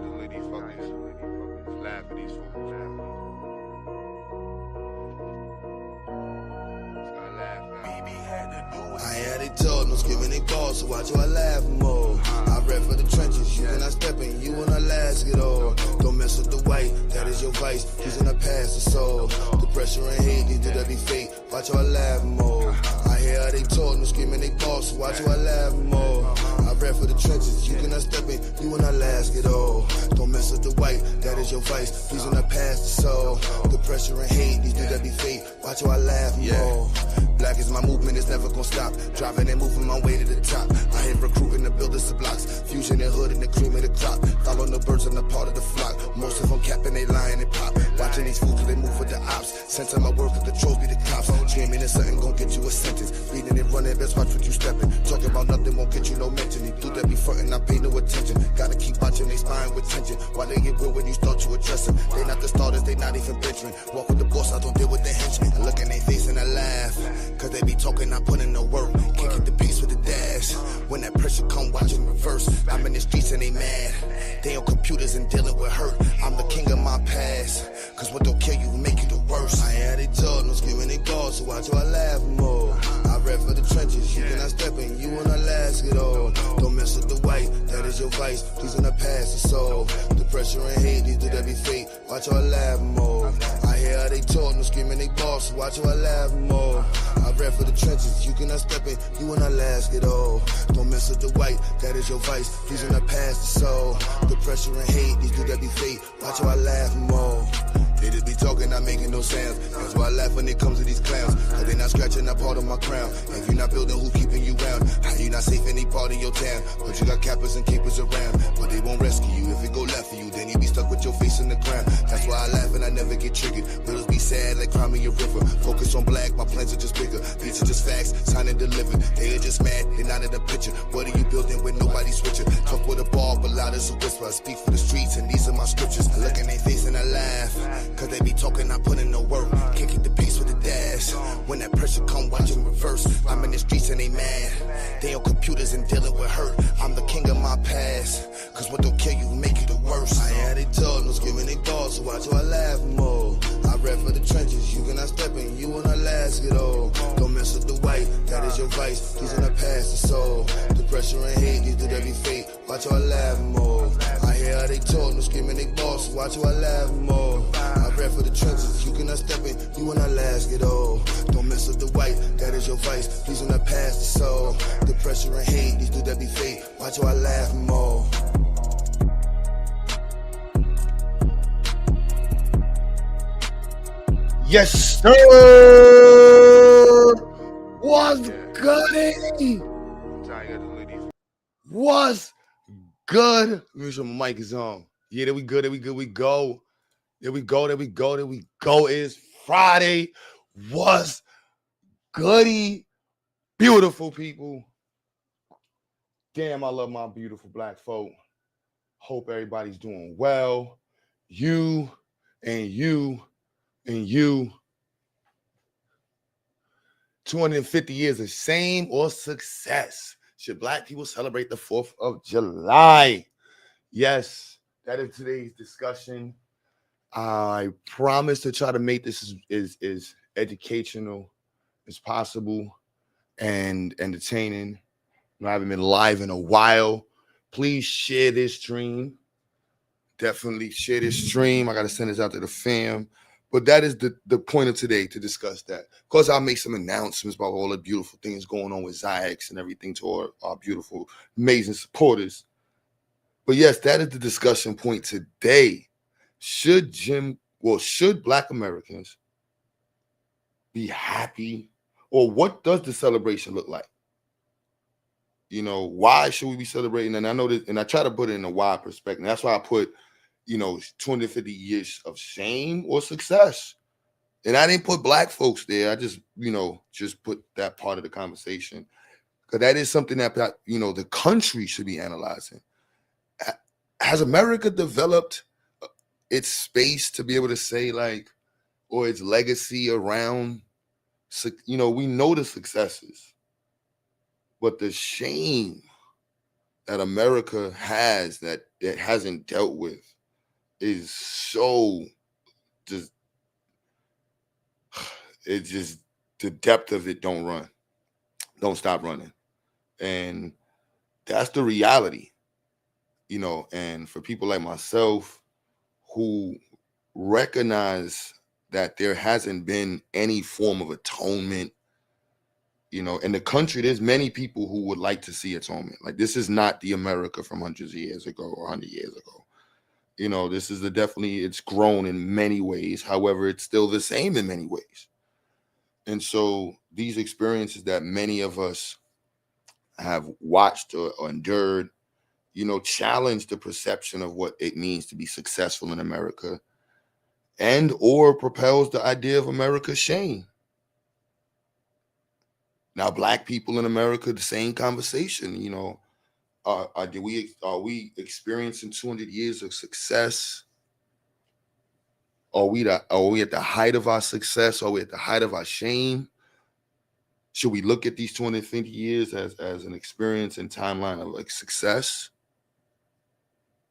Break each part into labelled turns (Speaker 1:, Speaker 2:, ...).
Speaker 1: to let these fuckers laugh at these fools. Just gotta laugh now.
Speaker 2: I had they told no skipping they balls, so watch how I laugh more. I rap for the trenches, you cannot step in, you when I last get old. Don't mess with the white, that is your vice, he's in the past the soul. The pressure and hate, these do that be fake, watch how I laugh more. I hear how they told no skipping they balls, so watch how I laugh more. I rap for the trenches, you cannot step in, you when I last get old. Don't mess with the white, that is your vice, he's in the past the soul. The pressure and hate, these do that be fake, watch how I laugh more. Black is my movement, it's never gonna stop. Driving and moving my way to the top. I hate recruiting the builders of blocks. Fusion and hood and the cream of the crop. Following the birds on the part of the flock. Most of them capping, they lying and pop. Watching these fools till they move for the ops. Center my work with the trolls be the cops. Dreaming and something gon' get you a sentence. Reading and running, best watch what you stepping. Talking about nothing won't get you no mention. They do that be frontin', I pay no attention. Gotta keep watching they spine with tension. Why they get real when you start to address them? They not the starters, they not even benching. Walk with the boss, I don't deal with the henchmen. I look in their face and I laugh. Cause they be talking, I put in the work. Can't get the pace with the dash. When that pressure come, watch it reverse. I'm in the streets and they mad. They on computers and dealing with hurt. I'm the king of my past. Cause what don't kill you will make you the worst. I had they told, no screaming they balls, so watch how I laugh more. I rap for the trenches, you cannot step in, you when I last get old. Don't mess with the white, that is your vice, please in the past the soul. The pressure and hate, these do that be fake, watch how I laugh more. I hear how they told, no screaming they balls, so watch how I laugh more. I rap for the trenches, you cannot step in, you when I last get old. Don't mess with the white, that is your vice, please in the past the soul. The pressure and hate, these do that be fake, watch how I laugh more. They just be talking, not making no sounds. That's why I laugh when it comes to these clowns. Cause they not scratching that part of my crown. If you not building, who keeping you round? How you not safe in any part of your town? But you got cappers and keepers around. But they won't rescue you. If it go left for you, then you be stuck with your face in the ground. That's why I laugh and I never get triggered. Riddles be sad like Cry Me a River. Focus on black, my plans are just bigger. These are just facts, signed and delivered. They are just mad, they not in the picture. What are you building with nobody switching? Talk with a ball, but loud as a whisper. I speak for the streets and these are my scriptures. I look in their face and I laugh. Cause they be talking, I put in no work. Can't keep the pace with the dash. When that pressure come, watch it reverse. I'm in the streets and they mad. They on computers and dealing with hurt. I'm the king of my past. Cause what don't kill you will make you the worst. I had they told, no screaming they balls, so watch how I laugh more. I rap for the trenches, you cannot step in, you when I last get old. Don't mess with the white, that is your vice, he's in the past the soul. The pressure and hate, these do that be fake, watch how I laugh more. I hear how they told, no screaming they balls, so watch how I laugh more. I rap for the trenches, you cannot step in, you when I last get old. Don't mess with the white, that is your vice, he's in the past the soul. The pressure and hate, these do that be fake, watch how I laugh more. Yes, sir. What's good? What's good? Make sure my mic is on. Yeah, there we go. There we go. We go. There we go. There we go. There we go. It's Friday. What's goody? Beautiful people. Damn, I love my beautiful black folk. Hope everybody's doing well. You and you and you. 250 years of shame or success. Should black people celebrate the 4th of July? Yes, that is today's discussion. I promise to try to make this as educational as possible and entertaining. I haven't been live in a while. Please share this stream. Definitely share this stream. I got to send this out to the fam. But that is the point of today, to discuss that. Of course, I'll make some announcements about all the beautiful things going on with Zyx and everything to our beautiful, amazing supporters. But yes, that is the discussion point today. Should Black Americans be happy? Or what does the celebration look like? You know, why should we be celebrating? And I know that, and I try to put it in a wide perspective. That's why I put 250 years of shame or success. And I didn't put black folks there. I just put that part of the conversation. Because that is something that, the country should be analyzing. Has America developed its space to be able to say, or its legacy around, we know the successes, but the shame that America has that it hasn't dealt with is so just it's just the depth of it don't stop running. And that's the reality, and for people like myself who recognize that there hasn't been any form of atonement, in the country, there's many people who would like to see atonement. Like, this is not the America from hundreds of years ago or 100 years ago. This is definitely, it's grown in many ways. However, it's still the same in many ways. And so these experiences that many of us have watched or endured, challenge the perception of what it means to be successful in America, and or propels the idea of America's shame. Now, Black people in America, the same conversation. Are we experiencing 200 years of success? Are we at the height of our success? Are we at the height of our shame? Should we look at these 250 years as an experience and timeline of like success?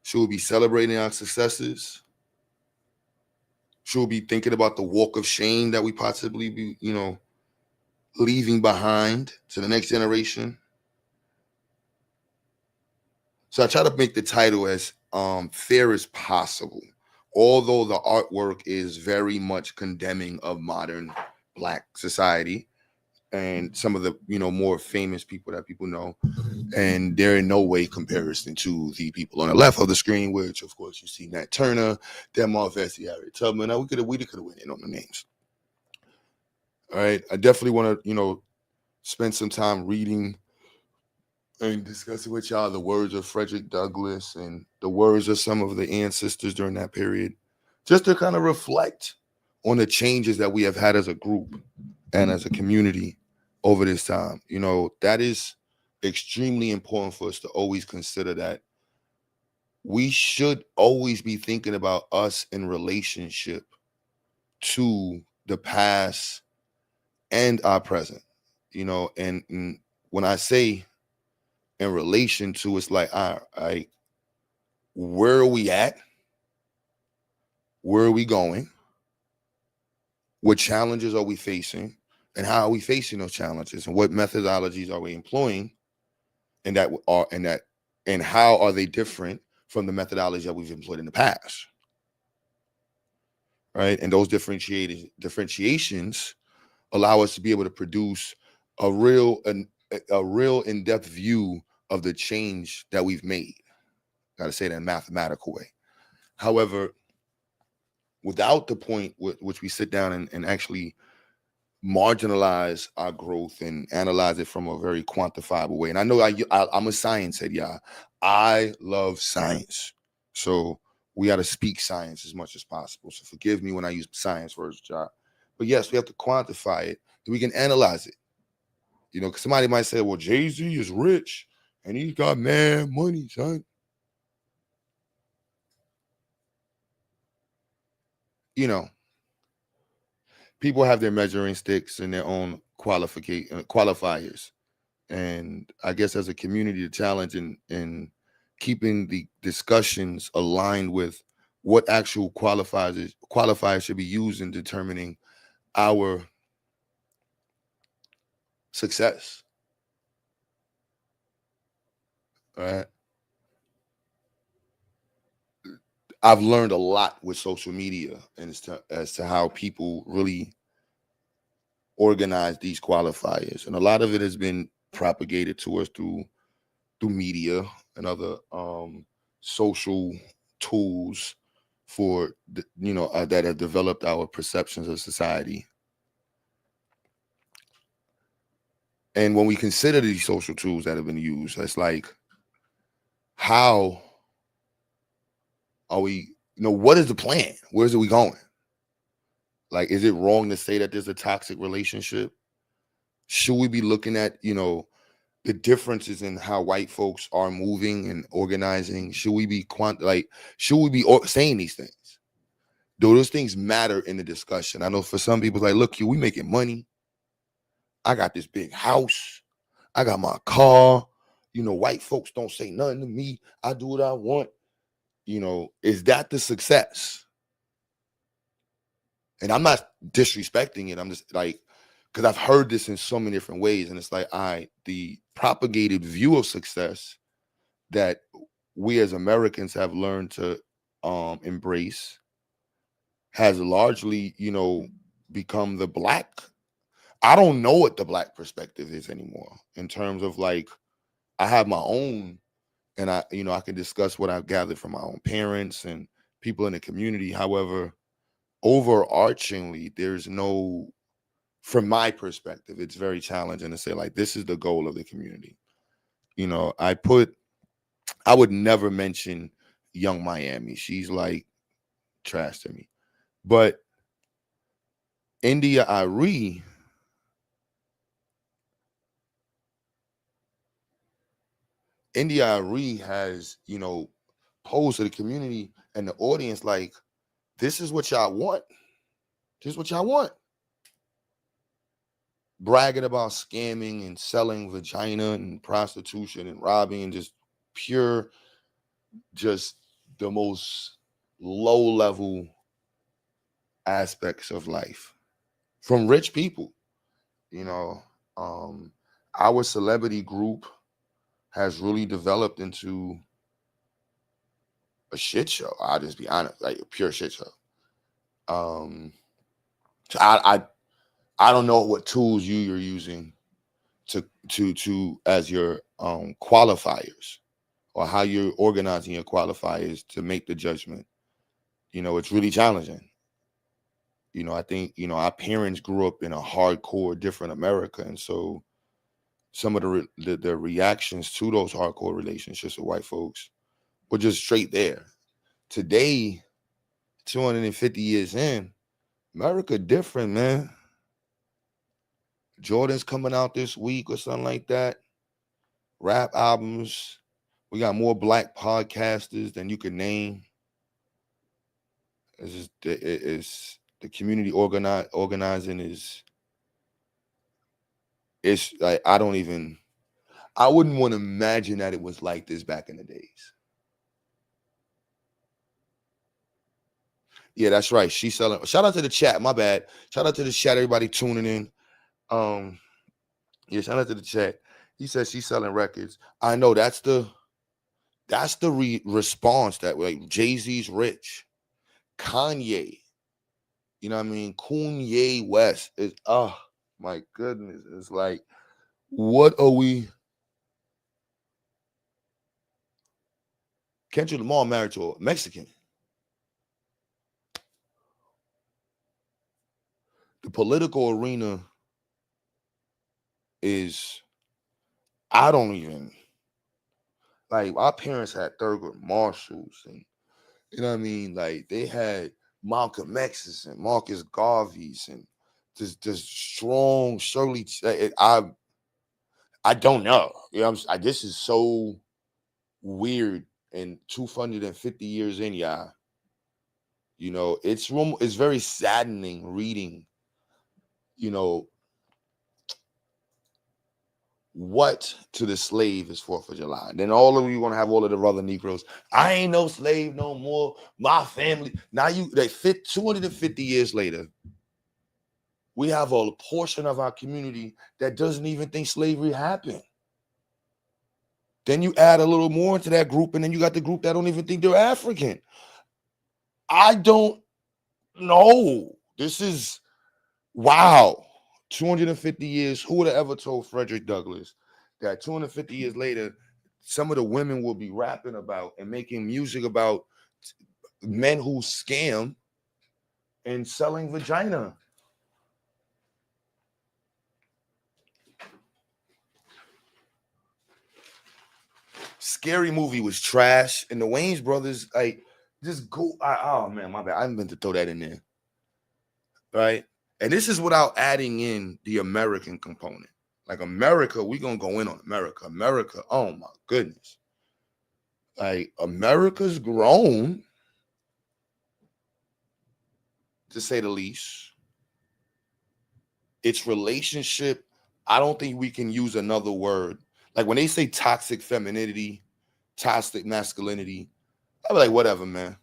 Speaker 2: Should we be celebrating our successes? Should we be thinking about the walk of shame that we possibly be, leaving behind to the next generation? So I try to make the title as fair as possible, although the artwork is very much condemning of modern Black society and some of the more famous people that people know, and they're in no way comparison to the people on the left of the screen, which of course you see Nat Turner, Delmar Vesey, Harriet Tubman. Now we could have went in on the names. All right, I definitely want to spend some time reading and discussing with y'all the words of Frederick Douglass and the words of some of the ancestors during that period, just to kind of reflect on the changes that we have had as a group and as a community over this time. That is extremely important for us to always consider, that we should always be thinking about us in relationship to the past and our present, and when I say in relation to, it's like, all right, where are we at? Where are we going? What challenges are we facing? And how are we facing those challenges? And what methodologies are we employing? And how are they different from the methodologies that we've employed in the past? Right? And those differentiations allow us to be able to produce a real in-depth view of the change that we've made. Got to say that in a mathematical way. However, without the point which we sit down and actually marginalize our growth and analyze it from a very quantifiable way. And I know I'm a science head, y'all. I love science. So we got to speak science as much as possible. So forgive me when I use science words, y'all. But yes, we have to quantify it so we can analyze it. Because somebody might say, well, Jay-Z is rich and he's got mad money, son. People have their measuring sticks and their own qualifiers. And I guess as a community, the challenge in keeping the discussions aligned with what actual qualifiers should be used in determining our success. All right. I've learned a lot with social media and as to how people really organize these qualifiers. And a lot of it has been propagated to us through media and other social tools for that have developed our perceptions of society. And when we consider these social tools that have been used, it's like, how are we, what is the plan? Where's we going? Like, is it wrong to say that there's a toxic relationship? Should we be looking at, the differences in how white folks are moving and organizing? Should we be saying these things? Do those things matter in the discussion? I know for some people, it's like, look, we making money. I got this big house. I got my car.
Speaker 3: white folks don't say nothing to me. I do what I want. Is that the success? And I'm not disrespecting it. I'm just like, because I've heard this in so many different ways. And it's like, the propagated view of success that we as Americans have learned to embrace has largely, become the black. I don't know what the black perspective is anymore in terms of like, I have my own, and I can discuss what I've gathered from my own parents and people in the community. However, overarchingly, there's no, from my perspective, it's very challenging to say like, this is the goal of the community. I would never mention Young Miami. She's like trash to me. But India Irie, has, posed to the community and the audience like, this is what y'all want. This is what y'all want. Bragging about scamming and selling vagina and prostitution and robbing and just pure, just the most low level aspects of life from rich people. You know, our celebrity group has really developed into a shit show. I'll just be honest, like a pure shit show. So I don't know what tools you're using to as your qualifiers, or how you're organizing your qualifiers to make the judgment. It's really challenging. I think, our parents grew up in a hardcore different America. And so some of the reactions to those hardcore relationships with white folks were just straight there. Today, 250 years in, America different, man. Jordan's coming out this week or something like that. Rap albums. We got more black podcasters than you can name. It's the community organizing is. It's like I wouldn't want to imagine that it was like this back in the days. Yeah, that's right. She's selling. Shout out to the chat. My bad. Shout out to the chat. Everybody tuning in. Yeah, shout out to the chat. He says she's selling records. I know that's the response that like Jay-Z's rich, Kanye. You know what I mean? Kanye West is. Oh my goodness! It's like, what are we? Kendrick Lamar married to a Mexican. The political arena is, I don't even, like, our parents had Thurgood Marshalls, and you know what I mean? Like, they had Malcolm X's and Marcus Garvey's and this strong Shirley. I don't know. This is so weird. And 250 years in, yeah. It's very saddening reading, what to the slave is 4th of July. And then all of you want to have all of the other Negroes. I ain't no slave no more. My family. Now they fit 250 years later. We have a portion of our community that doesn't even think slavery happened. Then you add a little more into that group, and then you got the group that don't even think they're African. I don't know. This is wow. 250 years. Who would have ever told Frederick Douglass that 250 years later, some of the women will be rapping about and making music about men who scam and selling vagina? Scary Movie was trash, and the Wayans brothers, like, just go. Oh man, my bad. I meant to throw that in there, right? And this is without adding in the American component. Like America, we gonna go in on America. America, oh my goodness. Like America's grown, to say the least. Its relationship, I don't think we can use another word. Like when they say toxic femininity, toxic masculinity, I'm like, whatever, man.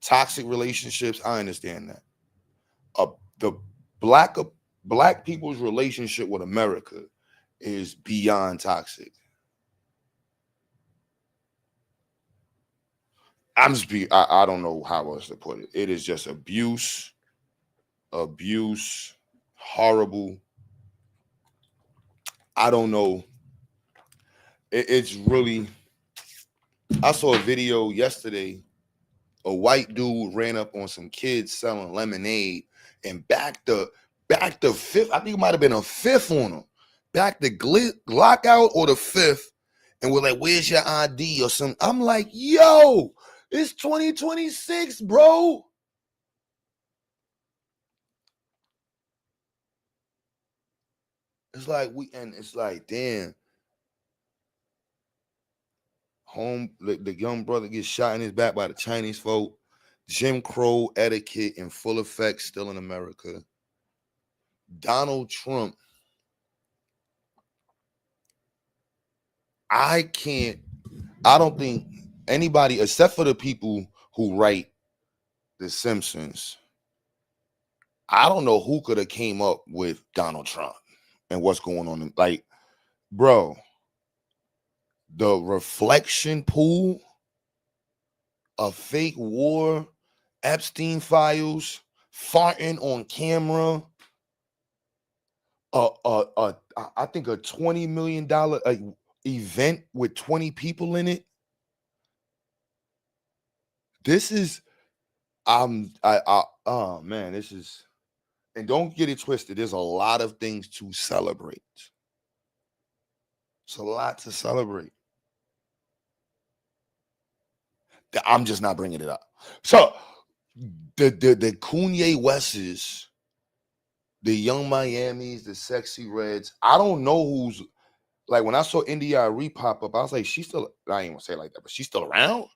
Speaker 3: Toxic relationships, I understand that. The black black people's relationship with America is beyond toxic. I don't know how else to put it. It is just abuse, horrible. I don't know. It's really. I saw a video yesterday. A white dude ran up on some kids selling lemonade and backed the fifth. I think it might have been a fifth on them. Backed the Glock out or the fifth, and was like, "Where's your ID?" or something. I'm like, "Yo, it's 2026, bro." It's like, damn. The young brother gets shot in his back by the Chinese folk. Jim Crow etiquette in full effect still in America. Donald Trump. I don't think anybody except for the people who write The Simpsons, I don't know who could have came up with Donald Trump and what's going on. Like, bro, the reflection pool, a fake war, Epstein files, farting on camera, I think a $20 million event with 20 people in it. This is, oh man, this is, and don't get it twisted. There's a lot of things to celebrate. It's a lot to celebrate. I'm just not bringing it up. So the Kanye Wests, the Young Miamis, the Sexy Reds. I don't know who's like when I saw India pop up. I was like, she's still. I ain't gonna say it like that, but she's still around.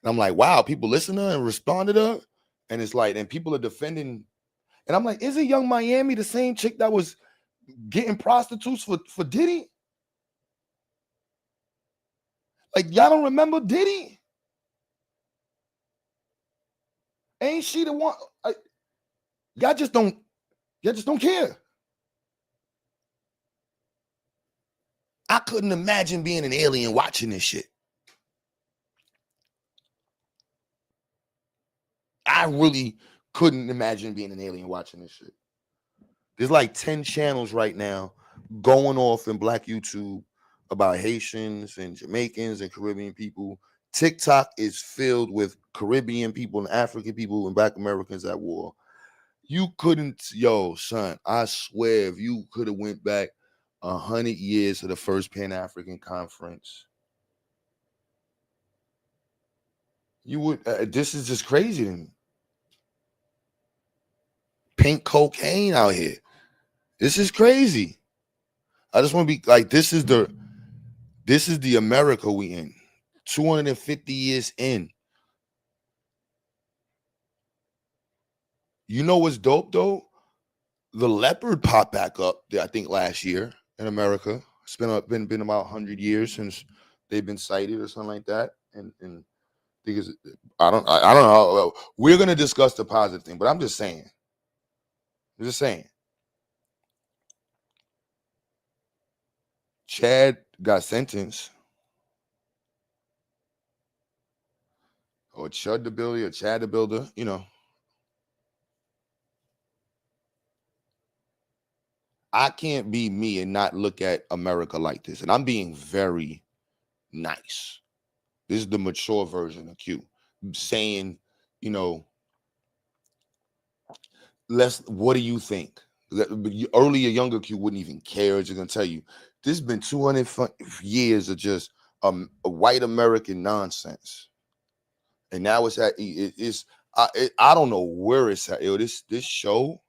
Speaker 3: And I'm like, wow, people listen to her and respond to her, and it's like, and people are defending. And I'm like, isn't Young Miami the same chick that was getting prostitutes for Diddy? Like, y'all don't remember Diddy? Ain't she the one? Y'all just don't care. I couldn't imagine being an alien watching this shit. I really couldn't imagine being an alien watching this shit. There's like 10 channels right now going off in Black YouTube about Haitians and Jamaicans and Caribbean people. TikTok is filled with Caribbean people and African people and Black Americans at war. You couldn't, yo, son, I swear, if you could have went back 100 years to the first Pan-African Conference, you would, this is just crazy to me. Pink cocaine out here. This is crazy. I just want to be like, this is the America we in. 250 years in. You know what's dope though? The leopard popped back up, I think, last year in America. It's been about 100 years since they've been sighted or something like that. And because I don't know. We're gonna discuss the positive thing, but I'm just saying. Chad got sentenced. Or Chud the Builder, or Chad the Builder, you know. I can't be me and not look at America like this. And I'm being very nice. This is the mature version of Q saying, you know, what do you think? Earlier, younger Q wouldn't even care. Just gonna tell you, this has been 200 years of just a white American nonsense, and now it's at it's I don't know where it's at. Yo, this show,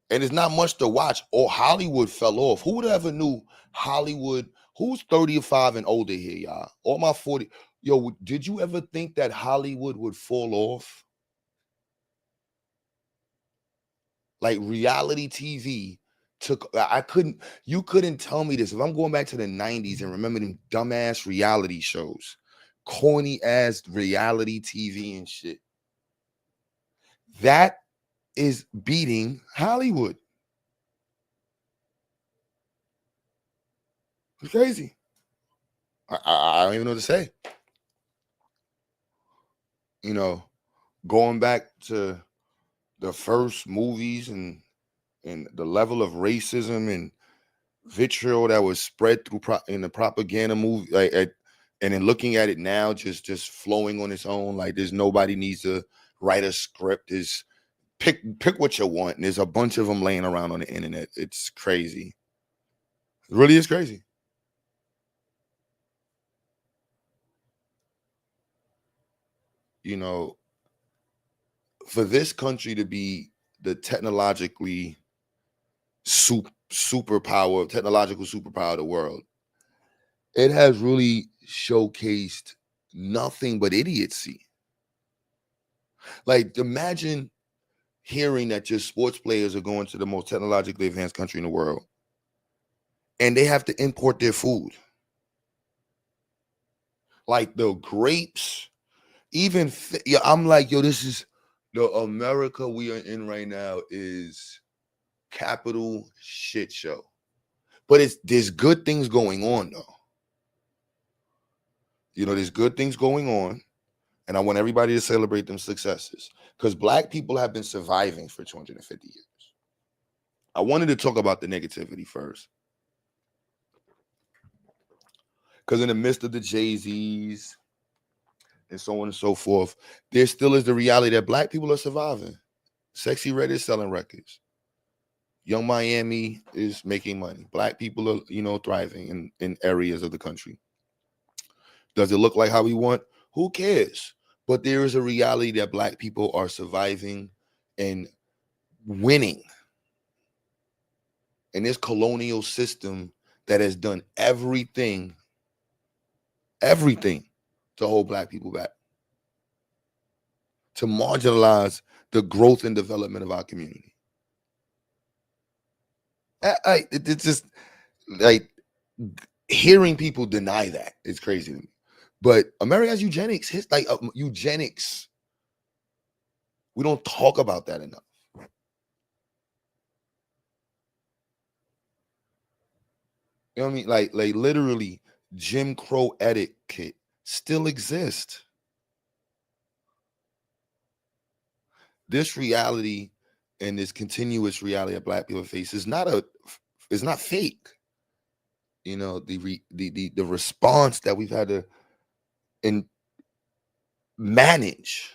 Speaker 3: and it's not much to watch. Or Hollywood fell off. Who would ever knew Hollywood? Who's 35 and older here, y'all? All my 40. Yo, did you ever think that Hollywood would fall off? Like reality TV I couldn't, you couldn't tell me this. If I'm going back to the 90s and remember them dumbass reality shows, corny ass reality TV and shit, that is beating Hollywood. It's crazy. I don't even know what to say. You know, going back to the first movies and the level of racism and vitriol that was spread through in the propaganda movie, and then looking at it now, just flowing on its own, like there's nobody needs to write a script. Is pick what you want, and there's a bunch of them laying around on the internet. It's crazy. It really is crazy. You know, for this country to be the technologically technological superpower of the world, it has really showcased nothing but idiocy. Like, imagine hearing that your sports players are going to the most technologically advanced country in the world and they have to import their food. Like the grapes, even yeah, I'm like, yo, this is the America we are in right now is capital shit show. But there's good things going on though. You know, there's good things going on, and I want everybody to celebrate them successes because Black people have been surviving for 250 years. I wanted to talk about the negativity first, because in the midst of the Jay-Z's and so on and so forth, there still is the reality that Black people are surviving. Sexy Red is selling records. Young Miami is making money. Black people are, thriving in areas of the country. Does it look like how we want? Who cares? But there is a reality that Black people are surviving and winning in this colonial system that has done everything to hold Black people back, to marginalize the growth and development of our community. It's just like hearing people deny that is crazy to me. But America has eugenics. Eugenics. We don't talk about that enough. You know what I mean? Like literally, Jim Crow etiquette still exists. This reality and this continuous reality that Black people face is not fake. You know, the response that we've had to manage,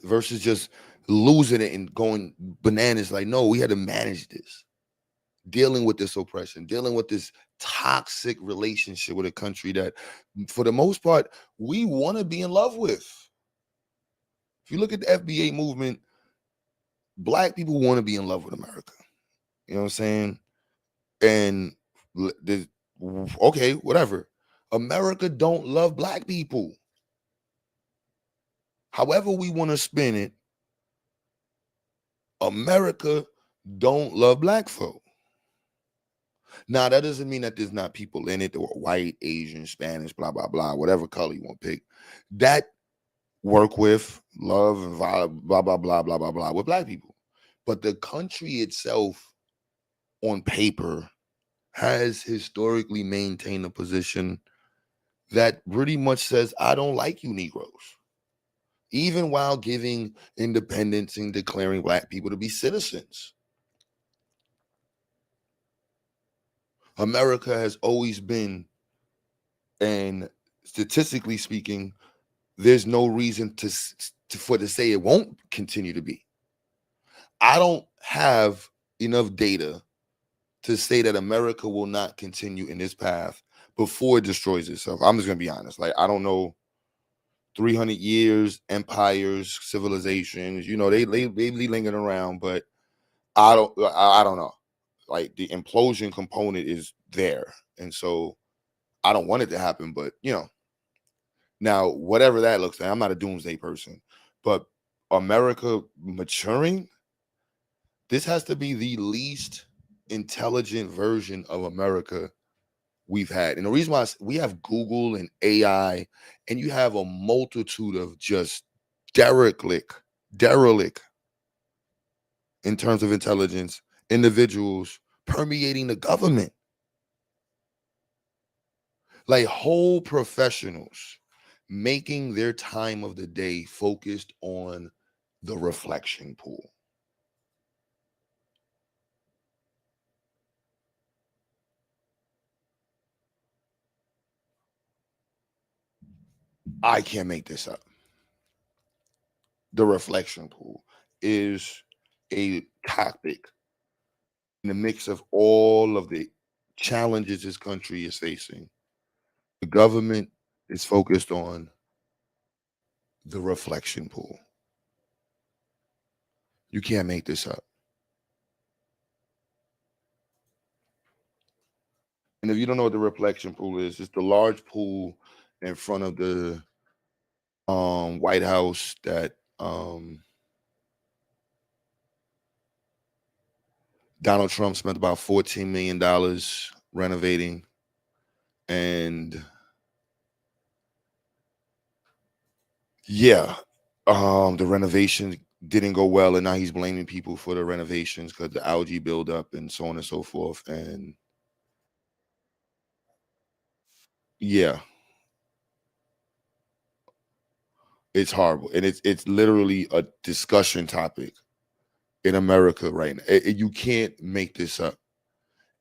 Speaker 3: versus just losing it and going bananas. Like, no, we had to manage this, dealing with this oppression, dealing with this toxic relationship with a country that, for the most part, we want to be in love with. If you look at the FBA movement, Black people want to be in love with America. You know what I'm saying? And okay, whatever. America don't love Black people. However we want to spin it, America don't love Black folk. Now, that doesn't mean that there's not people in it that were white, Asian, Spanish, blah, blah, blah, whatever color you want to pick, that work with, love, and blah, blah, blah, blah, blah, blah, with Black people. But the country itself, on paper, has historically maintained a position that pretty much says, I don't like you Negroes, even while giving independence and declaring Black people to be citizens. America has always been, and statistically speaking, there's no reason to say it won't continue to be. I don't have enough data to say that America will not continue in this path before it destroys itself. I'm just gonna be honest. Like, I don't know, 300 years, empires, civilizations, they be lingering around, but I don't know. Like, the implosion component is there, and so I don't want it to happen. But now whatever that looks like, I'm not a doomsday person, but America maturing This has to be the least intelligent version of America we've had. And the reason why we have Google and AI, and you have a multitude of just derelict in terms of intelligence individuals permeating the government, like whole professionals making their time of the day focused on the reflection pool. I can't make this up. The reflection pool is a topic in the mix of all of the challenges this country is facing. The government is focused on the reflection pool. You can't make this up. And if you don't know what the reflection pool is, it's the large pool in front of the White House that Donald Trump spent about $14 million renovating. And yeah, the renovation didn't go well, and now he's blaming people for the renovations because the algae buildup and so on and so forth. And yeah, it's horrible, and it's literally a discussion topic in America right now. You can't make this up.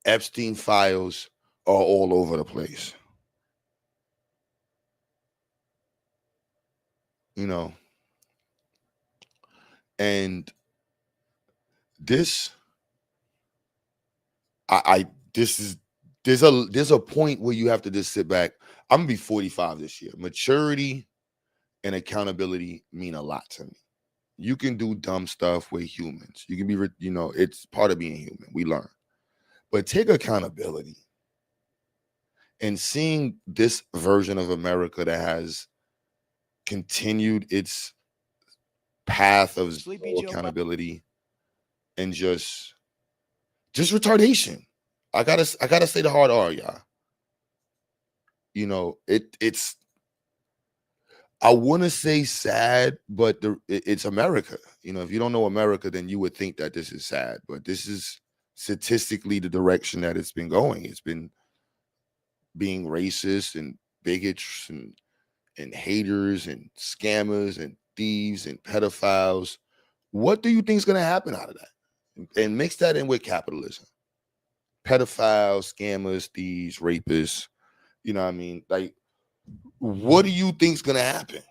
Speaker 3: Epstein files are all over the place. You know, and this, I this is there's a point where you have to just sit back. I'm gonna be 45 this year. Maturity and accountability mean a lot to me. You can do dumb stuff with humans. You can be, it's part of being human. We learn, but take accountability. And seeing this version of America that has continued its path of zero accountability and just retardation. I gotta say the hard R, y'all. It's I want to say sad, but it's America. If you don't know America, then you would think that this is sad, but this is statistically the direction that it's been going. It's been being racist and bigots and haters and scammers and thieves and pedophiles. What do you think is going to happen out of that? And mix that in with capitalism. Pedophiles, scammers, thieves, rapists. You know what I mean? Like, what do you think is going to happen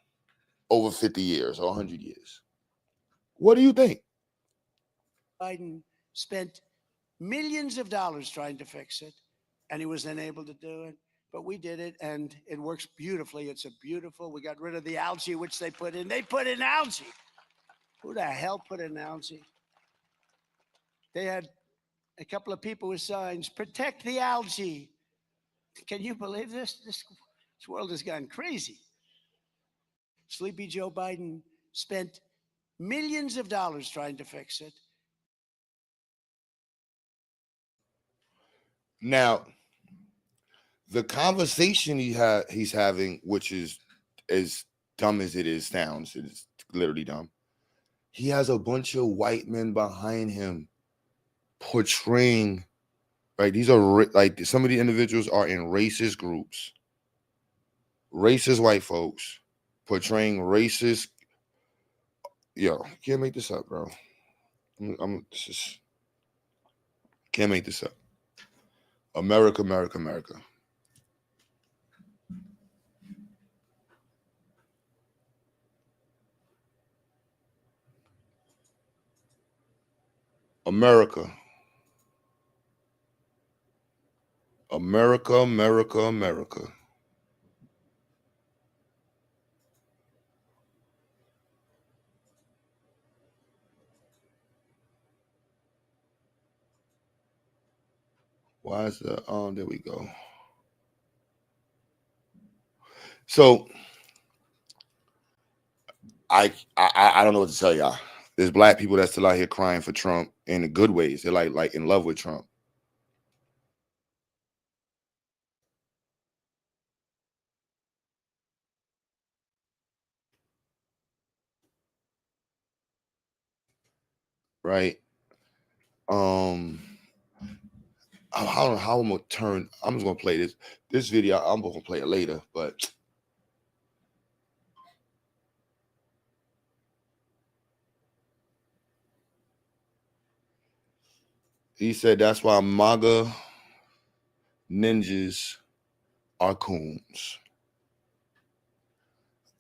Speaker 3: over 50 years or 100 years? What do you think?
Speaker 4: Biden spent millions of dollars trying to fix it, and he was unable to do it. But we did it, and it works beautifully. It's a beautiful. We got rid of the algae, which they put in. They put in algae. Who the hell put in algae? They had a couple of people with signs, protect the algae. Can you believe this? This world has gone crazy. Sleepy Joe Biden spent millions of dollars trying to fix it.
Speaker 3: Now, the conversation he's having, which is as dumb as it sounds, it is literally dumb. He has a bunch of white men behind him portraying, right? These are like some of the individuals are in racist groups, racist white folks portraying racist. Yo, can't make this up, bro. I'm just can't make this up. America, America, America. America. America, America, America. Why is the there we go. So I don't know what to tell y'all. There's black people that's still out here crying for Trump in the good ways. They're like in love with Trump. Right. I don't know how I'm gonna turn. I'm just gonna play this video. I'm gonna play it later, but he said that's why MAGA ninjas are coons.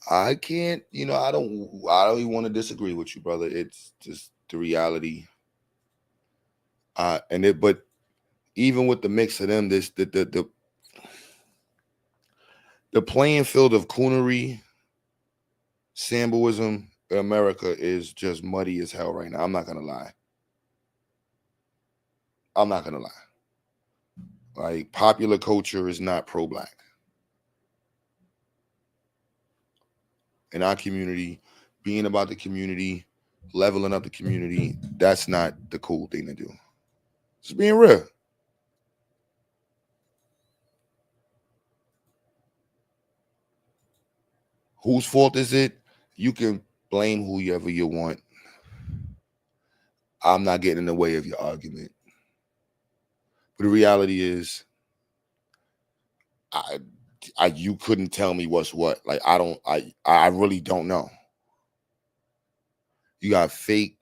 Speaker 3: I can't, I don't even want to disagree with you, brother. It's just the reality. But even with the mix of them, the playing field of coonery, samboism in America is just muddy as hell right now. I'm not gonna lie. I'm not gonna lie. Like, popular culture is not pro-black. In our community, being about the community, leveling up the community, that's not the cool thing to do. Just being real. Whose fault is it? You can blame whoever you want. I'm not getting in the way of your argument. But the reality is, you couldn't tell me what's what. Like, I really don't know. You got fake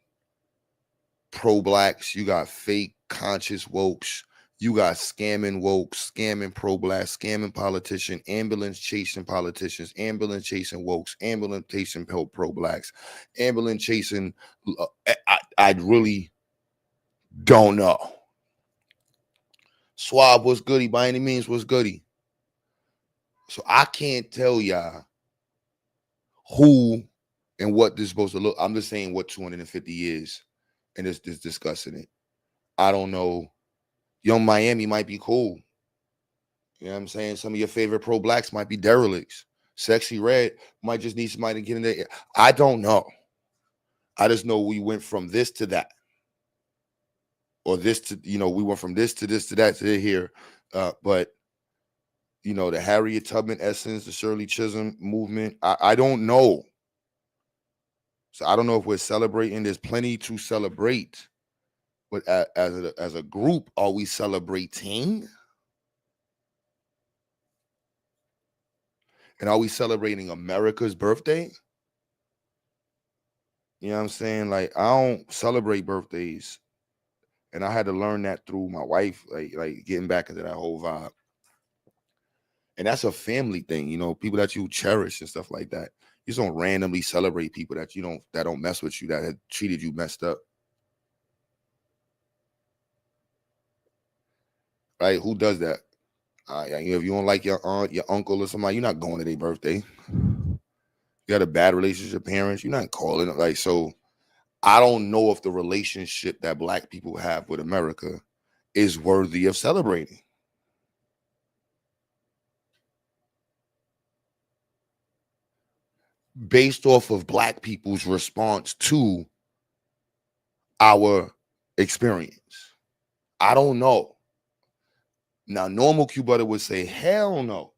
Speaker 3: pro-blacks, you got fake conscious wokes, you got scamming wokes, scamming pro-blacks, scamming politicians, ambulance chasing politicians, ambulance chasing wokes, ambulance chasing pro-blacks, ambulance chasing. I really don't know. Swab was goody by any means was goody. So I can't tell y'all who and what this is supposed to look. I'm just saying what 250 years and just discussing it. I don't know. Young Miami might be cool. You know what I'm saying? Some of your favorite pro-blacks might be derelicts. Sexy Red might just need somebody to get in there. I don't know. I just know we went from this to that. Or this to, we went from this to this to that to here. But, the Harriet Tubman essence, the Shirley Chisholm movement, I don't know. So I don't know if we're celebrating. There's plenty to celebrate. But as a group, are we celebrating? And are we celebrating America's birthday? You know what I'm saying? Like, I don't celebrate birthdays. And I had to learn that through my wife, like getting back into that whole vibe. And that's a family thing, people that you cherish and stuff like that. You just don't randomly celebrate people that don't mess with you, that had treated you messed up. Right? Who does that? If you don't like your aunt, your uncle, or somebody, you're not going to their birthday. You had a bad relationship with parents, you're not calling it. So I don't know if the relationship that Black people have with America is worthy of celebrating. Based off of Black people's response to our experience. I don't know. Now, normal Quebutter would say, hell no.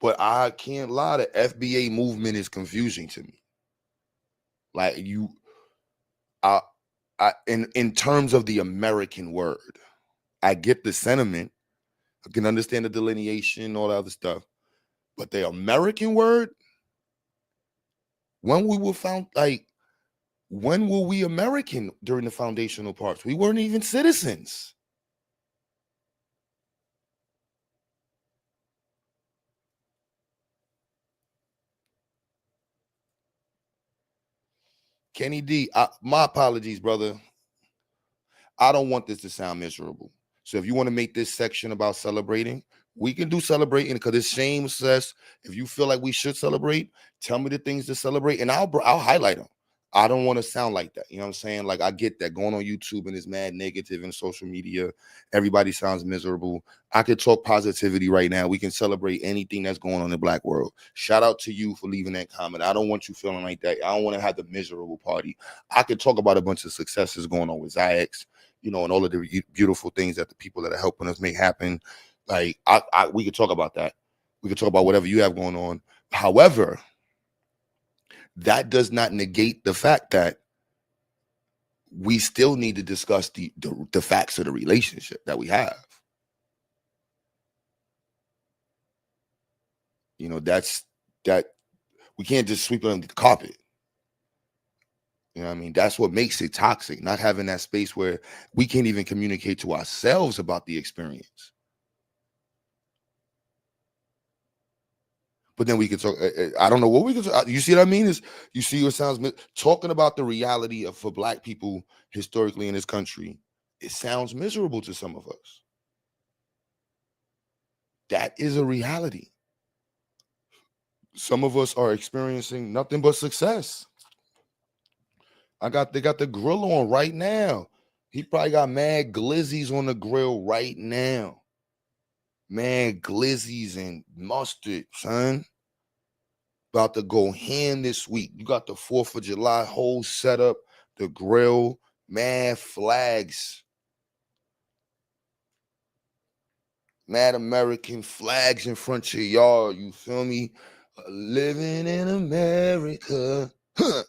Speaker 3: But I can't lie, the FBA movement is confusing to me. Like, in terms of the American word, I get the sentiment. I can understand the delineation, all that other stuff. But the American word, when we when were we American during the foundational parts? We weren't even citizens. Kenny D, my apologies, brother. I don't want this to sound miserable. So if you want to make this section about celebrating, we can do celebrating, because it's shameless. If you feel like we should celebrate, tell me the things to celebrate, and I'll highlight them. I don't want to sound like that. You know what I'm saying? Like, I get that going on YouTube and it's mad negative and social media. Everybody sounds miserable. I could talk positivity right now. We can celebrate anything that's going on in the Black world. Shout out to you for leaving that comment. I don't want you feeling like that. I don't want to have the miserable party. I could talk about a bunch of successes going on with Zax, you know, and all of the beautiful things that the people that are helping us make happen. Like, we could talk about that. We could talk about whatever you have going on. However, that does not negate the fact that we still need to discuss the facts of the relationship that we have. You know, that we can't just sweep it under the carpet. You know what I mean? That's what makes it toxic, not having that space where we can't even communicate to ourselves about the experience. But then we can talk. I don't know what we can talk. You see what I mean? Is you see what sounds talking about the reality of for Black people historically in this country? It sounds miserable to some of us. That is a reality. Some of us are experiencing nothing but success. They got the grill on right now. He probably got mad glizzies on the grill right now. Mad glizzies and mustard, son. About to go ham this week. You got the 4th of July whole setup, the grill, mad flags. Mad American flags in front of your yard. You feel me? Living in America. Huh.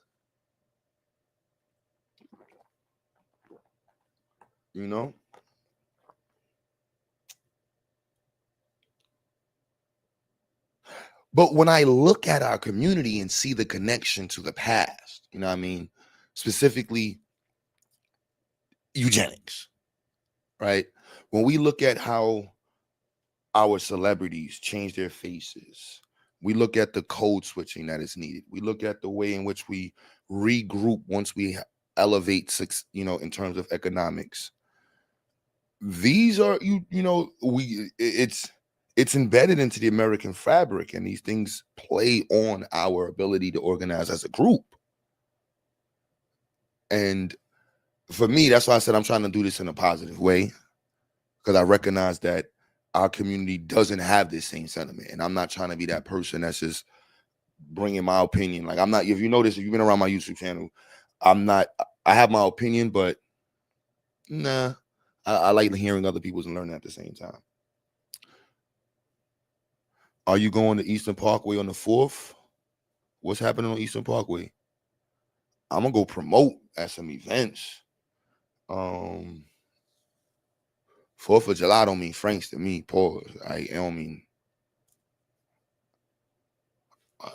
Speaker 3: You know? But when I look at our community and see the connection to the past, you know what I mean? Specifically, eugenics, right? When we look at how our celebrities change their faces, we look at the code switching that is needed. We look at the way in which we regroup once we elevate, you know, in terms of economics. These are, it's embedded into the American fabric, and these things play on our ability to organize as a group. And for me, that's why I said I'm trying to do this in a positive way, because I recognize that our community doesn't have this same sentiment. And I'm not trying to be that person that's just bringing my opinion. Like, I'm not, if you notice, if you've been around my YouTube channel, I have my opinion, but nah, I like hearing other people's and learning at the same time. Are you going to Eastern Parkway on the 4th? What's happening on Eastern Parkway? I'm gonna go promote at some events. 4th of July don't mean Franks to me. Pause. I don't mean.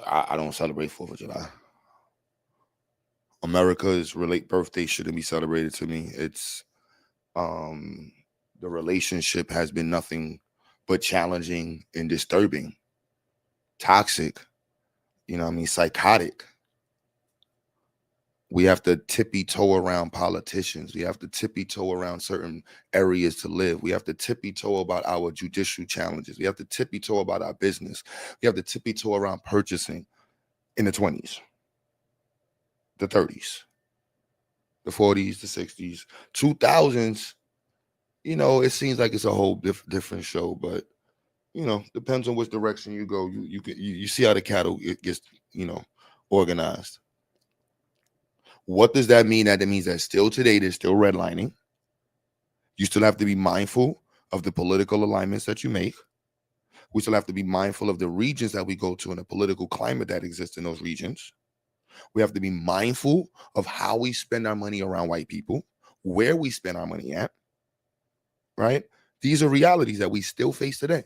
Speaker 3: I don't celebrate 4th of July. America's birthday shouldn't be celebrated to me. It's the relationship has been nothing but challenging and disturbing, toxic, you know what I mean, psychotic. We have to tippy-toe around politicians. We have to tippy-toe around certain areas to live. We have to tippy-toe about our judicial challenges. We have to tippy-toe about our business. We have to tippy-toe around purchasing in the 20s, the 30s, the 40s, the 60s, 2000s. You know, it seems like it's a whole different show, but you know, depends on which direction you go. You see how the cattle gets, you know, organized. What does that mean? That means that still today there's still redlining. You still have to be mindful of the political alignments that you make. We still have to be mindful of the regions that we go to and the political climate that exists in those regions. We have to be mindful of how we spend our money around white people, where we spend our money at, right? These are realities that we still face today.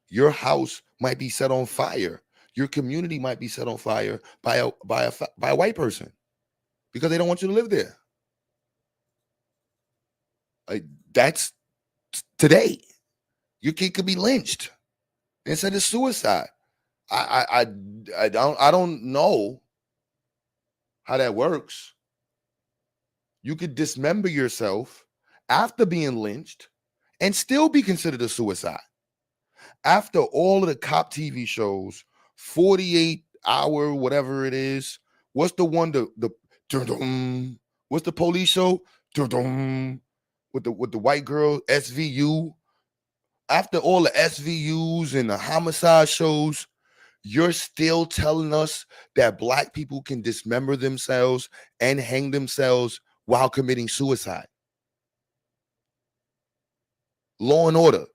Speaker 3: Your house might be set on fire. Your community might be set on fire by a white person because they don't want you to live there. That's today. Your kid could be lynched instead of suicide. I don't know how that works. You could dismember yourself after being lynched and still be considered a suicide. After all of the cop TV shows, 48 hour, whatever it is. What's the one the dun-dun. What's the police show? Dun-dun. With the white girl, SVU. After all the SVUs and the homicide shows, you're still telling us that black people can dismember themselves and hang themselves while committing suicide. Law and Order.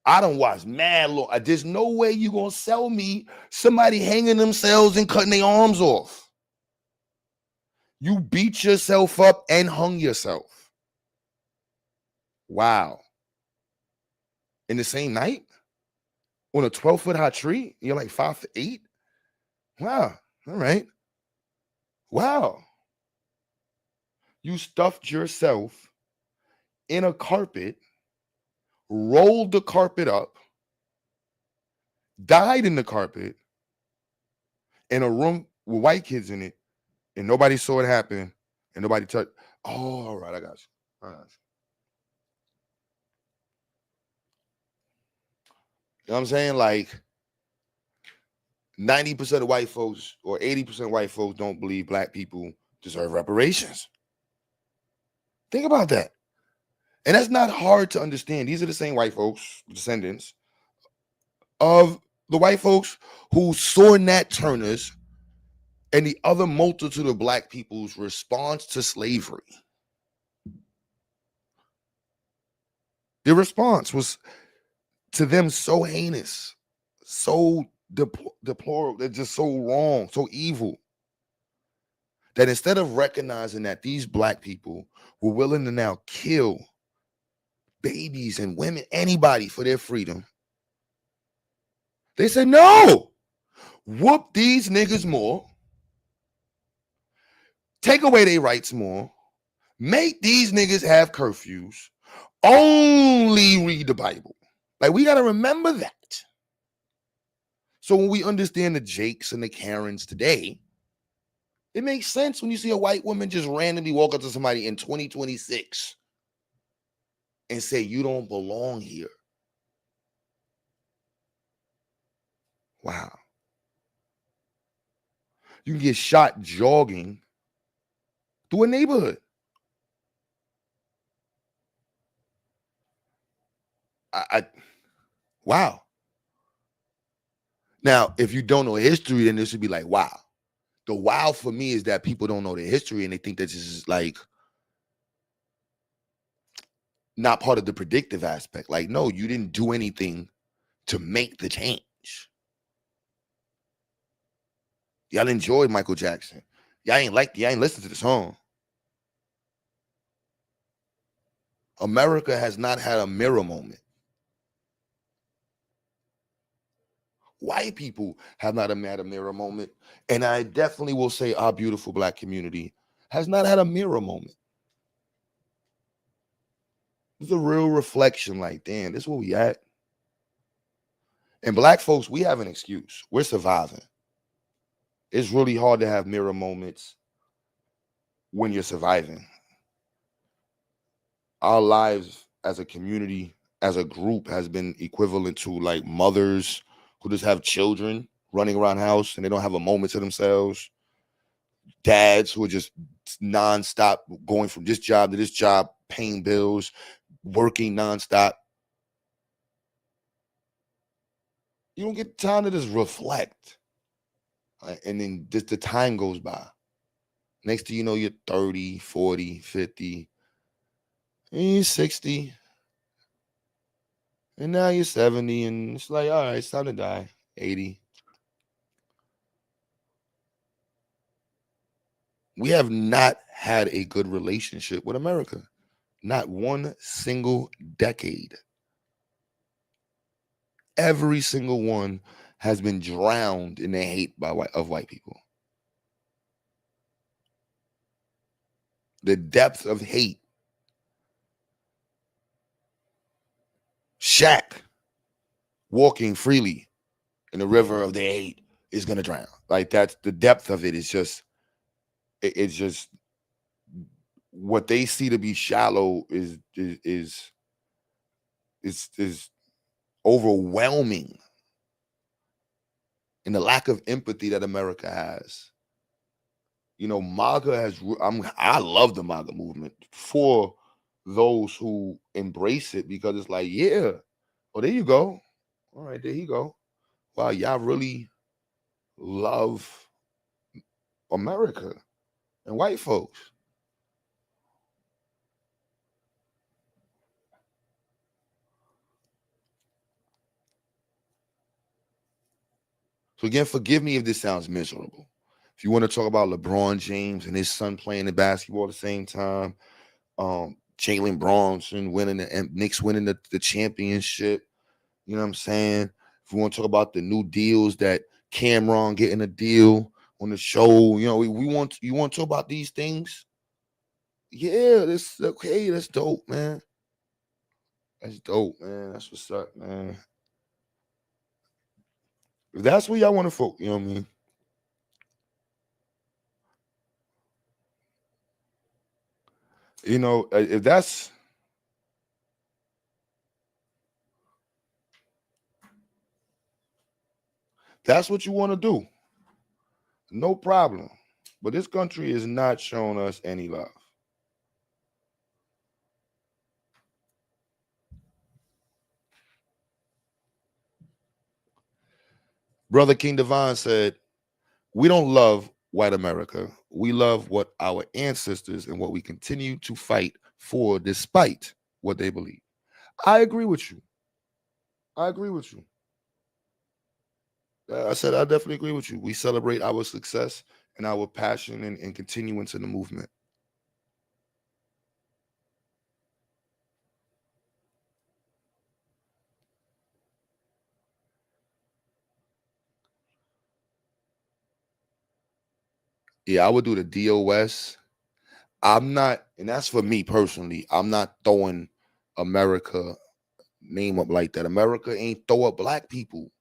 Speaker 3: I don't watch mad law. There's no way you gonna sell me somebody hanging themselves and cutting their arms off. You beat yourself up and hung yourself. Wow. In the same night? On a 12-foot high tree? You're like 5'8"? Wow. All right. Wow. You stuffed yourself in a carpet, rolled the carpet up, died in the carpet, in a room with white kids in it, and nobody saw it happen, and nobody touched. Oh, all right, I got you. All right. You know what I'm saying? Like 90% of white folks or 80% of white folks don't believe black people deserve reparations. Think about that. And that's not hard to understand. These are the same white folks, descendants of the white folks who saw Nat Turner's and the other multitude of black people's response to slavery. Their response was to them so heinous, so deplorable, they're just so wrong, so evil, that instead of recognizing that these black people were willing to now kill babies and women, anybody for their freedom, they said, no, whoop these niggas more, take away their rights more, make these niggas have curfews, only read the Bible. Like, we got to remember that. So when we understand the Jakes and the Karens today, it makes sense when you see a white woman just randomly walk up to somebody in 2026 and say, you don't belong here. Wow. You can get shot jogging through a neighborhood. Wow. Now, if you don't know history, then this would be like, wow. The wow for me is that people don't know the history and they think that this is like not part of the predictive aspect. Like, no, you didn't do anything to make the change. Y'all enjoyed Michael Jackson. Y'all ain't listened to the song. America has not had a mirror moment. White people have not had a mirror moment. And I definitely will say our beautiful black community has not had a mirror moment. It's a real reflection like, damn, this is where we at. And black folks, we have an excuse. We're surviving. It's really hard to have mirror moments when you're surviving. Our lives as a community, as a group, has been equivalent to like mothers who just have children running around the house and they don't have a moment to themselves. Dads who are just nonstop going from this job to this job, paying bills, working nonstop. You don't get time to just reflect. And then just the time goes by. Next thing you know, you're 30, 40, 50, and you're 60. And now you're 70, and it's like, all right, it's time to die. 80. We have not had a good relationship with America. Not one single decade. Every single one has been drowned in the hate of white people. The depth of hate. Shaq walking freely in the river of their hate is going to drown. Like, that's the depth of it. Is just, it's just what they see to be shallow is overwhelming. and the lack of empathy that America has. You know, MAGA has. I love the MAGA movement for those who embrace it because it's like, yeah, oh, there you go. All right, there you go. Wow, y'all really love America and white folks. So again, forgive me if this sounds miserable. If you want to talk about LeBron James and his son playing the basketball at the same time, Jalen Bronson winning and Knicks winning the championship, you know what I'm saying? If we want to talk about the new deals that Cameron getting a deal on the show, you know, we want you want to talk about these things. Yeah, this okay. That's dope, man. That's dope, man. That's what's up, man. If that's where y'all want to focus, you know what I mean? You know, if that's what you want to do, no problem. But this country is not showing us any love. Brother King Devon said, we don't love white America. We love what our ancestors and what we continue to fight for despite what they believe. I agree with you. I agree with you. I said I definitely agree with you. We celebrate our success and our passion and continuance in the movement. Yeah, I would do the DOS. I'm not, and that's for me personally. I'm not throwing America name up like that. America ain't throw up black people.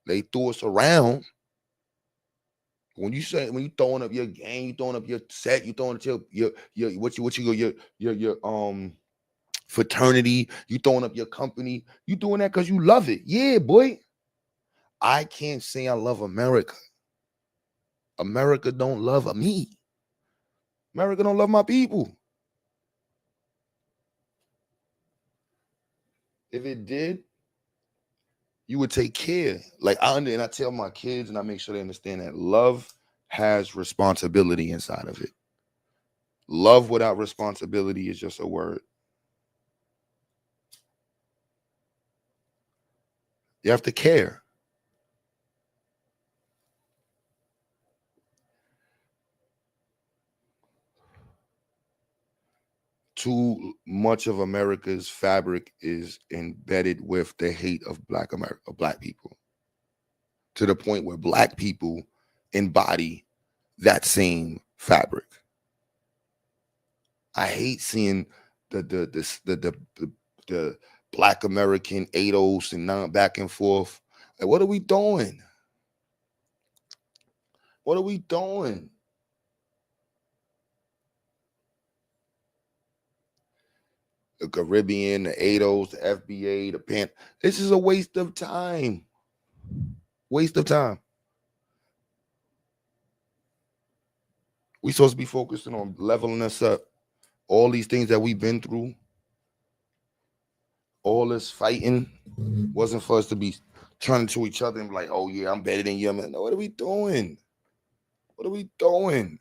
Speaker 3: They threw us around. When you throwing up your gang, you throwing up your set, you throwing up your your fraternity, you throwing up your company, you doing that because you love it. Yeah, boy. I can't say I love America. America don't love me. America don't love my people. If it did, you would take care. Like and I tell my kids and I make sure they understand that love has responsibility inside of it. Love without responsibility is just a word. You have to care. Too much of America's fabric is embedded with the hate of black America, of black people, to the point where black people embody that same fabric. I hate seeing the black American ADOS and non back and forth. Like, what are we doing? What are we doing? The Caribbean, the ADOS, the FBA, the PAN. This is a waste of time. Waste of time. We supposed to be focusing on leveling us up. All these things that we've been through, all this fighting, wasn't for us to be turning to each other and be like, oh yeah, I'm better than you. Man, what are we doing? What are we doing?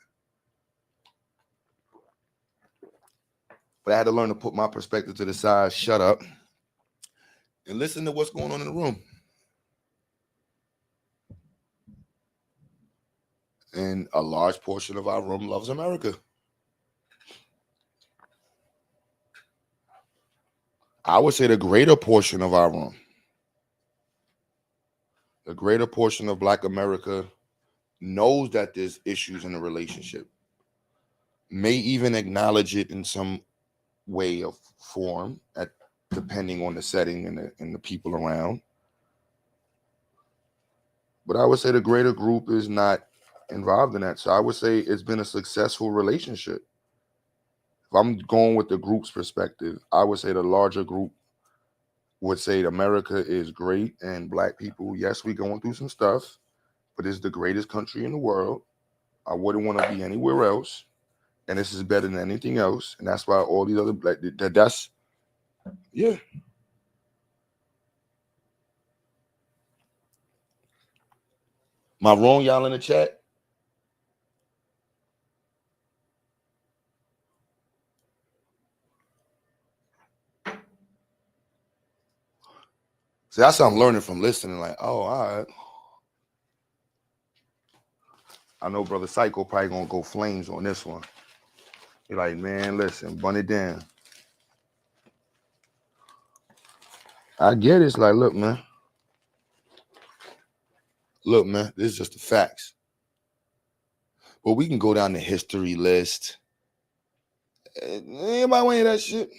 Speaker 3: But I had to learn to put my perspective to the side, shut up, and listen to what's going on in the room. And a large portion of our room loves America. I would say the greater portion of our room, the greater portion of Black America knows that there's issues in the relationship, may even acknowledge it in some way of form, depending on the setting and the people around. But I would say the greater group is not involved in that. So I would say it's been a successful relationship. If I'm going with the group's perspective, I would say the larger group would say America is great and black people, yes, we going through some stuff, but it's the greatest country in the world. I wouldn't want to be anywhere else, and this is better than anything else, and that's why all these other black that's yeah. Am I wrong, y'all in the chat? See, that's what I'm learning from listening. Like, oh, all right. I know Brother Psycho probably gonna go flames on this one. He like, man, listen, bun it down. I get it. It's like, look, man. Look, man, this is just the facts. But we can go down the history list. Anybody want to hear that shit?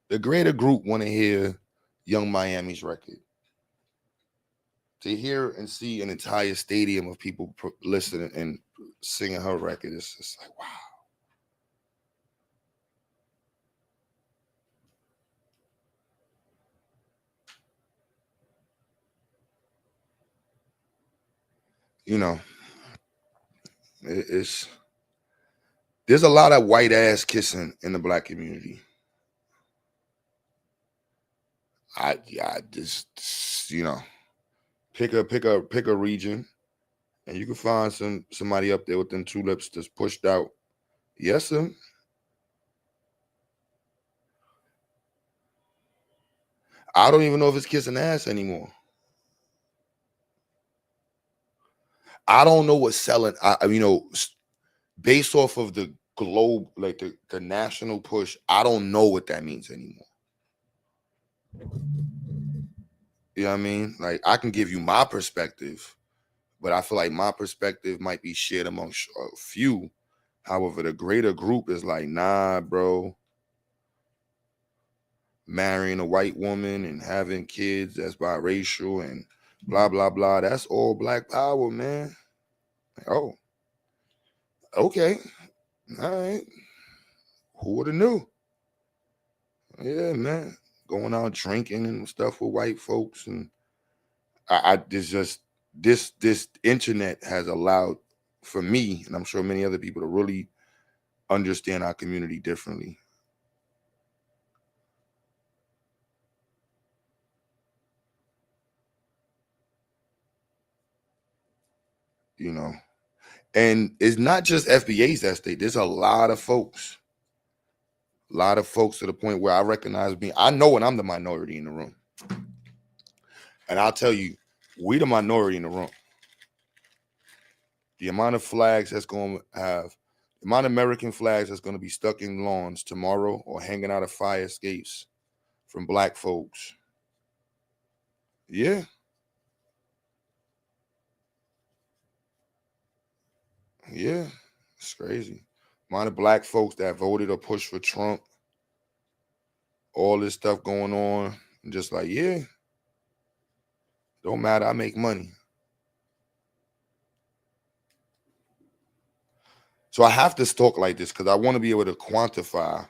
Speaker 3: The greater group want to hear Young Miami's record. To hear and see an entire stadium of people listening and singing her record, it's just like, wow. You know, it's there's a lot of white ass kissing in the black community. I just you know, pick a region, and you can find somebody up there with them two lips that's pushed out. Yes, sir. I don't even know if it's kissing ass anymore. I don't know what's selling. Based off of the globe, like the national push, I don't know what that means anymore. You know what I mean? Like, I can give you my perspective, but I feel like my perspective might be shared amongst a few. However, the greater group is like, nah, bro. Marrying a white woman and having kids that's biracial and blah blah blah. That's all black power, man. Oh, okay, all right. Who would have knew? Yeah, man. Going out drinking and stuff with white folks, and there's just this internet has allowed for me, and I'm sure many other people, to really understand our community differently. You know, and it's not just FBA's that state. There's a lot of folks. A lot of folks to the point where I recognize me. I know when I'm the minority in the room. And I'll tell you, we the minority in the room. The amount of flags that's going to have, the amount of American flags that's going to be stuck in lawns tomorrow or hanging out of fire escapes from black folks. Yeah. Yeah. It's crazy. Amount of black folks that voted or pushed for Trump. All this stuff going on. And just like, yeah. Don't matter. I make money. So I have to talk like this because I want to be able to quantify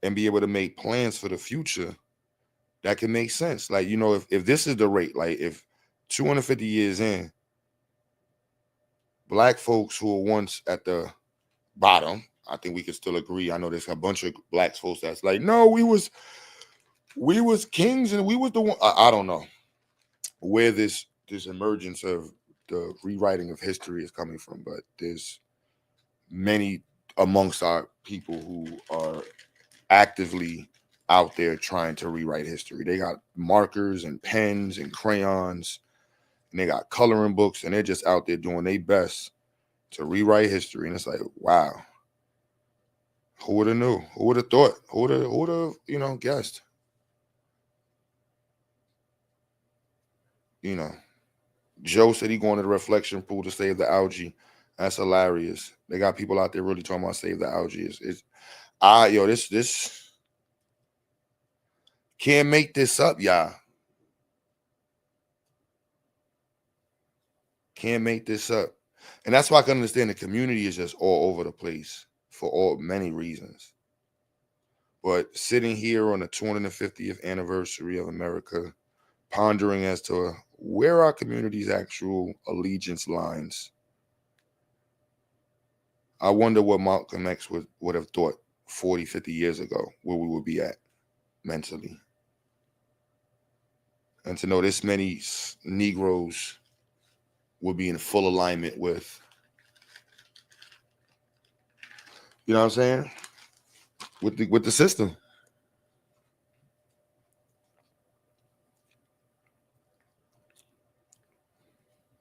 Speaker 3: and be able to make plans for the future that can make sense. Like, if this is the rate, like if 250 years in, black folks who were once at the bottom, I think we can still agree. I know there's a bunch of black folks that's like, no, we was kings and we was the one. I don't know where this emergence of the rewriting of history is coming from, but there's many amongst our people who are actively out there trying to rewrite history. They got markers and pens and crayons, and they got coloring books, and they're just out there doing their best to rewrite history. And it's like, wow, who would have knew? Who would have thought? Who would have, guessed? Joe said he going to the reflection pool to save the algae. That's hilarious. They got people out there really talking about save the algae. This can't make this up, y'all. Can't make this up. And that's why I can understand the community is just all over the place for many reasons. But sitting here on the 250th anniversary of America, pondering as to where our community's actual allegiance lines, I wonder what Malcolm X would have thought 40, 50 years ago, where we would be at mentally. And to know this many Negroes would be in full alignment with, you know what I'm saying, with the system.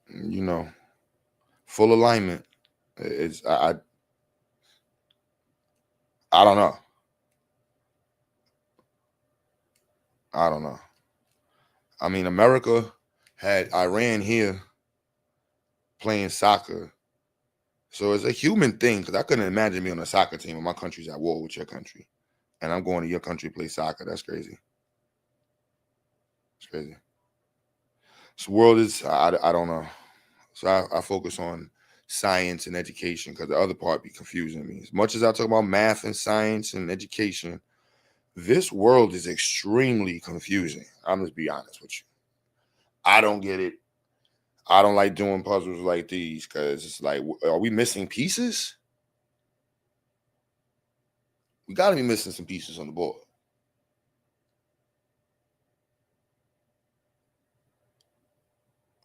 Speaker 3: You know, full alignment. It's I don't know. I don't know. I mean, America had Iran here playing soccer. So it's a human thing, because I couldn't imagine me on a soccer team and my country's at war with your country. And I'm going to your country to play soccer. That's crazy. It's crazy. This world is, I don't know. So I focus on science and education, because the other part be confusing me. As much as I talk about math and science and education, this world is extremely confusing. I'm just be honest with you. I don't get it. I don't like doing puzzles like these, because it's like, are we missing pieces? We got to be missing some pieces on the board.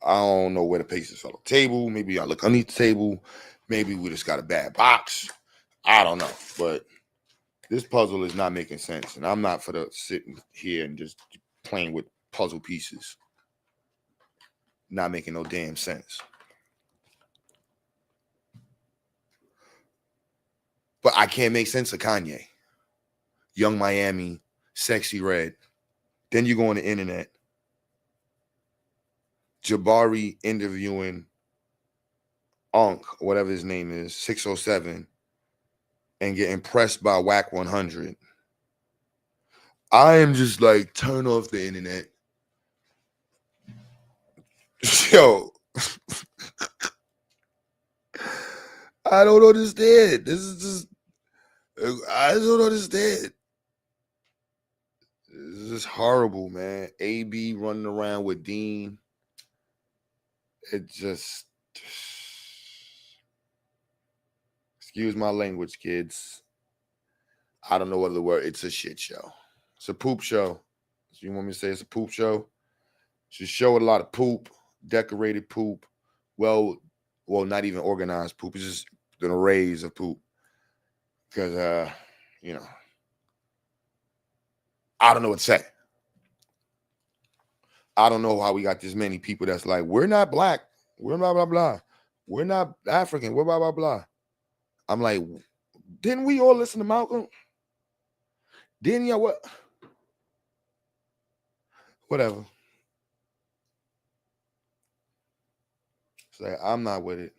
Speaker 3: I don't know where the pieces fell on the table. Maybe I look underneath the table. Maybe we just got a bad box. I don't know. But this puzzle is not making sense. And I'm not for the sitting here and just playing with puzzle pieces. Not making no damn sense. But I can't make sense of Kanye. Young Miami, Sexy Red. Then you go on the internet. Jabari interviewing Unc, whatever his name is, 607, and get impressed by Whack 100. I am just like, turn off the internet. Yo, I don't understand. This is just, I don't understand. This is horrible, man. AB running around with Dean. It just, excuse my language, kids. I don't know what the word. It's a shit show. It's a poop show. So you want me to say it's a poop show? It's a show with a lot of poop, decorated poop. Well, not even organized poop. It's just an arrays of poop. Because, you know, I don't know what to say. I don't know how we got this many people that's like, we're not black. We're blah, blah, blah. We're not African. We're blah, blah, blah. I'm like, didn't we all listen to Malcolm? Didn't y'all what? Whatever. It's like, I'm not with it.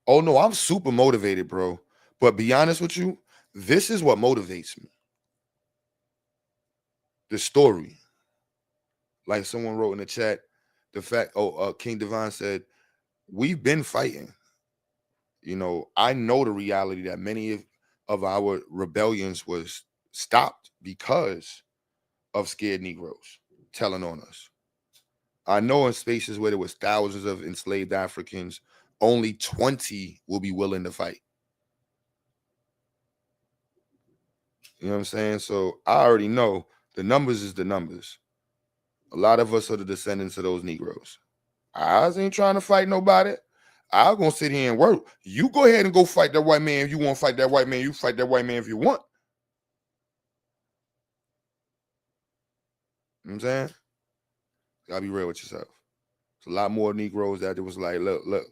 Speaker 3: Oh, no, I'm super motivated, bro. But be honest with you, this is what motivates me. The story. Like someone wrote in the chat, the fact, King Divine said, we've been fighting. You know, I know the reality that many of our rebellions was stopped because of scared Negroes telling on us. I know in spaces where there was thousands of enslaved Africans, only 20 will be willing to fight. You know what I'm saying? So I already know the numbers is the numbers. A lot of us are the descendants of those Negroes. I ain't trying to fight nobody. I'm going to sit here and work. You go ahead and go fight that white man. If you want to fight that white man, you fight that white man if you want. You know what I'm saying? You gotta be real with yourself. There's a lot more Negroes that it was like, look,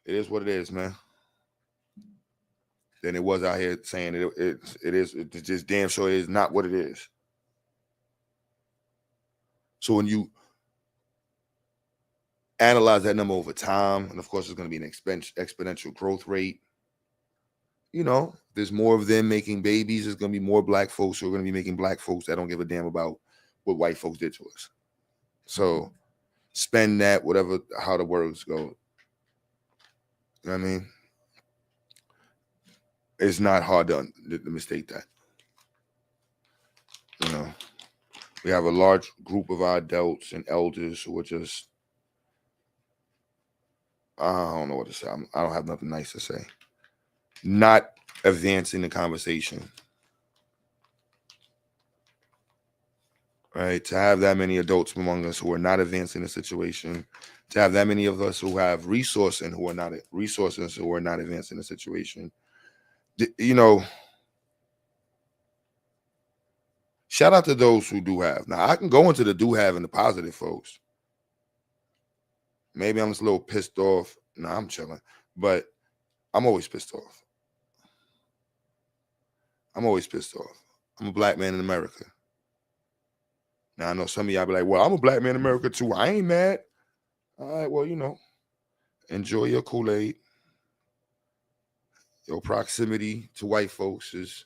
Speaker 3: it is what it is, man. Than it was out here saying it's just damn sure it is not what it is. So when you analyze that number over time, and of course, there's going to be an exponential growth rate. You know, there's more of them making babies. There's going to be more black folks who are going to be making black folks that don't give a damn about what white folks did to us. So spend that, whatever, how the words go. You know what I mean? It's not hard to mistake that. You know, we have a large group of our adults and elders who are just, I don't know what to say. I don't have nothing nice to say. Not advancing the conversation. Right? To have that many adults among us who are not advancing the situation, to have that many of us who have resources and who are not advancing the situation. You know, shout out to those who do have. Now I can go into the do have and the positive, folks. Maybe I'm just a little pissed off. Nah, I'm chilling, but I'm always pissed off. I'm always pissed off. I'm a black man in America. Now I know some of y'all be like, "Well, I'm a black man in America too. I ain't mad." All right, well, enjoy your Kool-Aid. Your proximity to white folks has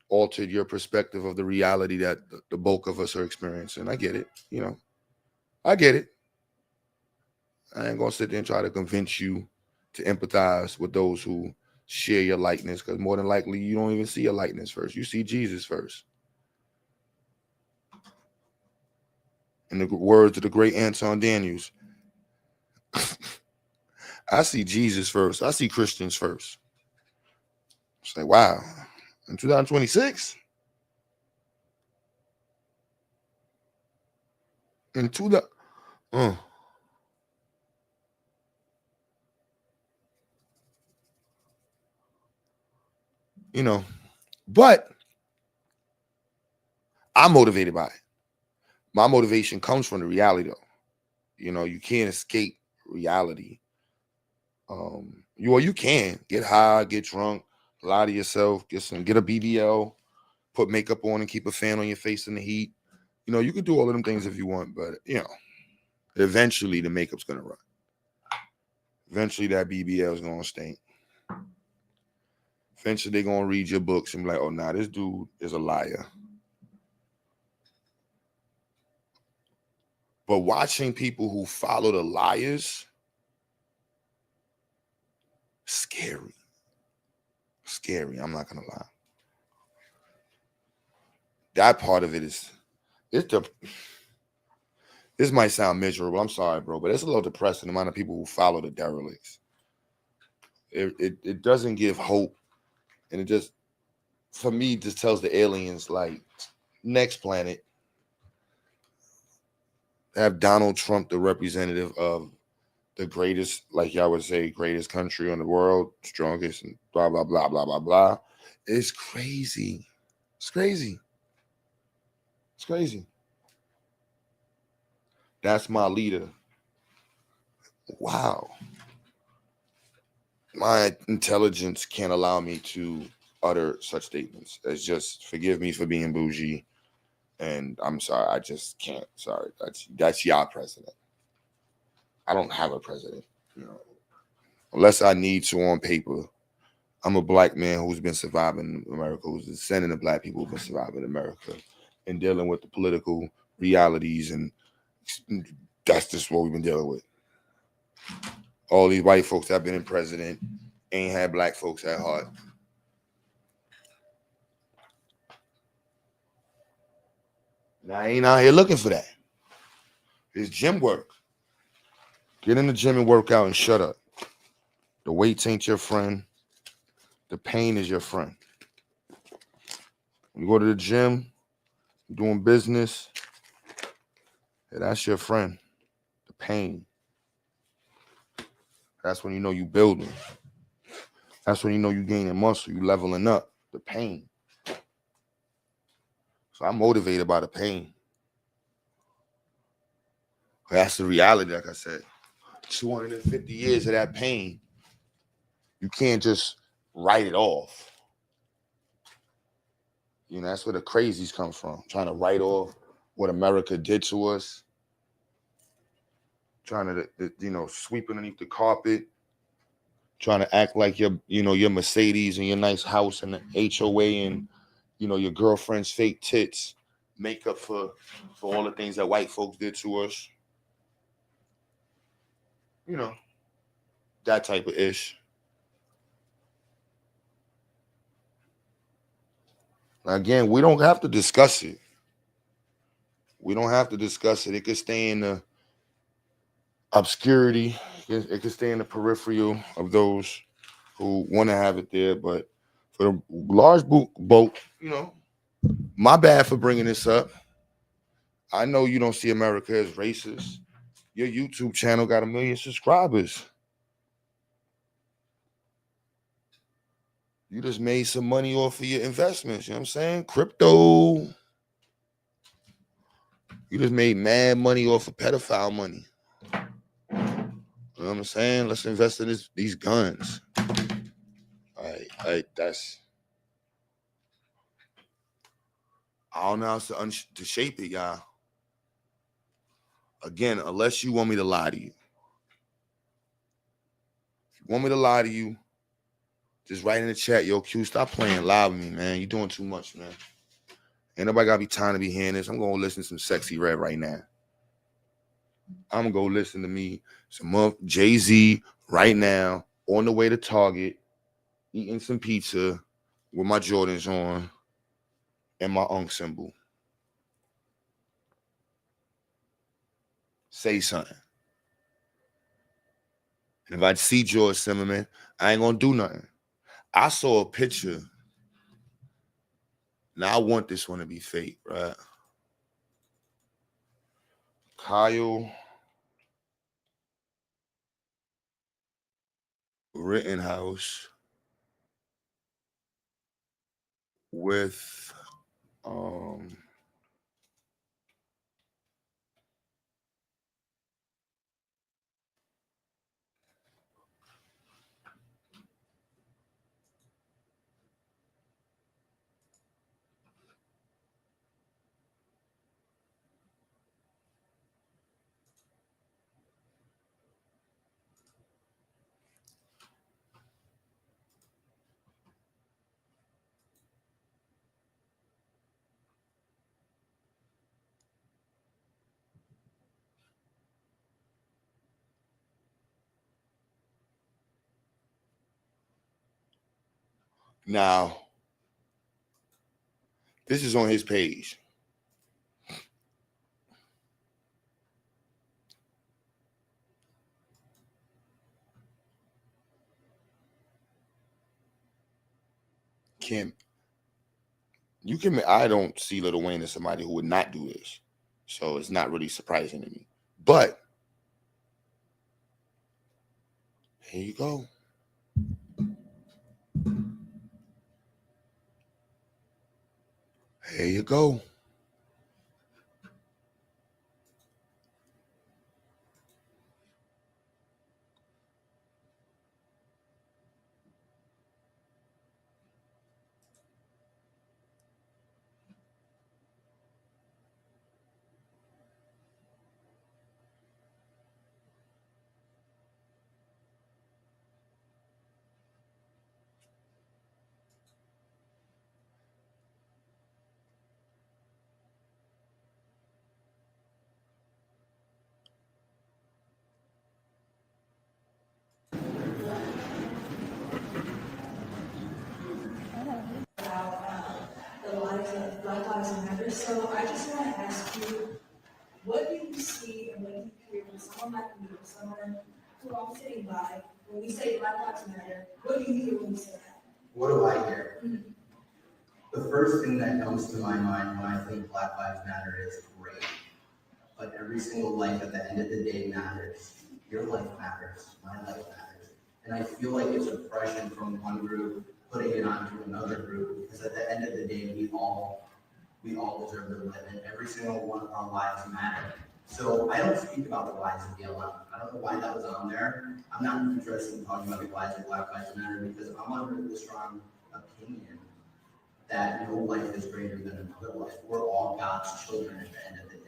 Speaker 3: altered your perspective of the reality that the bulk of us are experiencing. I get it. I get it. I ain't gonna sit there and try to convince you to empathize with those who share your likeness, because more than likely you don't even see your likeness first. You see Jesus first. In the words of the great Anton Daniels, I see Jesus first. I see Christians first. It's like, wow, in 2026? Into the but I'm motivated by it. My motivation comes from the reality, though. You can't escape reality. You can get high, get drunk, lie to yourself, get a BBL, put makeup on, and keep a fan on your face in the heat. You can do all of them things if you want, but eventually the makeup's gonna run. Eventually that BBL is gonna stink. Eventually they're gonna read your books and be like, "Oh, nah, this dude is a liar." But watching people who follow the liars, scary. Scary, I'm not gonna lie. That part of it this might sound miserable. I'm sorry, bro, but it's a little depressing, the amount of people who follow the derelicts. It doesn't give hope. And it just, for me, just tells the aliens, like, next planet, have Donald Trump the representative of the greatest, like y'all would say, greatest country in the world, strongest, and blah, blah, blah, blah, blah, blah. It's crazy. It's crazy. It's crazy. That's my leader. Wow. My intelligence can't allow me to utter such statements. It's just, forgive me for being bougie, and I'm sorry, I just can't. Sorry, that's y'all president. I don't have a president, unless I need to on paper. I'm a black man who's been surviving in America, who's descendant of black people who've been surviving in America and dealing with the political realities, and that's just what we've been dealing with. All these white folks that have been in president ain't had black folks at heart. And I ain't out here looking for that. It's gym work. Get in the gym and work out and shut up. The weights ain't your friend. The pain is your friend. When you go to the gym, doing business, that's your friend. The pain. That's when you know you building. That's when you know you gaining muscle, you leveling up. The pain. So I'm motivated by the pain. That's the reality, like I said. 250 years of that pain. You can't just write it off. That's where the crazies come from. Trying to write off what America did to us. Trying to, sweep underneath the carpet. Trying to act like your Mercedes and your nice house and the HOA and, your girlfriend's fake tits make up for all the things that white folks did to us. That type of ish. Again, we don't have to discuss it. We don't have to discuss it. It could stay in the obscurity. It could stay in the peripheral of those who want to have it there. But for the large boat, my bad for bringing this up. I know you don't see America as racist. Your YouTube channel got 1 million subscribers. You just made some money off of your investments. You know what I'm saying? Crypto. You just made mad money off of pedophile money. You know what I'm saying? Let's invest in these guns. All right, that's. I don't know how to shape it, y'all. Again, unless you want me to lie to you. If you want me to lie to you, just write in the chat, yo, Q, stop playing loud with me, man. You're doing too much, man. Ain't nobody got to be time to be hearing this. I'm going to listen to some Sexy Red right now. I'm going to go listen to me some Jay-Z right now on the way to Target, eating some pizza with my Jordans on and my Unk symbol. Say something. And if I see George Zimmerman, I ain't going to do nothing. I saw a picture. Now I want this one to be fake, right? Kyle Rittenhouse with now. This is on his page. I don't see Lil Wayne as somebody who would not do this. So it's not really surprising to me. But here you go. Here you go.
Speaker 5: The lives of Black Lives Matter. So I just want to ask you, what do you see and what do you hear from someone like me, someone who I'm sitting by, when we say Black Lives Matter, what do you hear when we say that?
Speaker 6: What do I hear? The first thing that comes to my mind when I think Black Lives Matter is great. But every single life at the end of the day matters. Your life matters. My life matters. And I feel like it's oppression from one group putting it onto another group, because at the end of the day, we all deserve to live, and every single one of our lives matter. So I don't speak about the lives of BLM. I don't know why that was on there. I'm not interested in talking about the lives of Black Lives Matter because I'm under the strong opinion that no life is greater than another life. We're all God's children at the end of the day.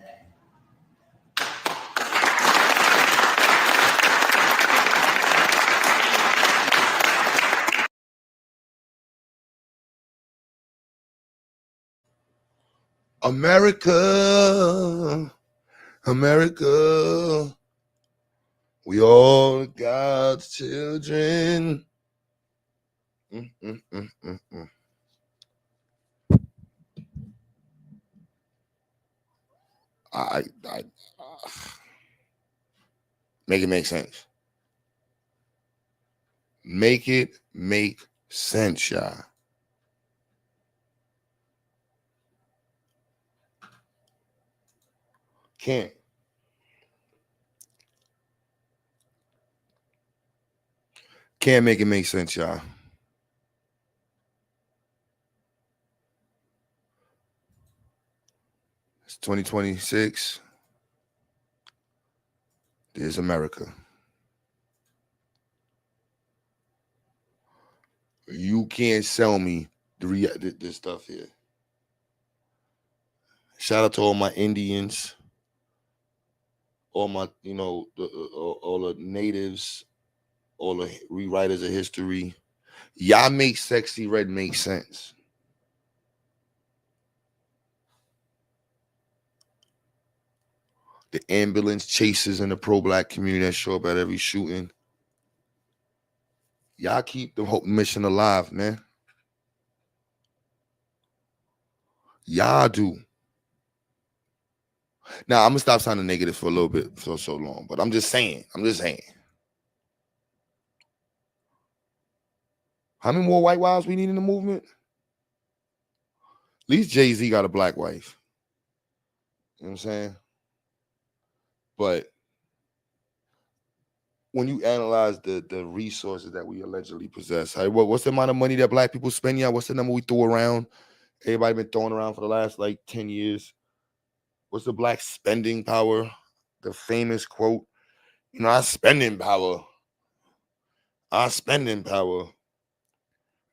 Speaker 3: America, America, we all God's children. I make it make sense. Make it make sense, y'all. Can't. Can't make it make sense, y'all. It's 2026. There's America. You can't sell me this stuff here. Shout out to all my Indians, all my, all the natives, all the rewriters of history. Y'all make Sexy Red make sense. The ambulance chasers in the pro-black community that show up at every shooting. Y'all keep the whole mission alive, man. Y'all do. Now, I'm going to stop sounding negative for a little bit for so long, but I'm just saying. How many more white wives we need in the movement? At least Jay-Z got a black wife. You know what I'm saying? But when you analyze the resources that we allegedly possess, what's the amount of money that black people spend? Yeah, what's the number we throw around? Everybody been throwing around for the last 10 years. What's the black spending power? The famous quote, our spending power. Our spending power.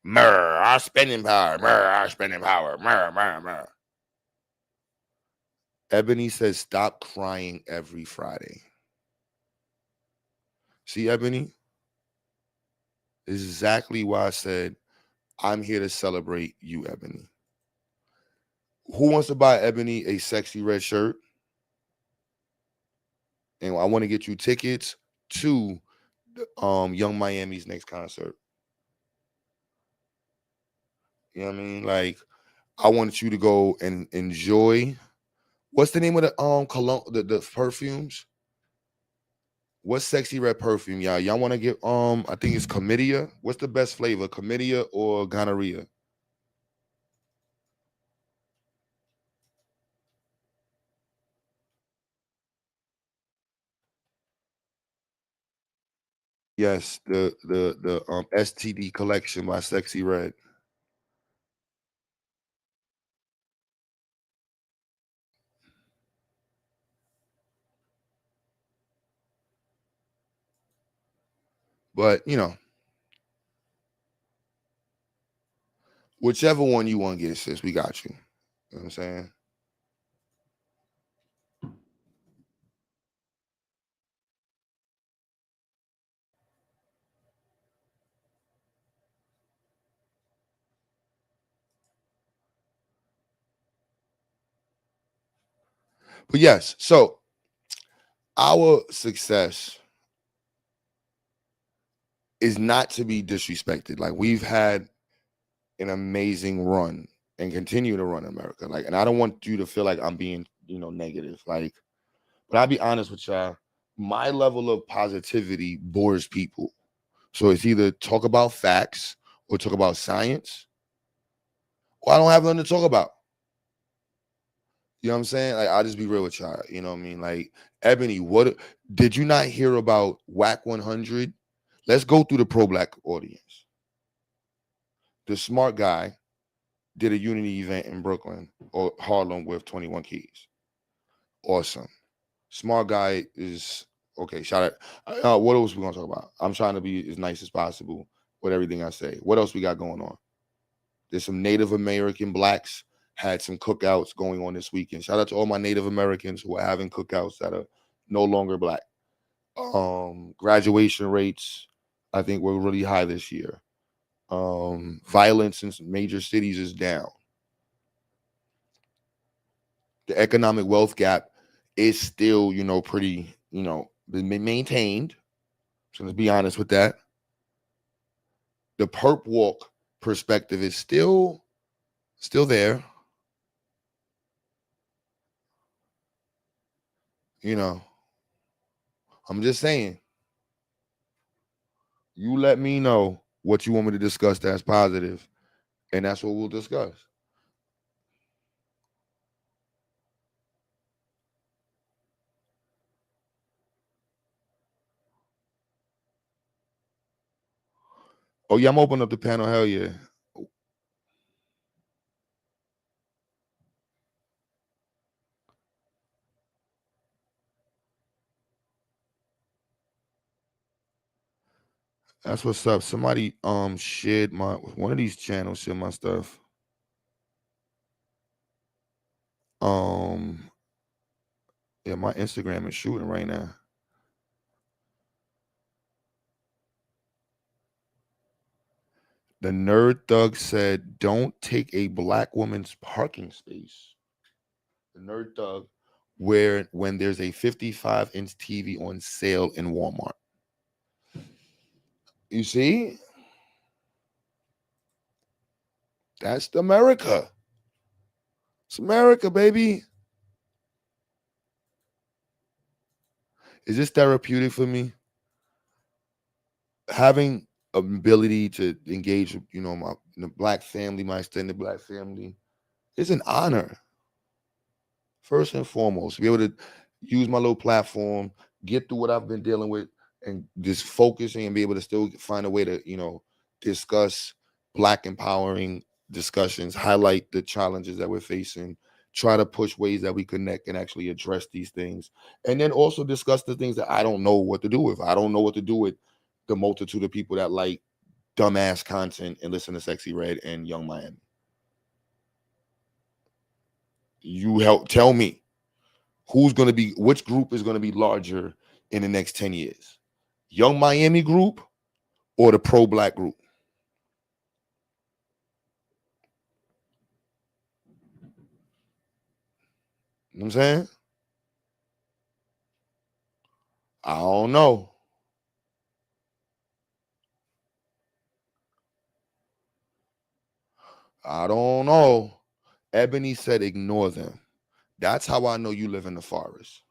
Speaker 3: Our spending power. Our spending power. Ebony says, stop crying every Friday. See, Ebony? This is exactly why I said, I'm here to celebrate you, Ebony. Who wants to buy Ebony a Sexy Red shirt? And I want to get you tickets to Young Miami's next concert. You know what I mean? I want you to go and enjoy. What's the name of the cologne, the perfumes? What's Sexy Red perfume, y'all? Y'all want to get I think it's chlamydia. What's the best flavor, chlamydia or gonorrhea? Yes, the STD collection by Sexy Red. But whichever one you want to get, sis, we got you. You know what I'm saying? But yes, so our success is not to be disrespected. We've had an amazing run and continue to run America. And I don't want you to feel like I'm being, negative. But I'll be honest with y'all, my level of positivity bores people. So it's either talk about facts or talk about science, or I don't have nothing to talk about. You know what I'm saying? I'll just be real with y'all. You know what I mean? Ebony, what did you not hear about WAC 100? Let's go through the pro-black audience. The smart guy did a unity event in Brooklyn or Harlem with 21 Keys. Awesome. Smart guy is okay. Shout out. What else we gonna talk about? I'm trying to be as nice as possible with everything I say. What else we got going on? There's some Native American blacks had some cookouts going on this weekend. Shout out to all my Native Americans who are having cookouts that are no longer black. Graduation rates, I think, were really high this year. Violence in major cities is down. The economic wealth gap is still, pretty, maintained. So let's be honest with that. The perp walk perspective is still there. You know, I'm just saying, you let me know what you want me to discuss that's positive, and that's what we'll discuss. Oh yeah, I'm opening up the panel. Hell yeah. That's what's up. Somebody shared my one of these channels shared my stuff. Um yeah, my Instagram is shooting right now. The nerd thug said, "Don't take a black woman's parking space." The nerd thug, where when there's a 55-inch TV on sale in Walmart. You see, that's America. It's America, baby. Is this therapeutic for me? Having ability to engage, my the black family, my extended black family, is an honor. First and foremost, to be able to use my little platform, get through what I've been dealing with, and just focusing and be able to still find a way to, discuss black empowering discussions, highlight the challenges that we're facing, try to push ways that we connect and actually address these things, and then also discuss the things that I don't know what to do with. I don't know what to do with the multitude of people that like dumbass content and listen to Sexy Red and Young Miami. You help tell me which group is going to be larger in the next 10 years? Young Miami group or the pro black group? You know what I'm saying? I don't know. I don't know. Ebony said, ignore them. That's how I know you live in the forest.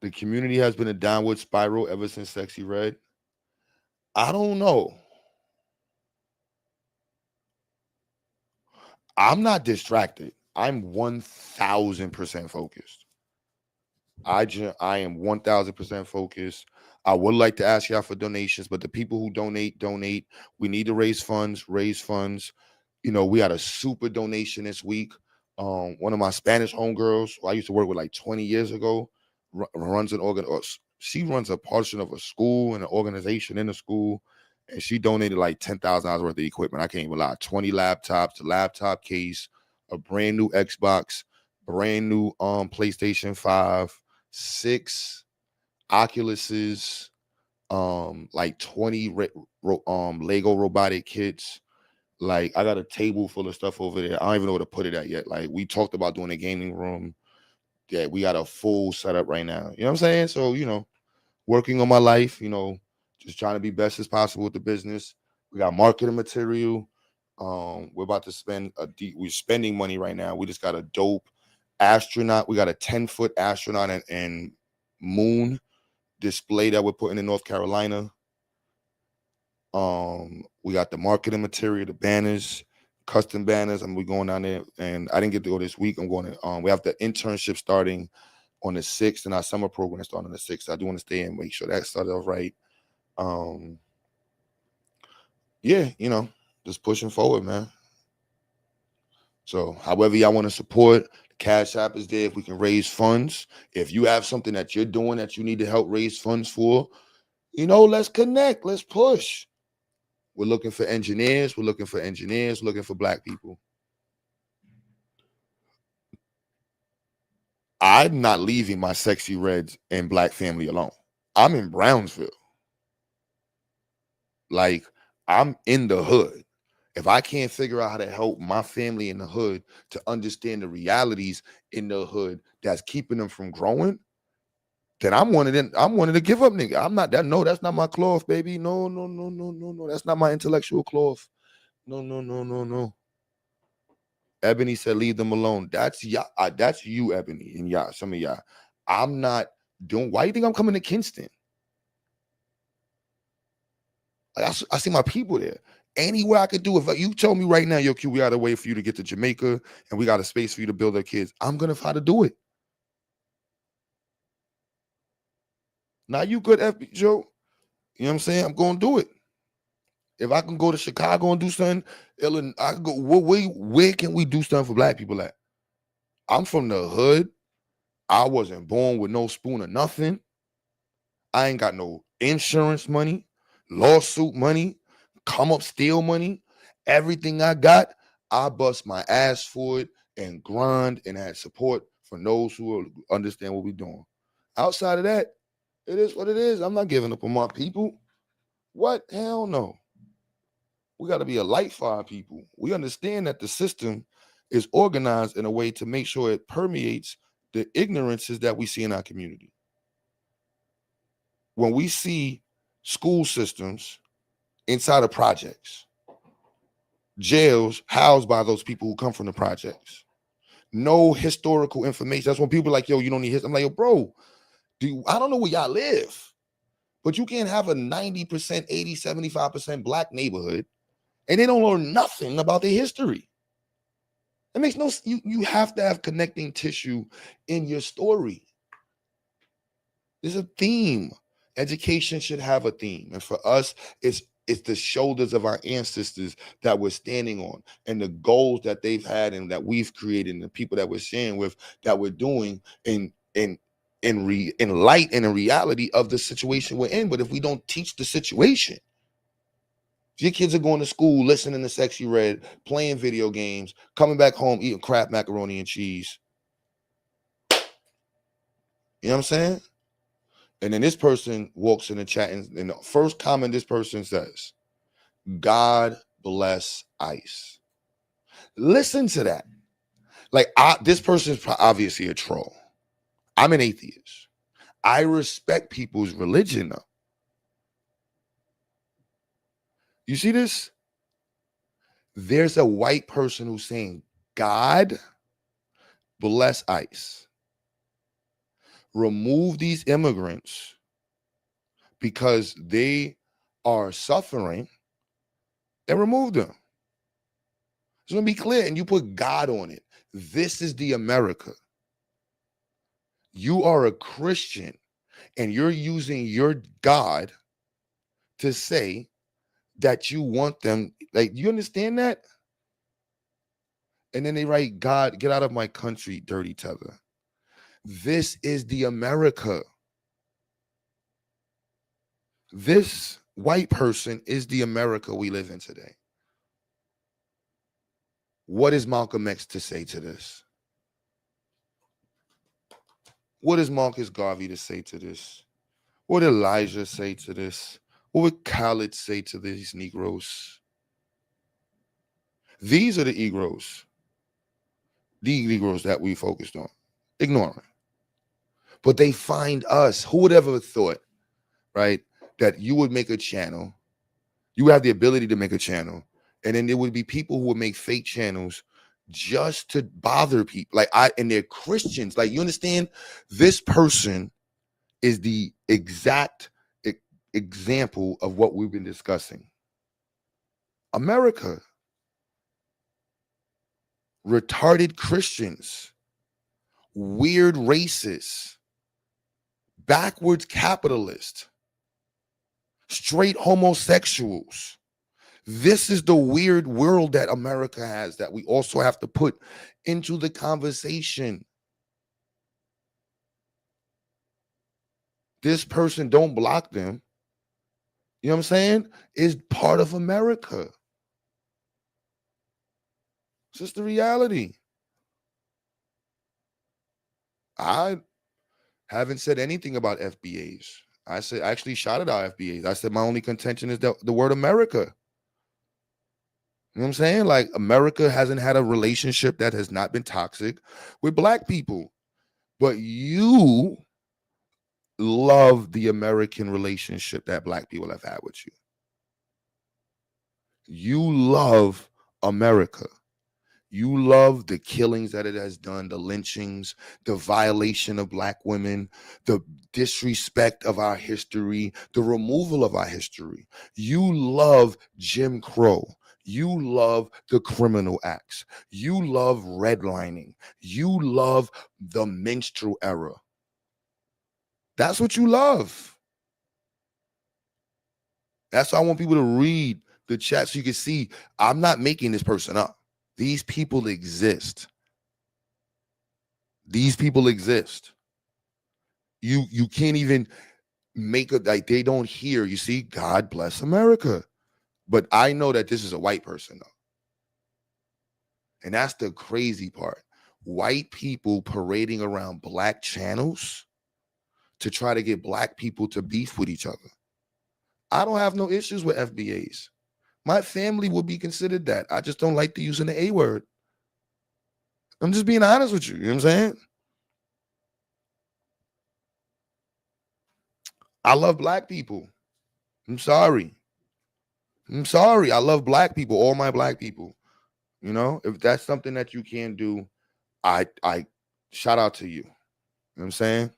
Speaker 3: The community has been a downward spiral ever since Sexy Red. I don't know. I'm not distracted. I'm 1000% focused. I am 1000% focused. I would like to ask y'all for donations, but the people who donate. We need to raise funds. We had a super donation this week. One of my Spanish homegirls, who I used to work with like 20 years ago, runs an organ. Or she runs a portion of a school and an organization in the school, and she donated like $10,000 worth of equipment. I can't even lie. 20 laptops, a laptop case, a brand new Xbox, brand new PlayStation 5, 6 Oculuses, like 20 Lego robotic kits. Like, I got a table full of stuff over there. I don't even know where to put it at yet. Like, we talked about doing a gaming room. Yeah, we got a full setup right now. You know what I'm saying? So, working on my life, just trying to be best as possible with the business. We got marketing material. We're about to we're spending money right now. We just got a dope astronaut. We got a 10-foot astronaut and moon display that we're putting in North Carolina. We got the marketing material, the banners, custom banners, and we're going down there. And I didn't get to go this week. I'm going to we have the internship starting on the 6th, and our summer program starting on the 6th. I do want to stay and make sure that started off right. Yeah, just pushing forward, man. So however y'all want to support, the Cash App is there if we can raise funds. If you have something that you're doing that you need to help raise funds for, let's connect, let's push. We're looking for engineers, looking for black people. I'm not leaving my Sexy Reds and black family alone. I'm in Brownsville. Like, I'm in the hood. If I can't figure out how to help my family in the hood to understand the realities in the hood that's keeping them from growing, then I'm one of the give up nigga. I'm not that. No, that's not my cloth, baby. No, no, no, no, no, no. That's not my intellectual cloth. No, no, no, no, no. Ebony said, leave them alone. That's y'all. That's you, Ebony, and y'all. Some of y'all. I'm not doing. Why you think I'm coming to Kingston? Like, I see my people there. Anywhere I could do. If you tell me right now, yo, Q, we got a way for you to get to Jamaica, and we got a space for you to build our kids, I'm gonna try to do it. Now you good, FB Joe. You know what I'm saying? I'm gonna do it. If I can go to Chicago and do something, Illinois, I can go. Where can we do something for black people at? I'm from the hood. I wasn't born with no spoon or nothing. I ain't got no insurance money, lawsuit money, come up steal money. Everything I got, I bust my ass for it and grind and had support from those who understand what we're doing. Outside of that, it is what it is. I'm not giving up on my people. What? Hell no. We got to be a light for our people. We understand that the system is organized in a way to make sure it permeates the ignorances that we see in our community. When we see school systems inside of projects, jails housed by those people who come from the projects, no historical information. That's when people are like, yo, you don't need history. I'm like, yo, bro, I don't know where y'all live, but you can't have a 90%, 80, 75% black neighborhood and they don't learn nothing about their history. It makes no sense. You have to have connecting tissue in your story. There's a theme. Education should have a theme. And for us, it's the shoulders of our ancestors that we're standing on and the goals that they've had and that we've created and the people that we're sharing with that we're doing in light and in reality of the situation we're in. But if we don't teach the situation, your kids are going to school, listening to Sexy Red, playing video games, coming back home, eating crap macaroni and cheese. You know what I'm saying? And then this person walks in the chat and the first comment this person says, God bless ICE. Listen to that. Like, this person's obviously a troll. I'm an atheist. I respect people's religion, though. You see this? There's a white person who's saying, God bless ICE. Remove these immigrants because they are suffering and remove them. It's going to be clear, and you put God on it. This is the America. You are a Christian, and you're using your God to say that you want them. Like, you understand that? And then they write, God, get out of my country, dirty tether. This is the America. This white person is the America we live in today. What is Malcolm X to say to this? What is Marcus Garvey to say to this? What did Elijah say to this? What would Khaled say to these Negroes? These are the Negroes. The Negroes that we focused on. Ignoring. But they find us. Who would ever have thought, right, that you would make a channel, you have the ability to make a channel, and then there would be people who would make fake channels just to bother people. And they're Christians. Like, you understand? This person is the exact example of what we've been discussing. America. Retarded Christians. Weird racists. Backwards capitalists. Straight homosexuals. This is the weird world that America has that we also have to put into the conversation. This person, don't block them. You know what I'm saying? Is part of America. It's just the reality. I haven't said anything about FBAs. I actually shouted out FBAs. I said my only contention is the word America. You know what I'm saying? Like, America hasn't had a relationship that has not been toxic with black people. But you love the American relationship that black people have had with you. You love America. You love the killings that it has done, the lynchings, the violation of black women, the disrespect of our history, the removal of our history. You love Jim Crow. You love the criminal acts. You love redlining. You love the minstrel era. That's what you love. That's why I want people to read the chat so you can see I'm not making this person up. These people exist. These people exist. You can't even make it like they don't hear. You see, God bless America. But I know that this is a white person though. And that's the crazy part. White people parading around black channels to try to get black people to beef with each other. I don't have no issues with FBAs. My family would be considered that. I just don't like the using the A word. I'm just being honest with you. You know what I'm saying? I love black people. I'm sorry. I love black people, all my black people. You know, if that's something that you can do, I shout out to you. You know what I'm saying?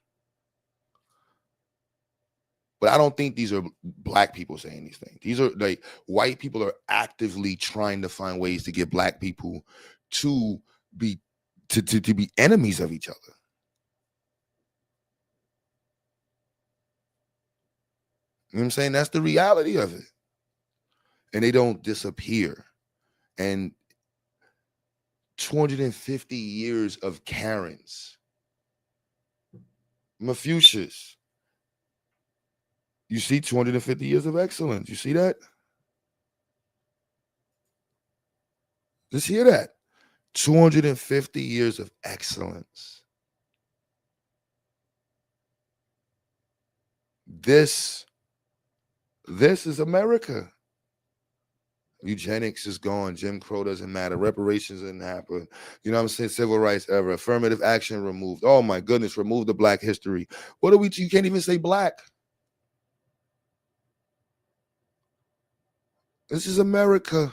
Speaker 3: But I don't think these are black people saying these things. These are like white people are actively trying to find ways to get black people to be to be enemies of each other. You know what I'm saying? That's the reality of it. And they don't disappear. And 250 years of Karens, Mafucius. You see 250 years of excellence. You see that? Just hear that. 250 years of excellence. This is America. Eugenics is gone. Jim Crow doesn't matter. Reparations didn't happen. You know what I'm saying? Civil rights era. Affirmative action removed. Oh my goodness, remove the black history. What are we? You can't even say black. This is America.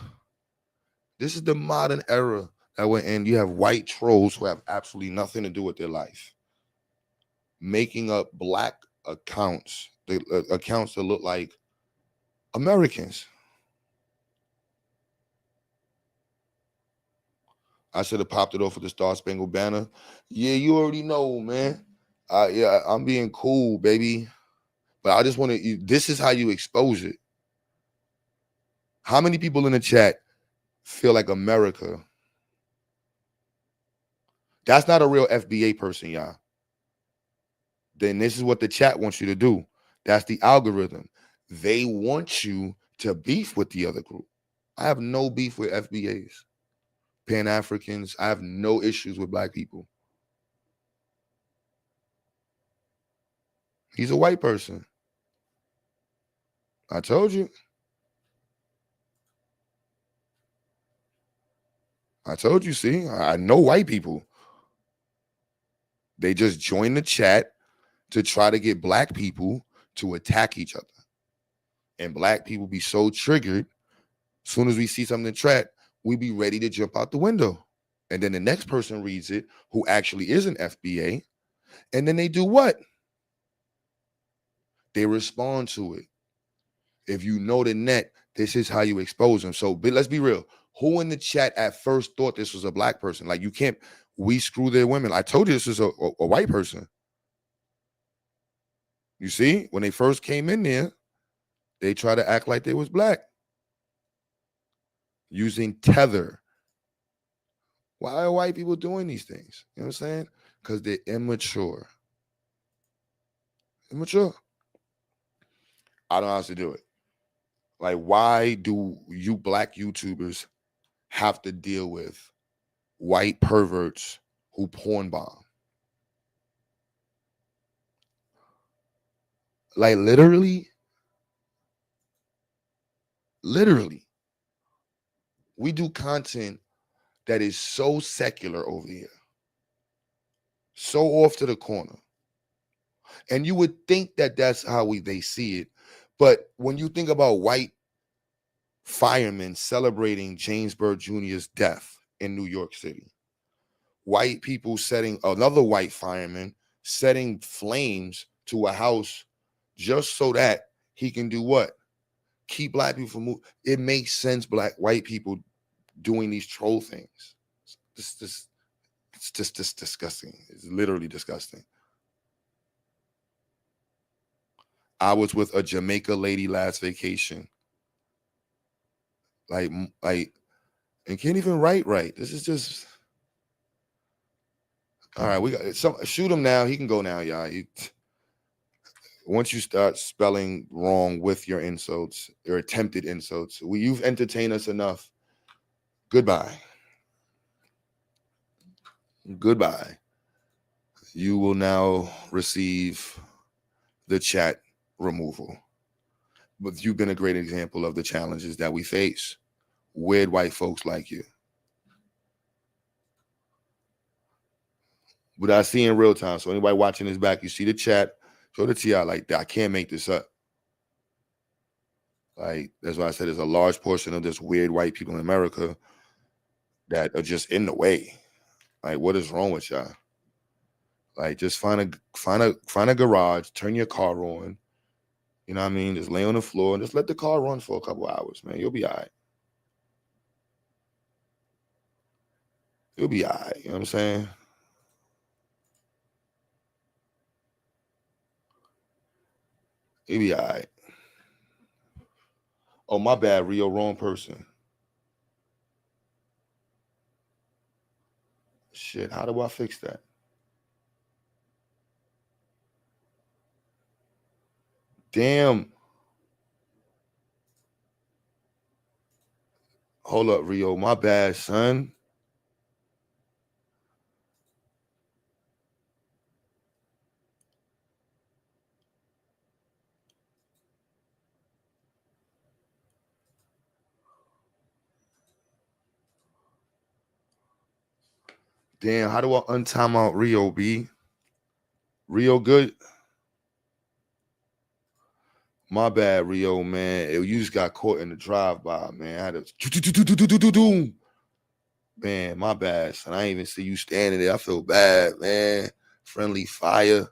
Speaker 3: This is the modern era that we're in. You have white trolls who have absolutely nothing to do with their life, making up black accounts, accounts that look like Americans. I should have popped it off with the Star Spangled Banner. Yeah, you already know, man. Yeah, I'm being cool, baby. But I just want to. This is how you expose it. How many people in the chat feel like America? That's not a real FBA person, y'all. Then this is what the chat wants you to do. That's the algorithm. They want you to beef with the other group. I have no beef with FBAs, Pan-Africans. I have no issues with black people. He's a white person. I told you. I told you, see, I know white people. They just join the chat to try to get black people to attack each other. And black people be so triggered, as soon as we see something in the chat, we be ready to jump out the window. And then the next person reads it, who actually is an FBA, and then they do what? They respond to it. If you know the net, this is how you expose them. So let's be real. Who in the chat at first thought this was a black person? Like, you can't, we screw their women. I told you this is a white person. You see, when they first came in there, they try to act like they was black. Using tether. Why are white people doing these things? You know what I'm saying? Because they're immature. Immature. I don't know how to do it. Like, why do you black YouTubers have to deal with white perverts who porn bomb? Like, literally, we do content that is so secular over here, so off to the corner. And you would think that that's how they see it. But when you think about white firemen celebrating James Byrd Jr.'s death in New York City. White people setting another white fireman setting flames to a house just so that he can do what? Keep black people from moving. It makes sense. White people doing these troll things. It's just disgusting. It's literally disgusting. I was with a Jamaica lady last vacation. Like, and can't even write right. This is just. All right, we got some. Shoot him now. He can go now, y'all. Once you start spelling wrong with your insults, your attempted insults, you've entertained us enough. Goodbye. Goodbye. You will now receive the chat removal. But you've been a great example of the challenges that we face. Weird white folks like you. But I see in real time. So anybody watching this back, you see the chat, show the TI like that. I can't make this up. Like, that's why I said there's a large portion of this weird white people in America that are just in the way. Like, what is wrong with y'all? Like, just find a garage, turn your car on. You know what I mean? Just lay on the floor and just let the car run for a couple hours, man. You'll be all right. You'll be all right. You know what I'm saying? You'll be all right. Oh, my bad, Rio. Wrong person. Shit, how do I fix that? Damn. Hold up, Rio. My bad, son. Damn, how do I untime out Rio, B? Rio good? My bad, Rio, man. You just got caught in the drive-by, man. I had to... Man, my bad, son. I ain't even see you standing there. I feel bad, man. Friendly fire.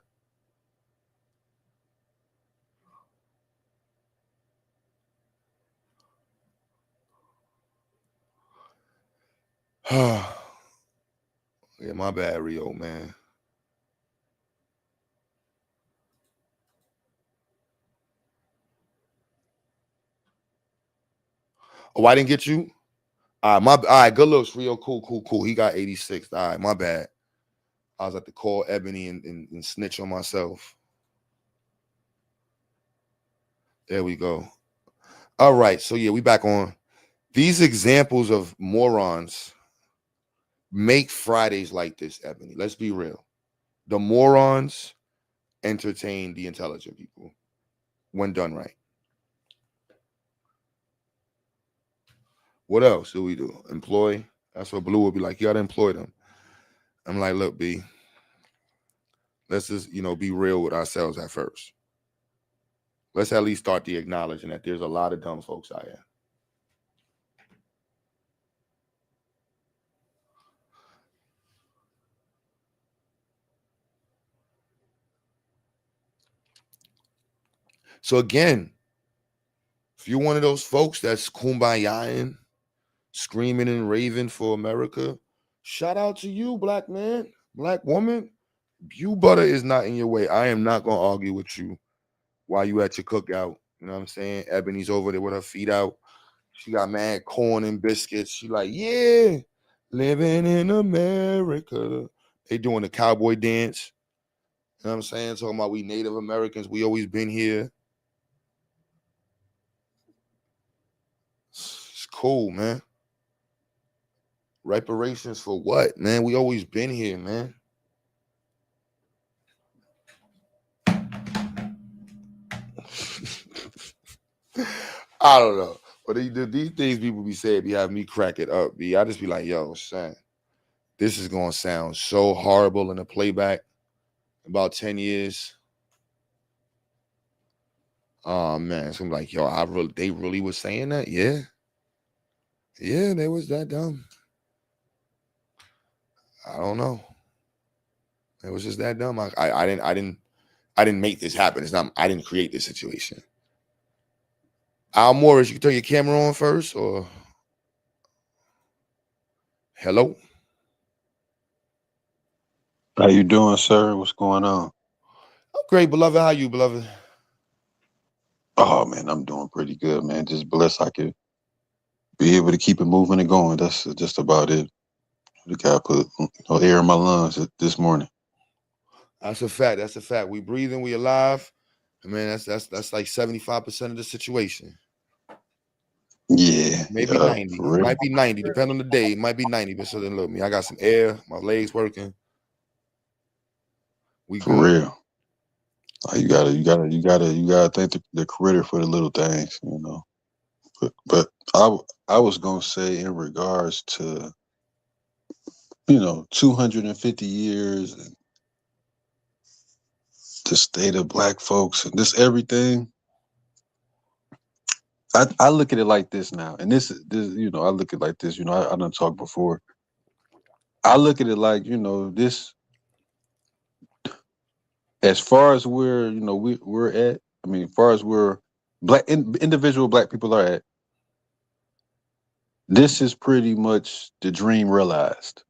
Speaker 3: Yeah, my bad, Rio, man. Oh, I didn't get you? All right, good looks, Rio. Cool. He got 86. All right, my bad. I was at the call Ebony and snitch on myself. There we go. All right, so yeah, we back on. These examples of morons make Fridays like this, Ebony. Let's be real. The morons entertain the intelligent people when done right. What else do we do? Employ. That's what Blue would be like. You got to employ them. I'm like, look, B, let's just, be real with ourselves at first. Let's at least start the acknowledging that there's a lot of dumb folks out here. So again, if you're one of those folks that's kumbayaing, screaming and raving for America, shout out to you, black man, black woman. Quebutter is not in your way. I am not going to argue with you while you at your cookout. You know what I'm saying? Ebony's over there with her feet out. She got mad corn and biscuits. She like, yeah, living in America. They doing the cowboy dance. You know what I'm saying? Talking about we Native Americans. We always been here. It's cool, man. Reparations for what, man? We always been here, man. I don't know. But these things people be saying be having me crack it up, B. I just be like, yo, son, this is going to sound so horrible in the playback in about 10 years. Oh, man. So I'm like, yo, they really was saying that? Yeah. Yeah, they was that dumb. don't know. It was just that dumb. I didn't make this happen. It's not. I didn't create this situation. Al Morris, you can turn your camera on first, or hello.
Speaker 7: How you doing, sir? What's going on?
Speaker 3: I'm great, beloved. How you, beloved?
Speaker 7: Oh man, I'm doing pretty good, man. Just blessed I could be able to keep it moving and going. That's just about it. The guy put air in my lungs this morning.
Speaker 3: That's a fact. That's a fact. We breathing. We alive. Man, that's like 75% of the situation.
Speaker 7: Yeah,
Speaker 3: Maybe
Speaker 7: yeah,
Speaker 3: 90.
Speaker 7: for real,
Speaker 3: Might be 90. Depending on the day. It might be 90. But so then look, me. I got some air. My legs working. We
Speaker 7: for
Speaker 3: good.
Speaker 7: real. You gotta thank the creator for the little things, you know. But I was gonna say in regards to 250 years and the state of black folks and this everything. I look at it like this now, and this I look at it like this. I done talked before. I look at it like this as far as where we're at. I mean, as far as where individual black people are at, this is pretty much the dream realized.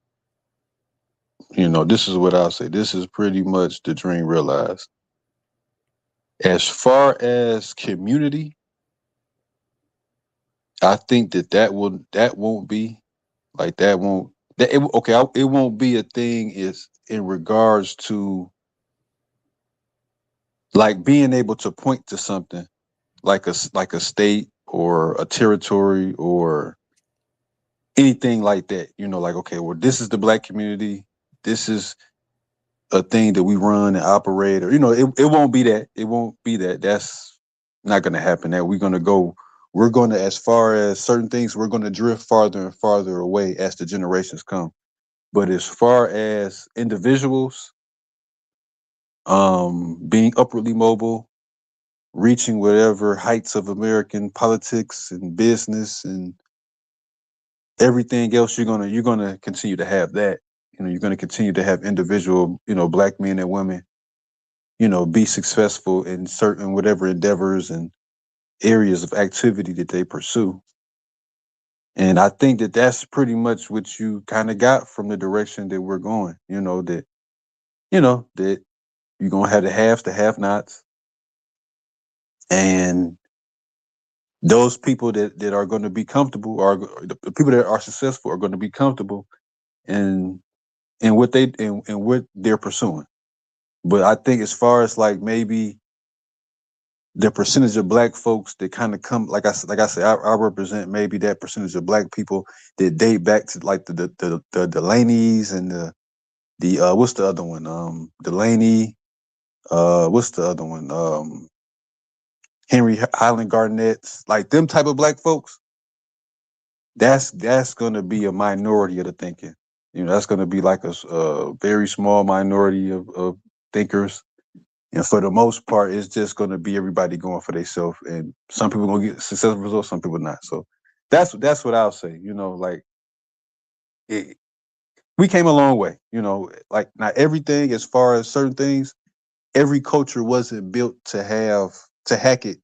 Speaker 7: This is what I'll say. This is pretty much the dream realized. As far as community, I think that won't be like that won't that it, okay. It won't be a thing. Is in regards to like being able to point to something like a state or a territory or anything like that. Like okay, well, this is the black community. This is a thing that we run and operate, or it won't be that. It won't be that. That's not going to happen. That we're going to, as far as certain things, we're going to drift farther and farther away as the generations come. But as far as individuals, being upwardly mobile, reaching whatever heights of American politics and business and everything else, you're gonna continue to have that. You're gonna continue to have individual, black men and women, be successful in certain whatever endeavors and areas of activity that they pursue. And I think that that's pretty much what you kind of got from the direction that we're going. That you're gonna have the haves, the have-nots, and those people that are going to be comfortable, are the people that are successful, are going to be comfortable in what they're pursuing. But I think as far as like maybe the percentage of black folks that kind of come, like I said, I represent maybe that percentage of black people that date back to like the Delaney's and the what's the other one? Delaney. What's the other one? Henry Highland Garnett's, like them type of black folks. That's going to be a minority of the thinking. That's going to be like a very small minority of thinkers. And for the most part, it's just going to be everybody going for themselves. And some people going to get successful results, some people not. So that's what I'll say. Like we came a long way. Like not everything, as far as certain things, every culture wasn't built to hack it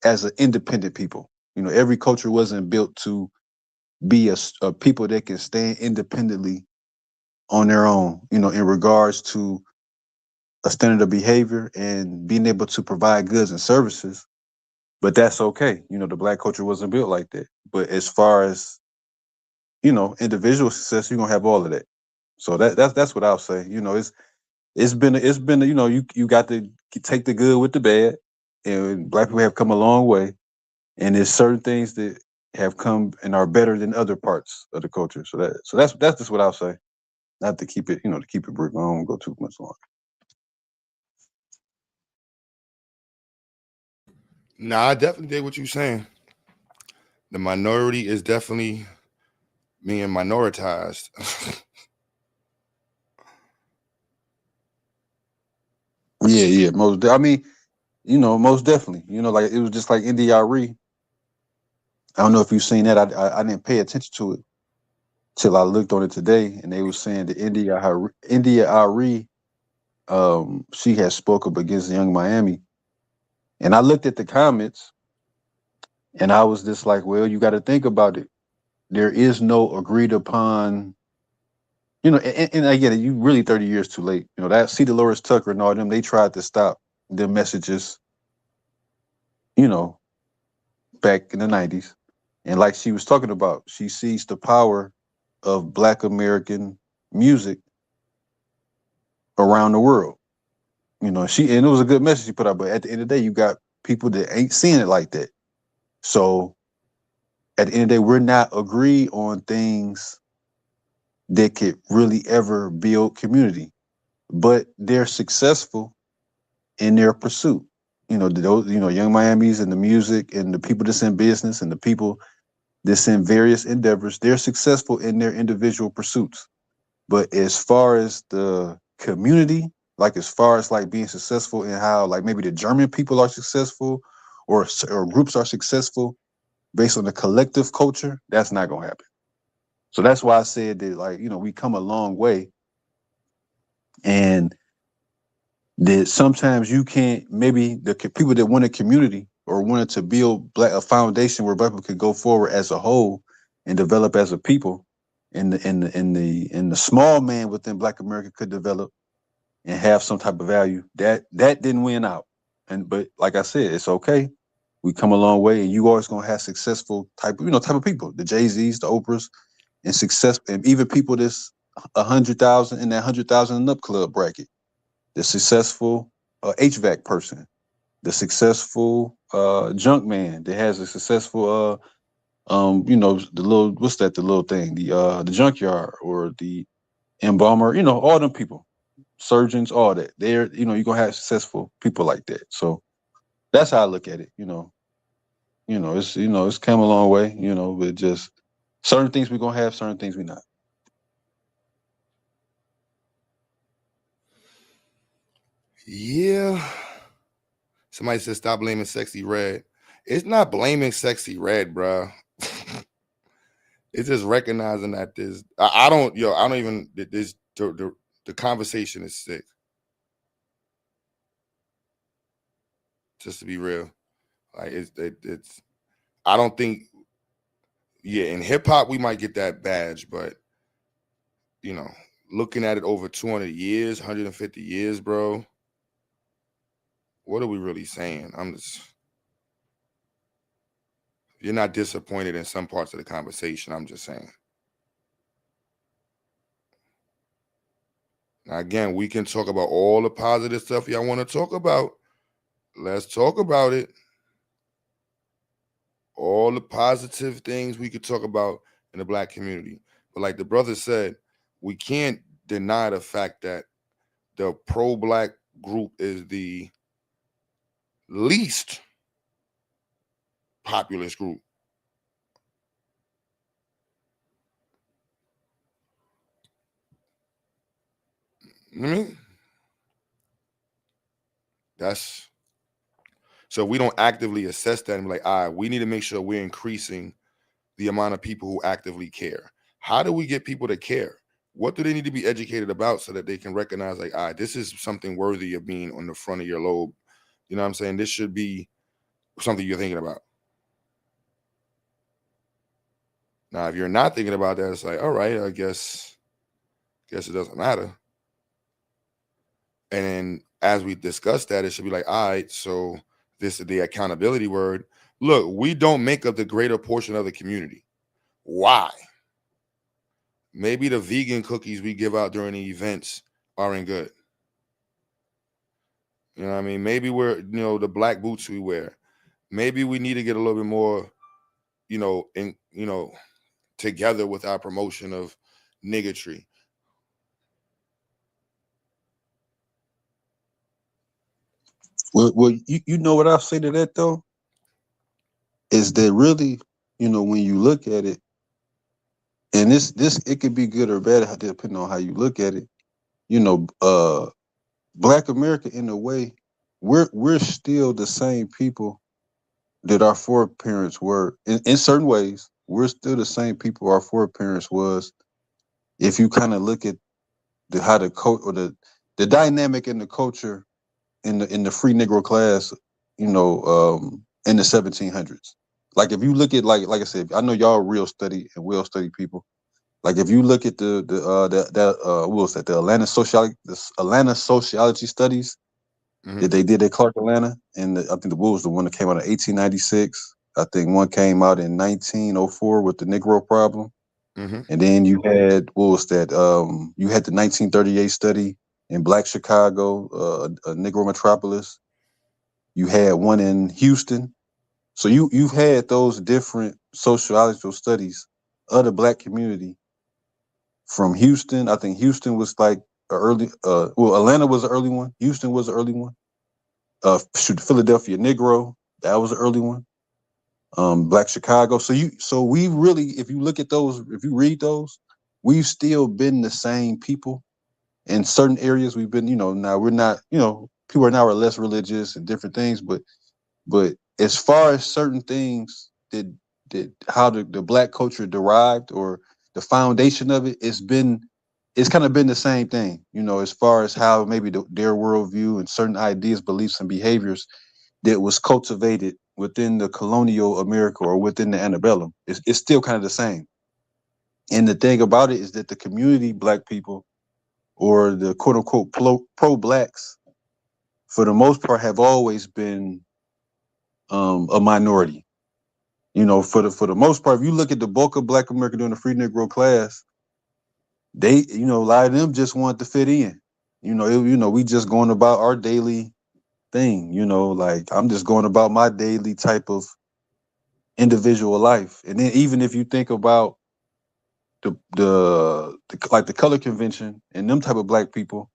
Speaker 7: as an independent people. Every culture wasn't built to be a people that can stand independently on their own, in regards to a standard of behavior and being able to provide goods and services. But that's okay. The black culture wasn't built like that. But as far as, individual success, you're gonna have all of that. So that's what I'll say. It's been you got to take the good with the bad, and black people have come a long way. And there's certain things that have come and are better than other parts of the culture. So that's just what I'll say. Not to keep it, to keep it brief. I don't go too much longer.
Speaker 3: Nah, I definitely did what you're saying. The minority is definitely being minoritized.
Speaker 7: Yeah. I mean, most definitely. Like it was just like NDRE. I don't know if you've seen that. I didn't pay attention to it till I looked on it today, and they were saying that India Ari, she had spoke up against Young Miami, and I looked at the comments, and I was just like, well, you got to think about it. There is no agreed upon, and again, you really 30 years too late. That see Dolores Tucker and all them, they tried to stop the messages, you know, back in the 90s. And like she was talking about, she sees the power of Black American music around the world. And it was a good message she put out, but at the end of the day, you got people that ain't seeing it like that. So at the end of the day, we're not agreed on things that could really ever build community, but they're successful in their pursuit. Young Miami's and the music and the people that's in business and the people that's in various endeavors, they're successful in their individual pursuits. But as far as the community, like as far as like being successful in how like maybe the German people are successful or groups are successful based on the collective culture, that's not gonna happen. So that's why I said that like, we come a long way, and that sometimes you can't, maybe the people that want a community or wanted to build a foundation where Black people could go forward as a whole and develop as a people, and the small man within Black America could develop and have some type of value. That didn't win out. But like I said, it's okay. We come a long way, and you always gonna have successful type of people, the Jay-Z's, the Oprahs, and success, and even people that's 100,000 in that 100,000 and up club bracket. The successful HVAC person, the successful junk man that has a successful the little, what's that, the little thing, the junkyard, or the embalmer, all them people, surgeons, all that. You're gonna have successful people like that. So that's how I look at it. It's come a long way, but just certain things we're gonna have, certain things we're not.
Speaker 3: Yeah. Somebody said stop blaming Sexy Red. It's not blaming Sexy Red, bro. It's just recognizing that I don't even, the conversation is sick. Just to be real. Like it's I don't think, in hip hop we might get that badge, but looking at it over 200 years, 150 years, bro, what are we really saying? You're not disappointed in some parts of the conversation, I'm just saying. Now, again, we can talk about all the positive stuff y'all want to talk about. Let's talk about it. All the positive things we could talk about in the Black community. But like the brother said, we can't deny the fact that the pro-Black group is the least populist group. That's so we don't actively assess that and be like, all right, we need to make sure we're increasing the amount of people who actively care. How do we get people to care? What do they need to be educated about so that they can recognize, like, all right, this is something worthy of being on the front of your lobe. You know what I'm saying? This should be something you're thinking about. Now, if you're not thinking about that, it's like, all right, I guess it doesn't matter. And then as we discuss that, it should be like, all right, so this is the accountability word. Look, we don't make up the greater portion of the community. Why? Maybe the vegan cookies we give out during the events aren't good. You know what I mean? Maybe we're, the black boots we wear. Maybe we need to get a little bit more, together with our promotion of niggatry.
Speaker 7: Well, you know what I'll say to that though, is that really, when you look at it, and this it could be good or bad depending on how you look at it. Black America, in a way, we're still the same people that our foreparents were. In certain ways, we're still the same people our foreparents was if you kind of look at how the or the dynamic in the culture in the free Negro class, in the 1700s. Like if you look at like I said, I know y'all real study and well studied people. Like if you look at what was that, the Atlanta sociology studies that they did at Clark Atlanta, and I think the Wolves was the one that came out in 1896. I think one came out in 1904 with the Negro problem.
Speaker 3: Mm-hmm.
Speaker 7: And then you had what was that? You had the 1938 study in Black Chicago, a Negro metropolis. You had one in Houston. So you've had those different sociological studies of the Black community from Houston. I think Houston was like a early. Atlanta was an early one. Houston was an early one. Philadelphia Negro, that was an early one. Black Chicago. So we really, if you look at those, if you read those, we've still been the same people. In certain areas, we've been, now we're not, people are now are less religious and different things, but as far as certain things that how the Black culture derived or the foundation of it, it's kind of been the same thing, as far as how maybe their worldview and certain ideas, beliefs, and behaviors that was cultivated within the colonial America or within the antebellum. It's still kind of the same. And the thing about it is that the community Black people or the quote unquote pro Blacks, for the most part, have always been a minority. For the most part, if you look at the bulk of Black America during the free Negro class, they, a lot of them just wanted to fit in. We just going about our daily thing. Like I'm just going about my daily type of individual life. And then even if you think about like the color convention and them type of Black people,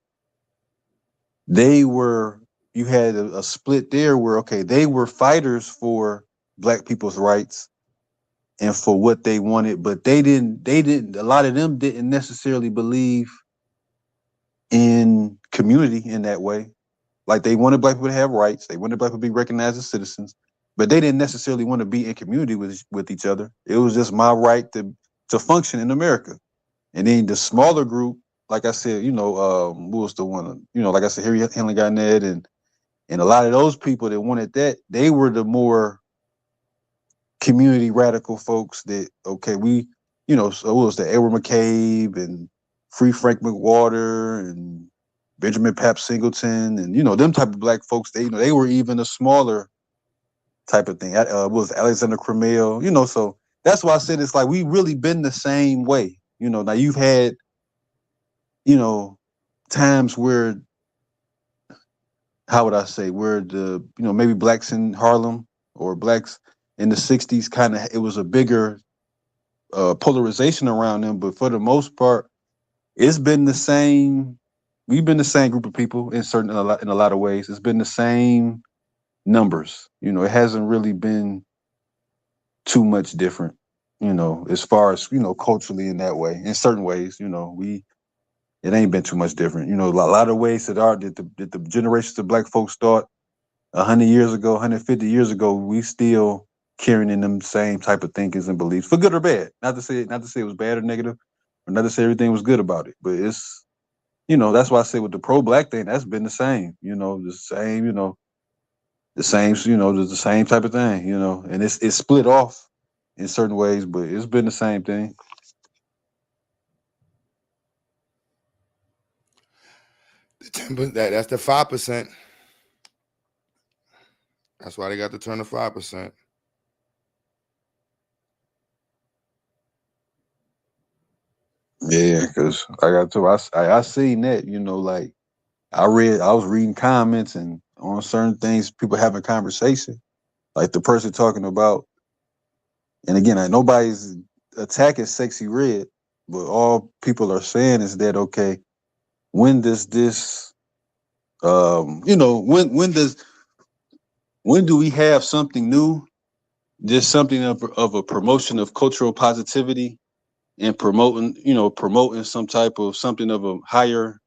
Speaker 7: you had a split there where, okay, they were fighters for Black people's rights and for what they wanted, but they didn't, a lot of them didn't necessarily believe in community in that way. Like they wanted Black people to have rights. They wanted Black people to be recognized as citizens, but they didn't necessarily want to be in community with each other. It was just my right to function in America. And then the smaller group, like I said, who was the one? Like I said, Harry Henley Garnett and a lot of those people that wanted that, they were the more community radical folks that, okay, so it was the Edward McCabe and Free Frank McWater and Benjamin Pap Singleton and, them type of Black folks, they were even a smaller type of thing. Was Alexander Crummell, so that's why I said it's like we really been the same way. Now you've had, times where, how would I say, where maybe Blacks in Harlem or Blacks in the 60s, kind of, it was a bigger polarization around them. But for the most part, it's been the same. We've been the same group of people in a lot of ways. It's been the same numbers. It hasn't really been too much different, as far as, culturally in that way. In certain ways, it ain't been too much different. A lot of ways that the generations of Black folks thought 100 years ago, 150 years ago, we still carrying in them same type of thinkings and beliefs, for good or bad. Not to say it was bad or negative, or not to say everything was good about it, but it's, that's why I say with the pro-Black thing, that's been the same. The same, the same type of thing, and it's split off in certain ways, but it's been the same thing.
Speaker 3: That's the 5%. That's why they got to turn the 5%.
Speaker 7: Yeah, because I seen that, like I was reading comments and on certain things, people having conversation, like the person talking about, and again, nobody's attacking Sexy Red, but all people are saying is that, okay, when does this, when do we have something new, just something of a promotion of cultural positivity and promoting some type of something of a higher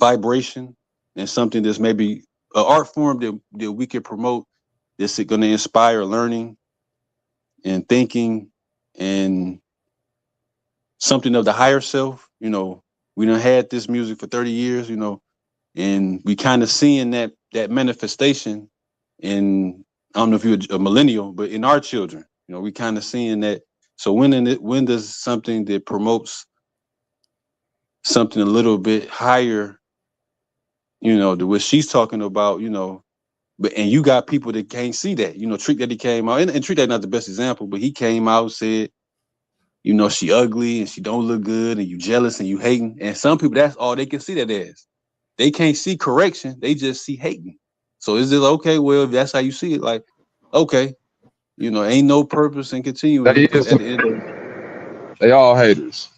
Speaker 7: vibration and something that's maybe an art form that we can promote that's going to inspire learning and thinking and something of the higher self. We done had this music for 30 years, and we kind of seeing that manifestation in, I don't know if you're a millennial, but in our children, we kind of seeing that. So when does something that promotes something a little bit higher, to what she's talking about, and you got people that can't see that, Trick Daddy came out, and Trick Daddy not the best example, but he came out and said, she ugly and she don't look good and you jealous and you hating. And some people, that's all they can see that as. They can't see correction. They just see hating. So is it okay? Well, if that's how you see it, like, okay, ain't no purpose in continuing
Speaker 8: They
Speaker 7: because
Speaker 8: is
Speaker 7: at the end of
Speaker 8: they all haters.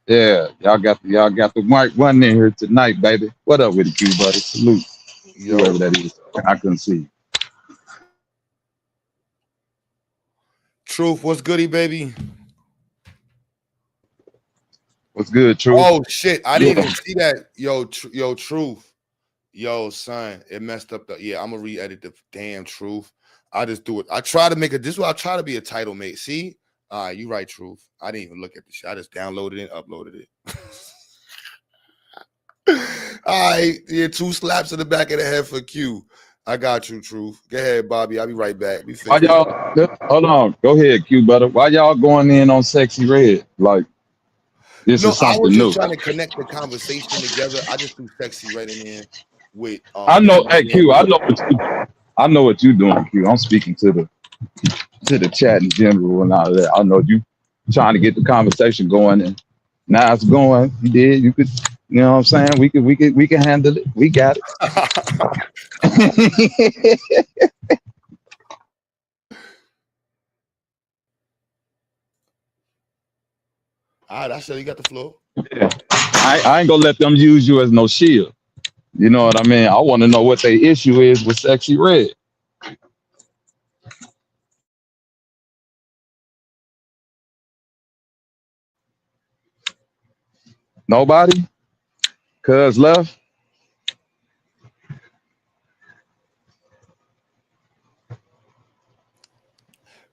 Speaker 8: Yeah, y'all got the mic running in here tonight, baby. What up with it, Q buddy? Salute. Whoever
Speaker 3: Yo,
Speaker 8: that is. I couldn't see.
Speaker 3: Truth, what's goody, baby?
Speaker 8: What's good, Truth?
Speaker 3: Oh shit, I didn't
Speaker 8: Yeah.
Speaker 3: even see that. Yo, Truth. Yo, son, it messed up the. Yeah, I'm gonna re-edit the damn Truth. I just do it. I try to make it. This is why I try to be a title mate. See, you right, Truth. I didn't even look at the shit. I just downloaded it and uploaded it. All right, yeah, 2 slaps in the back of the head for Q. I got you, Truth. Go ahead, Bobby. I'll be right back. We
Speaker 8: Why
Speaker 3: fix this.
Speaker 8: y'all hold on? Go ahead, Q butter. Why y'all going in on Sexy Red? Like this
Speaker 3: No,
Speaker 8: is
Speaker 3: I was
Speaker 8: something
Speaker 3: just
Speaker 8: new.
Speaker 3: trying to connect the conversation together. I just threw Sexy right in there with
Speaker 8: I know, hey
Speaker 3: Q.
Speaker 8: Q, I know what you doing, Q. I'm speaking to the chat in general and all of that. I know you trying to get the conversation going, and now it's going. You did. You could. You know what I'm saying? We can handle it. We got it.
Speaker 3: All right, I said you got the floor.
Speaker 8: Yeah. I ain't gonna let them use you as no shield. You know what I mean? I want to know what their issue is with Sexy Red. Nobody? Cuz left?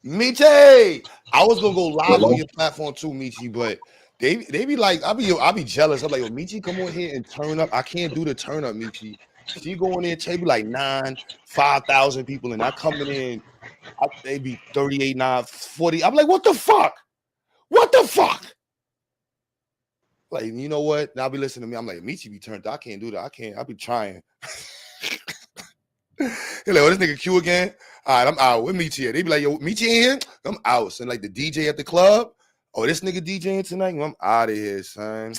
Speaker 3: Michi, I was gonna go live on
Speaker 8: Hello?
Speaker 3: your platform too, Michi, but they be like, I'll be jealous. I'm like, yo, Michi, come on here and turn up. I can't do the turn up, Michi. She go in there, table like 5,000 people, and I coming in, they be 38, 9, 40. I'm like, what the fuck? What the fuck? Like, you know what? Now be listening to me. I'm like, Michi be turned. I can't do that. I can't. I be trying. You're like, oh, this nigga Q again? All right, I'm out. Where Michi at? They be like, yo, Michi in here? I'm out. So like the DJ at the club. Oh, this nigga DJing tonight? I'm out of here, son.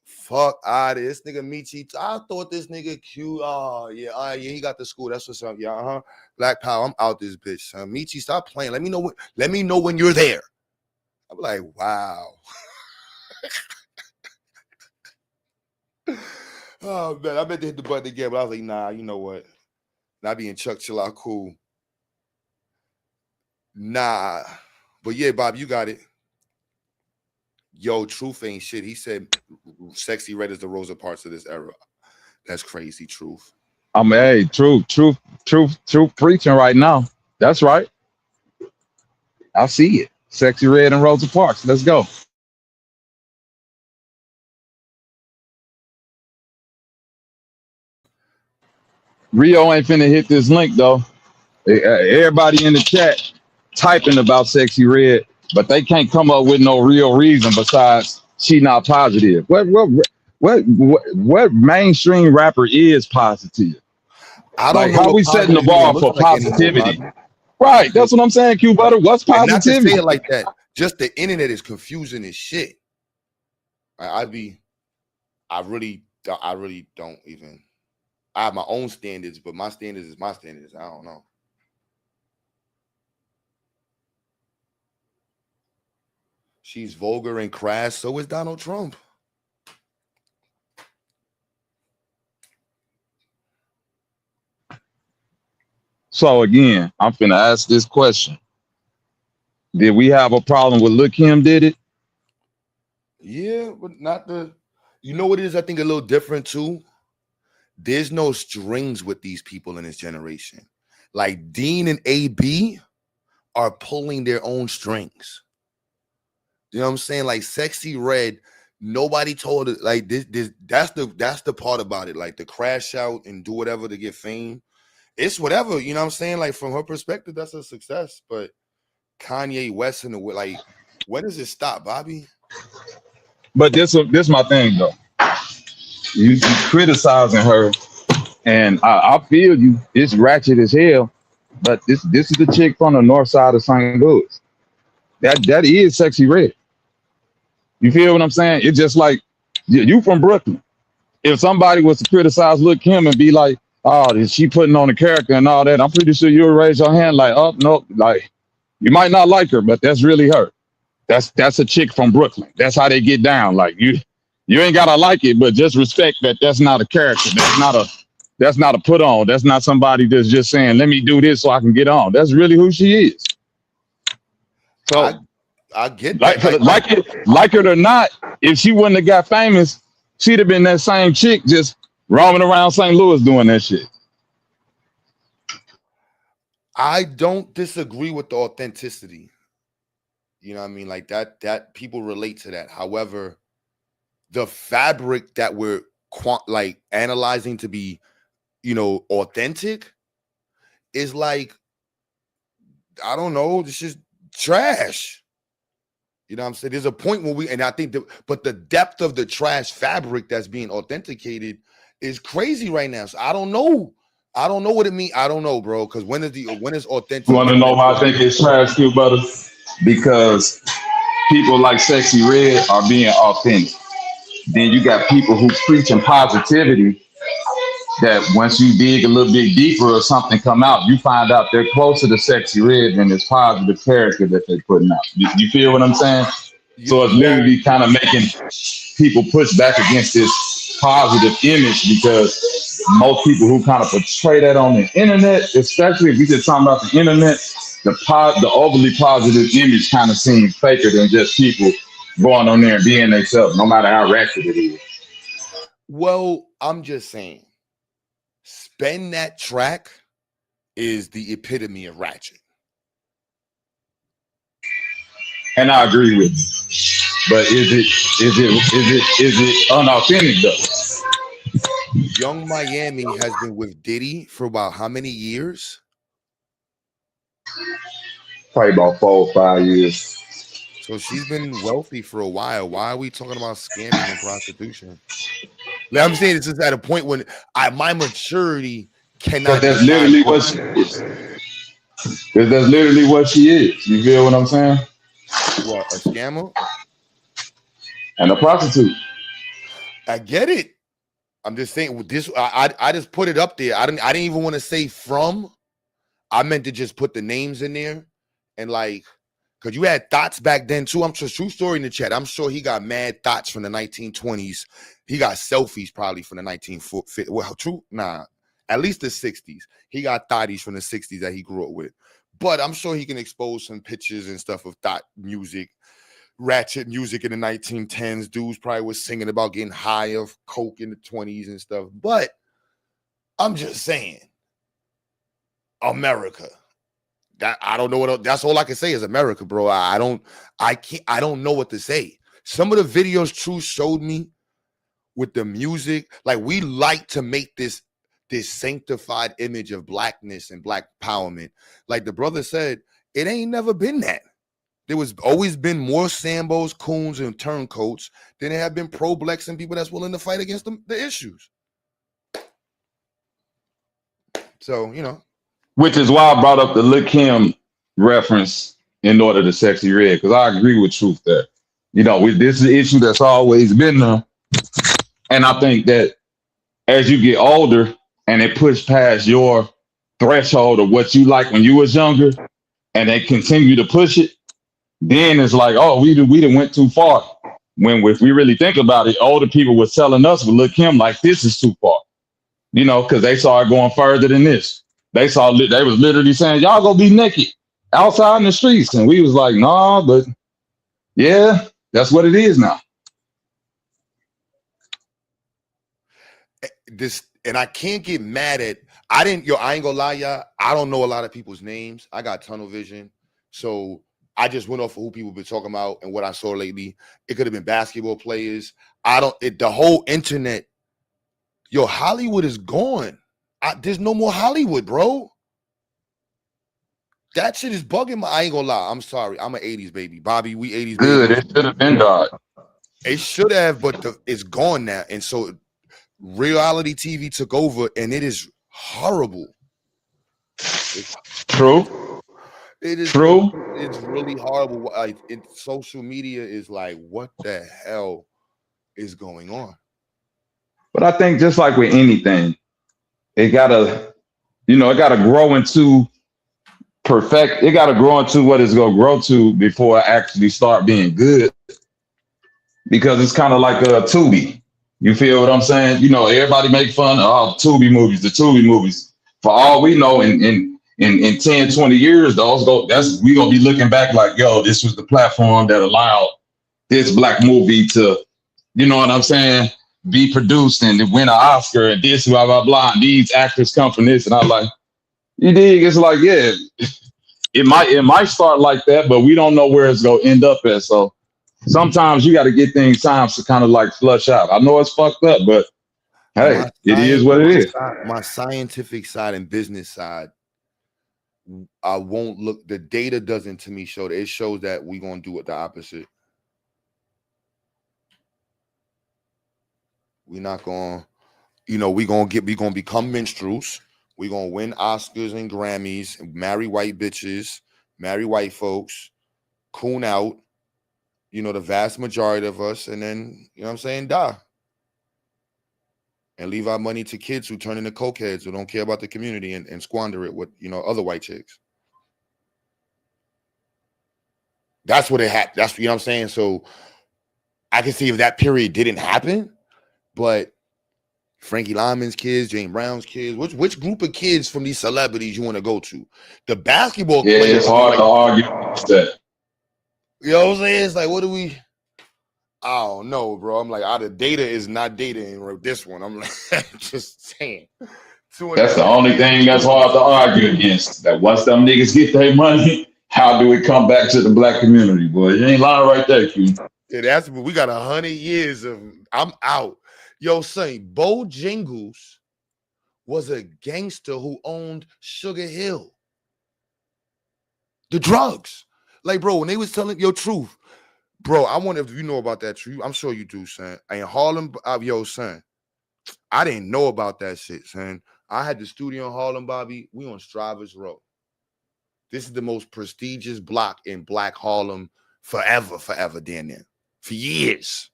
Speaker 3: Fuck out of this nigga Michi. I thought this nigga Q. Oh, yeah, he got the school. That's what's up. Yeah, Black Power. I'm out this bitch, son. Michi, stop playing. Let me know when you're there. I'm like, wow. Oh man, I meant to hit the button again, but I was like, nah, you know what? Not being Chuck Chill Out cool. Nah. But yeah, Bob, you got it. Yo, Truth ain't shit. He said Sexy Red is the Rosa Parks of this era. That's crazy, Truth.
Speaker 8: Hey, truth preaching right now. That's right. I see it. Sexy Red and Rosa Parks. Let's go. Rio ain't finna hit this link though. Everybody in the chat typing about Sexy Red, but they can't come up with no real reason besides she not positive. What mainstream rapper is positive?
Speaker 3: I don't
Speaker 8: Like
Speaker 3: know
Speaker 8: how
Speaker 3: what
Speaker 8: we setting the
Speaker 3: positive even
Speaker 8: bar for
Speaker 3: looks like anymore,
Speaker 8: positivity?
Speaker 3: Bobby.
Speaker 8: Right, that's what I'm saying, Q Butter. What's
Speaker 3: And not to say
Speaker 8: positivity?
Speaker 3: it like that, just the internet is confusing as shit. I really don't even. I have my own standards, but my standards is my standards. I don't know. She's vulgar and crass. So is Donald Trump.
Speaker 8: So again, I'm finna ask this question. Did we have a problem with Look Him did it?
Speaker 3: Yeah, but not the. You know what it is? I think a little different too. There's no strings with these people in this generation. Like Dean and AB are pulling their own strings. You know what I'm saying? Like Sexy Red, nobody told it like this. That's the part about it. Like the crash out and do whatever to get fame. It's whatever, you know what I'm saying? Like from her perspective, that's a success. But Kanye West and the like, where does it stop, Bobby?
Speaker 8: But this my thing though. You criticizing her, and I feel you. It's ratchet as hell. But this is the chick from the north side of St. Louis. That is Sexy Red. You feel what I'm saying? It's just like you from Brooklyn. If somebody was to criticize Lil' Kim and be like, "Oh, is she putting on a character and all that?" I'm pretty sure you'll raise your hand like, "Oh no," like you might not like her, but that's really her. That's a chick from Brooklyn. That's how they get down. Like you ain't gotta like it, but just respect that that's not a character. That's not a put on. That's not somebody that's just saying, "Let me do this so I can get on." That's really who she is. So
Speaker 3: I get that.
Speaker 8: like it or not, if she wouldn't have got famous, she'd have been that same chick just roaming around St. Louis doing that shit.
Speaker 3: I don't disagree with the authenticity. You know what I mean? Like that people relate to that. However, the fabric that we're like analyzing to be, authentic is like, I don't know, this is trash. You know what I'm saying? There's a point where and I think but the depth of the trash fabric that's being authenticated is crazy right now. So I don't know. I don't know what it means. I don't know, bro. Because when is authentic?
Speaker 8: You want to know why I think it's trash, Quebutter? Because people like Sexy Red are being authentic. Then you got people who preaching positivity that once you dig a little bit deeper or something come out, you find out they're closer to Sexy Red than this positive character that they're putting out. You feel what I'm saying? So it's literally kind of making people push back against this positive image because most people who kind of portray that on the internet, especially if we just talking about the internet, the overly positive image kind of seems faker than just people going on there and being themselves, no matter how ratchet it is.
Speaker 3: Well, I'm just saying, Spend That Track is the epitome of ratchet.
Speaker 8: And I agree with you. But is it unauthentic though?
Speaker 3: Young Miami has been with Diddy for about how many years?
Speaker 8: Probably about 4 or 5 years.
Speaker 3: So she's been wealthy for a while. Why are we talking about scamming and prostitution? Like I'm saying, it's just at a point when my maturity cannot.
Speaker 8: But that's literally what she is. That's literally what she is. You feel what I'm saying?
Speaker 3: What, a scammer?
Speaker 8: And a prostitute.
Speaker 3: I get it. I'm just saying with this. I just put it up there. I didn't even want to say from. I meant to just put the names in there, and like, because you had thoughts back then too. I'm sure, true story in the chat. I'm sure he got mad thoughts from the 1920s. He got selfies probably from the 1950s. Well, true, nah, at least the 60s. He got thotties from the 60s that he grew up with. But I'm sure he can expose some pictures and stuff of thought music, ratchet music in the 1910s. Dudes probably was singing about getting high of coke in the 20s and stuff. But I'm just saying, America. That I don't know what. That's all I can say is America, bro. I don't know what to say. Some of the videos True showed me with the music, like we like to make this sanctified image of blackness and black empowerment. Like the brother said, it ain't never been that. There was always been more Sambos, coons, and turncoats than there have been pro-blacks and people that's willing to fight against the issues. So,
Speaker 8: Which is why I brought up the Lil' Kim reference in order to Sexy Red, because I agree with Truth there. This is an issue that's always been there. And I think that as you get older and they push past your threshold of what you like when you was younger, and they continue to push it, then it's like, oh, we done went too far. When if we really think about it, older people were telling us with Lil' Kim like this is too far, because they saw it going further than this. They was literally saying, y'all gonna be naked outside in the streets. And we was like, nah, but yeah, that's what it is now.
Speaker 3: And I can't get mad at, I ain't gonna lie, y'all. I don't know a lot of people's names. I got tunnel vision. So I just went off of who people been talking about and what I saw lately. It could have been basketball players. The whole internet, yo, Hollywood is gone. There's no more Hollywood, bro. That shit is bugging I ain't gonna lie. I'm sorry. I'm an 80s baby. Bobby, we 80s
Speaker 8: Good.
Speaker 3: babies.
Speaker 8: It should have been died.
Speaker 3: It should have, but it's gone now. And so reality TV took over, and it is horrible.
Speaker 8: True.
Speaker 3: It is
Speaker 8: True.
Speaker 3: It's really horrible. Like social media is like, what the hell is going on?
Speaker 8: But I think just like with anything, it gotta grow into perfect. It gotta grow into what it's gonna grow to before it actually start being good. Because it's kind of like a Tubi. You feel what I'm saying? Everybody make fun of the Tubi movies. For all we know, in 10, 20 years, we gonna be looking back like, yo, this was the platform that allowed this black movie to, you know what I'm saying, be produced and win an Oscar and this, blah, blah, blah. And these actors come from this. And I'm like, you dig? It's like, yeah, it might start like that, but we don't know where it's gonna end up at. So sometimes you got to get things times to kind of like flush out. I know it's fucked up, but hey, it is what it is.
Speaker 3: My scientific side and business side, I won't look. The data doesn't to me show that. It shows that we're gonna do it the opposite. We're not gonna, we're gonna become minstrels. We're gonna win Oscars and Grammys, marry white bitches, marry white folks, coon out. The vast majority of us, and then, die. And leave our money to kids who turn into cokeheads who don't care about the community and squander it with, other white chicks. That's what it had. That's, what I'm saying? So I can see if that period didn't happen, but Frankie Lyman's kids, Jane Brown's kids, which group of kids from these celebrities you want to go to? The basketball players.
Speaker 8: It's hard to argue that.
Speaker 3: You know what I'm saying? It's like, what do we? I don't know, bro. I'm like, the data is not data in this one. I'm like, just saying.
Speaker 8: That's the only thing that's hard to argue against. That once them niggas get their money, how do it come back to the black community, boy? You ain't lying right there, Q.
Speaker 3: Yeah, we got 100 years of. I'm out. Yo, son, Bojangles was a gangster who owned Sugar Hill. The drugs. Like, bro, when they was telling your truth, bro, I wonder if you know about that truth. I'm sure you do, son. In Harlem, yo, son, I didn't know about that shit, son. I had the studio in Harlem, Bobby. We on Strivers Row. This is the most prestigious block in Black Harlem forever, damn near. For years.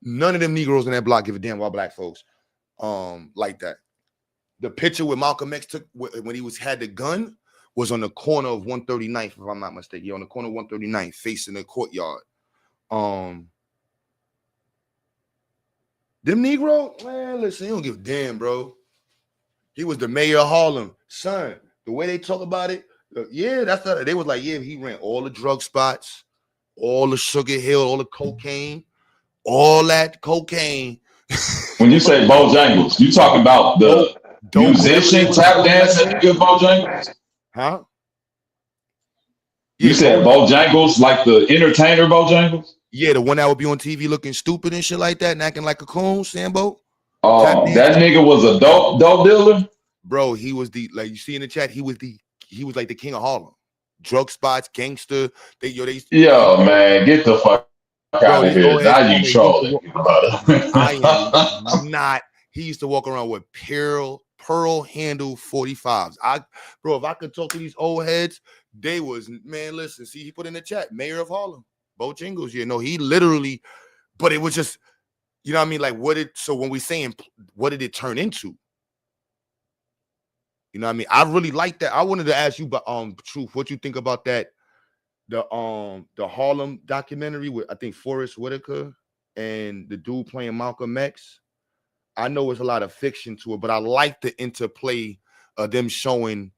Speaker 3: None of them Negroes in that block give a damn about black folks like that. The picture where Malcolm X took when he had the gun was on the corner of 139th, if I'm not mistaken. Yeah, on the corner of 139th, facing the courtyard. Them Negro, man, listen, he don't give a damn, bro. He was the mayor of Harlem. Son, the way they talk about it, yeah, they was like, yeah, he ran all the drug spots, all the Sugar Hill, all the cocaine, all that cocaine.
Speaker 8: When you say Bojangles, you talking about the musician tap dancing with Bojangles?
Speaker 3: Huh?
Speaker 8: You said Bojangles, like the entertainer Bojangles?
Speaker 3: Yeah, the one that would be on TV looking stupid and shit like that and acting like a coon, Sambo.
Speaker 8: Oh, that nigga was a dope dealer?
Speaker 3: Bro, he was like you see in the chat, he was like the king of Harlem. Drug spots, gangster.
Speaker 8: Yo, man, get the fuck out of here. Now you trolling.
Speaker 3: I am not. He used to walk around with pearl handle 45s. Bro, if I could talk to these old heads, they was, man, listen, see, he put in the chat, mayor of Harlem, Bojangles, he literally, but it was just, you know what I mean? Like, so when we saying, what did it turn into? You know what I mean? I really like that. I wanted to ask you, but Truth, what you think about that? The Harlem documentary with, I think, Forrest Whitaker and the dude playing Malcolm X. I know it's a lot of fiction to it, but I like the interplay of them showing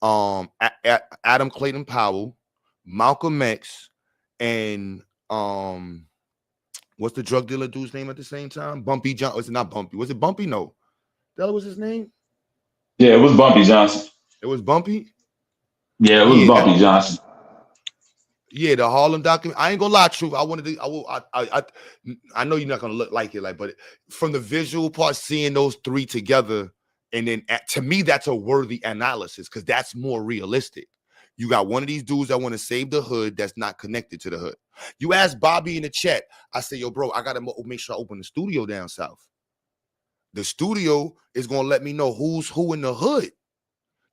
Speaker 3: Adam Clayton Powell, Malcolm X, and what's the drug dealer dude's name at the same time? Bumpy John. Was it not Bumpy? Was it Bumpy? No. That was his name?
Speaker 8: Yeah, it was Bumpy Johnson.
Speaker 3: It was Bumpy?
Speaker 8: Yeah, it was Bumpy Johnson.
Speaker 3: Yeah, the Harlem document. I ain't gonna lie, truth. I wanted to. I know you're not gonna look like it, like, but from the visual part, seeing those three together, and then to me, that's a worthy analysis because that's more realistic. You got one of these dudes that want to save the hood that's not connected to the hood. You ask Bobby in the chat. I say, yo, bro, I gotta make sure I open the studio down south. The studio is gonna let me know who's who in the hood.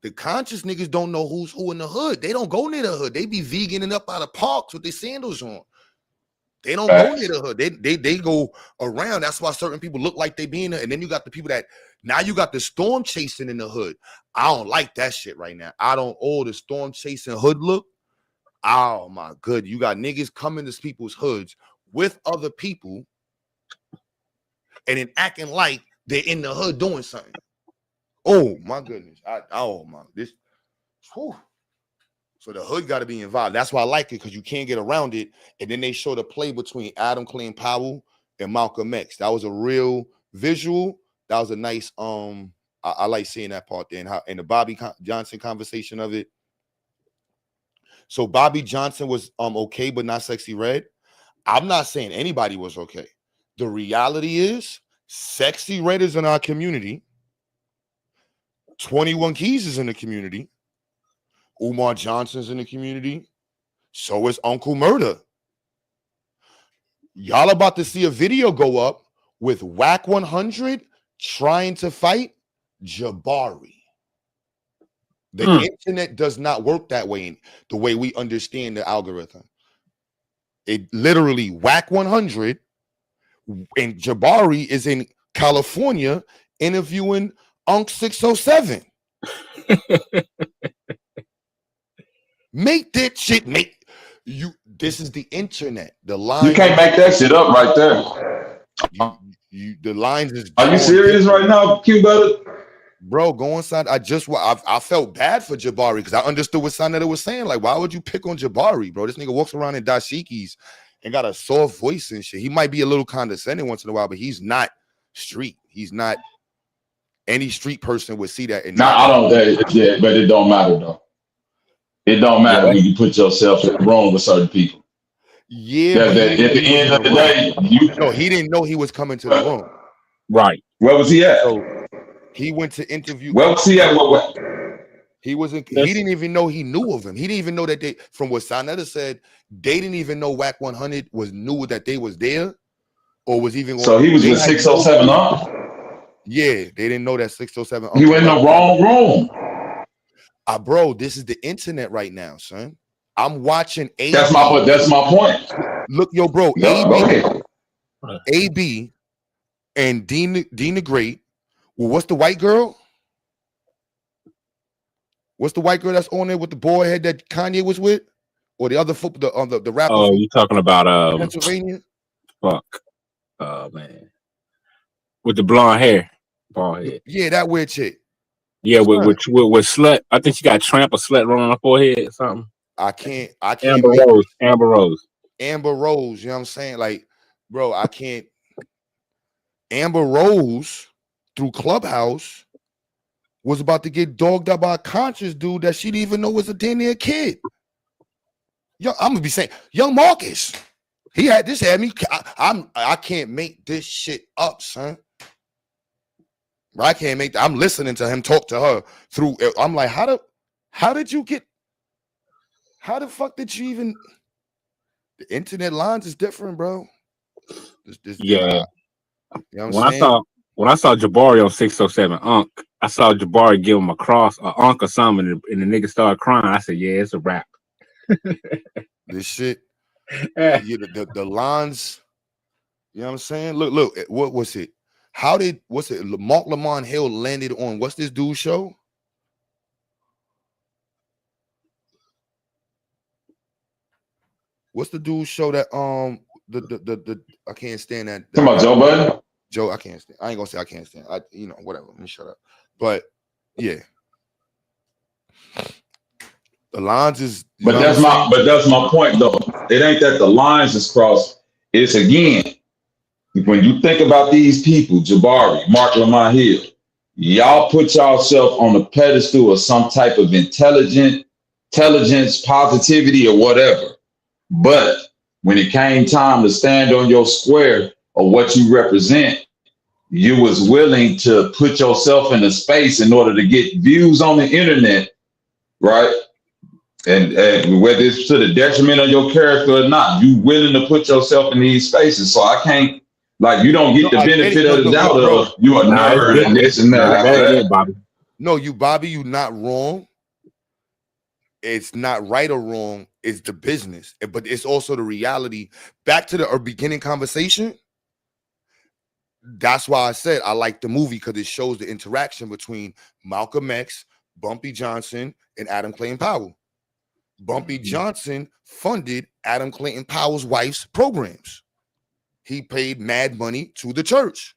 Speaker 3: The conscious niggas don't know who's who in the hood. They don't go near the hood. They be veganing up out of parks with their sandals on. They don't go near the hood. They go around. That's why certain people look like they be in there. And then you got the people that now you got the storm chasing in the hood. I don't like that shit right now. I don't the storm chasing hood look. Oh my good. You got niggas coming to people's hoods with other people and then acting like they're in the hood doing something. Oh my goodness. This. Whew. So the hood got to be involved. That's why I like it because you can't get around it. And then they show the play between Adam Clayton Powell and Malcolm X. That was a real visual. That was a nice. I like seeing that part there and the Bobby Johnson conversation of it. So Bobby Johnson was okay, but not Sexy Red. I'm not saying anybody was okay. The reality is, Sexy Red is in our community. 21 Keys is in the community. Umar Johnson's in the community. So is Uncle Murder. Y'all about to see a video go up with Whack 100 trying to fight Jabari. The internet does not work that way, the way we understand the algorithm. It literally Whack 100 and Jabari is in California interviewing Unc 607. Make that shit this is the internet. The line
Speaker 8: You can't make that shit up right there.
Speaker 3: The lines is.
Speaker 8: Are you serious right now, Quebutter?
Speaker 3: Bro, go inside. I felt bad for Jabari because I understood what Sanetta was saying. Like, why would you pick on Jabari, bro? This nigga walks around in dashikis and got a soft voice and shit. He might be a little condescending once in a while, but he's not street. He's not. Any street person would see that. And
Speaker 8: I don't. But it don't matter though. It don't matter when you put yourself in the wrong with certain people.
Speaker 3: Yeah,
Speaker 8: at the end of the day,
Speaker 3: he didn't know he was coming to the room.
Speaker 8: Right. Where was he at?
Speaker 3: So he went to interview.
Speaker 8: Where was he at?
Speaker 3: He wasn't. He didn't even know he knew of him. He didn't even know that from what Sanetta said, they didn't even know Whack 100 knew that they was there, or was even.
Speaker 8: So he was with 607 up.
Speaker 3: Yeah, they didn't know that 607.
Speaker 8: He went in the wrong room.
Speaker 3: Bro, this is the internet right now, son. I'm watching AB.
Speaker 8: That's my point.
Speaker 3: Look, yo, bro, AB and Dina Great. Well, what's the white girl? What's the white girl that's on there with the boy head that Kanye was with? Or the other the rapper?
Speaker 9: Oh, you talking about
Speaker 3: Pennsylvania?
Speaker 9: Fuck. Oh man. With the blonde hair. Bald head. Yeah,
Speaker 3: that weird chick.
Speaker 9: Yeah, with slut. I think she got tramp or slut running on her forehead or something.
Speaker 3: I can't.
Speaker 9: Amber Rose.
Speaker 3: Amber Rose. You know what I'm saying? Like, bro, I can't. Amber Rose through Clubhouse was about to get dogged up by a conscious dude that she didn't even know was a damn near kid. Yo, I'm gonna be saying, young Marcus. Had me. I can't make this shit up, son. I can't make that. I'm listening to him talk to her through. I'm like, how did you get? How the fuck did you even? The internet lines is different, bro.
Speaker 9: Yeah.
Speaker 3: You know what I'm saying?
Speaker 9: When I saw Jabari on 607 Unc, I saw Jabari give him a cross, or Unc or something, and the nigga started crying. I said, yeah, it's a wrap.
Speaker 3: This shit. The lines. You know what I'm saying? Look. What was it? Mark Lamont Hill landed on what's this dude's show? What's the dude's show that the I can't stand that.
Speaker 8: Talking about Joe Budden?
Speaker 3: Joe, I can't stand. I ain't gonna say I can't stand. Whatever. Let me shut up. But yeah. The lines is
Speaker 8: but that's my point though. It ain't that the lines is crossed. It's again. When you think about these people, Jabari, Mark Lamont Hill, y'all put yourself on a pedestal of some type of intelligence, positivity, or whatever. But when it came time to stand on your square or what you represent, you was willing to put yourself in a space in order to get views on the internet, right? And whether it's to the detriment of your character or not, you willing to put yourself in these spaces. So I can't, like, you don't get the
Speaker 3: I get
Speaker 8: benefit
Speaker 3: it.
Speaker 8: of the doubt
Speaker 3: Bro.
Speaker 8: of you a
Speaker 9: Nah, it's
Speaker 8: nerd and
Speaker 9: different.
Speaker 8: this and that.
Speaker 9: Nah, that ain't it, Bobby.
Speaker 3: No, Bobby, you not wrong. It's not right or wrong. It's the business, but it's also the reality. Back to the beginning conversation. That's why I said I like the movie, because it shows the interaction between Malcolm X, Bumpy Johnson, and Adam Clayton Powell. Bumpy Johnson funded Adam Clayton Powell's wife's programs. He paid mad money to the church.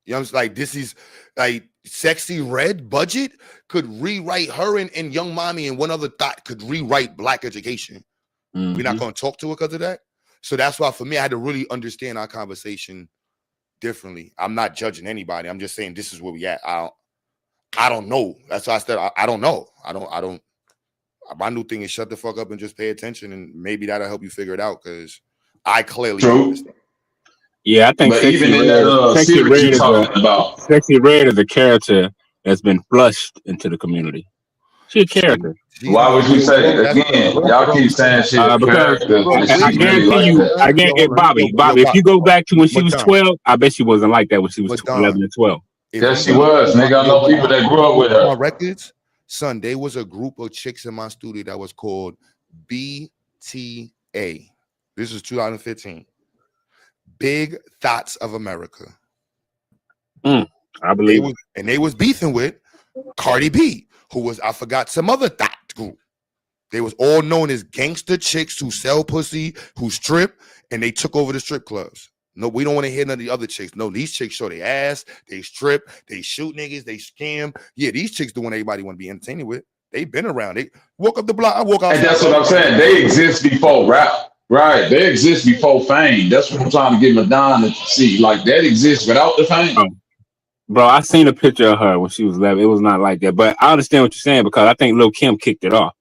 Speaker 3: You know, it's like, this is like Sexy Red budget could rewrite her and Young Mommy and one other thought could rewrite black education. We're not going to talk to her because of that. So that's why for me, I had to really understand our conversation differently. I'm not judging anybody. I'm just saying this is where we at. I don't know. That's why I said I don't know. I don't. My new thing is shut the fuck up and just pay attention, and maybe that'll help you figure it out, because I clearly don't understand.
Speaker 9: Yeah, I think
Speaker 8: but even in that series you're talking about,
Speaker 9: Sexy Red is a character that's been flushed into the community. She's a character.
Speaker 8: Why would you say again? Y'all keep saying she's a character.
Speaker 9: I guarantee you, I guarantee Bobby, if you go back to when she was 12, I bet she wasn't like that when she was 11 and 12.
Speaker 8: Yes, she was. Nigga, I know people that grew up with her.
Speaker 3: My records, son, there was a group of chicks in my studio that was called BTA. This is 2015. Big Thoughts of America.
Speaker 9: I believe.
Speaker 3: They was beefing with Cardi B, who was, I forgot, some other thought group. They was all known as gangster chicks who sell pussy, who strip, and they took over the strip clubs. No, we don't want to hear none of the other chicks. No, these chicks show their ass, they strip, they shoot niggas, they scam. Yeah, these chicks the one everybody want to be entertained with. They've been around. They walk up the block, I walk out.
Speaker 8: And that's what I'm saying. They exist before rap. Right. They exist before fame. That's what I'm trying to get Madonna to see. Like, that exists without the fame.
Speaker 9: Bro, I seen a picture of her when she was 11. It was not like that. But I understand what you're saying, because I think Lil' Kim kicked it off.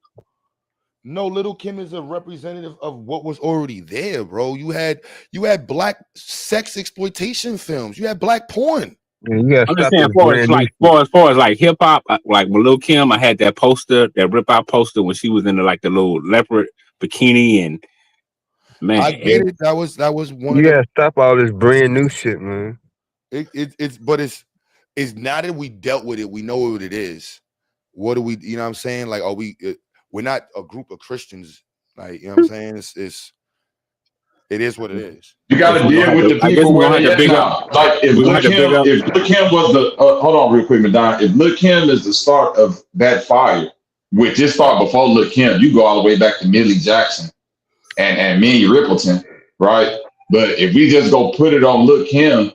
Speaker 3: No, Lil' Kim is a representative of what was already there, bro. You had black sex exploitation films. You had black porn.
Speaker 9: Yeah, I'm just saying, as far as like hip hop, like with Lil' Kim, I had that poster, that rip out poster when she was in the little leopard bikini, and man,
Speaker 3: I get it. That was one.
Speaker 10: You gotta stop all this brand new shit, man.
Speaker 3: It's now that we dealt with it, we know what it is. What do we? You know what I'm saying? Like, are we? We're not a group of Christians. Like, you know what I'm saying? It is what it is.
Speaker 8: You got to deal with the people where they at now. Like, if Lil' Kim was the hold on real quick, Madonna. If Lil' Kim is the start of that fire, which it started before Lil' Kim, you go all the way back to Millie Jackson and Minnie Riperton, right? But if we just go put it on Lil' Kim,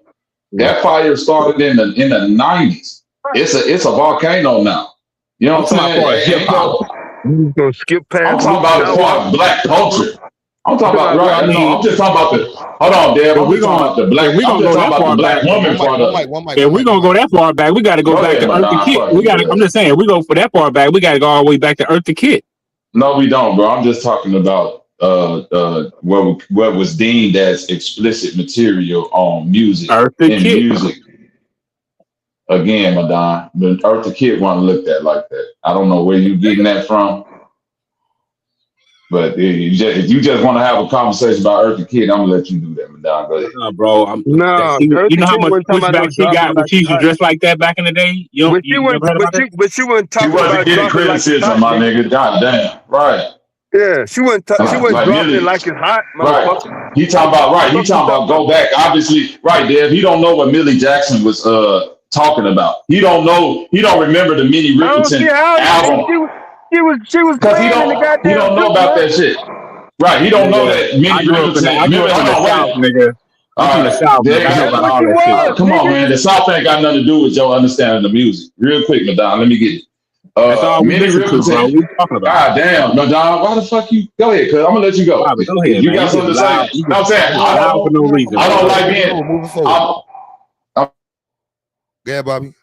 Speaker 8: that fire started in the 90s. It's a volcano now. You know what I'm saying?
Speaker 10: Hip hop. You gonna skip past?
Speaker 8: I'm talking about as far as black culture. I'm talking about right. No, I'm just talking about the. Hold on, Dad. I'm just talking about the black.
Speaker 9: We gonna go that far back. If we gonna go that far back, we got to go back to Earth the Kid. I'm just saying, we go for that far back. We got to go all the way back to Earth the Kid.
Speaker 8: No, we don't, bro. I'm just talking about what was deemed as explicit material on music.
Speaker 9: Earth the Kid.
Speaker 8: Music. Again, Madonna, the Earth the Kid wasn't looked at like that. I don't know where you getting that from. But if you just want to have a conversation about Earth the Kid, I'm gonna let you do that, Madonna. Go ahead.
Speaker 9: Bro. You know how much pushback she got when she was dressed like that back in the day?
Speaker 10: But she wasn't talking about
Speaker 8: getting criticism, my nigga. God damn. Right.
Speaker 10: Yeah, she wasn't dropping it like it's hot, motherfucker.
Speaker 8: Right. He talking about go back. Obviously, right there. He don't know what Millie Jackson was talking about. He don't remember the Minnie Riperton album.
Speaker 10: She was
Speaker 8: because he don't know about that shit. Right. He don't know that Minnie Riperton.
Speaker 9: I grew up in the South, nigga. I'm from the South. I know about all that shit.
Speaker 8: Come on, man. The South ain't got nothing to do with your understanding of music. Real quick, Madonna. Let me get it.
Speaker 9: That's all we listen to, bro. What you talking about?
Speaker 8: God damn, Madonna. Why the fuck you? Go ahead, cuz. I'm gonna let you go.
Speaker 9: Bobby, go ahead,
Speaker 8: you
Speaker 9: man.
Speaker 8: got something to say? I'm saying
Speaker 9: for no reason.
Speaker 8: I don't like being.
Speaker 3: Moving forward. Yeah, Bobby.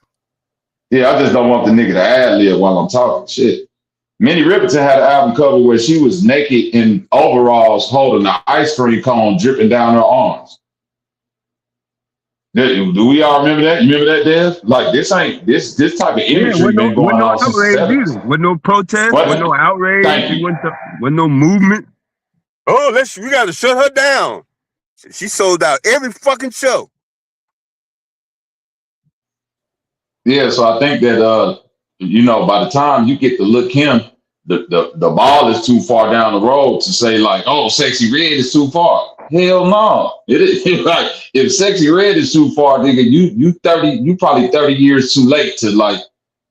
Speaker 8: Yeah, I just don't want the nigga to ad lib while I'm talking shit. Minnie Riperton had an album cover where she was naked in overalls holding an ice cream cone dripping down her arms. Do we all remember that? You remember that, Dev? Like this type of imagery been
Speaker 10: with
Speaker 8: going
Speaker 10: no
Speaker 8: on since the
Speaker 10: outrage
Speaker 8: 70s.
Speaker 10: either. With no protest,
Speaker 8: What?
Speaker 10: with no outrage,
Speaker 8: Thank you.
Speaker 10: with no movement.
Speaker 11: Oh, we gotta shut her down. She sold out every fucking show.
Speaker 8: Yeah, so I think that by the time you get to Lil' Kim, the ball is too far down the road to say like, oh, Sexy Red is too far. Hell no. It is like if Sexy Red is too far, nigga, you probably 30 years too late to like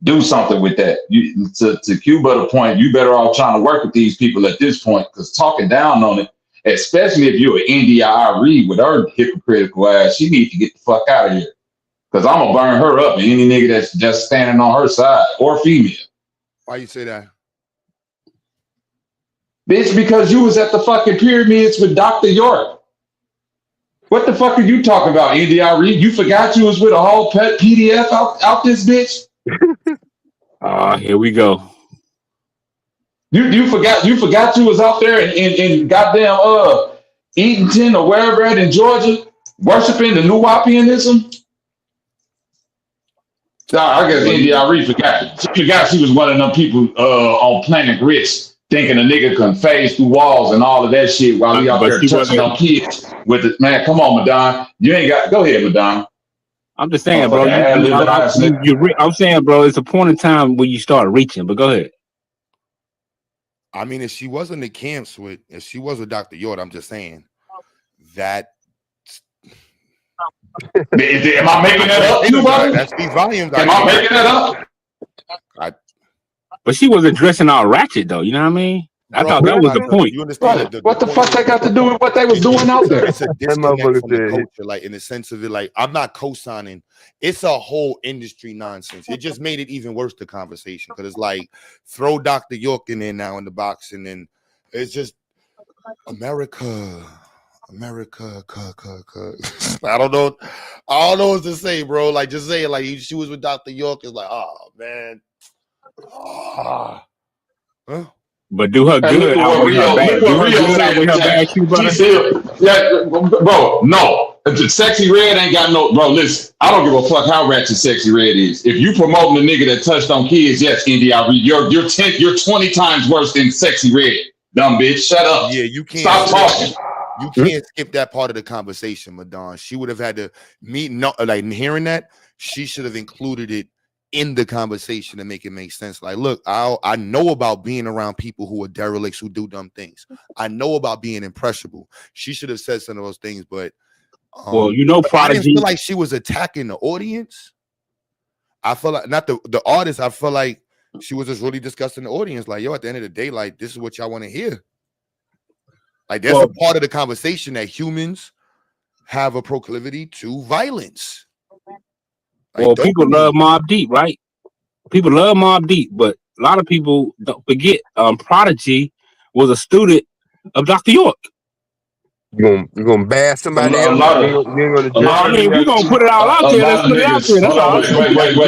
Speaker 8: do something with that. To Quebutter point, you better off trying to work with these people at this point, because talking down on it, especially if you're an NDIRE with her hypocritical ass, she needs to get the fuck out of here. Because I'm going to burn her up and any nigga that's just standing on her side or female.
Speaker 3: Why you say that?
Speaker 8: Bitch, because you was at the fucking pyramids with Dr. York. What the fuck are you talking about, NDIRE? You forgot you was with a whole pet PDF out this bitch?
Speaker 9: Here we go.
Speaker 8: You forgot you was out there in goddamn Eatonton or wherever at in Georgia worshiping the Nuwapianism? I guess NDIRE forgot. She forgot she was one of them people on Planet Grits thinking a nigga can phase through walls and all of that shit while we out there touching on kids with it. Man, come on, Madonna. You ain't got. Go ahead, Madonna.
Speaker 9: I'm just saying, bro. I'm saying, bro, it's a point in time where you start reaching. But go ahead.
Speaker 3: I mean, if she was in the camps if she was with Dr. York, I'm just saying that.
Speaker 8: Am I making that up?
Speaker 3: That's these volumes.
Speaker 8: Am I making that up?
Speaker 9: But she was addressing all ratchet, though. You know what I mean? I thought that was the point.
Speaker 3: You understand?
Speaker 8: Right. What the fuck they got to do with what they was doing out there?
Speaker 3: It's a disconnect from the culture, like in the sense of it. Like I'm not co-signing. It's a whole industry nonsense. It just made it even worse, the conversation, because it's like throw Dr. York in there now in the box, and then it's just America. I don't know what to say, bro. Like just say it like she was with Dr. York. It's like, oh man. Huh?
Speaker 9: But do her good.
Speaker 8: Bro, no. Sexy Red ain't got no. Bro, listen. I don't give a fuck how ratchet Sexy Red is. If you promoting a nigga that touched on kids, yes, NDIRE, you're 20 times worse than Sexy Red. Dumb bitch. Shut up.
Speaker 3: Yeah, you can't
Speaker 8: stop talking.
Speaker 3: You can't skip that part of the conversation, Madonna. She would have had to hearing that, she should have included it in the conversation to make it make sense. Like, look, I know about being around people who are derelicts, who do dumb things. I know about being impressionable. She should have said some of those things, but
Speaker 9: well, you know,
Speaker 3: I didn't feel like she was attacking the audience. I feel like not the artist. I feel like she was just really discussing the audience. Like, yo, at the end of the day, like, this is what y'all want to hear. Like, there's a part of the conversation that humans have a proclivity to violence. Like,
Speaker 9: well, people love Mobb Deep, right? People love Mobb Deep, but a lot of people don't forget Prodigy was a student of Dr. York.
Speaker 11: You gonna bash somebody else?
Speaker 9: I mean, we're gonna put it all out there. Let's put it out there.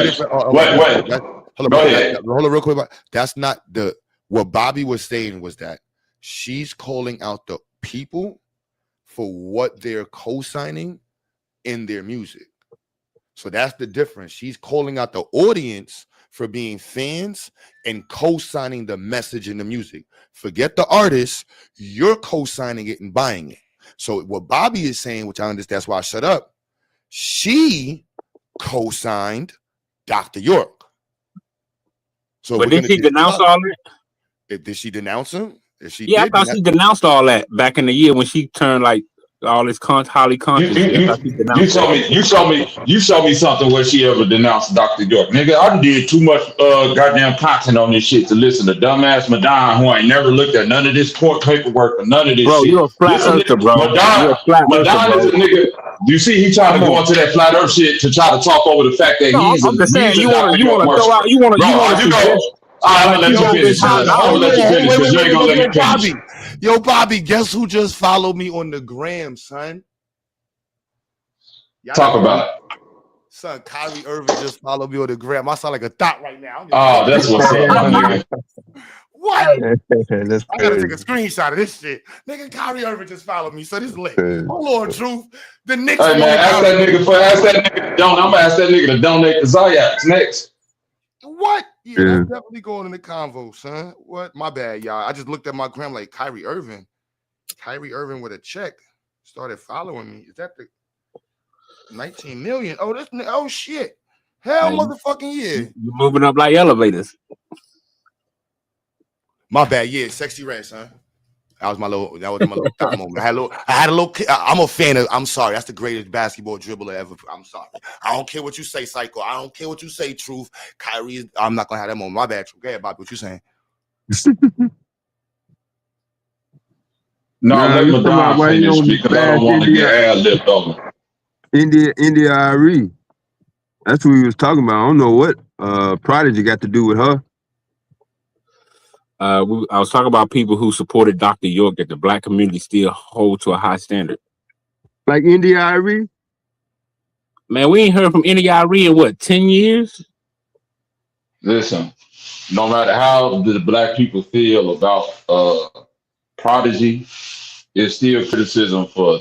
Speaker 9: That's all.
Speaker 8: Wait.
Speaker 3: Hold on real quick. That's not what Bobby was saying was that she's calling out the people for what they're co-signing in their music. So that's the difference. She's calling out the audience for being fans and co-signing the message in the music. Forget the artist, you're co-signing it and buying it. So what Bobby is saying, which I understand, that's why I shut up, she co-signed Dr. York. So
Speaker 9: but did she denounce all that?
Speaker 3: Did she denounce him? If she
Speaker 9: I thought she denounced all that back in the year when she turned like all this highly conscious.
Speaker 8: You show me something where she ever denounced Dr. York. Nigga, I did too much goddamn content on this shit to listen to dumbass Madonna who ain't never looked at none of this court paperwork or none of this shit.
Speaker 9: You're a flat earther, bro.
Speaker 8: Madonna is a nigga. You see, he trying to go into that flat earth shit to try to talk over the fact that he's
Speaker 9: I'm just saying, you want to throw out, you want to
Speaker 8: I'm gonna let you finish. I'm gonna let you finish because you ain't gonna let me finish.
Speaker 3: Yo, Bobby, guess who just followed me on the gram, son?
Speaker 8: Talk about it.
Speaker 3: Son, Kyrie Irving just followed me on the gram. I sound like a thought right now.
Speaker 8: Oh, that's what's up, my nigga.
Speaker 3: What?
Speaker 10: That's
Speaker 3: I gotta take
Speaker 10: crazy.
Speaker 3: a screenshot of this shit. Nigga, Kyrie Irving just followed me, so this lit.
Speaker 10: Crazy.
Speaker 3: Hold on, Truth. The Knicks
Speaker 8: Hey
Speaker 3: won
Speaker 8: man,
Speaker 3: the
Speaker 8: ask that nigga to donate. I'm gonna ask that nigga to donate to Zayaks next.
Speaker 3: What? Yeah,
Speaker 10: Yeah.
Speaker 3: that's definitely going in the convo, son. What? My bad, y'all. I just looked at my gram like Kyrie Irving. Kyrie Irving with a check started following me. Is that the 19 million? Oh, shit. Hell motherfucking yeah.
Speaker 9: You're moving up like elevators.
Speaker 3: My bad, yeah. Sexy Red, son. That was my little thought moment. I had a little. I'm a fan of. I'm sorry. That's the greatest basketball dribbler ever. I'm sorry. I don't care what you say, Psycho. I don't care what you say, Truth. Kyrie, I'm not gonna have that moment. My bad. Go ahead, Bobby. What you saying?
Speaker 8: No,
Speaker 10: Nah,
Speaker 8: let
Speaker 10: you talking about
Speaker 8: Madonna
Speaker 10: why you
Speaker 8: finish
Speaker 10: don't
Speaker 8: because I
Speaker 10: bash
Speaker 8: don't want to get ad-libbed over.
Speaker 10: India Irie. That's what we was talking about. I don't know what Prodigy got to do with her.
Speaker 9: I was talking about people who supported Dr. York that the black community still hold to a high standard.
Speaker 10: Like India Irie?
Speaker 9: Man, we ain't heard from India Irie in what, 10 years?
Speaker 8: Listen, no matter how the black people feel about Prodigy, it's still criticism for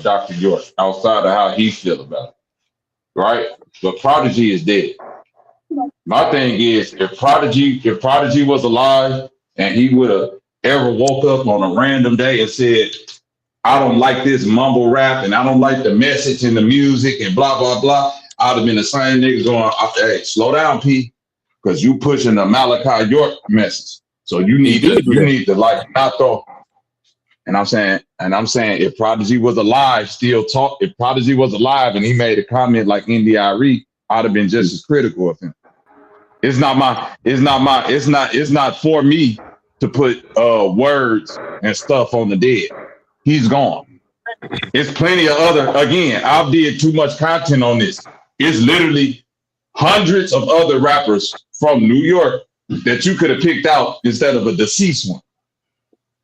Speaker 8: Dr. York outside of how he feel about it, right? But Prodigy is dead. My thing is, if Prodigy was alive and he would have ever woke up on a random day and said, I don't like this mumble rap and I don't like the message and the music and blah, blah, blah, I'd have been the same nigga going, hey, slow down, P, because you pushing the Malachi York message. So you need to like not throw. And I'm saying, if Prodigy was alive, if Prodigy was alive and he made a comment like India Irie, I'd have been just as critical of him. It's not for me to put words and stuff on the dead. He's gone. It's plenty of again, I've did too much content on this. It's literally hundreds of other rappers from New York that you could have picked out instead of a deceased one.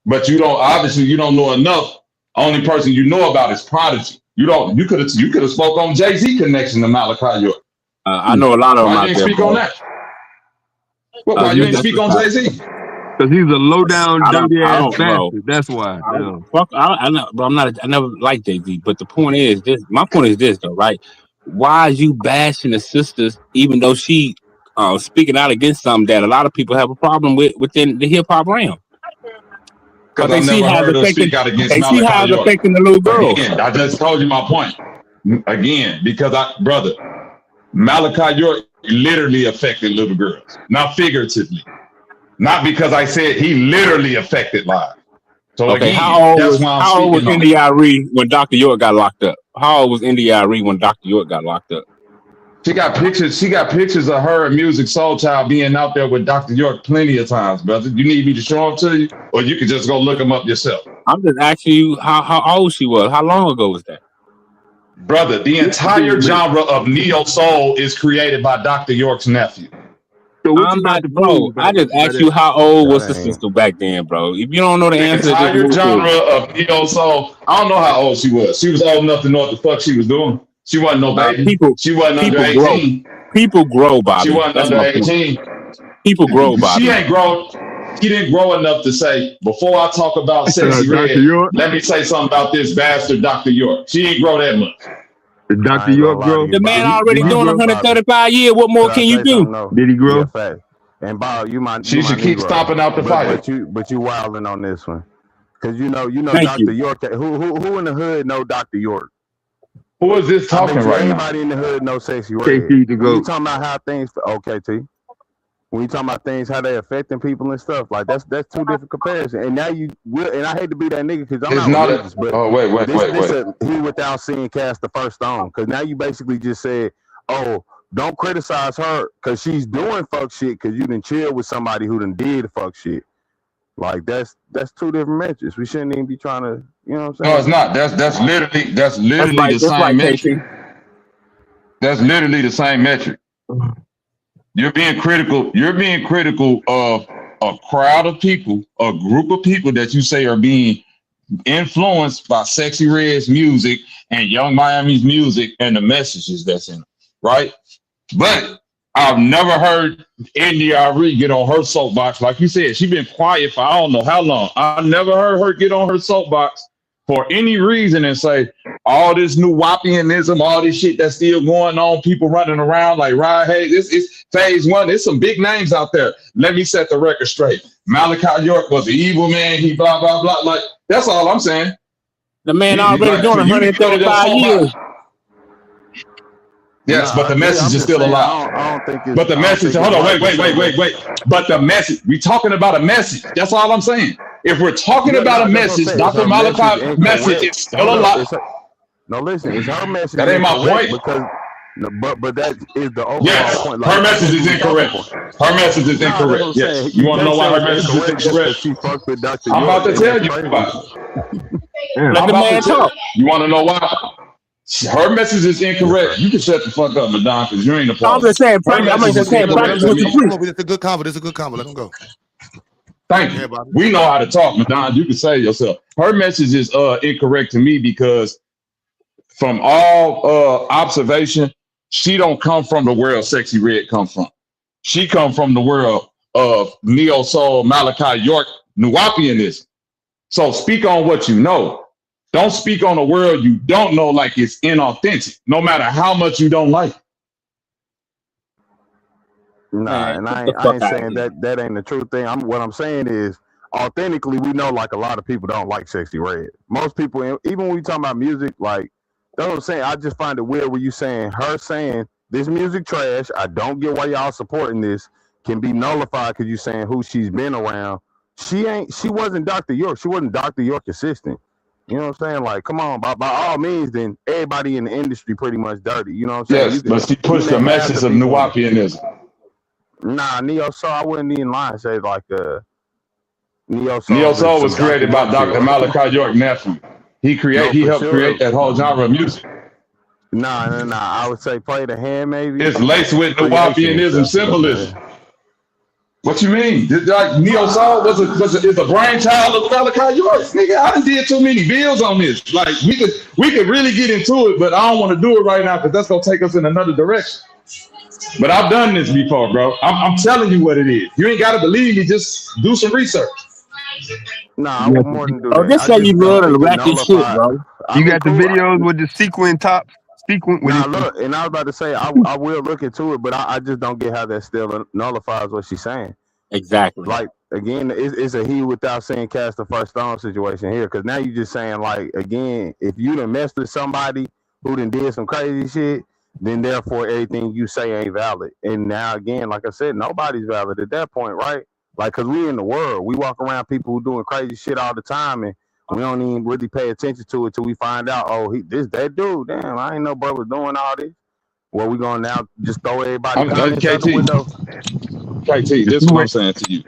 Speaker 8: But you don't know enough. Only person you know about is Prodigy. You could have spoke on Jay-Z connection to Malachi York.
Speaker 9: I know a lot of them
Speaker 8: Why
Speaker 9: out
Speaker 8: you
Speaker 9: there.
Speaker 8: didn't speak on that? Why you didn't speak on Jay-Z?
Speaker 10: Because he's a low down, dirty ass bastard. That's why.
Speaker 9: I know, but I never liked Jay-Z. But the point is this. My point is this, though, right? Why are you bashing the sisters, even though she speaking out against something that a lot of people have a problem with within the hip hop realm?
Speaker 8: Because I never heard her speak out against Malachi York.
Speaker 9: Affecting the little girl.
Speaker 8: Again, I just told you my point. Again, because Malachi York literally affected little girls, not figuratively. Not because I said he literally affected lives. So
Speaker 9: okay,
Speaker 8: again,
Speaker 9: how
Speaker 8: that's why I'm
Speaker 9: old was
Speaker 8: speaking on.
Speaker 9: India Irie when Dr. York got locked up? How old was India Irie when Dr. York got locked up?
Speaker 8: She got pictures of her and Music Soul Child being out there with Dr. York plenty of times, brother. You need me to show them to you, or you can just go look them up yourself.
Speaker 9: I'm just asking you how old she was. How long ago was that?
Speaker 8: Brother, the entire genre of neo soul is created by Dr. York's nephew.
Speaker 10: So
Speaker 9: I'm not, bro. I just asked you how old was the sister back then, bro. If you don't know the answer,
Speaker 8: the entire genre of neo soul. I don't know how old she was. She was old enough to know what the fuck she was doing. She wasn't no baby. She wasn't under 18.
Speaker 9: People grow, Bobby.
Speaker 8: She wasn't under 18.
Speaker 9: People grow, Bobby.
Speaker 8: She ain't grown. She didn't grow enough to say, before I talk about Sexy Red, let me say something about this bastard Dr. York. She ain't grow that much.
Speaker 10: Dr. York grow?
Speaker 9: The man already doing 135 years. What more can you do?
Speaker 10: Did he grow?
Speaker 12: And Bob,
Speaker 8: she should keep stomping out the fire.
Speaker 12: But you wilding on this one, because you know Dr. York. Who in the hood know Dr. York?
Speaker 8: Who is this talking right now?
Speaker 12: Everybody in the hood know Sexy Red. When you talking about how things, when you talking about things, how they affecting people and stuff, like that's two different comparisons. And now you will, and I hate to be that nigga because I'm not religious, but wait. He without seeing cast the first stone, because now you basically just said, oh, don't criticize her because she's doing fuck shit because you done chill with somebody who done did fuck shit. Like that's two different metrics. We shouldn't even be trying to, you know what I'm saying?
Speaker 8: No, it's not. That's literally the same metric. That's literally the same metric. You're being critical of a crowd of people, a group of people that you say are being influenced by Sexy Red's music and Young Miami's music and the messages that's in it, right? But I've never heard NDRE get on her soapbox. Like you said, she been quiet for I don't know how long. I never heard her get on her soapbox for any reason and say all this new Wapianism, all this shit that's still going on, people running around like Rod Hayes. This is phase one. There's some big names out there. Let me set the record straight. Malachi York was an evil man. He blah, blah, blah. Like, that's all I'm saying.
Speaker 9: The man already doing 135 years.
Speaker 8: Yes, but the message is still alive.
Speaker 12: I don't think it's.
Speaker 8: But the message, hold on, wait. But the message, we talking about a message. That's all I'm saying. If we're talking about a message, Dr. Malachi's message is still alive.
Speaker 12: No, listen, it's her message.
Speaker 8: That ain't my point.
Speaker 12: Because, but that is the overall point.
Speaker 8: Like, her message is incorrect. Her message is incorrect. Yes. You want to know why her message is incorrect?
Speaker 12: She fucked with Dr.
Speaker 8: I'm about to tell you about it. I'm about to tell you. You want to know why? Her message is incorrect. You can shut the fuck up, Madonna, because you ain't the problem.
Speaker 9: I'm just saying,
Speaker 3: it's a good combo. It's a good combo. Let him go.
Speaker 8: Thank you. We know how to talk, Madonna. You can say it yourself. Her message is incorrect to me because from all observation, she don't come from the world Sexy Red come from. She come from the world of neo soul, Malachi York, Nuwapianism. So speak on what you know. Don't speak on a world you don't know like it's inauthentic, no matter how much you don't like.
Speaker 12: Nah, and I ain't saying that ain't the true thing. What I'm saying is, authentically, we know like a lot of people don't like Sexy Red. Most people, even when we talk about music, like that's what I'm saying. I just find it weird when you saying this music trash. I don't get why y'all supporting this. Can be nullified because you saying who she's been around. She wasn't Dr. York. She wasn't Dr. York assistant. You know what I'm saying? Like, come on, by all means, then everybody in the industry pretty much dirty. You know what I'm saying?
Speaker 8: Yes, but she pushed the message of Nuwapianism.
Speaker 12: Nah, Neo Soul, I wouldn't even lie and say like
Speaker 8: Neo Soul was created by Dr. Malachi York nephew. He helped create that whole genre of music.
Speaker 12: Nah. I would say play the hand maybe.
Speaker 8: It's laced with Nuwapianism symbolism. What you mean? Like Neo Soul is a brainchild of Malachi York. Nigga, I done did too many bills on this. Like we could really get into it, but I don't want to do it right now because that's gonna take us in another direction. But I've done this before, bro. I'm telling you what it is. You ain't gotta believe me. Just do some research.
Speaker 12: Nah, I want more than do that.
Speaker 9: This say you love the ratchet shit, bro.
Speaker 10: You got the videos with the sequin tops.
Speaker 12: Nah, look, and I was about to say I will look into it, but I just don't get how that still nullifies what she's saying.
Speaker 9: Exactly.
Speaker 12: Like again, it's a he without saying cast the first stone situation here, because now you just saying like again, if you done messed with somebody who done did some crazy shit, then therefore everything you say ain't valid. And now again, like I said, nobody's valid at that point, right? Like, cause we in the world, we walk around people who doing crazy shit all the time, and we don't even really pay attention to it till we find out, oh, that dude, damn, I ain't know bro was doing all this. Well, we gonna now just throw everybody out the window.
Speaker 8: KT, this is what I'm saying to you.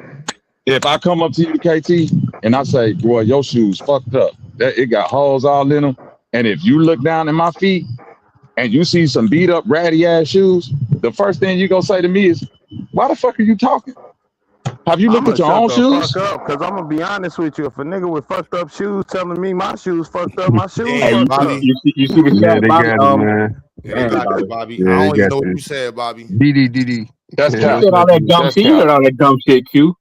Speaker 8: If I come up to you, KT, and I say, boy, your shoes fucked up. It got holes all in them. And if you look down at my feet and you see some beat up, ratty ass shoes, the first thing you gonna say to me is, why the fuck are you talking? Have you looked at your own shoes?
Speaker 12: Because I'm gonna be honest with you. If a nigga with fucked up shoes telling me my shoes fucked up, my shoes fucked up.
Speaker 9: You see the chat,
Speaker 10: they
Speaker 9: Bobby?
Speaker 10: got it, man.
Speaker 3: Yeah, they got it, Bobby.
Speaker 10: Yeah,
Speaker 3: I don't even know what you said, Bobby.
Speaker 10: DD.
Speaker 8: That's
Speaker 9: You said all that dumb shit. You heard all that dumb shit, Q.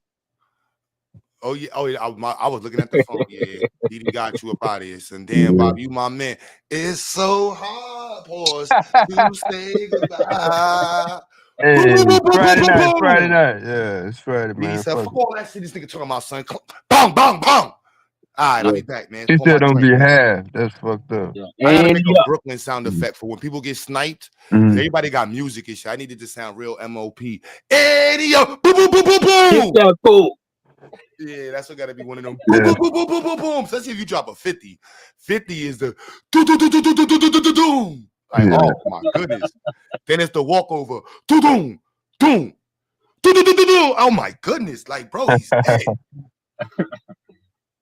Speaker 3: Oh yeah, I was looking at the phone. Yeah, Didi got you up out of here. And damn, Bobby, you my man. It's so hard, pause to say goodbye.
Speaker 10: Hey, Friday night. Yeah, it's Friday, man.
Speaker 3: He said, fuck all that shit this nigga talking about, son. Bong, bong, bong. All right, I'll be back, man.
Speaker 10: He said don't be half. That's fucked up.
Speaker 3: Yeah. I gotta make a Brooklyn sound effect for when people get sniped. Everybody got music and shit. I needed to sound real MOP. Eddie, boom, boom, boom, boom, boom.
Speaker 9: Hit that fool.
Speaker 3: Yeah, that's what gotta be one of them. Boom, boom, boom, boom, boom, boom, boom. Especially if you drop a 50. 50 is the do do do do do do do do do do. Like, oh my goodness. Then it's the walkover. Do do do do do do do. Oh my goodness. Like, bro, he's dead.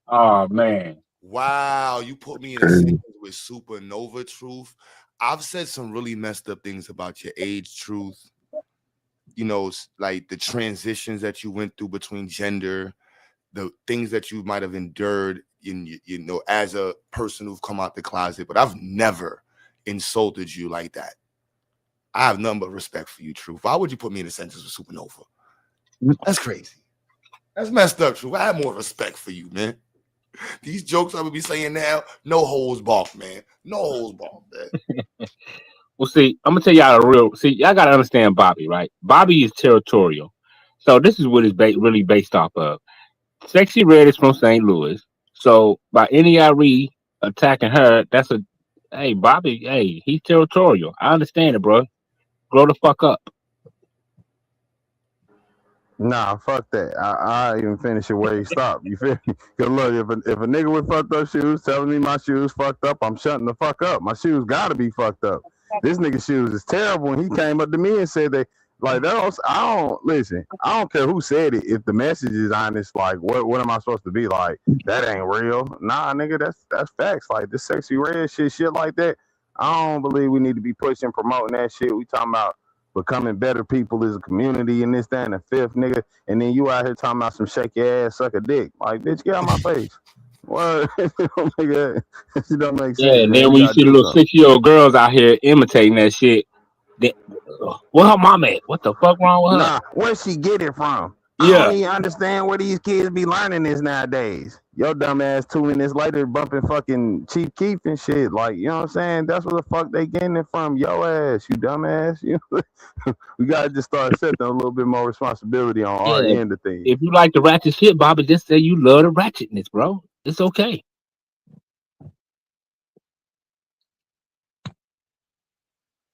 Speaker 9: Oh man.
Speaker 3: Wow, you put me in a sequence with Supernova Truth. I've said some really messed up things about your age, Truth. You know, like the transitions that you went through between gender, the things that you might have endured in, you know, as a person who've come out the closet. But I've never insulted you like that. I have nothing but respect for you, Truth. Why would you put me in the sentence with Supernova? That's crazy. That's messed up, Truth. I have more respect for you, man. These jokes I would be saying now, no holds barred, man. No holds barred, man.
Speaker 9: Well, see, I'm gonna tell y'all a real. See, y'all gotta understand Bobby, right? Bobby is territorial, so this is what it's really based off of. Sexy Red is from St. Louis, so by NERE attacking her, that's a hey Bobby, hey he's territorial. I understand it, bro. Grow the fuck up.
Speaker 12: Nah, fuck that. I even finish it where he stopped. You feel me? Cause look, if a nigga with fucked up shoes telling me my shoes fucked up, I'm shutting the fuck up. My shoes gotta be fucked up. This nigga shoes is terrible. And he came up to me and said that like that. I don't listen. I don't care who said it. If the message is honest, like what am I supposed to be like? That ain't real. Nah, nigga, that's facts. Like this Sexy Red shit like that. I don't believe we need to be pushing promoting that shit. We talking about becoming better people as a community and this, that, and the fifth, nigga. And then you out here talking about some shake your ass, suck a dick. Like, bitch, get out my face. What? It don't make sense.
Speaker 9: Yeah, and
Speaker 12: man.
Speaker 9: then when you see the little 6-year-old girls out here imitating that shit, where her mom at? What the fuck wrong with her?
Speaker 12: Nah, where she get it from? I
Speaker 9: Yeah.
Speaker 12: don't even understand where these kids be learning this nowadays. Your dumb ass 2 minutes later bumping fucking Chief Keef and shit. Like, you know what I'm saying? That's where the fuck they getting it from. Yo ass, you dumb ass. You know? We gotta just start accepting a little bit more responsibility on our
Speaker 9: Yeah.
Speaker 12: end of things.
Speaker 9: If you like the ratchet shit, Bobby, just say you love the ratchetness, bro. It's okay.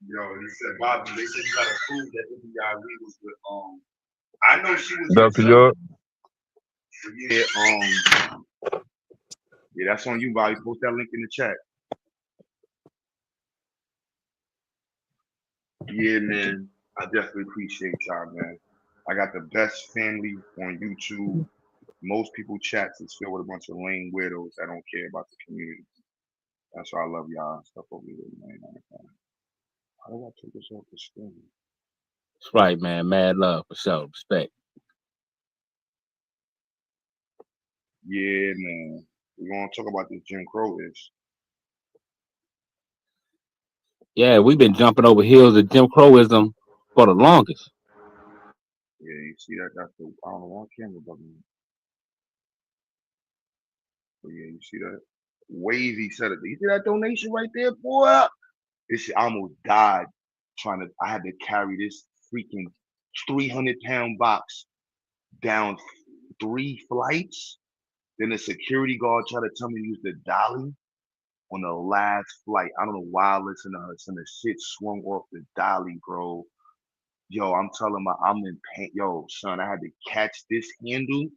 Speaker 3: Yo, he said, Bobby, they said you gotta prove that NERE was with I know she was
Speaker 10: Dr. York.
Speaker 3: Yeah, yeah, that's on you, Bobby. Post that link in the chat. Yeah, man. I definitely appreciate y'all, man. I got the best family on YouTube. Most people chats is filled with a bunch of lame weirdos that don't care about the community. That's why I love y'all and stuff over here, man. How do I take this off the screen?
Speaker 9: That's right, man. Mad love for sure. Respect.
Speaker 3: Yeah, man. We're gonna talk about this Jim Crow ish.
Speaker 9: Yeah, we've been jumping over hills of Jim Crowism for the longest.
Speaker 3: Yeah, you see that? That's the I don't know why camera bugging me. But yeah, you see that? Wavy said it. You see that donation right there, boy? This shit, I almost died trying to. I had to carry this freaking 300-pound box down 3 flights. Then the security guard tried to tell me to use the dolly on the last flight. I don't know why I listened to her. And the shit swung off the dolly, bro. Yo, I'm telling my, I'm in pain. Yo, son, I had to catch this handle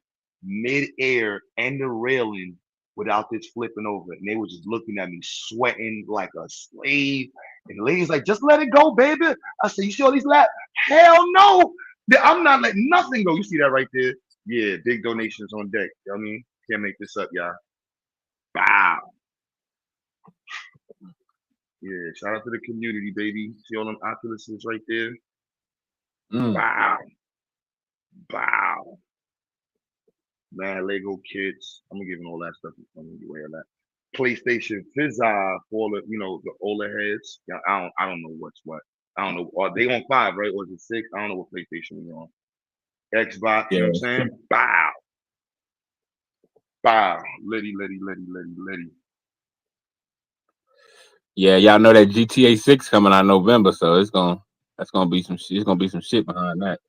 Speaker 3: mid-air and the railing without this flipping over. And they were just looking at me, sweating like a slave. And the lady's like, just let it go, baby. I said, you see all these laps? Hell no. I'm not letting nothing go. You see that right there? Yeah, big donations on deck. You know what I mean? Can't make this up, y'all. Wow. Yeah, shout out to the community, baby. See all them Oculuses right there? Wow. Wow. Man, Lego kits. I'm gonna give them all that stuff. I'm gonna wear that. PlayStation Fizz for the, you know, the OLED heads. Yeah, I don't know what's what. I don't know. Are they on 5, right? Or is it 6? I don't know what PlayStation is on. Xbox, you know what I'm saying? Bow. Bow. Liddy.
Speaker 9: Yeah, y'all know that GTA 6 coming out in November, so that's gonna be some shit. It's gonna be some shit behind that.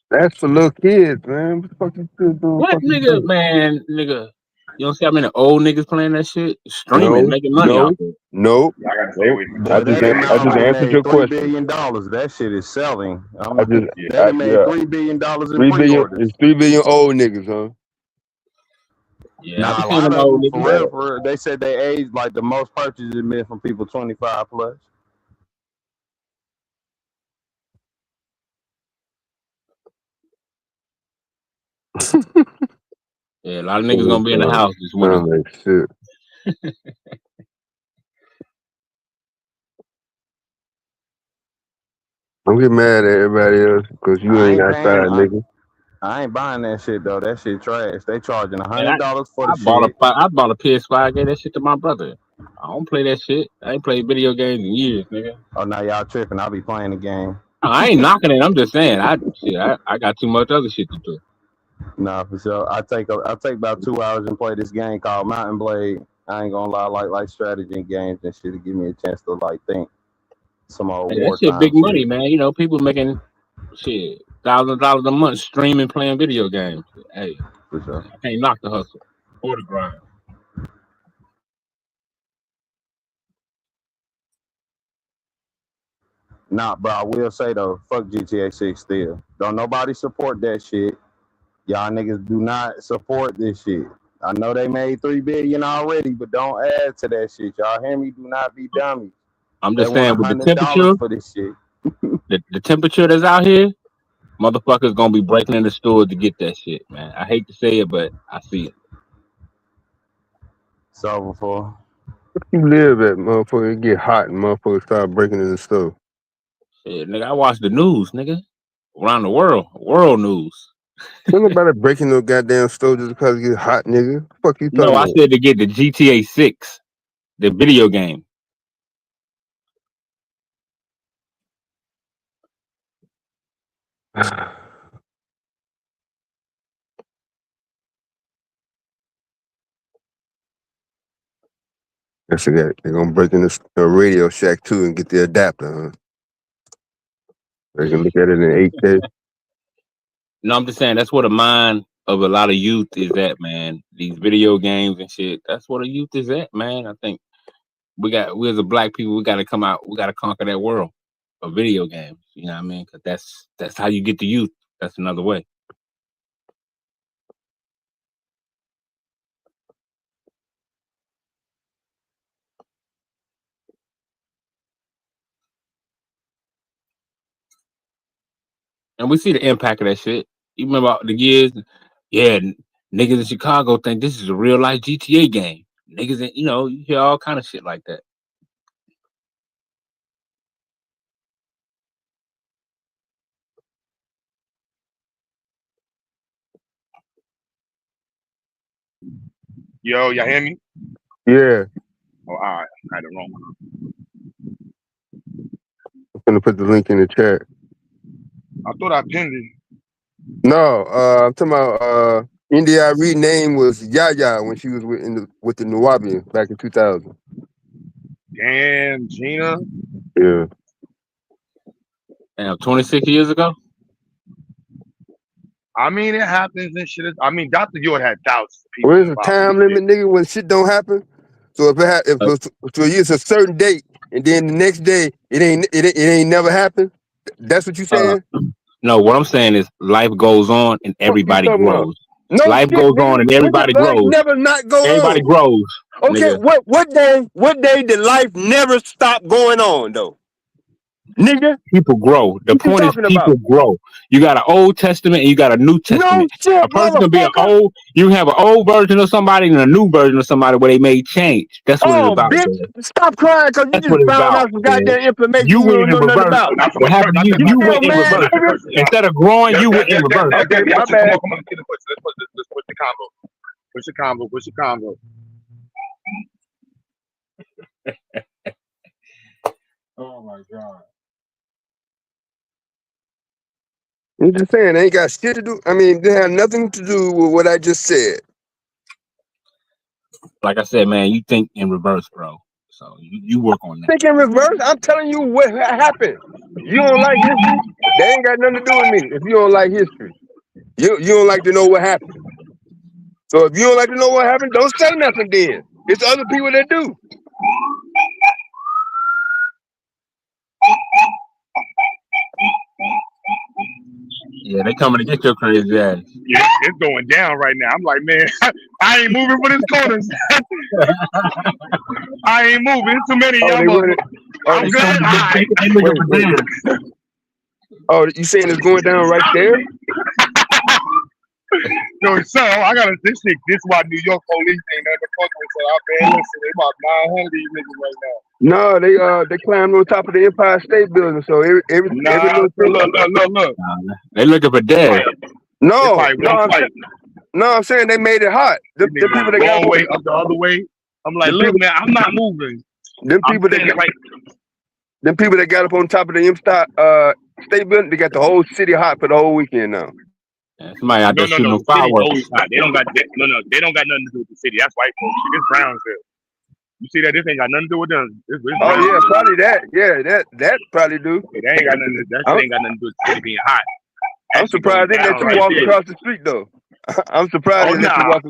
Speaker 10: That's for little kids, man. What the fuck you still doing?
Speaker 9: What nigga, man, nigga? You don't see how many old niggas playing that shit? Streaming, making money off it.
Speaker 10: Nope.
Speaker 3: I gotta stay away from
Speaker 10: I just answered your
Speaker 12: $3
Speaker 10: question.
Speaker 12: billion. That shit is selling.
Speaker 10: They
Speaker 12: made $3 billion in pre-orders.
Speaker 10: It's 3 billion old niggas, huh?
Speaker 9: Yeah,
Speaker 12: Nah,
Speaker 9: I
Speaker 12: a
Speaker 9: be seeing
Speaker 12: lot
Speaker 9: them
Speaker 12: of
Speaker 9: old
Speaker 12: them,
Speaker 9: niggas.
Speaker 12: for real, they said they age like the most purchases have been from people 25 plus.
Speaker 9: Yeah, a lot of niggas gonna be in the house this winter.
Speaker 10: Sound like shit. Don't get mad at everybody else because you ain't outside, nigga.
Speaker 12: I ain't buying that shit though. That shit trash. They charging $100 for the
Speaker 9: I bought a PS5. I gave that shit to my brother. I don't play that shit. I ain't played video games in years, nigga.
Speaker 12: Oh, now y'all tripping. I'll be playing the game.
Speaker 9: I ain't knocking it. I'm just saying. I got too much other shit to do.
Speaker 12: Nah, for sure. I take about 2 hours and play this game called Mountain Blade. I ain't gonna lie, like strategy games and shit to give me a chance to like think some old
Speaker 9: Hey, that shit
Speaker 12: wartime
Speaker 9: big money,
Speaker 12: shit.
Speaker 9: man. You know, people making shit $1,000 a month streaming playing video games. Hey,
Speaker 12: For sure.
Speaker 9: I can't knock the hustle or the grind.
Speaker 12: Nah, bro, I will say though, fuck GTA 6 still. Don't nobody support that shit. Y'all niggas do not support this shit. I know they made $3 billion already, but don't add to that shit. Y'all hear me? Do not be dummies.
Speaker 9: I'm
Speaker 12: They
Speaker 9: just
Speaker 12: want
Speaker 9: saying with the temperature,
Speaker 12: $100 for this shit.
Speaker 9: the temperature that's out here, motherfuckers gonna be breaking in the store to get that shit, man. I hate to say it, but I see it.
Speaker 12: It's over for.
Speaker 10: You live at motherfucker, it get hot and motherfuckers start breaking in the stove.
Speaker 9: Shit, nigga, I watch the news, nigga. Around the world news.
Speaker 10: Ain't nobody breaking no goddamn stove just because it get hot, nigga. Fuck you
Speaker 9: No,
Speaker 10: talking
Speaker 9: I said to get the GTA 6, the video game.
Speaker 10: about? Yes, they're gonna break in the Radio Shack too and get the adapter, huh? They can look at it in 8K.
Speaker 9: No, I'm just saying that's what the mind of a lot of youth is at, man. These video games and shit. That's what a youth is at, man. I think we as a black people, we got to come out. We got to conquer that world of video games. You know what I mean? Because that's how you get the youth. That's another way. And we see the impact of that shit. You remember the years? Yeah, niggas in Chicago think this is a real life GTA game. Niggas, you hear all kind of shit like that.
Speaker 11: Yo, y'all hear me?
Speaker 10: Yeah,
Speaker 11: Oh, all right. I had it wrong.
Speaker 10: I'm gonna put the link in the chat.
Speaker 11: I thought I pinned it.
Speaker 10: No, I'm talking about India Reed name was Yaya when she was with the Nuwabians back in 2000.
Speaker 11: Damn, Gina.
Speaker 10: Yeah.
Speaker 9: Damn, 26 years ago.
Speaker 11: I mean, it happens and shit. I mean, Dr. York had thousands of people
Speaker 10: Where's the
Speaker 11: involved.
Speaker 10: time limit, nigga, when shit don't happen? So it's a certain date and then the next day it ain't never happened. That's what you saying?
Speaker 9: No, what I'm saying is life goes on and
Speaker 10: Fuck you
Speaker 9: everybody
Speaker 10: talking about?
Speaker 9: grows.
Speaker 10: No
Speaker 9: Life
Speaker 10: shit,
Speaker 9: goes
Speaker 10: nigga.
Speaker 9: on and everybody
Speaker 10: Life
Speaker 9: grows.
Speaker 10: never not go
Speaker 9: Everybody
Speaker 10: on.
Speaker 9: grows.
Speaker 10: Okay,
Speaker 9: Nigga.
Speaker 10: what day did life never stop going on though? Nigga,
Speaker 9: People grow. The
Speaker 10: what you
Speaker 9: point is
Speaker 10: talking
Speaker 9: people
Speaker 10: about?
Speaker 9: grow. You got an Old Testament and you got a New
Speaker 10: No
Speaker 9: Testament.
Speaker 10: shit,
Speaker 9: A person can be
Speaker 10: motherfucker.
Speaker 9: you have an old version of somebody and a new version of somebody where they made change. That's what it's
Speaker 10: Oh,
Speaker 9: about,
Speaker 10: bitch,
Speaker 9: man.
Speaker 10: stop crying because you
Speaker 9: That's what
Speaker 10: just
Speaker 9: it's
Speaker 10: found
Speaker 9: about,
Speaker 10: out some
Speaker 9: man.
Speaker 10: goddamn information
Speaker 9: You
Speaker 10: you
Speaker 9: went
Speaker 10: don't
Speaker 9: in
Speaker 10: know nothing
Speaker 9: reverse.
Speaker 10: about.
Speaker 11: Not so
Speaker 9: What
Speaker 11: much
Speaker 9: happened to
Speaker 11: first.
Speaker 9: you?
Speaker 11: Not
Speaker 9: You
Speaker 11: that
Speaker 9: went in
Speaker 10: man,
Speaker 9: reverse.
Speaker 10: nigga.
Speaker 9: Instead of growing, you went in reverse.
Speaker 10: Okay,
Speaker 11: Yeah,
Speaker 10: my
Speaker 11: come
Speaker 10: bad.
Speaker 11: on, come on. Let's push the combo. Push the combo. Push the combo.
Speaker 9: Oh my God.
Speaker 10: I'm just saying, they ain't got shit to do. I mean, they have nothing to do with what I just said.
Speaker 9: Like I said, man, you think in reverse, bro. So you work on that.
Speaker 10: Think in reverse. I'm telling you what happened. You don't like history? That ain't got nothing to do with me. If you don't like history, you don't like to know what happened. So if you don't like to know what happened, don't say nothing then. It's other people that do.
Speaker 9: Yeah, they coming to get your crazy ass.
Speaker 11: Yeah, it's going down right now. I'm like, man, I ain't moving for this corners. I ain't moving. Too many of
Speaker 10: Oh,
Speaker 11: y'all
Speaker 10: they running. Oh,
Speaker 11: I'm good. All right.
Speaker 10: wait. Oh, you saying it's going down right there?
Speaker 11: Yo, so I gotta this why New York police ain't never fucking with. So I man, listen, they about 900 of these niggas right now.
Speaker 10: No, they climbed on top of the Empire State Building. So every little thing.
Speaker 11: Look.
Speaker 9: They looking for dead.
Speaker 10: No,
Speaker 11: I'm saying
Speaker 10: I'm saying they made it hot. The people that got
Speaker 11: wrong way up the other way.
Speaker 10: I'm like,
Speaker 11: Them
Speaker 10: look,
Speaker 11: people,
Speaker 10: man, I'm not moving.
Speaker 11: them
Speaker 10: I'm
Speaker 11: people that
Speaker 10: standing right.
Speaker 11: them people that got up on top of the state building, they got the whole city hot for the whole weekend now.
Speaker 9: Yeah, somebody out
Speaker 10: No,
Speaker 9: there
Speaker 10: no,
Speaker 9: shooting
Speaker 10: no.
Speaker 9: them
Speaker 10: The city's
Speaker 9: fireworks.
Speaker 10: always hot. They don't got they don't got nothing to do with the city. That's white folks. This Brownsville. You see that? This ain't got nothing to do with them. This
Speaker 11: Oh yeah,
Speaker 10: Brownsville.
Speaker 11: probably that. Yeah, that probably do.
Speaker 10: They ain't got nothing. That shit
Speaker 11: I'm,
Speaker 10: ain't got nothing to do with the city being hot.
Speaker 11: I'm
Speaker 10: Actually going
Speaker 11: surprised they let
Speaker 10: down
Speaker 11: you
Speaker 10: right
Speaker 11: walk
Speaker 10: there.
Speaker 11: across the street though. I'm surprised
Speaker 10: Oh
Speaker 11: they let you
Speaker 10: nah.
Speaker 11: walk.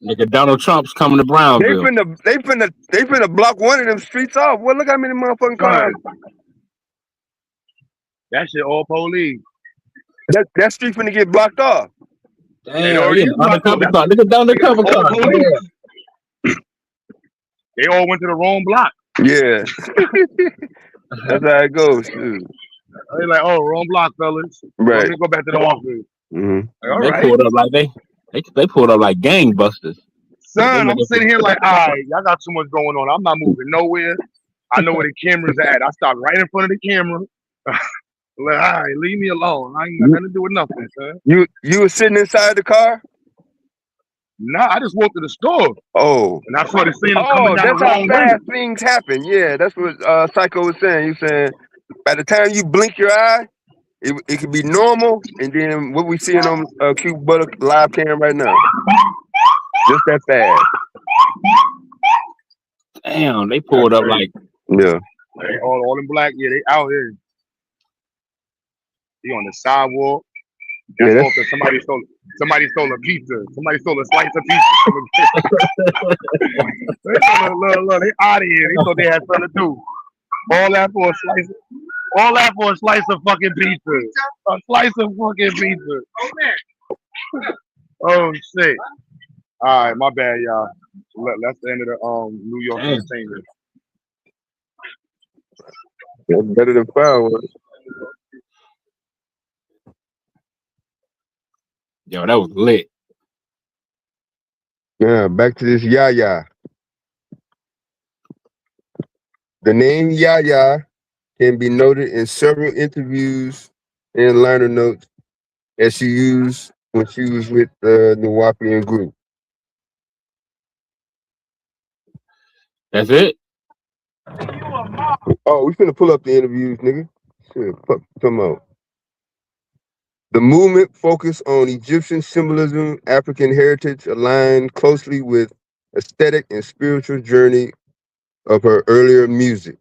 Speaker 9: Nigga, Donald Trump's coming to
Speaker 11: They
Speaker 9: Brownsville.
Speaker 11: finna block one of them streets off. Well, look how many motherfucking cars.
Speaker 10: That shit all police.
Speaker 11: That street finna get blocked off.
Speaker 10: It
Speaker 9: Damn,
Speaker 10: already
Speaker 9: yeah,
Speaker 10: is
Speaker 9: the
Speaker 10: blocked off.
Speaker 9: undercover car. Look at the
Speaker 10: They got
Speaker 9: undercover
Speaker 10: all
Speaker 9: car.
Speaker 10: police. They all went to the wrong block.
Speaker 11: Yeah, that's how it goes. Shoot.
Speaker 10: They like, oh, wrong block, fellas. Want
Speaker 11: Right.
Speaker 10: me to go back to the office?
Speaker 11: Mm-hmm.
Speaker 10: Like, all
Speaker 9: They
Speaker 10: right.
Speaker 9: pulled up like they pulled up like gangbusters.
Speaker 10: Son, I'm sitting here like, all right, y'all got too much going on. I'm not moving nowhere. I know where the cameras at. I stopped right in front of the camera. Like, all right, leave me alone. I ain't got nothing to do with nothing, son.
Speaker 11: You were sitting inside the car?
Speaker 10: Nah, I just walked to the store.
Speaker 11: Oh.
Speaker 10: And I started seeing them coming down
Speaker 11: That's
Speaker 10: the
Speaker 11: how
Speaker 10: wrong way.
Speaker 11: fast things happen. Yeah, that's what Psycho was saying. You saying by the time you blink your eye, it could be normal, and then what we seeing on Quebutter live cam right now, just that fast.
Speaker 9: Damn, they pulled up like
Speaker 11: Yeah.
Speaker 10: They all in black. Yeah, they out here. He on the sidewalk. That's all because somebody stole a pizza. Somebody stole a slice of pizza. Look, they out of here. They thought they had something to do. All that for a slice of fucking pizza. A slice of fucking pizza. Oh shit. All right, my bad, y'all. That's the end of the New York entertainment.
Speaker 11: That's better than fireworks.
Speaker 9: yo, that was lit.
Speaker 11: Yeah, back to this Yaya. The name Yaya can be noted in several interviews and liner notes that she used when she was with the Nuwapian group.
Speaker 9: That's it.
Speaker 11: Oh, we finna pull up the interviews, nigga. Shit, come on. The movement focused on Egyptian symbolism, African heritage, aligned closely with aesthetic and spiritual journey of her earlier music.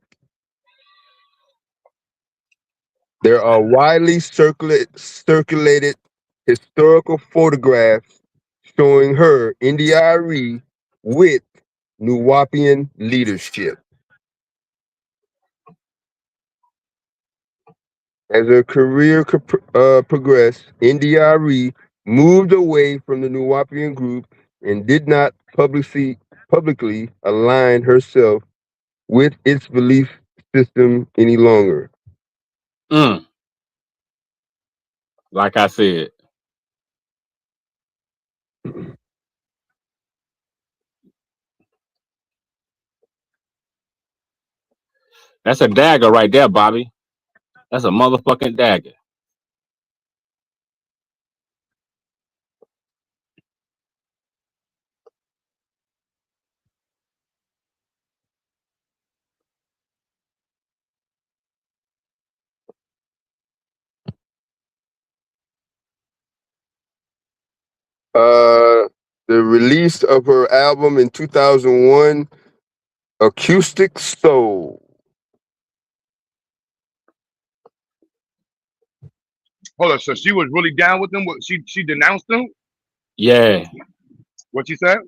Speaker 11: There are widely circulated historical photographs showing her Ndiaye with Nuwapian leadership. As her career progressed, Ndiaye moved away from the Nuwapian group and did not publicly align herself with its belief system any longer.
Speaker 9: Like I said. That's a dagger right there, Bobby. That's a motherfucking dagger.
Speaker 11: The release of her album in 2001, Acoustic Soul.
Speaker 10: Hold on, so she was really down with them? What, she denounced them?
Speaker 9: Yeah.
Speaker 10: What she said?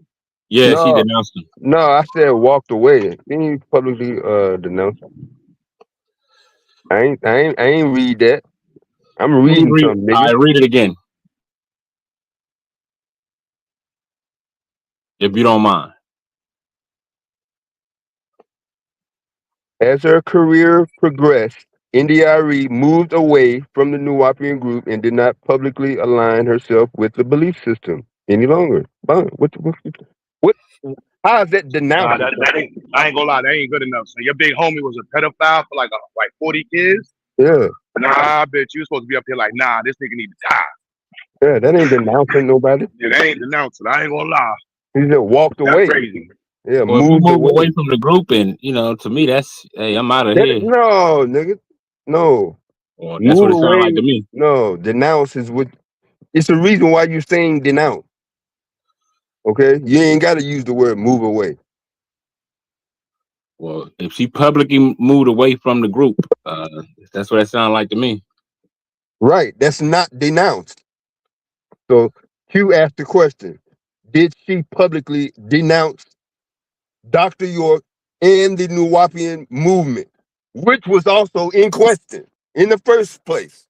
Speaker 9: Yeah, she denounced them.
Speaker 11: No, I said walked away. Didn't you publicly denounce them? I ain't read that. I'm reading something, nigga.
Speaker 9: I read it again. If you don't mind.
Speaker 11: As her career progressed, Ndiaye moved away from the Nuwapian group and did not publicly align herself with the belief system any longer. What? How is that denounced?
Speaker 10: I ain't gonna lie, that ain't good enough. So your big homie was a pedophile for like 40 kids?
Speaker 11: Yeah.
Speaker 10: Nah, I bet you supposed to be up here like, nah, this nigga need to die.
Speaker 11: Yeah, that ain't denouncing nobody.
Speaker 10: Yeah, that ain't denouncing. I ain't gonna lie.
Speaker 11: He just walked
Speaker 10: That's
Speaker 11: away.
Speaker 10: crazy.
Speaker 11: Yeah,
Speaker 9: Well, if you
Speaker 11: moved
Speaker 9: move away
Speaker 11: away.
Speaker 9: from the group, and to me, that's hey, I'm out of here.
Speaker 11: No, nigga. No.
Speaker 9: Well, that's
Speaker 11: Move
Speaker 9: what it sounds like
Speaker 11: away.
Speaker 9: to me.
Speaker 11: No. Denounce is what. It's the reason why you saying denounce. Okay? You ain't got to use the word move away.
Speaker 9: Well, if she publicly moved away from the group, that's what it sounds like to me.
Speaker 11: Right. That's not denounced. So Q asked the question, did she publicly denounce Dr. York and the Nuwapian movement, which was also in question in the first place?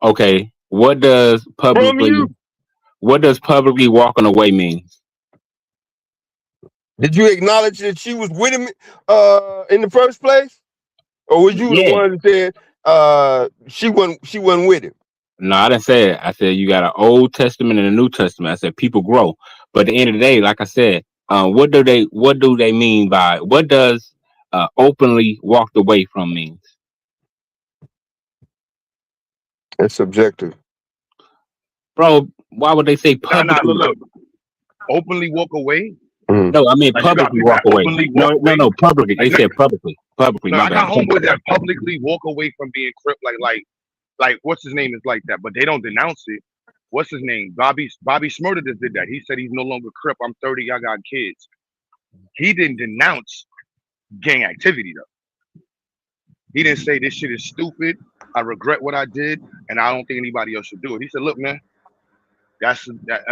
Speaker 9: Okay, what does
Speaker 11: From you.
Speaker 9: publicly walking away mean?
Speaker 11: Did you acknowledge that she was with him in the first place? Or was you the
Speaker 9: Yeah.
Speaker 11: one that said she wasn't with him?
Speaker 9: No, I didn't say it. I said you got an Old Testament and a New Testament. I said people grow, but at the end of the day, like I said, what do they mean by what does openly walked away from means?
Speaker 11: That's subjective.
Speaker 9: Bro, why would they say publicly?
Speaker 10: Look. Openly walk away.
Speaker 9: No, I mean
Speaker 10: Like,
Speaker 9: publicly walk away. No, publicly. They said publicly.
Speaker 10: No, I got homeboys that publicly walk away from being Crip, like what's his name is like that, but they don't denounce it. What's his name? Bobby Smurda just did that. He said he's no longer Crip. I'm 30. I got kids. He didn't denounce gang activity though. He didn't say this shit is stupid. I regret what I did, and I don't think anybody else should do it. He said, "Look, man, that's that."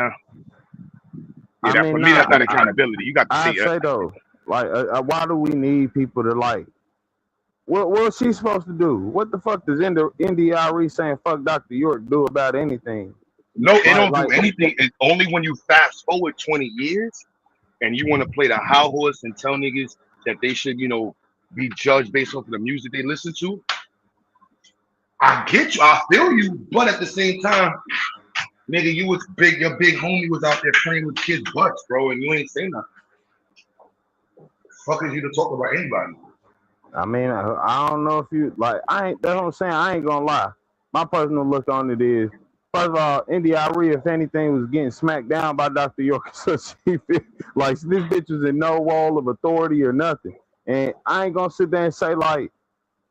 Speaker 10: Yeah, for me, that's not accountability. You got to see it.
Speaker 12: I say though, like, why do we need people to like? What's she supposed to do? What the fuck does NDRE saying fuck Dr. York do about anything?
Speaker 10: No, it don't do anything. It's only when you fast forward 20 years and you want to play the high horse and tell niggas that they should, be judged based off of the music they listen to. I get you, I feel you, but at the same time, nigga, you was big, your big homie was out there playing with kids' butts, bro, and you ain't saying nothing. Fuck is you to talk about anybody?
Speaker 12: I mean, I don't know if you like. That's what I'm saying. I ain't gonna lie. My personal look on it is, first of all, NDRE, if anything, was getting smacked down by Dr. York. So she like this bitch was in no role of authority or nothing. And I ain't gonna sit there and say like,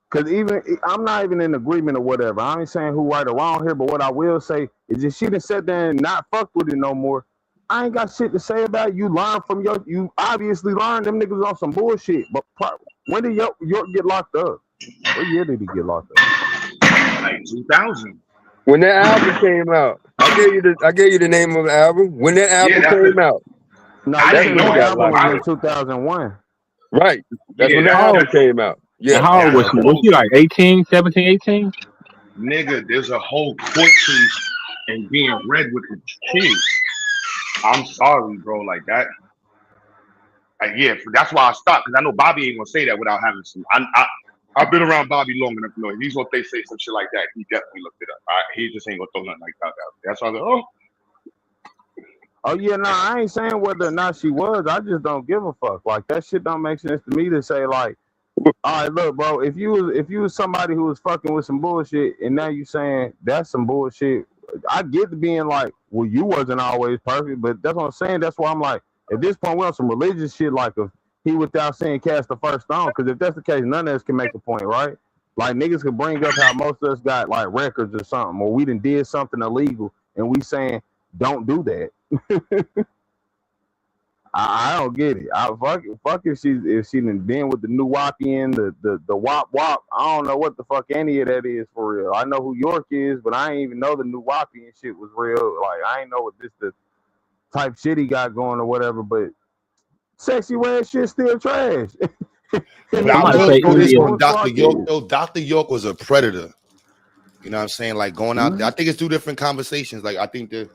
Speaker 12: cause even I'm not even in agreement or whatever. I ain't saying who right or wrong here, but what I will say is if she done sat there and not fuck with it no more, I ain't got shit to say about it. You learn from you obviously learned them niggas on some bullshit. But when did York get locked up? What year did he get locked up?
Speaker 10: Like 2000.
Speaker 11: When that album came out, I gave you the name of the album. When that album came out,
Speaker 12: no, I didn't know the album was in 2001.
Speaker 11: Right, that's when the album came out. Yeah.
Speaker 9: How old was she? Was she like 18, 17, 18?
Speaker 10: Nigga, there's a whole court case and being read with the kids. I'm sorry, bro. Like that. Yeah, that's why I stopped, because I know Bobby ain't gonna say that without having some. I've been around Bobby long enough to know if he's gonna say some shit like that, he definitely looked it up. He just ain't gonna throw nothing like that out. That's why I was like,
Speaker 12: oh yeah, no, I ain't saying whether or not she was. I just don't give a fuck. Like that shit don't make sense to me to say like, all right, look, bro, if you was somebody who was fucking with some bullshit and now you saying that's some bullshit, I get to being like, well, you wasn't always perfect, but that's what I'm saying. That's why I'm like, at this point, we're on some religious shit, like if he without saying cast the first stone, because if that's the case, none of us can make a point, right? Like niggas could bring up how most of us got like records or something, or we done did something illegal, and we saying don't do that. I don't get it. Fuck if she done been with the Nuwapian, the Wop Wop. I don't know what the fuck any of that is for real. I know who York is, but I ain't even know the Nuwapian shit was real. Like I ain't know what the type shit he got going or whatever. But Sexy Red shit still trash.
Speaker 3: Dr. York, though, Dr. York was a predator. You know what I'm saying? Like going out there. I think it's two different conversations. Like I think the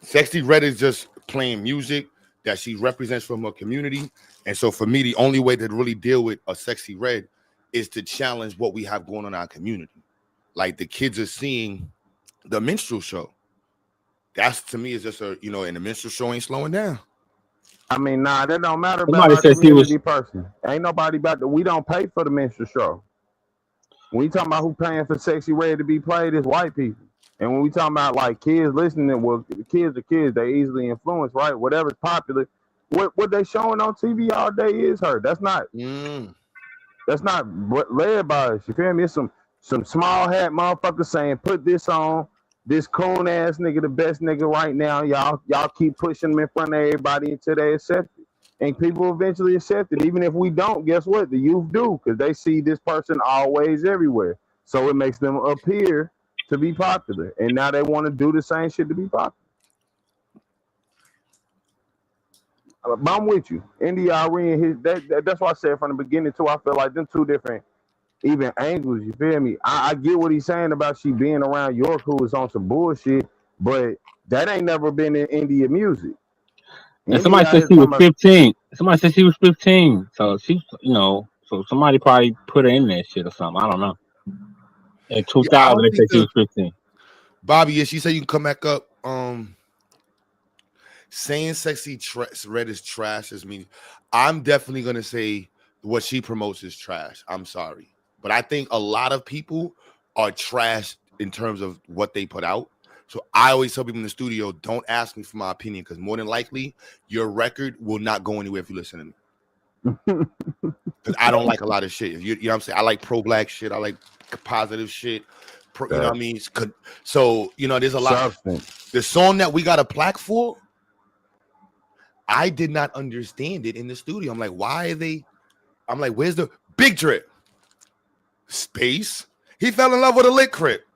Speaker 3: Sexy Red is just playing music that she represents from her community. And so for me, the only way to really deal with a Sexy Red is to challenge what we have going on in our community. Like the kids are seeing the minstrel show. That's to me is just and the minstrel show ain't slowing down.
Speaker 12: I mean, nah, that don't matter about our community person. Ain't nobody we don't pay for the minstrel show. When we talking about who paying for Sexy Red to be played, it's white people. And when we talking about like kids listening, well, kids are kids, they easily influenced, right? Whatever's popular, what they showing on TV all day is her. That's not what led by us. You feel me? It's some small hat motherfuckers saying, put this on. This coon ass nigga, the best nigga right now. Y'all keep pushing them in front of everybody until they accept it. And people eventually accept it. Even if we don't, guess what? The youth do, because they see this person always everywhere. So it makes them appear to be popular. And now they want to do the same shit to be popular. But I'm with you. India.Arie, that's why I said from the beginning too, I feel like them two different even angles, you feel me? I get what he's saying about she being around York, who was on some bullshit, but that ain't never been in India music.
Speaker 9: And somebody said she was 15. Somebody said she was 15. So she, so somebody probably put her in that shit or something. I don't know. In 2000, they said she was 15.
Speaker 3: Bobby, yeah, she said you can come back up. Saying sexy red is trash is me. I'm definitely gonna say what she promotes is trash. I'm sorry, but I think a lot of people are trash in terms of what they put out. So I always tell people in the studio, don't ask me for my opinion, because more than likely your record will not go anywhere if you listen to me. Because I don't like a lot of shit. You know what I'm saying? I like pro-black shit. I like positive shit. You know what I mean? So, there's a lot. The song that we got a plaque for, I did not understand it in the studio. I'm like, why are they? I'm like, where's the Big Drip? Space. He fell in love with a lit crip.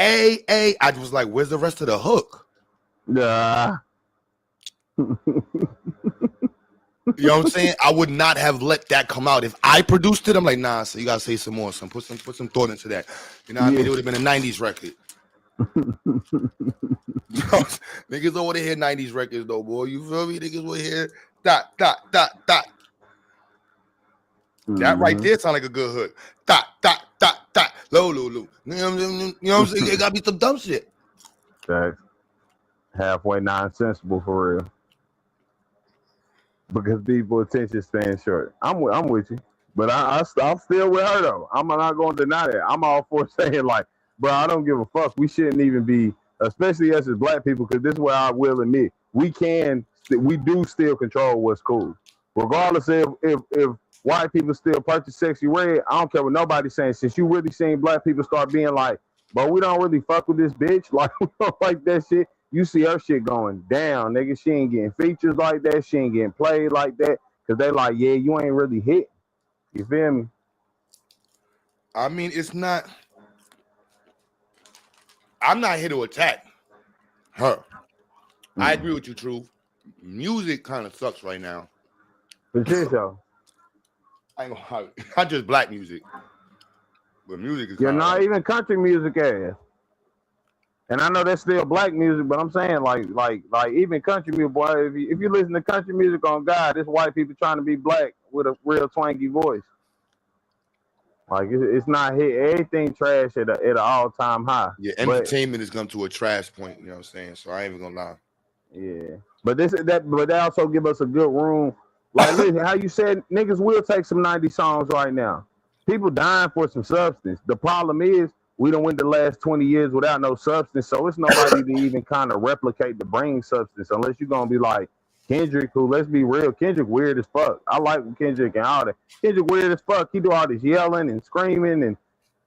Speaker 3: I was like, where's the rest of the hook?
Speaker 12: Nah.
Speaker 3: You know what I'm saying? I would not have let that come out. If I produced it, I'm like, nah, so you gotta say some more, son. Put some thought into that. You know what I mean? It would have been a 90s record. Niggas don't want to hear 90s records though, boy. You feel me? Niggas want to hear dot. That right there sound like a good hook. Dot. Low. You know what I'm saying? It gotta be some dumb shit.
Speaker 12: That's halfway nonsensical for real. Because people attention span short. I'm with you. But I'm still with her though. I'm not gonna deny that. I'm all for saying like, bro, I don't give a fuck. We shouldn't even be, especially us as black people, because this is where I will admit we do still control what's cool. Regardless if white people still purchase sexy red, I don't care what nobody's saying. Since you really seen black people start being like, but we don't really fuck with this bitch, like we don't like that shit. You see her shit going down, nigga. She ain't getting features like that. She ain't getting played like that. Cause they like, yeah, you ain't really hit. You feel me?
Speaker 3: I mean, it's not. I'm not here to attack her. I agree with you, Truth. Music kind of sucks right now.
Speaker 12: For sure, so.
Speaker 3: I ain't gonna not just black music, but music is.
Speaker 12: You're not even country music ass. And I know that's still black music, but I'm saying like even country music, boy. If you listen to country music on God, it's white people trying to be black with a real twangy voice. Like it's not hit. Everything trash at an all-time high.
Speaker 3: Yeah, entertainment has come to a trash point. You know what I'm saying? So I ain't even gonna lie.
Speaker 12: Yeah, but they also give us a good room. Like listen, how you said niggas will take some 90 songs right now. People dying for some substance. The problem is we done went the last 20 years without no substance, so it's nobody to even kind of replicate the brain substance unless you're gonna be like Kendrick, who, let's be real, Kendrick weird as fuck. I like Kendrick and all that. Kendrick weird as fuck. He do all this yelling and screaming and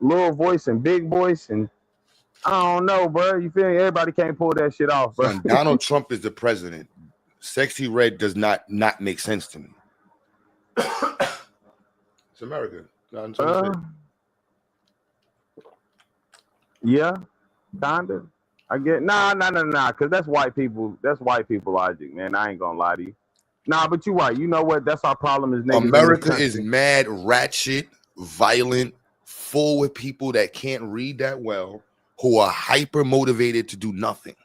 Speaker 12: little voice and big voice, and I don't know, bro. You feel me? Everybody can't pull that shit off, bro.
Speaker 3: Donald Trump is the president. Sexy red does not make sense to me. It's America.
Speaker 12: Yeah, kinda. I get nah, because that's white people. That's white people logic, man. I ain't gonna lie to you. Nah, but you're right. You know what? That's our problem is niggas.
Speaker 3: America is mad, ratchet, violent, full with people that can't read that well, who are hyper motivated to do nothing.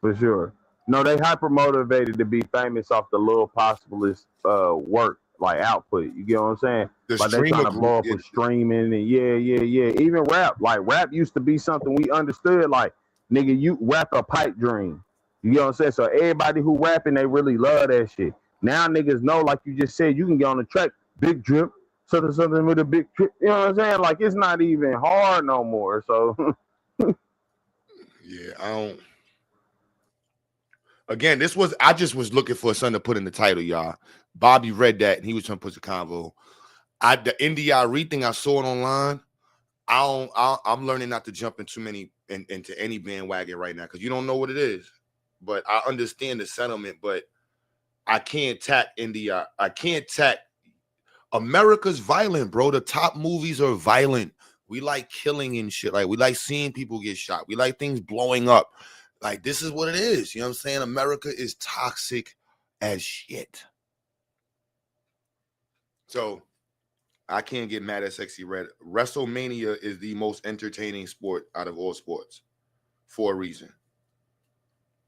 Speaker 12: For sure. No, they hyper motivated to be famous off the little possibilist work, like output. You get what I'm saying? Like they trying to blow up with streaming and yeah. Even rap. Like rap used to be something we understood. Like, nigga, you rap a pipe dream. You get what I'm saying? So everybody who rapping, they really love that shit. Now niggas know, like you just said, you can get on the track, big drip, something with a big drip. You know what I'm saying? Like it's not even hard no more. So
Speaker 3: yeah, I don't. Again, I just was looking for something to put in the title, y'all. Bobby read that and he was trying to put the convo. The NDRE thing, I saw it online. I'm learning not to jump into any bandwagon right now because you don't know what it is. But I understand the sentiment, but I can't tack India. I can't tack. America's violent, bro. The top movies are violent. We like killing and shit. Like we like seeing people get shot. We like things blowing up. Like this is what it is. You know what I'm saying? America is toxic as shit. So I can't get mad at Sexy Red. WrestleMania is the most entertaining sport out of all sports for a reason.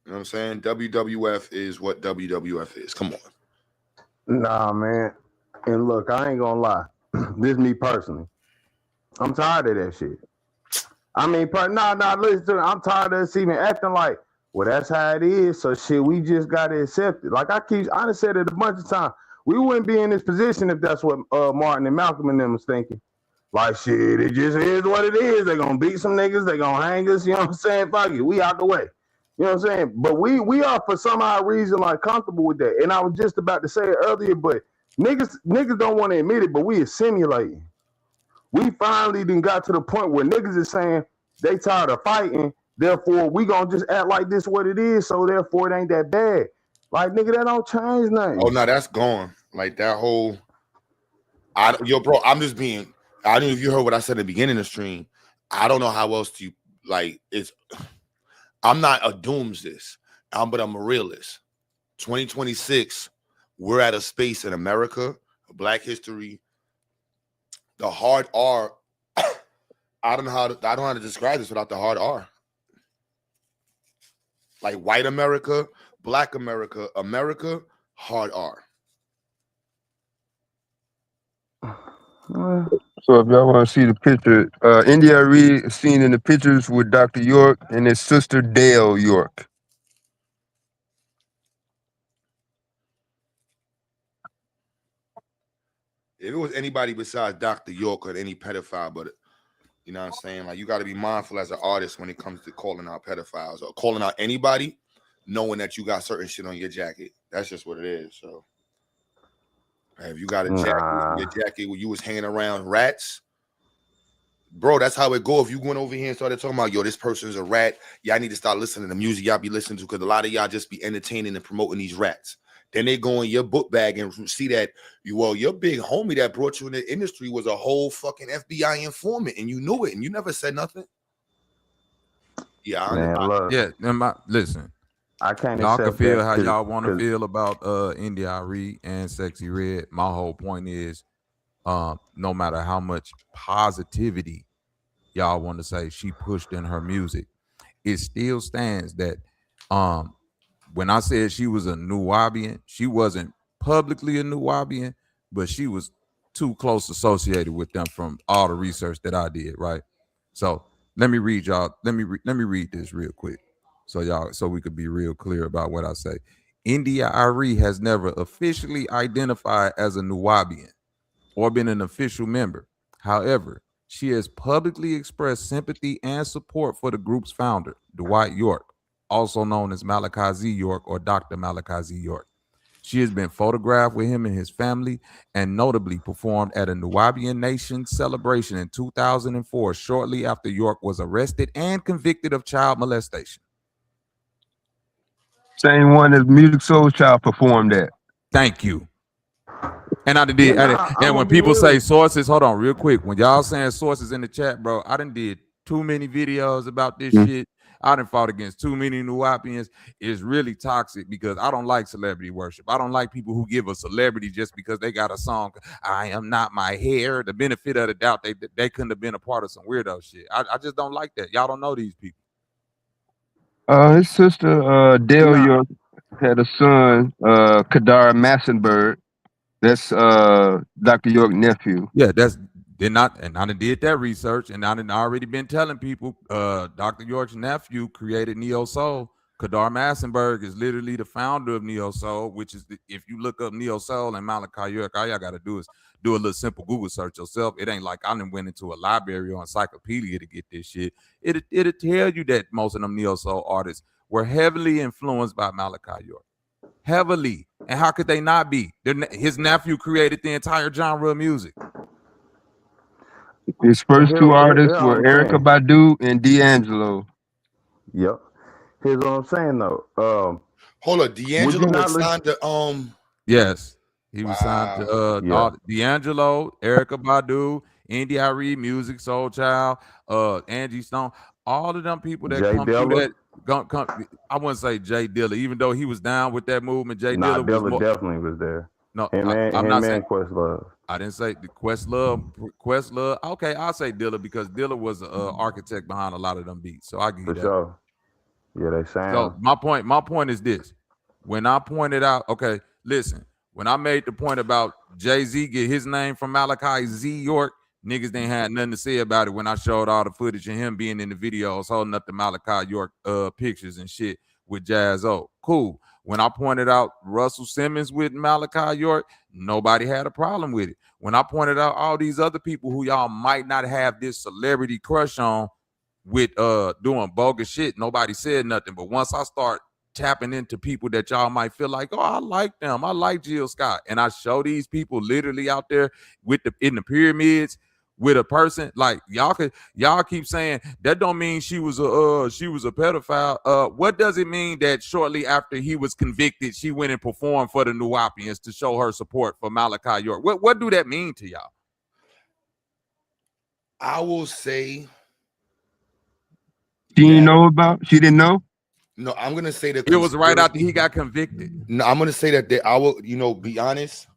Speaker 3: You know what I'm saying? WWF is what WWF is. Come on.
Speaker 12: Nah, man. And look, I ain't gonna lie. This is me personally. I'm tired of that shit. I mean, listen, I'm tired of us even acting like, well, that's how it is. So shit, we just gotta accept it. Like I done said it a bunch of times. We wouldn't be in this position if that's what Martin and Malcolm and them was thinking. Like shit, it just is what it is. They gonna beat some niggas, they gonna hang us, you know what I'm saying? Fuck it, we out the way. You know what I'm saying? But we are for some odd reason like comfortable with that. And I was just about to say it earlier, but niggas don't want to admit it, but we are simulating. We finally done got to the point where niggas is saying they tired of fighting, therefore we gonna just act like this what it is, so therefore it ain't that bad. Like nigga, that don't change nothing.
Speaker 3: Oh no, that's gone. Like that whole bro, I'm just being, I don't know if you heard what I said at the beginning of the stream. I don't know how else to like I'm not a doomsday, but I'm a realist. 2026, we're at a space in America, Black history, the hard R. I don't know how to describe this without the hard R. Like white America, Black America, hard R.
Speaker 11: So if y'all want to see the picture, India Reed is seen in the pictures with Dr. York and his sister Dale York.
Speaker 3: If it was anybody besides Dr. York or any pedophile, but you know what I'm saying? Like you got to be mindful as an artist when it comes to calling out pedophiles or calling out anybody, knowing that you got certain shit on your jacket. That's just what it is. So if you got a jacket, your jacket where you was hanging around rats, bro, that's how it go. If you went over here and started talking about, yo, this person's a rat, y'all need to start listening to music y'all be listening to because a lot of y'all just be entertaining and promoting these rats. Then they go in your book bag and see that your big homie that brought you in the industry was a whole fucking FBI informant and you knew it and you never said nothing. Yeah,
Speaker 13: listen.
Speaker 12: I can't.
Speaker 13: Y'all can feel how y'all want to feel about India Reed and Sexy Red. My whole point is, no matter how much positivity y'all want to say she pushed in her music, it still stands that when I said she was a Nuwaubian, she wasn't publicly a Nuwaubian, but she was too close associated with them from all the research that I did, right? So let me read y'all. Let me read this real quick, so we could be real clear about what I say. India Ari has never officially identified as a Nuwaubian or been an official member. However, she has publicly expressed sympathy and support for the group's founder, Dwight York, also known as Malachi Z. York or Dr. Malachi Z. York. She has been photographed with him and his family and notably performed at a Nuwaubian Nation celebration in 2004, shortly after York was arrested and convicted of child molestation.
Speaker 11: Same one as Music Soul Child performed at.
Speaker 13: Thank you. And and when people say sources, hold on real quick. When y'all saying sources in the chat, bro, I done did too many videos about this shit. I done fought against too many Nuwaubians. It's really toxic because I don't like celebrity worship. I don't like people who give a celebrity just because they got a song. I am not my hair. The benefit of the doubt, they couldn't have been a part of some weirdo shit. I just don't like that. Y'all don't know these people.
Speaker 11: His sister Dale York had a son, Kadar Massenberg. That's Dr. York's nephew.
Speaker 13: Yeah, I done did that research, and I done already been telling people Dr. York's nephew created Neo Soul. Kadar Massenberg is literally the founder of Neo Soul, which is if you look up Neo Soul and Malachi York, all y'all got to do is do a little simple Google search yourself. It ain't like I done went into a library or encyclopedia to get this shit. It'll tell you that most of them neo soul artists were heavily influenced by Malachi York. Heavily. And how could they not be? His nephew created the entire genre of music.
Speaker 11: His first two artists were Erykah Badu and D'Angelo.
Speaker 12: Yep. Here's what I'm saying though.
Speaker 3: Hold on, D'Angelo was signed to
Speaker 13: Yes. He was signed to D'Angelo, Erykah Badu, Indie Music, Soul Child, Angie Stone, all of them people that come through that. I wouldn't say Jay Dilla, even though he was down with that movement.
Speaker 12: Dilla definitely was there.
Speaker 13: No,
Speaker 12: I'm not saying Questlove.
Speaker 13: I didn't say the Questlove. Okay, I'll say Dilla because Dilla was an architect behind a lot of them beats. So I give you that.
Speaker 12: Sure. Yeah, they sound.
Speaker 13: So my point is this: when I pointed out, okay, listen, when I made the point about Jay-Z get his name from Malachi Z York, niggas didn't have nothing to say about it when I showed all the footage of him being in the videos holding up the Malachi York pictures and shit with Jazz O. Cool. When I pointed out Russell Simmons with Malachi York, nobody had a problem with it. When I pointed out all these other people who y'all might not have this celebrity crush on with doing bogus shit, nobody said nothing. But once I start tapping into people that y'all might feel like, oh, I like them. I like Jill Scott. And I show these people literally out there in the pyramids with a person like y'all keep saying that don't mean she was a pedophile. What does it mean that shortly after he was convicted, she went and performed for the Nuwapians to show her support for Malachi York? What do that mean to y'all?
Speaker 3: I will say
Speaker 11: she didn't know about. She didn't know.
Speaker 3: No, I'm gonna say that
Speaker 13: it was right after he got convicted.
Speaker 3: No, I'm gonna say that I will, be honest.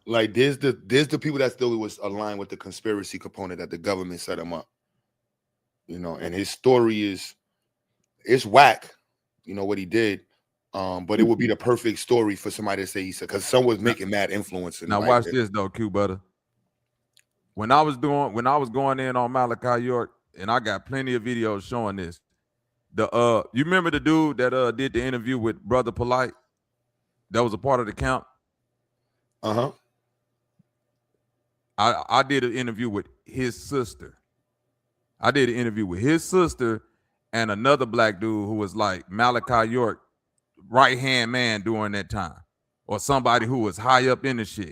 Speaker 3: Like there's the people that still was aligned with the conspiracy component that the government set him up. And his story it's whack, what he did. But it would be the perfect story for somebody to say he said, because someone was making mad influence.
Speaker 13: Now watch this though, Quebutter. When I was going in on Malachi York, and I got plenty of videos showing this. You remember the dude that did the interview with Brother Polite? That was a part of the camp.
Speaker 3: Uh-huh.
Speaker 13: I did an interview with his sister. I did an interview with his sister and another black dude who was like Malachi York right-hand man during that time, or somebody who was high up in the shit.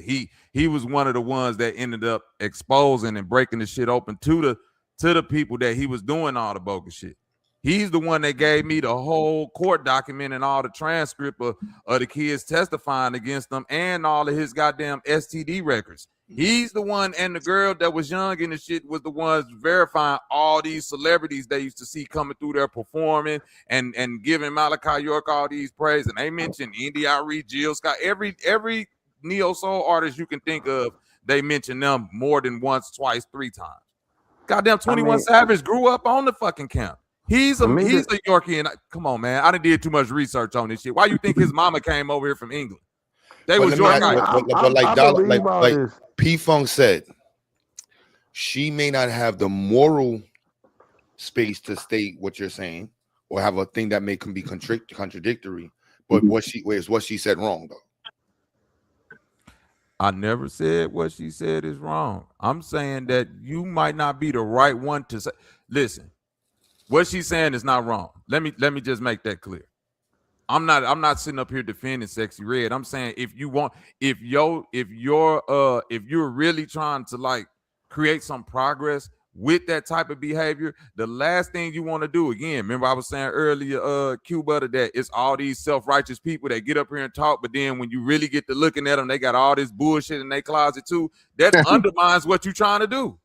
Speaker 13: He was one of the ones that ended up exposing and breaking the shit open to the people that he was doing all the bogus shit. He's the one that gave me the whole court document and all the transcript of the kids testifying against them and all of his goddamn STD records. He's the one, and the girl that was young in the shit was the ones verifying all these celebrities they used to see coming through there performing and giving Malachi York all these praise. And they mentioned Indie Jill Scott, every neo soul artist you can think of, they mention them more than once, twice, 3 times. Goddamn 21 Savage grew up on the fucking camp. He's a Yorkie, and come on, man. I done did too much research on this shit. Why you think his mama came over here from England? They was York guys.
Speaker 3: But like P-Funk said, she may not have the moral space to state what you're saying or have a thing that can be contradictory, but what she said wrong though.
Speaker 13: I never said what she said is wrong. I'm saying that you might not be the right one to say. Listen, what she's saying is not wrong. Let me just make that clear. I'm not sitting up here defending Sexy Red. I'm saying if you're really trying to like create some progress with that type of behavior, the last thing you want to do, again, remember I was saying earlier, Quebutter, that it's all these self-righteous people that get up here and talk, but then when you really get to looking at them, they got all this bullshit in their closet too. That undermines what you're trying to do.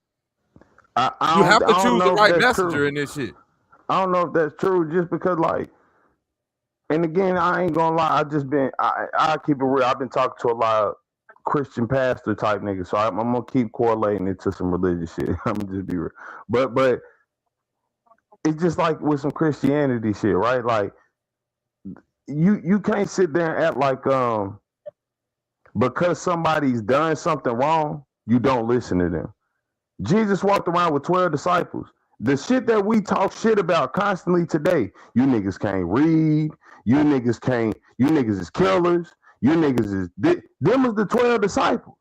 Speaker 13: You have to choose the right messenger in this shit.
Speaker 12: I don't know if that's true, just because like, and again, I ain't gonna lie, I keep it real. I've been talking to a lot of Christian pastor type niggas, so I'm gonna keep correlating it to some religious shit. I'm gonna just be real, but it's just like with some Christianity shit, right? Like you can't sit there and act like because somebody's done something wrong, you don't listen to them. Jesus walked around with 12 disciples. The shit that we talk shit about constantly today, you niggas can't read, you niggas is killers, You niggas is them was the 12 disciples.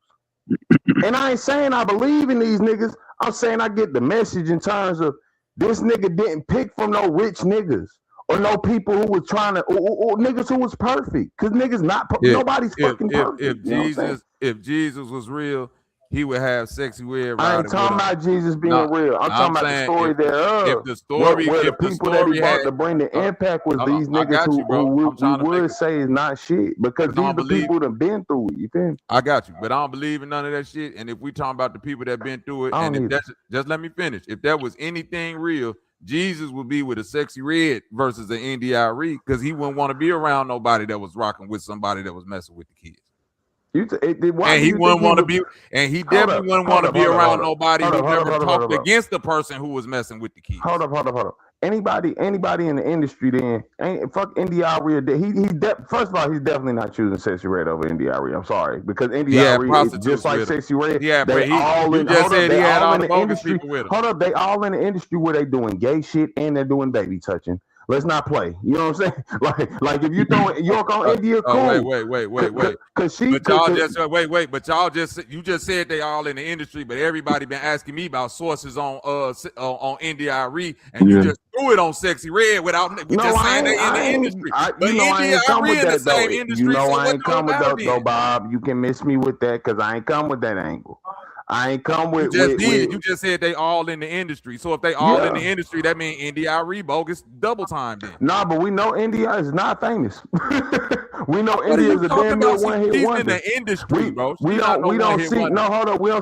Speaker 12: And I ain't saying I believe in these niggas. I'm saying I get the message in terms of this nigga didn't pick from no rich niggas or no people who was trying to or niggas who was perfect. Cause niggas nobody's fucking perfect.
Speaker 13: If Jesus was real, he would have Sexy Red
Speaker 12: I ain't
Speaker 13: riding with
Speaker 12: talking
Speaker 13: him.
Speaker 12: about Jesus being real. I'm talking about the story thereof.
Speaker 13: If the story,
Speaker 12: where the
Speaker 13: if the
Speaker 12: people that he
Speaker 13: story
Speaker 12: brought
Speaker 13: had,
Speaker 12: to bring the impact was these
Speaker 13: I
Speaker 12: niggas
Speaker 13: got
Speaker 12: who
Speaker 13: you, bro.
Speaker 12: we
Speaker 13: I'm trying to
Speaker 12: would say is not shit because these are the people that been through it. You feel me?
Speaker 13: I got you, but I don't believe in none of that shit. And if we talking about the people that been through it, and if that's just let me finish. If that was anything real, Jesus would be with a Sexy Red versus an NDIRE because he wouldn't want to be around nobody that was rocking with somebody that was messing with the kids. And he wouldn't want to be, and he definitely wouldn't want to be around nobody who never talked against the person who was messing with the kids.
Speaker 12: Hold up. Anybody in the industry then ain't fuck NDIRE. First of all, he's definitely not choosing Sexy Red over NDIRE. I'm sorry, because NDIRE is just like Sexy Red.
Speaker 13: Yeah,
Speaker 12: they all in.
Speaker 13: You just said he had all the bogus
Speaker 12: industry.
Speaker 13: people with him.
Speaker 12: Hold up, they all in the industry where they doing gay shit and they're doing baby touching. Let's not play. You know what I'm saying? Like if you throwing York on India, cool.
Speaker 13: Wait.
Speaker 12: Cause she,
Speaker 13: but y'all just wait. But y'all you just said they all in the industry, but everybody been asking me about sources on NDIRE, and you just threw it on Sexy Red without just saying they in the industry. But NDIRE in the same industry.
Speaker 12: You know
Speaker 13: so
Speaker 12: I ain't come with that
Speaker 13: then?
Speaker 12: though, Bob. You can miss me with that because I ain't come with that angle. I ain't come with.
Speaker 13: You just said they all in the industry. So if they all in the industry, that means NDIRE bogus double time then.
Speaker 12: Nah, but we know India is not famous. We know India is a damn near one hit wonder.
Speaker 13: In the industry, bro.
Speaker 12: We don't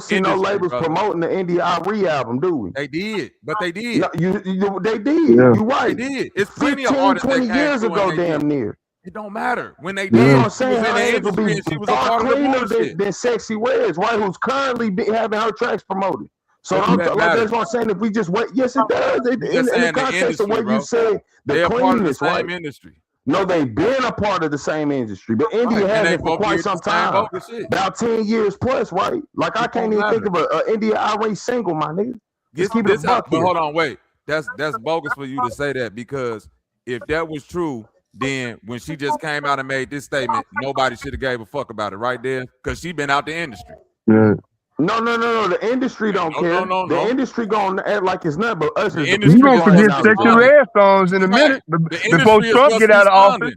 Speaker 12: see no labels promoting the NDIRE album, do we?
Speaker 13: They did, but they did.
Speaker 12: No, they did. Yeah. You right.
Speaker 13: They did. It's plenty of artists
Speaker 12: 20
Speaker 13: that came
Speaker 12: years ago, damn near.
Speaker 13: It don't matter. When they
Speaker 12: You
Speaker 13: did,
Speaker 12: know what I'm saying?
Speaker 13: she was in the industry and she was a part of the bullshit.
Speaker 12: Than Sexy Reds, right? Who's currently having her tracks promoted. So that's what I'm saying. If we just wait, yes, it does. In the context of what you said, the cleanness, right?
Speaker 13: Industry.
Speaker 12: No, they've been a part of the same industry, but India hasn't for quite some time. About 10 years plus, right? Like I can't even think of an NDIRE single, my nigga. Just keep it a buck
Speaker 13: But
Speaker 12: here.
Speaker 13: hold on, wait. That's bogus for you to say that because if that was true, then when she just came out and made this statement, nobody should have gave a fuck about it right there because she been out the industry.
Speaker 11: Yeah.
Speaker 12: No. The industry don't care.
Speaker 13: No.
Speaker 12: The industry gonna act like it's nothing but us.
Speaker 11: You gonna forget Sexy Red songs in a minute before Trump get out of office.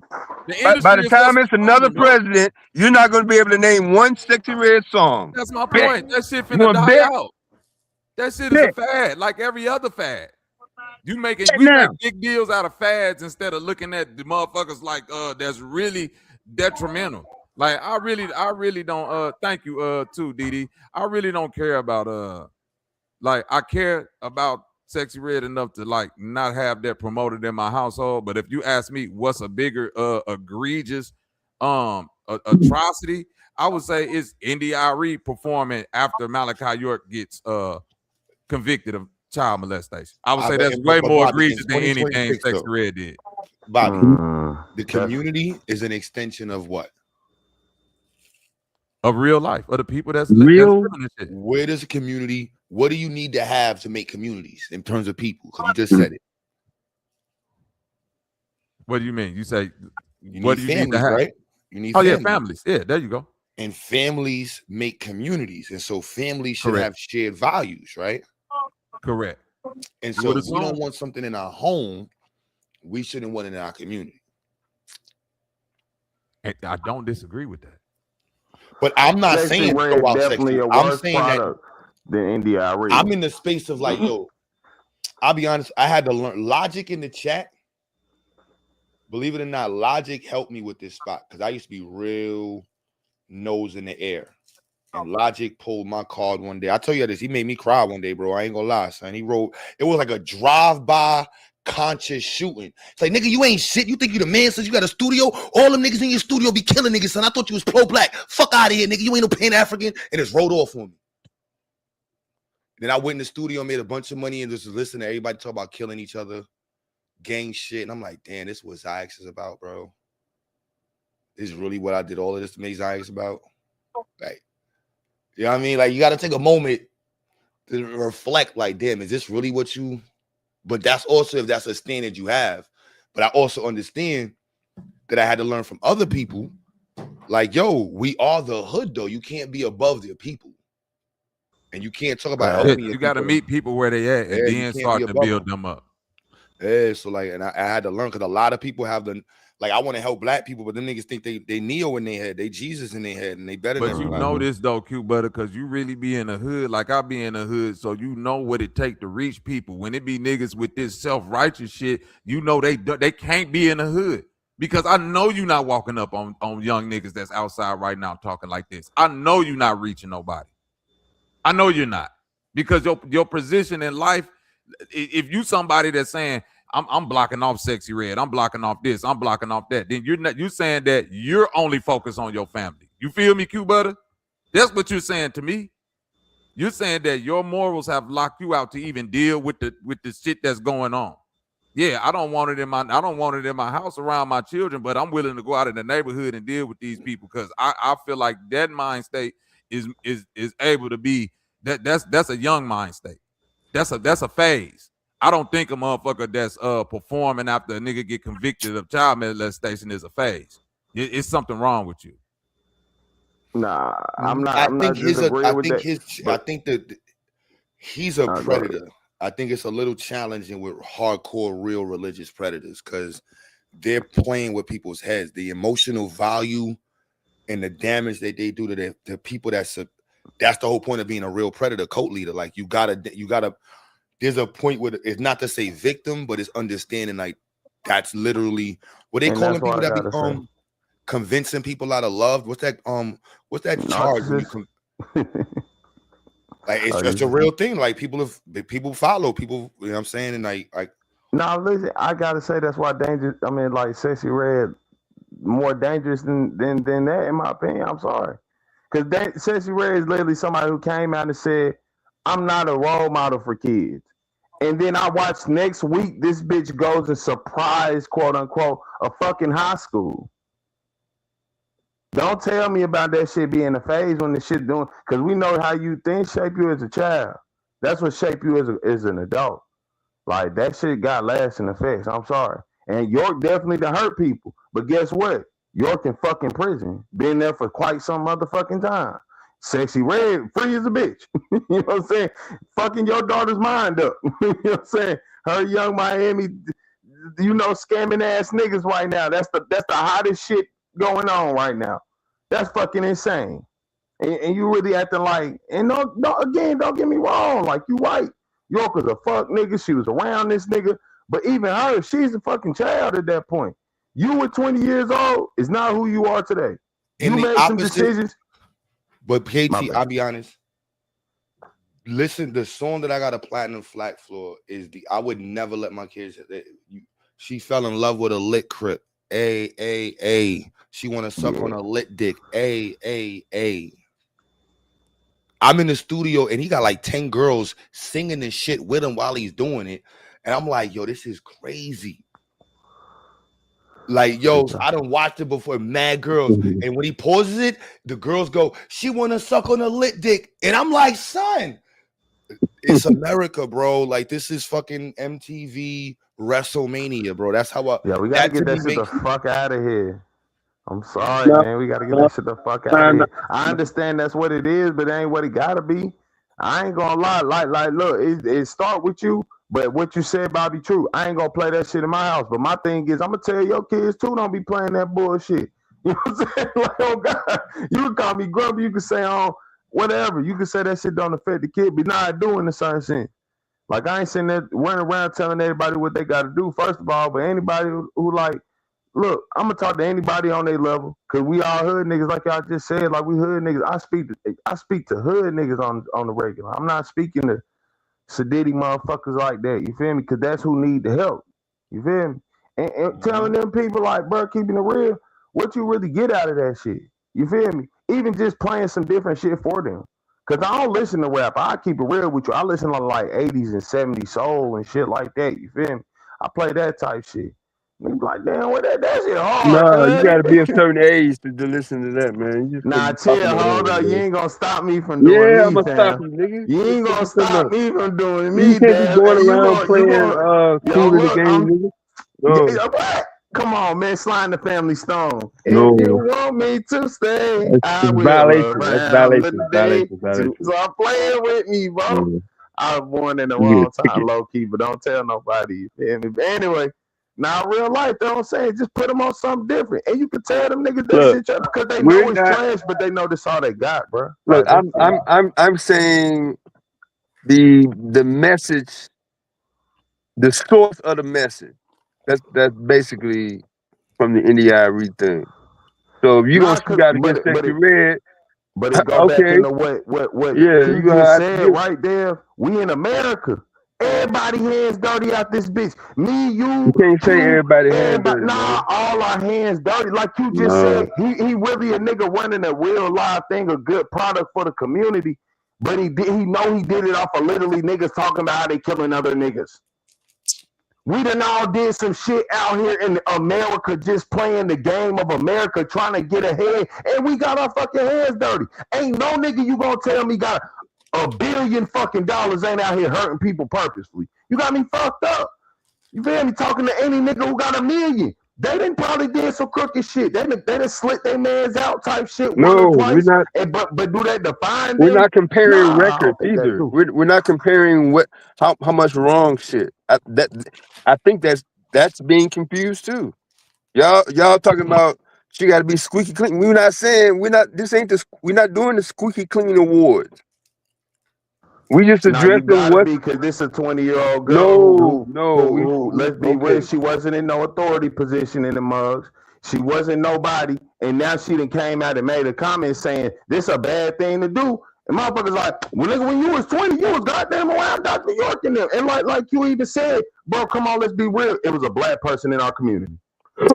Speaker 11: By the time it's another president, you're not gonna be able to name one Sexy Red song.
Speaker 13: That's my point. That shit finna die out. That shit is a fad, like every other fad. We make big deals out of fads instead of looking at the motherfuckers like that's really detrimental. Like I really don't thank you too, Didi. I really don't care about like I care about Sexy Red enough to like not have that promoted in my household. But if you ask me what's a bigger egregious atrocity, I would say it's NDIRE performing after Malachi York gets convicted of child molestation. I would say that's way more egregious than anything Sexy Red did.
Speaker 3: Bobby, the community is an extension of what?
Speaker 13: Of real life, of the people that's
Speaker 11: real.
Speaker 3: Where does a community? What do you need to have to make communities in terms of people? Because you just said it.
Speaker 13: What do you mean? You say
Speaker 3: what do you need to have? Right? You need
Speaker 13: families. Yeah, there you go.
Speaker 3: And families make communities, and so families should have shared values, right?
Speaker 13: Correct.
Speaker 3: And so if we don't want something in our home, we shouldn't want it in our community.
Speaker 13: And I don't disagree with that.
Speaker 3: But I'm not saying go out sexy. I'm saying that
Speaker 12: the NDIRE.
Speaker 3: I'm in the space of like, yo, I'll be honest. I had to learn Logic in the chat. Believe it or not, Logic helped me with this spot because I used to be real nose in the air. And Logic pulled my card one day. I tell you this, he made me cry one day, bro. I ain't gonna lie, son. He wrote, it was like a drive-by conscious shooting. It's like, nigga, you ain't shit. You think you the man since you got a studio? All them niggas in your studio be killing niggas, son. I thought you was pro-black. Fuck out of here, nigga. You ain't no Pan-African. And it's wrote off on me. Then I went in the studio and made a bunch of money and just listened to everybody talk about killing each other, gang shit. And I'm like, damn, this is what Zyx is about, bro. This is really what I did all of this to make Zyx about. Like, you know what I mean? Like, you got to take a moment to reflect, like, damn, is this really what you... But that's also if that's a standard you have. But I also understand that I had to learn from other people Like, yo, we are the hood though. You can't be above the people. And you can't talk about helping your
Speaker 13: You got to
Speaker 3: people.
Speaker 13: meet people where they at, and
Speaker 3: Yeah, you
Speaker 13: then
Speaker 3: can't be
Speaker 13: start to
Speaker 3: above
Speaker 13: build
Speaker 3: them.
Speaker 13: them up.
Speaker 3: Yeah, so like, and I had to learn because a lot of people have the like. I want to help black people, but them niggas think they Neo in their head, they Jesus in their head, and they better than
Speaker 13: But you
Speaker 3: everybody.
Speaker 13: know this though, Quebutter, because you really be in the hood, like I be in the hood, so you know what it take to reach people. When it be niggas with this self-righteous shit, you know they can't be in the hood. Because I know you not walking up on young niggas that's outside right now talking like this. I know you not reaching nobody. I know you're not. Because your position in life, if you somebody that's saying, I'm blocking off Sexy Red, I'm blocking off this, I'm blocking off that, then you're saying that you're only focused on your family. You feel me, Quebutter? That's what you're saying to me. You're saying that your morals have locked you out to even deal with the shit that's going on. Yeah, I don't want it in my house around my children, but I'm willing to go out in the neighborhood and deal with these people because I feel like that mind state is able to be that's a young mind state. That's a phase. I don't think a motherfucker that's performing after a nigga get convicted of child molestation is a phase. It's something wrong with you.
Speaker 12: Nah,
Speaker 3: I think that he's a
Speaker 12: Go
Speaker 3: predator.
Speaker 12: ahead.
Speaker 3: I think it's a little challenging with hardcore, real religious predators because they're playing with people's heads. The emotional value and the damage that they do to the people. That's the whole point of being a real predator, cult leader. Like you gotta. There's a point where it's not to say victim, but it's understanding like that's literally what they calling people that be convincing people out of love. What's that charge when you like it's just a real thing. Like people follow people, you know what I'm saying? And like
Speaker 12: no, listen, I gotta say that's why dangerous. I mean, like Sexy Red more dangerous than that, in my opinion. I'm sorry. Because Sexy Red is literally somebody who came out and said, I'm not a role model for kids. And then I watched next week, this bitch goes and surprise, quote unquote, a fucking high school. Don't tell me about that shit being a phase when the shit doing, because we know how you think shape you as a child. That's what shape you as an adult. Like that shit got lasting effects. I'm sorry. And York definitely done hurt people. But guess what? York in fucking prison. Been there for quite some motherfucking time. Sexy Red, free as a bitch. You know what I'm saying? Fucking your daughter's mind up. You know what I'm saying? Her young Miami, scamming ass niggas right now. That's the hottest shit going on right now. That's fucking insane. And you really acting like, and don't get me wrong, like you white. York was a fuck nigga. She was around this nigga. But even her, she's a fucking child at that point. You at 20 years old is not who you are today. You made some decisions.
Speaker 3: But KT, I'll be honest. Listen, the song that I got a platinum flag for is I would never let my kids. She fell in love with a lit crip. A. She want to suck on a lit dick. A. I'm in the studio and he got like 10 girls singing this shit with him while he's doing it. And I'm like, yo, this is crazy. Like, yo, I done watched it before, mad girls. And when he pauses it, the girls go, she want to suck on a lit dick. And I'm like, son, it's America, bro. Like, this is fucking MTV WrestleMania, bro. That's how
Speaker 12: we got to get that shit the fuck out of here. I'm sorry, man. We got to get that shit the fuck out of here. I understand that's what it is, but it ain't what it got to be. I ain't going to lie. Like, look, it start with you. But what you said, Bobby, true. I ain't gonna play that shit in my house. But my thing is, I'm gonna tell your kids too, don't be playing that bullshit. You know what I'm saying? Like, oh God, you can call me grumpy. You can say, whatever. You can say that shit don't affect the kid, but not doing the same thing. Like I ain't sitting there running around telling everybody what they got to do. First of all, but anybody who like, look, I'm gonna talk to anybody on their level, cause we all hood niggas, like y'all just said. Like we hood niggas. I speak to hood niggas on the regular. I'm not speaking to sedity motherfuckers like that, you feel me? Because that's who need the help, you feel me? And telling them people like, bro, keeping it real, what you really get out of that shit, you feel me? Even just playing some different shit for them. Because I don't listen to rap. I keep it real with you. I listen to like 80s and 70s soul and shit like that, you feel me? I play that type shit. Niggas like, damn, what that shit hard.
Speaker 11: Nah, you gotta be a certain age to listen to that, man.
Speaker 12: Nah, chill, hold up. You ain't gonna stop me from doing me,
Speaker 11: I'm gonna
Speaker 12: fam.
Speaker 11: stop you, nigga.
Speaker 12: You ain't gonna stop me from doing me,
Speaker 11: You can't be going around playing Cool in the Game, nigga.
Speaker 12: Yeah, what? Come on, man, slide the Family Stone.
Speaker 10: No,
Speaker 12: If you want me to stay, I
Speaker 10: it's
Speaker 12: will
Speaker 10: violation. That's
Speaker 12: around the
Speaker 10: violation.
Speaker 12: day.
Speaker 10: Violation.
Speaker 12: Stop playing with me, bro.
Speaker 10: Yeah.
Speaker 12: I was born in the
Speaker 10: You get
Speaker 12: wrong
Speaker 10: a
Speaker 12: time,
Speaker 10: ticket.
Speaker 12: low key, but don't tell nobody. You feel me? But anyway, now real life, they don't say just put them on something different, and you can tell them niggas that
Speaker 10: Look,
Speaker 12: shit because they
Speaker 10: we're
Speaker 12: know it's
Speaker 10: not.
Speaker 12: trash, but they know that's all they got, bro.
Speaker 10: Look,
Speaker 12: Like,
Speaker 10: I'm saying the message, the source of the message. That's basically from the NDIRE thing. So if you gonna speak out against Sexy Red,
Speaker 12: but it go back
Speaker 10: okay,
Speaker 12: into what
Speaker 10: yeah,
Speaker 12: Q
Speaker 10: you gonna
Speaker 12: just
Speaker 10: have to
Speaker 12: said
Speaker 10: get.
Speaker 12: right there. We in America. Everybody hands dirty out this bitch. Me,
Speaker 10: You
Speaker 12: you,
Speaker 10: can't say
Speaker 12: Q,
Speaker 10: everybody hands
Speaker 12: everybody.
Speaker 10: dirty,
Speaker 12: Nah,
Speaker 10: man.
Speaker 12: all our hands dirty. Like you just
Speaker 10: No,
Speaker 12: said, he really a nigga running a real live thing, a good product for the community. But he know he did it off of literally niggas talking about how they killing other niggas. We done all did some shit out here in America just playing the game of America trying to get ahead, and we got our fucking hands dirty. Ain't no nigga you gonna tell me got $1 billion fucking dollars ain't out here hurting people purposely. You got me fucked up. You feel me? Talking to any nigga who got $1 million. They done probably did some crooked shit. They done slit their mans out type shit one or
Speaker 10: we're
Speaker 12: twice.
Speaker 10: not.
Speaker 12: But do that define
Speaker 10: We're
Speaker 12: them?
Speaker 10: not comparing
Speaker 12: Nah, I
Speaker 10: records
Speaker 12: don't think that
Speaker 10: either.
Speaker 12: do.
Speaker 10: We're not comparing how much wrong shit. I think that's being confused too. Y'all talking about she got to be squeaky clean. We're not saying we're not. This ain't the. We're not doing the squeaky clean awards. We just
Speaker 12: Now you
Speaker 10: addressing
Speaker 12: gotta
Speaker 10: what.
Speaker 12: be because this a 20-year-old girl
Speaker 10: No.
Speaker 12: who let's be real,
Speaker 10: Okay.
Speaker 12: she wasn't in no authority position in the mugs. She wasn't nobody, and now she done came out and made a comment saying this a bad thing to do. And motherfuckers like, well, nigga, when you was 20, you was goddamn around Dr. York and them. And like you even said, bro, come on, let's be real. It was a black person in our community.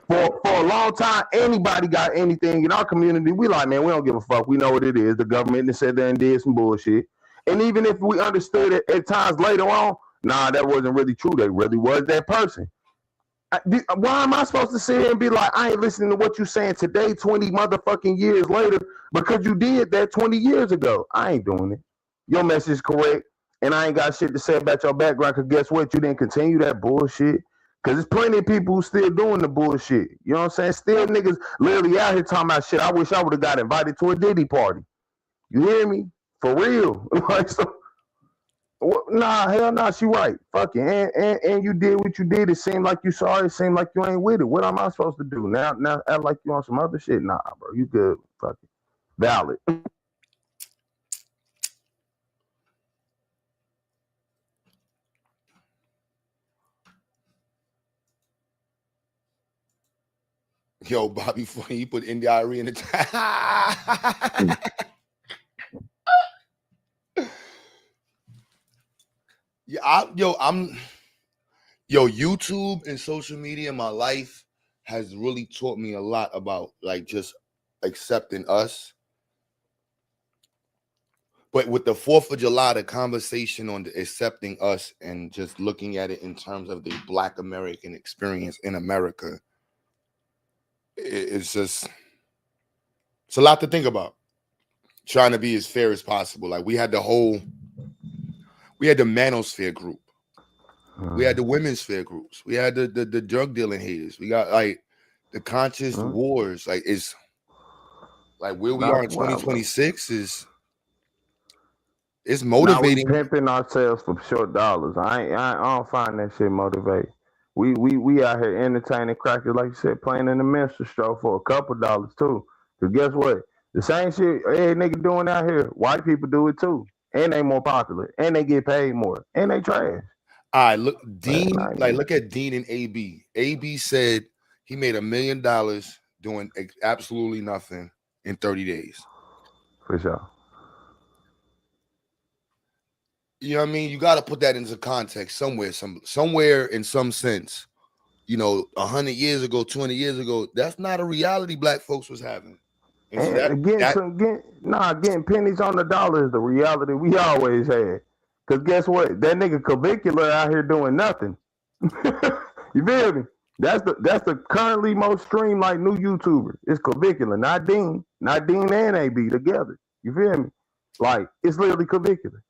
Speaker 12: For a long time, anybody got anything in our community, we like, man, we don't give a fuck. We know what it is. The government that said there and did some bullshit. And even if we understood it at times later on, nah, that wasn't really true. They really was that person. Why am I supposed to sit here and be like, I ain't listening to what you saying today, 20 motherfucking years later, because you did that 20 years ago? I ain't doing it. Your message is correct, and I ain't got shit to say about your background, because guess what? You didn't continue that bullshit. Because there's plenty of people who still doing the bullshit. You know what I'm saying? Still niggas literally out here talking about shit. I wish I would have got invited to a Diddy party. You hear me? For real. Like, so, nah, hell nah, she right. Fuck it. And you did what you did. It seemed like you sorry. It seemed like you ain't with it. What am I supposed to do? Now act like you on some other shit? Nah, bro. You good. Fuck it. Valid.
Speaker 3: Yo, Bobby, funny, he put NDIRE in the chat. Yeah, YouTube and social media in my life has really taught me a lot about like just accepting us. But with the 4th of July, the conversation on accepting us and just looking at it in terms of the Black American experience in America, it's a lot to think about. Trying to be as fair as possible. Like we had the manosphere group. We had the women's sphere groups. We had the drug dealing haters. We got like the conscious wars. Like it's like where we are in 2026 is it's motivating.
Speaker 12: Now we pimping ourselves for short dollars. I don't find that shit motivating. We out here entertaining crackers, like you said, playing in the minstrel show for a couple dollars too. Cause guess what? The same shit every nigga doing out here, white people do it too. And they more popular. And they get paid more. And they trash.
Speaker 3: All right, look, Dean, look at Dean and AB. AB said he made $1 million doing absolutely nothing in 30 days.
Speaker 12: For sure.
Speaker 3: You know what I mean? You got to put that into context somewhere in some sense. You know, 100 years ago, 20 years ago, that's not a reality black folks was having. And so
Speaker 12: getting pennies on the dollar is the reality we always had. Cause guess what? That nigga Quebutter out here doing nothing. You feel me? That's the currently most streamed like new YouTuber. It's Quebutter, not Dean and AB together. You feel me? Like it's literally Quebutter.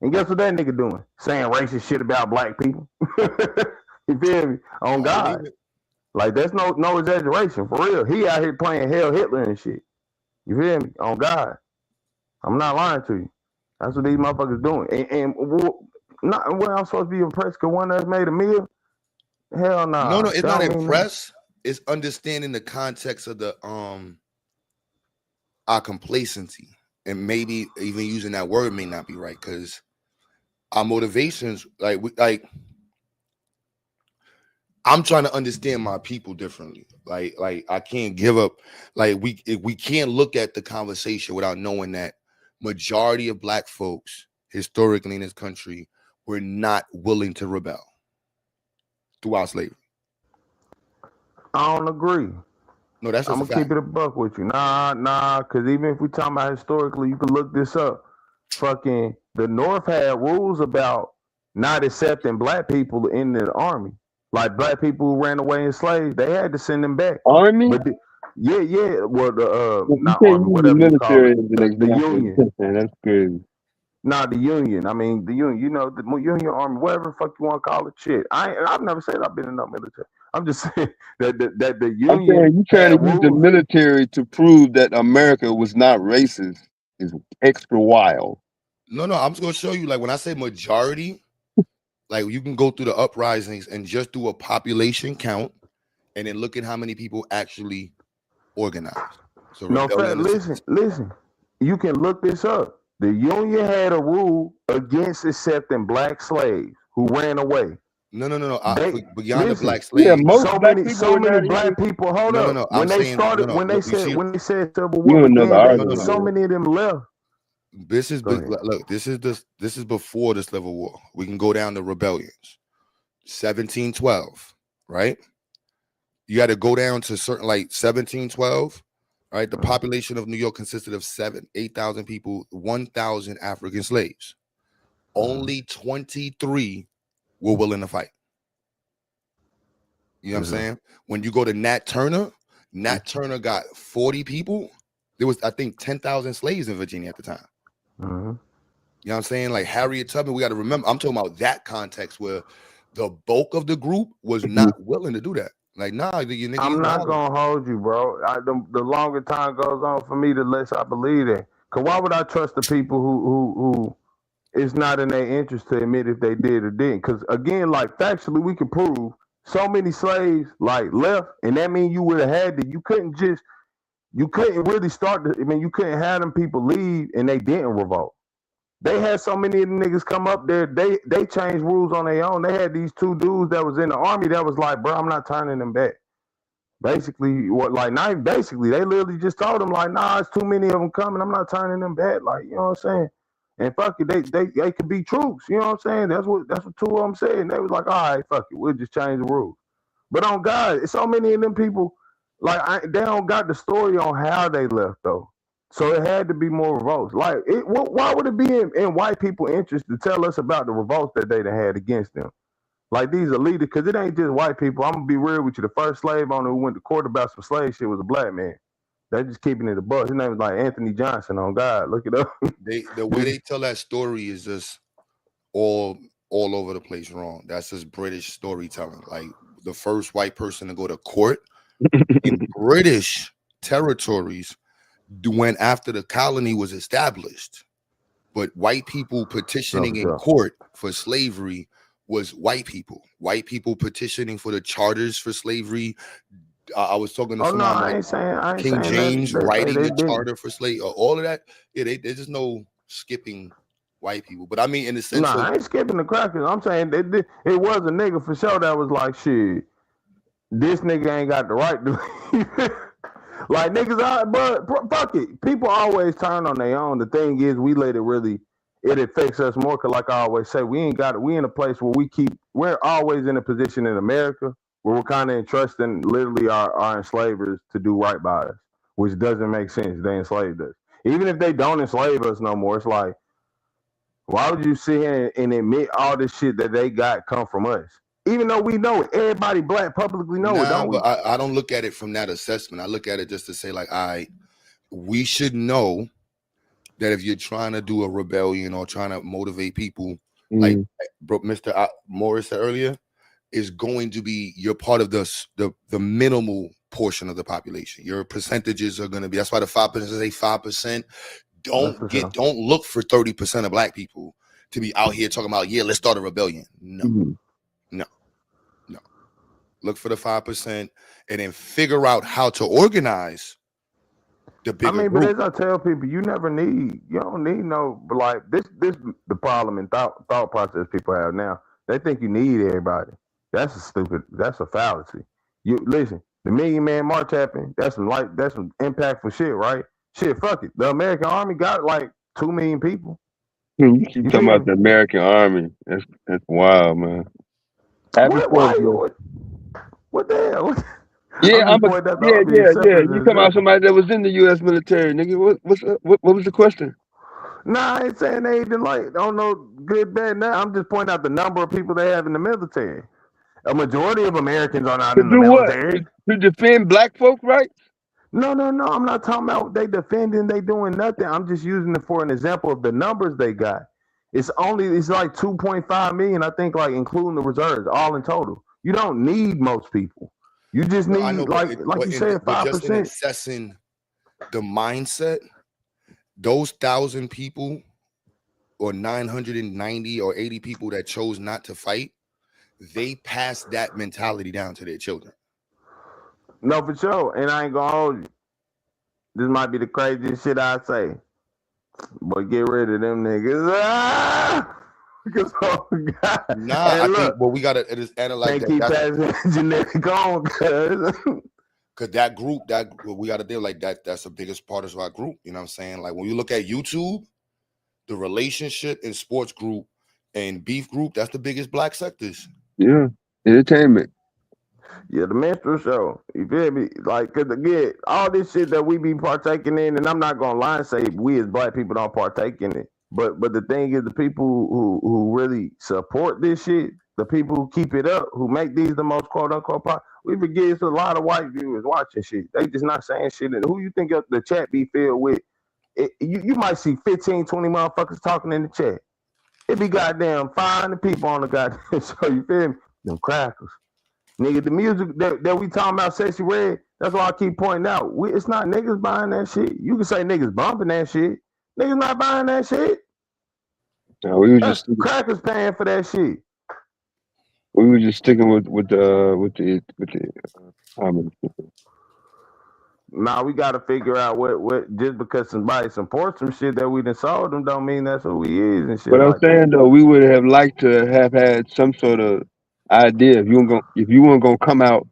Speaker 12: And guess what that nigga doing? Saying racist shit about black people. You feel me? On God. Like that's no exaggeration for real. He out here playing Hell Hitler and shit. You feel me? On God, I'm not lying to you. That's what these motherfuckers doing. Not what I'm supposed to be impressed because one of us made a meal. Hell nah.
Speaker 3: No, it's not impressed. It's understanding the context of the our complacency, and maybe even using that word may not be right because our motivations, like I'm trying to understand my people differently. Like I can't give up. Like we can't look at the conversation without knowing that majority of black folks historically in this country were not willing to rebel throughout slavery.
Speaker 12: I don't agree.
Speaker 3: No, that's just
Speaker 12: I'm gonna keep it a buck with you. Nah, because even if we talking about historically, you can look this up. Fucking the North had rules about not accepting black people in the army. Like black people who ran away enslaved, they had to send them back.
Speaker 10: Army?
Speaker 12: But yeah. Well,
Speaker 10: You
Speaker 12: not
Speaker 10: can't
Speaker 12: army,
Speaker 10: use
Speaker 12: whatever
Speaker 10: the
Speaker 12: you call
Speaker 10: military
Speaker 12: it,
Speaker 10: as an
Speaker 12: the
Speaker 10: example.
Speaker 12: Union.
Speaker 10: That's crazy.
Speaker 12: Nah, the Union. I mean, the Union. You know, the Union Army, whatever the fuck you want to call it. Shit, I've never said I've been in no military. I'm just saying that the Union.
Speaker 10: I'm saying you trying to use the military to prove that America was not racist is extra wild.
Speaker 3: No, I'm just gonna show you. Like when I say majority, like you can go through the uprisings and just do a population count, and then look at how many people actually organized. So
Speaker 12: no, listen. You can look this up. The Union had a rule against accepting black slaves who ran away.
Speaker 3: No.
Speaker 12: Listen,
Speaker 3: Beyond the black slaves,
Speaker 10: yeah, most
Speaker 12: so
Speaker 10: black
Speaker 12: many,
Speaker 10: people
Speaker 12: so
Speaker 10: were
Speaker 12: many
Speaker 10: not
Speaker 12: black
Speaker 10: even.
Speaker 12: people. Hold
Speaker 3: No,
Speaker 12: up.
Speaker 3: no.
Speaker 12: When
Speaker 3: I'm
Speaker 12: they
Speaker 3: saying,
Speaker 12: started,
Speaker 3: no,
Speaker 12: when they
Speaker 3: look, you see-
Speaker 12: when they said Civil
Speaker 10: You
Speaker 12: War
Speaker 10: another
Speaker 12: began,
Speaker 10: argument.
Speaker 12: so many of them left.
Speaker 3: This is
Speaker 12: Go ahead.
Speaker 3: look. This is before the Civil War. We can go down to rebellions. 1712, right? You got to go down to certain like 1712, right? The population of New York consisted of 8,000 people, 1,000 African slaves. Only 23 were willing to fight. You know what I'm saying? When you go to Nat Turner got 40 people. There was, I think, 10,000 slaves in Virginia at the time. You know what I'm saying? Like Harriet Tubman, we got to remember, I'm talking about that context where the bulk of the group was not willing to do that. Like, nah, you nigga,
Speaker 12: I'm not gonna hold you, bro. The longer time goes on for me, the less I believe it. Cause why would I trust the people who it's not in their interest to admit if they did or didn't? Cause again, like factually, we can prove so many slaves like left, and that means you would have had to. You couldn't really start. You couldn't have them people leave and they didn't revolt. They had so many of the niggas come up there. They changed rules on their own. They had these two dudes that was in the army that was like, bro, I'm not turning them back. Basically, not basically, they literally just told them like, nah, it's too many of them coming. I'm not turning them back. Like, you know what I'm saying? And fuck it, they could be troops. You know what I'm saying? That's what two of them said. And they was like, all right, fuck it, we'll just change the rules. But on God, it's so many of them people, they don't got the story on how they left though. So it had to be more revolts. Like, why would it be in white people' interest to tell us about the revolts that they had against them? Like these are leaders, because it ain't just white people. I'm gonna be real with you. The first slave owner who went to court about some slave shit was a black man. They just keeping it a buck. His name was like Anthony Johnson. On God, look it up.
Speaker 3: The way they tell that story is just all over the place wrong. That's just British storytelling. Like the first white person to go to court in British territories when after the colony was established. But white people petitioning in court for slavery was white people. White people petitioning for the charters for slavery. I was talking to someone
Speaker 12: I ain't saying
Speaker 3: King James writing the
Speaker 12: didn't.
Speaker 3: charter for slavery. All of that. Yeah, there's just no skipping white people. But I mean, in the sense of,
Speaker 12: I ain't skipping the crackers. I'm saying it was a nigga for sure that was like, shit, this nigga ain't got the right to. Like niggas, but fuck it. People always turn on their own. The thing is, we let it affects us more. Cause like I always say, we ain't got it. We in a place where we're always in a position in America where we're kind of entrusting literally our enslavers to do right by us, which doesn't make sense. They enslaved us. Even if they don't enslave us no more, it's like, why would you sit here and admit all this shit that they got come from us? Even though we know it, everybody black publicly know it, don't we?
Speaker 3: But I don't look at it from that assessment. I look at it just to say, like, all right, we should know that if you're trying to do a rebellion or trying to motivate people, like Mr. Morris said earlier, is going to be, you're part of the minimal portion of the population. Your percentages are going to be, that's why the 5% say 5%. Don't look for 30% of black people to be out here talking about, yeah, let's start a rebellion. No. Look for the 5% and then figure out how to organize the bigger
Speaker 12: but
Speaker 3: group.
Speaker 12: as I tell people, you don't need no, like this the problem and thought process people have now. They think you need everybody. That's a fallacy. You listen, the Million Man March happened. That's some impactful shit, right? Shit, fuck it. The American Army got like 2 million people.
Speaker 11: You keep talking about the American Army. That's wild, man. Happy Fourth, man.
Speaker 12: What the hell?
Speaker 11: Yeah, You talking about somebody that was in the U.S. military, nigga? What was the question?
Speaker 12: Nah, I ain't saying they even don't know good, bad. Now I'm just pointing out the number of people they have in the military. A majority of Americans are not in the military.
Speaker 11: To defend black folk rights?
Speaker 12: No. I'm not talking about they defending, they doing nothing. I'm just using it for an example of the numbers they got. It's like 2.5 million, I think, like including the reserves, all in total. You don't need most people. You just need, like you said, 5%.
Speaker 3: Just in assessing the mindset, those 1,000 people or 990 or 80 people that chose not to fight, they passed that mentality down to their children.
Speaker 12: No, for sure. And I ain't gonna hold you. This might be the craziest shit I say. But get rid of them niggas.
Speaker 3: I think we gotta analyze that.
Speaker 12: Keep passing genetic on,
Speaker 3: cause that group we gotta deal like that. That's the biggest part of our group. You know what I'm saying? Like when you look at YouTube, the relationship and sports group and beef group, that's the biggest black sectors.
Speaker 11: Yeah, entertainment.
Speaker 12: Yeah, the minstrel show. You feel me? Like, cause again, all this shit that we be partaking in, and I'm not gonna lie and say we as black people don't partake in it. But the thing is, the people who really support this shit, the people who keep it up, who make these the most quote unquote pop, we forget it's a lot of white viewers watching shit. They just not saying shit. And who you think the chat be filled with? You might see 15, 20 motherfuckers talking in the chat. It be goddamn 500 people on the goddamn show. You feel me? Them crackers. Nigga, the music that we talking about, Sexy Red, that's why I keep pointing out. It's not niggas buying that shit. You can say niggas bumping that shit. Niggas not buying that shit.
Speaker 11: No, we were just
Speaker 12: crackers paying for that shit.
Speaker 11: We were just sticking with the comments.
Speaker 12: Now we got to figure out what just because somebody supports some shit that we done sold them don't mean that's who he is and shit.
Speaker 11: But I'm saying though, we would have liked to have had some sort of idea. If you weren't gonna come out,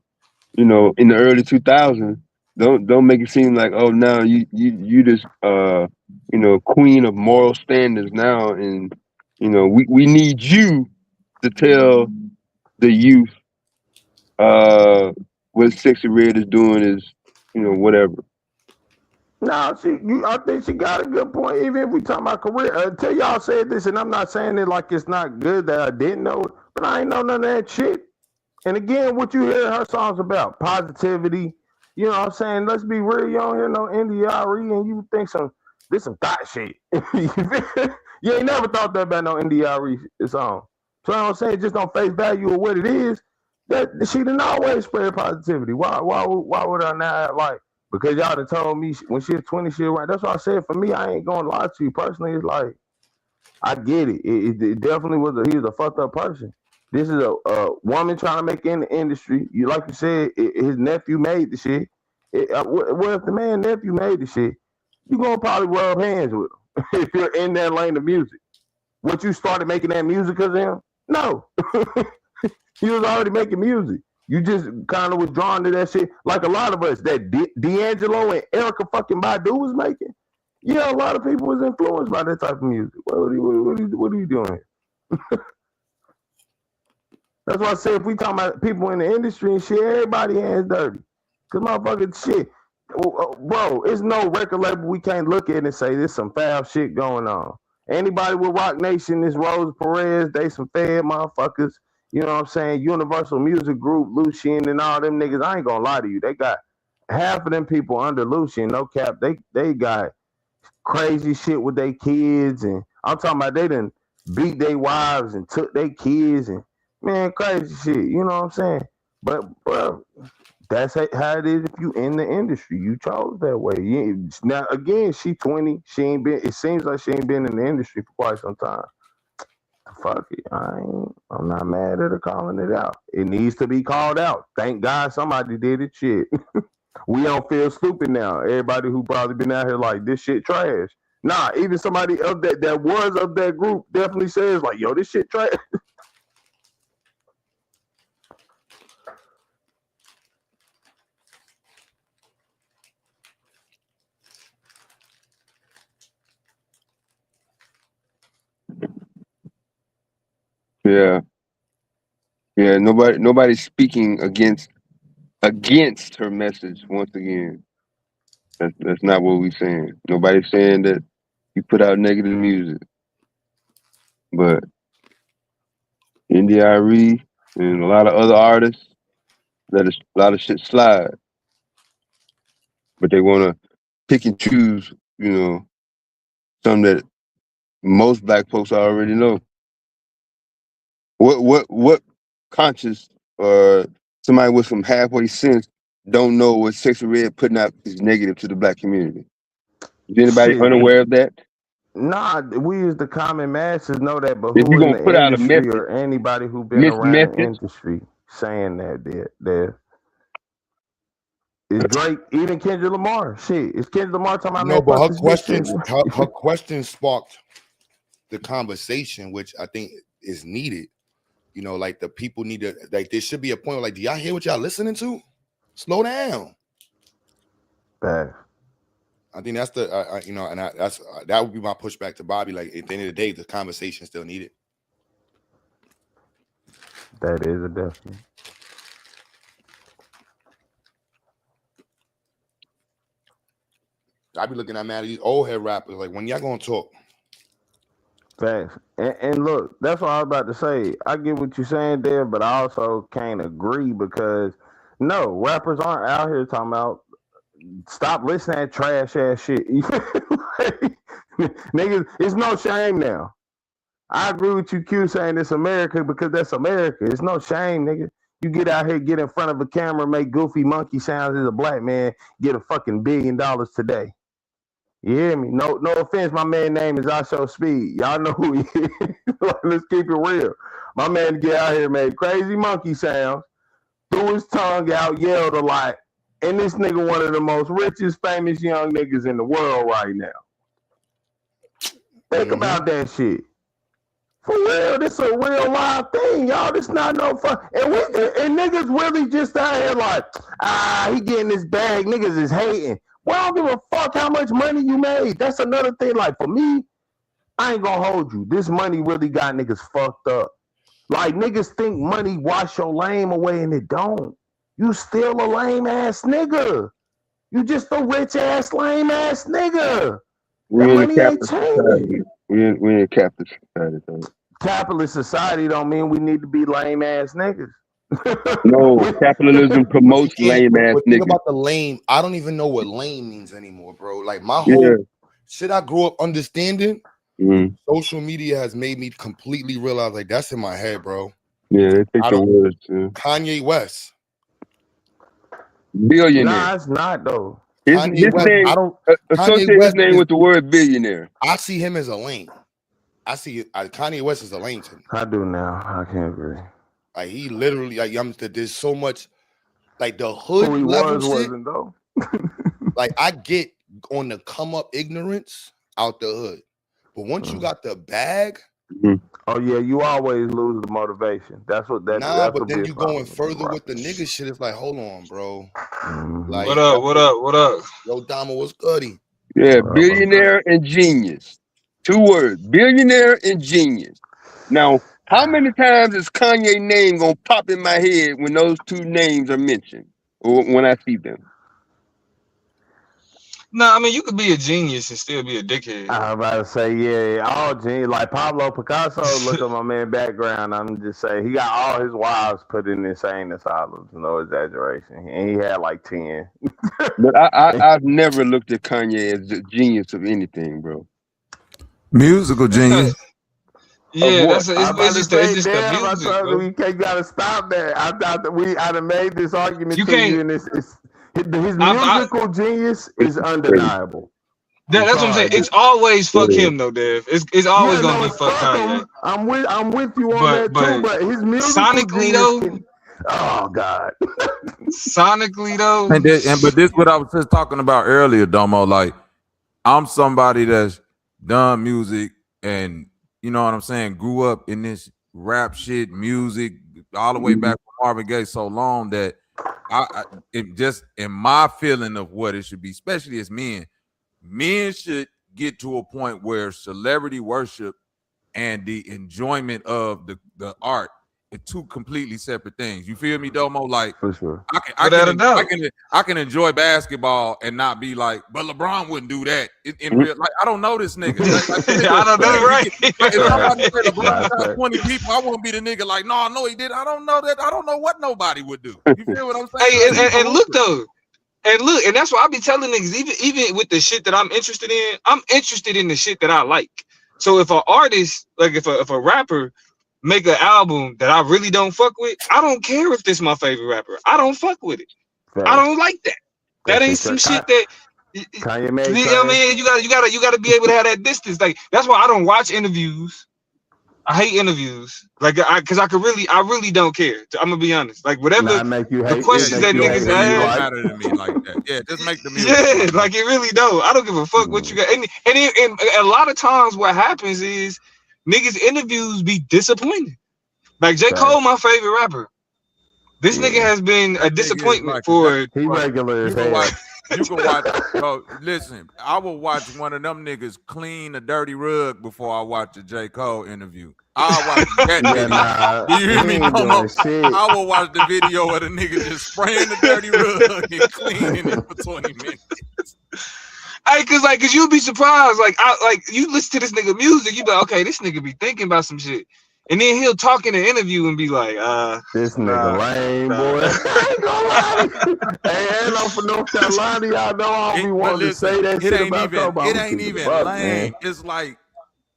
Speaker 11: in the early 2000s, don't make it seem like, oh, now you just queen of moral standards now, and we need you to tell the youth what Sexy Red is doing is whatever.
Speaker 12: No, I think she got a good point. Even if we talking about career, until y'all said this, and I'm not saying it like it's not good that I didn't know it, but I ain't know none of that shit. And again, what you hear her songs about, positivity. You know what I'm saying? Let's be real. You don't hear no NDRE, and you think this some thought shit. You ain't never thought that about no NDRE song. So you know what I'm saying? Just on face value of what it is, that she didn't always spread positivity. Why would I not like? Because y'all done told me when she was 20, she was right. That's why I said for me, I ain't gonna lie to you personally. It's like, I get it. It definitely he was a fucked up person. This is a woman trying to make it in the industry. Like you said, his nephew made the shit. What if the man nephew made the shit? You gonna probably rub hands with him if you're in that lane of music. What, you started making that music because of him? No. He was already making music. You just kind of was drawn to that shit, like a lot of us that D'Angelo and Erykah fucking Badu was making. Yeah, a lot of people was influenced by that type of music. What are you doing? That's why I say if we talking about people in the industry and shit, everybody hands dirty. Cause motherfucking shit, bro, it's no record label we can't look at and say there's some foul shit going on. Anybody with Rock Nation, this Rose Perez, they some fed motherfuckers. You know what I'm saying? Universal Music Group, Lucien, and all them niggas. I ain't gonna lie to you. They got half of them people under Lucien, no cap. They got crazy shit with their kids, and I'm talking about they done beat their wives and took their kids, and Man, crazy shit. You know what I'm saying? But bro, that's how it is if you in the industry. You chose that way. Now again, she 20. She ain't been. It seems like she ain't been in the industry for quite some time. Fuck it. I'm not mad at her calling it out. It needs to be called out. Thank God somebody did it. Shit. We don't feel stupid now. Everybody who probably been out here like this shit trash. Nah, even somebody of that was of that group definitely says like, yo, this shit trash.
Speaker 11: Yeah. Yeah. Nobody's speaking against her message. Once again, that's not what we're saying. Nobody's saying that you put out negative music, but NDIRE and a lot of other artists let a lot of shit slide, but they want to pick and choose. You know, something that most black folks already know. What conscious or somebody with some halfway sense don't know what Sexy Red putting out is negative to the black community? Is anybody
Speaker 12: Shit.
Speaker 11: unaware of that?
Speaker 12: Nah, we as the common masses know that, but
Speaker 11: If
Speaker 12: who
Speaker 11: you're
Speaker 12: in
Speaker 11: gonna
Speaker 12: the
Speaker 11: put out a
Speaker 12: industry
Speaker 11: message,
Speaker 12: or anybody who been
Speaker 11: mixed
Speaker 12: around the
Speaker 11: message,
Speaker 12: industry saying that is Drake, even Kendrick Lamar. Shit, is Kendrick Lamar talking about,
Speaker 3: No,
Speaker 12: man,
Speaker 3: but
Speaker 12: fuck
Speaker 3: her
Speaker 12: this bitch
Speaker 3: question,
Speaker 12: shit?
Speaker 3: her question sparked the conversation, which I think is needed. You know, like the people need to, like, there should be a point where, like, do y'all hear what y'all listening to? Slow down.
Speaker 12: Bad.
Speaker 3: I think that's the, you know, and that would be my pushback to Bobby. Like, at the end of the day, the conversation still needed.
Speaker 12: That is a definite.
Speaker 3: I be looking at mad at these old head rappers. Like, when y'all gonna talk?
Speaker 12: Facts. And look, that's what I was about to say. I get what you're saying there, but I also can't agree because no, rappers aren't out here talking about stop listening to that trash ass shit. Niggas, it's no shame now. I agree with you, Q, saying it's America because that's America. It's no shame, nigga. You get out here, get in front of a camera, make goofy monkey sounds as a black man, get a fucking $1 billion today. You hear me? No offense, my man name is I Show Speed. Y'all know who he is. Let's keep it real. My man get out here, made crazy monkey sounds, threw his tongue out, yelled a lot, and this nigga one of the most richest, famous young niggas in the world right now. Think about that shit. For real, this a real live thing, y'all. This not no fun. And niggas really just out here like, he getting his bag. Niggas is hating. Well, I don't give a fuck how much money you made. That's another thing. Like, for me, I ain't gonna hold you. This money really got niggas fucked up. Like, niggas think money wash your lame away, and it don't. You still a lame ass nigga. You just a rich ass lame ass nigga.
Speaker 11: we
Speaker 12: That
Speaker 11: in a
Speaker 12: money ain't
Speaker 11: capitalist society.
Speaker 12: changing.
Speaker 11: We in a capitalist society. Though.
Speaker 12: Capitalist society don't mean we need to be lame ass niggas.
Speaker 11: No, capitalism promotes lame ass
Speaker 3: Think
Speaker 11: niggas.
Speaker 3: about the lame. I don't even know what lame means anymore, bro. Like, my
Speaker 11: Yeah.
Speaker 3: whole shit I grew up understanding,
Speaker 11: Mhm.
Speaker 3: social media has made me completely realize, like, that's in my head, bro.
Speaker 11: Yeah, they take the words.
Speaker 3: Kanye West,
Speaker 11: billionaire.
Speaker 12: Nah, it's not though.
Speaker 11: His
Speaker 3: West,
Speaker 11: name,
Speaker 3: I don't
Speaker 11: associate
Speaker 3: Kanye
Speaker 11: his
Speaker 3: West
Speaker 11: name with the word billionaire.
Speaker 3: I see him as a lame. I see Kanye West as a lame to me.
Speaker 12: I do now. I can't agree.
Speaker 3: Like, he literally, like, there's so much, like, the hood
Speaker 12: Who he
Speaker 3: level
Speaker 12: was,
Speaker 3: shit.
Speaker 12: wasn't though.
Speaker 3: Like, I get on the come up ignorance out the hood, but once you got the bag,
Speaker 12: oh yeah, you always lose the motivation. That's what that's
Speaker 3: but
Speaker 12: a
Speaker 3: then
Speaker 12: big
Speaker 3: you
Speaker 12: problem
Speaker 3: going further with the nigga shit. It's like, hold on, bro. Like,
Speaker 14: What up?
Speaker 3: Yo, Dama, what's goody?
Speaker 11: Yeah, billionaire and genius. 2 words, billionaire and genius. Now, how many times is Kanye name gonna pop in my head when those 2 names are mentioned or when I see them?
Speaker 14: Nah, I mean, you could be a genius and still be a dickhead.
Speaker 12: I was about to say, yeah, all genius. Like Pablo Picasso, look at my man background. I'm just saying, he got all his wives put in insane asylums, no exaggeration. And he had like 10.
Speaker 11: But I've never looked at Kanye as the genius of anything, bro.
Speaker 13: Musical genius.
Speaker 14: Yeah,
Speaker 10: what?
Speaker 12: I'm about to
Speaker 14: it's
Speaker 12: say,
Speaker 14: just the
Speaker 12: damn, I
Speaker 14: music,
Speaker 12: told you
Speaker 14: bro.
Speaker 12: we can't gotta stop that. I thought that I'd have made this argument
Speaker 14: You
Speaker 12: to you,
Speaker 14: can't.
Speaker 12: and it's his
Speaker 14: I
Speaker 12: musical genius is
Speaker 10: Crazy.
Speaker 12: undeniable. I'm
Speaker 14: that's what I'm saying.
Speaker 12: sorry.
Speaker 14: It's always fuck
Speaker 10: Yeah.
Speaker 14: him though, Dev. It's always
Speaker 12: Yeah,
Speaker 14: gonna
Speaker 12: no,
Speaker 14: be
Speaker 12: it's
Speaker 14: fuck
Speaker 12: fuck
Speaker 14: Kanye.
Speaker 12: him. I'm with you on
Speaker 14: But
Speaker 12: that too.
Speaker 14: but
Speaker 12: But his musical
Speaker 14: sonically
Speaker 12: genius
Speaker 14: though,
Speaker 12: can. Oh God.
Speaker 14: sonically though,
Speaker 13: But this what I was just talking about earlier, Domo. Like, I'm somebody that's done music and you know what I'm saying, grew up in this rap shit, music, all the way back from Marvin Gaye so long that it just in my feeling of what it should be, especially as men should get to a point where celebrity worship and the enjoyment of the art are two completely separate things. You feel me, Domo? Like,
Speaker 12: For sure.
Speaker 14: without a doubt.
Speaker 13: I can enjoy basketball and not be like, but LeBron wouldn't do that in real. Like, I don't know this nigga.
Speaker 14: I don't know, right?
Speaker 13: Like, if somebody said
Speaker 12: Nah,
Speaker 13: LeBron
Speaker 12: that's
Speaker 13: shot
Speaker 12: fact.
Speaker 13: 20 people, I won't be the nigga like, no, he did. I don't know that. I don't know what nobody would do. You feel what I'm saying?
Speaker 14: Hey,
Speaker 13: Like,
Speaker 14: and look though, and that's why I be telling niggas, even with the shit that I'm interested in the shit that I like. So if an artist, like if a rapper make an album that I really don't fuck with, I don't care if this my favorite rapper. I don't fuck with it. I don't like that. That ain't some shit that
Speaker 12: Kanye made.
Speaker 14: you know what I mean? You gotta be able to have that distance. Like that's why I don't watch interviews. I hate interviews. Like because I really don't care. I'm gonna be honest. Like whatever
Speaker 12: Make you
Speaker 14: the
Speaker 12: hate,
Speaker 14: questions that niggas
Speaker 13: really don't
Speaker 14: ask.
Speaker 13: matter to me like that. Yeah, just make the music.
Speaker 14: Yeah, like it really don't. I don't give a fuck what you got. And a lot of times what happens is niggas interviews be disappointing. Like J. Cole, my favorite rapper. This nigga has been a disappointment for.
Speaker 12: He regular as hell.
Speaker 13: You can watch. Bro, listen, I will watch one of them niggas clean a dirty rug before I watch a J. Cole interview. I'll watch that nigga. Do you hear me? I will watch the video of the nigga just spraying the dirty rug and cleaning it for 20 minutes.
Speaker 14: Hey, cause you'd be surprised. Like you listen to this nigga music, you be like, okay, this nigga be thinking about some shit. And then he'll talk in an interview and be like,
Speaker 12: this nigga lame, boy. I ain't gonna lie. Hey, I'm from North Carolina, y'all know I don't be wanting to say that shit about
Speaker 13: it ain't even lame. Man. It's like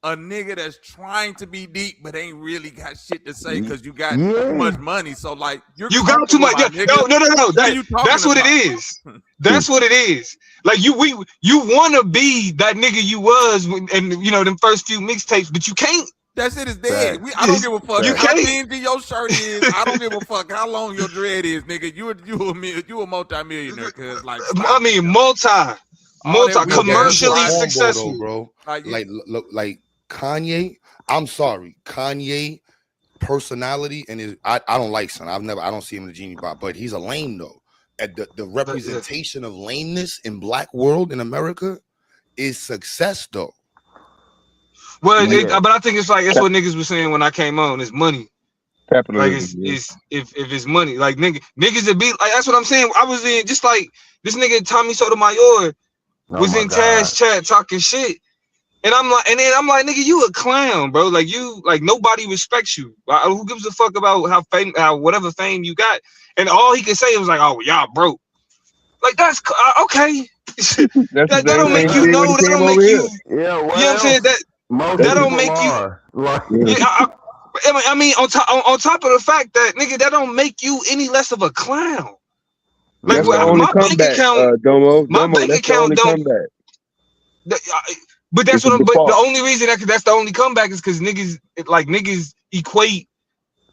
Speaker 13: a nigga that's trying to be deep but ain't really got shit to say because you got too much money. So like you got too much.
Speaker 14: No. That's what it is. That's what it is. Like you want to be that nigga you was and you know them first few mixtapes, but you can't.
Speaker 13: That shit is dead. I don't give a fuck how dingy your shirt is. I don't give a fuck how long your dread is, nigga. You a multi-millionaire, cause like
Speaker 14: I mean multi commercially successful,
Speaker 3: though, bro. Like Kanye. I'm sorry, Kanye personality and I don't like son. I don't see him in the genie box, but he's a lame though. At the representation of lameness in black world in America is success though.
Speaker 14: Well, but I think it's like that's what niggas was saying when I came on. It's money.
Speaker 10: Capitalism.
Speaker 14: Like if it's money, like niggas that be like that's what I'm saying. I was in just like this nigga Tommy Sotomayor was in Tash chat talking shit, and I'm like, nigga, you a clown, bro. Like you, like nobody respects you. Who gives a fuck about how whatever fame you got? And all he could say was like, oh, y'all broke. Like that's okay. that don't make you know. That don't make you.
Speaker 12: Yeah,
Speaker 14: you know what I'm saying? That don't make you. I mean, on top of the fact that nigga, that don't make you any less of a clown. Like my bank account, my bank account don't. But that's what I'm. But the only reason that's the only comeback is because niggas equate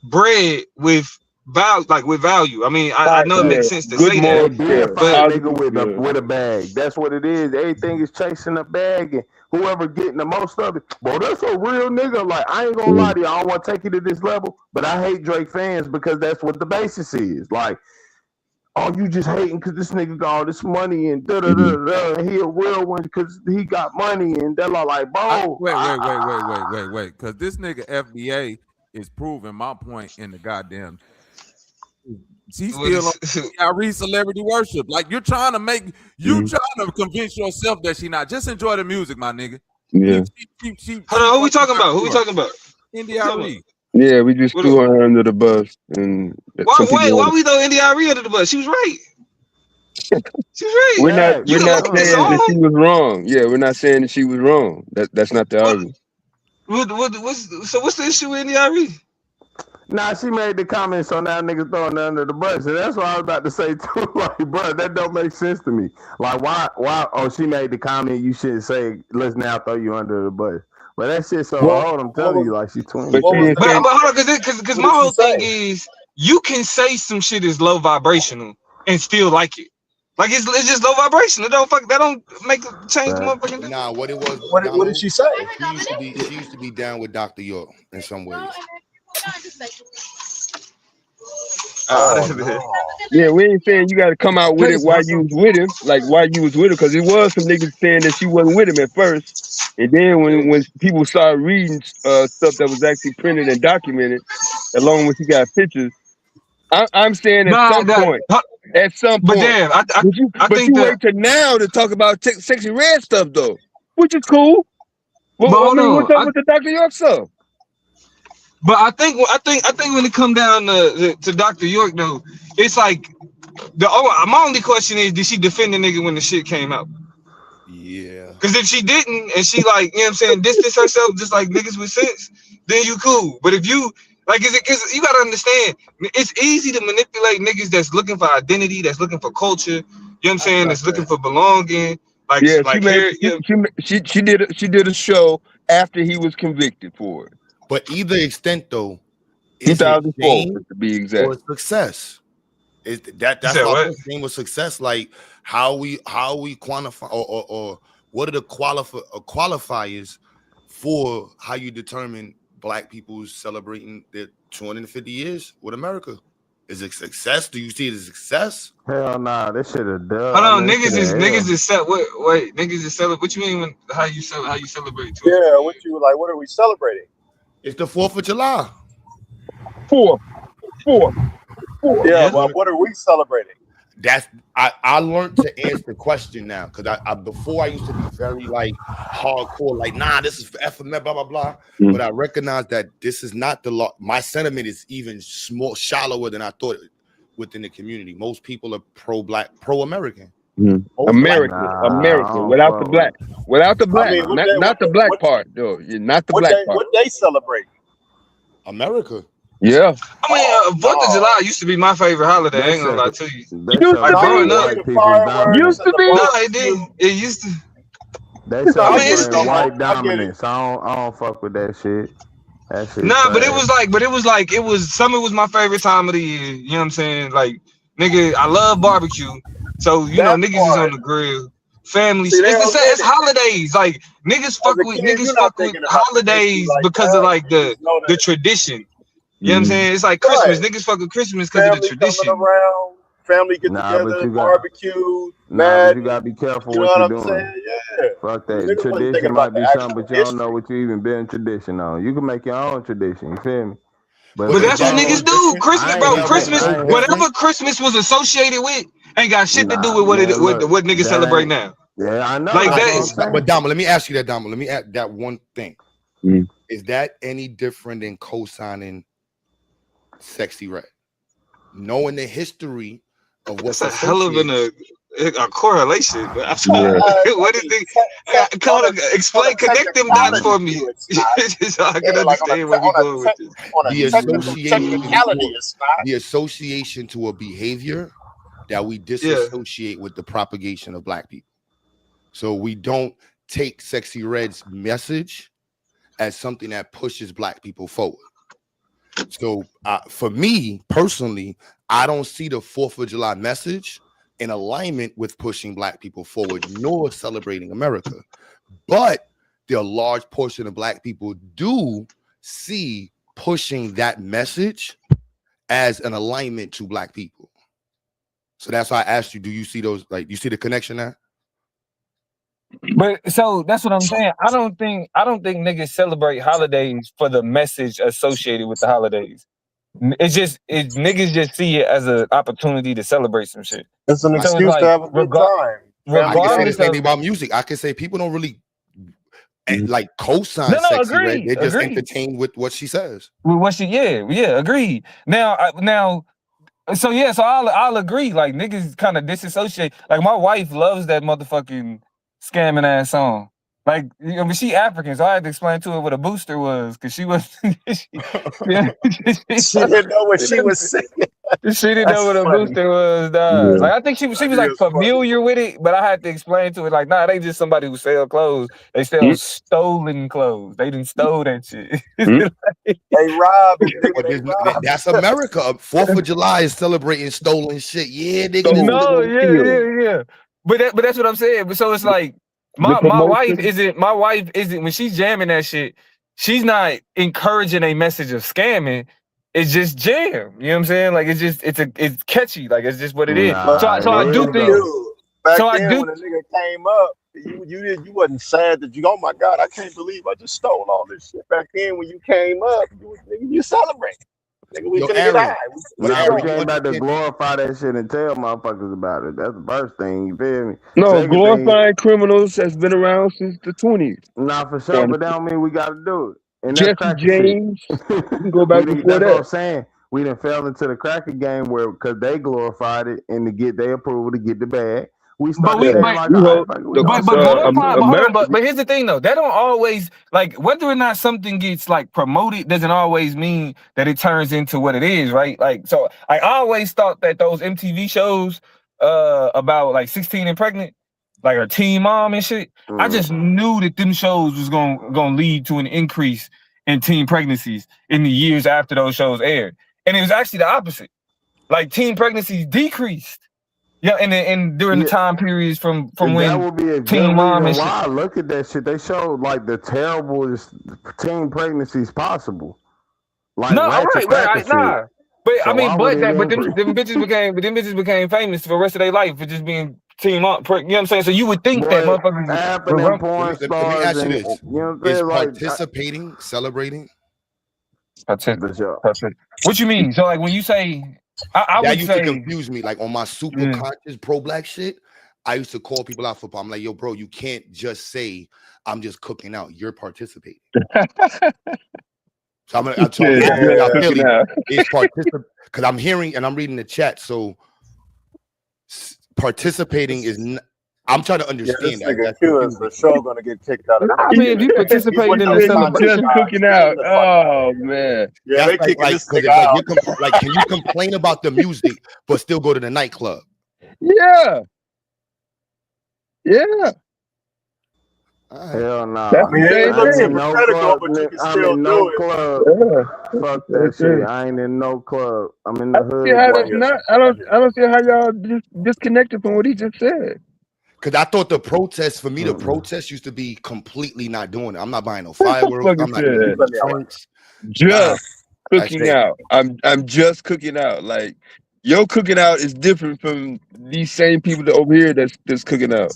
Speaker 14: bread with value. I mean, I know it makes sense to say that.
Speaker 12: But nigga with a bag. That's what it is. Everything is chasing a bag, and whoever getting the most of it, bro, that's a real nigga. Like I ain't gonna lie to you, I don't want to take you to this level, but I hate Drake fans because that's what the basis is. Like, oh, you just hating because this nigga got all this money and da da da da. He a real one because he got money and they're like, bro.
Speaker 13: Wait, because this nigga FBA is proving my point in the goddamn. She's still I read celebrity worship. Like you're trying to convince yourself that she not. Just enjoy the music, my nigga.
Speaker 10: Yeah.
Speaker 14: Hold on, who we talking about?
Speaker 13: NDRE.
Speaker 10: Yeah, we just threw her under the bus. And
Speaker 14: why we throw NDRE under the bus? She was right. She was right.
Speaker 10: We're not saying that she was wrong. Yeah, we're not saying that she was wrong. That's not the argument.
Speaker 14: What's the issue with NDRE?
Speaker 12: Nah, she made the comment, so now niggas throwing her under the bus, and that's what I was about to say too. Like, bro, that don't make sense to me. Like, why? Oh, she made the comment. You shouldn't say, "Let's now throw you under the bus." But that shit so old. I'm telling you, like she 20.
Speaker 14: But hold on, because my whole thing is, you can say some shit is low vibrational and still like it. Like it's just low vibration. That don't make change the motherfucking.
Speaker 3: Nah, what it was.
Speaker 15: What did she say?
Speaker 3: She used to be down with Dr. York in some ways.
Speaker 10: Yeah, we ain't saying you got to come out with it while you was with him, like while you was with him, because it was some niggas saying that she wasn't with him at first, and then when people started reading stuff that was actually printed and documented, along with you got pictures. I'm saying at some point.
Speaker 14: But damn, I think
Speaker 10: wait till now to talk about Sexy Red stuff though, which is cool. What's up with the Dr. York stuff?
Speaker 14: But I think when it come down to Dr. York though, it's like my only question is, did she defend the nigga when the shit came out?
Speaker 3: Yeah.
Speaker 14: Because if she didn't, and she like, you know what I'm saying, distance herself just like niggas with sense, then you cool. But if you like, because you gotta understand, it's easy to manipulate niggas that's looking for identity, that's looking for culture. You know what I'm saying? That's looking for belonging. Like,
Speaker 10: yeah,
Speaker 14: she
Speaker 10: did a show after he was convicted for it.
Speaker 3: But either extent though,
Speaker 10: 2004 to be exact,
Speaker 3: or success. That's why I'm saying with success, like how we quantify or what are the qualifiers for how you determine Black people celebrating their 250 years with America? Is it success? Do you see it as success?
Speaker 12: Hell nah, this shit is done.
Speaker 14: Hold on, niggas is wait, niggas is celebrate. What you mean how you celebrate?
Speaker 15: Yeah, what are we celebrating?
Speaker 3: It's the 4th of July.
Speaker 10: Four.
Speaker 15: Yeah, well, what are we celebrating?
Speaker 3: That's I learned to answer the question now, because I before I used to be very like hardcore, like nah, this is for FMF, blah blah blah. But I recognize that this is not the law. My sentiment is even shallower than I thought within the community. Most people are pro-Black, pro-American.
Speaker 10: American, without the black, I mean, not the black part though. Not the black part.
Speaker 15: What they celebrate?
Speaker 3: America.
Speaker 10: Yeah.
Speaker 14: I mean, 4th of July used to be my favorite holiday. I ain't gonna lie to you.
Speaker 10: Used to be.
Speaker 14: No, it didn't. It used to.
Speaker 12: They celebrate white dominance. I don't fuck with that shit.
Speaker 14: Nah, but it was summer was my favorite time of the year. You know what I'm saying? Like, nigga, I love barbecue. So you know, niggas is on the grill. Family, it's holidays. Like niggas fuck with holidays because of like the tradition. You know what I'm saying? It's like Christmas. Niggas fuck with Christmas because of the tradition.
Speaker 15: Around, family get together, barbecue,
Speaker 12: but you gotta be careful what you're doing.
Speaker 15: Yeah.
Speaker 12: Fuck that. Tradition might be something, but you don't know what you even been tradition on. You can make your own tradition. You feel me?
Speaker 14: But that's what niggas do. Christmas, bro. Christmas, whatever Christmas was associated with, ain't got shit to do with what niggas celebrate now.
Speaker 12: Yeah, I know.
Speaker 14: Like that.
Speaker 3: But Damo, let me ask you that, Damo. Let me add that one thing. Is that any different than co-signing Sexy Red? Knowing the history of what's
Speaker 14: a hell of a correlation. But what is the explain? Connect them dots for me, so I can understand where we're going with this.
Speaker 3: The association to a behavior that we disassociate with the propagation of Black people. So we don't take Sexy Red's message as something that pushes Black people forward. So for me personally, I don't see the 4th of July message in alignment with pushing Black people forward, nor celebrating America. But there are a large portion of Black people do see pushing that message as an alignment to Black people. So that's why I asked you, do you see those, like, you see the connection there?
Speaker 16: But so that's what I'm saying. I don't think niggas celebrate holidays for the message associated with the holidays. Niggas just see it as an opportunity to celebrate some shit.
Speaker 15: It's an excuse to have a good time.
Speaker 3: I can say the same thing about music. I can say people don't really like co-sign Sexy Red. They're just entertained with what she says.
Speaker 16: With what she, agreed. Now, so I'll agree. Like niggas kind of disassociate. Like my wife loves that motherfucking scamming ass song. Like, you know, she African, so I had to explain to her what a booster was, because she was she
Speaker 15: didn't know what she was saying.
Speaker 16: She didn't know what a booster was, dog. Like, I think she was like familiar with it, but I had to explain to her, like, nah, they just somebody who sell clothes. They sell stolen clothes. They didn't stole that shit.
Speaker 15: They robbing, nigga. They robbing.
Speaker 3: That's America. 4th of July is celebrating stolen shit. Yeah, nigga.
Speaker 16: No, yeah. But that's what I'm saying. But so it's like my wife isn't when she's jamming that shit, she's not encouraging a message of scamming. It's just jam. You know what I'm saying? Like, it's catchy. Like, it's just what it is. So I do think.
Speaker 15: Back then, when a nigga came up, you wasn't sad that you. Oh my God, I can't believe I just stole all this shit. Back then, when you came up, you celebrate. Nigga, we finna get high.
Speaker 12: We ain't about to glorify that shit and tell motherfuckers about it. That's the first thing. You feel me?
Speaker 10: No, glorifying criminals has been around since the 20s.
Speaker 12: Nah, for sure, but that don't mean we got to do it. And
Speaker 10: Jesse James, you can go back before
Speaker 12: that's what I'm saying. We done fell into the cracker game where, because they glorified it and to get their approval to get the bag. But
Speaker 16: here's the thing though, that don't always, like, whether or not something gets like promoted doesn't always mean that it turns into what it is, right? Like, so I always thought that those MTV shows about like 16 and pregnant, like her Teen Mom and shit, I just knew that them shows was gonna lead to an increase in teen pregnancies in the years after those shows aired. And it was actually the opposite. Like, teen pregnancies decreased. Yeah, and during the time periods from when
Speaker 12: that would be a
Speaker 16: Teen Mom and shit.
Speaker 12: Why look at that shit? They showed like the terriblest teen pregnancies possible. Like,
Speaker 16: no, right, nah. But
Speaker 12: so
Speaker 16: I mean, but them bitches became famous for the rest of their life for just being teen mom. You know what I'm saying? So you would think that motherfuckers.
Speaker 3: Let me ask you this: is participating, celebrating?
Speaker 16: What you mean? So like when you say, I would
Speaker 3: used
Speaker 16: say,
Speaker 3: to confuse me. Like on my super conscious pro-black shit, I used to call people out for. I'm like, yo, bro, you can't just say I'm just cooking out. You're participating. So I'm talking it's participate because I'm hearing and I'm reading the chat. So participating is. I'm trying to understand
Speaker 15: that. Nigga Q is for sure gonna get kicked out of the
Speaker 16: I mean, if you participate in the celebration,
Speaker 10: just cooking out. Oh man,
Speaker 15: yeah, they kicking this nigga out.
Speaker 3: Like, can you complain about the music but still go to the nightclub?
Speaker 10: Yeah.
Speaker 12: Hell no.
Speaker 10: I'm
Speaker 12: in no club. Fuck that shit. I ain't in no club. I'm in the hood.
Speaker 10: I don't see how y'all disconnected from what he just said.
Speaker 3: Because I thought the protest, for me, the protest used to be completely not doing it. I'm not buying no fireworks. I'm not doing
Speaker 10: just cooking out. I'm just cooking out. Like, your cooking out is different from these same people that over here that's cooking out.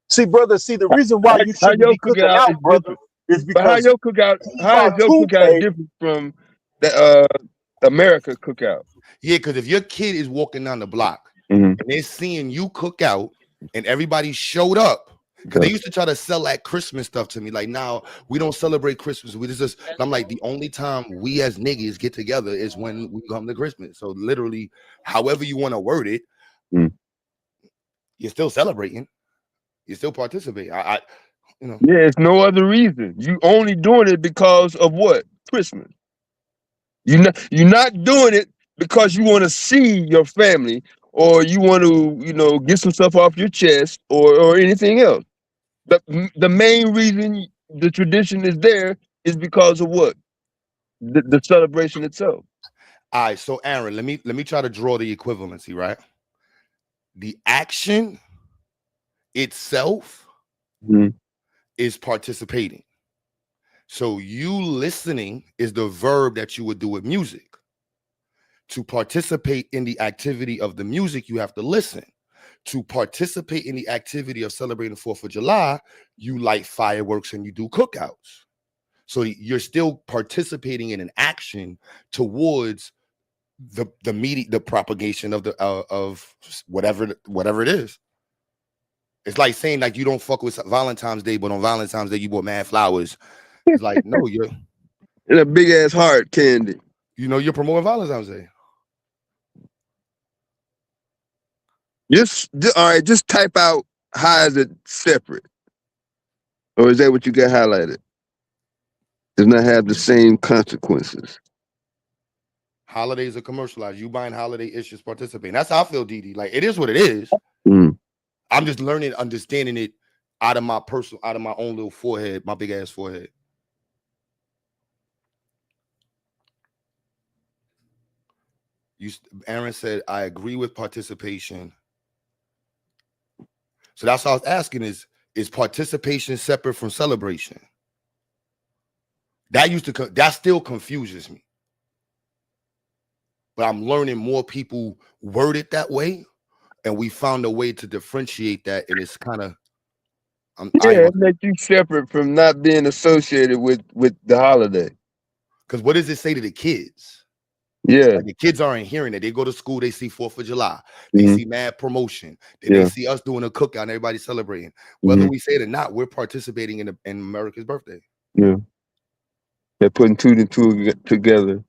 Speaker 15: See, brother, the reason why you shouldn't be cooking out, brother, is because
Speaker 10: how is your cookout different from the America cookout?
Speaker 3: Yeah, because if your kid is walking down the block and they're seeing you cook out and everybody showed up, because they used to try to sell that Christmas stuff to me, like, now we don't celebrate Christmas. We just I'm like, the only time we as niggas get together is when we come to Christmas. So literally, however you want to word it, you're still celebrating. You still participate. Yeah,
Speaker 10: it's no other reason. You only doing it because of what? Christmas. You're not doing it because you want to see your family or you want to, get some stuff off your chest or anything else. The main reason the tradition is there is because of what? The celebration itself.
Speaker 3: All right, so Aaron, let me try to draw the equivalency, right? The action itself is participating. So you listening is the verb that you would do with music. To participate in the activity of the music, you have to listen. To participate in the activity of celebrating 4th of July, you light fireworks and you do cookouts. So you're still participating in an action towards the propagation of the of whatever it is. It's like saying like you don't fuck with Valentine's Day, but on Valentine's Day you bought mad flowers. It's like, no, you're
Speaker 10: in a big ass heart candy.
Speaker 3: You're promoting Valentine's Day.
Speaker 10: All right, just type out how is it separate.
Speaker 11: Or is that what you got highlighted? Does not have the same consequences.
Speaker 3: Holidays are commercialized. You buying holiday issues, participating. That's how I feel, DD. Like it is what it is.
Speaker 11: Mm.
Speaker 3: I'm just learning, understanding it out of my own little forehead, my big ass forehead. Aaron said, I agree with participation. So that's what I was asking is participation separate from celebration? That still confuses me. But I'm learning more people word it that way. And we found a way to differentiate that. And it's kind of,
Speaker 11: it makes you separate from not being associated with the holiday.
Speaker 3: Because what does it say to the kids?
Speaker 11: Yeah.
Speaker 3: Like the kids aren't hearing it. They go to school, they see 4th of July. They see mad promotion. Then they see us doing a cookout and everybody celebrating. Whether we say it or not, we're participating in America's birthday.
Speaker 11: Yeah. They're putting two and two together.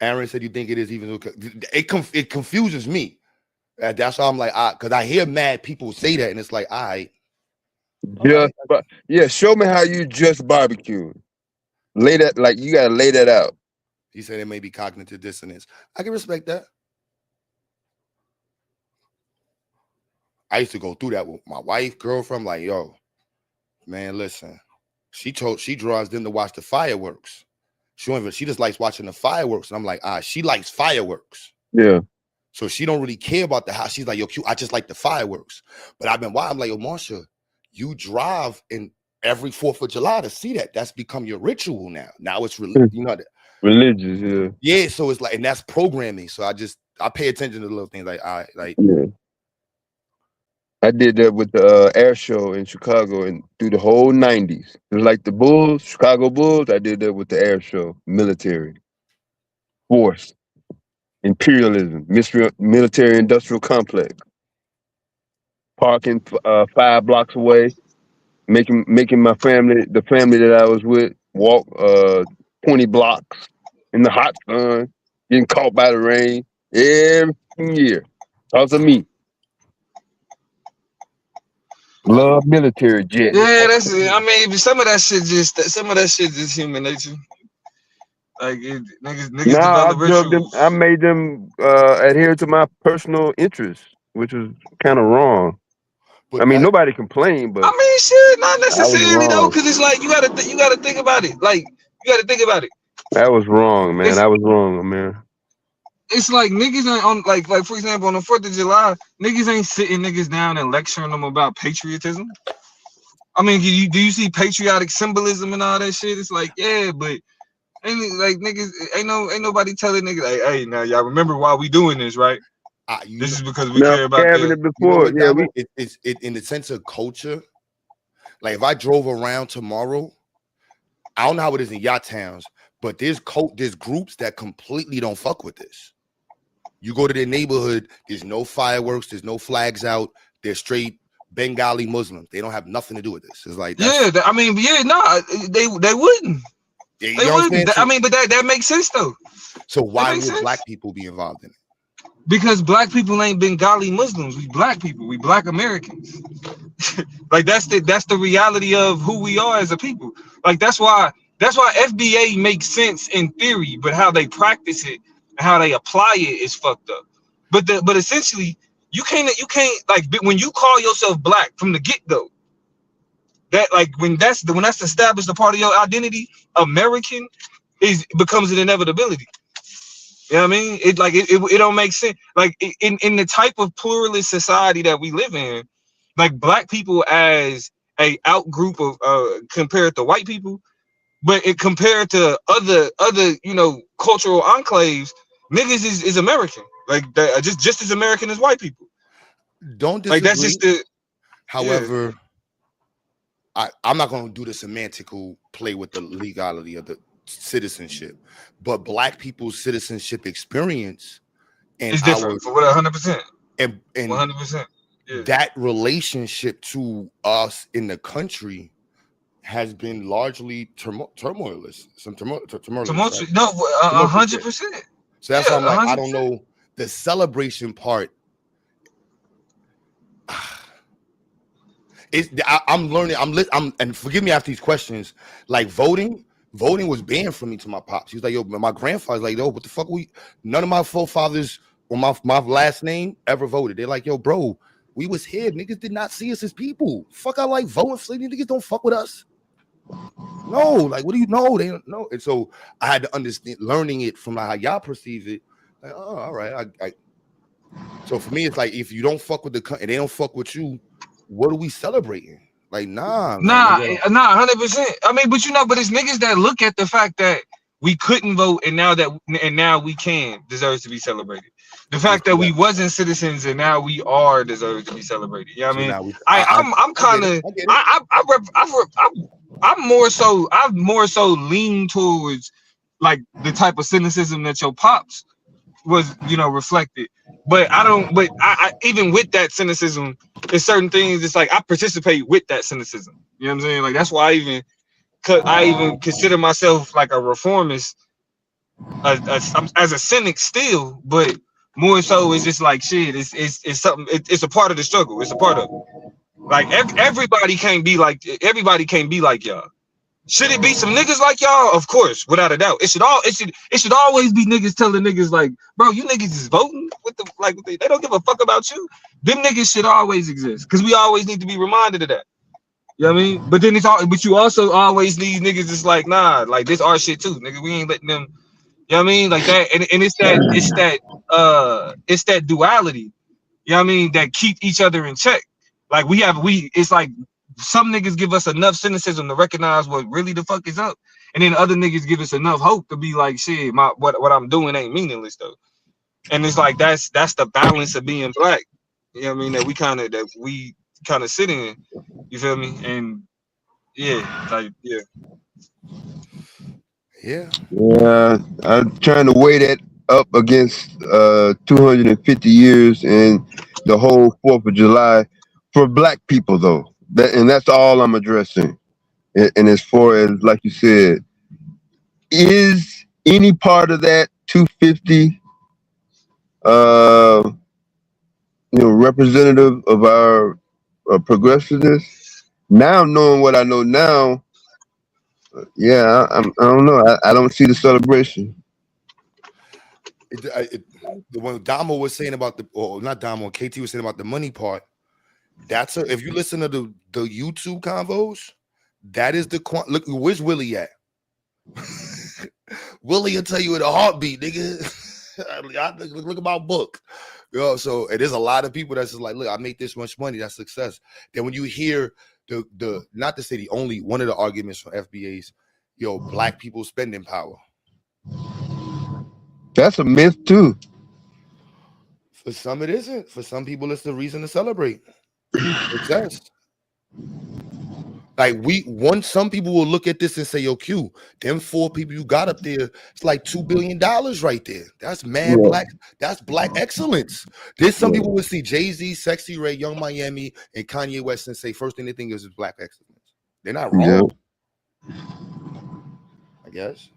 Speaker 3: Aaron said, you think it is even, it confuses me. That's why I'm like, because I hear mad people say that, and it's like, all right.
Speaker 11: But yeah, show me how you just barbecued. Lay that, like you gotta lay that out.
Speaker 3: He said it may be cognitive dissonance. I can respect that. I used to go through that with my wife, girlfriend. Like, yo, man, listen. She draws them to watch the fireworks. She just likes watching the fireworks. And I'm like, she likes fireworks.
Speaker 11: Yeah.
Speaker 3: So she don't really care about the house. She's like, yo, Q, I just like the fireworks. But I'm like, yo, Marsha, you drive in every 4th of July to see that. That's become your ritual now. Now it's religious,
Speaker 11: religious, yeah.
Speaker 3: Yeah, so it's like, and that's programming. So I pay attention to the little things. Like, all right, like.
Speaker 11: Yeah. I did that with the air show in Chicago and through the whole 90s. It was like the Bulls, Chicago Bulls. I did that with the air show, military, force, imperialism, military industrial complex. Parking 5 blocks away, making my family, the family that I was with, walk 20 blocks in the hot sun, getting caught by the rain every year. Because of me. Love military jets.
Speaker 14: Yeah, that's it. I mean, some of that shit just human nature. Like niggas develop rituals.
Speaker 11: I made them adhere to my personal interests, which was kind of wrong. But I mean, nobody complained, but
Speaker 14: I mean, shit, not necessarily though, because it's like you gotta think about it. Like you gotta think about it.
Speaker 11: That was wrong, man. I was wrong, man.
Speaker 14: It's like niggas ain't on like for example on the 4th of July, niggas ain't sitting niggas down and lecturing them about patriotism. I mean, do you see patriotic symbolism and all that shit? It's like, yeah, but ain't like niggas ain't nobody telling niggas like, hey, now y'all remember why we doing this, right? This is because we care about
Speaker 11: it before.
Speaker 3: It's in the sense of culture. Like if I drove around tomorrow, I don't know how it is in yacht towns, but there's groups that completely don't fuck with this. You go to their neighborhood, there's no fireworks, there's no flags out. They're straight Bengali Muslims. They don't have nothing to do with this. It's like
Speaker 14: they wouldn't. They wouldn't. I mean, but that makes sense though.
Speaker 3: So why would black people be involved in it?
Speaker 14: Because black people ain't Bengali Muslims. We black people. We black Americans. Like that's the reality of who we are as a people. Like that's why FBA makes sense in theory, but how they practice it and how they apply it is fucked up. But essentially you can't like when you call yourself black from the get-go, that like when that's established a part of your identity, American becomes an inevitability. You know what I mean? It don't make sense. Like in the type of pluralist society that we live in, like black people as a out group of compared to white people, but it compared to other cultural enclaves, niggas is American. Like just as American as white people.
Speaker 3: Don't disagree.
Speaker 14: Like that's just the.
Speaker 3: However, I'm not going to do the semantical play with the legality of the citizenship, but black people's citizenship experience and
Speaker 14: it's different for what 100%
Speaker 3: and
Speaker 14: 100%. Yeah.
Speaker 3: That relationship to us in the country has been largely turmoilous. Some tumultuous. Right?
Speaker 14: No, 100%.
Speaker 3: So that's why I'm like, 100%. I don't know the celebration part. I'm learning. I'm and forgive me after these questions. Like voting was banned from me to my pops. He was like, yo, my grandfather's like, yo, what the fuck? None of my forefathers or my last name ever voted. They're like, yo, bro, we was here. Niggas did not see us as people. Fuck, I like voting for you. Niggas don't fuck with us. No, like, what do you know? They don't know. And so I had to understand, learning it from like how y'all perceive it. Like, oh, all right. So for me, it's like if you don't fuck with and they don't fuck with you, what are we celebrating? Like, nah,
Speaker 14: Nah,
Speaker 3: nigga.
Speaker 14: 100%. I mean, but but it's niggas that look at the fact that we couldn't vote and now we can deserves to be celebrated. The fact that we wasn't citizens and now we are deserves to be celebrated. You know what I mean?
Speaker 3: Now
Speaker 14: I'm kind of I'm more so lean towards like the type of cynicism that your pops was, reflected. But I even with that cynicism, there's certain things. It's like I participate with that cynicism. You know what I'm saying? Like that's why I even consider myself like a reformist, as a cynic still, but more so it's just like shit. It's something. It's a part of the struggle. It's a part of it. Like everybody can't be like y'all. Should it be some niggas like y'all? Of course, without a doubt. It should always be niggas telling niggas like, bro, you niggas is voting with they don't give a fuck about you. Them niggas should always exist because we always need to be reminded of that. You know what I mean? But then but you also always need niggas that's like, nah, like this our shit too, nigga. We ain't letting them. You know what I mean? Like that, and it's that duality. You know what I mean? That keep each other in check. Like it's like some niggas give us enough cynicism to recognize what really the fuck is up, and then other niggas give us enough hope to be like, shit, what I'm doing ain't meaningless though. And it's like that's the balance of being black. You know what I mean? That we kind of sit in. You feel me? And yeah, like yeah.
Speaker 11: Yeah, I'm trying to weigh that up against 250 years and the whole 4th of July for black people, though. That's all I'm addressing. And as far as, like you said, is any part of that 250 representative of our progressiveness? Now knowing what I know now, yeah, I don't know. I don't see the celebration.
Speaker 3: When Damo was saying about not Damo, KT was saying about the money part. If you listen to the YouTube convos, that is the look. Where's Willie at? Willie will tell you in a heartbeat, nigga. Look at my book. So there's a lot of people that's just like, look, I make this much money, that's success. Then when you hear the not to say the only one of the arguments from FBA's, black people spending power.
Speaker 11: That's a myth too.
Speaker 3: For some it isn't. For some people, it's the reason to celebrate success. Like some people will look at this and say, yo, Q, them 4 people you got up there, it's like $2 billion right there. That's mad black. That's black excellence. There's some people would see Jay-Z, Sexy Ray, Young Miami, and Kanye West and say first thing they think is black excellence. They're not wrong. Yeah. I guess.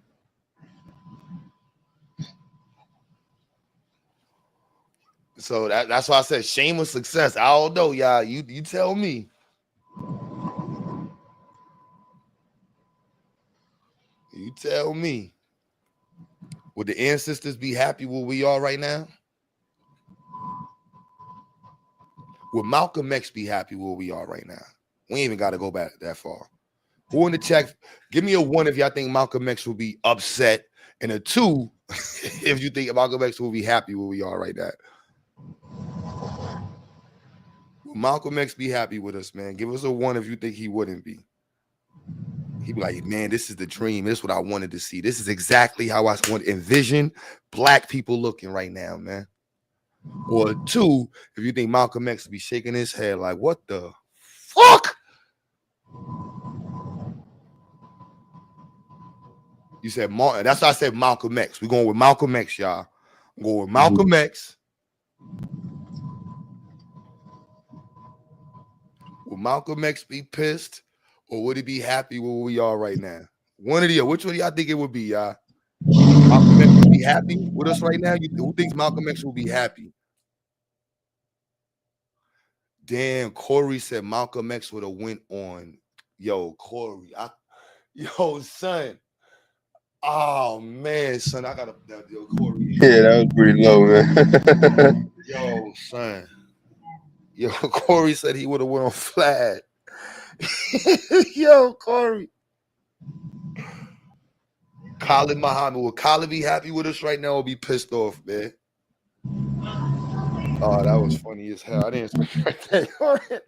Speaker 3: So that's why I said shame of success. I don't know, y'all. You tell me. You tell me. Would the ancestors be happy where we are right now? Would Malcolm X be happy where we are right now? We ain't even got to go back that far. Who in the chat? Give me a 1 if y'all think Malcolm X will be upset, and a 2 if you think Malcolm X will be happy where we are right now. Will Malcolm X be happy with us, man? Give us a 1 if you think he wouldn't be. He'd be like, man, this is the dream. This is what I wanted to see. This is exactly how I want to envision black people looking right now, man. Or 2, if you think Malcolm X would be shaking his head like, what the fuck? You said Martin. That's why I said Malcolm X. We're going with Malcolm X, y'all. I'm going with Malcolm X. Will Malcolm X be pissed, or would he be happy where we are right now? One of the which one do y'all think it would be, y'all? Malcolm X would be happy with us right now? Who thinks Malcolm X will be happy? Damn, Corey said Malcolm X would have went on. Yo, Corey, yo, son. Oh man, son, I gotta yo, Corey.
Speaker 11: Yeah, that was pretty low, man.
Speaker 3: Yo, son. Yo, Corey said he would have went on Flat. Yo, Corey. Khalid Muhammad. Will Khalid be happy with us right now or be pissed off, man? Oh, that was funny as hell. I didn't expect that.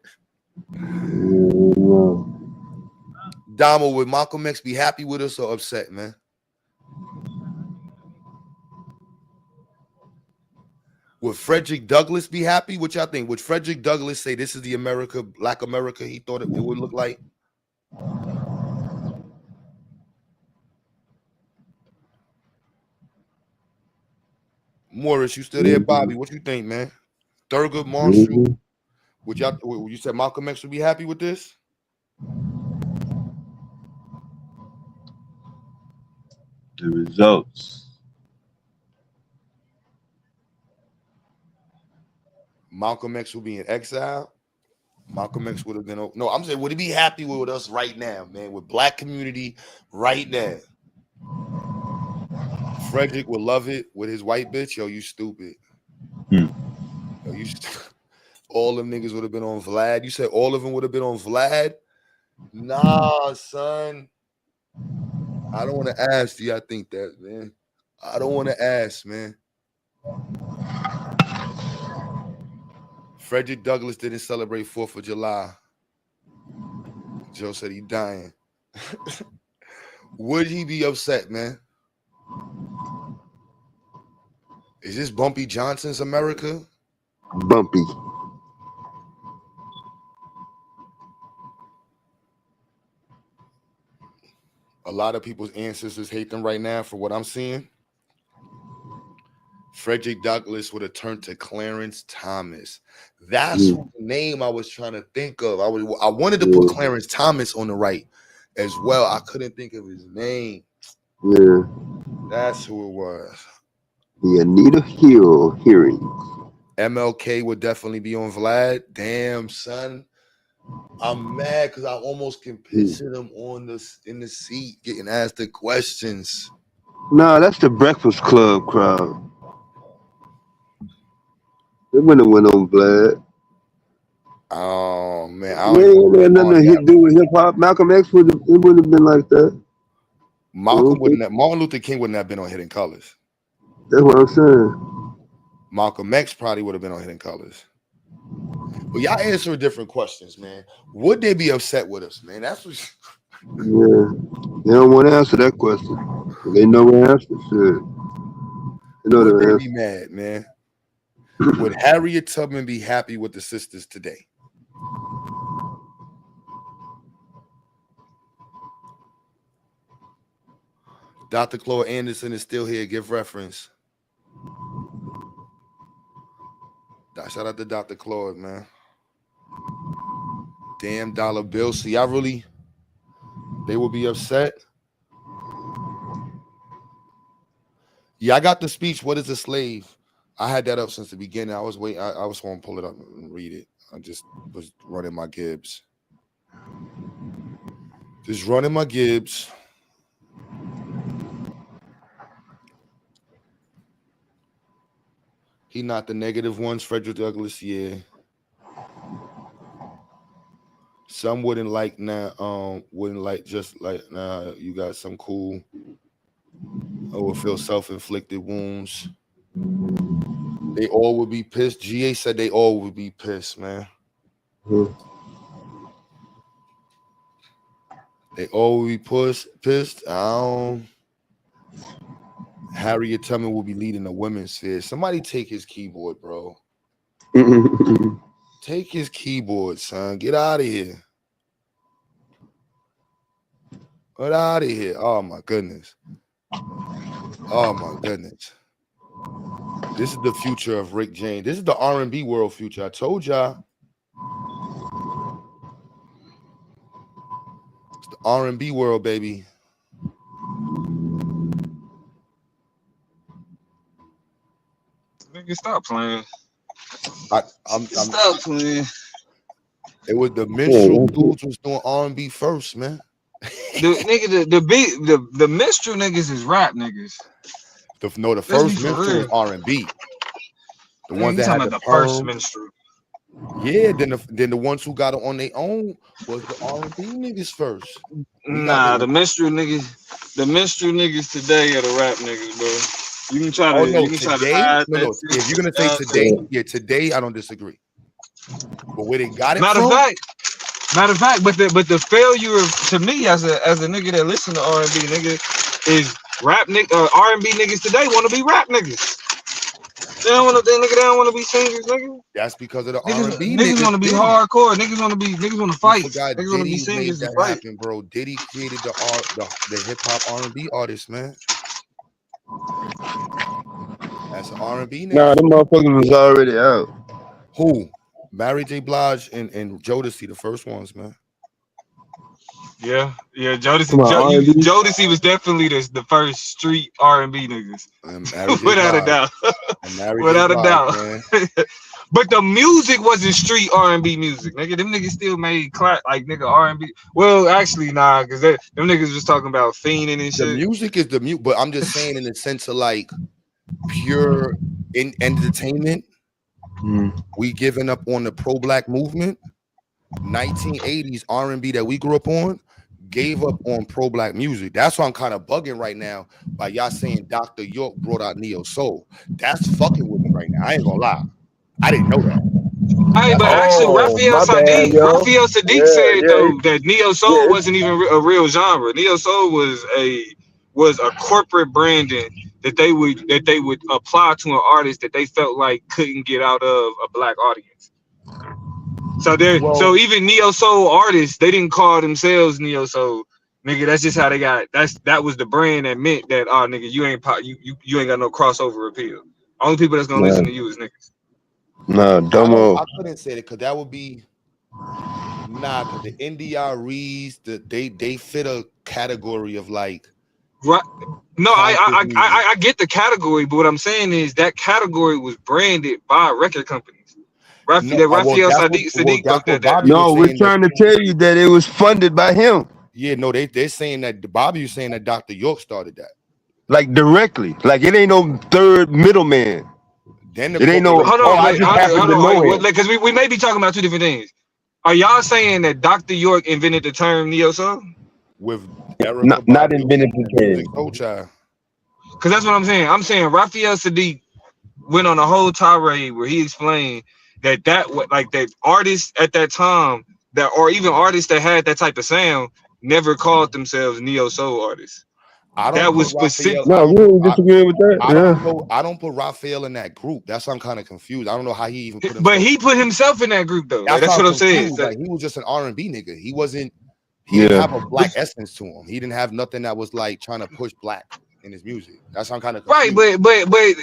Speaker 3: Damo, would Malcolm X be happy with us or upset, man? Would Frederick Douglass be happy? What y'all think? Would Frederick Douglass say this is the America, Black America he thought it would look like? Morris, you still there, Bobby? What you think, man? Thurgood Marshall. Would you say Malcolm X would be happy with this?
Speaker 11: The results.
Speaker 3: Malcolm X would be in exile. Malcolm X would have been. No, I'm saying, would he be happy with us right now, man? With Black community right now. Frederick would love it with his white bitch. Yo, you stupid. Yo, all them niggas would have been on Vlad. You said all of them would have been on Vlad? Nah, son. I don't want to ask. Do y'all think that, man? I don't want to ask, man. Frederick Douglass didn't celebrate 4th of July. Joe said he dying. Would he be upset, man? Is this Bumpy Johnson's America?
Speaker 11: Bumpy.
Speaker 3: A lot of people's ancestors hate them right now for what I'm seeing. Frederick Douglass would have turned to Clarence Thomas. That's the name I was trying to think of. I wanted to put Clarence Thomas on the right as well. I couldn't think of his name.
Speaker 11: Yeah.
Speaker 3: That's who it was.
Speaker 11: The Anita Hill hearing.
Speaker 3: MLK would definitely be on Vlad. Damn, son. I'm mad because I almost can picture them in the seat getting asked the questions.
Speaker 11: Nah, that's the Breakfast Club crowd. They wouldn't have went on Vlad.
Speaker 3: Oh man,
Speaker 11: It had nothing to do with hip hop. Malcolm X wouldn't have been like that.
Speaker 3: Martin Luther King wouldn't have been on Hidden Colors.
Speaker 11: That's what I'm saying.
Speaker 3: Malcolm X probably would have been on Hidden Colors. But y'all answer different questions, man. Would they be upset with us, man? That's what.
Speaker 11: Yeah, they don't want to answer that question. They know the answer. Shit. They know
Speaker 3: Would
Speaker 11: the
Speaker 3: they
Speaker 11: answer.
Speaker 3: be mad, man? Would Harriet Tubman be happy with the sisters today? Dr. Claude Anderson is still here. Give reference. Shout out to Dr. Claude, man. Damn dollar bill. See, y'all really, they will be upset. Yeah, I got the speech. What is a slave? I had that up since the beginning. I was waiting. I was going to pull it up and read it. I just was running my Gibbs. Just running my Gibbs. He not the negative ones. Frederick Douglass, yeah. Some wouldn't like now. Wouldn't like just like nah. You got some cool. Or will feel self-inflicted wounds. They all would be pissed. GA said they all would be pissed, man. They all would be pissed. Harriet Tubman will be leading the women's sphere. Somebody take his keyboard, bro. Take his keyboard, son. Get out of here. Get out of here. Oh, my goodness. Oh, my goodness. This is the future of Rick James. This is the R&B world future. I told y'all. It's the R&B world, baby.
Speaker 14: Nigga, stop playing.
Speaker 3: I'm
Speaker 14: Stop playing.
Speaker 3: It was the minstrel dudes was doing R&B first, man.
Speaker 14: The minstrel niggas is rap niggas.
Speaker 3: The
Speaker 14: Let's be
Speaker 3: first
Speaker 14: for
Speaker 3: minstrel was
Speaker 14: real.
Speaker 3: R&B. The
Speaker 14: Man,
Speaker 3: ones
Speaker 14: you
Speaker 3: that
Speaker 14: talking
Speaker 3: had the
Speaker 14: about the first
Speaker 3: perm.
Speaker 14: minstrel?
Speaker 3: Yeah, then the ones who got it on their own was the R&B niggas first.
Speaker 14: Nah, the minstrel niggas today are the rap niggas, bro. You can try to
Speaker 3: today.
Speaker 14: hide that
Speaker 3: No.
Speaker 14: shit.
Speaker 3: If you're gonna say today, today I don't disagree. But where they got it
Speaker 14: Matter
Speaker 3: from?
Speaker 14: Matter of fact, but the failure to me as a nigga that listen to R&B nigga is R&B niggas today want to be rap niggas. They don't want to be singers, nigga.
Speaker 3: That's because of the
Speaker 14: niggas,
Speaker 3: R&B
Speaker 14: niggas want to be hardcore. Niggas want to fight. Niggas want to be
Speaker 3: Diddy made
Speaker 14: singers and
Speaker 3: that
Speaker 14: fight.
Speaker 3: happen, bro. Diddy created the hip hop R&B artists, man. That's an R&B nigga.
Speaker 11: Nah, them motherfuckers was already out.
Speaker 3: Who? Mary J. Blige and Jodeci, the first ones, man.
Speaker 14: Yeah, Jodeci was definitely the first street R&B niggas, without a doubt. Without a doubt. But the music wasn't street R&B music, nigga. Them niggas still made like nigga R&B. Well, actually, nah, because them niggas was talking about fiending and shit.
Speaker 3: The music is the mute, but I'm just saying in the sense of like pure entertainment. We giving up on the pro-black movement. 1980s R&B that we grew up on gave up on pro-black music. That's why I'm kind of bugging right now by y'all saying Dr. York brought out neo soul. That's fucking with me right now. I ain't gonna lie. I didn't know that.
Speaker 14: Hey, but actually, Raphael Sadiq said though that neo soul wasn't even a real genre. Neo soul was a corporate branding that they would apply to an artist that they felt like couldn't get out of a black audience. So even neo soul artists, they didn't call themselves neo soul, nigga. That's just how they got. That was the brand that meant that nigga, you ain't got no crossover appeal. Only people that's gonna listen to you is niggas.
Speaker 11: Nah,
Speaker 3: I couldn't say that because that would be because the NDREs they fit a category of like
Speaker 14: right. No, I get the category, but what I'm saying is that category was branded by record companies. Raphael Sadiq broke that down.
Speaker 11: No, we're trying to tell you that it was funded by him.
Speaker 3: Yeah, no, they're saying that Bobby was saying that Dr. York started that.
Speaker 11: Like directly. Like it ain't no third middleman.
Speaker 3: Then
Speaker 11: it ain't no I just happen to know it.
Speaker 14: Because we may be talking about two different things. Are y'all saying that Dr. York invented the term neo soul?
Speaker 3: With
Speaker 11: not invented the
Speaker 3: term.
Speaker 14: Because that's what I'm saying. I'm saying Raphael Sadiq went on a whole tirade where he explained that artists at that time or even artists that had that type of sound never called themselves neo soul artists. That was specific.
Speaker 11: No, we don't disagree with that.
Speaker 3: I don't put Raphael in that group. That's why I'm kind of confused. I don't know how he even put himself.
Speaker 14: But he put himself in that group though. That's what I'm saying.
Speaker 3: Like he was just an R&B nigga. He wasn't. He didn't have a black essence to him. He didn't have nothing that was like trying to push black in his music. That's why I'm kind of confused.
Speaker 14: Right. But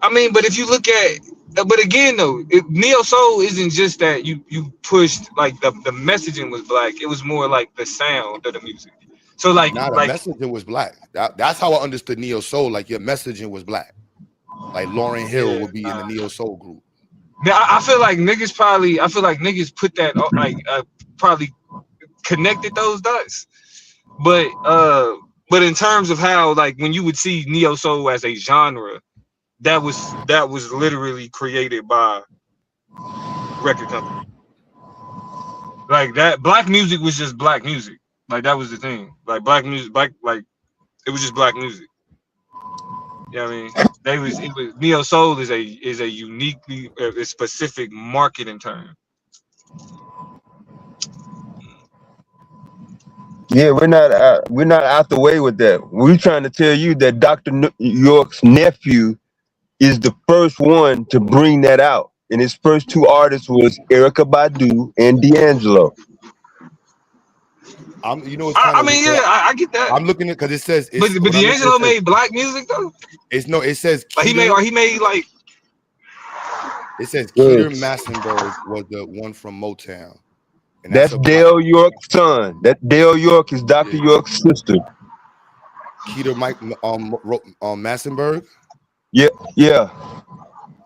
Speaker 14: I mean, but if you look at, but again though, neo soul isn't just that you pushed like the messaging was black. It was more like the sound of the music. So the
Speaker 3: messaging was black. That's how I understood neo soul. Like your messaging was black. Like Lauryn Hill would be in the neo soul group.
Speaker 14: I feel like niggas put that probably connected those dots. But in terms of how like when you would see neo soul as a genre, that was literally created by record company. Like that, black music was just black music. Like that was the thing. Like black music, like it was just black music. You know what I mean? It was neo soul is a uniquely specific marketing term.
Speaker 11: Yeah, we're not out the way with that. We're trying to tell you that Dr. York's nephew is the first one to bring that out, and his first two artists was Erykah Badu and D'Angelo.
Speaker 14: I get that.
Speaker 3: I'm looking at because it says.
Speaker 14: But D'Angelo made black music though.
Speaker 3: It says.
Speaker 14: Like he made like.
Speaker 3: It says Keter Massenburg was the one from Motown.
Speaker 11: And that's Dale York's son. That Dale York is Dr. York's sister.
Speaker 3: Keter Massenburg.
Speaker 11: Yeah.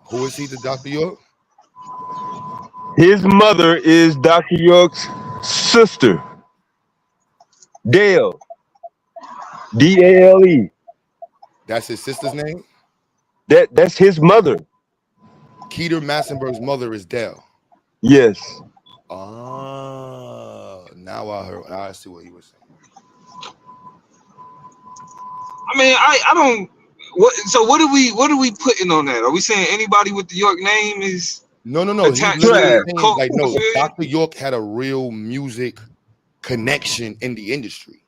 Speaker 3: Who is he to Dr. York?
Speaker 10: His mother is Dr. York's sister, Dale. Dale.
Speaker 3: That's his sister's name.
Speaker 10: That's his mother.
Speaker 3: Keter Massenberg's mother is Dell.
Speaker 10: Yes.
Speaker 3: Now I heard. Now I see what he was saying.
Speaker 14: I mean, I don't. What? So what are we putting on that? Are we saying anybody with the York name is
Speaker 3: No. He's
Speaker 14: attached
Speaker 3: literally
Speaker 14: to
Speaker 3: saying
Speaker 14: cult?
Speaker 3: like, no, Dr. York had a real music connection in the industry.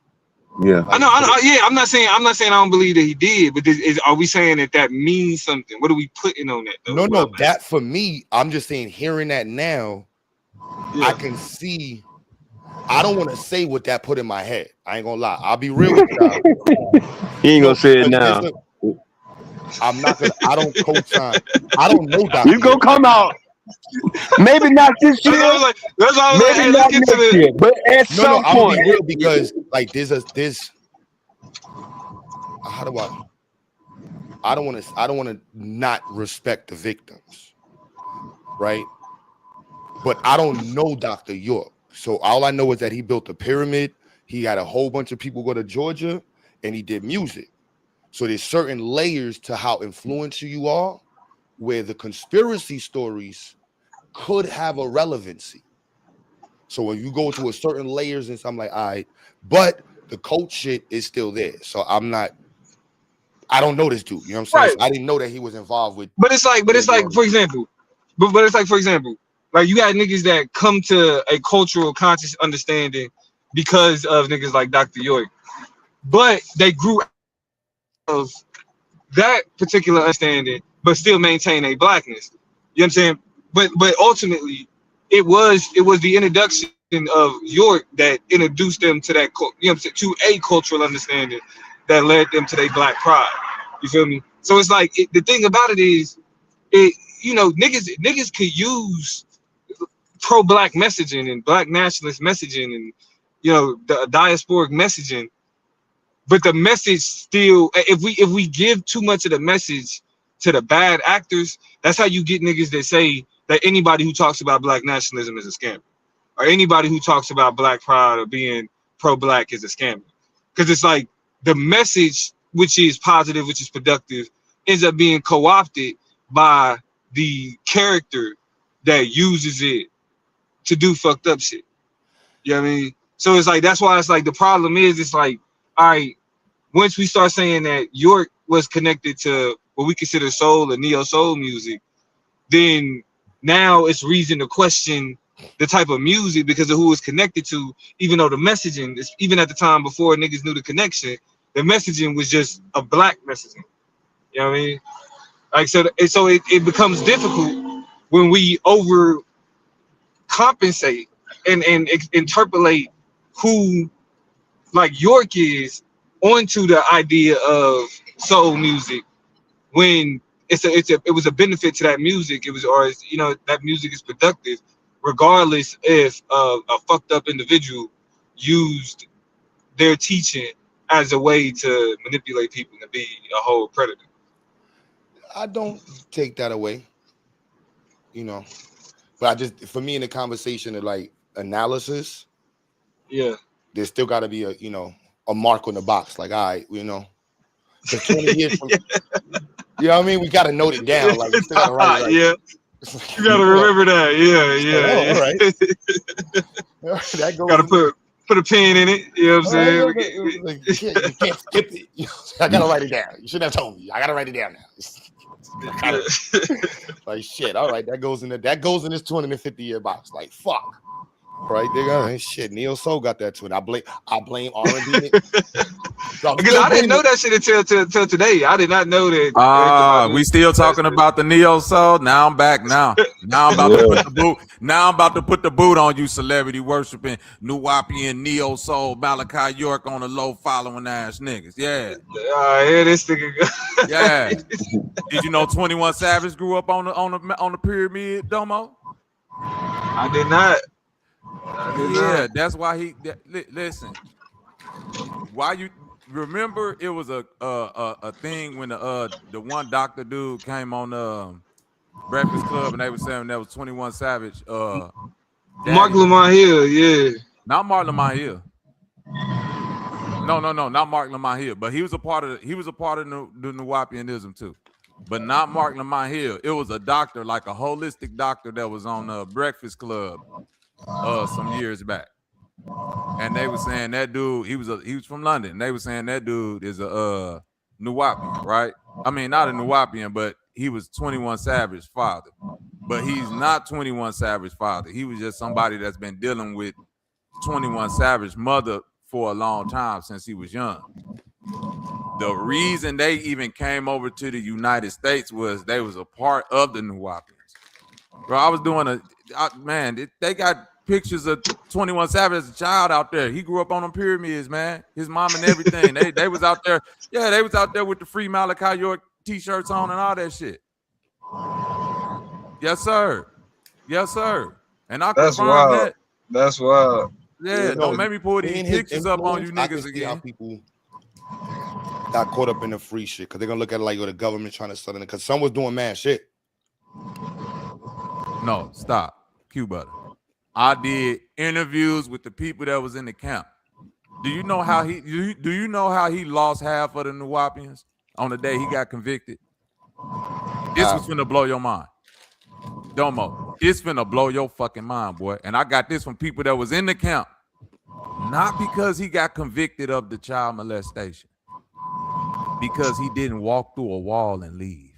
Speaker 10: Yeah,
Speaker 14: I know. Yeah, I'm not saying I don't believe that he did, but are we saying that means something? What are we putting on that? Though?
Speaker 3: No, that for me, I'm just saying, hearing that now,
Speaker 14: yeah.
Speaker 3: I can see. I don't want to say what that put in my head. I ain't gonna lie. I'll be real with y'all.
Speaker 10: He ain't gonna say it now.
Speaker 3: I'm not gonna. I don't co-sign. I don't know Dr.
Speaker 10: He's gonna come out. Maybe not this year.
Speaker 14: That's all.
Speaker 10: Maybe
Speaker 14: Hey,
Speaker 10: not
Speaker 14: let's get to
Speaker 10: next
Speaker 14: the.
Speaker 10: year, but at some
Speaker 3: I'm
Speaker 10: point.
Speaker 3: gonna be real because like there's how do I don't want to not respect the victims, right? But I don't know Dr. York. So all I know is that he built a pyramid. He had a whole bunch of people go to Georgia and he did music. So there's certain layers to how influential you are where the conspiracy stories could have a relevancy. So when you go to a certain layers and I'm like, all right, but the cult shit is still there. So I don't know this dude. You know what I'm saying?
Speaker 14: Right.
Speaker 3: So I didn't know that he was involved with.
Speaker 14: But it's like, for example, like you got niggas that come to a cultural conscious understanding because of niggas like Dr. York, but they grew out of that particular understanding, but still maintain a blackness. You know what I'm saying? But ultimately, it was the introduction of York that introduced them to that, you know what I'm saying, to a cultural understanding that led them to their black pride. You feel me? So it's like the thing about it is, niggas could use pro-black messaging and black nationalist messaging and the diasporic messaging, but the message still, if we give too much of the message to the bad actors, that's how you get niggas that say that anybody who talks about black nationalism is a scammer, or anybody who talks about black pride or being pro-black is a scammer, because it's like the message, which is positive, which is productive, ends up being co-opted by the character that uses it to do fucked up shit. You know what I mean? So it's like, that's why it's like the problem is, it's like, all right, once we start saying that York was connected to what we consider soul and neo soul music, then now it's reason to question the type of music because of who it's connected to, even though the messaging is, even at the time before niggas knew the connection, the messaging was just a black messaging. You know what I mean? Like, so it becomes difficult when we overcompensate and interpolate who like York is onto the idea of soul music, when it was a benefit to that music. It was, or that music is productive regardless if a fucked up individual used their teaching as a way to manipulate people and be a whole predator.
Speaker 3: I don't take that away, but for me in the conversation of like analysis,
Speaker 14: yeah,
Speaker 3: there's still got to be a mark on the box. Like, all right, because 20 years from, you know what I mean? We got to note it down. Like, we still got to write it. Like,
Speaker 14: yeah, you got to remember that. Yeah.
Speaker 3: All right. That goes.
Speaker 14: Got to put a pin in it. You know what I'm saying?
Speaker 3: Like, you can't skip it. I got to write it down. You shouldn't have told me. I got to write it down now. Like, shit. All right, that goes in this 250-year box. Like, fuck. Right, nigga. Shit, Neo Soul got that too. And I blame R&B.
Speaker 14: Because I didn't know that shit until today. I did not know that.
Speaker 13: We still talking about the Neo Soul. Now I'm back. Now I'm about to put the boot. Now I'm about to put the boot on you, celebrity worshiping Nuwapian Neo Soul Malachi York on the low following ass niggas. Yeah.
Speaker 14: Yeah, this nigga.
Speaker 13: Yeah. Did you know 21 Savage grew up on the pyramid, Domo?
Speaker 14: I did not.
Speaker 13: Yeah, that's why he listen. Why you remember it was a thing when the one doctor dude came on Breakfast Club, and they were saying that was 21 Savage.
Speaker 14: Mark
Speaker 13: Daddy,
Speaker 14: Lamar Hill, yeah.
Speaker 13: not Mark Lamar Hill. No, not Mark Lamar Hill, but he was a part of the Nuwapianism too, but not Mark Lamar Hill. It was a doctor, like a holistic doctor that was on the Breakfast Club some years back, and they were saying that dude he was from London. They were saying that dude is a Nuwapian, right? I mean, not a Nuwapian, but he was 21 Savage father, but he's not 21 Savage father. He was just somebody that's been dealing with 21 Savage mother for a long time since he was young. The reason they even came over to the United States was they was a part of the Nuwapians. Bro, I was doing they got pictures of 21 Savage as a child out there. He grew up on them pyramids, man. His mom and everything. they was out there. Yeah, they was out there with the Free Malachi York t-shirts on and all that shit. Yes, sir. Yes, sir. And I confirm that.
Speaker 14: That's wild.
Speaker 13: Yeah, don't make me pull these pictures up on you niggas again.
Speaker 3: How people got caught up in the free shit because they're gonna look at it like the government trying to sell it because some was doing mad shit.
Speaker 13: No, stop. Quebutter. I did interviews with the people that was in the camp. Do you know how he lost half of the Nuwapians on the day he got convicted? This was finna blow your mind. Domo, it's finna blow your fucking mind, boy. And I got this from people that was in the camp. Not because he got convicted of the child molestation. Because he didn't walk through a wall and leave.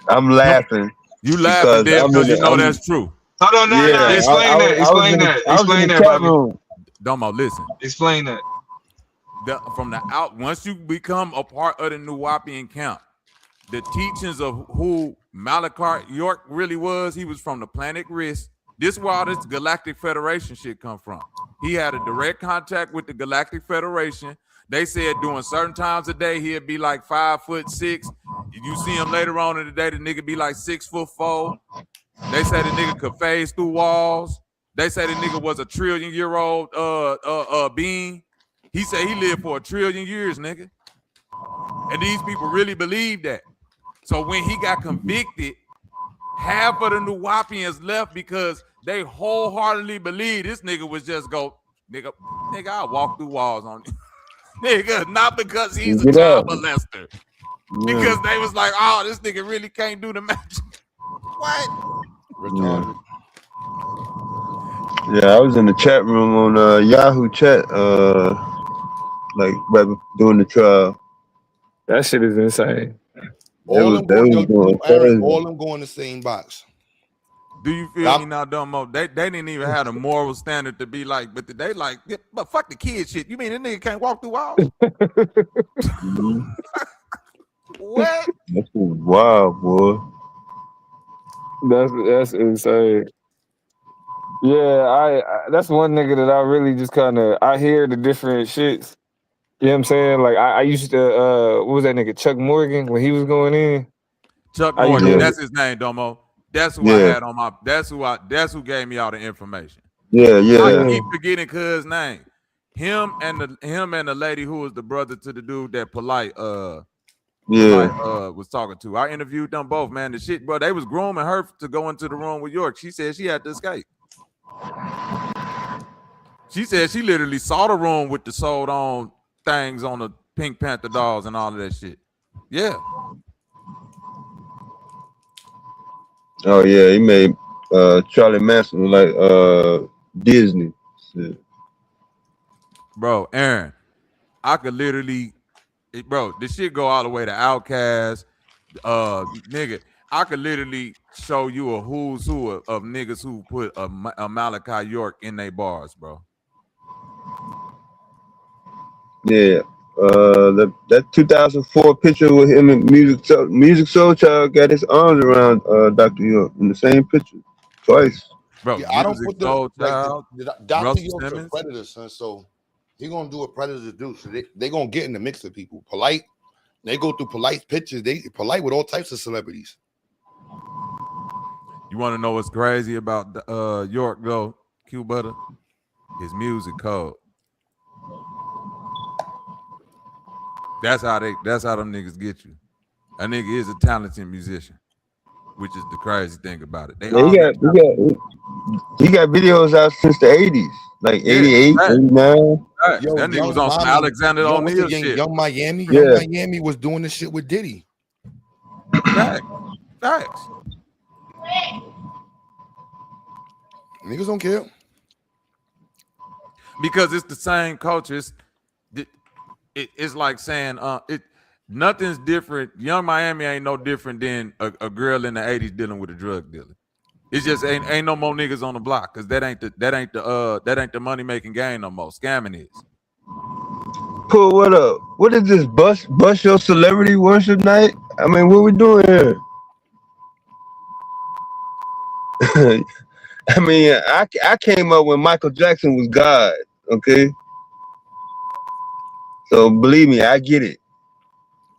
Speaker 11: I'm laughing.
Speaker 13: You laughing, Dad, because you know that's true.
Speaker 14: Hold on, no. Explain that.
Speaker 13: Domo, listen.
Speaker 14: Explain that.
Speaker 13: Once you become a part of the Nuwapian camp, the teachings of who Malachi York really was, he was from the planet Risk. This is where all this Galactic Federation shit come from. He had a direct contact with the Galactic Federation. They said during certain times of day, he'd be like 5'6". You see him later on in the day, the nigga be like 6'4". They say the nigga could phase through walls. They say the nigga was a trillion-year-old being. He said he lived for 1 trillion years, nigga. And these people really believe that. So when he got convicted, half of the Nuwapians left because they wholeheartedly believe this nigga was just nigga, I'll walk through walls on you. Nigga, not because he's a child molester. Because they was like, oh, this nigga really can't do the magic. What?
Speaker 3: Retarded.
Speaker 11: Yeah, I was in the chat room on Yahoo chat, like right during the trial.
Speaker 16: That shit is insane.
Speaker 3: All them go in the same box.
Speaker 13: Do you feel me now, Domo? They didn't even have a moral standard to be like, but they like, but fuck the kid shit. You mean this nigga can't walk through walls? What?
Speaker 11: That's wild, boy.
Speaker 16: That's insane. Yeah, I that's one nigga that I really just kind of I hear the different shits. You know what I'm saying? Like I used to what was that nigga Chuck Morgan when he was going in?
Speaker 13: Chuck Morgan, that's his name, Domo. That's who I had on my. That's who gave me all the information.
Speaker 11: Yeah.
Speaker 13: I keep forgetting cuz name. Him and the lady who was the brother to the dude that Polite was talking to. I interviewed them both, man. The shit, bro, they was grooming her to go into the room with York. She said she had to escape. She said she literally saw the room with the sold on things on the Pink Panther dolls and all of that shit. Yeah.
Speaker 11: Oh yeah, he made Charlie Manson like Disney. Shit.
Speaker 13: Bro, Aaron, I could literally, bro, this shit go all the way to Outkast. Nigga, I could literally show you a who's who of niggas who put a Malachi York in their bars, bro.
Speaker 11: Yeah. That 2004 picture with him and Music Soul Child got his arms around Dr. York in the same picture twice.
Speaker 13: Bro,
Speaker 3: yeah, I don't put the Dr. York's a predator, son. So he gonna do what predators do. So they gonna get in the mix of people. Polite, they go through Polite pictures. They Polite with all types of celebrities.
Speaker 13: You want to know what's crazy about York though, Quebutter? His music code. That's how them niggas get you. That nigga is a talented musician, which is the crazy thing about it. They
Speaker 11: Yeah,
Speaker 13: all got
Speaker 11: he got videos out since the 80s, like
Speaker 13: yeah,
Speaker 11: 88,
Speaker 13: facts,
Speaker 11: 89.
Speaker 13: facts.
Speaker 3: Yo,
Speaker 13: That nigga was
Speaker 3: Young
Speaker 13: on some
Speaker 3: Mommy,
Speaker 13: Alexander
Speaker 3: Young what's
Speaker 13: O'Neal
Speaker 3: the
Speaker 13: shit.
Speaker 3: Young Miami?
Speaker 11: Yeah.
Speaker 3: Young Miami was doing this shit with Diddy.
Speaker 13: Facts. Facts.
Speaker 3: Niggas don't care.
Speaker 13: Because it's the same culture. It's like saying nothing's different. Young Miami ain't no different than a girl in the 80s dealing with a drug dealer. It's just ain't no more niggas on the block because that ain't the money making game no more. Scamming is.
Speaker 11: Cool, what up? What is this bust your celebrity worship night? I mean, what we doing here? I mean, I came up when Michael Jackson was God, okay? So believe me, I get it.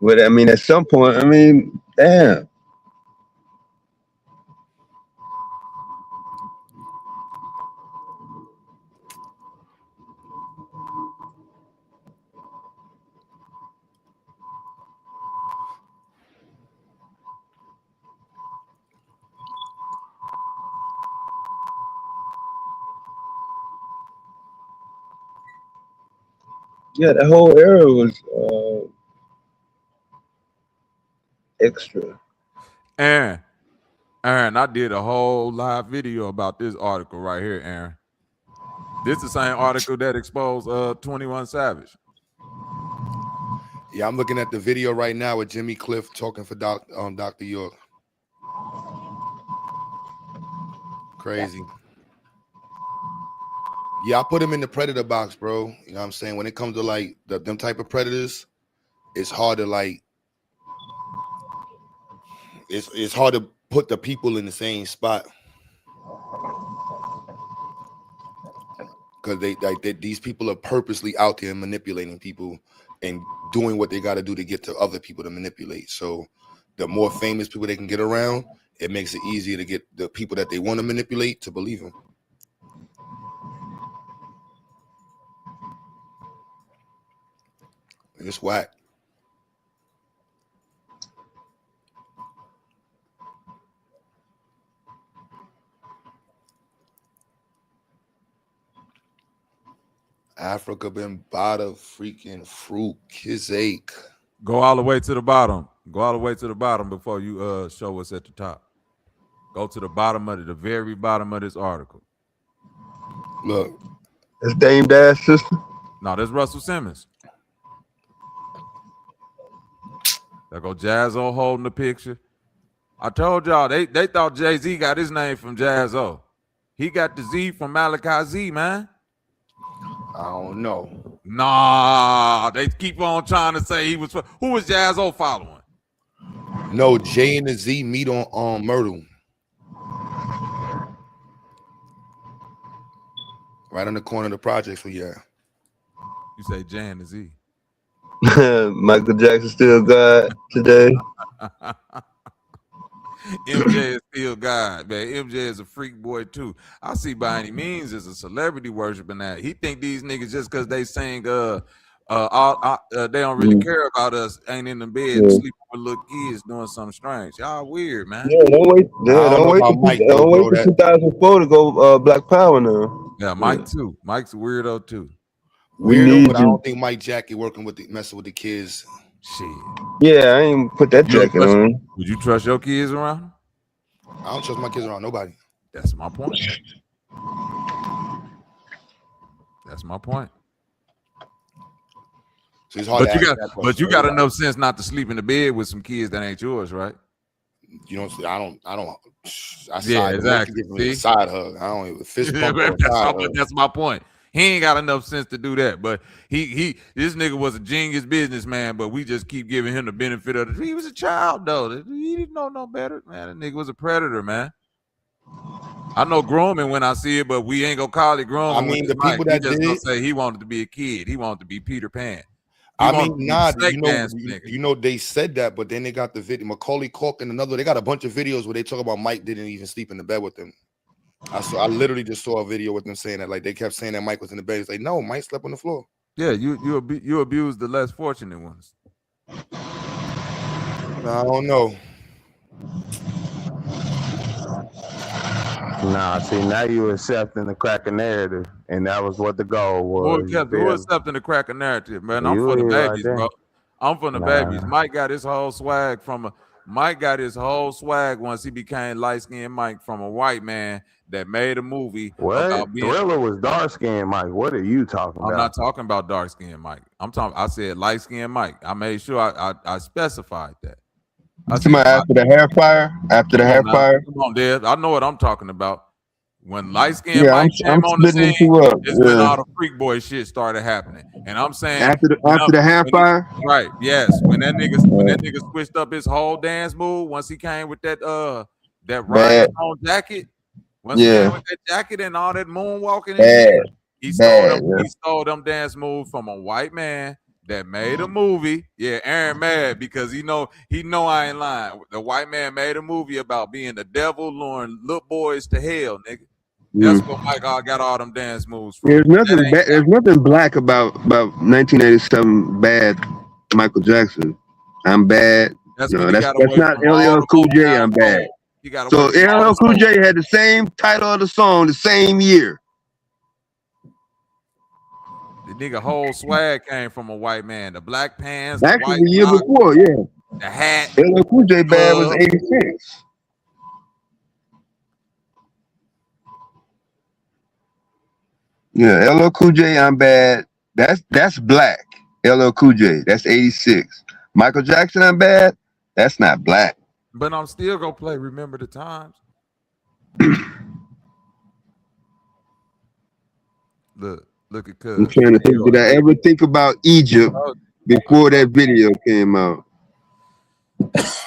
Speaker 11: But I mean, at some point, I mean, damn. Yeah, the whole era was extra.
Speaker 13: Aaron, I did a whole live video about this article right here, Aaron. This the same article that exposed 21 Savage.
Speaker 3: Yeah, I'm looking at the video right now with Jimmy Cliff talking for Dr. York. Crazy. Yeah, I put him in the predator box, bro. You know what I'm saying? When it comes to like them type of predators, it's hard to like it's hard to put the people in the same spot. Because these people are purposely out there manipulating people and doing what they got to do to get to other people to manipulate. So the more famous people they can get around, it makes it easier to get the people that they want to manipulate to believe them. It's whack. Africa been by the freaking fruit kiss ache.
Speaker 13: Go all the way to the bottom. Go all the way to the bottom before you show what's at the top. Go to the bottom of the very bottom of this article.
Speaker 3: Look.
Speaker 11: That's Dame Dash sister?
Speaker 13: No, that's Russell Simmons. There go Jaz-O holding the picture. I told y'all they thought Jay-Z got his name from Jaz-O. He got the Z from Malachi Z, man.
Speaker 3: I don't know.
Speaker 13: Nah, they keep on trying to say he was. Who was Jaz-O following?
Speaker 3: No, J and the Z meet on Myrtle. Right on the corner of the projects for yeah.
Speaker 13: You say J and the Z.
Speaker 11: Michael Jackson still God today.
Speaker 13: MJ is still God, man. MJ is a freak boy too. I see by any means as a celebrity worshiping that. He think these niggas just because they sing they don't really care about us, ain't in the bed sleeping with little kids doing something strange. Y'all weird, man.
Speaker 11: Yeah, don't wait till 2004 to go Black Power now.
Speaker 13: Yeah, Mike too. Mike's a weirdo too.
Speaker 3: Weirdo, but I don't think Mike Jackie working with messing with the kids.
Speaker 13: Shit.
Speaker 11: Yeah, I ain't put that jacket on.
Speaker 13: Would you trust your kids around?
Speaker 3: I don't trust my kids around nobody.
Speaker 13: That's my point. That's my point.
Speaker 3: So it's hard
Speaker 13: but you got enough sense not to sleep in the bed with some kids that ain't yours, right?
Speaker 3: You don't. I don't.
Speaker 13: Yeah, exactly.
Speaker 3: Side hug. I don't even fist bump.
Speaker 13: That's my point. He ain't got enough sense to do that, but this nigga was a genius businessman, but we just keep giving him the benefit of it. He was a child though. He didn't know no better, man. That nigga was a predator, man. I know grooming when I see it, but we ain't gonna call it grooming.
Speaker 3: I mean, the people that
Speaker 13: just
Speaker 3: did
Speaker 13: gonna
Speaker 3: it,
Speaker 13: say he wanted to be a kid. He wanted to be Peter Pan.
Speaker 3: I mean, you know, they said that, but then they got the video. Macaulay Culkin, they got a bunch of videos where they talk about Mike didn't even sleep in the bed with them. I literally just saw a video with them saying that, like they kept saying that Mike was in the bed. It's like, no, Mike slept on the floor.
Speaker 13: Yeah, you abused the less fortunate ones.
Speaker 3: I don't know.
Speaker 12: Nah, see, now you accepting the cracker narrative, and that was what the goal was.
Speaker 13: Who accepting the cracker narrative, man? I'm
Speaker 12: You
Speaker 13: for the
Speaker 12: is right
Speaker 13: babies,
Speaker 12: there.
Speaker 13: bro. I'm for the
Speaker 12: Nah.
Speaker 13: babies. Mike got his whole swag once he became light-skinned Mike from a white man that made a movie
Speaker 12: What?
Speaker 13: about being.
Speaker 12: Thriller was dark skinned Mike. What are you talking about?
Speaker 13: I'm not talking about dark-skinned Mike. I said light-skinned Mike. I made sure I specified that.
Speaker 11: After the hair fire? After the hair fire?
Speaker 13: Come on, Dad. I know what I'm talking about. When light-skinned
Speaker 11: Yeah,
Speaker 13: Mike
Speaker 11: I'm
Speaker 13: came on the
Speaker 11: splitting
Speaker 13: scene,
Speaker 11: you up.
Speaker 13: is when all the freak boy shit started happening. And I'm saying
Speaker 11: After the hair fire?
Speaker 13: right, yes. When that nigga switched up his whole dance move, once he came with that rhinestone jacket, once he came with that jacket and all that moonwalking and shit, he stole them dance moves from a white man that made a movie. Yeah, Aaron mad because he know I ain't lying. The white man made a movie about being the devil luring little boys to hell, nigga. That's what Mike got all them dance moves from.
Speaker 11: There's nothing black about 1987 bad Michael Jackson. I'm bad.
Speaker 13: That's
Speaker 11: No,
Speaker 13: when he
Speaker 11: that's
Speaker 13: got away
Speaker 11: not
Speaker 13: from all
Speaker 11: LL
Speaker 13: the
Speaker 11: Cool J.
Speaker 13: Motown
Speaker 11: I'm bad.
Speaker 13: soul. He got away
Speaker 11: So
Speaker 13: from all
Speaker 11: LL
Speaker 13: the
Speaker 11: Cool
Speaker 13: soul.
Speaker 11: J had the same title of the song the same year.
Speaker 13: The nigga whole swag came from a white man. The black pants, the
Speaker 11: Actually,
Speaker 13: white
Speaker 11: the year
Speaker 13: socks,
Speaker 11: before, yeah.
Speaker 13: the hat.
Speaker 11: LL Cool J bad was
Speaker 13: glove.
Speaker 11: 86. Yeah, LL Cool J, I'm bad. That's black. LL Cool J, that's 86. Michael Jackson, I'm bad. That's not black.
Speaker 13: But I'm still gonna play Remember the Times. Look at Cuz.
Speaker 11: I'm trying to think. Did I ever think about Egypt before that video came out?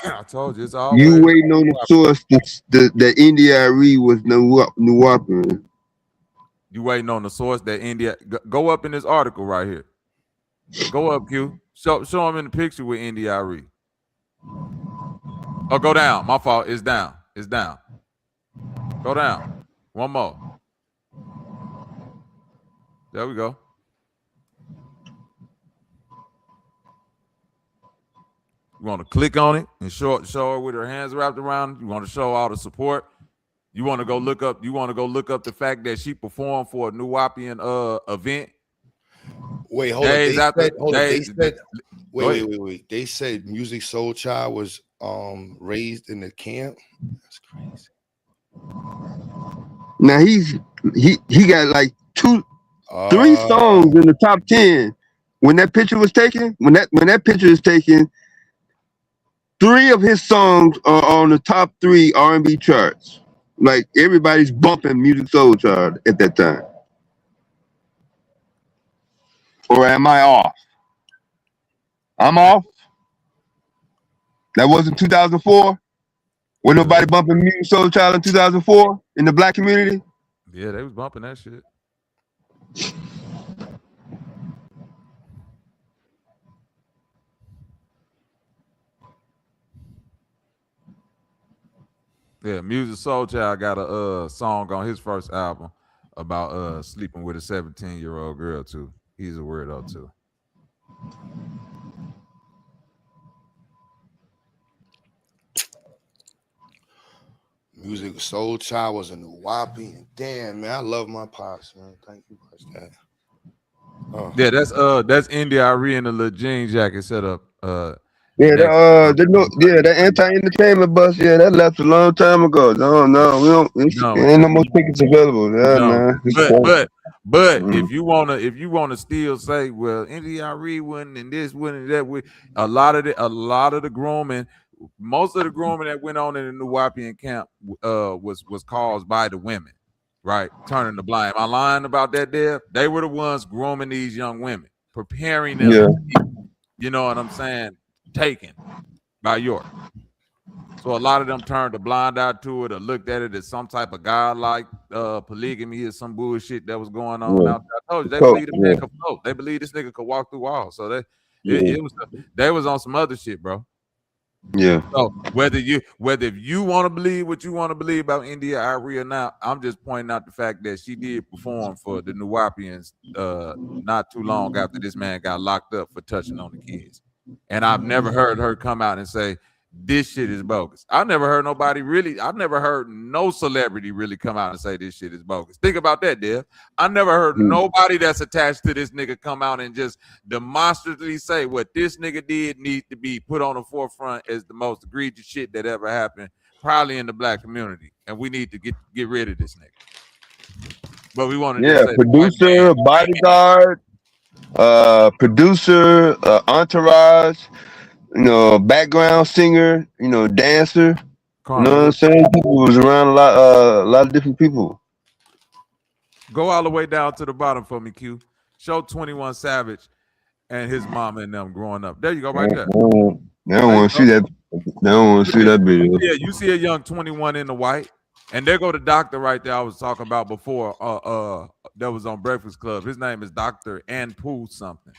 Speaker 13: I told you it's always
Speaker 11: You waiting on the source that India Arie was New Orleans.
Speaker 13: You waiting on the source that India go up in this article right here. Go up, Q. Show him in the picture with India Arie. Oh, go down. My fault. It's down. It's down. Go down. One more. There we go. You want to click on it and show her with her hands wrapped around. You want to show all the support. You want to go look up. You want to go look up the fact that she performed for a Nuwapian event.
Speaker 3: Wait, hold on. Wait. They said Music Soul Child was raised in the camp. That's crazy.
Speaker 11: Now he got like 3 songs in the top 10. When that picture was taken, when that picture is taken, 3 of his songs are on the top 3 R&B charts. Like everybody's bumping Music Soul Child at that time. Or am I off? I'm off. That wasn't 2004. Was nobody bumping Music Soul Child in 2004 in the black community?
Speaker 13: Yeah, they was bumping that shit. Yeah, Music Soul Child got a song on his first album about sleeping with a 17-year-old girl too. He's a weirdo too.
Speaker 3: Music Soul Child was a Nuwapi. Damn, man, I love my pops, man. Thank you for that.
Speaker 13: Yeah, that's India Arie in the little jean jacket set up.
Speaker 11: The anti-entertainment bus, that left a long time ago. No, ain't no more tickets available. Man.
Speaker 13: But if you wanna still say, well, India Arie wouldn't and this wouldn't and that, a lot of the grooming, most of the grooming that went on in the Nuwapian camp was caused by the women, right? Turning the blind. Am I lying about that, Deb? They were the ones grooming these young women, preparing them to be, you know what I'm saying, taken by York. So a lot of them turned a blind eye to it or looked at it as some type of godlike polygamy or some bullshit that was going on out there. I told you, they believe this nigga could float. They believe this nigga could walk through walls. So they was on some other shit, bro.
Speaker 11: Yeah.
Speaker 13: So whether if you want to believe what you want to believe about India Arie or not, I'm just pointing out the fact that she did perform for the Nuwapians not too long after this man got locked up for touching on the kids. And I've never heard her come out and say, this shit is bogus. I never heard nobody really. I never heard no celebrity really come out and say this shit is bogus. Think about that, Dev. I never heard nobody that's attached to this nigga come out and just demonstratively say what this nigga did needs to be put on the forefront as the most egregious shit that ever happened, probably in the black community, and we need to get rid of this nigga. But we want to just say
Speaker 11: producer, bodyguard, producer, entourage, background singer, dancer. You know what I'm saying? People was around a lot of different people.
Speaker 13: Go all the way down to the bottom for me, Q. Show 21 Savage and his mom and them growing up. There you go, right there.
Speaker 11: They don't want to see that. They don't want to see that video.
Speaker 13: Yeah, you see a young 21 in the white, and there go the doctor right there I was talking about before. That was on Breakfast Club. His name is Dr. Anpu something.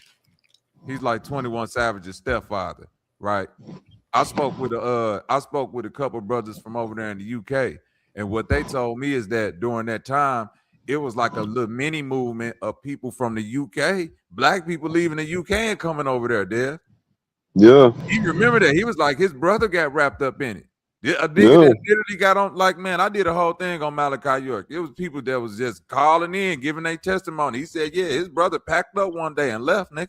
Speaker 13: He's like 21 Savage's stepfather, right? I spoke with a couple brothers from over there in the UK, and what they told me is that during that time, it was like a little mini movement of people from the UK, black people leaving the UK and coming over there, Dev.
Speaker 11: Yeah.
Speaker 13: He remember that. He was like, his brother got wrapped up in it. A nigga that literally got on, like, man, I did a whole thing on Malachi York. It was people that was just calling in, giving their testimony. He said, yeah, his brother packed up one day and left, nigga.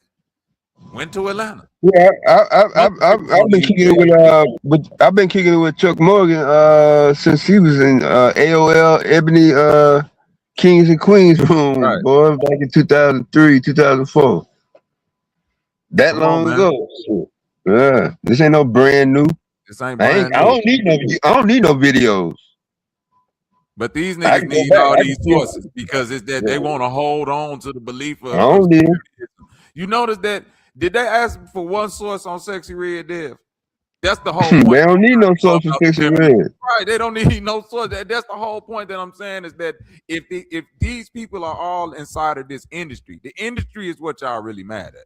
Speaker 13: Went to Atlanta.
Speaker 11: Yeah, I've been kicking it I've been kicking it with Chuck Morgan since he was in AOL Ebony Kings and Queens room, boy, back in 2003, 2004. That long ago. Yeah, this ain't no brand new.
Speaker 13: This ain't brand new.
Speaker 11: I don't need no videos.
Speaker 13: But these niggas need all these sources because it's that they want to hold on to the belief of.
Speaker 11: I don't need it.
Speaker 13: You notice that? Did they ask for one source on Sexy Red, Dev? That's the whole point.
Speaker 11: They don't need no source for Sexy Red.
Speaker 13: Right, they don't need no source. That's the whole point that I'm saying is that if these people are all inside of this industry, the industry is what y'all really mad at.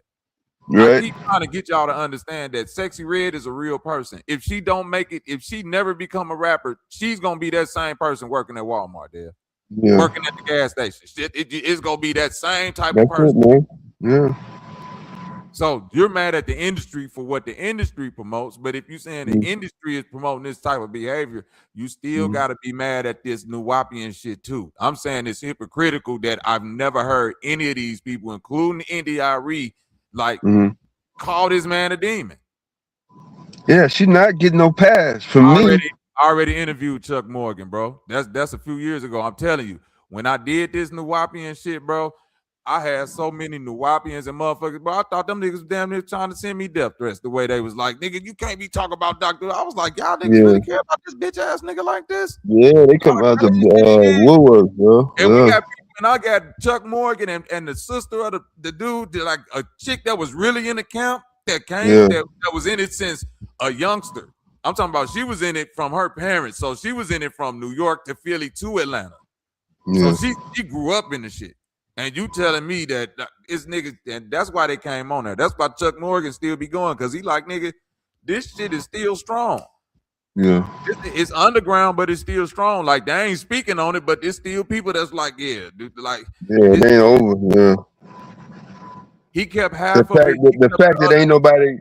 Speaker 11: Right.
Speaker 13: I keep trying to get y'all to understand that Sexy Red is a real person. If she don't make it, if she never become a rapper, she's gonna be that same person working at Walmart, there, working at the gas station. It's gonna be that same type of person.
Speaker 11: It, man. Yeah.
Speaker 13: So you're mad at the industry for what the industry promotes, but if you're saying the industry is promoting this type of behavior, you still got to be mad at this Nuwapian shit too. I'm saying it's hypocritical that I've never heard any of these people, including NDIRE, like call this man a demon.
Speaker 11: Yeah, she's not getting no pass from me.
Speaker 13: I already interviewed Chuck Morgan, bro. That's a few years ago. I'm telling you, when I did this Nuwapian shit, bro, I had so many Nuwapians and motherfuckers, bro. I thought them niggas was damn near trying to send me death threats the way they was like, nigga, you can't be talking about Dr. I was like, y'all niggas really care about this bitch ass nigga like this?
Speaker 11: Yeah, they come out the woodwork, bro.
Speaker 13: And we got people, and I got Chuck Morgan and the sister of the dude, like a chick that was really in the camp that came, that was in it since a youngster. I'm talking about she was in it from her parents. So she was in it from New York to Philly to Atlanta. So she grew up in the shit. And you telling me that it's niggas, and that's why they came on there. That's why Chuck Morgan still be going, because he like, nigga, this shit is still strong.
Speaker 11: Yeah.
Speaker 13: It's underground, but it's still strong. Like, they ain't speaking on it, but there's still people that's like, yeah, dude, like.
Speaker 11: Yeah, it ain't over, yeah.
Speaker 13: He kept half of it.
Speaker 11: The fact that ain't nobody.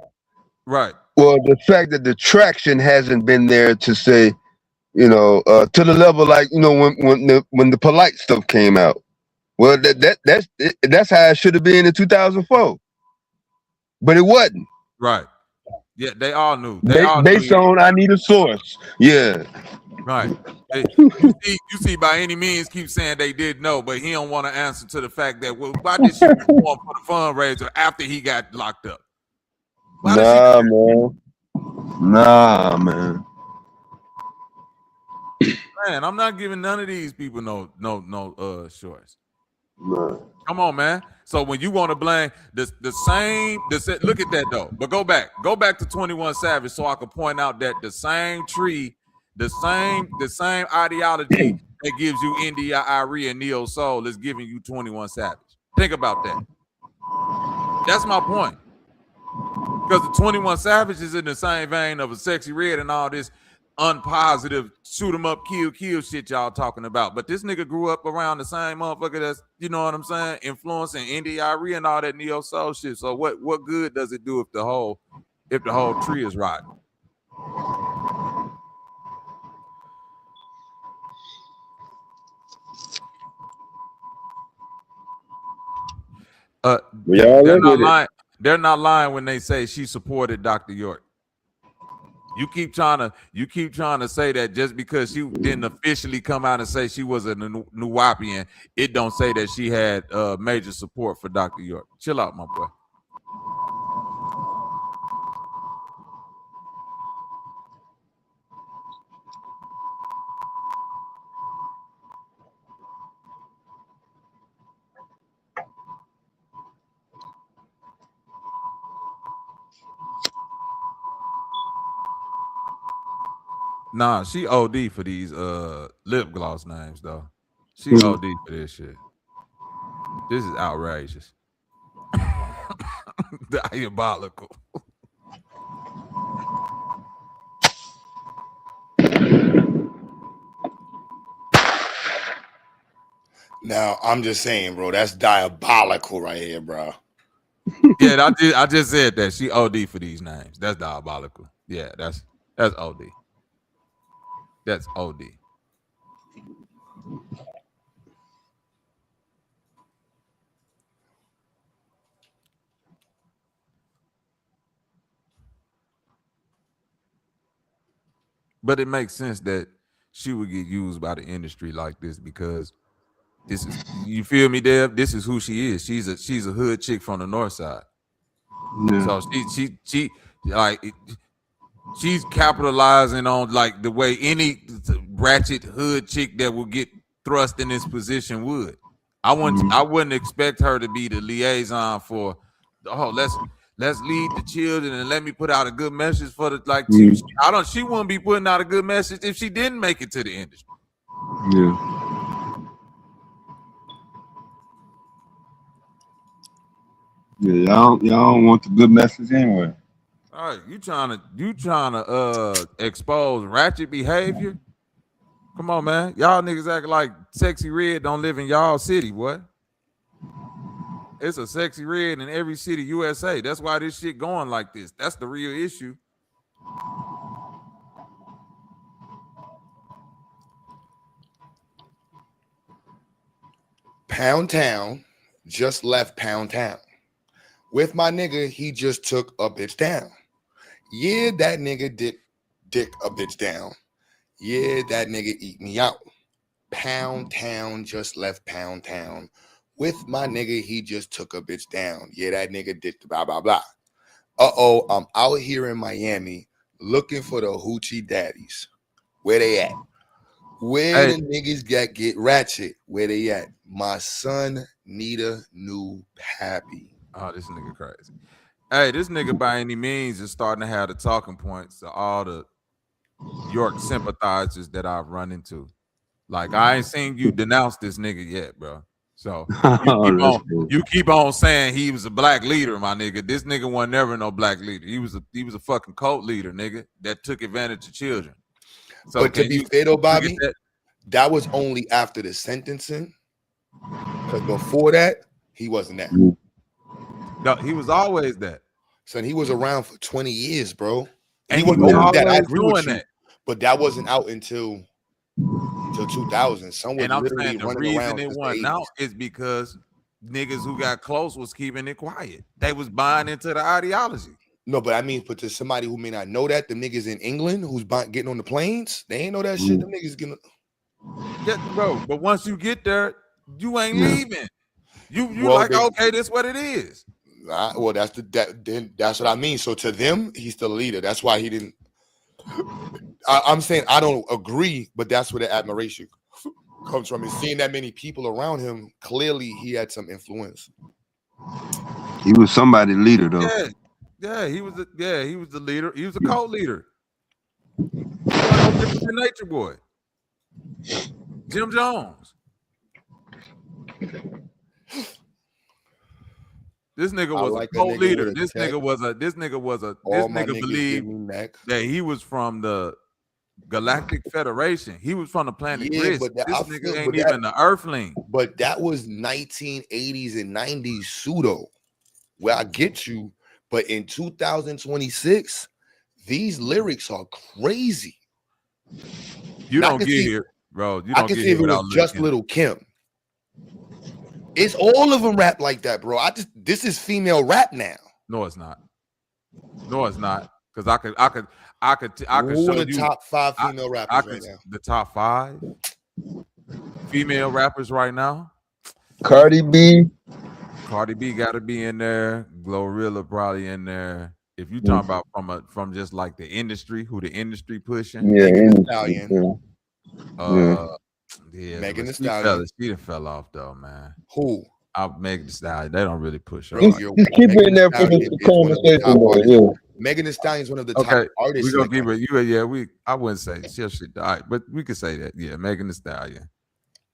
Speaker 13: Right.
Speaker 11: Well, the fact that the traction hasn't been there to say, to the level like, when the polite stuff came out. Well, that's how it should have been in 2004, but it wasn't.
Speaker 13: Right. Yeah, they all knew.
Speaker 11: Based on I need a source. Yeah.
Speaker 13: Right. You see, by any means, keep saying they did know, but he don't want to answer to the fact that, well, why did she perform for the fundraiser after he got locked up?
Speaker 11: Nah, man.
Speaker 13: Man, I'm not giving none of these people no shorts.
Speaker 11: Nah.
Speaker 13: Come on, man. So when you want to blame the same, look at that though. But go back to 21 Savage, so I can point out that the same tree, the same ideology that gives you NDIRE and Neo Soul is giving you 21 Savage. Think about that. That's my point. Because the 21 Savage is in the same vein of a Sexy Red and all this unpositive shoot 'em up, kill shit y'all talking about. But this nigga grew up around the same motherfucker that's, you know what I'm saying, influencing NDIRE and all that Neo Soul shit. So what good does it do if the whole tree is rotten?
Speaker 10: Y'all
Speaker 8: They're
Speaker 10: live
Speaker 8: not
Speaker 10: with it.
Speaker 8: lying. They're not lying when they say she supported Dr. York. You keep trying to say that just because she didn't officially come out and say she was a Nuwapian, it don't say that she had major support for Dr. York. Chill out, my boy. Nah, she OD for these lip gloss names though. She OD for this shit. This is outrageous. Diabolical.
Speaker 3: Now I'm just saying, bro, that's diabolical right here, bro.
Speaker 8: Yeah, I just said that she OD for these names. That's diabolical. Yeah, that's OD. That's OD. But it makes sense that she would get used by the industry like this because this is, you feel me, Dev? This is who she is. She's a hood chick from the north side.
Speaker 7: Yeah.
Speaker 8: So she like she's capitalizing on like the way any ratchet hood chick that will get thrust in this position would. I wouldn't expect her to be the liaison for let's lead the children and let me put out a good message for the she wouldn't be putting out a good message if she didn't make it to the industry.
Speaker 7: Yeah. Yeah, y'all don't want the good message anyway.
Speaker 8: All right, you trying to expose ratchet behavior? Come on, man. Y'all niggas act like Sexy Red don't live in y'all city, boy. It's a Sexy Red in every city USA. That's why this shit going like this. That's the real issue.
Speaker 3: Pound Town just left Pound Town. With my nigga, he just took a bitch down. Yeah, that nigga dick a bitch down. Yeah, that nigga eat me out. Pound Town just left Pound Town. With my nigga, he just took a bitch down. Yeah, that nigga did the blah, blah, blah. Uh-oh, I'm out here in Miami looking for the hoochie daddies. Where they at? Where the niggas get ratchet? Where they at? My son need a new pappy.
Speaker 8: Oh, this nigga crazy. Hey, this nigga by any means is starting to have the talking points to all the York sympathizers that I've run into. Like, I ain't seen you denounce this nigga yet, bro. So you keep on saying he was a black leader, my nigga. This nigga was never no black leader. He was a fucking cult leader, nigga, that took advantage of children. So
Speaker 3: but to be fair though, Bobby, that was only after the sentencing. Because before that, he wasn't that.
Speaker 8: No, he was always that.
Speaker 3: Son, he was around for 20 years, bro.
Speaker 8: And he was always
Speaker 3: that. I agree with you,
Speaker 8: that.
Speaker 3: But that wasn't out until 2000. Some was literally running around.
Speaker 8: And I'm saying the reason it wasn't out is because niggas who got close was keeping it quiet. They was buying into the ideology.
Speaker 3: No, but I mean, but to somebody who may not know that, the niggas in England who's getting on the planes, they ain't know that shit. The niggas getting.
Speaker 8: Yeah, bro. But once you get there, you ain't leaving. You like, okay, this what it is.
Speaker 3: Well, that's what I mean. So to them, he's still a leader. That's why he didn't. I'm saying I don't agree, but that's where the admiration comes from. And seeing that many people around him, clearly he had some influence.
Speaker 11: He was somebody's leader, though.
Speaker 8: Yeah, he was the leader. He was a cult leader. No different than Nature Boy. Jim Jones. This nigga was a cult leader. This nigga believed that he was from the Galactic Federation. He was from the planet Risk. But this nigga ain't even the Earthling.
Speaker 3: But that was 1980s and 90s pseudo. Where I get you, but in 2026, these lyrics are crazy.
Speaker 8: You don't get here, bro. You don't
Speaker 3: I can see if it was just Little Kim. It's all of them rap like that, bro. This is female rap now.
Speaker 13: No, it's not. No, it's not. Because I could
Speaker 3: Who
Speaker 13: show
Speaker 3: are the
Speaker 13: you
Speaker 3: top 5 female rappers right now?
Speaker 13: The top 5 female rappers right now.
Speaker 11: Cardi B.
Speaker 13: Cardi B got to be in there. Glorilla probably in there. If you talking about from just like the industry, who the industry pushing,
Speaker 11: Yeah,
Speaker 3: Megan Thee Stallion.
Speaker 13: Yeah,
Speaker 3: Megan Thee Stallion.
Speaker 13: She done fell off though, man.
Speaker 3: Who?
Speaker 13: Megan Thee Stallion. They don't really push her.
Speaker 3: Bro,
Speaker 11: just keep it in there for the conversation.
Speaker 3: Megan Thee Stallion is one of the top artists.
Speaker 13: We're gonna give her. I wouldn't say she died, but we could say that. Yeah, Megan Thee Stallion.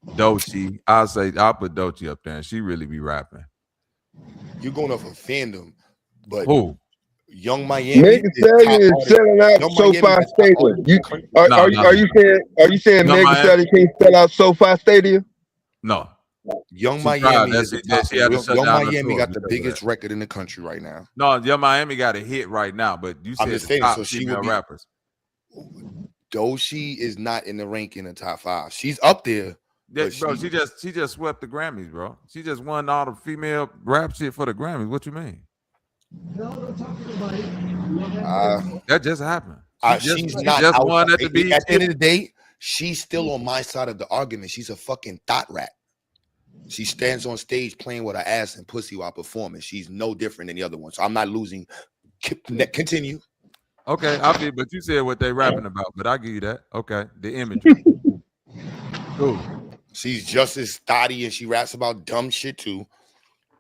Speaker 13: Doechii. I'll put Doechii up there, and she really be rapping.
Speaker 3: You're going off of fandom, but
Speaker 13: who?
Speaker 3: Young Miami.
Speaker 11: Megan Thee Stallion is selling out SoFi Stadium. Are you saying Megan Thee Stallion can't sell out SoFi Stadium?
Speaker 13: No.
Speaker 3: Young Miami got the biggest record in the country right now.
Speaker 13: No, Young Miami got a hit right now, but you said the top female rappers.
Speaker 3: Doechii is not in the ranking in the top 5. She's up there.
Speaker 13: Yeah, bro, she just swept the Grammys, bro. She just won all the female rap shit for the Grammys. What you mean? That just happened.
Speaker 3: She's not just won at the beat. At the end of the day, she's still on my side of the argument. She's a fucking thought rat. She stands on stage playing with her ass and pussy while performing. She's no different than the other one. So I'm not losing. Continue.
Speaker 13: Okay, but you said what they rapping about, but I give you that. Okay, the imagery. Cool.
Speaker 3: She's just as thotty and she raps about dumb shit too.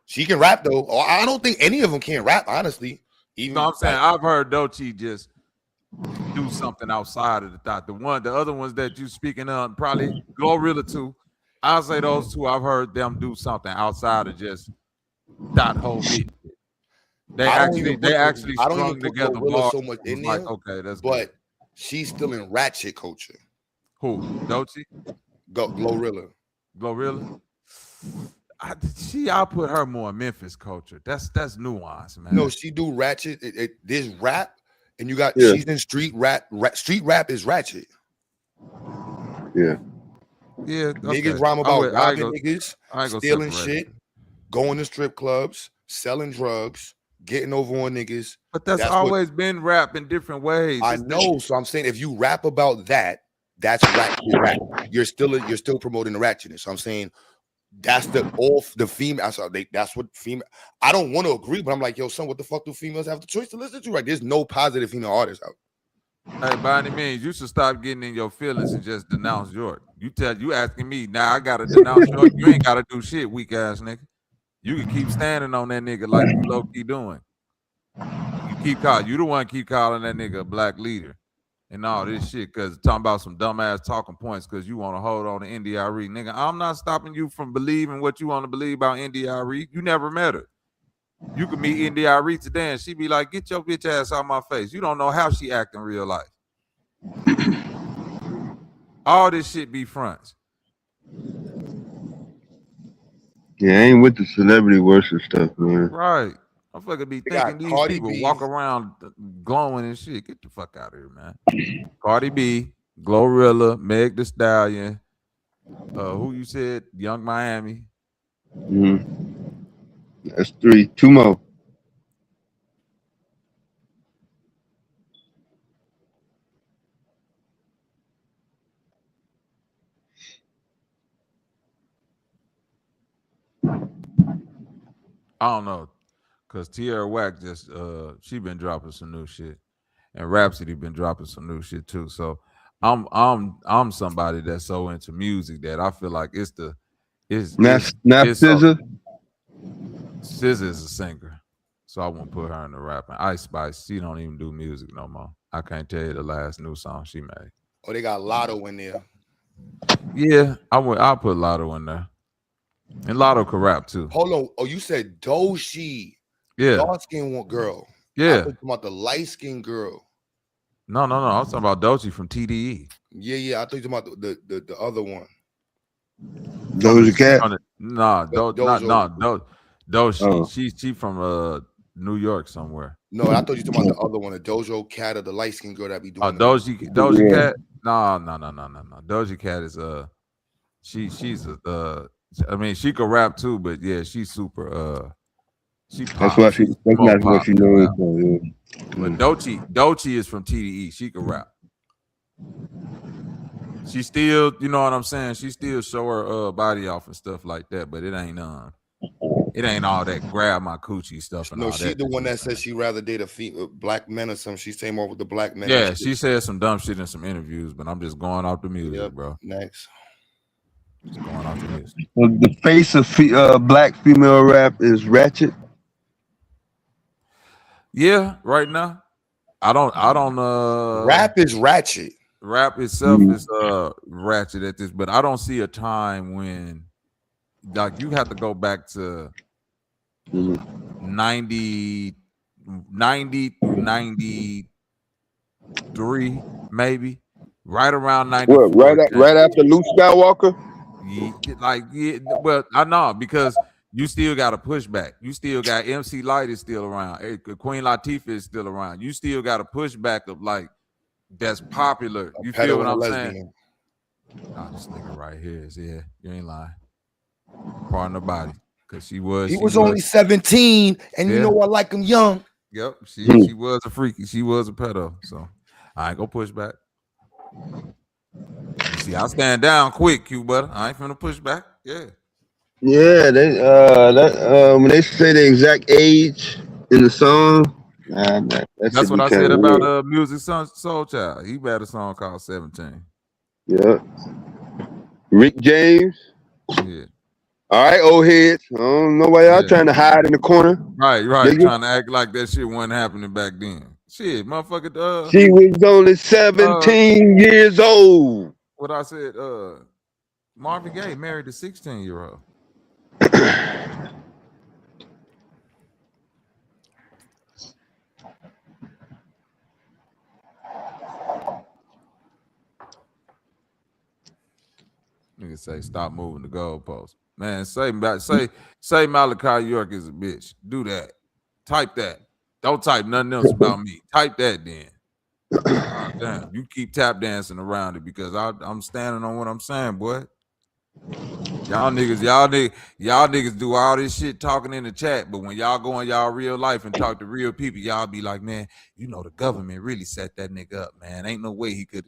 Speaker 3: She can rap though. I don't think any of them can rap, honestly.
Speaker 13: Even I'm saying I've heard Doechii just do something outside of the thought. The other ones that you speaking of, probably Glorilla too. I'll say those two. I've heard them do something outside of just that whole beat. They actually strung together bars.
Speaker 3: So much in there,
Speaker 13: like, okay, that's
Speaker 3: but
Speaker 13: good.
Speaker 3: She's still in ratchet culture.
Speaker 13: Who? Doechii?
Speaker 3: Glorilla.
Speaker 13: I'll put her more in Memphis culture. That's nuance, man.
Speaker 3: No, she do ratchet. There's rap, and you got she's in street rap. Street rap is ratchet.
Speaker 11: Yeah.
Speaker 13: Yeah.
Speaker 3: Niggas rhyme about robbing niggas, stealing shit, going to strip clubs, selling drugs, getting over on niggas.
Speaker 13: But that's always been rap in different ways.
Speaker 3: I know. So I'm saying if you rap about that, that's rap. You're still promoting the ratchetness. So I'm saying that's the female. That's what female. I don't want to agree, but I'm like, yo, son, what the fuck do females have the choice to listen to? Right? There's no positive female artists out.
Speaker 13: Hey, by any means, you should stop getting in your feelings and just denounce York. You asking me now? I gotta denounce York. You ain't gotta do shit, weak ass nigga. You can keep standing on that nigga like you low key doing. You the one keep calling that nigga a black leader and all this shit because talking about some dumbass talking points because you want to hold on to NDRE. Nigga, I'm not stopping you from believing what you want to believe about NDRE. You never met her. You could meet NDRE today and she be like, get your bitch ass out my face. You don't know how she act in real life. All this shit be fronts.
Speaker 11: Yeah, I ain't with the celebrity worship stuff, man.
Speaker 13: Right. I'm fucking be thinking these Cardi people B. walk around glowing and shit. Get the fuck out of here, man. Cardi B, Glorilla, Meg Thee Stallion, who you said, Young Miami.
Speaker 11: That's 3. 2 more.
Speaker 13: I don't know, cause Tierra Whack just she been dropping some new shit, and Rhapsody been dropping some new shit too. So I'm somebody that's so into music that I feel like it's
Speaker 11: SZA.
Speaker 13: SZA is a singer, so I won't put her in the rapping. Ice Spice, she don't even do music no more. I can't tell you the last new song she made.
Speaker 3: Oh, they got Lotto in there.
Speaker 13: Yeah, I'll put Lotto in there. And Lotto can rap too.
Speaker 3: Hold on. Oh, you said Doechii.
Speaker 13: Yeah.
Speaker 3: Dark skinned girl.
Speaker 13: Yeah.
Speaker 3: I was talking about the light skinned girl.
Speaker 13: No. I was talking about Doechii from TDE.
Speaker 3: Yeah. I thought you were talking about the other one.
Speaker 11: Doja Cat.
Speaker 13: Doechii. She from New York somewhere.
Speaker 3: No, I thought you were talking about the other one, the Doja Cat or the light skinned girl that be doing.
Speaker 13: Doja Cat. No. Doja Cat is she's I mean, she could rap too, but yeah, she's super. She
Speaker 11: That's
Speaker 13: pop.
Speaker 11: why
Speaker 13: She's
Speaker 11: that's
Speaker 13: more
Speaker 11: not what
Speaker 13: pop
Speaker 11: she
Speaker 13: than
Speaker 11: knows
Speaker 13: rap.
Speaker 11: for. Yeah.
Speaker 13: But
Speaker 11: Mm.
Speaker 13: Doechii is from TDE. She could rap. She still, you know what I'm saying? She still show her body off and stuff like that, but it ain't all that grab my coochie stuff and
Speaker 3: No,
Speaker 13: all
Speaker 3: she
Speaker 13: that
Speaker 3: the one
Speaker 13: she's
Speaker 3: that said
Speaker 13: saying.
Speaker 3: she'd rather date black men or something. She say more with the black men and
Speaker 13: Yeah,
Speaker 3: shit.
Speaker 13: she said some dumb shit in some interviews, but I'm just going off the music,
Speaker 3: Yep.
Speaker 13: bro.
Speaker 3: Next.
Speaker 13: Just going off the music.
Speaker 11: Well, the face of black female rap is Ratchet.
Speaker 13: Yeah, right now. I don't
Speaker 3: Rap is ratchet.
Speaker 13: rap itself
Speaker 11: Mm.
Speaker 13: is ratchet at this, but I don't see a time when like you have to go back to
Speaker 11: Mm.
Speaker 13: 90 through 93, maybe. Right around
Speaker 11: What?
Speaker 13: 94 it
Speaker 11: Right
Speaker 13: changed.
Speaker 11: after Luke Skywalker.
Speaker 13: Well, I know because you still got a pushback. You still got MC Light is still around. Queen Latifah is still around. You still got a pushback of like that's popular.
Speaker 3: A
Speaker 13: You feel
Speaker 3: pedo
Speaker 13: what
Speaker 3: and a
Speaker 13: I'm saying?
Speaker 3: lesbian.
Speaker 13: Nah, this nigga right here is you ain't lying. Pardon the body. Cause she
Speaker 3: He
Speaker 13: was
Speaker 3: was only 17, and you
Speaker 13: yeah.
Speaker 3: know I like him young.
Speaker 13: Yep.
Speaker 11: Mm.
Speaker 13: She was a freaky. She was a pedo. So I ain't gonna push back. You see, I stand down quick, Quebutter. I ain't finna push back. Yeah.
Speaker 11: Yeah, they when they say the exact age in the song, that
Speaker 13: That's
Speaker 11: should
Speaker 13: what
Speaker 11: be
Speaker 13: I
Speaker 11: kind
Speaker 13: said
Speaker 11: of
Speaker 13: about
Speaker 11: weird.
Speaker 13: Music Soul Child. He had a song called 17.
Speaker 11: Yeah, Rick James.
Speaker 13: Yeah.
Speaker 11: All right, old heads. I don't know why y'all
Speaker 13: Yeah.
Speaker 11: trying to hide in the corner,
Speaker 13: Right.
Speaker 11: nigga.
Speaker 13: Trying to act like that shit wasn't happening back then. Shit, motherfucker,
Speaker 11: She was only
Speaker 13: uh
Speaker 11: 17 years old.
Speaker 13: what I said, Marvin Gaye married a 16-year-old. Nigga say stop moving the goalposts. Man, say Malachi York is a bitch. Do that. Type that. Don't type nothing else about me. Type that then. God damn. You keep tap dancing around it because I'm standing on what I'm saying, boy. Y'all niggas do all this shit talking in the chat, but when y'all go in y'all real life and talk to real people, y'all be like, man, you know the government really set that nigga up, man. Ain't no way he could.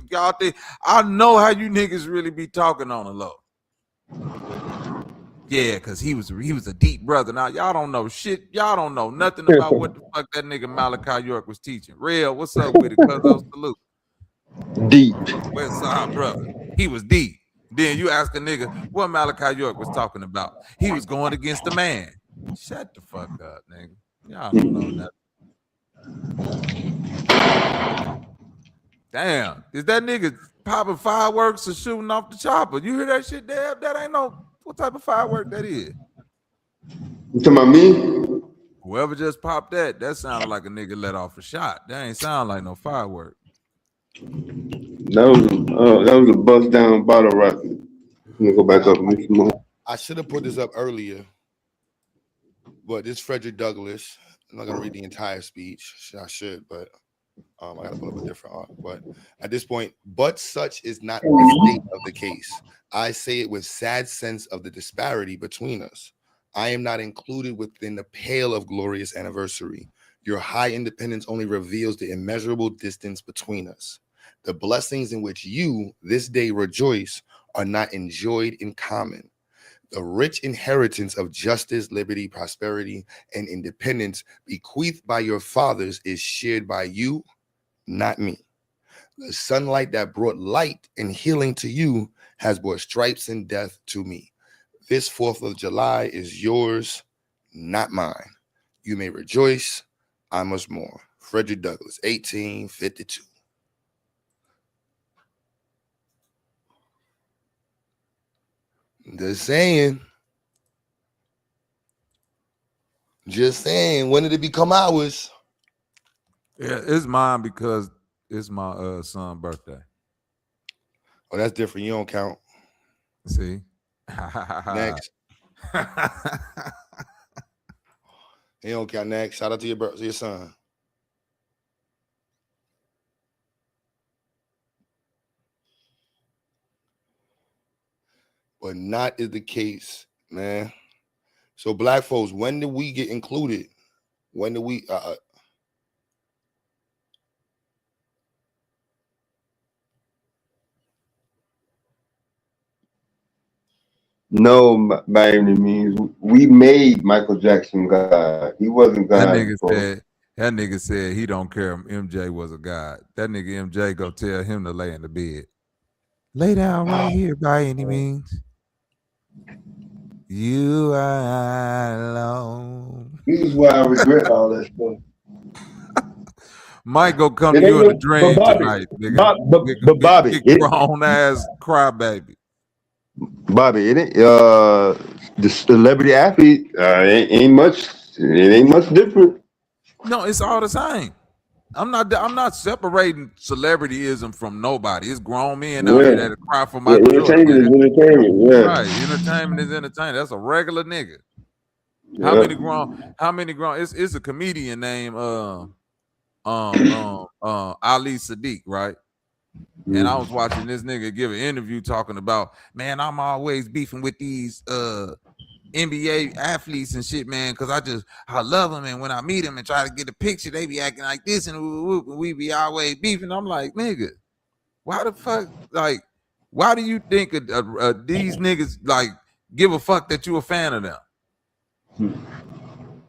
Speaker 13: Y'all think I know how you niggas really be talking on the low. Yeah, cause he was a deep brother. Now y'all don't know shit. Y'all don't know nothing about what the fuck that nigga Malachi York was teaching. Real, what's up with it? Cuzzo salute.
Speaker 11: Deep.
Speaker 13: West Side brother. He was deep. Then you ask a nigga what Malachi York was talking about. He was going against the man. Shut the fuck up, nigga. Y'all don't know nothing. Damn. Is that nigga popping fireworks or shooting off the chopper? You hear that shit there? That ain't no what type of firework that is.
Speaker 11: You talking about me?
Speaker 13: Whoever just popped that sounded like a nigga let off a shot. That ain't sound like no firework.
Speaker 11: That was a bust down bottle rocket. Let me go back up and make some more.
Speaker 3: I should have put this up earlier, but this Frederick Douglass. I'm not gonna read the entire speech. I should, but I gotta pull up a different art. But at this point, but such is not the state of the case. I say it with sad sense of the disparity between us. I am not included within the pale of glorious anniversary. Your high independence only reveals the immeasurable distance between us. The blessings in which you this day rejoice are not enjoyed in common. The rich inheritance of justice, liberty, prosperity, and independence bequeathed by your fathers is shared by you, not me. The sunlight that brought light and healing to you has brought stripes and death to me. This 4th of July is yours, not mine. You may rejoice, I must mourn. Frederick Douglass, 1852. Just saying. Just saying. When did it become ours?
Speaker 13: Yeah, it's mine because it's my son's birthday.
Speaker 3: Oh, that's different. You don't count.
Speaker 13: See?
Speaker 3: Next. You don't count. Next. Shout out to your son. but not is the case, man. So black folks, when do we get included? When do we
Speaker 11: No, by any means. We made Michael Jackson God. He wasn't God before.
Speaker 13: That nigga said he don't care if MJ was a god. That nigga MJ go tell him to lay in the bed. Lay down right here by any means. You are alone.
Speaker 11: This is why I regret all that stuff.
Speaker 13: Might go come
Speaker 11: It
Speaker 13: to
Speaker 11: ain't
Speaker 13: you in a
Speaker 11: no, but
Speaker 13: dream
Speaker 11: Bobby,
Speaker 13: tonight, nigga.
Speaker 11: but Bobby,
Speaker 13: Big grown ass crybaby.
Speaker 11: Bobby, it ain't the celebrity athlete ain't much. It ain't much different.
Speaker 13: No, it's all the same. I'm not separating celebrityism from nobody. It's grown men out here
Speaker 11: Yeah,
Speaker 13: that cry for
Speaker 11: yeah.
Speaker 13: Michael Jordan,
Speaker 11: Entertainment
Speaker 13: nigga.
Speaker 11: is entertainment. Yeah,
Speaker 13: Right. Entertainment is entertainment. That's a regular nigga. How
Speaker 11: yeah.
Speaker 13: many grown? It's a comedian named Ali Sadiq, right? And I was watching this nigga give an interview talking about, man, I'm always beefing with these NBA athletes and shit, man, because I love them, and when I meet them and try to get a picture, they be acting like this, and we be always beefing. I'm like, nigga, why the fuck? Like, why do you think these niggas like give a fuck that you a fan of them?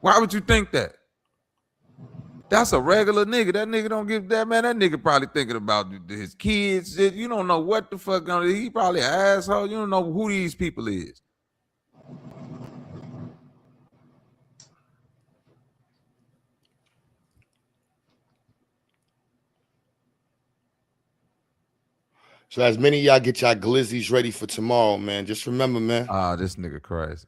Speaker 13: Why would you think that? That's a regular nigga. That nigga don't give that, man. That nigga probably thinking about his kids. You don't know what the fuck going on. He probably an asshole. You don't know who these people is.
Speaker 3: So as many of y'all get y'all glizzies ready for tomorrow, man. Just remember, man.
Speaker 13: This nigga crazy.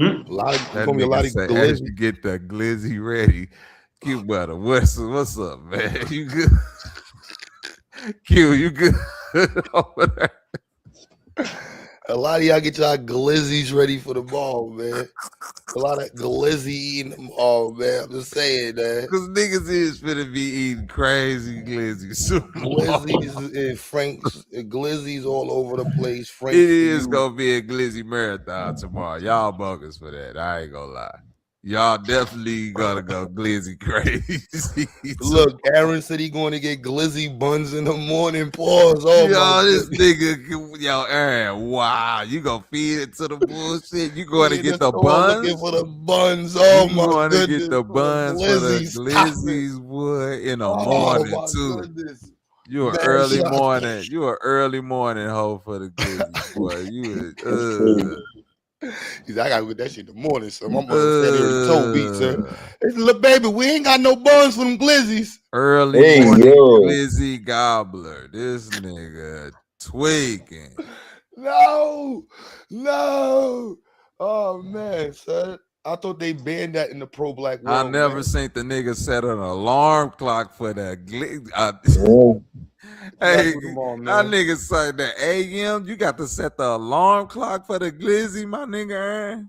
Speaker 3: A lot of
Speaker 13: That
Speaker 3: gonna be a lot
Speaker 13: nigga
Speaker 3: of
Speaker 13: say,
Speaker 3: glizzy.
Speaker 13: as you get the glizzy ready, Quebutter, what's up, man? You good? Q, you good over there?
Speaker 3: A lot of y'all get y'all glizzies ready for the ball, man. A lot of glizzy eating them all, man. I'm just saying, man.
Speaker 13: Because niggas is finna be eating crazy glizzies.
Speaker 3: Glizzies and Frank's, glizzies all over the place.
Speaker 13: It
Speaker 3: Frank's for
Speaker 13: is
Speaker 3: you.
Speaker 13: gonna be a glizzy marathon tomorrow. Y'all bogus for that. I ain't gonna lie. Y'all definitely gonna go glizzy crazy.
Speaker 3: Look, Aaron said he going to get glizzy buns in the morning. Pause. Oh my
Speaker 13: this
Speaker 3: goodness.
Speaker 13: nigga, Aaron, wow, you gonna feed it to the bullshit? You going to
Speaker 3: We in
Speaker 13: get
Speaker 3: the
Speaker 13: the
Speaker 3: store looking
Speaker 13: buns?
Speaker 3: for the buns. Oh
Speaker 13: You
Speaker 3: my
Speaker 13: going to get
Speaker 3: goodness.
Speaker 13: the buns for the
Speaker 3: Glizzy, stop it.
Speaker 13: glizzies, boy, in the
Speaker 3: Oh
Speaker 13: morning
Speaker 3: my
Speaker 13: too.
Speaker 3: goodness.
Speaker 13: You an early morning. You an early morning hoe for the glizzies, boy. You
Speaker 3: He said, I gotta get that shit in the morning, so my mother said he already told me, sir. He said, look, baby, we ain't got no buns for them glizzies.
Speaker 13: Early morning glizzy gobbler. This nigga tweaking.
Speaker 3: No. Oh man, son. I thought they banned that in the pro black world.
Speaker 13: I never
Speaker 3: man.
Speaker 13: seen the nigga set an alarm clock for that glizzy. Hey, that nigga say the AM, you got to set the alarm clock for the glizzy, my nigga.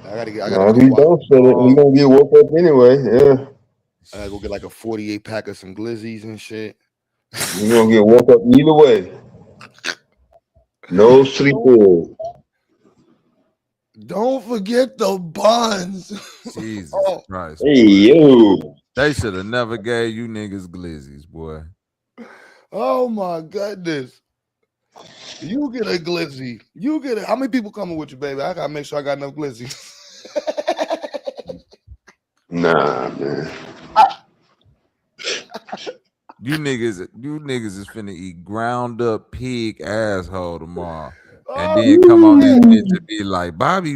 Speaker 3: I gotta
Speaker 11: If we don't set it, we gonna get woke up anyway. Yeah.
Speaker 3: I gotta go get like a 48 pack of some glizzies and shit.
Speaker 11: We gonna get woke up either way. No sleeping.
Speaker 3: Don't forget the buns.
Speaker 13: Jesus Christ.
Speaker 11: Hey, yo.
Speaker 13: They should have never gave you niggas glizzies, boy.
Speaker 3: Oh my goodness. You get a glizzy. You get it. How many people coming with you, baby? I gotta make sure I got enough glizzies.
Speaker 11: Nah, man.
Speaker 13: You niggas is finna eat ground up pig asshole tomorrow. And then come on this bitch and be like, Bobby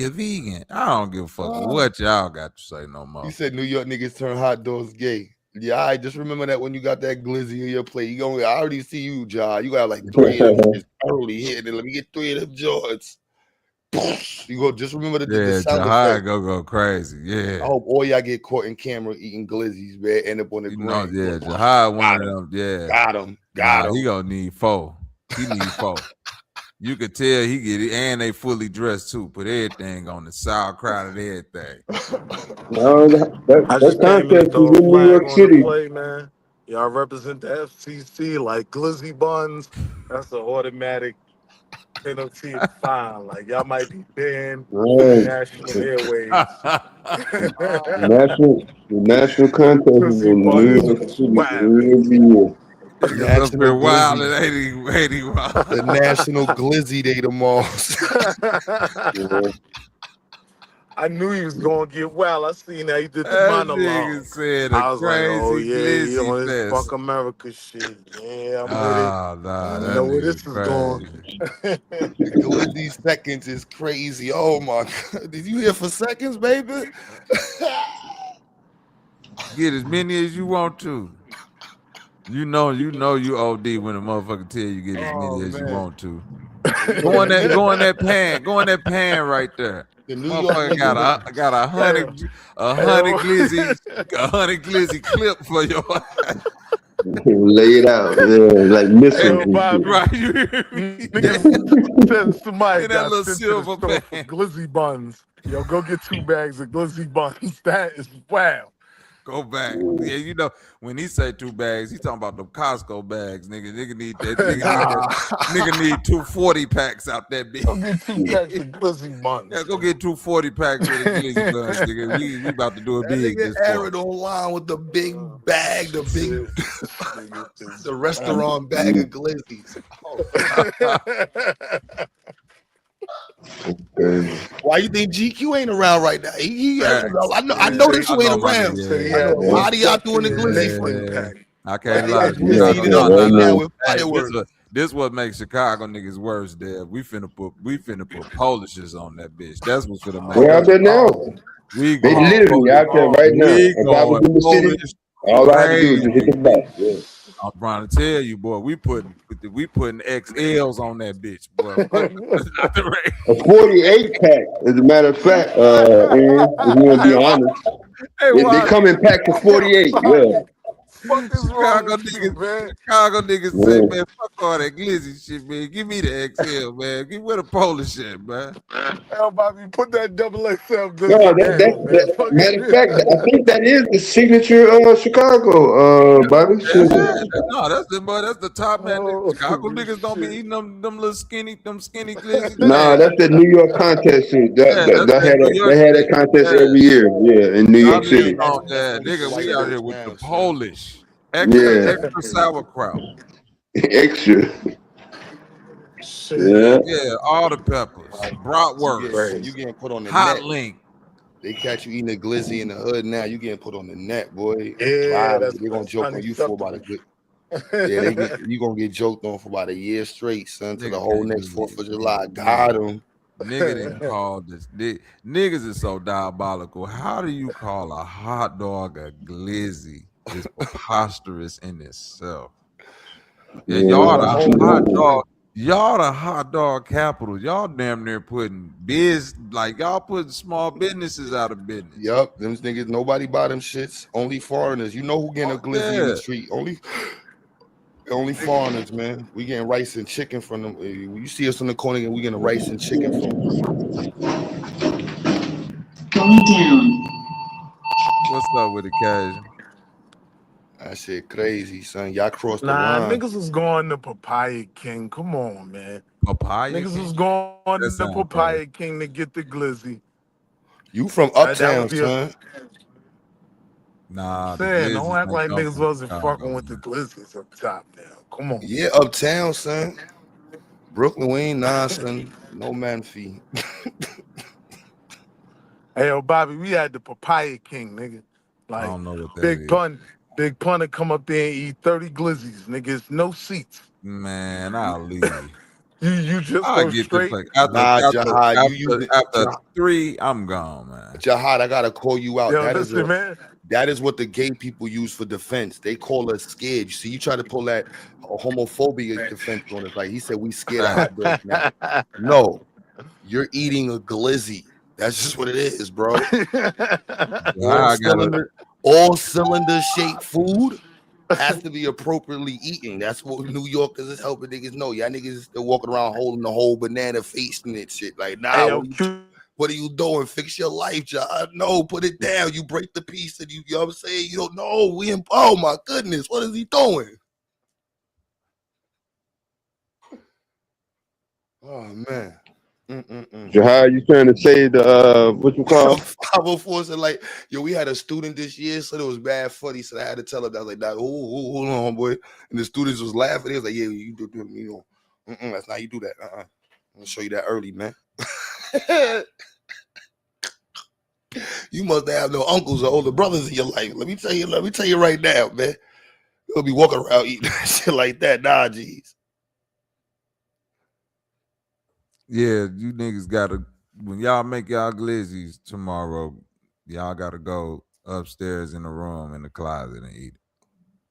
Speaker 13: a vegan. I don't give a fuck what y'all got to say no more.
Speaker 3: You said New York niggas turn hot dogs gay. Yeah, I just remember that when you got that glizzy in your plate. I already see you, Ja. You got like 3 of them just early hitting it. Let me get 3 of them joints. You go just remember the sound effect.
Speaker 13: Go crazy. Yeah.
Speaker 3: I hope all y'all get caught in camera eating glizzies, man. End up on the ground.
Speaker 13: Yeah, Jahai one of them. Yeah.
Speaker 3: Got him.
Speaker 13: He gonna need 4. He need 4. You could tell he get it, and they fully dressed too. Put everything on the sauerkraut and everything.
Speaker 17: I just came in to throw a flag on the play, man. Y'all represent the FCC like glizzy buns. That's an automatic penalty and fine. Like y'all might be banned from the
Speaker 11: Right.
Speaker 17: national airways.
Speaker 11: The national contest is
Speaker 17: Glizzy
Speaker 11: in New
Speaker 17: buns
Speaker 11: York
Speaker 17: is
Speaker 11: City
Speaker 17: wildin'.
Speaker 11: every year.
Speaker 13: Niggas up
Speaker 3: National
Speaker 13: here wild
Speaker 3: Glizzy.
Speaker 13: and 80 wild.
Speaker 3: The National Glizzy Day tomorrow.
Speaker 11: Yeah.
Speaker 17: I knew he was gonna get well. I seen that he did the
Speaker 13: That nigga
Speaker 17: monologue.
Speaker 13: said a
Speaker 17: I was like, oh
Speaker 13: crazy
Speaker 17: yeah, he
Speaker 13: glizzy
Speaker 17: on his fuck
Speaker 13: fest.
Speaker 17: America shit. Yeah, I'm with it.
Speaker 13: Ah, nah,
Speaker 17: I
Speaker 13: that
Speaker 17: know where
Speaker 13: nigga
Speaker 17: this is going.
Speaker 13: crazy.
Speaker 3: Glizzy seconds is crazy. Oh my God. Did you hear for seconds, baby?
Speaker 13: Get as many as you want to. You know you OD when a motherfucker tell you get as
Speaker 17: Oh
Speaker 13: many as you
Speaker 17: man.
Speaker 13: want to.
Speaker 3: You know
Speaker 13: Go
Speaker 3: the
Speaker 13: in
Speaker 3: New York,
Speaker 13: go in that pan right there.
Speaker 3: the New York
Speaker 13: Motherfucker
Speaker 3: niggas.
Speaker 13: got a
Speaker 17: Hey,
Speaker 13: hundred
Speaker 17: hey,
Speaker 13: glizzy clip for your
Speaker 11: Lay it out. Yeah, like missiles
Speaker 17: yo,
Speaker 11: and shit.
Speaker 17: Bobby.
Speaker 13: right. You hear me?
Speaker 17: Niggas said somebody
Speaker 13: In that
Speaker 17: got
Speaker 13: little
Speaker 17: sent to the
Speaker 13: silver
Speaker 17: store for
Speaker 13: pan.
Speaker 17: glizzy buns. Yo, go get 2 bags of glizzy buns. That is wow.
Speaker 13: Go back. Yeah, you know, when he say 2 bags, he talking about the Costco bags, nigga.
Speaker 17: Nah.
Speaker 13: Nigga need 240 packs out that bitch.
Speaker 17: Go get 2 packs of glizzy
Speaker 13: Yeah,
Speaker 17: buns.
Speaker 13: go get 240 packs of the glizzy buns, nigga. We about to do it
Speaker 3: That
Speaker 13: big
Speaker 3: nigga
Speaker 13: this quarter.
Speaker 3: Aaron online with the big bag, the big
Speaker 17: Shit. Nigga is
Speaker 3: the restaurant bag of glizzies. Oh, why you think GQ ain't around right now? He has,
Speaker 13: Facts.
Speaker 3: I know
Speaker 17: said
Speaker 3: that
Speaker 17: he,
Speaker 13: I
Speaker 3: you ain't
Speaker 13: know my
Speaker 3: around.
Speaker 17: said he
Speaker 13: nigga.
Speaker 3: I know
Speaker 17: had
Speaker 3: a
Speaker 17: the
Speaker 3: lot of y'all doing the
Speaker 17: Duffy and
Speaker 3: glizzy
Speaker 17: Mifflin
Speaker 3: shit.
Speaker 13: Yeah.
Speaker 17: pack.
Speaker 13: I
Speaker 3: Right,
Speaker 13: can't
Speaker 3: they
Speaker 13: lie.
Speaker 3: got
Speaker 11: Yeah,
Speaker 3: glizzy
Speaker 13: Chicago
Speaker 3: eating up
Speaker 13: niggas,
Speaker 3: right now
Speaker 11: yeah,
Speaker 3: with
Speaker 13: hey,
Speaker 3: fireworks.
Speaker 13: this what makes Chicago niggas worse, Dad. We finna put polishes on that bitch. That's what's finna make
Speaker 11: they're
Speaker 13: us.
Speaker 11: out there now.
Speaker 17: Oh,
Speaker 13: We
Speaker 11: They
Speaker 13: going
Speaker 11: literally
Speaker 17: oh,
Speaker 11: out
Speaker 13: polish.
Speaker 11: there
Speaker 17: oh.
Speaker 11: right now.
Speaker 13: We
Speaker 11: If I was
Speaker 13: going
Speaker 11: in the city,
Speaker 13: polish
Speaker 11: all I had to do was just hit
Speaker 13: crazy.
Speaker 11: the bike. Yeah.
Speaker 13: I'm trying to tell you, boy. We putting XLs on that bitch, boy. Fuck out the
Speaker 11: A
Speaker 13: rain.
Speaker 11: 48 pack, as a matter of fact, and if you want to be
Speaker 13: Hey, why?
Speaker 11: honest,
Speaker 13: Hey,
Speaker 11: they
Speaker 13: why?
Speaker 11: come in packs of
Speaker 17: Yo,
Speaker 11: 48. Yeah.
Speaker 17: Bobby, fuck is wrong with you, man?
Speaker 13: Chicago niggas say,
Speaker 11: Yeah.
Speaker 13: man, fuck all that glizzy shit, man. Give me the XL, man. Give me the Polish shit, man.
Speaker 17: Hell, Bobby, put that double XL
Speaker 11: No,
Speaker 17: glizzy down, man.
Speaker 11: that
Speaker 17: Fuck
Speaker 11: matter of fact, I
Speaker 17: it.
Speaker 11: think that is the signature Chicago, Bobby.
Speaker 13: Yeah,
Speaker 11: Shit.
Speaker 13: no, that's the top man.
Speaker 17: Oh,
Speaker 13: Chicago niggas don't be
Speaker 17: shit.
Speaker 13: eating them little skinny glizzy
Speaker 11: Nah,
Speaker 13: bags.
Speaker 11: that's the New York contest shit.
Speaker 13: Yeah, that's that New York
Speaker 11: They had that
Speaker 13: shit.
Speaker 11: contest
Speaker 13: Yeah,
Speaker 11: every year. Yeah, in New
Speaker 3: Yeah,
Speaker 11: York
Speaker 13: y'all niggas
Speaker 11: City.
Speaker 3: that's
Speaker 13: on
Speaker 3: that's
Speaker 13: that.
Speaker 3: only for
Speaker 13: Nigga, we
Speaker 3: white
Speaker 13: out here
Speaker 3: folks
Speaker 13: with the
Speaker 3: now, son.
Speaker 13: Polish. Extra,
Speaker 11: Yeah,
Speaker 13: extra sauerkraut.
Speaker 11: extra.
Speaker 17: Shit.
Speaker 11: Yeah.
Speaker 13: Yeah, all the peppers. Bratwurst.
Speaker 3: You getting put on the
Speaker 13: Hot
Speaker 3: net.
Speaker 13: link.
Speaker 3: They catch you eating a glizzy in the hood now. You getting put on the net, boy.
Speaker 17: Yeah,
Speaker 3: Wow,
Speaker 17: that's
Speaker 3: they're gonna
Speaker 17: that's
Speaker 3: joke on you for about a
Speaker 17: unacceptable.
Speaker 3: good. Yeah, you gonna get joked on for about a year straight, son, to the
Speaker 13: Nigga
Speaker 3: whole
Speaker 13: can't
Speaker 3: next
Speaker 13: do
Speaker 3: 4th
Speaker 13: it.
Speaker 3: of July.
Speaker 13: Nigga,
Speaker 3: Got him.
Speaker 13: nigga didn't call this. Niggas is so diabolical. How do you call a hot dog a glizzy? Is preposterous in itself. Yeah, y'all the hot dog. Y'all the hot dog capital. Y'all damn near putting y'all putting small businesses out of business.
Speaker 3: Yup, them niggas, nobody buy them shits. Only foreigners. You know who getting a glizzy in
Speaker 13: Yeah.
Speaker 3: the street? Only foreigners, man. We getting rice and chicken from them. When you see us in the corner, and we getting rice and chicken from them.
Speaker 18: Going down.
Speaker 13: What's up with occasion?
Speaker 3: That shit crazy, son. Y'all crossed the
Speaker 17: Nah,
Speaker 3: line.
Speaker 17: niggas was going to Papaya King. Come on, man.
Speaker 13: Papaya
Speaker 17: Niggas was
Speaker 13: King?
Speaker 17: going
Speaker 13: That
Speaker 17: to
Speaker 13: sound crazy.
Speaker 17: Papaya King to get the glizzy.
Speaker 3: You from
Speaker 17: That
Speaker 3: uptown,
Speaker 17: would be a
Speaker 3: son?
Speaker 13: Nah, the
Speaker 17: saying. Don't
Speaker 13: glizzies
Speaker 17: act
Speaker 13: ain't
Speaker 17: like
Speaker 13: come
Speaker 17: niggas
Speaker 13: from
Speaker 17: wasn't
Speaker 13: Chicago,
Speaker 17: fucking with the
Speaker 13: man.
Speaker 17: glizzies up top now. Come on.
Speaker 3: Yeah, uptown, son. Brooklyn, we ain't nah, son. No man fee.
Speaker 17: Hey, yo, Bobby, we had the Papaya King, nigga.
Speaker 13: I
Speaker 17: Like,
Speaker 13: don't know what that
Speaker 17: Big
Speaker 13: is.
Speaker 17: Pun, Big Pun to come up there and eat 30 glizzies, nigga. It's no seats.
Speaker 13: Man, I'll leave.
Speaker 17: You just
Speaker 13: I'll
Speaker 17: go
Speaker 13: get the
Speaker 17: straight.
Speaker 13: fuck
Speaker 3: Nah, Jihad, you using
Speaker 13: after 3, I'm gone, man.
Speaker 3: Jihad, I gotta call you out.
Speaker 17: Yo, listen, man.
Speaker 3: That is what the gay people use for defense. They call us scared. You see, you try to pull that homophobia defense on us. Like he said, we scared of hot dogs now. No, you're eating a glizzy. That's just what it is, bro. All
Speaker 13: I gotta
Speaker 3: cylinder shaped food has to be appropriately eaten. That's what New Yorkers is helping niggas know. Y'all niggas is still walking around holding the whole banana face and it shit. Like,
Speaker 17: Hey,
Speaker 3: nah,
Speaker 17: yo,
Speaker 3: what are you doing? Fix your life, John. No, put it down. You break the piece and you know what I'm saying? You don't know. Oh my goodness, what is he doing? Oh man.
Speaker 11: Jahai, you trying to say the what you call?
Speaker 3: 504 said like, yo, we had a student this year, so it was bad funny. So I had to tell him that I was like, nah, hold on, boy. And the students was laughing. He was like, yeah, you do, you know, that's not how you do that. I'm gonna show you that early, man. You must have no uncles or older brothers in your life. Let me tell you right now, man. You'll be walking around eating shit like that. Nah, jeez.
Speaker 13: Yeah, you niggas gotta, when y'all make y'all glizzies tomorrow, y'all gotta go upstairs in the room in the closet and eat it.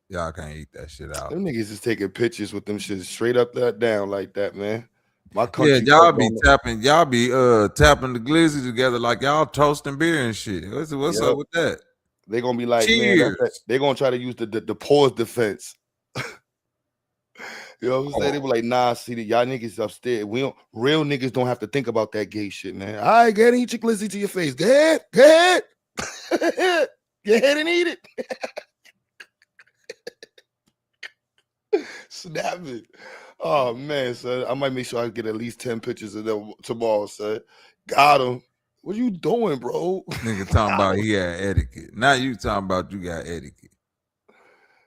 Speaker 13: Y'all can't eat that shit out.
Speaker 3: Them niggas is taking pictures with them shit straight up that down like that, man. My
Speaker 13: Yeah,
Speaker 3: country
Speaker 13: y'all
Speaker 3: folk
Speaker 13: be
Speaker 3: don't know.
Speaker 13: tapping the glizzy together like y'all toasting beer and shit. What's up with that?
Speaker 3: They gonna be like, man,
Speaker 13: Cheers.
Speaker 3: they gonna try to use the pause defense. You know what I'm saying? They be like, nah, see, y'all niggas upstairs. Real niggas don't have to think about that gay shit, man. All right, go ahead and eat your glizzy to your face. Go ahead. Go ahead. Go ahead and eat it. Snap it. Oh man, son. I might make sure I get at least 10 pictures of them tomorrow, son. Got him. What you doing, bro?
Speaker 13: Nigga talking about he had etiquette. Now you talking about you got etiquette.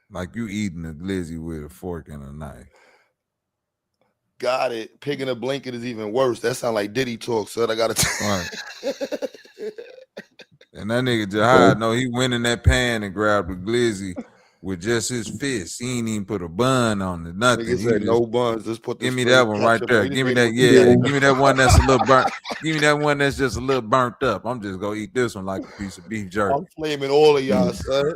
Speaker 13: Like you eating a glizzy with a fork and a knife.
Speaker 3: Got it. Pig in a blanket is even worse. That sound like Diddy talk, son. I gotta
Speaker 13: Right. And that nigga Jahad, no, he went in that pan and grabbed a glizzy with just his fist. He ain't even put a bun on it, nothing.
Speaker 3: Nigga said no buns. Just put the
Speaker 13: give me
Speaker 3: straight
Speaker 13: that one right
Speaker 3: ketchup
Speaker 13: there.
Speaker 3: on.
Speaker 13: Give me that, Give me that one that's a little burnt. Give me that one that's just a little burnt up. I'm just gonna eat this one like a piece of beef jerky.
Speaker 3: I'm flaming all of y'all, son.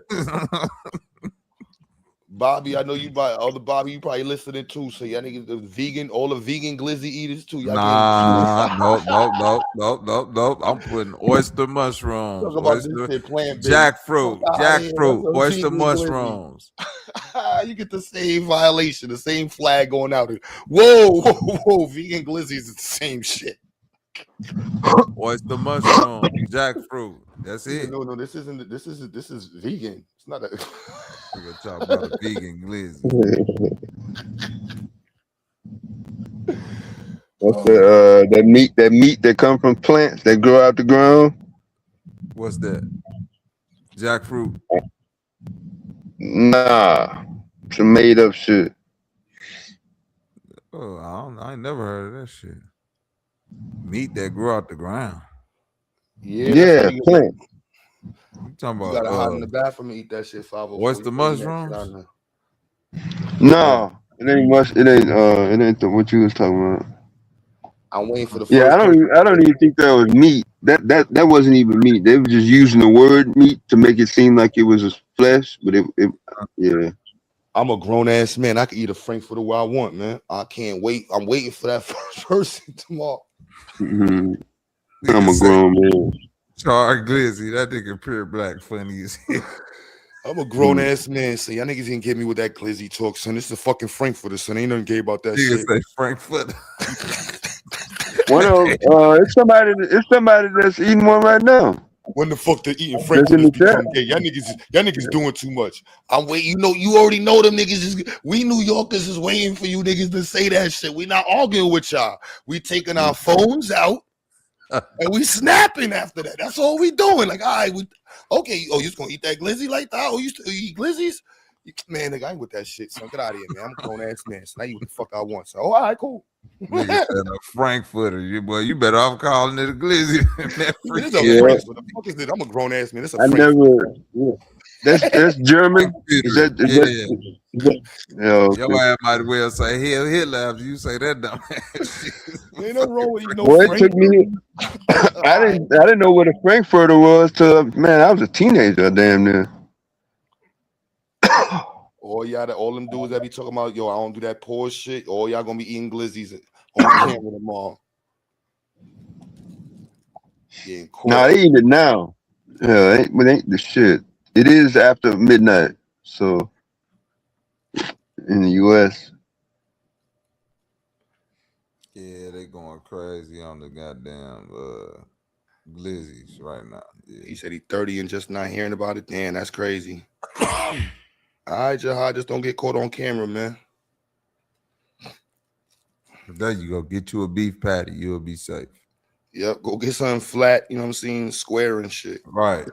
Speaker 3: Bobby, I know you buy other Bobby, you probably listening too. So y'all niggas the vegan, all the vegan glizzy eaters too. Y'all
Speaker 13: Nah, nope. I'm putting oyster mushrooms,
Speaker 3: talk about this shit plant based.
Speaker 13: jackfruit, oyster mushrooms.
Speaker 3: You get the same violation, the same flag going out. Whoa, vegan glizzies is the same shit.
Speaker 13: Oyster mushroom, jackfruit. That's it.
Speaker 3: No, this isn't. This is vegan. It's not a.
Speaker 13: We're gonna talk about a vegan glizzy.
Speaker 11: What's that meat that come from plants that grow out the ground?
Speaker 13: What's that? Jackfruit?
Speaker 11: Nah, some made up shit.
Speaker 13: Oh, I ain't never heard of that shit. Meat that grew out the ground.
Speaker 3: Yeah,
Speaker 11: plant.
Speaker 13: You talking about?
Speaker 3: You gotta hide in the bathroom and eat that shit. 504.
Speaker 13: Oyster mushrooms?
Speaker 11: No, it ain't much. It ain't what you was talking about.
Speaker 3: I'm waiting for the first.
Speaker 11: Yeah, I don't even think that was meat. That wasn't even meat. They were just using the word meat to make it seem like it was a flesh, but yeah.
Speaker 3: I'm a grown ass man. I can eat a Frankfurter where I want, man. I can't wait. I'm waiting for that first person tomorrow.
Speaker 11: Mm-hmm. I'm a grown man.
Speaker 13: Char glizzy, that nigga pure black funny as hell.
Speaker 3: I'm a grown ass man, so y'all niggas didn't get me with that glizzy talk, son. This is a fucking Frankfurter, son. Ain't nothing gay about that shit.
Speaker 13: Say Frankfurter.
Speaker 11: It's somebody that's eating one right now.
Speaker 3: When the fuck they eating Frankfurters become gay? Y'all niggas doing too much. I'm waiting. You already know them niggas. We New Yorkers is waiting for you niggas to say that shit. We not arguing with y'all. We taking our phones out and we snapping after that. That's all we doing. Like, all right, okay. Oh, you just gonna eat that glizzy like that? Oh, you eat glizzies? Man, nigga, I ain't with that shit, son. Get out of here, man. I'm a grown ass man. So now you what the fuck I want. So, all right, cool.
Speaker 13: Nigga said a Frankfurter. You better off calling it a glizzy.
Speaker 3: What the fuck is it? I'm a grown ass man. It's a Frankfurter.
Speaker 11: That's German. Is that okay.
Speaker 13: Your ass might well say hell Hitler after you say that dumb ass shit.
Speaker 3: Ain't no wrong with you. No,
Speaker 11: it took me. I didn't know what a Frankfurter was till I was a teenager. Damn near.
Speaker 3: All them dudes that be talking about, yo, I don't do that poor shit. All y'all gonna be eating glizzies on camera tomorrow.
Speaker 11: Nah, they eat it now. Yeah, but ain't the shit. It is after midnight, so in the U.S.
Speaker 13: Yeah, they going crazy on the goddamn glizzies right now. Yeah.
Speaker 3: He said he's 30 and just not hearing about it. Damn, that's crazy. All right, Jahad, just don't get caught on camera, man.
Speaker 13: There you go. Get you a beef patty. You'll be safe.
Speaker 3: Yep. Go get something flat. You know what I'm saying? Square and shit.
Speaker 13: Right.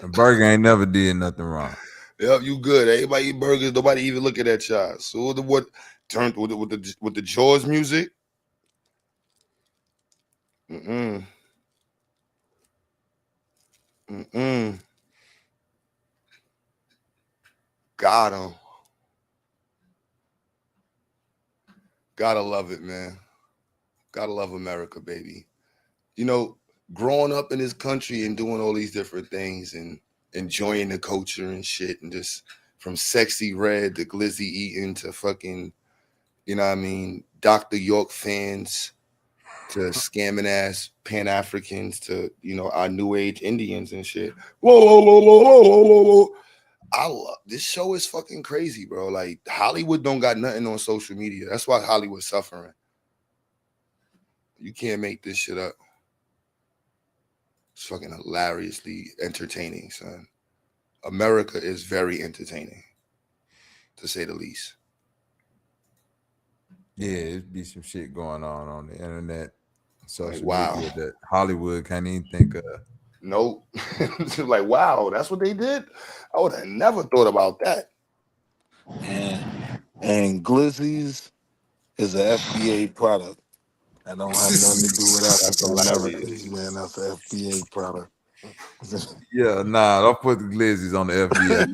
Speaker 13: A burger ain't never did nothing wrong.
Speaker 3: Yep. You good? Everybody eat burgers. Nobody even looking at y'all. So what turned with the Jaws music? Got him. Gotta love it, man. Gotta love America, baby. You know, growing up in this country and doing all these different things and enjoying the culture and shit, and just from Sexy Red to Glizzy Eaton to fucking, you know what I mean, Dr. York fans to scamming ass Pan-Africans to, you know, our New Age Indians and shit. Whoa. I love this show is fucking crazy, bro. Like Hollywood don't got nothing on social media. That's why Hollywood's suffering. You can't make this shit up. It's fucking hilariously entertaining, son. America is very entertaining, to say the least.
Speaker 13: Yeah, it'd be some shit going on the internet, social
Speaker 3: wow.
Speaker 13: media that Hollywood can't even think of.
Speaker 3: Nope. Like, wow, that's what they did? I would have never thought about that.
Speaker 17: And Glizzy's is an FBA product. I don't have nothing to do with African Americans, man. That's an FBA product.
Speaker 13: Yeah, nah, don't put the Glizzies on the FBA.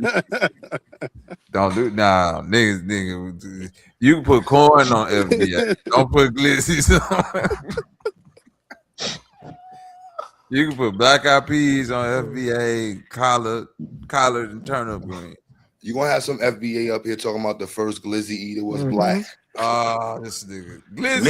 Speaker 13: Don't do niggas. You can put corn on FBA. Don't put Glizzies on. You can put black eyed peas on FBA, collard and turnip green.
Speaker 3: You gonna have some FBA up here talking about the first Glizzy eater was black.
Speaker 13: This nigga. Glizzy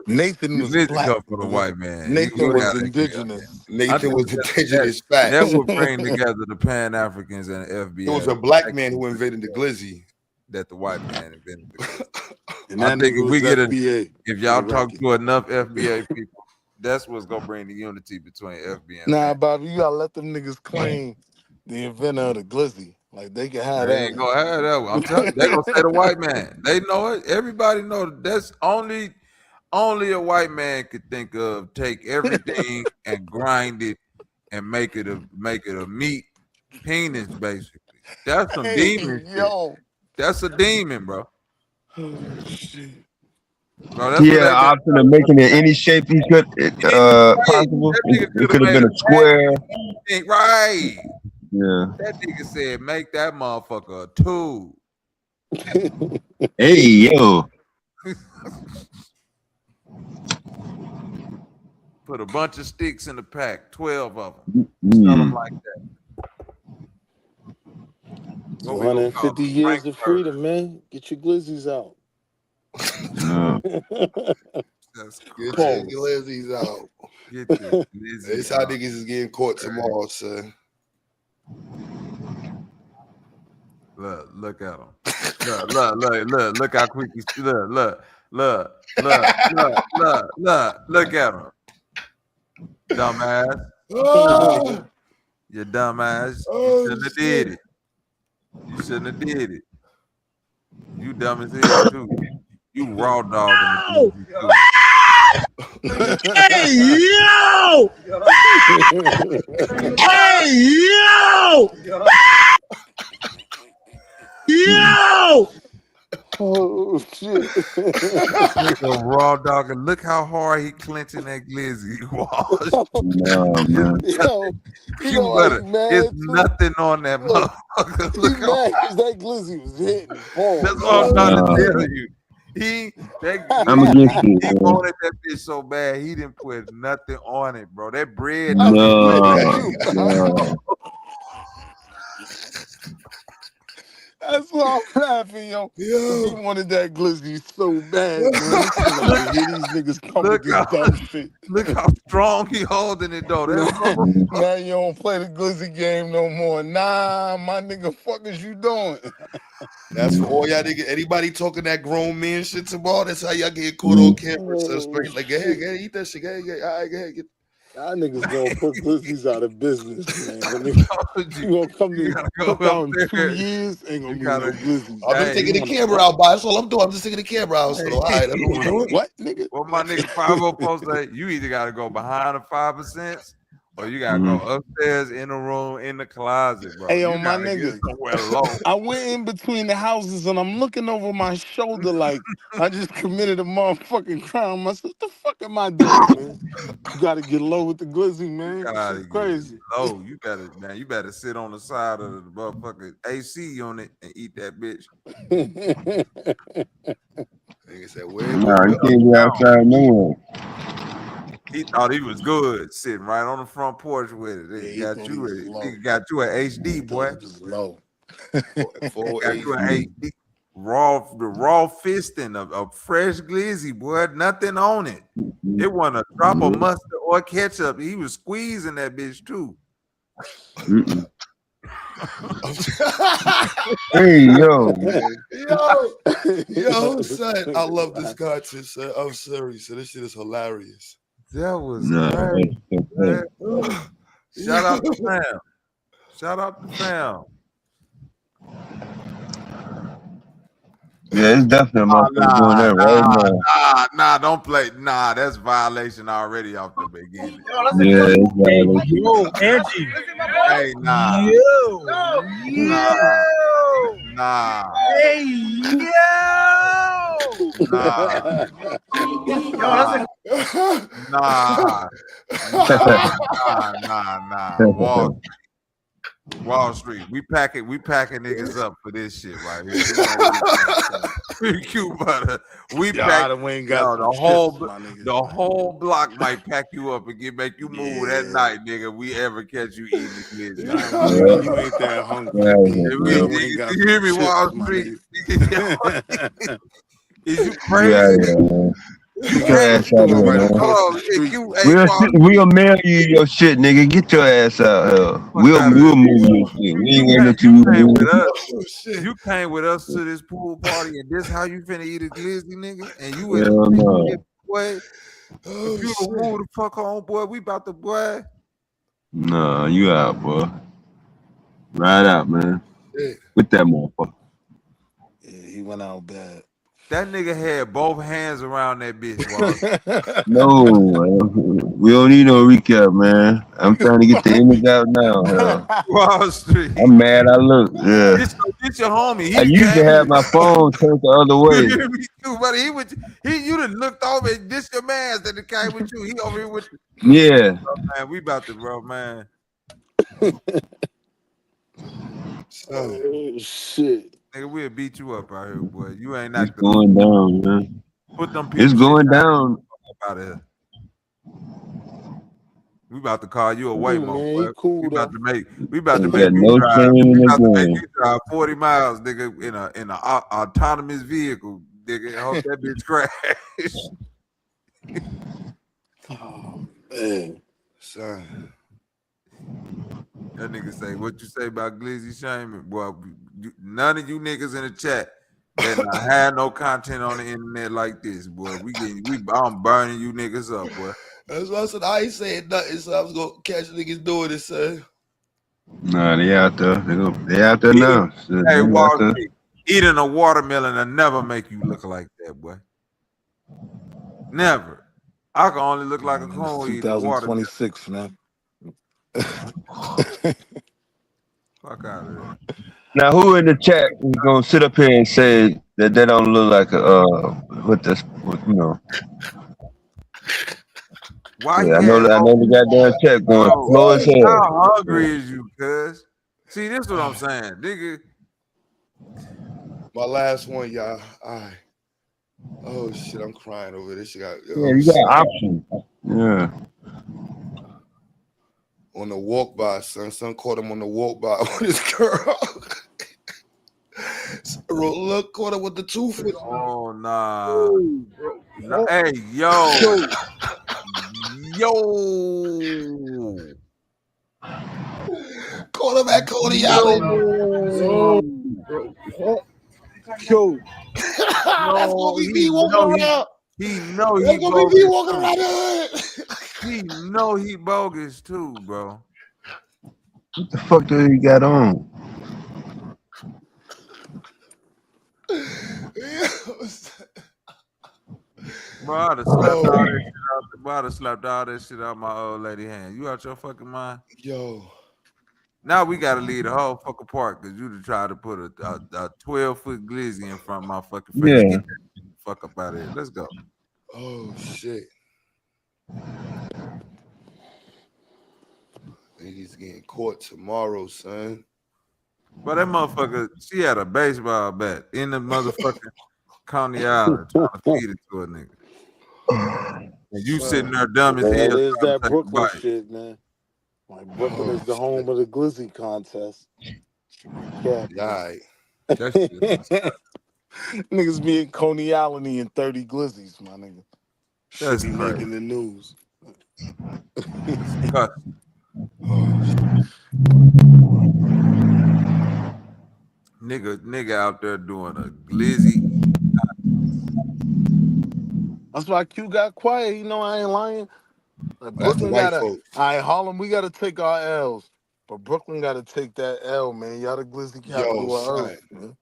Speaker 17: Nathan was
Speaker 13: Glizzy
Speaker 17: black.
Speaker 13: come from the white man.
Speaker 17: Nathan was indigenous.
Speaker 3: Nathan was indigenous fat.
Speaker 13: That would bring together the Pan-Africans and the FBA.
Speaker 3: It was a black man who invented the Glizzy.
Speaker 13: That the white man invented the Glizzy.
Speaker 17: And
Speaker 13: I think if we get if y'all talk
Speaker 17: record.
Speaker 13: to enough FBA people, that's what's gonna bring the unity between FBA and
Speaker 17: Nah, Bobby, you gotta let them niggas claim the inventor of the Glizzy. Like they can have
Speaker 13: They
Speaker 17: that.
Speaker 13: ain't gonna have that one. I'm telling you, they gonna say the white man. They know it. Everybody know that. That's only a white man could think of. Take everything and grind it and make it a meat penis, basically. That's some demon shit. That's a demon, bro.
Speaker 17: Shit.
Speaker 13: Bro, that's
Speaker 10: yeah, option of making it any shape he could possible. It could have been a square.
Speaker 13: Right.
Speaker 10: Yeah.
Speaker 13: That nigga said, make that motherfucker a tube.
Speaker 10: Hey, yo.
Speaker 13: Put a bunch of sticks in the pack, 12 of them. Sell them like that.
Speaker 17: 250 years of freedom, man. Get your Glizzies out.
Speaker 3: Get your Glizzies out.
Speaker 13: Get your Glizzies
Speaker 3: This how niggas is getting caught tomorrow, son.
Speaker 13: Look at him. Look how quick he's look at him. Dumbass. You dumbass. You shouldn't have did it. You shouldn't have did it. You dumb as hell too. You raw dog in the
Speaker 10: Hey yo! Hey yo! Yo!
Speaker 17: Oh shit!
Speaker 13: Nigga raw dog, and look how hard he clenching that glizzy. It's nothing on that motherfucker. Look
Speaker 17: how mad because that glizzy was hitting.
Speaker 13: That's what I'm trying to tell you. He wanted that bitch so bad he didn't put nothing on it, bro. That bread.
Speaker 17: That's why I'm laughing, yo. He wanted that glizzy so bad, man. Like, hear these niggas come with this dumb shit.
Speaker 13: Look how strong he holding it, though.
Speaker 17: Now you don't play the glizzy game no more. Nah, my nigga, fuck is you doing?
Speaker 3: That's for all y'all niggas. Anybody talking that grown man shit tomorrow, that's how y'all get caught on camera. So straight, like, go ahead, eat that shit. Go ahead, all right, go ahead.
Speaker 17: Y'all niggas gonna put Glizzy's out of business, man. When they you gonna come
Speaker 13: You
Speaker 17: to
Speaker 13: gotta go
Speaker 17: cook out in
Speaker 13: up
Speaker 17: 2
Speaker 13: there.
Speaker 17: years, ain't gonna
Speaker 13: You
Speaker 17: be no
Speaker 13: gotta.
Speaker 17: Glizzy's.
Speaker 3: I'm just
Speaker 13: Hey,
Speaker 3: taking
Speaker 17: You
Speaker 3: the
Speaker 17: wanna
Speaker 3: camera
Speaker 17: what?
Speaker 3: out, by that's all I'm doing. I'm just taking the camera out. So, all right, that's
Speaker 17: You
Speaker 3: what we
Speaker 17: wanna
Speaker 3: doing.
Speaker 17: what, nigga?
Speaker 13: well, my nigga 50 post say you either gotta go behind the 5%, or you gotta go upstairs in the room in the closet, bro.
Speaker 17: Hey,
Speaker 13: You
Speaker 17: yo, my
Speaker 13: gotta get
Speaker 17: nigga.
Speaker 13: somewhere low.
Speaker 17: I went in between the houses and I'm looking over my shoulder like I just committed a motherfucking crime. I said, what the fuck am I doing, man? You gotta get low with the Glizzy,
Speaker 13: You
Speaker 17: man.
Speaker 13: gotta
Speaker 17: Shit's
Speaker 13: get
Speaker 17: crazy.
Speaker 13: low. You better, man. You better sit on the side of the motherfucking AC unit and eat that bitch.
Speaker 3: Nigga said, where
Speaker 12: Nah,
Speaker 3: we
Speaker 12: you
Speaker 3: up
Speaker 12: can't be
Speaker 13: Down.
Speaker 12: outside no more.
Speaker 13: He thought he was good sitting right on the front porch with it.
Speaker 17: Yeah,
Speaker 13: They
Speaker 17: he
Speaker 13: got
Speaker 17: thought he
Speaker 13: you.
Speaker 17: was low.
Speaker 13: Nigga got you an HD,
Speaker 17: He
Speaker 13: boy.
Speaker 17: thought he was low.
Speaker 3: full
Speaker 13: Got you an
Speaker 3: HD.
Speaker 13: HD. The raw fisting of fresh glizzy, boy. Nothing on it. It wasn't a drop of mustard or ketchup. He was squeezing that bitch too.
Speaker 12: Hey, yo.
Speaker 3: Yo, son, I love this content, son. I'm serious. So this shit is hilarious.
Speaker 13: That was
Speaker 12: Nah,
Speaker 13: crazy, man. Shout out to
Speaker 3: Yo.
Speaker 13: fam. Shout out to fam.
Speaker 12: yeah, it's definitely a motherfucker doing that right now.
Speaker 13: Nah, don't play. Nah, that's violation already off the beginning.
Speaker 12: Yeah, it's violation.
Speaker 19: Yo, Angie.
Speaker 13: Hey, nah. Nah.
Speaker 19: Hey, yo.
Speaker 13: Nah.
Speaker 19: Yo,
Speaker 13: Nah. Wall Street. We packing niggas up for this shit right here. Quebutter. We pack the whole block might pack you up and make you move that night, nigga. We ever catch you eating the glizzy.
Speaker 17: Nah, you ain't that hungry. You ain't got
Speaker 13: You hear me,
Speaker 17: chips,
Speaker 13: Wall
Speaker 17: my
Speaker 13: Street?
Speaker 17: nigga.
Speaker 13: Is you
Speaker 12: You
Speaker 13: crazy?
Speaker 12: out of here, man.
Speaker 13: You
Speaker 12: Get your
Speaker 13: can't.
Speaker 12: ass out of here,
Speaker 17: Right
Speaker 12: man.
Speaker 17: across
Speaker 13: Hold
Speaker 17: the
Speaker 13: on.
Speaker 17: street.
Speaker 13: Hey, Wall
Speaker 12: We'll mail you your shit, nigga. Get your ass out here.
Speaker 13: Fuck out of
Speaker 12: We'll
Speaker 13: here.
Speaker 12: move your shit. We ain't waiting
Speaker 13: You
Speaker 12: until you
Speaker 13: came
Speaker 12: move.
Speaker 13: with us.
Speaker 3: Oh, shit.
Speaker 13: You came with us to this pool party, and this how you finna eat a glizzy, nigga? And you in
Speaker 12: Hell
Speaker 13: a
Speaker 12: no.
Speaker 13: boy.
Speaker 3: Oh,
Speaker 13: If you
Speaker 3: shit.
Speaker 13: move the fuck on, boy, we about to boy.
Speaker 12: Nah, you out, boy. Ride out, man.
Speaker 3: Shit.
Speaker 12: With that motherfucker.
Speaker 17: Yeah, he went out bad.
Speaker 13: That nigga had both hands around that bitch, Wall.
Speaker 12: No, we don't need no recap, man. I'm trying to get the image out now. Hell.
Speaker 13: Wall Street.
Speaker 12: I'm mad I look. Yeah.
Speaker 13: Get your homie. He
Speaker 12: I used to have my phone turned the other way.
Speaker 13: Me too, buddy. You done looked over and this your man's that came with you. He over here with
Speaker 12: Yeah.
Speaker 13: man. We about to, bro, man.
Speaker 17: Oh shit.
Speaker 13: Nigga, we'll beat you up out here, boy. You ain't
Speaker 12: It's
Speaker 13: acting.
Speaker 12: going down, man.
Speaker 13: Put them people
Speaker 12: It's going down.
Speaker 13: out of here. We about to call you a Waymo, boy.
Speaker 17: Cool,
Speaker 13: we about to make
Speaker 12: Ain't got no
Speaker 13: drive.
Speaker 12: shame in
Speaker 13: We
Speaker 12: the
Speaker 13: about to make
Speaker 12: game.
Speaker 13: you drive 40 miles, nigga, in a autonomous vehicle, nigga. I hope that bitch crash.
Speaker 17: Oh man.
Speaker 3: Son.
Speaker 13: That nigga say, what you say about Glizzy shaming? Well, none of you niggas in the chat that not had no content on the internet like this, boy. I'm burning you niggas up, boy.
Speaker 3: That's why I said I ain't saying nothing, so I was gonna catch niggas doing it, son.
Speaker 12: Nah, they out there. They out there now. Shit,
Speaker 13: Hey,
Speaker 12: they
Speaker 13: Wall
Speaker 12: out there.
Speaker 13: Street, eating a watermelon will never make you look like that, boy. Never. I can only look like a coon eating a watermelon.
Speaker 17: 2026, man.
Speaker 13: Fuck out of there.
Speaker 12: Now, who in the chat is gonna sit up here and say that they don't look like you know?
Speaker 13: Why
Speaker 12: Yeah, I know the goddamn chat going slow as hell.
Speaker 13: How hungry is you, cuz? See, this is what I'm saying, nigga.
Speaker 3: My last one, y'all. All right. Oh shit, I'm crying over this.
Speaker 12: Yeah, you got options. Yeah.
Speaker 3: On the walk by, son caught him on the walk by with his girl. Look, caught him with the tooth.
Speaker 13: Oh nah. No, hey, yo.
Speaker 3: Caught him at Coney Island.
Speaker 19: Yo.
Speaker 3: That's gonna be me walking around.
Speaker 13: He know
Speaker 3: That's
Speaker 13: he
Speaker 3: gonna be me walking around the hood.
Speaker 13: He know he bogus too, bro.
Speaker 11: What the fuck do he got on?
Speaker 13: Bro, I'd have slapped all that shit out. Bro, I'd have slapped all that shit out my old lady hand. You out your fucking mind?
Speaker 3: Yo.
Speaker 13: Now we gotta leave the whole fucking park because you tried to put a 12-foot glizzy in front of my fucking face.
Speaker 12: Yeah.
Speaker 13: Get that fuck up out of here. Let's go.
Speaker 3: Oh shit. Niggas getting caught tomorrow, son.
Speaker 13: But that motherfucker, she had a baseball bat in the motherfucking Coney Island trying to feed it to a nigga. And you sitting there dumb as hell
Speaker 17: Man,
Speaker 13: trying
Speaker 17: there's
Speaker 13: to
Speaker 17: that
Speaker 13: take a
Speaker 17: Brooklyn
Speaker 13: bite.
Speaker 17: shit, man. Like Brooklyn is the home of the glizzy contest. Yeah.
Speaker 3: Right.
Speaker 13: That shit is
Speaker 17: Niggas be in Coney Island eating 30 glizzies, my nigga. Should
Speaker 13: That's
Speaker 17: be
Speaker 13: crazy.
Speaker 17: making the news.
Speaker 13: Nigga out there doing a glizzy.
Speaker 17: That's why Q got quiet. You know, I ain't lying. Like
Speaker 3: That's the
Speaker 17: Brooklyn
Speaker 3: white
Speaker 17: gotta,
Speaker 3: folk.
Speaker 17: all right, Harlem, we gotta take our L's. But Brooklyn gotta take that L, man. Y'all the glizzy
Speaker 3: Yo,
Speaker 17: capital of
Speaker 3: son.
Speaker 17: Earth, man.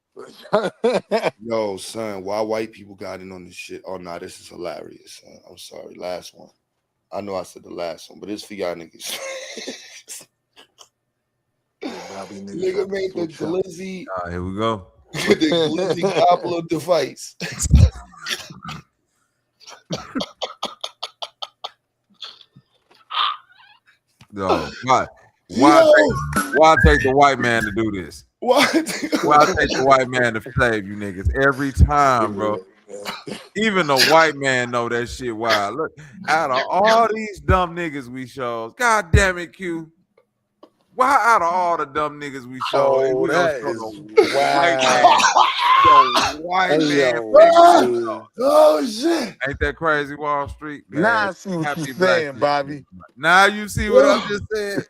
Speaker 3: Yo, son, why white people got in on this shit? Oh, nah, this is hilarious, son. I'm sorry. Last one. I know I said the last one, but it's for y'all niggas. Nigga made the glizzy.
Speaker 13: All right, here we go.
Speaker 3: The glizzy Doppler device.
Speaker 13: Yo, why take the white man to do this? Why take the white man to save you niggas every time, bro? Even the white man know that shit wild. Look, out of all these dumb niggas we shows, god damn it, Q. Why out of all the dumb niggas we show, we gonna
Speaker 17: that
Speaker 13: show
Speaker 17: is
Speaker 13: the white
Speaker 17: wild.
Speaker 13: man? The white man.
Speaker 3: Oh shit!
Speaker 13: Ain't that crazy, Wall Street? Man,
Speaker 17: Now I see what
Speaker 13: happy
Speaker 17: you're
Speaker 13: Black
Speaker 17: saying,
Speaker 13: History
Speaker 17: Bobby.
Speaker 13: Month. Now you see what I just said.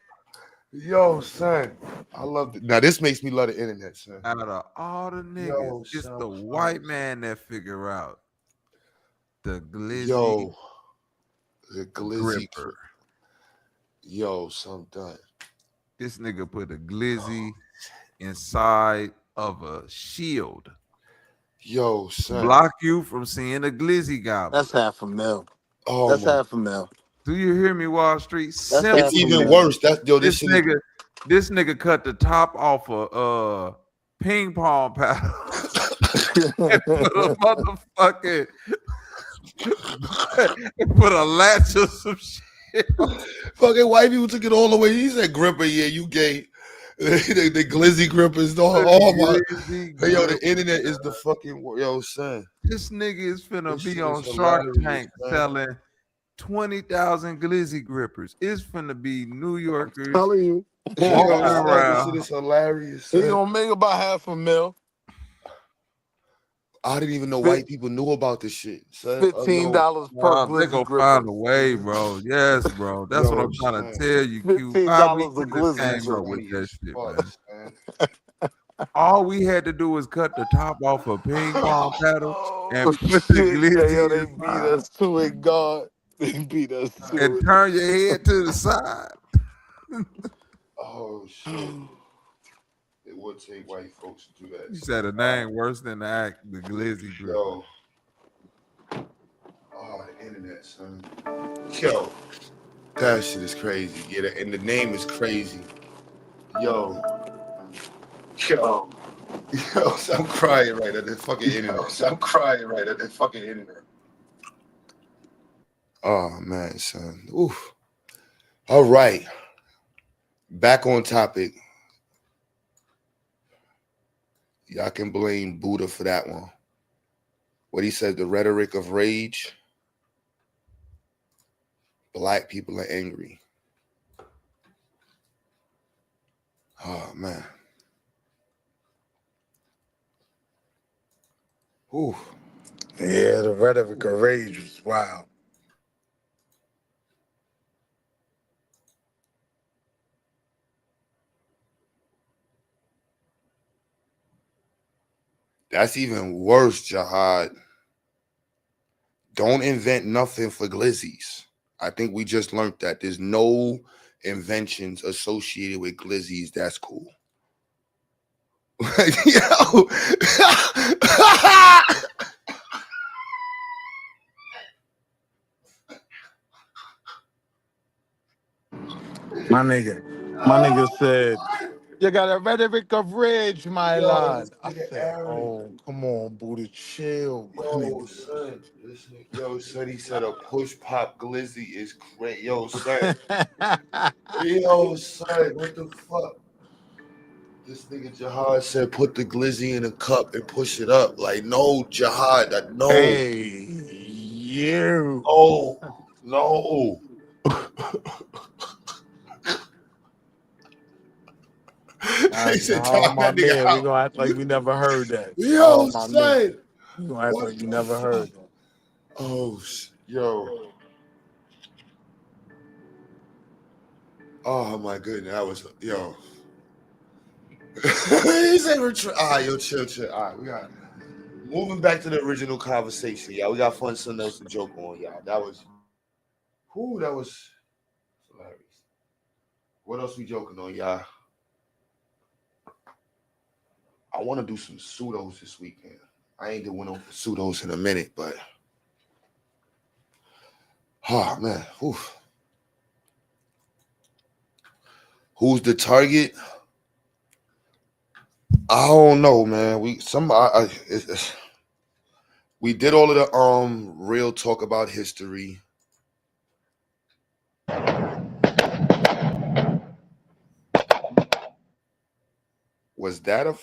Speaker 3: Yo, son, I love it. Now this makes me love the internet, son.
Speaker 13: Out of all the niggas,
Speaker 3: Yo,
Speaker 13: it's
Speaker 3: son,
Speaker 13: the white man that figure out the glizzy.
Speaker 3: Yo, the glizzy
Speaker 13: gripper.
Speaker 3: Yo, son, done.
Speaker 13: This nigga put a glizzy inside of a shield.
Speaker 3: Yo, son.
Speaker 13: Block you from seeing a glizzy gobbler.
Speaker 17: That's half a mil.
Speaker 3: Oh,
Speaker 17: that's
Speaker 3: my.
Speaker 17: half a mil.
Speaker 13: Do you hear me, Wall Street?
Speaker 3: It's even worse. That's yo. This
Speaker 13: nigga cut the top off a ping pong paddle and put a motherfucking put a latch or some shit.
Speaker 3: Fucking white people took it all the way. He said gripper, yeah, you gay. the glizzy grippers, oh my. Hey, yo, the internet is the fucking yo, son.
Speaker 13: This nigga is finna
Speaker 3: This
Speaker 13: be
Speaker 3: shit
Speaker 13: on
Speaker 3: is
Speaker 13: Shark
Speaker 3: hilarious,
Speaker 13: Tank
Speaker 3: man.
Speaker 13: selling 20,000 glizzy grippers. It's finna be New Yorkers
Speaker 17: telling you.
Speaker 13: walking
Speaker 3: This
Speaker 13: around.
Speaker 3: shit is hilarious.
Speaker 17: He
Speaker 3: Son.
Speaker 17: gonna make about half a mil.
Speaker 3: I didn't even know white people knew about this shit. Son.
Speaker 17: $15 per glizzy
Speaker 13: They gonna
Speaker 17: gripper.
Speaker 13: find a way, bro. Yes, bro. That's what I'm trying to tell you, Q. Why we
Speaker 17: $15 a
Speaker 13: just
Speaker 17: glizzy
Speaker 13: came up with
Speaker 3: funny
Speaker 13: that
Speaker 3: as
Speaker 13: shit,
Speaker 3: fuck,
Speaker 13: man. All we had to do was cut the top off a ping pong paddle and
Speaker 17: Oh,
Speaker 13: put the
Speaker 17: shit,
Speaker 13: glizzy
Speaker 17: yo, they beat
Speaker 13: inside
Speaker 17: us to it, God. They beat us to
Speaker 13: and
Speaker 17: it.
Speaker 13: turn your head to the side.
Speaker 3: Oh shit. It would take white folks to do that.
Speaker 13: You said a name worse than the act, the glizzy grip.
Speaker 3: Yo. Oh, the internet, son. Yo. That shit is crazy. Yeah, and the name is crazy. Yo. Yo. Yo, I'm crying right at the fucking internet. I'm crying right at the fucking internet. Oh man, son. Oof. All right. Back on topic. Y'all can blame Buddha for that one. What he said, the rhetoric of rage. Black people are angry. Oh man. Ooh.
Speaker 17: Yeah, the rhetoric of rage was wild.
Speaker 3: That's even worse, Jihad. Don't invent nothing for glizzies. I think we just learned that there's no inventions associated with glizzies. That's cool. Yo.
Speaker 17: My nigga said, you got a rhetoric of rage, my
Speaker 3: Yo,
Speaker 17: lad.
Speaker 3: this
Speaker 17: I
Speaker 3: nigga
Speaker 17: said,
Speaker 3: Aaron.
Speaker 17: oh, come on, Buddha, chill, my nigga.
Speaker 3: Son, yo, son, he said a push pop glizzy is great. Yo, son. Yo, son, what the fuck? This nigga Jihad said put the glizzy in a cup and push it up. Like, no, Jihad, no.
Speaker 17: Hey, you.
Speaker 3: Oh, no. They said,
Speaker 17: Oh,
Speaker 3: "Time
Speaker 17: my
Speaker 3: that nigga
Speaker 17: man, we
Speaker 3: out."
Speaker 17: gonna act like we never heard that.
Speaker 3: Yo,
Speaker 17: Oh, my man.
Speaker 3: son.
Speaker 17: We gonna act
Speaker 3: What
Speaker 17: like we
Speaker 3: the
Speaker 17: never heard
Speaker 3: fuck?
Speaker 17: that.
Speaker 3: Oh, yo. Oh, my goodness. That was, yo. He said, all right, yo, chill. All right, we got moving back to the original conversation, y'all. We got fun something else to joke on, y'all. That was hilarious. What else we joking on, y'all? I want to do some pseudos this weekend. I ain't doing no pseudos in a minute, but oh man, oof. Who's the target? I don't know, man. We did all of the real talk about history. Was that a?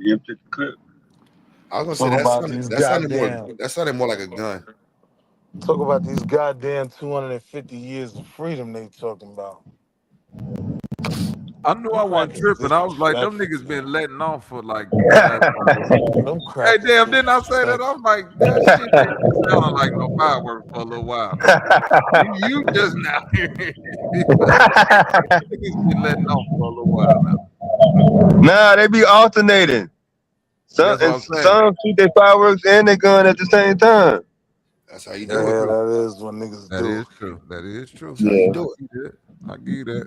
Speaker 12: Empty clip.
Speaker 3: I was
Speaker 17: Talk
Speaker 3: gonna
Speaker 17: about
Speaker 3: say
Speaker 17: these
Speaker 3: that sounded more like a gun.
Speaker 17: Talk about these goddamn 250 years of freedom they talking about.
Speaker 13: I knew I wasn't
Speaker 17: Crackers
Speaker 13: tripping. I was like, them
Speaker 17: disrespectful.
Speaker 13: niggas been letting off for like the past couple of weeks.
Speaker 17: Them
Speaker 13: Hey,
Speaker 17: crackers
Speaker 13: damn, didn't I say that? I'm like, that shit ain't been sounding like no fireworks for a little while now. You just now hearing niggas been letting off for a little while now.
Speaker 11: Nah, they be alternating.
Speaker 13: That's what I'm saying.
Speaker 11: Some shoot their fireworks and their gun at the same time.
Speaker 3: That's how you
Speaker 17: Yeah,
Speaker 3: do it.
Speaker 17: that is what niggas
Speaker 13: That
Speaker 17: do.
Speaker 13: is true. That is true.
Speaker 3: That's how you do it.
Speaker 13: I give you that.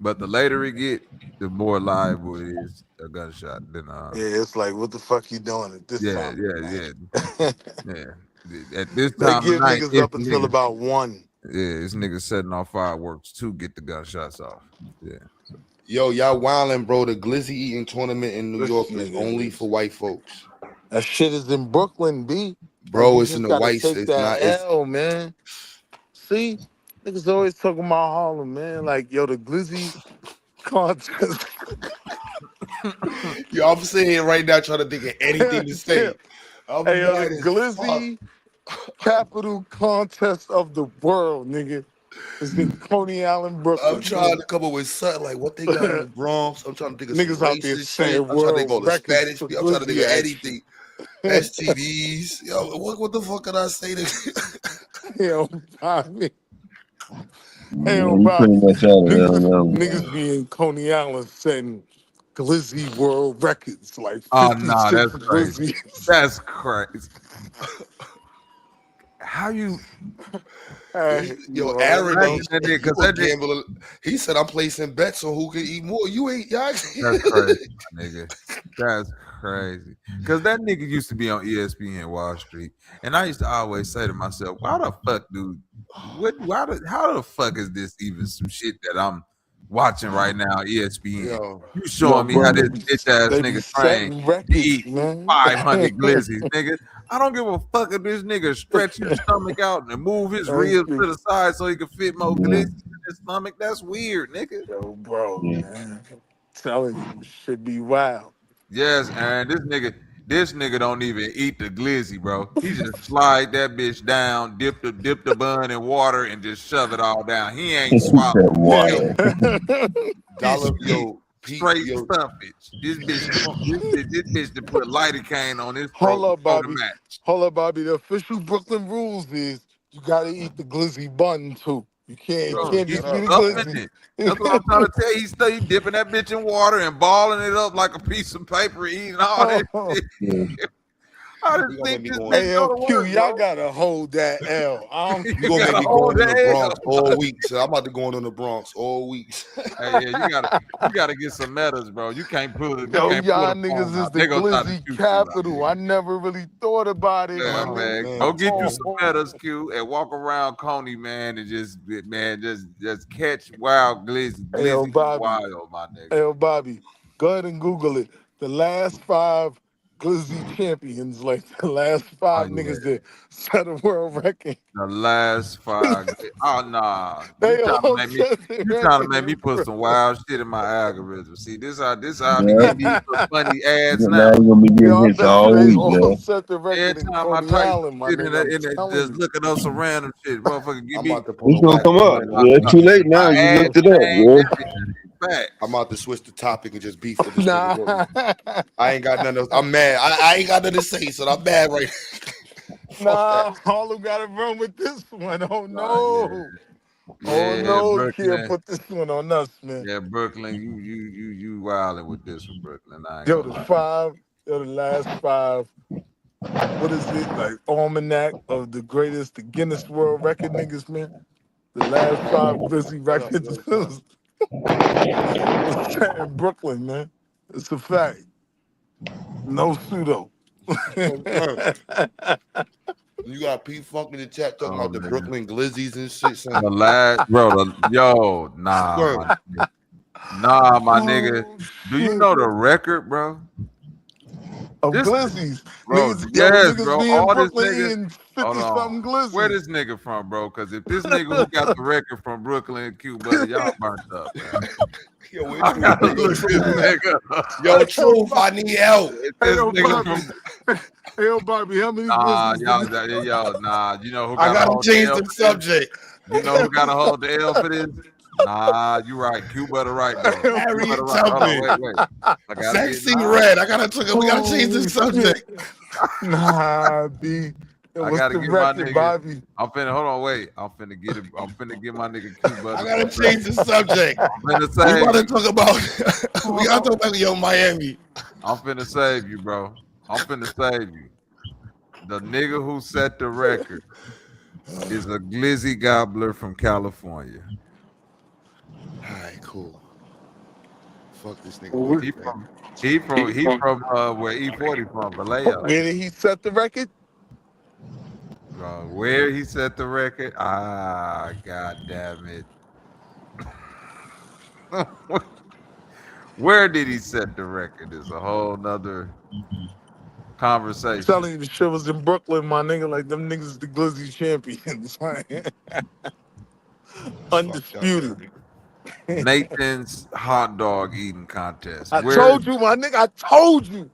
Speaker 13: But the later it get, the more liable it is a gunshot. Then
Speaker 17: Yeah, it's like, what the fuck you doing at this
Speaker 13: yeah.
Speaker 17: time of night?
Speaker 13: At this
Speaker 17: They
Speaker 13: time of
Speaker 17: give
Speaker 13: night,
Speaker 17: niggas
Speaker 13: it's
Speaker 17: up until
Speaker 13: niggas.
Speaker 17: about 1.
Speaker 13: Yeah, it's niggas setting off fireworks to get the gunshots off. Yeah.
Speaker 3: Yo, y'all wildin', bro. The glizzy eating tournament in New
Speaker 17: This
Speaker 3: York is
Speaker 17: nigga
Speaker 3: only
Speaker 17: is-
Speaker 3: for white folks.
Speaker 17: That shit is in Brooklyn, B. Like,
Speaker 3: Bro,
Speaker 17: you
Speaker 3: it's in
Speaker 17: just
Speaker 3: the
Speaker 17: gotta
Speaker 3: whites.
Speaker 17: take
Speaker 3: It's
Speaker 17: that
Speaker 3: not. It's
Speaker 17: L, man. See? Niggas always talking about Harlem, man. Like, yo, the glizzy contest.
Speaker 3: yo. I'm sitting here right now trying to think of anything to say. I'm
Speaker 17: Hey, yo,
Speaker 3: mad
Speaker 17: the
Speaker 3: as fuck.
Speaker 17: glizzy capital contest of the world, nigga. It's in Coney Island, Brooklyn.
Speaker 3: I'm trying to come up with something like what they got in the Bronx. I'm trying to think of some
Speaker 17: Niggas out there
Speaker 3: racist shit.
Speaker 17: setting
Speaker 3: I'm trying to think of all
Speaker 17: world
Speaker 3: the
Speaker 17: records
Speaker 3: Spanish
Speaker 17: for
Speaker 3: people. I'm trying to think
Speaker 17: glizzy
Speaker 3: of
Speaker 17: action.
Speaker 3: anything. STDs. Yo, what the fuck can I say to
Speaker 17: Yo, Bobby. Hey,
Speaker 11: Yeah,
Speaker 17: yo,
Speaker 11: you
Speaker 17: Bobby.
Speaker 11: pretty much out of there, man.
Speaker 17: Niggas be in Coney Island setting glizzy world records, like
Speaker 13: Oh
Speaker 17: 56
Speaker 13: no, that's crazy.
Speaker 17: glizzies.
Speaker 13: That's crazy. How you
Speaker 3: Yo,
Speaker 17: already
Speaker 3: Aaron,
Speaker 17: know.
Speaker 3: you a gambler. He said I'm placing bets on who can eat more. You ain't y'all.
Speaker 13: That's crazy, my nigga. That's crazy. Cause that nigga used to be on ESPN Wall Street, and I used to always say to myself, "Why the fuck, dude? How the fuck is this even some shit that I'm watching right now? ESPN,
Speaker 3: Yo,
Speaker 13: you showing me
Speaker 17: bro,
Speaker 13: how this bitch ass
Speaker 17: they be
Speaker 13: nigga trained
Speaker 17: setting
Speaker 13: to
Speaker 17: records,
Speaker 13: eat
Speaker 17: man.
Speaker 13: 500 glizzies, nigga. I don't give a fuck if this nigga stretch his stomach out and move his ribs to the side so he can fit more glizzies in his stomach. That's weird, nigga.
Speaker 17: Yo, bro, man. I'm telling you, shit be wild.
Speaker 13: Yes, Aaron. This nigga don't even eat the glizzy, bro. He just slide that bitch down, dip the bun in water, and just shove it all down. He ain't swallowing
Speaker 11: Water.
Speaker 3: dollar,
Speaker 13: He
Speaker 3: yo, Pete,
Speaker 13: straight
Speaker 3: yo,
Speaker 13: stuffage. This bitch to put lidocaine on his
Speaker 17: Hold
Speaker 13: throat
Speaker 17: up,
Speaker 13: before the
Speaker 17: Bobby.
Speaker 13: match.
Speaker 17: Hold up, Bobby. The official Brooklyn rules is you gotta eat the glizzy bun too. You
Speaker 3: yo,
Speaker 17: can't
Speaker 13: He's
Speaker 17: just
Speaker 3: shut
Speaker 17: be
Speaker 3: up,
Speaker 17: the
Speaker 3: man.
Speaker 13: stuffing
Speaker 17: glizzy.
Speaker 13: it. That's what I'm trying to tell you. He stay dipping that bitch in water and balling it up like a piece of paper, eating all that
Speaker 17: Oh,
Speaker 13: shit.
Speaker 12: I
Speaker 3: You
Speaker 12: didn't
Speaker 3: gonna make
Speaker 12: think
Speaker 3: me
Speaker 12: this
Speaker 3: go
Speaker 12: didn't go to
Speaker 17: ALQ,
Speaker 12: work,
Speaker 17: y'all
Speaker 12: bro.
Speaker 17: gotta hold that L. I don't
Speaker 3: You
Speaker 12: You
Speaker 3: gonna
Speaker 17: care.
Speaker 3: make
Speaker 12: gotta
Speaker 3: me
Speaker 12: hold
Speaker 3: going in the
Speaker 12: the
Speaker 3: Bronx
Speaker 12: L.
Speaker 3: all week. So I'm about to go in the Bronx all week.
Speaker 12: Hey, yeah, you gotta get some medals, bro. You can't pull the
Speaker 17: Yo, y'all
Speaker 12: phone
Speaker 17: niggas is
Speaker 12: out.
Speaker 17: the
Speaker 12: They gonna try to
Speaker 17: glizzy
Speaker 12: shoot you out
Speaker 17: capital.
Speaker 12: here.
Speaker 17: I never really thought about it, my
Speaker 12: Yeah,
Speaker 17: nigga.
Speaker 12: man.
Speaker 3: Man,
Speaker 12: Go get you some
Speaker 17: Oh,
Speaker 12: medals, Q, and walk around Coney, man, and just catch wild glizzy.
Speaker 17: hey, yo,
Speaker 12: Glizzy is
Speaker 17: Bobby.
Speaker 12: wild, my nigga.
Speaker 17: Hey, yo, Bobby. Go ahead and Google it. The last 5 glizzy champions, like the last
Speaker 12: Oh
Speaker 17: 5
Speaker 12: yeah.
Speaker 17: niggas that set a world record.
Speaker 12: The last 5. Oh nah.
Speaker 17: They all set the
Speaker 12: You trying to
Speaker 17: record
Speaker 12: make me
Speaker 17: in
Speaker 12: put some
Speaker 17: Brooklyn.
Speaker 12: wild shit in my algorithm. See, this how I be
Speaker 20: Yeah.
Speaker 12: getting these little funny ads
Speaker 20: Now
Speaker 12: now.
Speaker 20: you're gonna be getting
Speaker 17: Yo, I
Speaker 20: hits
Speaker 17: bet you
Speaker 20: all
Speaker 17: they
Speaker 20: week,
Speaker 17: all
Speaker 20: man.
Speaker 17: set the record
Speaker 12: Every
Speaker 17: in
Speaker 12: time I
Speaker 17: Coney
Speaker 12: type
Speaker 17: Island, my
Speaker 12: shit
Speaker 17: nigga. I'm
Speaker 12: in it
Speaker 17: telling
Speaker 12: just
Speaker 17: you.
Speaker 12: looking up some random shit. Motherfucker, give
Speaker 3: I'm
Speaker 12: me
Speaker 3: about to pull
Speaker 11: It's
Speaker 3: a
Speaker 11: gonna
Speaker 3: wax
Speaker 11: come
Speaker 3: on
Speaker 11: up.
Speaker 3: and knock
Speaker 11: Yeah,
Speaker 3: me.
Speaker 11: too late now.
Speaker 12: my
Speaker 11: You
Speaker 12: ad
Speaker 11: looked it up,
Speaker 12: change.
Speaker 11: boy.
Speaker 12: Facts.
Speaker 3: I'm about to switch the topic and just beef with this nigga.
Speaker 17: Nah.
Speaker 3: Bro. I ain't got nothing else. I'm mad. I ain't got nothing to say, so I'm mad right now. Fuck that.
Speaker 17: Nah, Harlem got to run with this one. Oh
Speaker 12: Nah, yeah.
Speaker 17: no. Oh
Speaker 12: Yeah,
Speaker 17: no, can't
Speaker 12: Brooklyn.
Speaker 17: put this one on us, man.
Speaker 12: Yeah, Brooklyn. You wilding with this one, Brooklyn. I ain't
Speaker 17: Yo,
Speaker 12: gonna
Speaker 17: the
Speaker 12: lie.
Speaker 17: 5, yo, the last 5, what is it? Like almanac of the greatest, the Guinness World Record niggas, man. The last 5 Glizzy
Speaker 3: What up,
Speaker 17: records
Speaker 3: yo, son?
Speaker 17: was set in Brooklyn, man. It's a fact. No pseudo.
Speaker 3: Yo, son. You got P Funk in the chat talking
Speaker 12: Oh
Speaker 3: about the
Speaker 12: man.
Speaker 3: Brooklyn Glizzies and shit, son.
Speaker 12: The last bro, nah,
Speaker 3: Son,
Speaker 12: my nigga.
Speaker 17: Oh
Speaker 12: Do you
Speaker 17: shit.
Speaker 12: know the record, bro?
Speaker 17: Of
Speaker 12: This
Speaker 17: glizzies.
Speaker 12: bro,
Speaker 17: Niggas, yo,
Speaker 12: yes,
Speaker 17: niggas
Speaker 12: bro.
Speaker 17: be in
Speaker 12: All this
Speaker 17: Brooklyn
Speaker 12: nigga.
Speaker 17: eating
Speaker 12: Hold
Speaker 17: 50
Speaker 12: on.
Speaker 17: something
Speaker 12: Where
Speaker 17: glizzies.
Speaker 12: this nigga from, bro? Because if this nigga who got the record from Brooklyn and Quebutter, y'all burnt up, man.
Speaker 3: yo, where
Speaker 12: I
Speaker 3: Truth
Speaker 12: gotta
Speaker 3: at? Yo,
Speaker 12: look this
Speaker 3: Truth.
Speaker 12: nigga
Speaker 3: Yo,
Speaker 12: up.
Speaker 3: Truth, I need help.
Speaker 12: If
Speaker 17: Hey,
Speaker 12: this
Speaker 17: yo,
Speaker 12: nigga
Speaker 17: Bobby.
Speaker 12: from
Speaker 17: Hey, yo, Bobby, how many glizzies did
Speaker 12: you know who
Speaker 3: I
Speaker 12: gotta
Speaker 3: gotta
Speaker 12: hold the
Speaker 3: change
Speaker 12: L
Speaker 3: the
Speaker 12: for this?
Speaker 3: subject.
Speaker 12: You know who gotta hold the L for this? Nah, you right. Q better right though. Q better
Speaker 3: Harriet
Speaker 12: right. Hold on,
Speaker 3: Tubman.
Speaker 12: wait. I gotta get
Speaker 3: Sexy Red. I gotta talk. We gotta change the
Speaker 17: Oh, shit.
Speaker 3: subject.
Speaker 17: Nah, B. Yo,
Speaker 12: I
Speaker 17: what's
Speaker 12: gotta
Speaker 17: the
Speaker 12: get my
Speaker 17: record,
Speaker 12: nigga.
Speaker 17: Bobby?
Speaker 12: I'm finna hold on, wait. I'm finna get it. I'm finna get my nigga Q
Speaker 3: I
Speaker 12: butter
Speaker 3: gotta
Speaker 12: some
Speaker 3: change the subject.
Speaker 12: I'm finna
Speaker 3: We
Speaker 12: save
Speaker 3: about to
Speaker 12: you.
Speaker 3: talk about. We gotta talk about Yo Miami.
Speaker 12: I'm finna save you, bro. I'm finna save you. The nigga who set the record is a glizzy gobbler from California.
Speaker 3: All right, cool. Fuck this nigga
Speaker 17: Where,
Speaker 3: Bobby, man.
Speaker 12: He from where E40 from, Vallejo.
Speaker 17: where did he set the record?
Speaker 12: Where he set the record? Ah, god damn it. Where did he set the record is a whole nother conversation.
Speaker 17: Telling you the shit was in Brooklyn, my nigga. Like them niggas, the glizzy champions.
Speaker 3: Fucked up,
Speaker 17: Undisputed.
Speaker 3: man.
Speaker 12: Nathan's hot dog eating contest.
Speaker 17: I told you, my nigga. I told you.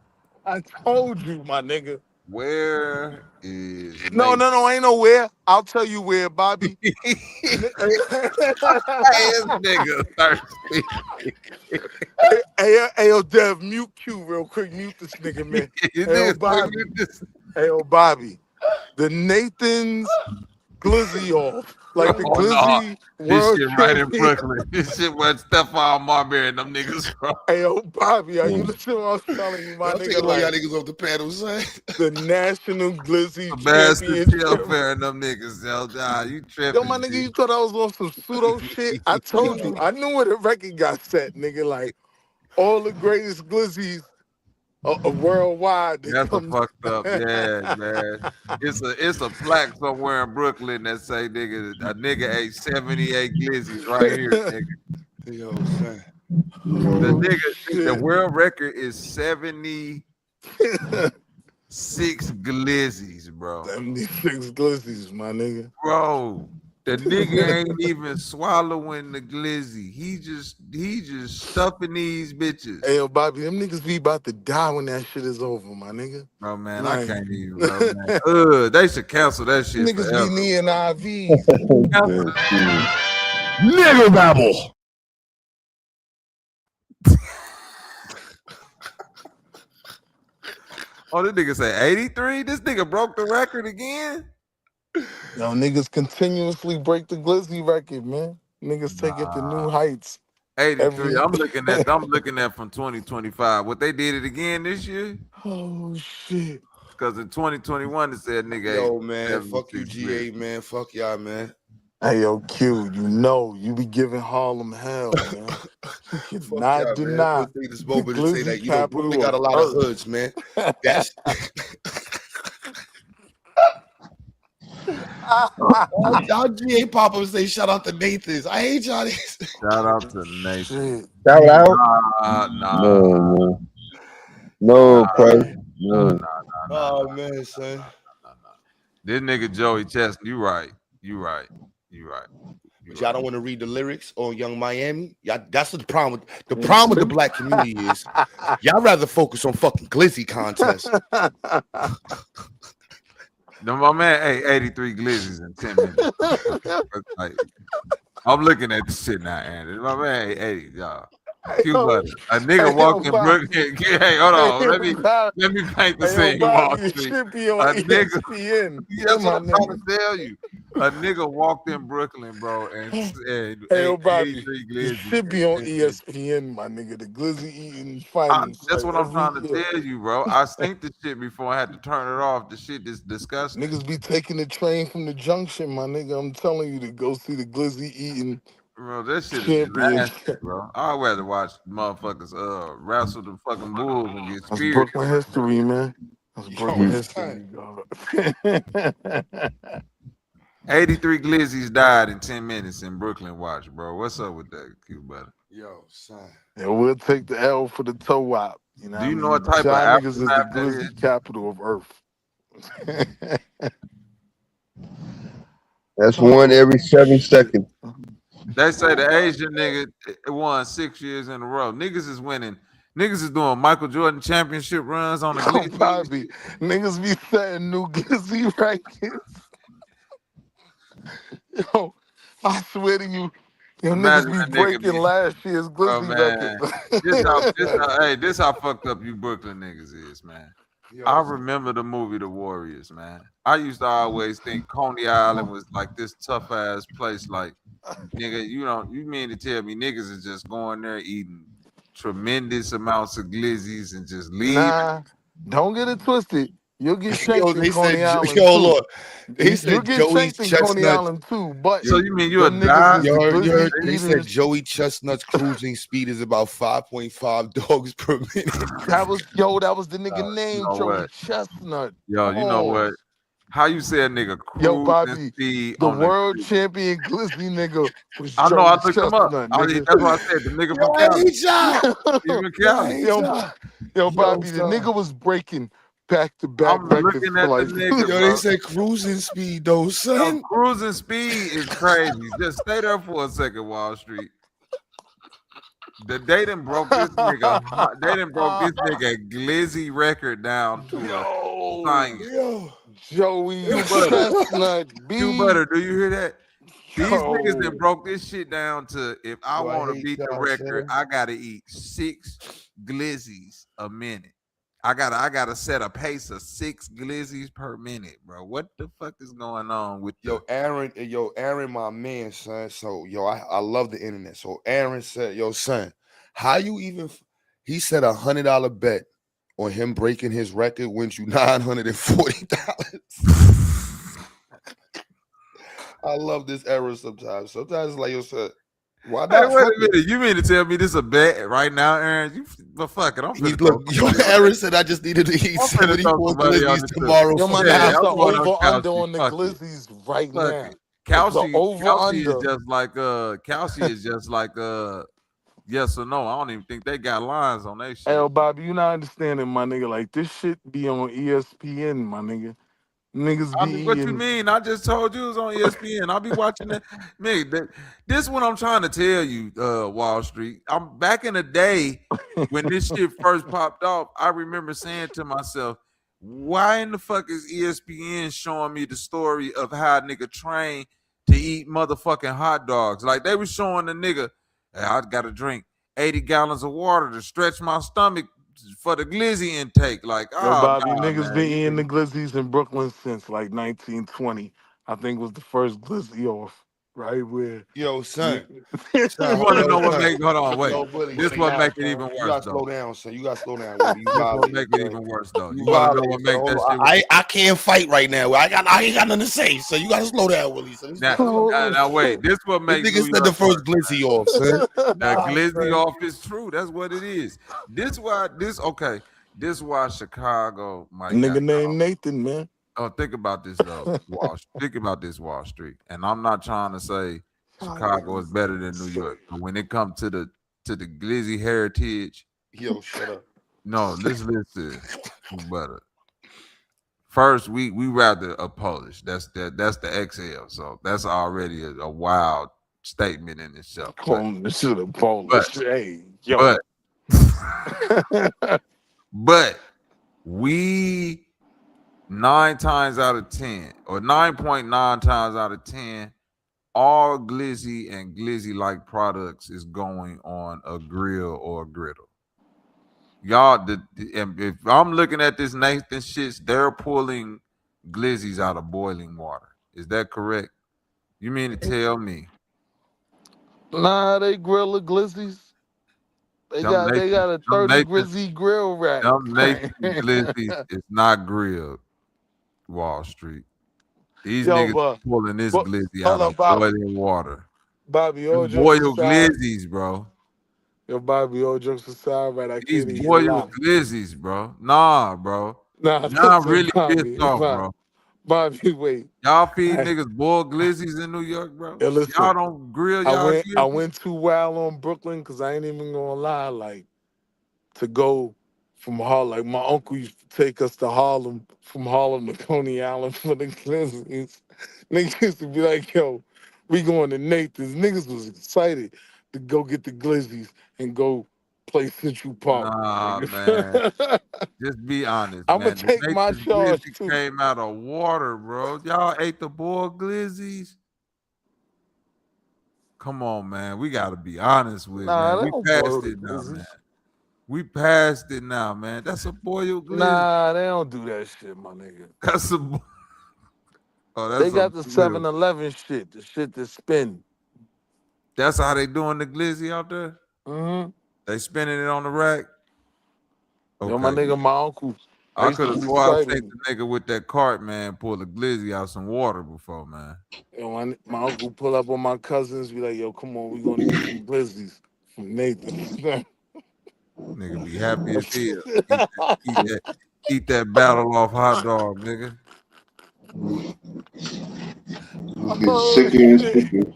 Speaker 17: I told you, my nigga.
Speaker 12: Where is
Speaker 17: No,
Speaker 12: Nathan?
Speaker 17: no, no, ain't nowhere. I'll tell you where, Bobby.
Speaker 12: This nigga thirsty.
Speaker 17: Hey, yo, Dev, mute Q real quick. Mute this nigga, man.
Speaker 12: You
Speaker 17: Hey, yo,
Speaker 12: niggas say
Speaker 17: Bobby.
Speaker 12: you just
Speaker 17: Hey, yo, Bobby. The Nathan's Glizzy off. Like the
Speaker 12: oh no.
Speaker 17: Glizzy
Speaker 12: This
Speaker 17: World
Speaker 12: shit right in
Speaker 17: Champion.
Speaker 12: Brooklyn. This shit where Stephon Marbury and them niggas from.
Speaker 17: Hey, yo, Bobby, are you listening to what I was telling you, my
Speaker 3: Y'all
Speaker 17: nigga?
Speaker 3: taking all y'all
Speaker 17: Like
Speaker 3: niggas off the panel, son.
Speaker 17: the National Glizzy
Speaker 12: Master Chill
Speaker 17: Championship.
Speaker 12: Fair and them niggas. Yo, nah, you
Speaker 17: Yo,
Speaker 12: tripping,
Speaker 17: my nigga,
Speaker 12: G.
Speaker 17: you thought I was on some pseudo shit? I told you. I knew where the record got set, nigga. Like all the greatest Glizzies worldwide. They
Speaker 12: That's a
Speaker 17: come.
Speaker 12: fucked up. Yeah, man. It's a plaque somewhere in Brooklyn that say a nigga ate 78 glizzies right here, nigga.
Speaker 3: Yo, son.
Speaker 12: The
Speaker 17: Oh
Speaker 12: nigga, the
Speaker 17: shit.
Speaker 12: world record is 76 glizzies, bro.
Speaker 17: 76 Glizzies, my nigga.
Speaker 12: Bro, the nigga ain't even swallowing the glizzy. He just stuffing these bitches.
Speaker 17: Hey, yo, Bobby, them niggas be about to die when that shit is over, my nigga.
Speaker 12: Bro, man, I
Speaker 17: Like,
Speaker 12: can't even, bro, man. They should cancel that shit
Speaker 17: niggas be
Speaker 12: forever.
Speaker 17: needing IVs.
Speaker 12: Cancel
Speaker 20: Nigga babble.
Speaker 12: Oh, this nigga say 83? This nigga broke the record again?
Speaker 17: Yo, niggas continuously break the Glizzy record, man. Niggas take it to new heights.
Speaker 12: 83. I'm looking at from 2025. What they did it again this year?
Speaker 17: Oh shit.
Speaker 13: because in 2021 it said nigga
Speaker 3: Yo,
Speaker 13: ate
Speaker 3: man, fuck you,
Speaker 13: 76 Glizzy.
Speaker 3: GA, man. Fuck y'all, man.
Speaker 17: Hey, yo, Q, you know you be giving Harlem hell, man. You
Speaker 3: Fuck
Speaker 17: cannot
Speaker 3: y'all, man. I
Speaker 17: deny
Speaker 3: want to take this
Speaker 17: the
Speaker 3: moment to say
Speaker 17: glizzy
Speaker 3: that, you know, Brooklyn
Speaker 17: capital
Speaker 3: got a
Speaker 17: of
Speaker 3: lot of
Speaker 17: Earth.
Speaker 3: hoods, man. That's y'all GA pop up say shout out to Nathan's. I hate y'all.
Speaker 13: Shout out to Nathan.
Speaker 17: Shit.
Speaker 11: Shout out.
Speaker 13: Nah.
Speaker 11: No, Price. No.
Speaker 3: Oh man, son.
Speaker 13: This nigga Joey Chestnut, you right.
Speaker 3: But y'all don't want to read the lyrics on Young Miami. Y'all, that's the problem. The problem with the black community is y'all rather focus on fucking glizzy contests.
Speaker 13: No, my man ate 83 glizzies in 10 minutes. Like, I'm looking at this shit now, Andy. My man ate 80, y'all. Quebutter. A nigga walked in Brooklyn. Hey, hold on. Let me paint the scene. Wall
Speaker 17: Bobby,
Speaker 13: Street.
Speaker 17: should be on
Speaker 13: A nigga.
Speaker 17: ESPN.
Speaker 13: That's what I'm trying to tell you. A nigga walked in Brooklyn, bro, and said,
Speaker 17: Hey, Bobby,
Speaker 13: 83
Speaker 17: you
Speaker 13: glizzies.
Speaker 17: should be on ESPN, my nigga. The glizzy eating finest.
Speaker 13: That's
Speaker 17: like,
Speaker 13: what I'm
Speaker 17: every
Speaker 13: trying to
Speaker 17: year.
Speaker 13: tell you, bro. I synced the shit before I had to turn it off. The shit is disgusting.
Speaker 17: Niggas be taking the train from the junction, my nigga. I'm telling you to go see the glizzy eating
Speaker 13: Bro, that shit is
Speaker 17: champion.
Speaker 13: nasty, bro. I'd rather watch motherfuckers wrestle the fucking bulls and get
Speaker 17: That's
Speaker 13: speared.
Speaker 17: Brooklyn history, man. That's Brooklyn history, dog.
Speaker 13: 83 glizzies died in 10 minutes in Brooklyn. Watch, bro. What's up with that, Quebutter?
Speaker 3: Yo, son.
Speaker 17: Yeah, we'll take the L for the toe wop. You know
Speaker 13: Do you
Speaker 17: what I
Speaker 13: know
Speaker 17: mean?
Speaker 13: what type of
Speaker 17: Y'all niggas is the
Speaker 13: aftermath that is?
Speaker 17: glizzy capital of Earth.
Speaker 11: That's one every 7 seconds.
Speaker 13: They say the Asian nigga won 6 years in a row. Niggas is winning. Niggas is doing Michael Jordan championship runs on the
Speaker 17: Yo,
Speaker 13: glizzy.
Speaker 17: Bobby, niggas be setting new glizzy records. Yo, I swear to you, yo,
Speaker 13: Imagine
Speaker 17: niggas be
Speaker 13: a nigga
Speaker 17: breaking
Speaker 13: be,
Speaker 17: last year's
Speaker 13: bro,
Speaker 17: glizzy
Speaker 13: man.
Speaker 17: record.
Speaker 13: This how fucked up you Brooklyn niggas is, man. I remember the movie The Warriors, man. I used to always think Coney Island was like this tough ass place. Like, nigga, you mean to tell me niggas is just going there eating tremendous amounts of glizzies and just leaving?
Speaker 17: Nah, don't get it twisted. You'll get
Speaker 3: Yo,
Speaker 17: shanked in
Speaker 3: they said,
Speaker 17: Coney Island
Speaker 3: yo,
Speaker 17: too.
Speaker 3: Lord. They
Speaker 17: You'll
Speaker 3: said
Speaker 17: get
Speaker 3: Joey's
Speaker 17: shanked in Coney
Speaker 3: chestnut.
Speaker 17: Island too, but
Speaker 13: So you mean you
Speaker 17: them
Speaker 13: a
Speaker 17: niggas
Speaker 13: die?
Speaker 17: is the
Speaker 3: You heard,
Speaker 17: glizzy
Speaker 3: they said
Speaker 17: eaters.
Speaker 3: Joey Chestnut's cruising speed is about 5.5 dogs per minute.
Speaker 17: That was the nigga
Speaker 13: You
Speaker 17: name,
Speaker 13: know
Speaker 17: Joey
Speaker 13: what?
Speaker 17: Chestnut.
Speaker 13: Yo, you know what?
Speaker 17: Pause.
Speaker 13: How you say a nigga
Speaker 17: Yo,
Speaker 13: cruising
Speaker 17: Bobby,
Speaker 13: speed
Speaker 17: the
Speaker 13: on the
Speaker 17: world
Speaker 13: glizzy?
Speaker 17: champion glizzy nigga was
Speaker 13: I know. I
Speaker 17: Joey
Speaker 13: looked him up.
Speaker 17: Chestnut, nigga.
Speaker 13: That's why I said the nigga from
Speaker 3: Yo, I
Speaker 13: Cali.
Speaker 3: hate y'all.
Speaker 13: Even
Speaker 3: Yo, I
Speaker 13: Cali.
Speaker 3: hate
Speaker 17: yo,
Speaker 3: y'all.
Speaker 17: yo, Bobby, the
Speaker 3: son.
Speaker 17: nigga was breaking back-to-back
Speaker 13: I'm
Speaker 17: records
Speaker 13: looking
Speaker 17: for
Speaker 13: at the
Speaker 17: like.
Speaker 13: nigga,
Speaker 3: Yo,
Speaker 13: bro.
Speaker 3: they said cruising speed though,
Speaker 13: Yo,
Speaker 3: son.
Speaker 13: cruising speed is crazy. Just stay there for a second, Wall Street. They done broke this nigga. They done broke this nigga glizzy record down to a science.
Speaker 3: Yo,
Speaker 17: Joey
Speaker 13: Quebutter.
Speaker 17: Chestnut, B.
Speaker 13: Quebutter, do you hear that? These niggas
Speaker 17: Yo.
Speaker 13: that broke this shit down to if I
Speaker 3: Yo, I
Speaker 13: want to
Speaker 3: hate
Speaker 13: beat the
Speaker 3: y'all,
Speaker 13: record,
Speaker 3: son.
Speaker 13: I gotta eat 6 glizzies a minute. I gotta set a pace of 6 glizzies per minute, bro. What the fuck is going on with
Speaker 3: Yo, Aaron, my man, son. So, I love the internet. So, Aaron said, yo, son, how you even? He said $100 bet on him breaking his record wins you $940. I love this era sometimes. Sometimes it's like, yo, son, why
Speaker 13: Hey,
Speaker 3: not?
Speaker 13: wait
Speaker 3: Fuck
Speaker 13: a minute. You mean to tell me this a bet right now, Aaron? But fuck it. I'm finna
Speaker 3: Look,
Speaker 13: throw somebody
Speaker 3: Aaron said I just needed to eat
Speaker 13: I'm finna throw
Speaker 3: 74
Speaker 13: somebody on
Speaker 3: glizzies
Speaker 13: the tip.
Speaker 3: tomorrow.
Speaker 17: Yo,
Speaker 3: For
Speaker 17: my
Speaker 13: Yeah,
Speaker 17: nigga, it's
Speaker 13: I'm
Speaker 17: the
Speaker 13: going on
Speaker 17: over-under
Speaker 13: Kalshi.
Speaker 17: on the
Speaker 13: Fuck it.
Speaker 17: glizzies right
Speaker 13: Fuck
Speaker 17: now.
Speaker 13: it.
Speaker 17: It's the
Speaker 13: Kalshi is
Speaker 17: over-under.
Speaker 13: just like Kalshi is just like yes or no. I don't even think they got lines on their
Speaker 17: Hey,
Speaker 13: shit.
Speaker 17: yo, Bobby, you not understanding, my nigga. Like, this shit be on ESPN, my nigga. Niggas
Speaker 13: I
Speaker 17: be
Speaker 13: mean, what you
Speaker 17: eating.
Speaker 13: mean? I just told you it was on ESPN. I'll be watching that. Man, this is what I'm trying to tell you, Wall Street. I'm back in the day when this shit first popped off. I remember saying to myself, why in the fuck is ESPN showing me the story of how a nigga trained to eat motherfucking hot dogs? Like they was showing the nigga, hey, I gotta drink 80 gallons of water to stretch my stomach for the glizzy intake. Like,
Speaker 17: Yo,
Speaker 13: oh
Speaker 17: Bobby,
Speaker 13: nah,
Speaker 17: niggas
Speaker 13: man.
Speaker 17: been eating the glizzies in Brooklyn since like 1920. I think was the first glizzy off. right where
Speaker 3: Yo, son.
Speaker 13: You
Speaker 3: Son,
Speaker 13: want to
Speaker 3: yo,
Speaker 13: know what
Speaker 3: son.
Speaker 13: make? Hold on, wait.
Speaker 3: Yo, Willie,
Speaker 13: This what
Speaker 3: chill
Speaker 13: make
Speaker 3: out,
Speaker 13: it even
Speaker 3: son. You
Speaker 13: worse
Speaker 3: gotta
Speaker 13: though.
Speaker 3: slow down, son. You gotta slow down, Willie. You
Speaker 13: This what
Speaker 3: violated,
Speaker 13: make it
Speaker 3: son.
Speaker 13: even worse though.
Speaker 3: You
Speaker 13: You want to know what
Speaker 3: violated, son.
Speaker 13: make
Speaker 3: Hold
Speaker 13: that
Speaker 3: on.
Speaker 13: shit worse?
Speaker 3: I can't fight right now. I ain't got nothing to say, so you gotta slow down, Willie. So
Speaker 13: Now,
Speaker 3: slow down.
Speaker 13: now wait. This what
Speaker 3: This
Speaker 13: make
Speaker 3: nigga
Speaker 13: New
Speaker 3: said the
Speaker 13: York worse.
Speaker 3: first glizzy off, son.
Speaker 13: The
Speaker 3: Nah,
Speaker 13: glizzy
Speaker 3: son.
Speaker 13: off is true. That's what it is. This why Chicago might got.
Speaker 17: Nigga named Nathan, man.
Speaker 13: Oh, think about this though. Think about this Wall Street. And I'm not trying to say Chicago is better than New York, but when it comes to the glizzy heritage,
Speaker 3: Yo, shut up.
Speaker 13: no, listen. Better. First, we rather a Polish. That's the XL. So that's already a wild statement in itself.
Speaker 17: This is a Polish. Hey, yo.
Speaker 13: But we 9 times out of 10, or 9.9 times out of 10, all glizzy and glizzy-like products is going on a grill or a griddle. Y'all, if I'm looking at this Nathan shits, they're pulling glizzies out of boiling water. Is that correct? You mean to tell me?
Speaker 17: Nah, they grill the glizzies. They got a 30 Grizzy grill rack.
Speaker 13: Them Nathan glizzies is not grilled. Wall Street. These niggas pulling this glizzy out of boiling water.
Speaker 17: Bobby, all
Speaker 13: boiled
Speaker 17: jokes aside,
Speaker 13: glizzies, bro.
Speaker 17: Yo, Bobby, all jokes aside, right? I
Speaker 13: These
Speaker 17: can't eat a
Speaker 13: boiled
Speaker 17: lot.
Speaker 13: glizzies, bro. Nah, bro.
Speaker 17: Nah,
Speaker 13: Y'all
Speaker 17: listen,
Speaker 13: really
Speaker 17: Bobby,
Speaker 13: pissed off, bro.
Speaker 17: Bobby, wait.
Speaker 13: Y'all feed niggas boiled glizzies in New York, bro.
Speaker 17: Yo, listen,
Speaker 13: y'all don't grill y'all glizzies.
Speaker 17: I went too wild on Brooklyn because I ain't even gonna lie, like, to go from Harlem. Like, my uncle used to take us to Harlem, from Harlem to Coney Island for the glizzies. Niggas used to be like, yo, we going to Nathan's. Niggas was excited to go get the glizzies and go play Central Park.
Speaker 13: Nah, man. Just be honest,
Speaker 17: I'm
Speaker 13: man.
Speaker 17: gonna take my charge
Speaker 13: glizzy
Speaker 17: too.
Speaker 13: Came out of water, bro. Y'all ate the boiled glizzies. Come on, man. We gotta be honest with
Speaker 17: Nah,
Speaker 13: man. We passed it now, man. We passed it now, man. That's a boiled glizzy.
Speaker 17: Nah, they don't do that shit, my nigga.
Speaker 13: That's a. Oh, that's
Speaker 17: they got the 7-Eleven shit, the shit that spin.
Speaker 13: That's how they doing the glizzy out there?
Speaker 17: Mm-hmm.
Speaker 13: They spinning it on the rack?
Speaker 17: Okay. Yo, my nigga, my uncle.
Speaker 13: I could have swore I seen the nigga with that cart, man, pull the glizzy out some water before, man.
Speaker 17: Yo, my uncle pull up on my cousins, be like, yo, come on, we gonna get some glizzies from Nathan.
Speaker 13: Nigga be happy as hell. Eat that battle off hot dog, nigga.
Speaker 11: Get sicker and sicker.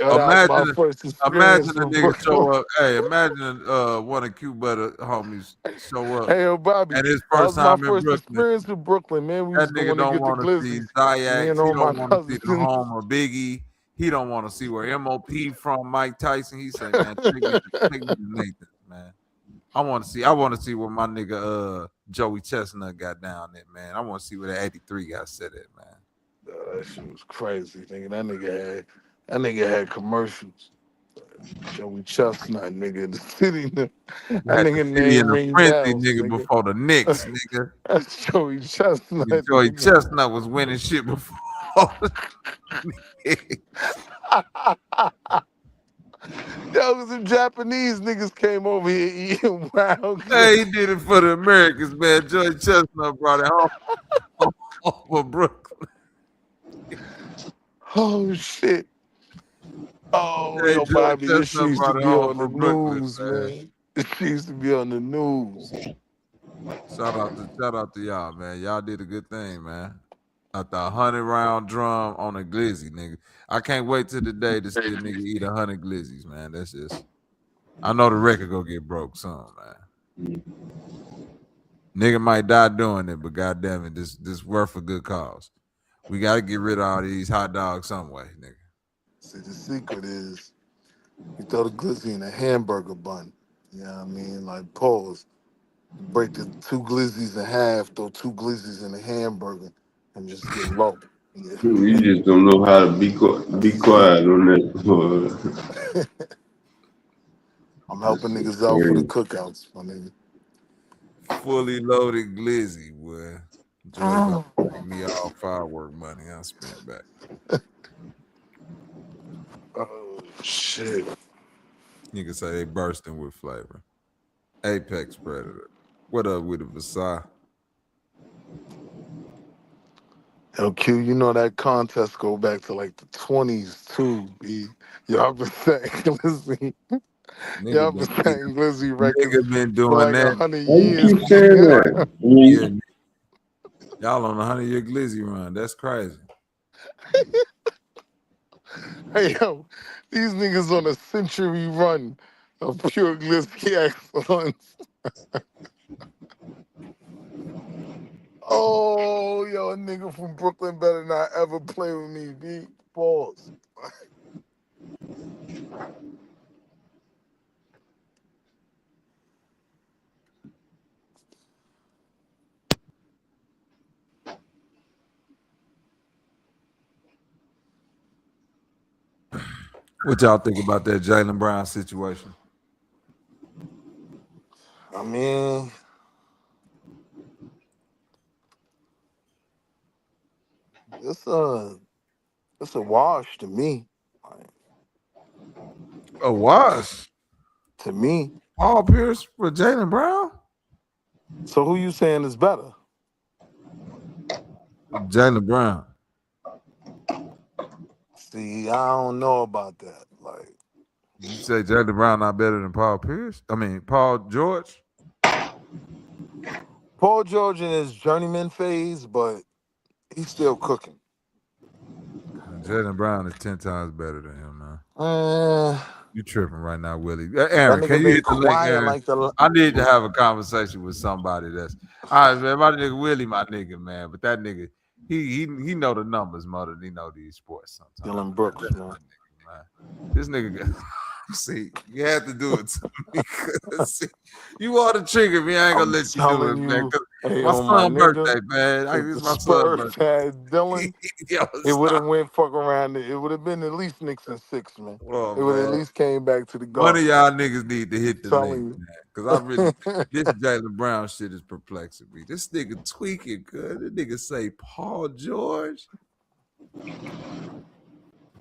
Speaker 13: Imagine a nigga show up. Hey, imagine one of Quebutter homies show up.
Speaker 17: Hey, yo, Bobby,
Speaker 13: and his
Speaker 17: that
Speaker 13: first
Speaker 17: was my
Speaker 13: time in
Speaker 17: first
Speaker 13: Brooklyn.
Speaker 17: experience with Brooklyn, man. We
Speaker 13: That
Speaker 17: was
Speaker 13: nigga
Speaker 17: going to
Speaker 13: don't
Speaker 17: get the
Speaker 13: want to see
Speaker 17: glizzies. Me
Speaker 13: Zayaks.
Speaker 17: and
Speaker 13: He
Speaker 17: all my
Speaker 13: don't want to see
Speaker 17: cousins.
Speaker 13: the home of Biggie. He don't want to see where MOP from Mike Tyson. He say, man, take me to Nathan, man. I want to see where my nigga Joey Chestnut got down there, man. I want to see where the 83 got set at, man.
Speaker 17: That shit was crazy, nigga. That nigga had commercials. Joey Chestnut, nigga, in the city. That nigga name ring
Speaker 13: frenzy,
Speaker 17: bells,
Speaker 13: nigga, before the Knicks, nigga.
Speaker 17: That's Joey Chestnut.
Speaker 13: Joey Chestnut was winning shit before.
Speaker 17: Yo, some Japanese niggas came over here eating wild.
Speaker 13: Hey, he did it for the Americans, man. Joey Chestnut brought it home for Brooklyn.
Speaker 17: Oh shit. Oh,
Speaker 13: hey,
Speaker 17: yo, Bobby, this shit used to be on the
Speaker 13: Brooklyn,
Speaker 17: news, man. This shit used to be on the news.
Speaker 13: Shout out to y'all, man. Y'all did a good thing, man. At the 100-round drum on a glizzy, nigga. I can't wait till the day to see a nigga eat 100 glizzies, man. That's just. I know the record gonna get broke soon, man. Nigga might die doing it, but goddamn it, this worth a good cause. We gotta get rid of all these hot dogs some way, nigga.
Speaker 17: See, the secret is you throw the glizzy in a hamburger bun. You know what I mean? Like, pause. Break the 2 glizzies in half, throw 2 glizzies in a hamburger, and just get low. Yeah.
Speaker 11: You just don't know how to be quiet on that.
Speaker 17: I'm helping niggas out for the cookouts, my nigga.
Speaker 13: Fully loaded glizzy, boy. Joy about to give me all firework money I spent back.
Speaker 17: Oh shit.
Speaker 13: Niggas say they bursting with flavor. Apex Predator. What up with it, Versailles?
Speaker 17: Yo, Q, you know that contest go back to like the 20s too, B. Y'all been saying Glizzy. Y'all been saying Glizzy records
Speaker 13: Nigga been
Speaker 17: for
Speaker 13: doing
Speaker 17: like
Speaker 13: that.
Speaker 17: 100
Speaker 11: Why you
Speaker 17: years.
Speaker 11: keep saying that?
Speaker 13: Yeah, y'all on a 100-year Glizzy run. That's crazy.
Speaker 17: Hey, yo, these niggas on a century run of pure Glizzy excellence. Oh, yo, a nigga from Brooklyn better not ever play with me, B. Pause.
Speaker 13: What y'all think about that Jaylen Brown situation?
Speaker 17: I mean, it's a wash to me.
Speaker 13: A wash?
Speaker 17: To me.
Speaker 13: Paul Pierce for Jaylen Brown?
Speaker 17: So who you saying is better?
Speaker 13: Jaylen Brown.
Speaker 17: See, I don't know about that. Like,
Speaker 13: You say Jaylen Brown not better than Paul Pierce? I mean, Paul George?
Speaker 17: Paul George in his journeyman phase, but he's still cooking.
Speaker 13: Jaylen Brown is 10 times better than him, man. You tripping right now, Willie.
Speaker 17: That
Speaker 13: Aaron,
Speaker 17: nigga
Speaker 13: can you
Speaker 17: been
Speaker 13: hit the link,
Speaker 17: quiet
Speaker 13: Aaron?
Speaker 17: like the.
Speaker 13: I need to have a conversation with somebody that's all right, man. My nigga Willie, my nigga, man. But that nigga, he know the numbers more than he know these sports sometimes.
Speaker 17: Dylan Brooks,
Speaker 13: That's
Speaker 17: man.
Speaker 13: my nigga, man. This nigga see, you had to do it to me. See, you ought to trigger me. I ain't gonna
Speaker 17: I'm
Speaker 13: let you do it,
Speaker 17: telling
Speaker 13: man.
Speaker 17: you, hey,
Speaker 13: My
Speaker 17: on my
Speaker 13: son's
Speaker 17: nigga,
Speaker 13: birthday, man.
Speaker 17: if
Speaker 13: It's
Speaker 17: the
Speaker 13: my son's
Speaker 17: Spurs
Speaker 13: birthday.
Speaker 17: had Dylan,
Speaker 13: Yo,
Speaker 17: it would have
Speaker 13: stop.
Speaker 17: went fuck around. It would have been at least Knicks and 6, man.
Speaker 13: Oh,
Speaker 17: It would at
Speaker 13: man.
Speaker 17: least came back to the
Speaker 13: One of
Speaker 17: Garden.
Speaker 13: y'all niggas need to hit the link,
Speaker 17: Telling
Speaker 13: man. Because I really,
Speaker 17: you.
Speaker 13: this Jaylen Brown shit is perplexing me. This nigga tweaking, good. This nigga say Paul George.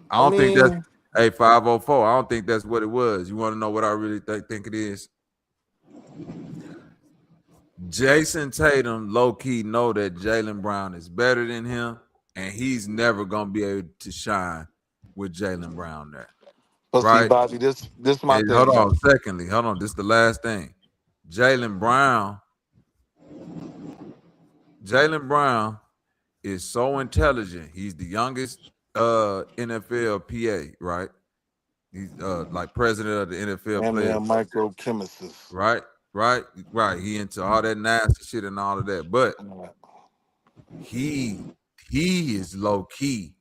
Speaker 13: I don't think that's, hey, 504. I don't think that's what it was. You want to know what I really think it is? Jason Tatum low-key know that Jaylen Brown is better than him, and he's never going to be able to shine with Jaylen Brown there.
Speaker 17: But see,
Speaker 13: Right?
Speaker 17: Bobby, this my
Speaker 13: And
Speaker 17: thing,
Speaker 13: hold on,
Speaker 17: though.
Speaker 13: secondly, hold on. This is the last thing. Jaylen Brown is so intelligent. He's the youngest NFL PA, right? He's like president of the NFL
Speaker 17: And they're
Speaker 13: players.
Speaker 17: microchemist.
Speaker 13: Right. He into all that nasty shit and all of that. But he is low key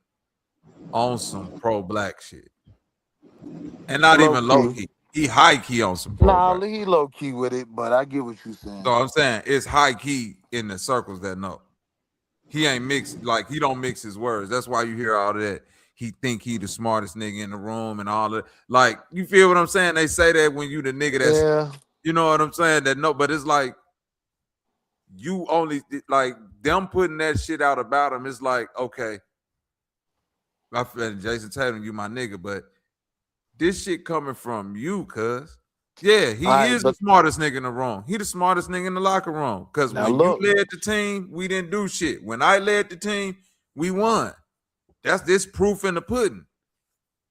Speaker 13: on some pro black shit. And not even low key. He high key on some pro
Speaker 17: Nah,
Speaker 13: black.
Speaker 17: he low key with it, but I get what you're saying.
Speaker 13: So I'm saying it's high key in the circles that know. He ain't mixed, like he don't mix his words. That's why you hear all of that. He think he the smartest nigga in the room and all that. Like, you feel what I'm saying? They say that when you the nigga that's, you know what I'm saying? That no, but it's like you only like them putting that shit out about him. It's like, okay, my friend Jason Tatum, you my nigga, but this shit coming from you, cuz. Yeah, he is the smartest nigga in the room. He the smartest nigga in the locker room. Because when you led the team, we didn't do shit. When I led the team, we won. That's this proof in the pudding.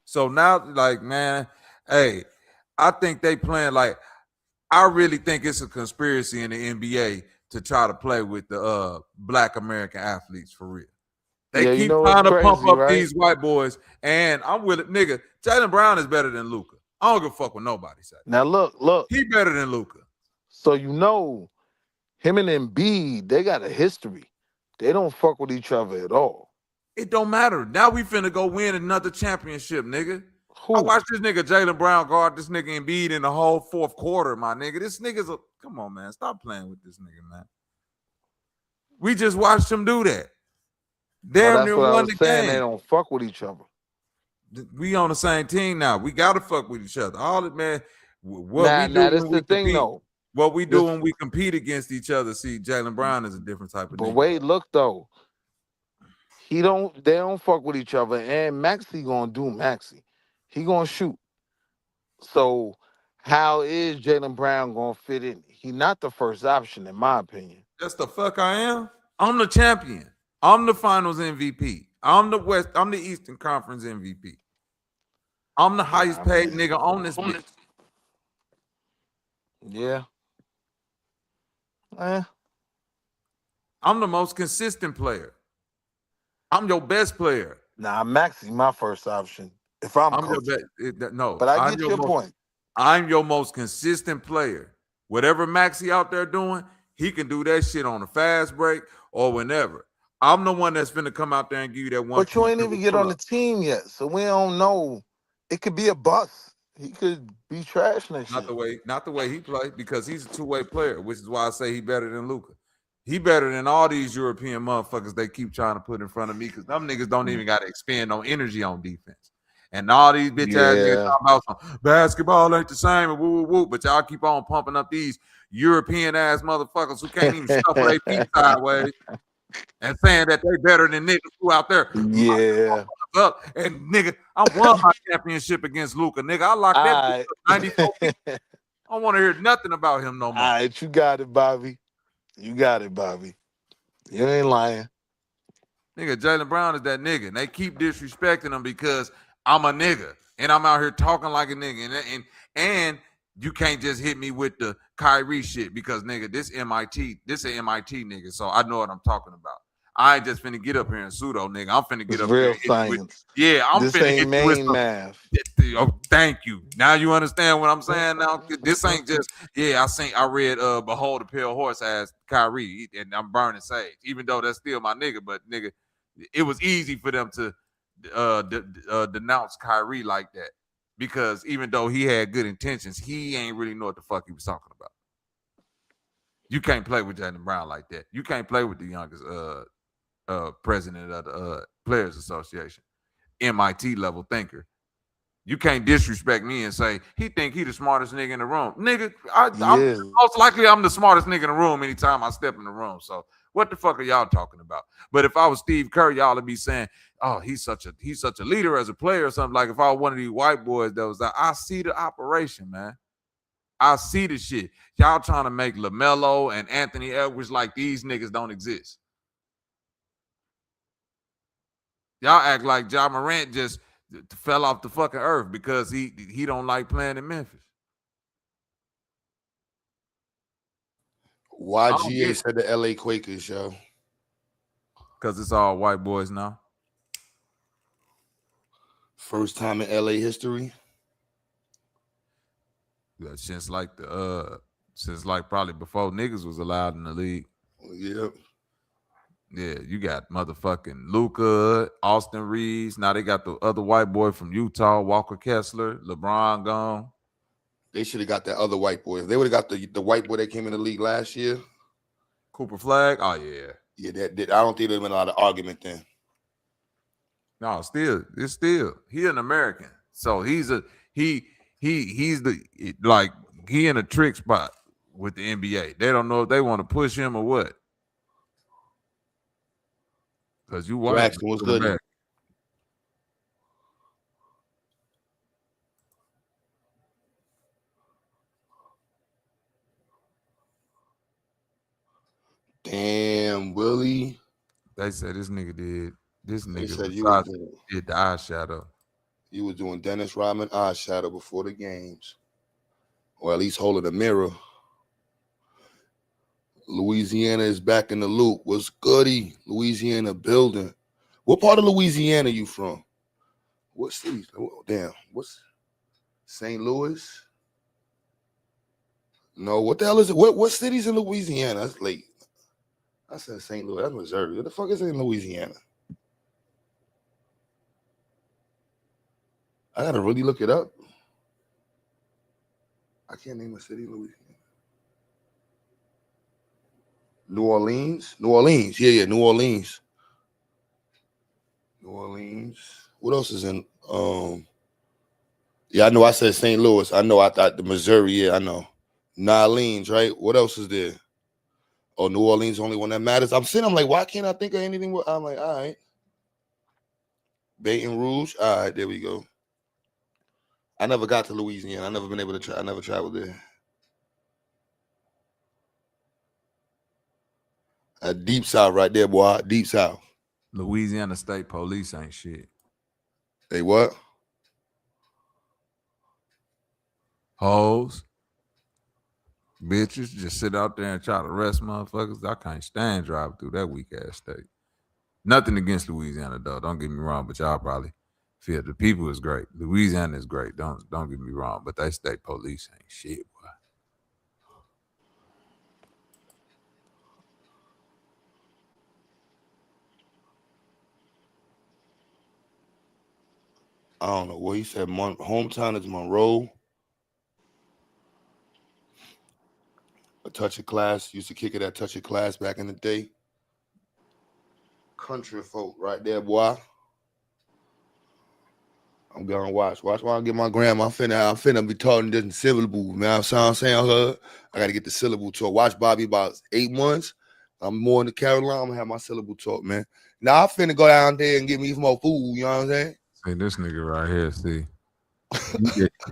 Speaker 13: So now, like, man, hey, I think they playing like, I really think it's a conspiracy in the NBA to try to play with the black American athletes for real. They keep trying to pump up these white boys, and I'm with it, nigga. Jaylen Brown is better than Luka. I don't give a fuck what nobody say.
Speaker 17: Now look.
Speaker 13: He better than Luka.
Speaker 17: So you know, him and Embiid, they got a history. They don't fuck with each other at all.
Speaker 13: It don't matter. Now we finna go win another championship, nigga.
Speaker 17: Who?
Speaker 13: I watched this nigga Jaylen Brown guard this nigga Embiid in the whole fourth quarter, my nigga. This nigga's a, come on, man. Stop playing with this nigga, man. We just watched him do that. Damn near won the game.
Speaker 17: They don't fuck with each other.
Speaker 13: We on the same team now. We gotta fuck with each other. All it, man. What we do
Speaker 17: that's
Speaker 13: when we
Speaker 17: the thing,
Speaker 13: compete,
Speaker 17: though.
Speaker 13: what we do when we compete against each other. See, Jaylen Brown is a different type of
Speaker 17: But
Speaker 13: nigga.
Speaker 17: wait, look though. They don't fuck with each other, and Maxey gonna do Maxey. He gonna shoot. So how is Jaylen Brown gonna fit in? He not the first option, in my opinion.
Speaker 13: That's the fuck I am. I'm the champion. I'm the finals MVP. I'm the Eastern Conference MVP. I'm the highest paid nigga on this bitch.
Speaker 17: Yeah.
Speaker 13: I'm the most consistent player. I'm your best player.
Speaker 17: Nah, Maxey my first option if I'm
Speaker 13: your
Speaker 17: coaching.
Speaker 13: best. No,
Speaker 17: But I get your point.
Speaker 13: I'm your most consistent player. Whatever Maxey out there doing, he can do that shit on a fast break or whenever. I'm the one that's finna come out there and give you that one.
Speaker 17: But you ain't even get on the team yet, so we don't know. It could be a bust. He could be trash next year.
Speaker 13: Not the way he played, because he's a two-way player, which is why I say he better than Luka. He better than all these European motherfuckers they keep trying to put in front of me, because them niggas don't even got to expend no energy on defense. And all these bitch ass niggas talking about some basketball ain't the same and woo woo woo, but y'all keep on pumping up these European ass motherfuckers who can't even shuffle their feet sideways and saying that they better than niggas who out there.
Speaker 17: Yeah.
Speaker 13: Up and nigga, I won my championship against Luka. Nigga, I locked that 94 feet. I don't want to hear nothing about him no more.
Speaker 17: All right, you got it, Bobby. You got it, Bobby. You ain't lying.
Speaker 13: Nigga, Jaylen Brown is that nigga. And they keep disrespecting him because I'm a nigga. And I'm out here talking like a nigga. And you can't just hit me with the Kyrie shit because, nigga, this an MIT nigga. So I know what I'm talking about. I ain't just finna get up here and pseudo, nigga. I'm finna get up
Speaker 17: real
Speaker 13: here.
Speaker 17: science.
Speaker 13: I'm
Speaker 17: this
Speaker 13: finna
Speaker 17: ain't
Speaker 13: hit
Speaker 17: main
Speaker 13: you with some
Speaker 17: math.
Speaker 13: Oh, thank you. Now you understand what I'm saying. Now this ain't just I read Behold the Pale Horse as Kyrie, and I'm burning sage. Even though that's still my nigga, but nigga, it was easy for them to denounce Kyrie like that because even though he had good intentions, he ain't really know what the fuck he was talking about. You can't play with Jaylen Brown like that. You can't play with the youngest president of the Players Association, MIT level thinker. You can't disrespect me and say he think he the smartest nigga in the room. Nigga, I'm most likely I'm the smartest nigga in the room anytime I step in the room. So what the fuck are y'all talking about? But if I was Steve Kerr, y'all would be saying, oh, he's such a leader as a player or something. Like if I was one of these white boys that was like, I see the operation, man. I see the shit. Y'all trying to make LaMelo and Anthony Edwards like these niggas don't exist. Y'all act like Ja Morant just fell off the fucking earth because he don't like playing in Memphis.
Speaker 3: YGA said the LA Quakers, yo.
Speaker 13: Because it's all white boys now.
Speaker 3: First time in LA history.
Speaker 13: Yeah, since probably before niggas was allowed in the league.
Speaker 3: Yep.
Speaker 13: Yeah, you got motherfucking Luka, Austin Reeves. Now they got the other white boy from Utah, Walker Kessler, LeBron gone.
Speaker 3: They should have got that other white boy. If they would have got the white boy that came in the league last year.
Speaker 13: Cooper Flag? Oh, yeah.
Speaker 3: Yeah, I don't think there's been a lot of argument then.
Speaker 13: No, he an American. So he's he in a trick spot with the NBA. They don't know if they want to push him or what. Because you white.
Speaker 3: Braxton, what's good?
Speaker 13: American.
Speaker 3: Damn, Willie.
Speaker 13: They said this nigga did. This nigga
Speaker 3: said
Speaker 13: did the eyeshadow.
Speaker 3: You was doing Dennis Rodman eyeshadow before the games. Or at least holding a mirror. Louisiana is back in the loop. What's goody? Louisiana building. What part of Louisiana you from? What city? Damn. What's St. Louis? No, what the hell is it? What city's in Louisiana? That's late. I said St. Louis. That's Missouri. What the fuck is it in Louisiana? I gotta really look it up. I can't name a city in Louisiana. New Orleans? New Orleans. Yeah, New Orleans. New Orleans. What else is in yeah, I know I said St. Louis. I know I thought the Missouri, yeah, I know. New Orleans, right? What else is there? Oh, New Orleans is the only one that matters. I'm like, why can't I think of anything? I'm like, all right. Baton Rouge. All right, there we go. I never got to Louisiana. I never been able to try. I never traveled there. Deep South right there, boy. Deep South.
Speaker 13: Louisiana State Police ain't shit.
Speaker 3: They what?
Speaker 13: Hoes. Bitches just sit out there and try to arrest motherfuckers. I can't stand driving through that weak ass state. Nothing against Louisiana though. Don't get me wrong, but y'all probably feel the people is great. Louisiana is great. Don't get me wrong, but that state police ain't shit, boy.
Speaker 3: I don't know what he said. Hometown is Monroe. A Touch of Class. Used to kick it at Touch of Class back in the day. Country folk right there, boy. I'm gonna watch while I get my grandma. I'm finna be talking different syllables, man. I'm saying her. I gotta get the syllable talk. Watch Bobby about 8 months. I'm more in the Carolina. I'm gonna have my syllable talk, man. Now I finna go down there and get me some more food. You know what I'm saying?
Speaker 13: See this nigga right here, see.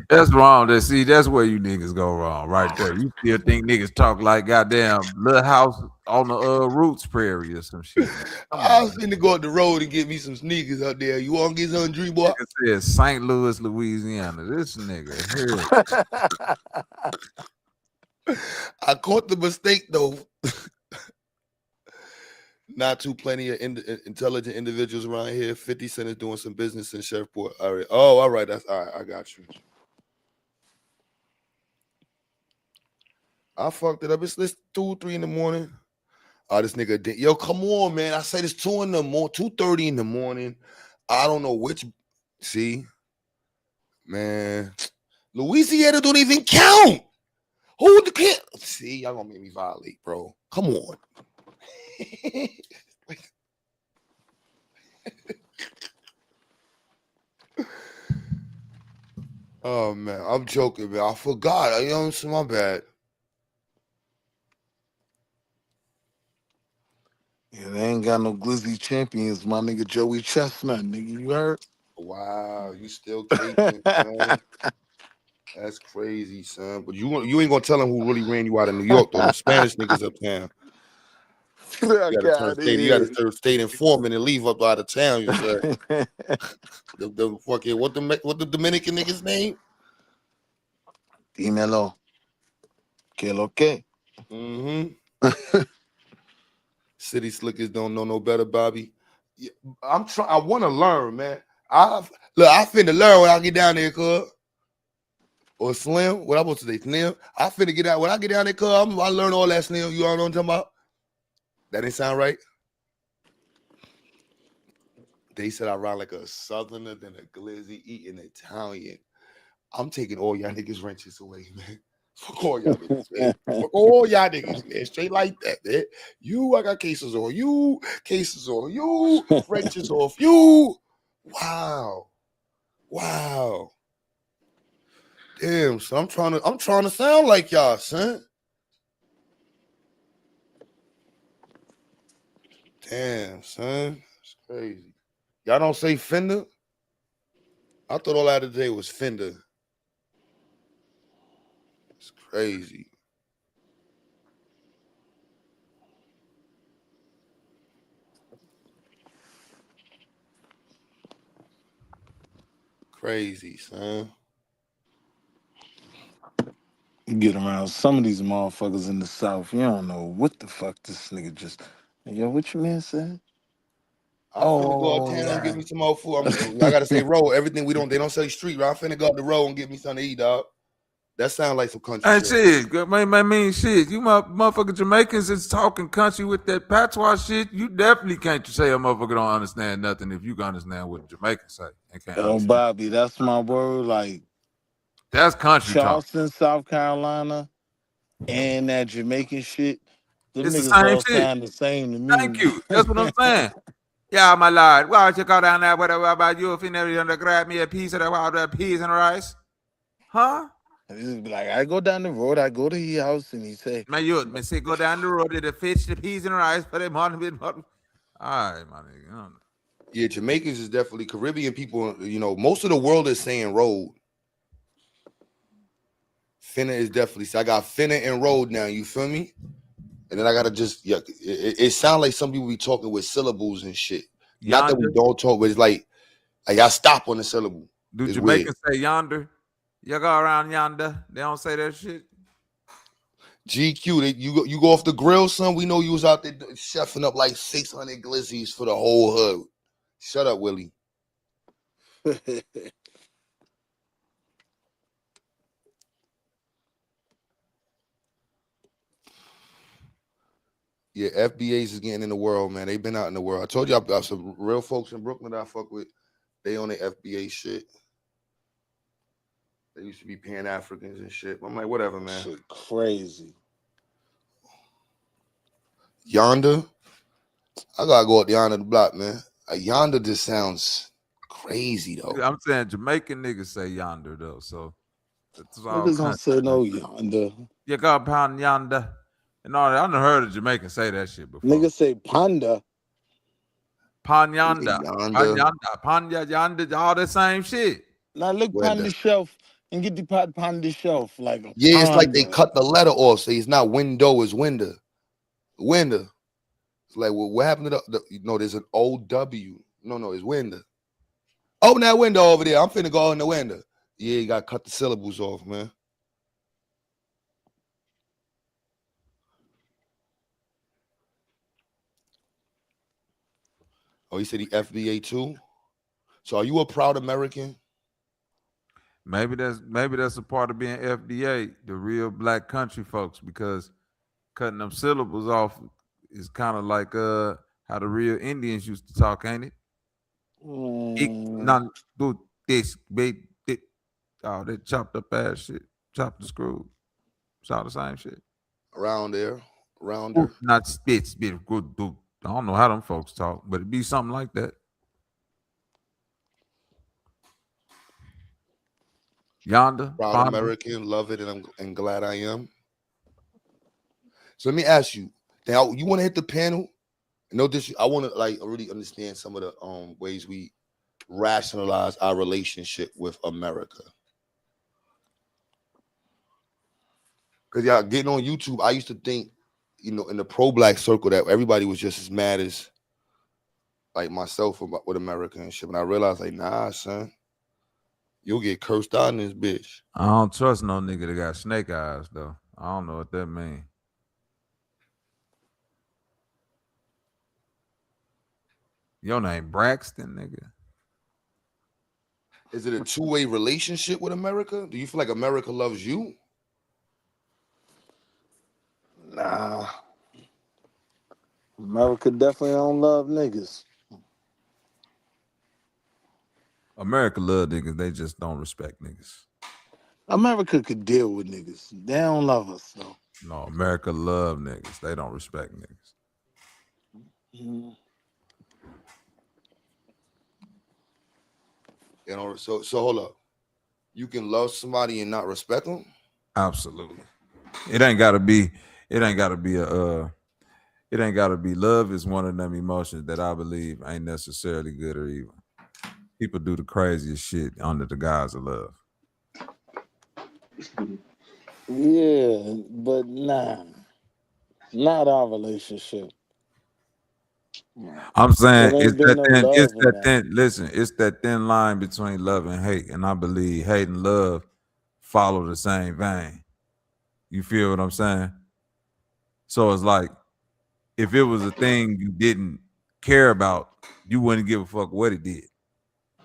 Speaker 13: That's wrong. That's where you niggas go wrong, right there. You still think niggas talk like goddamn Little House on the Roots Prairie or some shit.
Speaker 3: I was finna go up the road and get me some sneakers out there. You want to get some dream boy?
Speaker 13: It says St. Louis, Louisiana. This nigga
Speaker 3: here. I caught the mistake though. Not too plenty of intelligent individuals around here. 50 Cent is doing some business in Shreveport. All right. Oh, all right. That's all right. I got you. I fucked it up. It's 2, 3 in the morning. Oh, this nigga did. Yo, come on, man. I said it's 2 in the morning, 2:30 in the morning. I don't know which. See, man, Louisiana don't even count. Who the kid? See, y'all gonna make me violate, bro. Come on. Oh man, I'm joking, man. I forgot. You know, my bad.
Speaker 17: Yeah, they ain't got no glizzy champions, my nigga Joey Chestnut, nigga. You heard?
Speaker 3: Wow, you still caping, man. That's crazy, son. But you ain't gonna tell him who really ran you out of New York, though. Them Spanish niggas uptown. You gotta stay informant and leave up out of town, you said. the fucking what the Dominican niggas name?
Speaker 17: Dímelo. Que lo que?
Speaker 3: Mm-hmm. City slickers don't know no better, Bobby. Yeah, I want to learn, man. I finna learn when I get down there, cuz. Or Slim, what I supposed to say, Slim? I finna get out. When I get down there, cuz, I learn all that, Slim. You all know what I'm talking about? That didn't sound right? They said I ride like a southerner than a glizzy eating Italian. I'm taking all y'all niggas wrenches away, man. Fuck all y'all niggas, man. Fuck all y'all niggas, man. Straight like that, man. I got cases on you. Cases on you. Wrenches off you. Wow. Damn, so I'm trying to sound like y'all, son. Damn, son. It's crazy. Y'all don't say fender? I thought all I had today was fender. It's crazy. Crazy, son.
Speaker 17: You get around some of these motherfuckers in the South, you don't know what the fuck this nigga just. Yo, what your man said?
Speaker 3: I'm finna go uptown and get me some more food. I gotta say road. Everything they don't say street, right? I'm finna go up the road and get me something to eat, dog. That sounds like some country
Speaker 13: shit. Shit, man, shit. You motherfucking Jamaicans is talking country with that patois shit. You definitely can't say a motherfucker don't understand nothing if you can understand what the Jamaicans say.
Speaker 17: Yo, Bobby, that's my word. Like,
Speaker 13: that's country
Speaker 17: Charleston, South Carolina, and that Jamaican shit. Them
Speaker 13: it's
Speaker 17: niggas
Speaker 13: the same
Speaker 17: all
Speaker 13: shit.
Speaker 17: sound the same to me.
Speaker 13: Thank you. That's what I'm saying. Yeah, my lord. Why don't you go down there? What about you if you never grab me a piece of that peas and rice? Huh?
Speaker 17: He'd be like, I go down the road, I go to his house, and he say,
Speaker 13: "Man, say go down the road to fetch the peas and rice for them on with." All right, my nigga.
Speaker 3: Yeah, Jamaicans is definitely Caribbean people. You know, most of the world is saying road. Finna is definitely. So I got finna and road now. You feel me? And then I gotta just it sounds like some people be talking with syllables and shit. Not that we
Speaker 13: Yonder.
Speaker 3: don't talk, but it's like y'all stop on the syllable.
Speaker 13: Do
Speaker 3: It's
Speaker 13: Jamaicans
Speaker 3: weird.
Speaker 13: say yonder? You go around yonder. They don't say that shit.
Speaker 3: GQ, you go off the grill, son. We know you was out there chefing up like 600 glizzies for the whole hood. Shut up, Willie. Yeah, FBAs is getting in the world, man. They've been out in the world. I told you about some real folks in Brooklyn that I fuck with. They on the FBA shit. They used to be Pan-Africans and shit. I'm like, whatever, man.
Speaker 17: Shit crazy.
Speaker 3: Yonder. I gotta go up yonder the block, man. Yonder just sounds crazy though.
Speaker 13: I'm saying Jamaican niggas say yonder though, so that's all.
Speaker 17: Niggas don't say no yonder.
Speaker 13: You go pound yonder, and all that. I never heard a Jamaican say that shit before.
Speaker 17: Niggas say panda.
Speaker 13: Pan yonder, pan yonder, all the same shit.
Speaker 17: Now look on the shelf and get the pot on the shelf like a
Speaker 3: Yeah, it's like they
Speaker 17: panda.
Speaker 3: cut the letter off, so it's not window, it's window. Window. It's like, well, what happened to no, there's an OW. No, it's window. Open that window over there. I'm finna go in the window. Yeah, you gotta cut the syllables off, man. Oh, he said he FBA too. So are you a proud American?
Speaker 13: Maybe that's a part of being FDA, the real black country folks, because cutting them syllables off is kind of like how the real Indians used to talk, ain't it? None do this, baby. Oh, that chopped up ass shit, chopped the screw. It's all the same shit.
Speaker 3: Around there.
Speaker 13: Not spit, good dude. I don't know how them folks talk, but it'd be something like that. Yonder,
Speaker 3: proud American, love it, and I'm glad I am. So let me ask you, now you want to hit the panel? No, I want to like really understand some of the ways we rationalize our relationship with America. Because y'all getting on YouTube, I used to think, in the pro-black circle that everybody was just as mad as like myself with America and shit. And I realized, like, nah, son, you'll get cursed out in this bitch.
Speaker 13: I don't trust no nigga that got snake eyes though. I don't know what that means. Your name Braxton, nigga.
Speaker 3: Is it a two-way relationship with America? Do you feel like America loves you?
Speaker 17: Nah. America definitely don't love niggas.
Speaker 13: America love niggas. They just don't respect niggas.
Speaker 17: America could deal with niggas. They don't love us, though.
Speaker 13: No, America love niggas. They don't respect niggas.
Speaker 3: So hold up. You can love somebody and not respect them?
Speaker 13: Absolutely. It ain't gotta be love is one of them emotions that I believe ain't necessarily good or evil. People do the craziest shit under the guise of love.
Speaker 17: Yeah, but nah. Not our relationship.
Speaker 13: I'm saying
Speaker 17: There ain't been no love in that.
Speaker 13: Listen, it's that thin line between love and hate. And I believe hate and love follow the same vein. You feel what I'm saying? So it's like, if it was a thing you didn't care about, you wouldn't give a fuck what it did.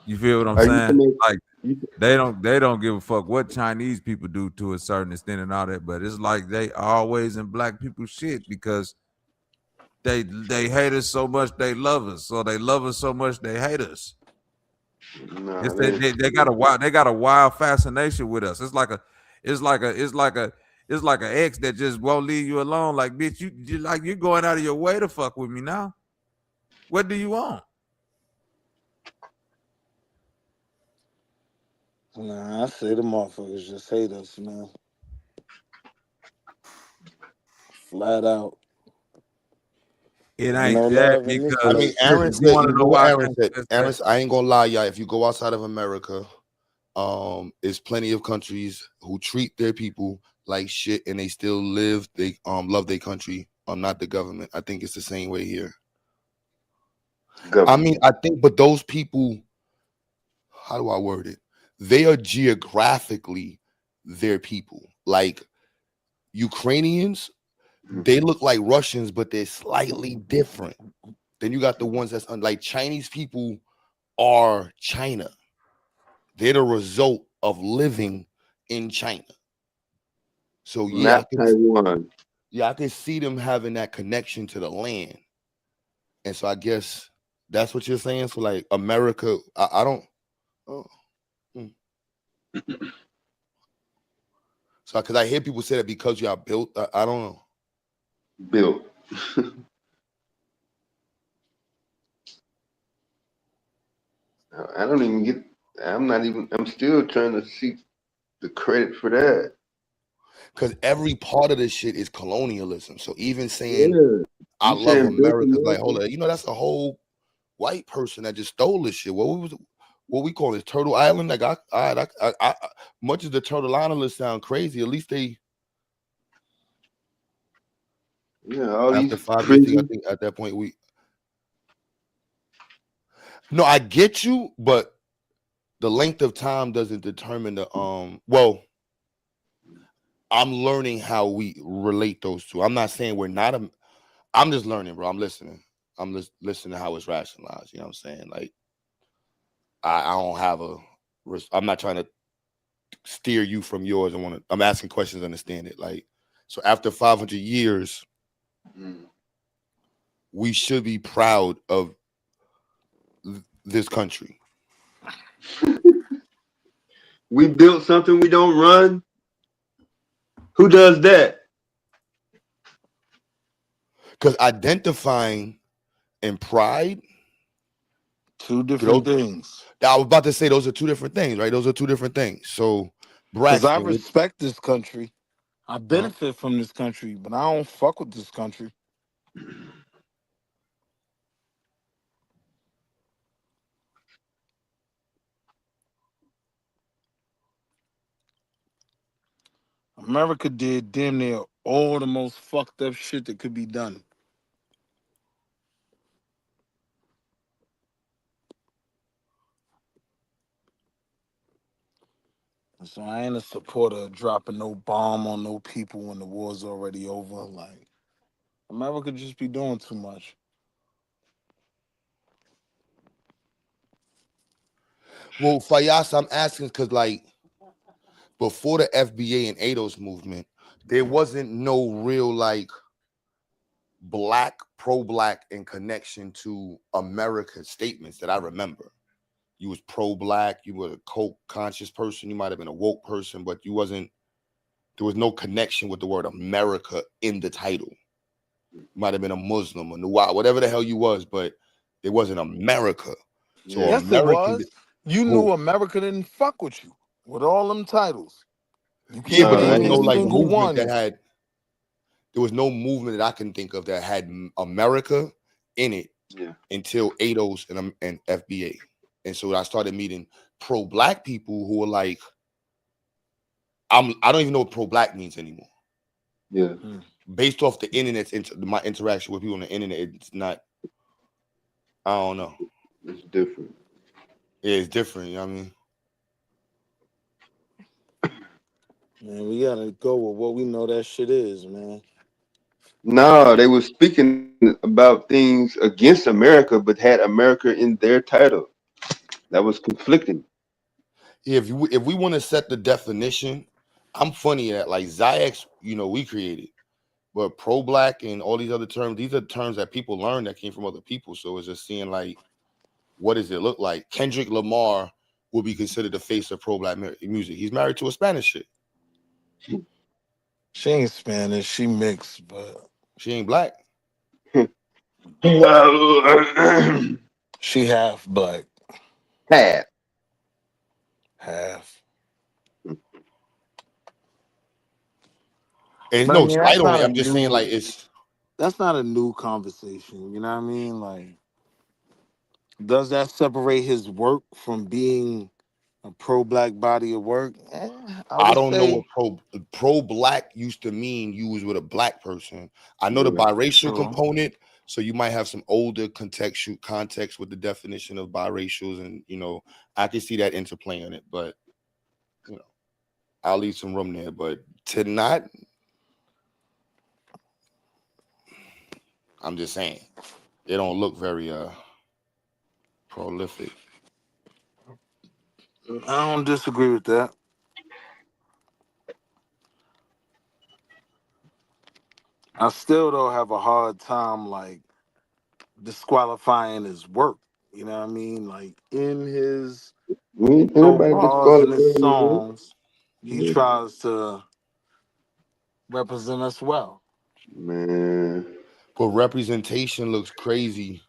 Speaker 13: You feel what I'm saying? Like they don't give a fuck what Chinese people do to a certain extent and all that, but it's like they always in black people's shit because they hate us so much they love us, so they love us so much they hate us.
Speaker 11: Nah,
Speaker 13: they got a wild fascination with us. It's like an ex that just won't leave you alone. Like, bitch, you're going out of your way to fuck with me now. What do you want?
Speaker 17: Nah, I say the motherfuckers just hate us, man. Flat out.
Speaker 13: It ain't that because
Speaker 3: I mean, Aaron said, you know what Aaron said? Aaron, I ain't gonna lie, y'all. If you go outside of America, There's plenty of countries who treat their people like shit and they still live. They love their country. Not the government. I think it's the same way here. I mean, I think, but those people, how do I word it? They are geographically their people. Like Ukrainians, they look like Russians, but they're slightly different. Then you got the ones that's like Chinese people are China. They're the result of living in China. So
Speaker 11: Not Taiwan.
Speaker 3: I could see them having that connection to the land. And so I guess that's what you're saying. So like America, I don't. Oh, So because I hear people say that because y'all built, I don't know.
Speaker 11: Built. I don't even get. I'm still trying to seek the credit for that.
Speaker 3: Because every part of this shit is colonialism. So even saying I love
Speaker 11: saying built
Speaker 3: America is like,
Speaker 11: America.
Speaker 3: hold on, that's a whole white person that just stole this shit. What we call it, Turtle Island? Like, much as the Turtle Islanders sound crazy, at least they.
Speaker 11: Yeah, all
Speaker 3: After
Speaker 11: these
Speaker 3: 5 years, I
Speaker 11: prisons.
Speaker 3: think at that point we. No, I get you, but the length of time doesn't determine the Well, I'm learning how we relate those two. I'm not saying we're not I'm just learning, bro. I'm listening. I'm just listening to how it's rationalized. You know what I'm saying? Like, I don't have I'm not trying to steer you from yours. I'm asking questions, understand it. Like, so after 500 years, we should be proud of this country.
Speaker 11: We built something we don't run. Who does that?
Speaker 3: Because identifying and pride,
Speaker 17: two different things.
Speaker 3: I was about to say those are two different things, right? Those are two different things. So,
Speaker 17: Because I
Speaker 3: Braxton,
Speaker 17: respect this country. I benefit from this country, but I don't fuck with this country. America did damn near all the most fucked up shit that could be done. So I ain't a supporter of dropping no bomb on no people when the war's already over. Like, America just be doing too much.
Speaker 3: well, Fayas, I'm asking because, like, before the FBA and ADOS movement, there wasn't no real, like, pro-black in connection to America's statements that I remember. You was pro-black, you were a conscious person, you might have been a woke person, but there was no connection with the word America in the title. You might have been a Muslim or Nuwa, whatever the hell you was, but it wasn't America. So
Speaker 17: yes, it was. You
Speaker 3: Who?
Speaker 17: knew America didn't fuck with you with all them titles. You
Speaker 3: Yeah,
Speaker 17: can't
Speaker 3: but there was
Speaker 17: name
Speaker 3: no
Speaker 17: a
Speaker 3: like
Speaker 17: single
Speaker 3: movement
Speaker 17: one.
Speaker 3: that had. There was no movement that I can think of that had America in it until ADOS and FBA. And so I started meeting pro-black people who were like, I don't even know what pro-black means anymore.
Speaker 11: Yeah.
Speaker 3: Based off the internet's my interaction with people on the internet, it's not. I don't know.
Speaker 11: It's different.
Speaker 3: Yeah, it's different. You know what I mean?
Speaker 17: Man, we gotta go with what we know that shit is, man.
Speaker 11: No, they were speaking about things against America, but had America in their title. That was conflicting.
Speaker 3: Yeah, if we want to set the definition, I'm funny at like Ziax, we created. But pro-black and all these other terms, these are terms that people learn that came from other people. So it's just seeing like, what does it look like? Kendrick Lamar will be considered the face of pro-black music. He's married to a Spanish chick.
Speaker 17: She ain't Spanish, she mixed, but
Speaker 3: she ain't black.
Speaker 17: She half black.
Speaker 11: Half.
Speaker 3: There's
Speaker 17: But
Speaker 3: no
Speaker 17: I mean,
Speaker 3: slight on it. I'm just saying, like,
Speaker 17: that's not a new conversation. You know what I mean? Like, does that separate his work from being a pro-black body of work. I
Speaker 3: I
Speaker 17: would
Speaker 3: don't know what
Speaker 17: say
Speaker 3: pro-black used to mean. You was with a black person. I know the
Speaker 11: Yeah.
Speaker 3: biracial
Speaker 17: true.
Speaker 3: component, so you might have some older contextual context with the definition of biracials, and I can see that interplaying it, but I'll leave some room there. But to not, I'm just saying, it don't look very prolific.
Speaker 17: I don't disagree with that. I still though have a hard time like disqualifying his work. You know what I mean? Like in his
Speaker 11: We ain't anybody
Speaker 17: bars and his
Speaker 11: disqualifying you,
Speaker 17: songs, he tries to represent us well.
Speaker 11: man.
Speaker 3: But representation looks crazy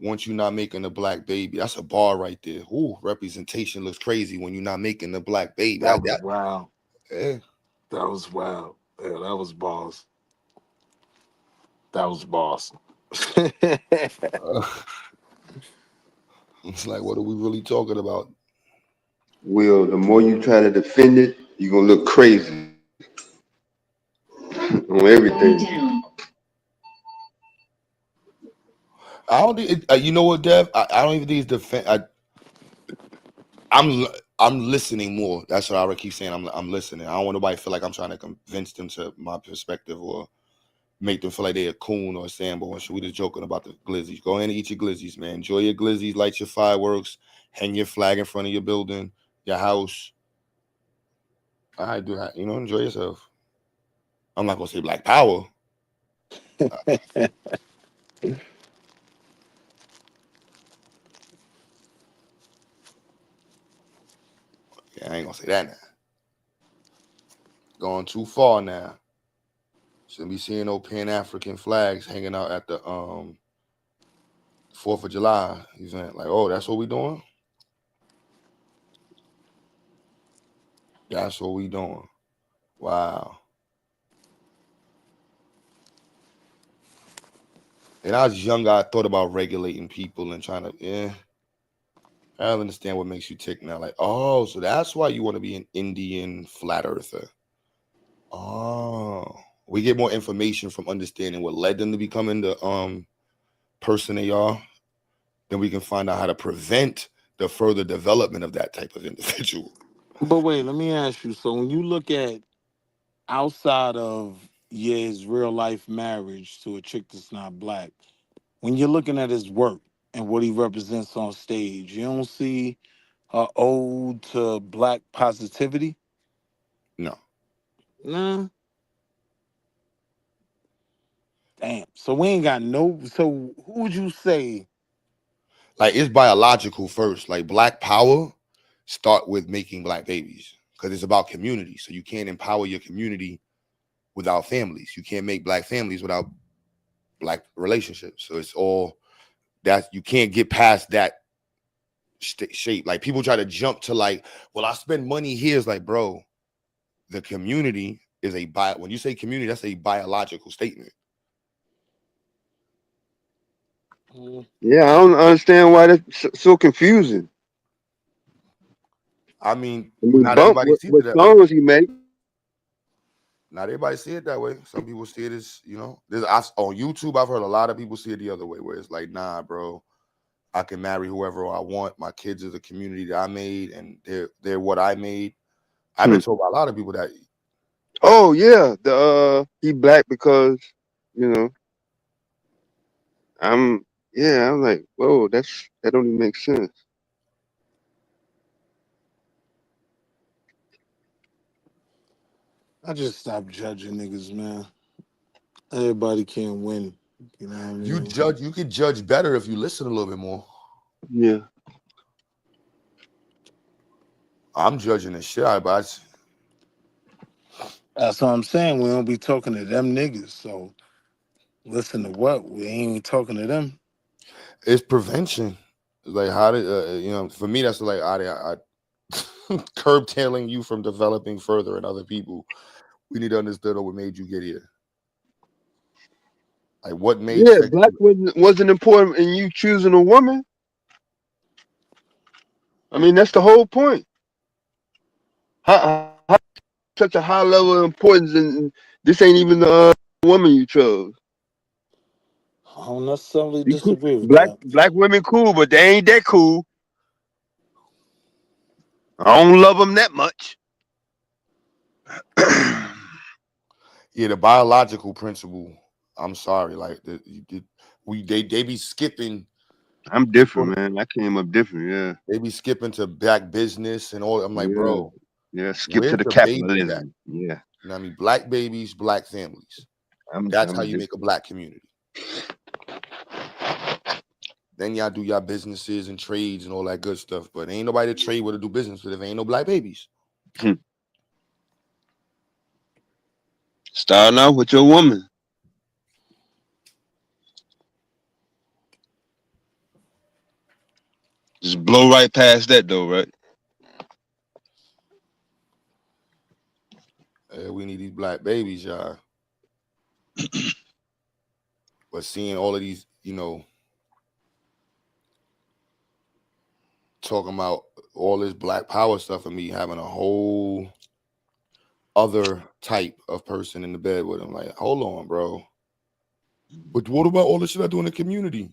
Speaker 3: once you're not making a black baby. That's a bar right there. Ooh, representation looks crazy when you're not making a black baby.
Speaker 17: That was wild.
Speaker 3: Yeah.
Speaker 17: That was wild. Yeah, that was boss. That was boss.
Speaker 3: It's like, what are we really talking about?
Speaker 11: Will, the more you try to defend it, you're gonna look crazy on everything.
Speaker 3: I don't think you know what, Dev? I don't even think it's defend. I'm listening more. That's what I keep saying. I'm listening. I don't want nobody to feel like I'm trying to convince them to my perspective or make them feel like they're a coon or a sambo. And so we just joking about the glizzies. Go ahead and eat your glizzies, man. Enjoy your glizzies, light your fireworks, hang your flag in front of your building, your house. All right, do that. Enjoy yourself. I'm not gonna say black power. Yeah, I ain't gonna say that now. Going too far now. Shouldn't be seeing no Pan-African flags hanging out at the 4th of July event. Like, oh, that's what we doing? That's what we doing. Wow. And I was younger, I thought about regulating people and trying to, I don't understand what makes you tick now. Like, oh, so that's why you want to be an Indian flat earther. Oh. We get more information from understanding what led them to becoming the person they are. Then we can find out how to prevent the further development of that type of individual.
Speaker 17: But wait, let me ask you. So when you look at outside of his real life marriage to a chick that's not black, when you're looking at his work and what he represents on stage, you don't see a ode to black positivity?
Speaker 3: No.
Speaker 17: Nah. Damn. So we ain't got no. So who would you say?
Speaker 3: Like, it's biological first. Like, black power start with making black babies because it's about community. So you can't empower your community without families. You can't make black families without black relationships. So it's all that you can't get past that shape. Like, people try to jump to like, well, I spend money here. It's like, bro, the community is when you say community, that's a biological statement.
Speaker 11: Yeah, I don't understand why that's so confusing.
Speaker 3: I mean,
Speaker 11: what
Speaker 3: not everybody sees it that way.
Speaker 11: songs he make.
Speaker 3: Not everybody see it that way. Some people see it as, on YouTube, I've heard a lot of people see it the other way, where it's like, nah, bro, I can marry whoever I want. My kids are the community that I made, and they're what I made. I've been told by a lot of people that.
Speaker 11: Oh yeah, he black because I'm like, whoa, that don't even make sense.
Speaker 17: I just stopped judging niggas, man. Everybody can't win. You know what I mean?
Speaker 3: You could judge better if you listen a little bit more.
Speaker 11: Yeah.
Speaker 3: I'm judging the shit out of it.
Speaker 17: That's what I'm saying. We don't be talking to them niggas. So listen to what? We ain't talking to them.
Speaker 3: It's prevention. Like, how did for me, that's like I curtailing you from developing further in other people. We need to understand what made you get here. Like, what made
Speaker 11: Yeah,
Speaker 3: sex?
Speaker 11: black wasn't important in you choosing a woman. I mean, that's the whole point. How such a high level of importance, and this ain't even the woman you chose.
Speaker 17: I don't necessarily
Speaker 11: You cool.
Speaker 17: disagree with
Speaker 11: Black
Speaker 17: that.
Speaker 11: women cool, but they ain't that cool. I don't love them that much.
Speaker 3: Yeah, the biological principle. I'm sorry, like they be skipping.
Speaker 11: I'm different, man. I came up different. Yeah,
Speaker 3: They be skipping to black business and all. I'm like,
Speaker 11: yeah,
Speaker 3: bro,
Speaker 11: yeah. Skip to
Speaker 3: where's
Speaker 11: the
Speaker 3: the babies at?
Speaker 11: capitalism. Yeah,
Speaker 3: You know what I mean? Black babies, black families. That's how
Speaker 11: I'm
Speaker 3: you make a
Speaker 11: different.
Speaker 3: black community. Then y'all do y'all businesses and trades and all that good stuff. But ain't nobody to trade with or do business with if ain't no black babies.
Speaker 11: Starting off with your woman. Just blow right past that though, right?
Speaker 3: We need these black babies, y'all. But seeing all of these, talking about all this black power stuff and me having a whole other type of person in the bed with him. Like, hold on, bro. But what about all the shit I do in the community?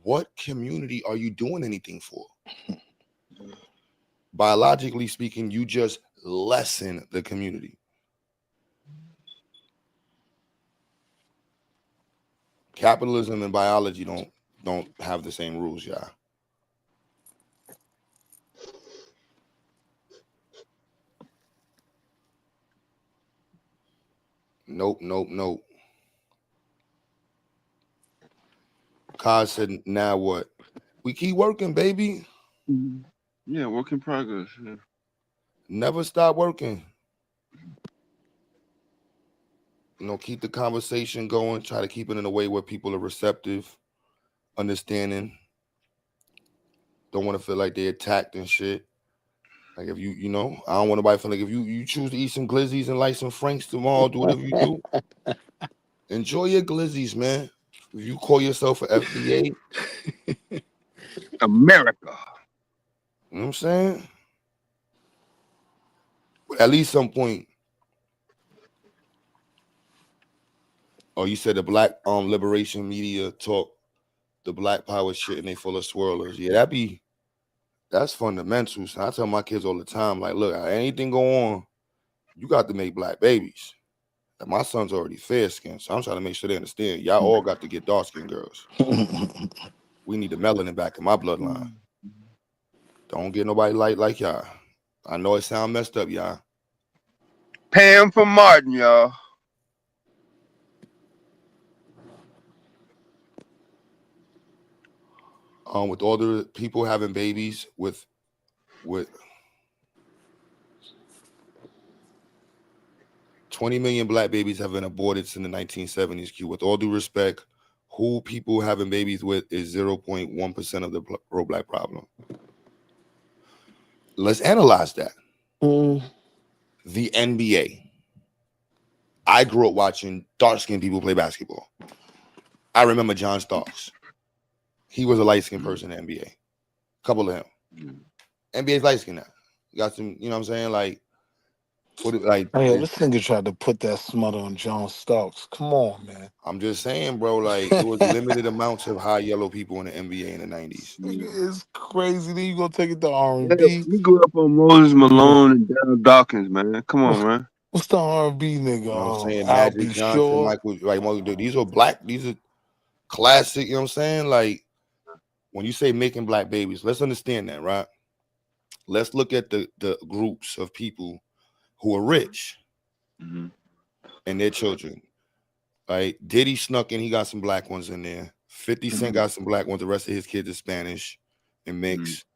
Speaker 3: What community are you doing anything for? Biologically speaking, you just lessen the community. Capitalism and biology don't have the same rules, y'all. Nope. Kaz said, now what? We keep working, baby.
Speaker 11: Yeah, work in progress. Yeah.
Speaker 3: Never stop working. Keep the conversation going. Try to keep it in a way where people are receptive, understanding. Don't want to feel like they're attacked and shit. Like if I don't want nobody feel like if you choose to eat some glizzies and like some Franks tomorrow, do whatever you do. Enjoy your glizzies, man. If you call yourself an FBA,
Speaker 11: America.
Speaker 3: You know what I'm saying? But at least some point. Oh, you said the black liberation media talk the black power shit and they full of swirlers. Yeah, that's fundamental. So I tell my kids all the time, like, look, anything go on, you got to make black babies. And my son's already fair skinned, so I'm trying to make sure they understand. Y'all all got to get dark skinned girls. We need the melanin back in my bloodline. Don't get nobody like y'all. I know it sound messed up, y'all.
Speaker 11: Pam for Martin, y'all.
Speaker 3: With all the people having babies with 20 million black babies have been aborted since the 1970s, Q. With all due respect, who people having babies with is 0.1% of the pro-black problem. Let's analyze that. The NBA. I grew up watching dark-skinned people play basketball. I remember John Starks. He was a light-skinned person in the NBA. A couple of him. NBA's light-skinned now. Got some, you know what I'm saying? Like,
Speaker 17: Hey, this nigga tried to put that smut on John Starks. Come on, man.
Speaker 3: I'm just saying, bro, like, it was limited amounts of high yellow people in the NBA in the 90s.
Speaker 17: It's crazy. Then you gonna take it to
Speaker 11: Yeah,
Speaker 17: R&B?
Speaker 11: we grew up on Moses Malone and Daryl Dawkins, man. Come on, man.
Speaker 17: What's the R&B nigga?
Speaker 3: You know what I'm saying?
Speaker 17: I'll
Speaker 3: Magic
Speaker 17: Be
Speaker 3: Johnson,
Speaker 17: Sure.
Speaker 3: Michael, like, these are black, these are classic, you know what I'm saying? Like, when you say making black babies, let's understand that, right? Let's look at the groups of people who are rich and their children. Right? Diddy snuck in, he got some black ones in there. 50 Cent got some black ones. The rest of his kids are Spanish and mixed.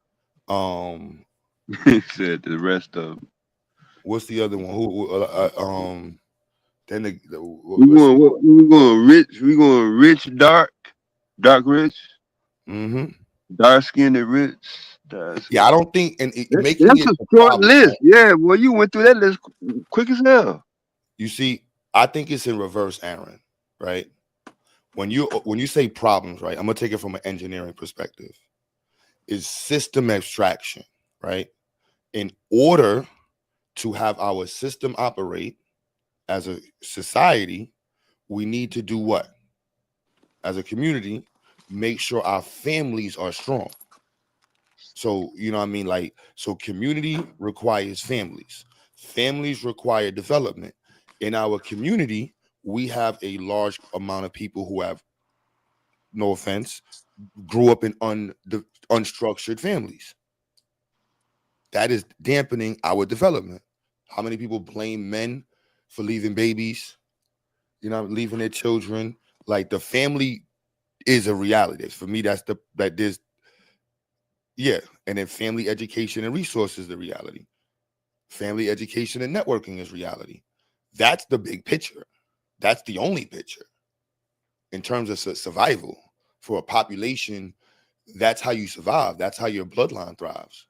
Speaker 11: He said the rest of them.
Speaker 3: What's the other one? Then
Speaker 11: we going rich, dark rich. Dark skinned and rich.
Speaker 3: Yeah, I don't think making
Speaker 11: that's
Speaker 3: it
Speaker 11: a
Speaker 3: the
Speaker 11: short
Speaker 3: problem,
Speaker 11: list.
Speaker 3: right?
Speaker 11: Yeah, well, you went through that list quick as hell.
Speaker 3: You see, I think it's in reverse, Aaron. Right? When you say problems, right? I'm gonna take it from an engineering perspective. Is system abstraction, right? In order to have our system operate as a society, we need to do what? As a community, make sure our families are strong. So, you know what I mean? Like, so community requires families. Families require development. In our community, we have a large amount of people who have, no offense, grew up in unstructured families. That is dampening our development. How many people blame men for leaving babies, you know, leaving their children? Like, the family is a reality. For me, that's that there's, yeah. And then family education and resources, the reality. Family education and networking is reality. That's the big picture. That's the only picture in terms of survival for a population. That's how you survive. That's how your bloodline thrives.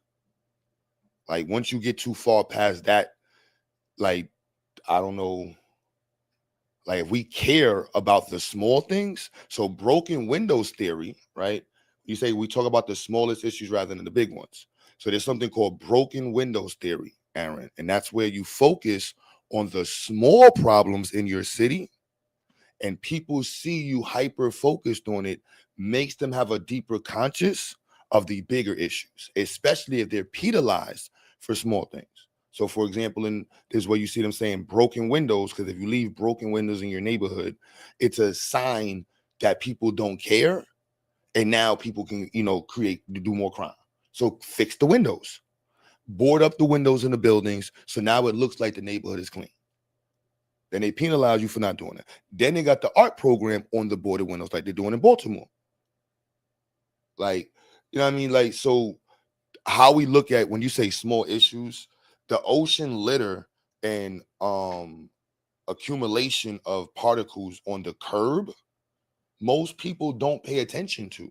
Speaker 3: Like, once you get too far past that, like, I don't know, like, if we care about the small things, so broken windows theory, right? You say we talk about the smallest issues rather than the big ones. So there's something called broken windows theory, Aaron, and that's where you focus on the small problems in your city, and people see you hyper focused on it, makes them have a deeper conscious of the bigger issues, especially if they're penalized for small things. So, for example, in this where you see them saying broken windows, because if you leave broken windows in your neighborhood, it's a sign that people don't care, and now people can, you know, do more crime. So fix the windows, board up the windows in the buildings, so now it looks like the neighborhood is clean. Then they penalize you for not doing it. Then they got the art program on the boarded windows, like they're doing in Baltimore. Like, you know what I mean? Like, so how we look at when you say small issues, the ocean litter and accumulation of particles on the curb, most people don't pay attention to.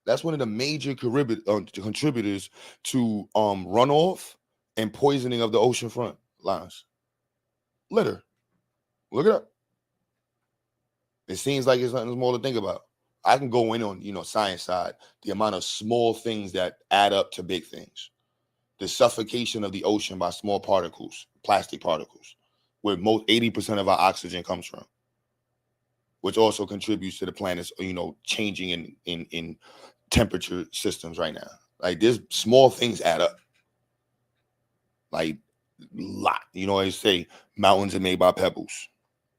Speaker 3: That's one of the major contributors to runoff and poisoning of the oceanfront lines. Litter. Look it up. It seems like it's nothing small to think about. I can go in on, you know, science side, the amount of small things that add up to big things. The suffocation of the ocean by small particles, plastic particles, where most 80% of our oxygen comes from, which also contributes to the planet's, you know, changing in temperature systems right now. Like, there's small things add up. Like, lot. You know, I say mountains are made by pebbles,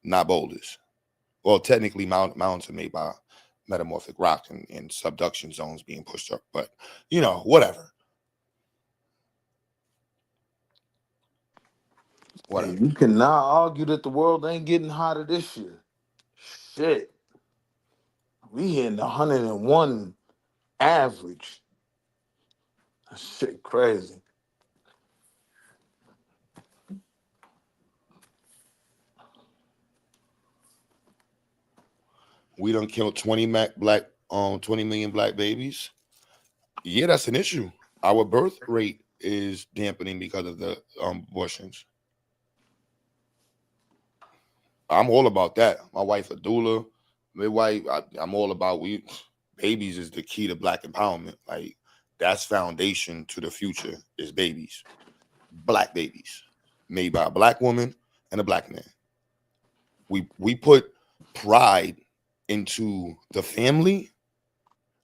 Speaker 3: not boulders. Well, technically, mountains are made by metamorphic rock and subduction zones being pushed up, but, you know, whatever.
Speaker 17: Hey, you cannot argue that the world ain't getting hotter this year. Shit. We hitting 101 average. That shit crazy.
Speaker 3: We done killed 20 million black babies. Yeah, that's an issue. Our birth rate is dampening because of the abortions. I'm all about that. My wife a doula, midwife. I'm all about babies is the key to black empowerment. Like, that's foundation to the future is babies, black babies, made by a black woman and a black man. We put pride into the family,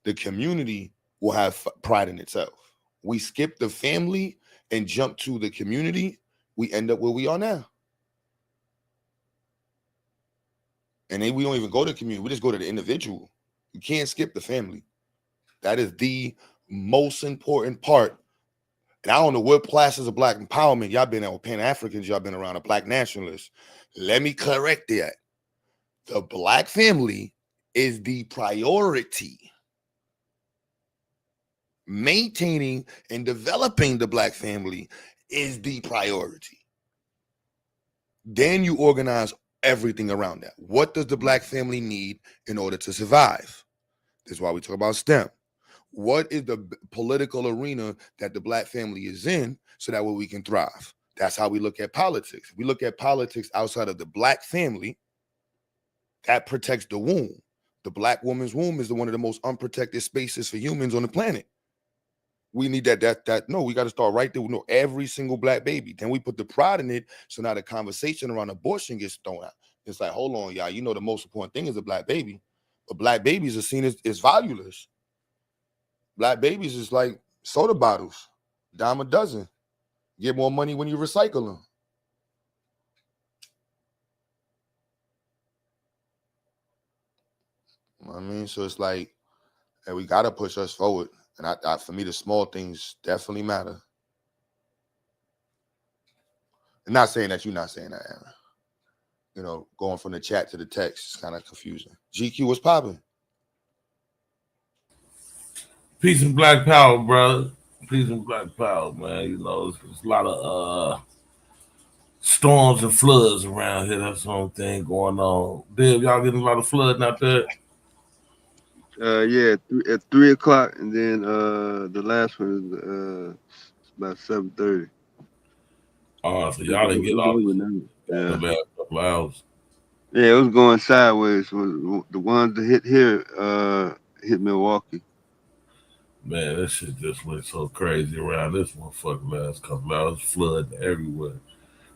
Speaker 3: the community will have pride in itself. We skip the family and jump to the community, we end up where we are now. And then we don't even go to the community, we just go to the individual. You can't skip the family. That is the most important part. And I don't know what classes of black empowerment y'all been at, Pan-Africans, y'all been around, a black nationalist. Let me correct that. The black family is the priority. Maintaining and developing the black family is the priority. Then you organize everything around that. What does the black family need in order to survive? This is why we talk about STEM. What is the political arena that the black family is in so that way we can thrive? That's how we look at politics. If we look at politics outside of the black family, that protects the womb. The black woman's womb is one of the most unprotected spaces for humans on the planet. We need that. No, we got to start right there. We know every single black baby. Then we put the pride in it. So now the conversation around abortion gets thrown out. It's like, hold on, y'all. You know the most important thing is a black baby, but black babies are seen as valueless. Black babies is like soda bottles, dime a dozen. Get more money when you recycle them. You know what I mean, so it's like, and we gotta push us forward. And I for me, the small things definitely matter. I'm not saying that you're not saying that, Aaron. You know, going from the chat to the text is kind of confusing. GQ, what's popping?
Speaker 19: Peace and black power, brother. Peace and black power, man. You know, there's a lot of storms and floods around here. That's the only thing going on. Dave, y'all getting a lot of flooding out there?
Speaker 11: Yeah, at 3 o'clock, and then the last one is about 7:30.
Speaker 19: Oh, so y'all didn't get all
Speaker 11: the
Speaker 19: last couple hours.
Speaker 11: Yeah, it was going sideways. The ones that hit here hit Milwaukee.
Speaker 19: Man, that shit just went so crazy around this motherfucker last couple hours. Flooding everywhere.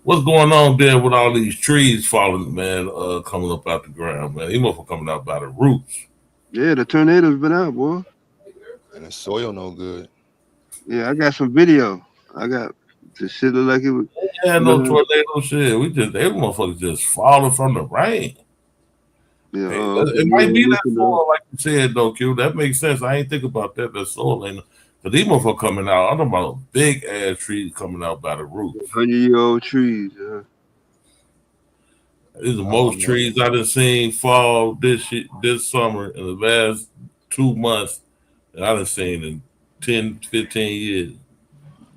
Speaker 19: What's going on there with all these trees falling, man, coming up out the ground, man? These motherfuckers coming out by the roots.
Speaker 11: Yeah, the tornado's been out, boy.
Speaker 3: And the soil no good.
Speaker 11: Yeah, I got some video. I got the shit look like it was.
Speaker 19: Yeah, no tornado shit. They motherfuckers just falling from the rain.
Speaker 11: Yeah,
Speaker 19: hey, it might be that soil, like you said, though, Q. That makes sense. I ain't think about that. That soil ain't. But these motherfuckers coming out. I'm talking about big ass trees coming out by the roots.
Speaker 11: 100-year-old trees.
Speaker 19: These are the most trees I done seen fall this summer in the last 2 months that I done seen in 10, 15 years.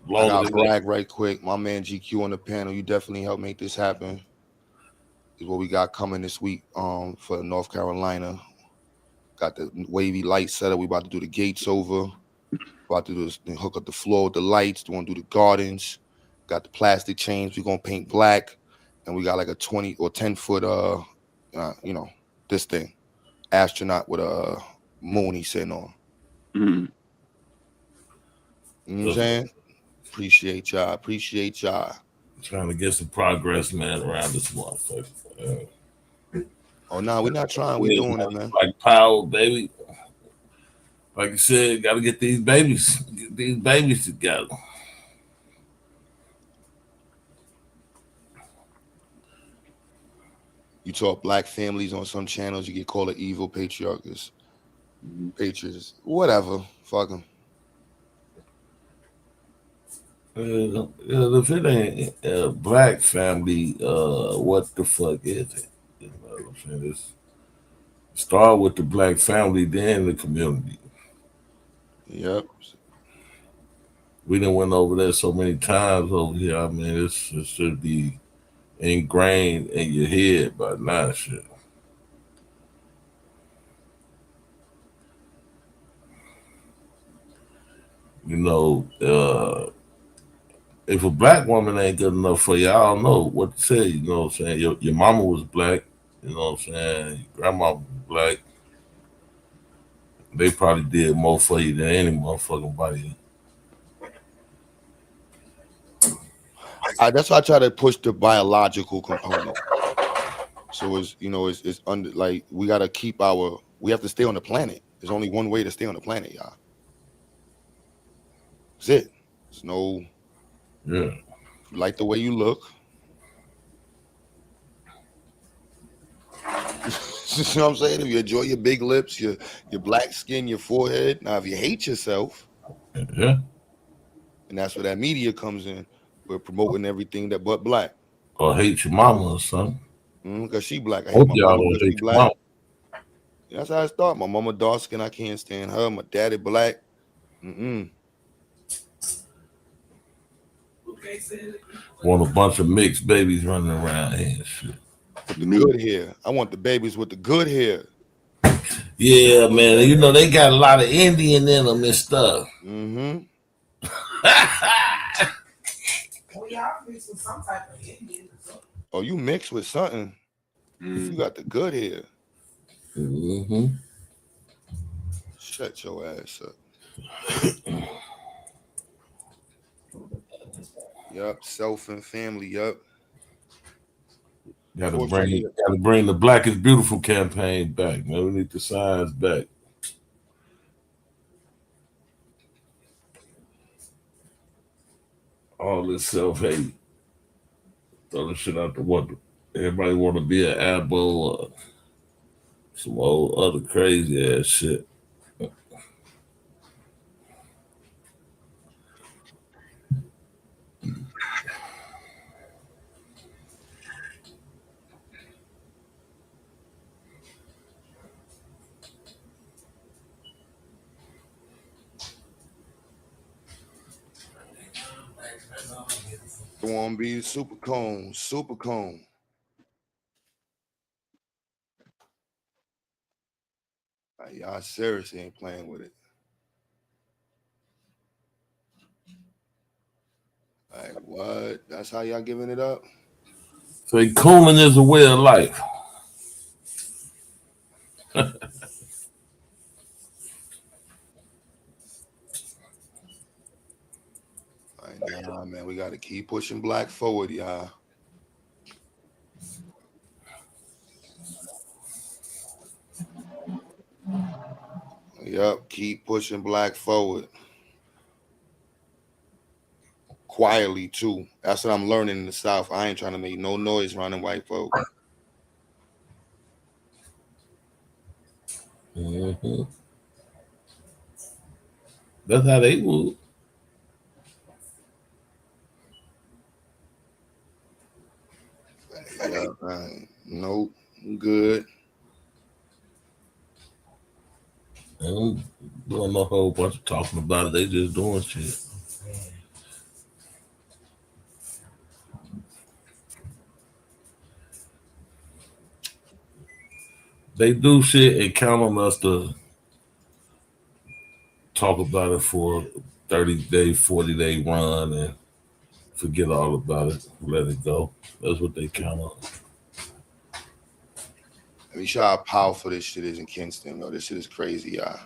Speaker 3: I got to brag right quick. My man GQ on the panel. You definitely helped make this happen. Is what we got coming this week for North Carolina. Got the wavy light setup. We about to do the gates over. About to do this, hook up the floor with the lights. We want to do the gardens. Got the plastic chains. We're gonna paint black, and we got like a 20 or 10-foot this thing, astronaut with a moon he's sitting on.
Speaker 11: Mm-hmm.
Speaker 3: You know what I'm saying? Appreciate y'all.
Speaker 19: Trying to get some progress, man, around this motherfucker.
Speaker 3: Oh no, we're not trying. We're doing it, man.
Speaker 19: Like power, baby. Like you said, got to get these babies together.
Speaker 3: You talk black families on some channels, you get called an evil patriarchs, patriots, whatever. Fuck them.
Speaker 19: If it ain't a black family, what the fuck is it? You know what I'm saying? It's start with the black family, then the community.
Speaker 3: Yep.
Speaker 19: We done went over there so many times over here. I mean, it should be ingrained in your head by now, shit. You know, if a black woman ain't good enough for you, I don't know what to say. You know what I'm saying? Your mama was black. You know what I'm saying? Your grandma was black. They probably did more for you than any motherfucking body.
Speaker 3: That's why I try to push the biological component. So it's under, like, we got to keep we have to stay on the planet. There's only one way to stay on the planet, y'all. That's it. There's no.
Speaker 19: Yeah.
Speaker 3: If you like the way you look. You know what I'm saying? If you enjoy your big lips, your black skin, your forehead. Now, if you hate yourself,
Speaker 19: yeah,
Speaker 3: and that's where that media comes in. We're promoting everything that but black.
Speaker 19: Or hate your mama or something.
Speaker 3: Because she black. I
Speaker 19: Hope
Speaker 3: hate my mama because she black.
Speaker 19: Mama.
Speaker 3: That's how I start. My mama dark skin. I can't stand her. My daddy black.
Speaker 19: Want a bunch of mixed babies running around here and shit.
Speaker 3: With the good hair. I want the babies with the good hair.
Speaker 19: Yeah, man. You know, they got a lot of Indian in them and stuff.
Speaker 3: Mm-hmm.
Speaker 21: Well, y'all mixed with some type of Indian or something.
Speaker 3: Oh, you mixed with something. You got the good hair.
Speaker 19: Mm-hmm.
Speaker 3: Shut your ass up. Yup, self and family. Yup.
Speaker 19: Gotta
Speaker 3: Fortunately,
Speaker 19: bring the Black is Beautiful campaign back, man. We need the signs back. All this self-hate. Throw the shit out the window. Everybody want to be an Abbo or some old other crazy ass shit.
Speaker 3: it won't be super cone, super cone. Like, y'all seriously ain't playing with it. Like what? That's how y'all giving it up?
Speaker 19: So cooling is a way of life.
Speaker 3: Like, nah, man, we gotta keep pushing black forward, y'all. Yup, keep pushing black forward. Quietly too. That's what I'm learning in the South. I ain't trying to make no noise around them white folk.
Speaker 19: Mm-hmm. That's how they move.
Speaker 3: Yeah, nope, good.
Speaker 19: They don't doing a whole bunch of talking about it. They just doing shit. They do shit and count on us to talk about it for a 30-day, 40-day run and forget all about it. Let it go. That's what they count on.
Speaker 3: Let me show how powerful this shit is in Kingston, though. This shit is crazy, y'all.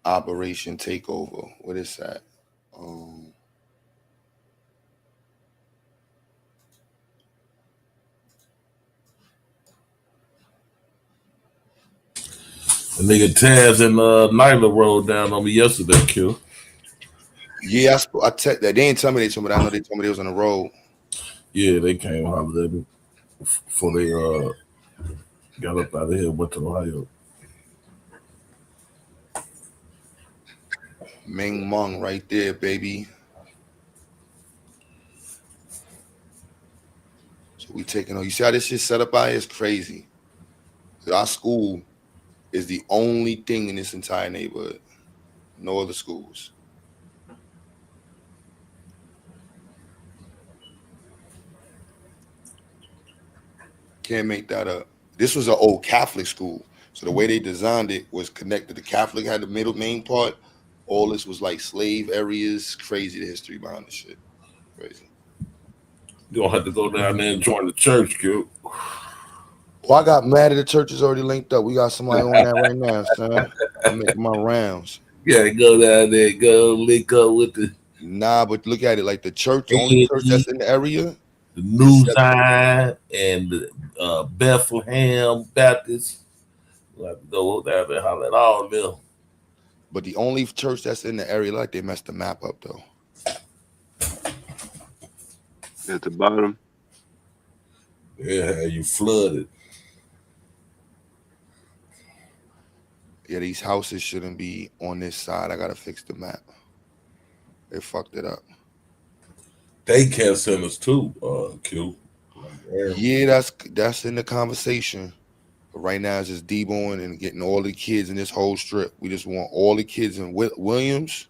Speaker 3: Operation Takeover. What is that?
Speaker 19: The nigga Taz and Nyla rolled down on me yesterday, Q.
Speaker 3: Yeah, I they didn't tell me they told me that. I know they told me they was on the road.
Speaker 19: Yeah, they came hollered at me before they got up out of here and went to Ohio.
Speaker 3: Ming Mung right there, baby. So we taking on. You see how this shit set up out here? It's crazy. Our school is the only thing in this entire neighborhood. No other schools. Can't make that up. This was an old Catholic school. So the way they designed it was connected. The Catholic had the main part. All this was like slave areas. Crazy the history behind this shit. Crazy.
Speaker 19: You don't have to go down there and join the church, Q.
Speaker 3: Well, I got mad at the church is already linked up. We got somebody on that right now, son. I'm making my rounds.
Speaker 19: Yeah, go down there, go link up with the.
Speaker 3: Nah, but look at it like the church, the only church that's in the area.
Speaker 19: The New Zion and the Bethlehem Baptist. We'll have to go down there and holler at all of them.
Speaker 3: But the only church that's in the area, like they messed the map up though.
Speaker 11: At the bottom.
Speaker 19: Yeah, you flooded.
Speaker 3: Yeah, these houses shouldn't be on this side. I gotta fix the map. They fucked it up.
Speaker 19: Daycare centers too, Q.
Speaker 3: Yeah, that's in the conversation. But right now it's just deboing and getting all the kids in this whole strip. We just want all the kids in Williams.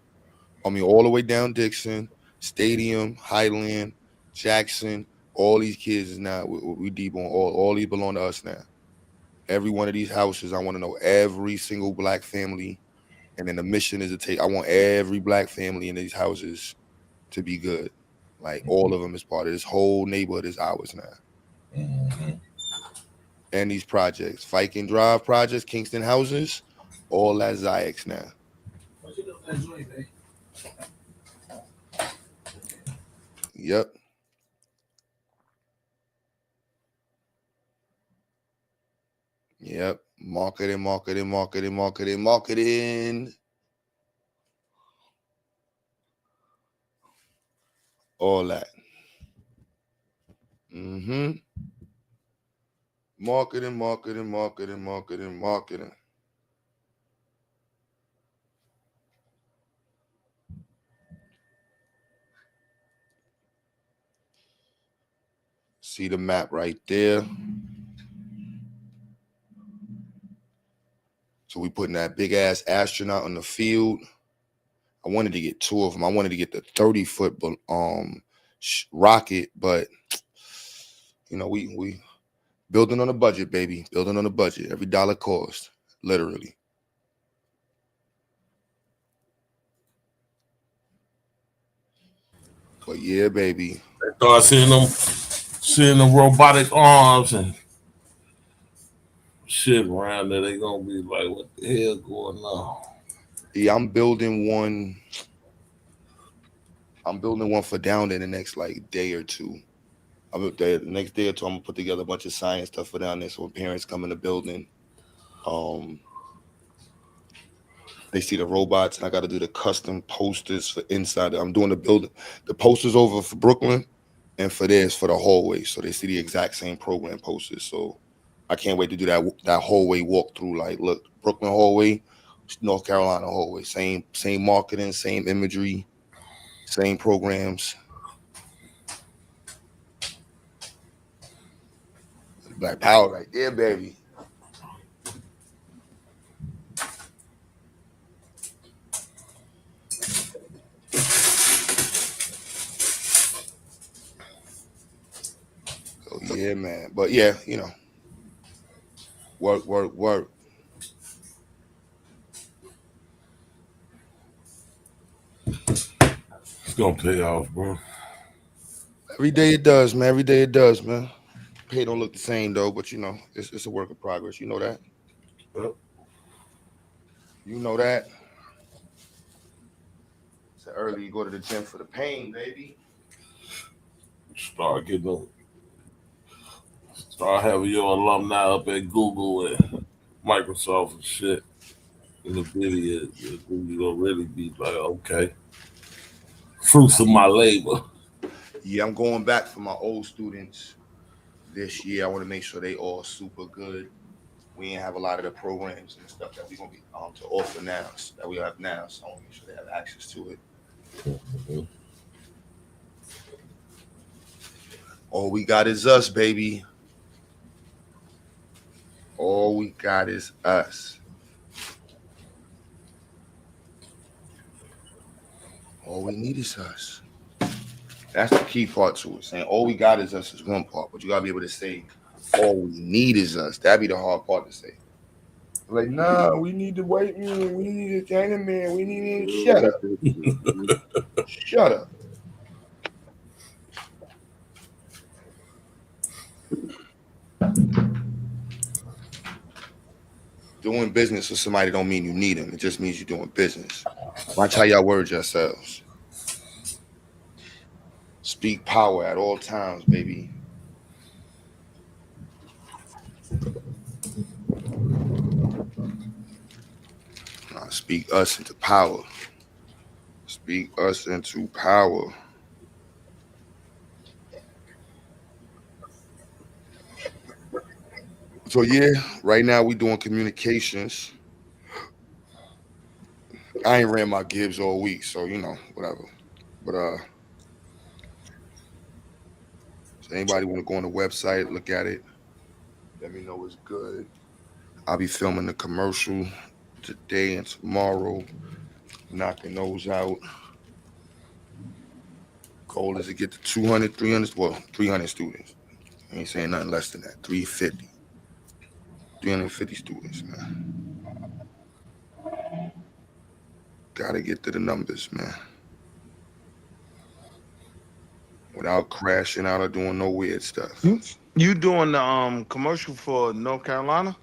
Speaker 3: I mean, all the way down Dixon, Stadium, Highland, Jackson. All these kids is now we deboing. All these belong to us now. Every one of these houses, I want to know every single black family. And then the mission is to take, I want every black family in these houses to be good. Like all of them is part of this whole neighborhood is ours now.
Speaker 19: Mm-hmm.
Speaker 3: and these projects, Viking Drive projects, Kingston houses, all at Zayax now. Yep. Yep. Marketing. All that. Mm-hmm. Marketing. See the map right there. So we putting that big ass astronaut on the field. I wanted to get two of them. I wanted to get the 30-foot rocket, but you know, we building on a budget, baby. Building on a budget. Every dollar cost, literally. But yeah, baby.
Speaker 19: Start seeing them robotic arms and shit around there. They gonna be like, what the hell going on?
Speaker 3: Yeah, I'm building one for down there the next like day or two. The next day or two, I'm gonna put together a bunch of science stuff for down there. So when parents come in the building, they see the robots, and I got to do the custom posters for inside. I'm doing the posters over for Brooklyn, and for this for the hallway, so they see the exact same program posters. So I can't wait to do that hallway walkthrough. Like, look, Brooklyn hallway, North Carolina hallway, same marketing, same imagery, same programs. Black power right there, baby. So yeah, man. But yeah, you know, work.
Speaker 19: It's gonna pay off, bro.
Speaker 3: Every day it does, man. Pay don't look the same though, but you know, it's a work in progress. You know that.
Speaker 19: Yep.
Speaker 3: You know that. So early you go to the gym for the pain, baby.
Speaker 19: Start having your alumni up at Google and Microsoft and shit in the video. You gonna really be like, okay, fruits of my labor.
Speaker 3: Yeah, I'm going back for my old students this year. I want to make sure they all super good. We ain't have a lot of the programs and stuff that we're gonna be to offer now that we have now. So I want to make sure they have access to it.
Speaker 19: Mm-hmm.
Speaker 3: All we got is us, baby. All we got is us. All we need is us. That's the key part to it. Saying all we got is us is one part, but you gotta be able to say all we need is us. That'd be the hard part to say. Like, nah, we need the white man, we need the China man, we need to shut up. Shut up. Doing business with somebody don't mean you need them. It just means you're doing business. Watch how y'all word yourselves. Speak power at all times, baby. Speak us into power. Speak us into power. So yeah, right now we doing communications. I ain't ran my Gibbs all week, so you know, whatever. But so anybody want to go on the website, look at it, let me know it's good. I'll be filming the commercial today and tomorrow, knocking those out. Goal is to get to 200, 300, well, 300 students. I ain't saying nothing less than that. 350. 350 students, man. Gotta get to the numbers, man. Without crashing out or doing no weird stuff.
Speaker 17: You doing the commercial for North Carolina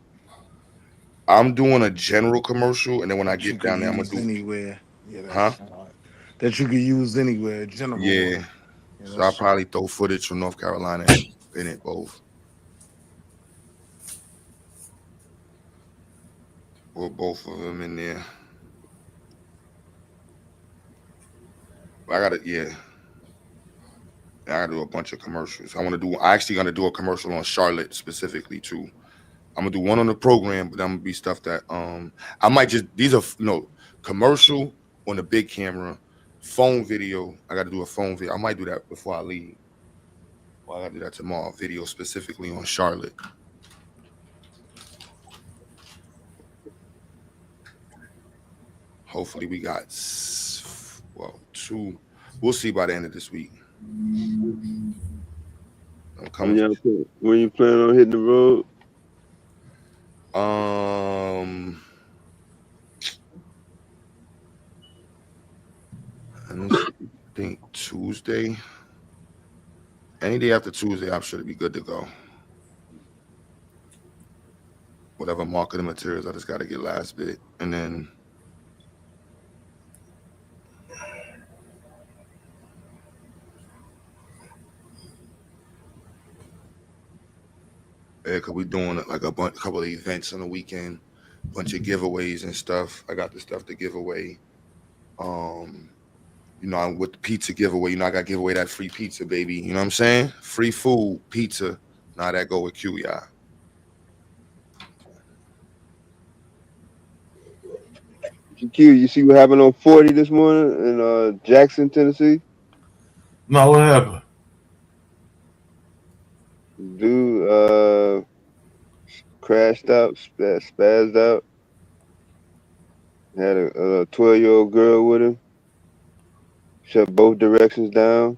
Speaker 3: I'm doing a general commercial, and then when I
Speaker 17: that you
Speaker 3: get
Speaker 17: could
Speaker 3: down there, I'm gonna
Speaker 17: use
Speaker 3: do,
Speaker 17: anywhere? Yeah,
Speaker 3: huh?
Speaker 17: that's hard. That you could use anywhere. General one.
Speaker 3: Yeah.
Speaker 17: Yeah,
Speaker 3: So I'll
Speaker 17: that's
Speaker 3: probably throw footage from North Carolina and spin it both. Or both of them in there. But I gotta do a bunch of commercials. I actually gonna do a commercial on Charlotte specifically too. I'm gonna do one on the program, but I'm gonna be stuff that I might just these are commercial on the big camera, phone video. I gotta do a phone video. I might do that before I leave. Well, I gotta do that tomorrow. Video specifically on Charlotte. Hopefully we got two. We'll see by the end of this week. I'm coming.
Speaker 11: When you plan on hitting the road?
Speaker 3: Let me see. I think Tuesday. Any day after Tuesday, I'm sure to be good to go. Whatever marketing materials, I just got to get last bit, and then cause we doing like a couple of events on the weekend, bunch of giveaways and stuff. I got the stuff to give away. Um, with the pizza giveaway, I got to give away that free pizza, baby. You know what I'm saying? Free food, pizza. Now that go with QEI.
Speaker 11: Q, you see what happened on 40 this morning in Jackson, Tennessee?
Speaker 19: No, what happened?
Speaker 11: Dude crashed out, spazzed out. Had a 12-year-old girl with him. Shut both directions down.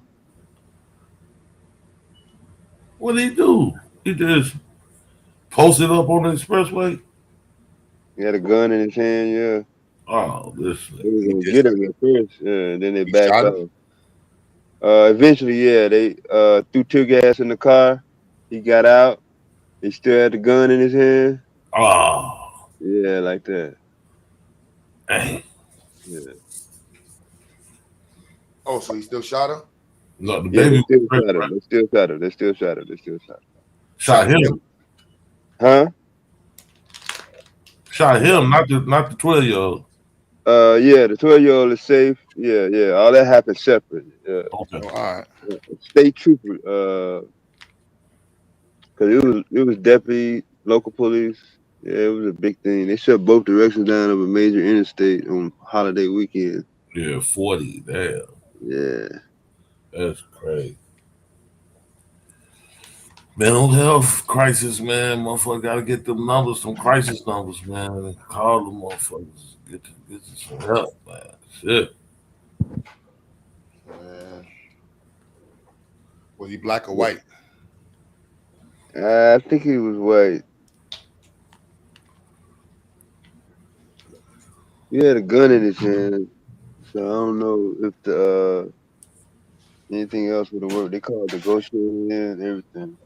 Speaker 19: What did he do? He just posted up on the expressway.
Speaker 11: He had a gun in his hand, yeah.
Speaker 19: Oh, this
Speaker 11: They was
Speaker 3: He
Speaker 11: gonna
Speaker 3: just
Speaker 11: get him at first, and then they
Speaker 3: he
Speaker 11: backed
Speaker 3: shot him.
Speaker 11: off. Eventually, yeah, they threw tear gas in the car. He got out. He still had the gun in his hand.
Speaker 19: Oh,
Speaker 11: Yeah, like that.
Speaker 19: dang.
Speaker 11: Yeah.
Speaker 3: Oh, so he still shot her?
Speaker 19: No, the
Speaker 11: Yeah,
Speaker 19: baby
Speaker 11: they
Speaker 19: was
Speaker 11: still
Speaker 19: pregnant,
Speaker 11: shot him.
Speaker 19: right?
Speaker 11: They still shot him. They still shot him. They still shot him.
Speaker 19: Shot
Speaker 3: Shot
Speaker 19: him.
Speaker 3: him.
Speaker 11: Huh?
Speaker 19: Shot him, not the 12-year-old.
Speaker 11: Yeah, the 12-year-old is safe. Yeah, yeah. All that happened separate. Yeah.
Speaker 19: Okay.
Speaker 3: Oh, all right.
Speaker 11: State trooper, cause it was deputy, local police. Yeah, it was a big thing. They shut both directions down of a major interstate on holiday weekend.
Speaker 19: Yeah, 40. Damn.
Speaker 11: Yeah.
Speaker 19: That's crazy. Mental health crisis, man. Motherfucker gotta get them numbers, some crisis numbers, man. Call them motherfuckers. Get some help, man. Shit.
Speaker 3: Man. Was he black or white?
Speaker 11: I think he was white. He had a gun in his hand, so I don't know if anything else would have worked. They called negotiating and everything.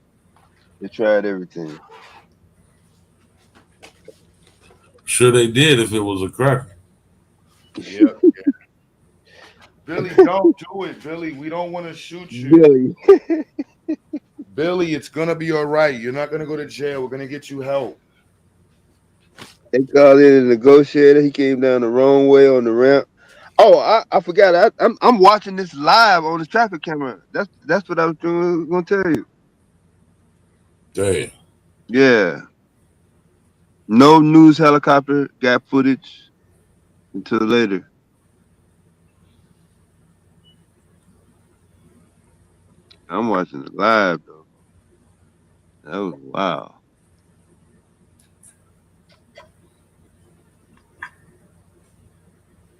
Speaker 11: They tried everything.
Speaker 19: Sure they did if it was a cracker.
Speaker 3: Yeah. Billy, don't do it, Billy. We don't want to shoot you.
Speaker 11: Billy.
Speaker 3: Billy, it's gonna be all right. You're not gonna go to jail. We're gonna get you help.
Speaker 11: They called in a negotiator. He came down the wrong way on the ramp. Oh, I forgot. I'm watching this live on the traffic camera. That's what I was going to tell you.
Speaker 19: Damn.
Speaker 11: Yeah. No news helicopter got footage until later. I'm watching it live though. That was wow.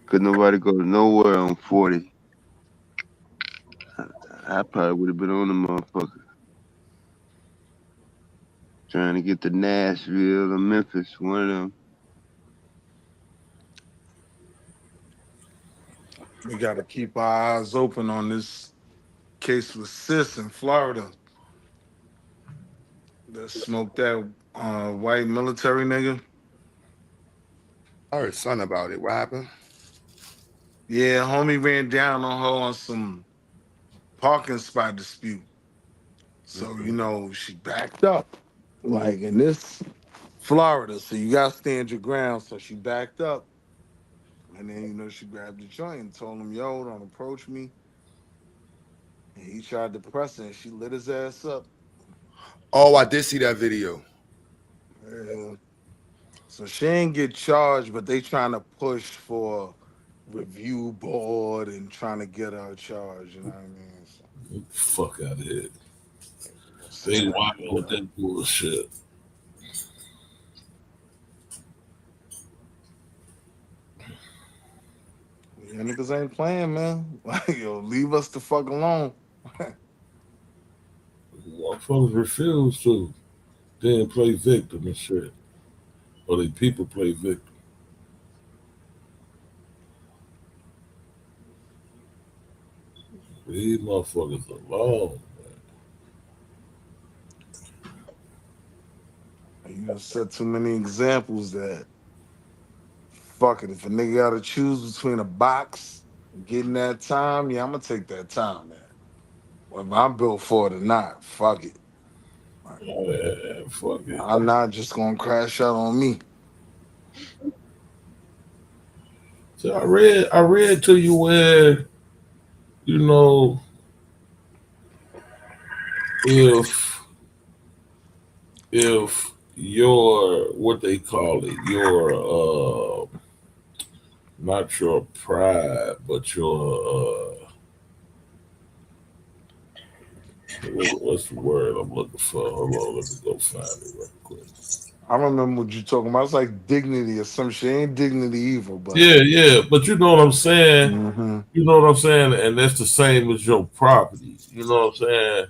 Speaker 11: Could nobody go nowhere on 40. I probably would have been on the motherfucker. Trying to get to Nashville or Memphis, one of them.
Speaker 17: We got to keep our eyes open on this case with Sis in Florida. that smoked that white military nigga.
Speaker 3: I heard something about it. What happened?
Speaker 17: Yeah, homie ran down on her on some parking spot dispute. So, you know, she backed up. Like in this Florida, so you gotta stand your ground. So she backed up. And then, you know, she grabbed the joint and told him, yo, don't approach me. And he tried to press her and she lit his ass up.
Speaker 3: Oh, I did see that video.
Speaker 17: Yeah. So she ain't get charged, but they trying to push for review board and trying to get her charged, you know what I mean? So,
Speaker 19: Get the fuck out of here.
Speaker 17: we'll see
Speaker 19: They
Speaker 17: how
Speaker 19: wild
Speaker 17: that go
Speaker 19: with
Speaker 17: down.
Speaker 19: that bullshit.
Speaker 17: Yeah, niggas ain't playing, man. Like, yo, leave us the fuck alone.
Speaker 19: Motherfuckers refuse to. Then play victim and shit. Or they people play victim. Leave motherfuckers alone.
Speaker 17: You done set too many examples that fuck it. If a nigga gotta choose between a box and getting that time, yeah, I'm gonna take that time, man. Whether I'm built for it or not, fuck it. Like,
Speaker 19: Yeah, fuck it.
Speaker 17: I'm not just gonna crash out on me.
Speaker 19: So I read to you where, you know, if your what they call it, your not your pride, but your what's the word I'm looking for? Hold on, let me go find it real quick.
Speaker 17: I remember what you talking about. It's like dignity or some shit. Ain't dignity evil, but
Speaker 19: Yeah, but you know what I'm saying.
Speaker 17: mm-hmm.
Speaker 19: You know what I'm saying, and that's the same as your property. You know what I'm saying.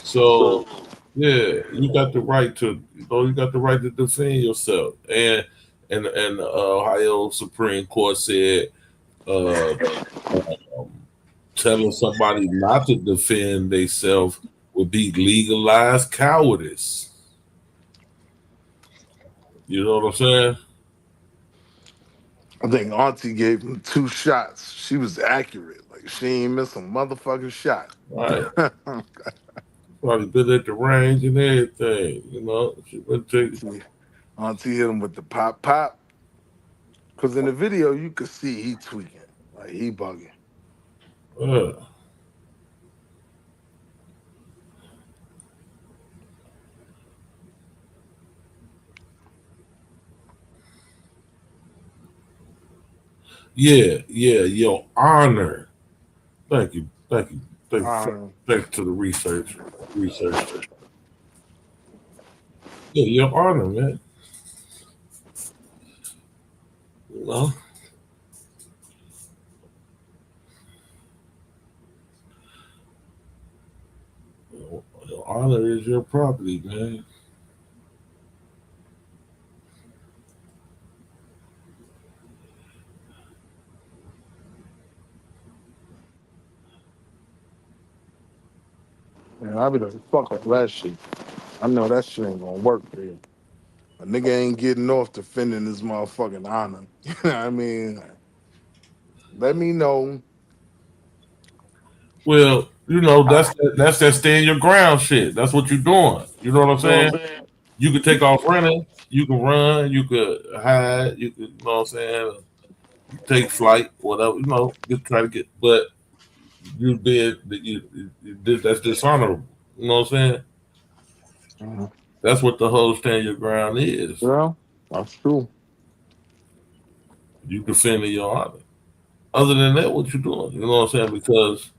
Speaker 19: So yeah, you got the right to, you got the right to defend yourself. And the Ohio Supreme Court said, uh, telling somebody not to defend themselves would be legalized cowardice. You know what I'm saying?
Speaker 17: I think Auntie gave him 2 shots. She was accurate. Like she ain't miss a motherfucking shot.
Speaker 19: Right. Probably been at the range and everything. You know, she been taking.
Speaker 17: Auntie hit him with the pop pop. Cause in the video you could see he tweaking. Like he bugging.
Speaker 19: Yeah, your honor. Thank you, thank you, thank you to the research. Yeah, your honor, man. Well, your honor is your property, man.
Speaker 17: Man, I be like, fuck all that shit. I know that shit ain't gonna work for you. A nigga ain't getting off defending his motherfucking honor. You know what I mean? Let me know.
Speaker 19: Well, you know, that's that stand your ground shit. That's what you're doing. You know what I'm
Speaker 17: You know what
Speaker 19: saying?
Speaker 17: I'm saying?
Speaker 19: You could take off running, you can run, you could hide, you could, you know what I'm saying? Take flight, whatever, you know, just try to get, but you did, you did, that's dishonorable. You know what I'm saying?
Speaker 17: Mm-hmm.
Speaker 19: That's what the whole stand your ground is.
Speaker 17: Yeah, that's true.
Speaker 19: You defending your honor. Other than that, what you doing? You know what I'm saying? Because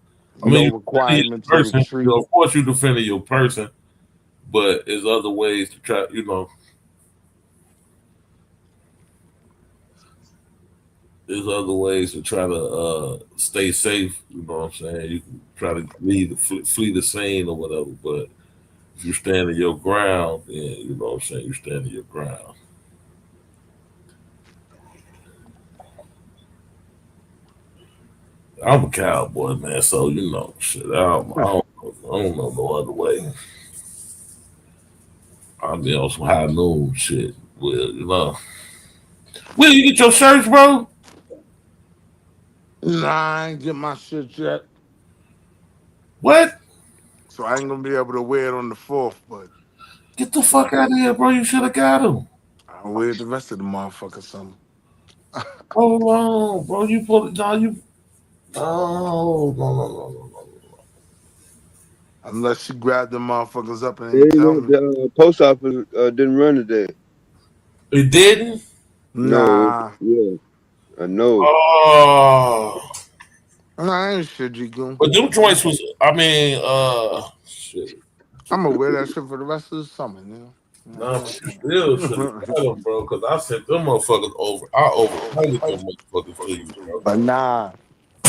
Speaker 19: I
Speaker 17: No
Speaker 19: mean, you defending
Speaker 17: requirement
Speaker 19: your
Speaker 17: to
Speaker 19: person. You know,
Speaker 17: retreat.
Speaker 19: of course, you defending your person, but there's other ways to try. You know, there's other ways to try to stay safe. You know what I'm saying? You can try to flee the scene or whatever, but if you stand in your ground, then you know what I'm saying. You stand in your ground. I'm a cowboy, man, so you know, shit. I don't know no other way. I'll be on some high noon shit. Will, you know. Will you get your shirts, bro?
Speaker 17: Nah, I ain't get my shit yet.
Speaker 19: What?
Speaker 17: So I ain't gonna be able to wear it on the 4th, but
Speaker 19: Get the fuck out of here, bro. You should have got them.
Speaker 17: I'll wear it the rest of the motherfucker summer.
Speaker 19: Hold on, bro. You put it down. You. No.
Speaker 17: Unless she grabbed the motherfuckers up and
Speaker 11: There
Speaker 17: ain't
Speaker 11: you
Speaker 17: tell
Speaker 11: go.
Speaker 17: me.
Speaker 11: The post office didn't run today.
Speaker 19: It didn't?
Speaker 11: No,
Speaker 17: Nah.
Speaker 11: yeah, I know.
Speaker 19: Oh.
Speaker 17: Nah, I ain't shit, G-Goon.
Speaker 19: But them joints was, I mean, shit.
Speaker 17: I'm gonna wear that shit for the rest of the summer, nigga.
Speaker 19: Nah, but you still should have got them, bro, because I sent them motherfuckers over. I overpaid them motherfuckers to you, bro.
Speaker 17: But nah.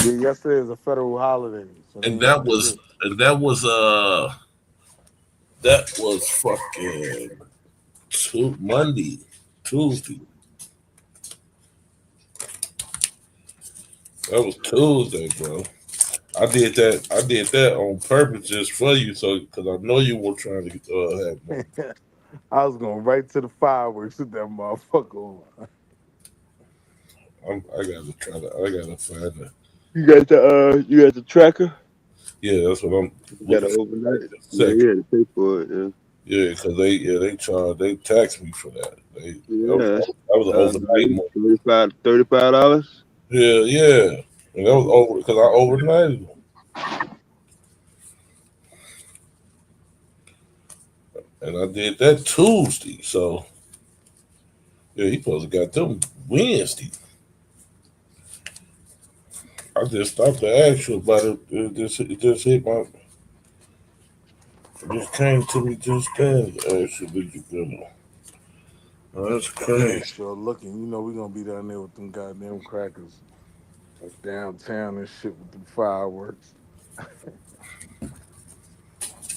Speaker 17: Yeah, yesterday is a federal holiday, so they
Speaker 19: And
Speaker 17: ain't do shit.
Speaker 19: that was fucking Monday, Tuesday. That was Tuesday, bro. I did that. I did that on purpose just for you, so because I know you were trying to have money.
Speaker 17: I was going right to the fireworks with that motherfucker on.
Speaker 19: I gotta find it.
Speaker 11: You got the tracker?
Speaker 19: Yeah, that's what I'm
Speaker 11: You got
Speaker 19: looking
Speaker 11: it
Speaker 19: for
Speaker 11: overnight?
Speaker 19: right this
Speaker 11: Yeah,
Speaker 19: second.
Speaker 11: you had to pay for it. Yeah.
Speaker 19: Yeah, because they taxed me for that.
Speaker 11: Yeah,
Speaker 19: That was an overnight money.
Speaker 11: $35.
Speaker 19: Yeah, and that was over because I overnighted them, and I did that Tuesday. So yeah, he supposed to got them Wednesday. I just stopped to ask you about it. It just hit my. It just came to me just then. Actually, you know, that's
Speaker 17: Yeah,
Speaker 19: crazy.
Speaker 17: sure looking. You know we gonna be down there with them goddamn crackers. Like downtown and shit with the fireworks.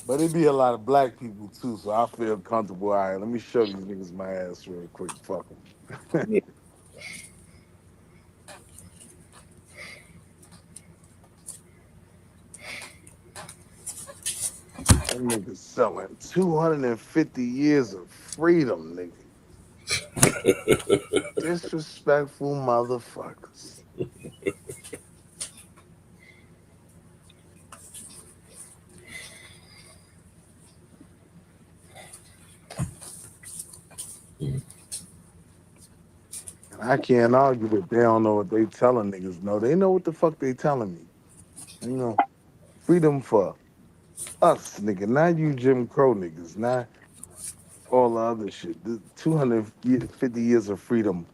Speaker 17: But it be a lot of black people too, so I feel comfortable. All right, let me show these niggas my ass real quick. Fuck them. That nigga selling 250 years of freedom, nigga. Disrespectful motherfuckers. And I can't argue that they don't know what they telling niggas. No, they know what the fuck they telling me. You know, freedom for us, nigga. Not you Jim Crow niggas. Not all the other shit. The 250 years of freedom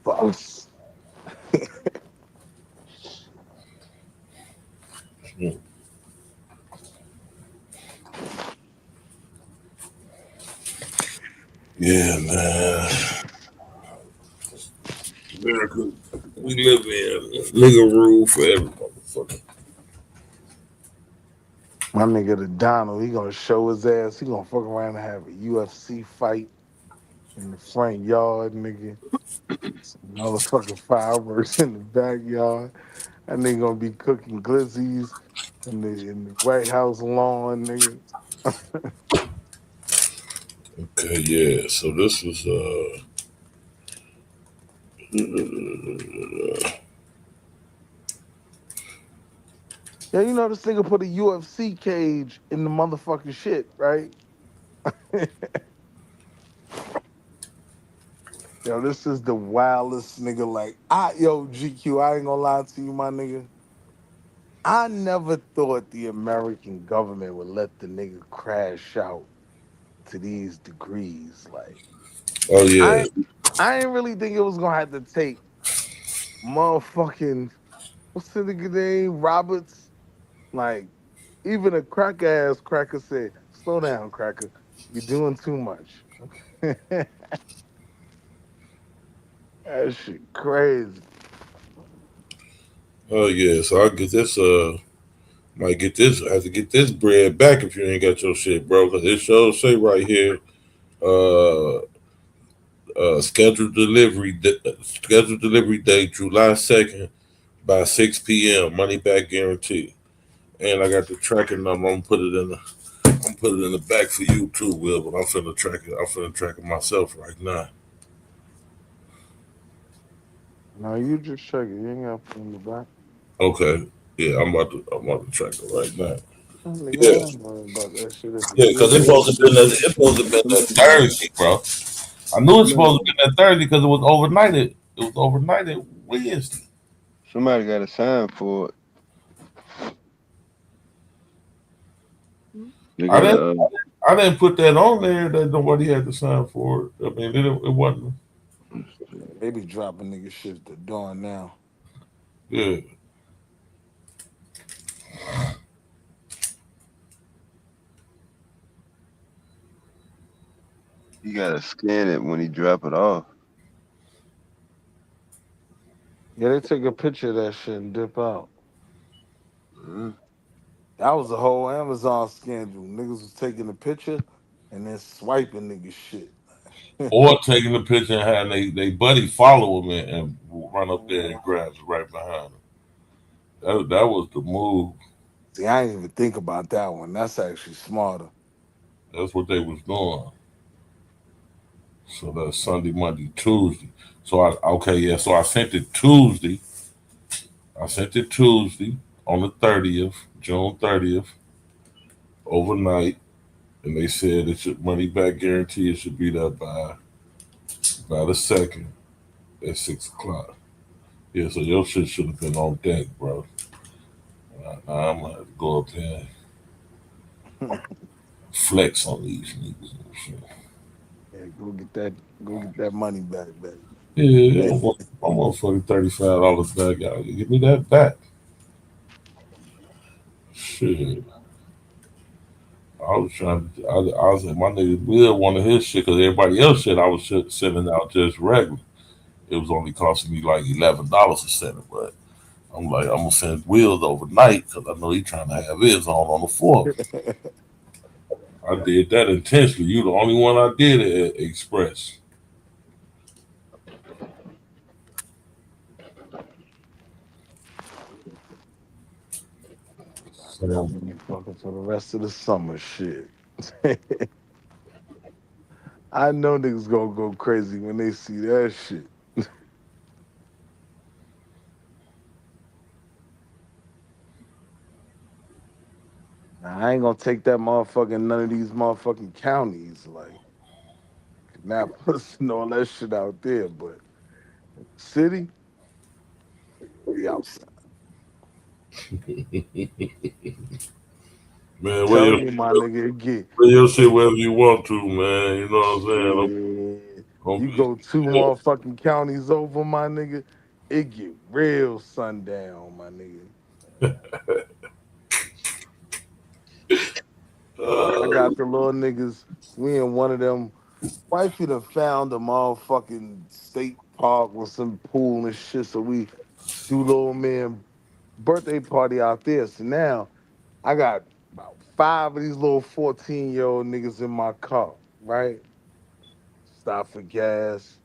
Speaker 17: for us.
Speaker 19: Yeah, man. America, we live in nigga rule for every motherfucker.
Speaker 17: My nigga the Donald, he gonna show his ass. He gonna fuck around and have a UFC fight in the front yard, nigga. Some motherfucking fireworks in the backyard. That nigga gonna be cooking glizzies in the White House lawn, nigga.
Speaker 19: Okay, yeah. So this was
Speaker 17: Yeah, you know this nigga put a UFC cage in the motherfucking shit, right? Yo, this is the wildest nigga. Like, yo, GQ, I ain't gonna lie to you, my nigga. I never thought the American government would let the nigga crash out to these degrees. Like,
Speaker 19: oh yeah.
Speaker 17: I ain't really think it was gonna have to take motherfucking what's the nigga name? Roberts. Like, even a crack ass cracker said, slow down, cracker. You're doing too much. That shit crazy.
Speaker 19: Oh yeah. So I get this might get this have to get this bread back if you ain't got your shit, bro. Cause it shows say right here, uh scheduled delivery date July 2nd by 6 p.m. Money back guarantee. And I got the tracking number. I'm gonna put it in the back for you too, Will. But I'm finna track it. I'm finna track it myself right now.
Speaker 17: No, you just check it. You ain't got to put it in the back.
Speaker 19: Okay. Yeah, I'm about to track it right now.
Speaker 17: Nigga,
Speaker 19: Yeah.
Speaker 17: I ain't worried about that shit. If
Speaker 19: Yeah,
Speaker 17: it's
Speaker 19: because
Speaker 17: good,
Speaker 19: it's supposed to be that Thursday, bro. I knew it's supposed to be that Thursday because it was overnighted. It was overnighted Wednesday.
Speaker 11: Somebody got to sign for it. They
Speaker 19: I
Speaker 11: got
Speaker 19: didn't.
Speaker 11: to.
Speaker 19: I didn't put that on there that nobody had to sign for it. I mean, it wasn't.
Speaker 17: they be dropping nigga shit to dawn now.
Speaker 19: Yeah.
Speaker 11: You got to scan it when he drop it off.
Speaker 17: Yeah, they take a picture of that shit and dip out.
Speaker 11: Mm.
Speaker 17: That was the whole Amazon scandal. Niggas was taking a picture and then swiping niggas shit.
Speaker 19: Or taking the picture and having they buddy follow him and run up there and grab it right behind him. That was the move.
Speaker 17: See, I didn't even think about that one. That's actually smarter.
Speaker 19: That's what they was doing. So that's Sunday, Monday, Tuesday. So so I sent it Tuesday. I sent it Tuesday on the 30th, June 30th, overnight. And they said it's your money back guarantee. It should be there by the second at 6 o'clock. Yeah, so your shit should have been on deck, bro. Now I'm gonna have to go up there and flex on these niggas and shit.
Speaker 17: Yeah, go get that money back, baby.
Speaker 19: Yeah, I want fucking $35 back. Y'all give me that back. Shit. I was trying to, I was my nigga Will wanted his shit because everybody else said I was sending out just regular. It was only costing me like $11 to send it, but I'm like, I'm gonna send Will's overnight because I know he trying to have his on the 4th. I did that intentionally. You the only one I did at Express.
Speaker 17: I got
Speaker 19: So
Speaker 17: me fucking for the rest of the summer shit. I know niggas gonna go crazy when they see that shit. Now, I ain't gonna take that motherfucking none of these motherfucking counties like Annapolis and all that shit out there, but city, we outside.
Speaker 19: man,
Speaker 17: Telling you, my nigga, it get
Speaker 19: wear your shit wherever you want to, man. You know what I'm saying?
Speaker 17: shit.
Speaker 19: Don't
Speaker 17: You
Speaker 19: be
Speaker 17: go two motherfucking counties over, my nigga, it get real sundown, my nigga. I got the little niggas. We in one of them. Wifey done found a motherfucking state park with some pool and shit. So we do little man birthday party out there. So now I got about 5 of these little 14-year-old niggas in my car, right? Stop for gas.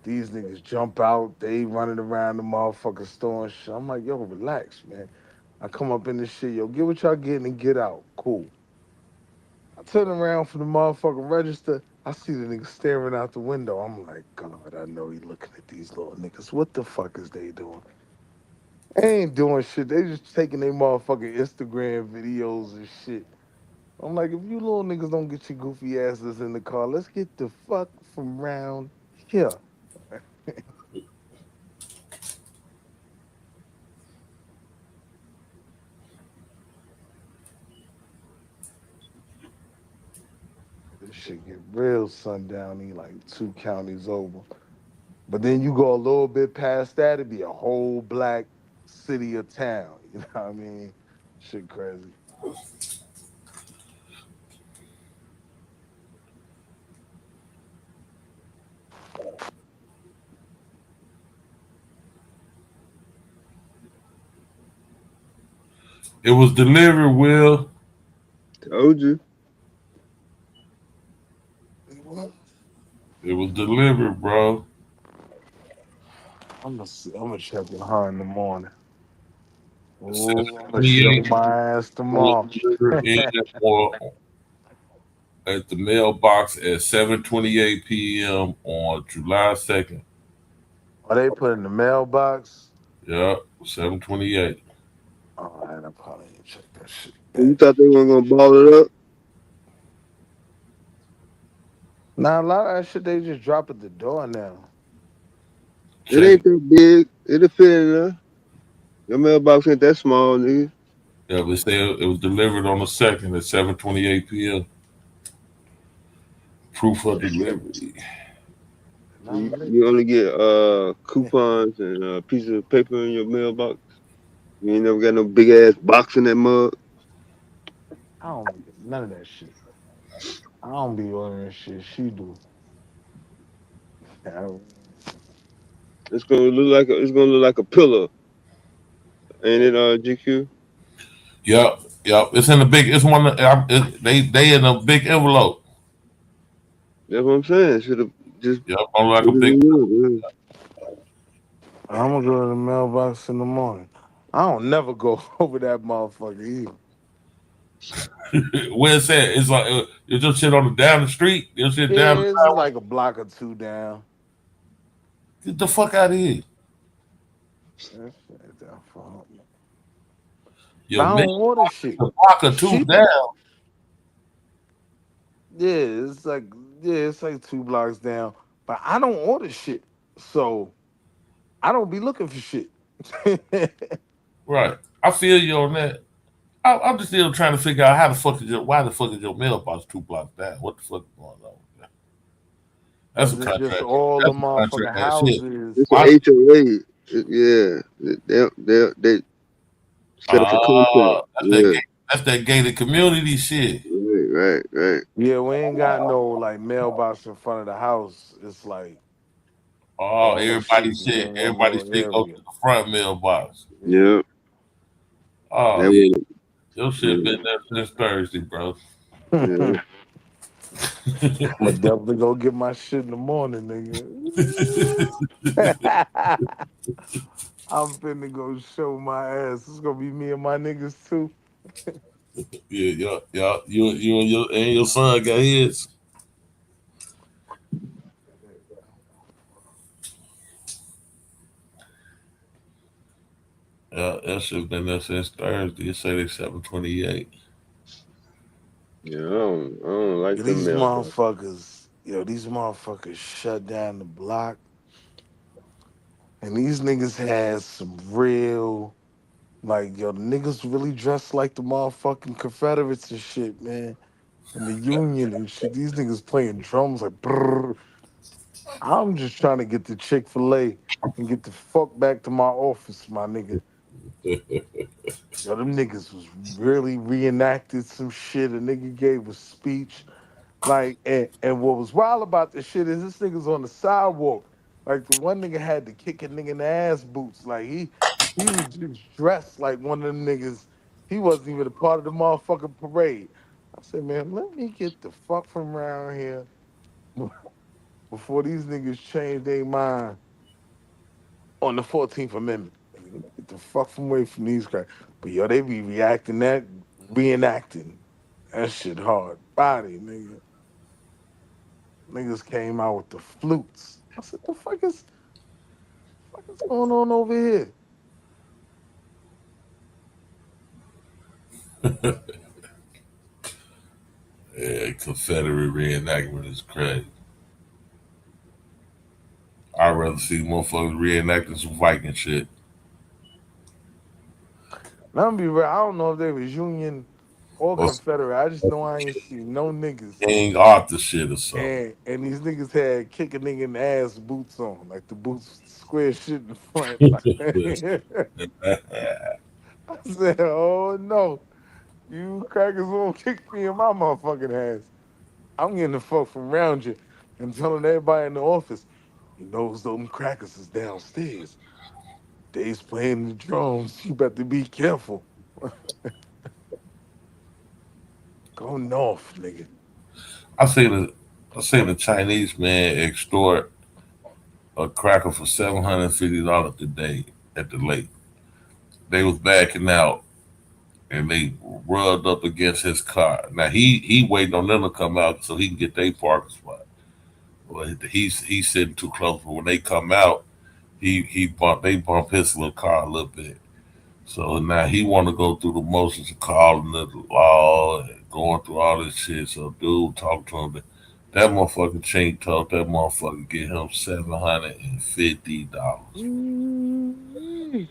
Speaker 17: These niggas jump out. They running around the motherfucking store and shit. I'm like, yo, relax, man. I come up in this shit, yo, get what y'all getting and get out. Cool. I turn around for the motherfucking register. I see the nigga staring out the window. I'm like, God, I know he looking at these little niggas. What the fuck is they doing? They ain't doing shit. They just taking their motherfucking Instagram videos and shit. I'm like, if you little niggas don't get your goofy asses in the car, let's get the fuck from round here. This shit get real sundown-y, like 2 counties over. But then you go a little bit past that, it'd be a whole black city or town. You know what I mean? Shit crazy.
Speaker 19: It was delivered, Will.
Speaker 11: Told you.
Speaker 19: It was delivered, bro.
Speaker 17: I'm gonna check with her in the morning.
Speaker 19: It says
Speaker 17: Oh, I'm gonna show
Speaker 19: 28
Speaker 17: my ass
Speaker 19: was
Speaker 17: tomorrow.
Speaker 19: delivered in or at the mailbox at 7:28 p.m. on July 2nd.
Speaker 17: Are they put in the mailbox?
Speaker 19: Yeah, 7:28.
Speaker 17: All right, I probably ain't check that shit
Speaker 11: You
Speaker 17: yet.
Speaker 11: thought they weren't gonna ball it up?
Speaker 17: Now a lot of that shit they just drop at the door now.
Speaker 11: It
Speaker 19: Check.
Speaker 11: ain't that big. It'll fit in there. Your mailbox ain't that small, nigga.
Speaker 19: Yeah, they say it was delivered on the 2nd at 7:28 p.m. Proof of delivery.
Speaker 11: You only get coupons and pieces of paper in your mailbox. You ain't never got no big ass box in that mug.
Speaker 17: I don't get none of that shit. I don't be ordering shit. She do.
Speaker 11: It's gonna look like a pillow, ain't it? GQ.
Speaker 19: Yep, yep. It's in the big. It's one. They in a big envelope.
Speaker 11: That's what I'm saying. Should have just
Speaker 19: Yep, on like
Speaker 11: put
Speaker 19: a
Speaker 11: it
Speaker 19: big.
Speaker 11: in there.
Speaker 17: I'm gonna go to the mailbox in the morning. I don't never go over that motherfucker either.
Speaker 19: Where it's at? It's like it's just shit on the down the street. Your shit
Speaker 17: Yeah,
Speaker 19: down the
Speaker 17: it's
Speaker 19: highway.
Speaker 17: like a block or two down.
Speaker 19: Get the fuck out of here.
Speaker 17: That shit ain't that far.
Speaker 19: Yo,
Speaker 17: I
Speaker 19: man,
Speaker 17: don't order shit.
Speaker 19: the block or two
Speaker 17: She,
Speaker 19: down.
Speaker 17: yeah, it's like 2 blocks down. But I don't order shit, so I don't be looking for shit.
Speaker 19: Right. I feel you on that. I'm just still trying to figure out how the fuck is why the fuck is your mailbox 2 blocks down? What the fuck is going on? That's a
Speaker 17: Cause it's just
Speaker 19: contract.
Speaker 17: all the
Speaker 19: That's a
Speaker 17: motherfucking
Speaker 19: contract ass shit.
Speaker 17: houses.
Speaker 11: It's an
Speaker 19: My
Speaker 11: HOA. Yeah, they set up a contract. Yeah,
Speaker 19: that's that gated community shit.
Speaker 11: right.
Speaker 17: Yeah, we ain't got no like mailbox in front of the house. It's like
Speaker 19: Oh,
Speaker 17: all the shit
Speaker 19: everybody
Speaker 17: be
Speaker 19: shit.
Speaker 17: in one
Speaker 19: Everybody
Speaker 17: little
Speaker 19: shit go to
Speaker 17: area.
Speaker 19: the front mailbox.
Speaker 17: Yeah.
Speaker 11: Yeah.
Speaker 19: Oh
Speaker 11: That
Speaker 19: yeah.
Speaker 11: was
Speaker 19: Your shit been
Speaker 11: yeah.
Speaker 19: there since Thursday, bro.
Speaker 11: Yeah.
Speaker 17: I'm gonna definitely go get my shit in the morning, nigga. I'm finna go show my ass. It's gonna be me and my niggas too.
Speaker 19: Yeah. You and your son got his. Yeah, that shit been there since Thursday. It say they 7:28.
Speaker 11: Yeah, I don't like them
Speaker 17: These
Speaker 11: mailbox.
Speaker 17: motherfuckers, these motherfuckers shut down the block, and these niggas had some real, like, the niggas really dressed like the motherfucking Confederates and shit, man, and the Union and shit. These niggas playing drums like, brrr. I'm just trying to get to Chick-fil-A and get the fuck back to my office, my nigga. Yo, them niggas was really reenacted some shit. A nigga gave a speech. Like, and what was wild about this shit is this nigga's on the sidewalk. Like the one nigga had to kick a nigga in the ass boots. Like he was just dressed like one of them niggas. He wasn't even a part of the motherfucking parade. I said, man, let me get the fuck from around here before these niggas change their mind on the 14th Amendment. Nigga, let me get the fuck from away from these guys. But yo, they be reenacting. That shit hard body, nigga. Niggas came out with the flutes. I said, the fuck is going on over here?
Speaker 19: Yeah, Confederate reenactment is crazy. I'd rather see motherfuckers reenacting some Viking shit.
Speaker 17: Now, I'm be real, I don't know if they was Union or
Speaker 19: Or
Speaker 17: Confederate. I just know I ain't seen no niggas.
Speaker 19: King Arthur shit or something.
Speaker 17: And these niggas had kick a nigga in the ass boots on, like the boots square shit in the front. Like, I said, oh no, you crackers won't kick me in my motherfucking ass. I'm getting the fuck from around you and telling everybody in the office, you know, them crackers is downstairs. They's playing the drums. You better be careful. Go north, nigga.
Speaker 19: I seen a Chinese man extort a cracker for $750 today at the lake. They was backing out and they rubbed up against his car. Now he waiting on them to come out so he can get their parking spot. Well, he's sitting too close. But when they come out, they bump his little car a little bit. So now he want to go through the motions of calling the law and going through all this shit. So dude talk to him. That motherfucking chink told that motherfucker get him $750.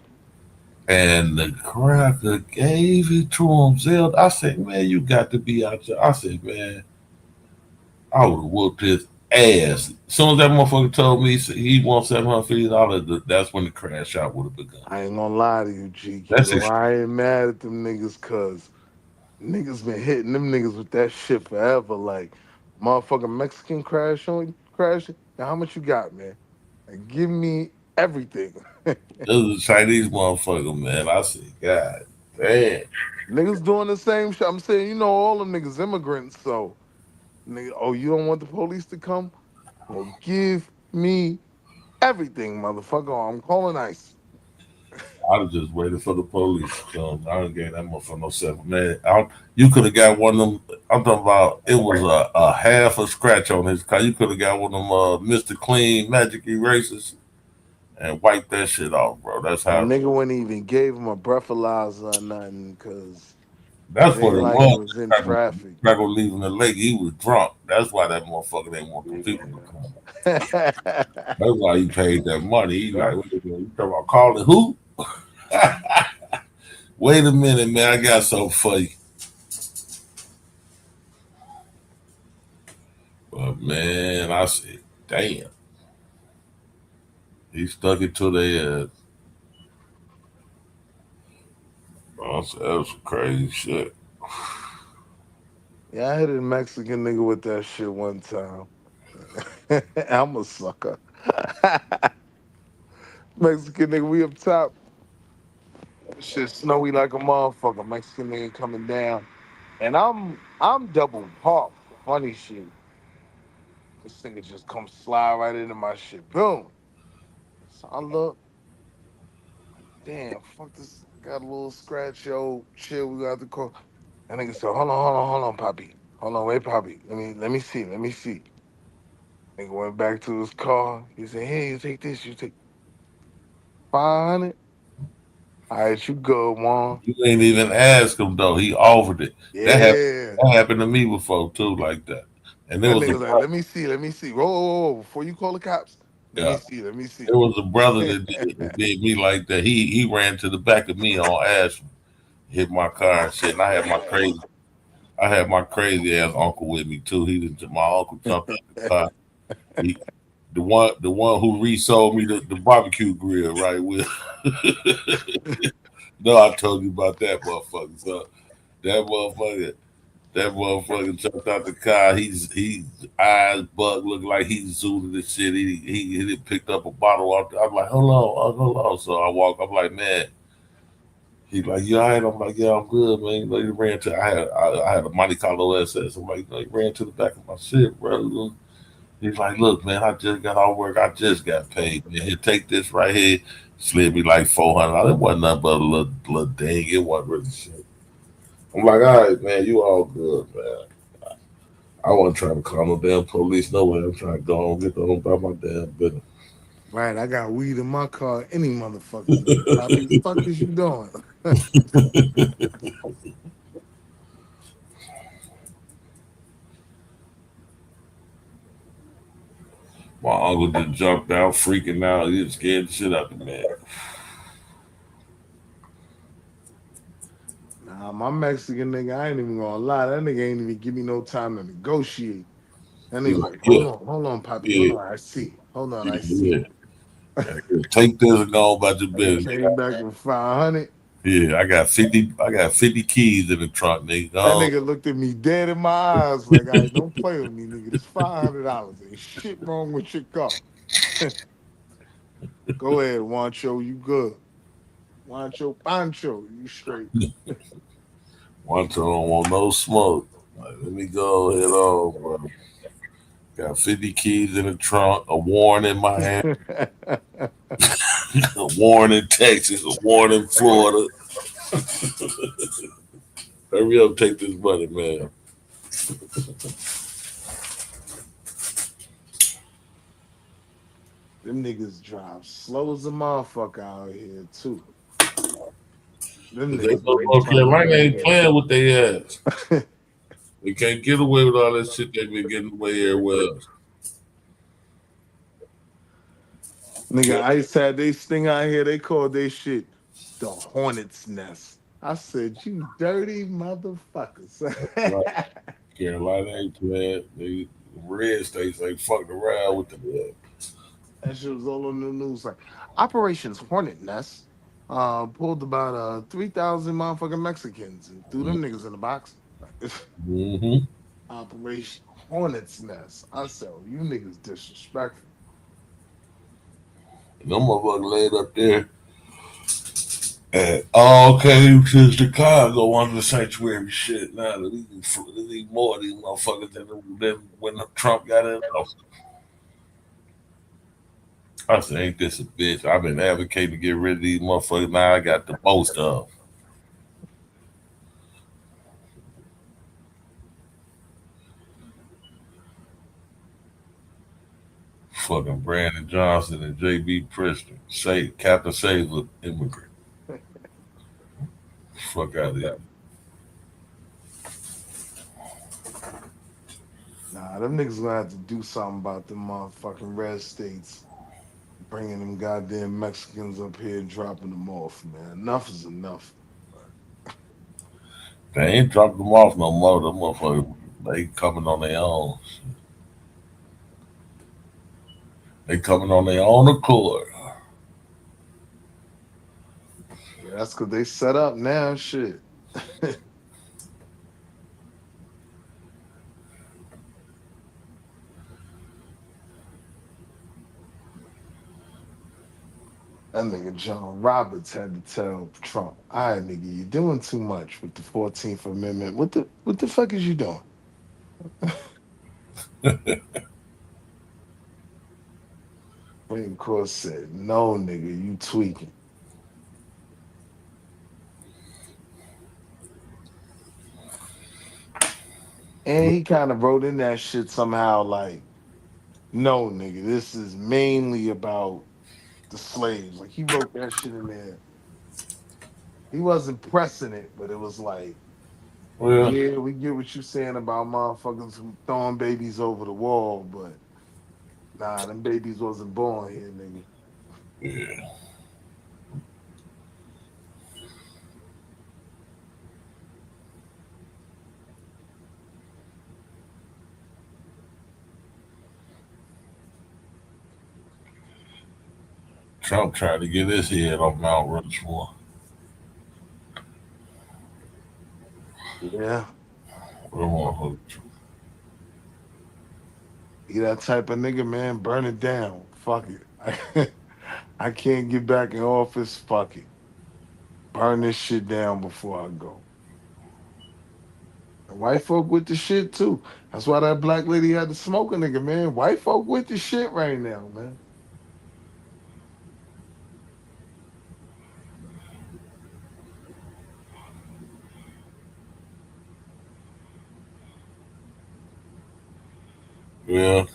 Speaker 19: And the cracker gave it to him. Zell, I said, man, you got to be out there. I said, man, I would have whooped his ass. As soon as that motherfucker told me he wants $750, that's when the crash out would have begun.
Speaker 17: I ain't gonna lie to you, GQ.
Speaker 19: That's
Speaker 17: Though.
Speaker 19: his.
Speaker 17: I ain't mad at them niggas cause niggas been hitting them niggas with that shit forever. Like, motherfucking Mexican crashing. Now, how much you got, man? Like, give me everything.
Speaker 19: This is a Chinese motherfucker, man. I said, God damn.
Speaker 17: Niggas doing the same shit. I'm saying, you know, all them niggas immigrants. So, nigga, oh, you don't want the police to come? Well, give me everything, motherfucker. Or I'm calling ICE.
Speaker 19: I was just waiting for the police to come. I didn't get that motherfucker no seven. Man, you could have got one of them. I'm talking about it was a half a scratch on his car. You could have got one of them Mr. Clean magic erasers and wiped that shit off, bro. That's
Speaker 17: The
Speaker 19: how.
Speaker 17: nigga wouldn't even gave him a breathalyzer or nothing because
Speaker 19: That's
Speaker 17: it
Speaker 19: what
Speaker 17: ain't
Speaker 19: it
Speaker 17: like it
Speaker 19: was.
Speaker 17: was in
Speaker 19: Cracker
Speaker 17: traffic.
Speaker 19: leaving the lake. He was drunk. That's why that motherfucker didn't want the people to come. That's why he paid that money. He like, wait a minute, you talking about calling who? Wait a minute, man. I got something for you. But man, I said, damn. He stuck it to their ass. I said, that was some crazy shit.
Speaker 17: Yeah, I hit a Mexican nigga with that shit one time. I'm a sucker. Mexican nigga, we up top. Shit snowy like a motherfucker. Mexican nigga coming down. And I'm double parked. Funny shit. This nigga just come slide right into my shit. Boom. So I look, damn, fuck this. Got a little scratch, yo. Chill, we got the call. That nigga said, hold on, Poppy. Hold on, wait, Poppy. Let me see. Nigga went back to his car. He said, hey, you take this, you take 500. All right, you go, Juan.
Speaker 19: You ain't even ask him though. He offered it.
Speaker 17: Yeah.
Speaker 19: That happened to me before too, like that. And there
Speaker 17: That
Speaker 19: was a
Speaker 17: nigga like, let me see. Whoa. Before you call the cops, let me
Speaker 19: yeah.
Speaker 17: see.
Speaker 19: There was a brother that did me like that. He ran to the back of me on Ashland, hit my car and shit. And I had my crazy ass uncle with me too. My uncle jumped out the car. He, the one who resold me the barbecue grill, right? With no, I told you about that motherfucker. So that motherfucker jumped out the car. He's eyes bug look like he's zooted and shit. He picked up a bottle off. I'm like, hold on. So I walk. I'm like, man. He's like, you all right? I'm like, yeah, I'm good, man. You know, he ran to. I had a Monte Carlo SS. I'm like, he ran to the back of my shit, bro. He's like, look, man, I just got all work. I just got paid. Man, here, take this right here. Slid me like $400. It wasn't nothing but a little dang. It wasn't really shit. I'm like, all right, man, you all good, man. I wasn't trying to call no damn police nowhere. I'm trying to go on, get on about my damn business.
Speaker 17: Right, I got weed in my car. Any motherfucking day. Poppy, the fuck is you doing?
Speaker 19: My uncle just jumped out, freaking out. He was scared the shit out of the man.
Speaker 17: Nah, my Mexican nigga, I ain't even gonna lie. That nigga ain't even give me no time to negotiate. That
Speaker 19: He's
Speaker 17: nigga
Speaker 19: like,
Speaker 17: like,
Speaker 19: yeah,
Speaker 17: hold on, Poppy.
Speaker 19: yeah,
Speaker 17: Hold on, I see. Hold on, I
Speaker 19: yeah.
Speaker 17: see.
Speaker 19: Take this and go about your
Speaker 17: And he
Speaker 19: business.
Speaker 17: came back with 500.
Speaker 19: Yeah, I got 50 keys in the trunk, nigga.
Speaker 17: That
Speaker 19: Go.
Speaker 17: nigga looked at me dead in my eyes like, I don't play with me, nigga. This $500. Ain't shit wrong with your car. Go ahead, Wancho, you good. Wancho Pancho, you straight.
Speaker 19: One time don't want no smoke. Like, let me go ahead on, bro. Got 50 keys in the trunk, a warrant in my hand, a warrant in Texas, a warrant in Florida. Hurry up, take this money, man.
Speaker 17: Them niggas drive slow as a motherfucker out here too. Them
Speaker 19: They
Speaker 17: niggas
Speaker 19: know
Speaker 17: ain't
Speaker 19: North
Speaker 17: trying
Speaker 19: Carolina ain't
Speaker 17: to
Speaker 19: playing with their ass. They can't get away with all that shit they've been getting away everywhere else.
Speaker 17: Nigga, Ice had they sting out here. They called they shit the Hornet's Nest. I said, you dirty motherfuckers.
Speaker 19: Carolina ain't playing. The red states ain't fucking around with the
Speaker 17: That shit was all on the news. Like Operations Hornet Nest pulled about 3,000 motherfucking Mexicans and threw them niggas in the box.
Speaker 19: Mm-hmm.
Speaker 17: Operation Hornet's Nest. I said, oh, you niggas disrespectful.
Speaker 19: Them motherfuckers laid up there. And all came to Chicago under the sanctuary shit. Now they need more of these motherfuckers than when Trump got in office. I said, ain't this a bitch? I've been advocating to get rid of these motherfuckers. Now I got the most of them. Fucking Brandon Johnson and J.B. Pritzker. Captain Save an immigrant. Fuck out of here.
Speaker 17: Nah, them niggas gonna have to do something about them motherfucking red states. Bringing them goddamn Mexicans up here and dropping them off, man. Enough is enough.
Speaker 19: They ain't dropped them off no more. Them motherfuckers, they coming on their own. They coming on their own accord.
Speaker 17: Yeah, that's because they set up now, shit. That nigga John Roberts had to tell Trump, all right, nigga, you're doing too much with the 14th Amendment. What the fuck is you doing? Supreme Court said, no, nigga, you tweaking. And he kind of wrote in that shit somehow like, no, nigga, this is mainly about the slaves. Like he wrote that shit in there. He wasn't pressing it, but it was like,
Speaker 19: Well,
Speaker 17: yeah, we get what you're saying about motherfuckers who throwing babies over the wall, but nah, them babies wasn't born here, nigga.
Speaker 19: yeah. Trump tried to get his head on Mount Rushmore.
Speaker 17: Yeah.
Speaker 19: Come
Speaker 17: He that type of nigga, man, burn it down. Fuck it. I can't get back in office. Fuck it. Burn this shit down before I go. And white folk with the shit too. That's why that black lady had to smoke a nigga, man. White folk with the shit right now, man.
Speaker 19: Yeah.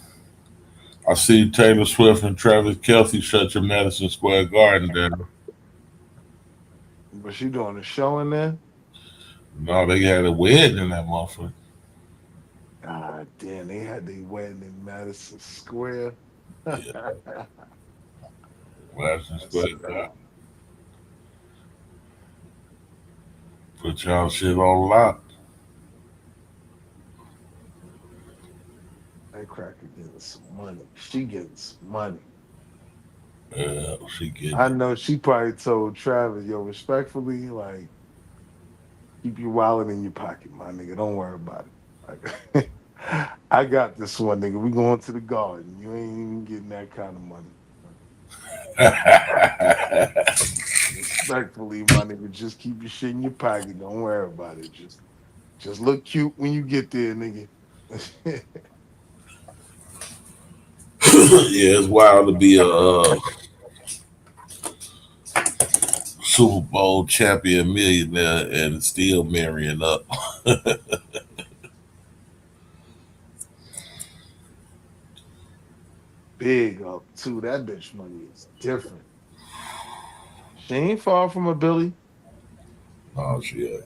Speaker 19: I see Taylor Swift and Travis Kelce shut your Madison Square Garden down.
Speaker 17: But she doing a show in there?
Speaker 19: No, they had a wedding in that motherfucker.
Speaker 17: God damn, they had their wedding in Madison Square.
Speaker 19: Yeah. Madison Square Garden. Put y'all shit on lock.
Speaker 17: That cracker getting some money. She getting some money.
Speaker 19: Yeah, she getting
Speaker 17: I know she probably told Travis, yo, respectfully, like, keep your wallet in your pocket, my nigga. Don't worry about it. Like, I got this one, nigga. We going to the garden. You ain't even getting that kind of money. Respectfully, my nigga, just keep your shit in your pocket. Don't worry about it. Just look cute when you get there, nigga.
Speaker 19: Yeah, it's wild to be a Super Bowl champion millionaire and still marrying up.
Speaker 17: Big up too. That bitch money is different. She ain't far from a Billy.
Speaker 19: Oh, she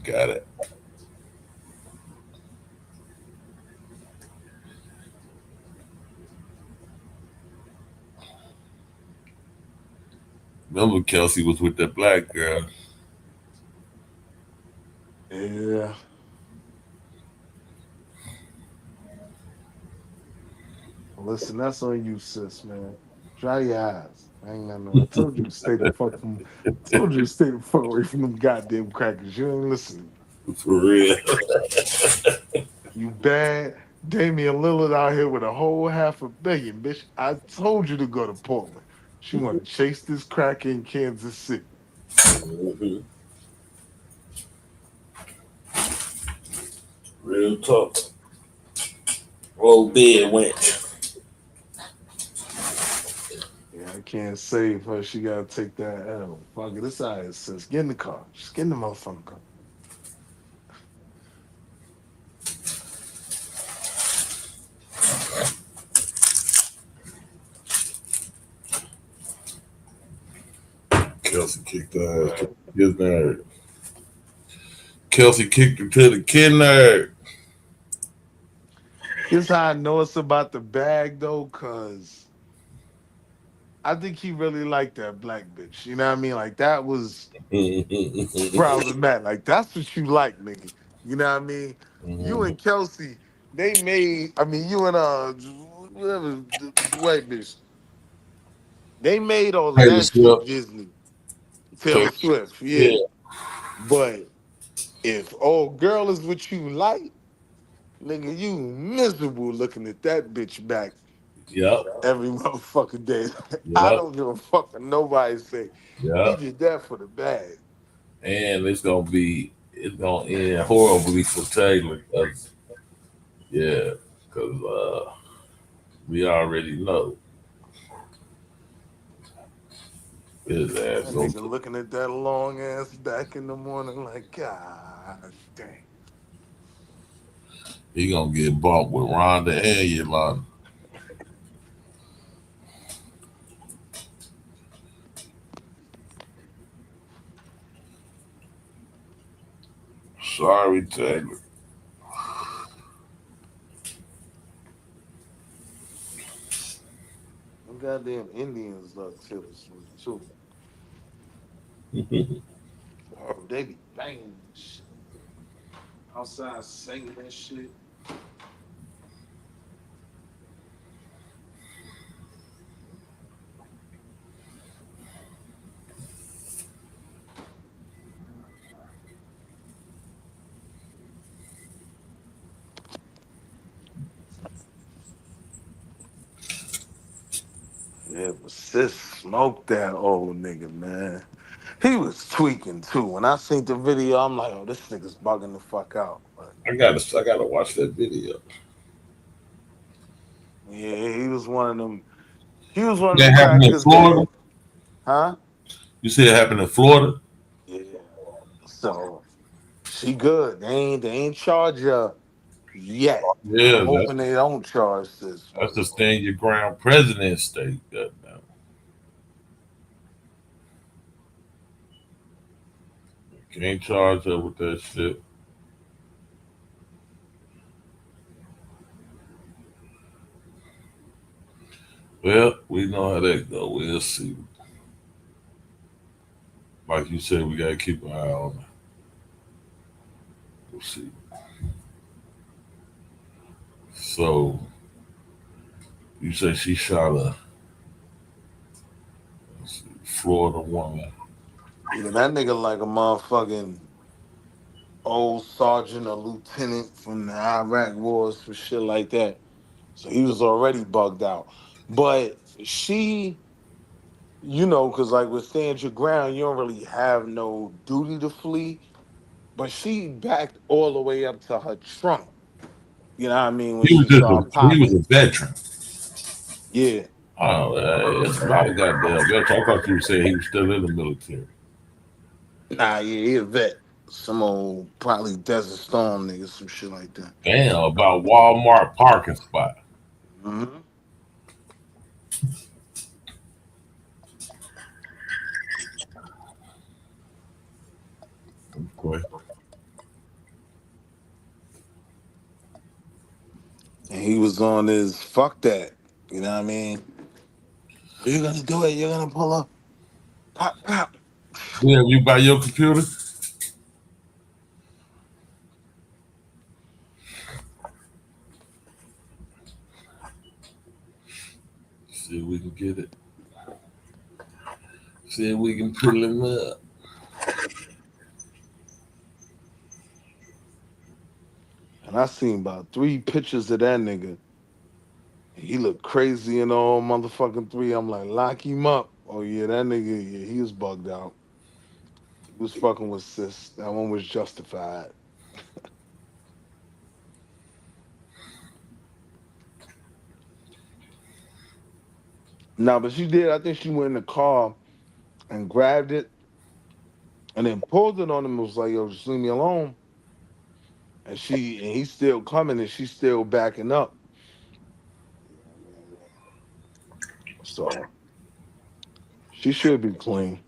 Speaker 19: got it. Remember Kelsey was with that black girl.
Speaker 17: Yeah. Listen, that's on you, sis, man. Dry your eyes. I ain't got no. I told you to stay the fuck from. Told you to stay the fuck away from them goddamn crackers. You ain't listening.
Speaker 19: For real.
Speaker 17: You bad. Damian Lillard out here with a whole $500 million, bitch. I told you to go to Portland. She want to chase this cracker in Kansas City.
Speaker 19: Mm-hmm. Real talk. Old bed went.
Speaker 17: Yeah, I can't save her. She gotta take that L. Fuck it. This eye says, get in the car. Just get in the motherfucking car.
Speaker 19: Kelsey kicked her ass to his nerd. Kelsey kicked her to the kid nerd.
Speaker 17: Here's how I know it's about the bag though, cause I think he really liked that black bitch. You know what I mean? Like that was problematic. Like that's what you like, nigga. You know what I mean? You and Kelsey, they made. I mean, you and whatever the white bitch, they made all of
Speaker 19: Taylor
Speaker 17: that shit
Speaker 19: Swift.
Speaker 17: Disney. Taylor Swift, yeah.
Speaker 19: Yeah.
Speaker 17: But if old girl is what you like, nigga, you miserable looking at that bitch back
Speaker 19: Yep.
Speaker 17: every motherfucking day. I
Speaker 19: Yep.
Speaker 17: don't give a fuck what nobody say. He
Speaker 19: Yep.
Speaker 17: did that for the bag.
Speaker 19: And it's gonna end horribly for Taylor. Cause we already know his ass
Speaker 17: That
Speaker 19: gonna
Speaker 17: nigga looking at that long ass back in the morning like, God damn.
Speaker 19: he gonna get bumped with Rhonda and Yolanda. Sorry, Taylor.
Speaker 17: Them goddamn Indians love Taylor Swift too. Oh, they be banging that shit. Outside singing that shit. Yeah, but sis smoked that old nigga, man. He was tweaking too. When I seen the video, I'm like, oh, this nigga's bugging the fuck out. But
Speaker 19: I gotta watch that video.
Speaker 17: yeah, he was one of them. He was one of
Speaker 19: That
Speaker 17: them
Speaker 19: happened in
Speaker 17: crackers that,
Speaker 19: Florida.
Speaker 17: huh?
Speaker 19: You see it happened in Florida?
Speaker 17: Yeah. So she good. They ain't charge her yet. I'm
Speaker 19: Yeah,
Speaker 17: hoping they don't charge this.
Speaker 19: that's
Speaker 17: But
Speaker 19: the stand your ground president state. Goddamn. Can't charge her with that shit. Well, we know how that go. We'll see. Like you said, we gotta keep an eye on it. We'll see. So you say she shot a Florida woman.
Speaker 17: yeah, that nigga like a motherfucking old sergeant or lieutenant from the Iraq wars for shit like that. So he was already bugged out. But she, because like with stand your ground, you don't really have no duty to flee. But she backed all the way up to her trunk. You know what I mean? When she started
Speaker 19: He was
Speaker 17: popping.
Speaker 19: a veteran.
Speaker 17: Yeah.
Speaker 19: Oh, it's a lot of goddamn vets. I thought you were saying he was still in the military.
Speaker 17: Nah, yeah, he a vet. Some old probably Desert Storm nigga, some shit like that.
Speaker 19: Damn, about Walmart parking spot.
Speaker 17: Mm-hmm.
Speaker 19: Okay.
Speaker 17: And he was on his fuck that. You know what I mean? You're gonna do it. You're gonna pull up. Pop, pop.
Speaker 19: Yeah, you buy your computer? See if we can get it. See if we can pull him up.
Speaker 17: And I seen about 3 pictures of that nigga. He looked crazy in all motherfucking 3. I'm like, lock him up. Oh yeah, that nigga, yeah, he was bugged out. He was fucking with sis. That one was justified. Nah, but she did. I think she went in the car and grabbed it and then pulled it on him and was like, yo, just leave me alone. And he's still coming and she's still backing up. So she should be clean.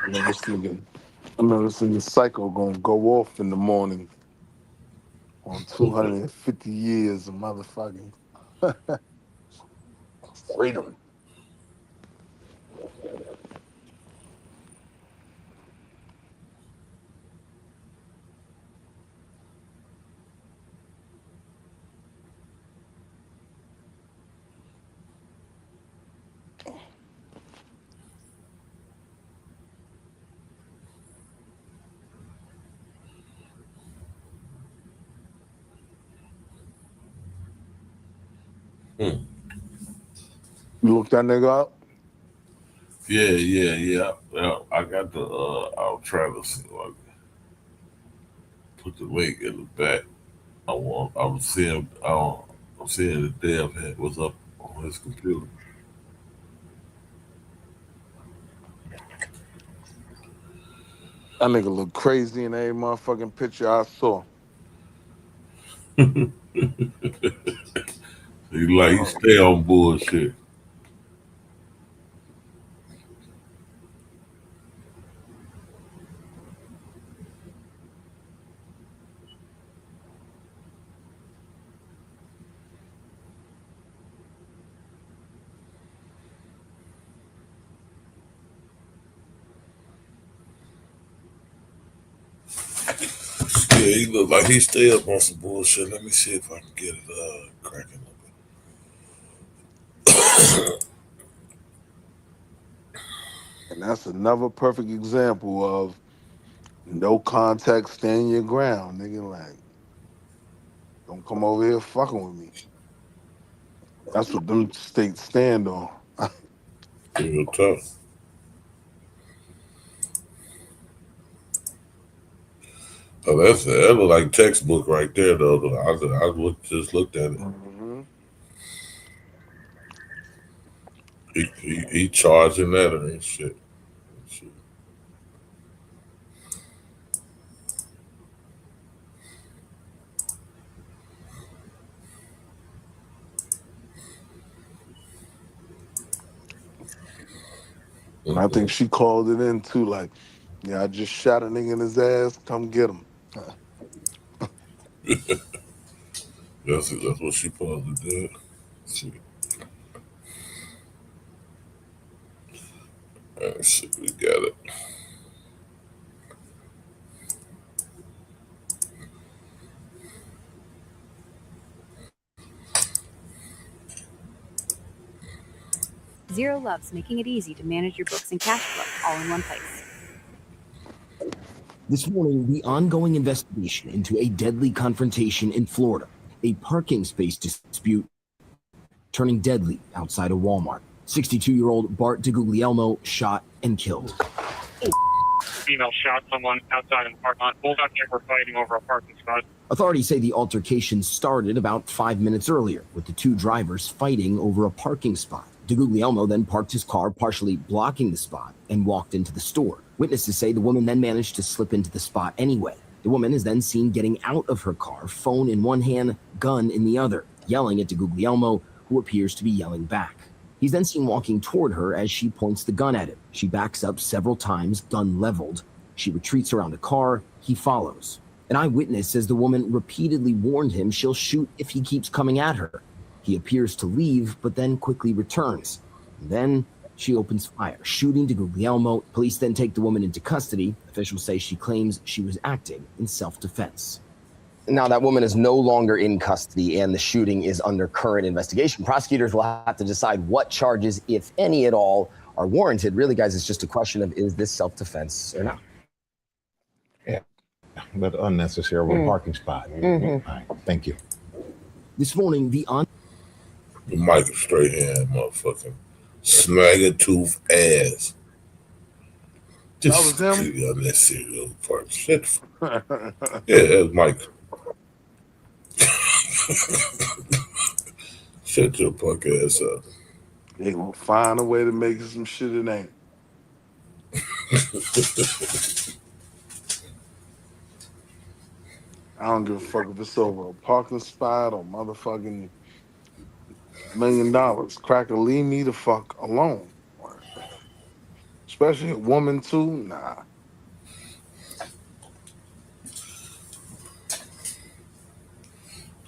Speaker 17: I know this nigga Psycho gonna go off in the morning on 250 years of motherfucking freedom.
Speaker 19: Hmm.
Speaker 17: You look that nigga up?
Speaker 19: Yeah. I got the I'll try to see if I can put the link in the back. I'm seeing the Dev had was up on his computer.
Speaker 17: That nigga look crazy in every motherfucking picture I saw.
Speaker 19: He stay on bullshit. Yeah, he look like he stay up on some bullshit. Let me see if I can get it cracking.
Speaker 17: And that's another perfect example of no context, stand your ground, nigga. Like, don't come over here fucking with me. That's what them states stand on.
Speaker 19: Real tough. Oh, that look like textbook right there though. Just looked at it.
Speaker 17: Mm-hmm.
Speaker 19: He charging that and shit.
Speaker 17: And I think she called it in too, like, yeah, I just shot a nigga in his ass. Come get him.
Speaker 19: That's what she supposed to do. See. Let's see, we got it.
Speaker 1: Zero loves making it easy to manage your books and cash flow all in one place.
Speaker 22: This morning, the ongoing investigation into a deadly confrontation in Florida, a parking space dispute turning deadly outside a Walmart. 62-year-old Bart DeGuglielmo shot and killed.
Speaker 23: Female shot someone outside in the parking lot. Both out there were fighting over a parking spot.
Speaker 22: Authorities say the altercation started about 5 minutes earlier, with the two drivers fighting over a parking spot. DeGuglielmo then parked his car, partially blocking the spot, and walked into the store. Witnesses say the woman then managed to slip into the spot anyway. The woman is then seen getting out of her car, phone in one hand, gun in the other, yelling at DeGuglielmo, who appears to be yelling back. He's then seen walking toward her as she points the gun at him. She backs up several times, gun leveled. She retreats around the car. He follows. An eyewitness says the woman repeatedly warned him she'll shoot if he keeps coming at her. He appears to leave, but then quickly returns. And then she opens fire, shooting DeGuglielmo. Police then take the woman into custody. Officials say she claims she was acting in self-defense.
Speaker 24: Now, that woman is no longer in custody, and the shooting is under current investigation. Prosecutors will have to decide what charges, if any at all, are warranted. Really, guys, it's just a question of, is this self-defense or not?
Speaker 25: Yeah, but unnecessary parking spot. All right, thank you.
Speaker 22: This morning, the
Speaker 19: Michael straight hand, motherfucking snagger tooth ass. Just completely unnecessary part. Shit. Yeah, that was Michael. Shut your punk ass up.
Speaker 17: They gonna find a way to make it some shit it ain't. I don't give a fuck if it's over a parking spot or motherfucking $1 million. Cracker, leave me the fuck alone. Especially a woman too. Nah.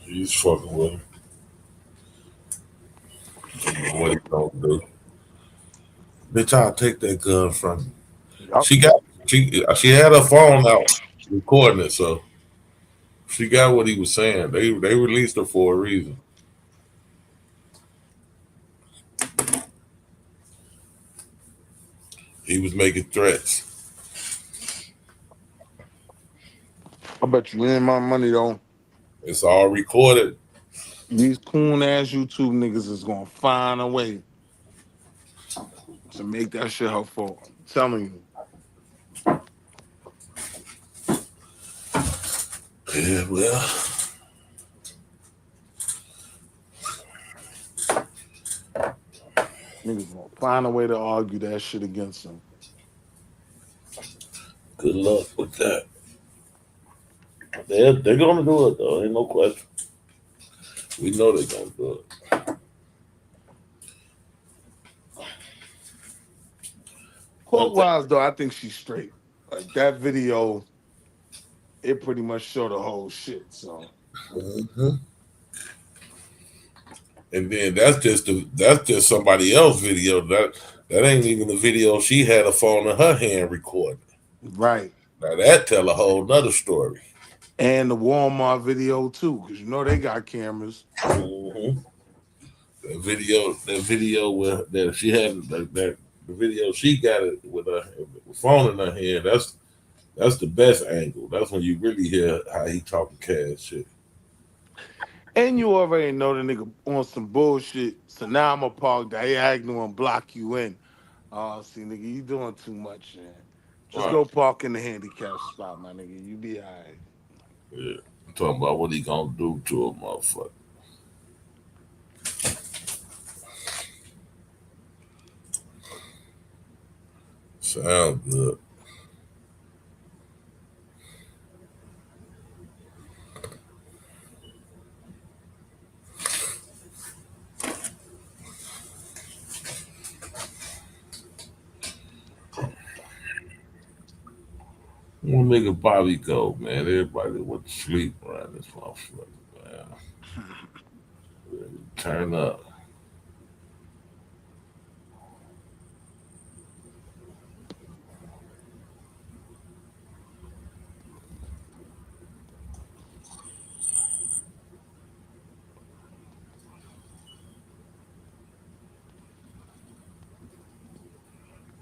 Speaker 19: He's fucking with him. What he gonna do? Bitch, I'll take that gun from you. Yep. She had her phone out recording it, so she got what he was saying. They released her for a reason. He was making threats.
Speaker 17: I bet you ain't my money though.
Speaker 19: It's all recorded.
Speaker 17: These coon ass YouTube niggas is gonna find a way to make that shit her fault. I'm telling you.
Speaker 19: Yeah, well.
Speaker 17: Niggas gonna find a way to argue that shit against him.
Speaker 19: Good luck with that. They're gonna do it though, ain't no question. We know they're gonna do it.
Speaker 17: Court-wise though, I think she's straight. Like that video, it pretty much showed the whole shit. So.
Speaker 19: And then that's just somebody else's video. That ain't even the video she had a phone in her hand recording.
Speaker 17: Right.
Speaker 19: Now that tell a whole nother story.
Speaker 17: And the Walmart video too, because you know they got cameras.
Speaker 19: Mm-hmm. That video where that she had the video she got it with her phone in her hand. That's the best angle. That's when you really hear how he talking cash shit.
Speaker 17: And you already know the nigga on some bullshit. So now I'm gonna park diagonal and block you in. See, nigga, you doing too much, man. Just go park in the handicap spot, my nigga. You be all right.
Speaker 19: Yeah. I'm talking about what he gonna do to a motherfucker. Sound good. We'll make a Bobby go, man. Everybody went to sleep around this motherfucker, man. Turn up.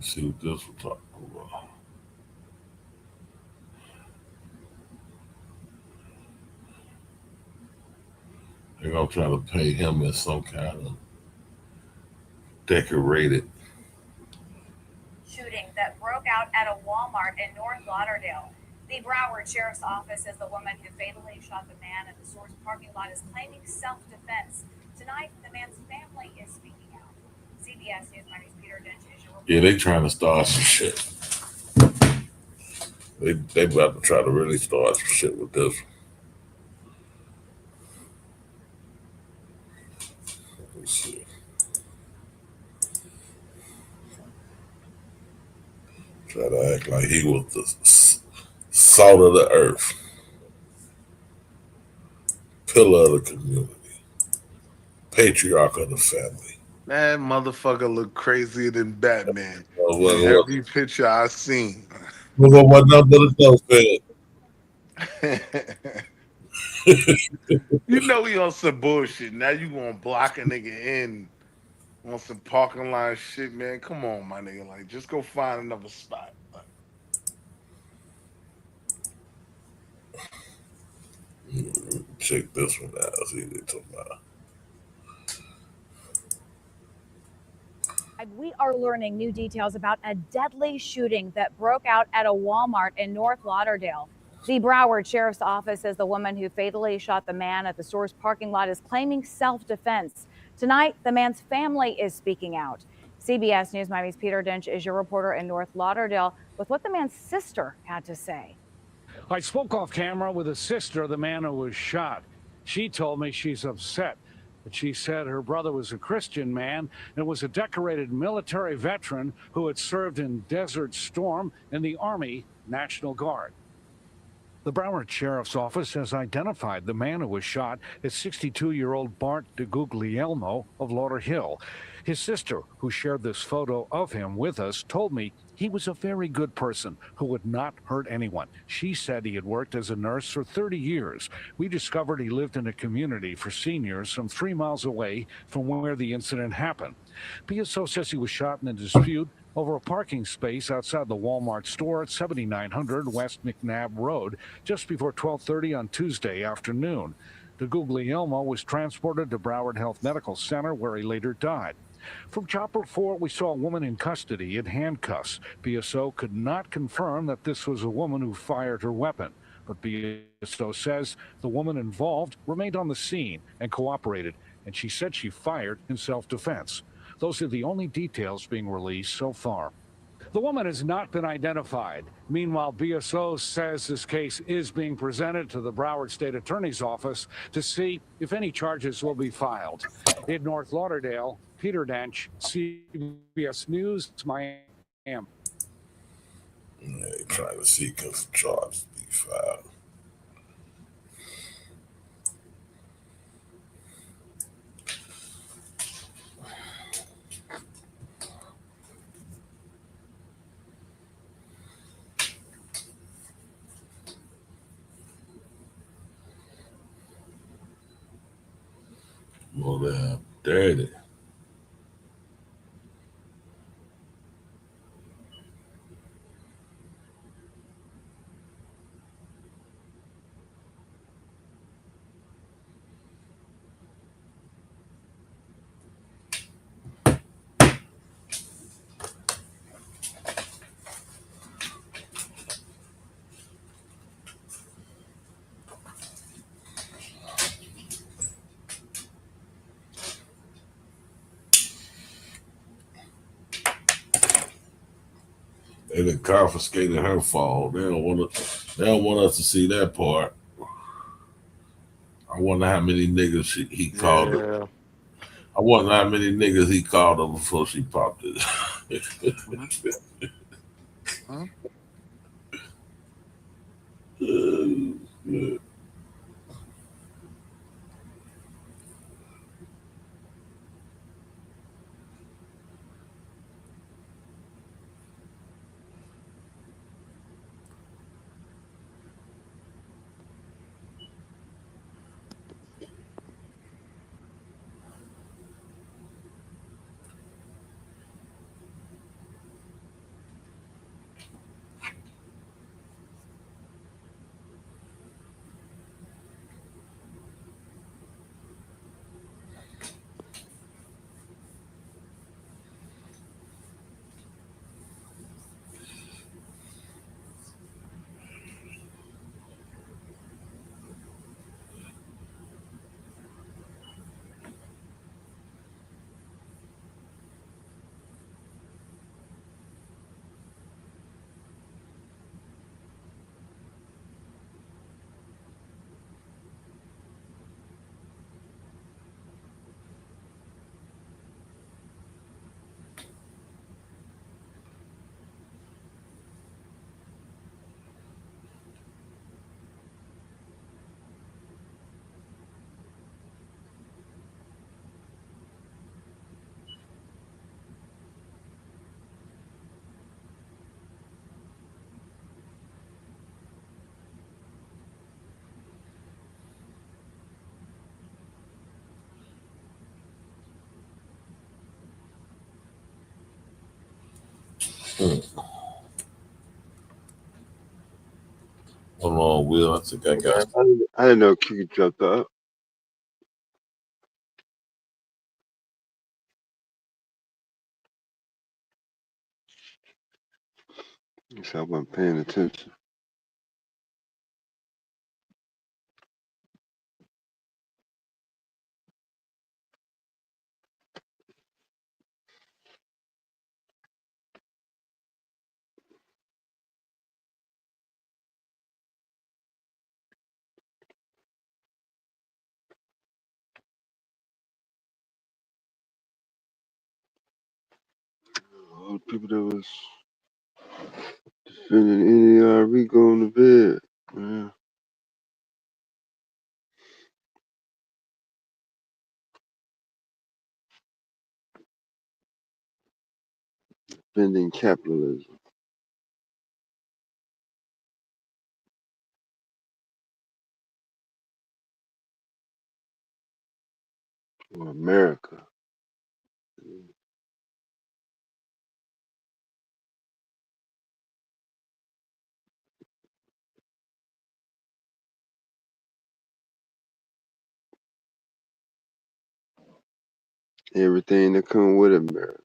Speaker 19: See what this was talking about. They're gonna try to pay him as some kind of decorated.
Speaker 2: Shooting that broke out at a Walmart in North Lauderdale. The Broward Sheriff's Office says the woman who fatally shot the man at the store's parking lot is claiming self-defense. Tonight, the man's family is speaking out. CBS News Money's Peter Dench is your
Speaker 19: Yeah, they trying to start some shit. They about to try to really start some shit with this. Let's see. Try to act like he was the salt of the earth, pillar of the community, patriarch of the family.
Speaker 17: That motherfucker look crazier than Batman. In
Speaker 19: What?
Speaker 17: every picture I seen.
Speaker 19: What number the dope
Speaker 17: You know he on some bullshit. Now you gonna block a nigga in on some parking lot shit, man. Come on, my nigga. Like, just go find another spot.
Speaker 19: Check this one out. See what they talking about.
Speaker 2: We are learning new details about a deadly shooting that broke out at a Walmart in North Lauderdale. The Broward Sheriff's Office says the woman who fatally shot the man at the store's parking lot is claiming self-defense. Tonight, the man's family is speaking out. CBS News Miami's Peter Dench is your reporter in North Lauderdale with what the man's sister had to say.
Speaker 4: I spoke off camera with a sister of the man who was shot. She told me she's upset. But she said her brother was a Christian man and was a decorated military veteran who had served in Desert Storm in the Army National Guard. The Broward Sheriff's Office has identified the man who was shot as 62-year-old Bart DeGuglielmo of Lauderhill. His sister, who shared this photo of him with us, told me he was a very good person who would not hurt anyone. She said he had worked as a nurse for 30 years. We discovered he lived in a community for seniors some 3 miles away from where the incident happened. PSO says he was shot in a dispute over a parking space outside the Walmart store at 7900 West McNabb Road just before 12:30 on Tuesday afternoon. DeGuglielmo was transported to Broward Health Medical Center where he later died. From Chopper 4, we saw a woman in custody in handcuffs. PSO could not confirm that this was a woman who fired her weapon, but PSO says the woman involved remained on the scene and cooperated, and she said she fired in self-defense. Those are the only details being released so far. The woman has not been identified. Meanwhile, BSO says this case is being presented to the Broward State Attorney's Office to see if any charges will be filed. In North Lauderdale, Peter Dench, CBS News, Miami.
Speaker 19: Yeah, trying to see because charges be filed. Well, they're dirty. They done confiscated her phone. They don't want us to see that part. I wonder how many niggas he called her.
Speaker 17: Yeah.
Speaker 19: I wonder how many niggas he called her before she popped it.
Speaker 17: Huh?
Speaker 19: Yeah. Hold on, Will. I think I got.
Speaker 11: I didn't know Q jumped up. Guess I wasn't paying attention. All the people that was defending NERE going to bed. Yeah. Defending capitalism. Or America. Everything that come with America.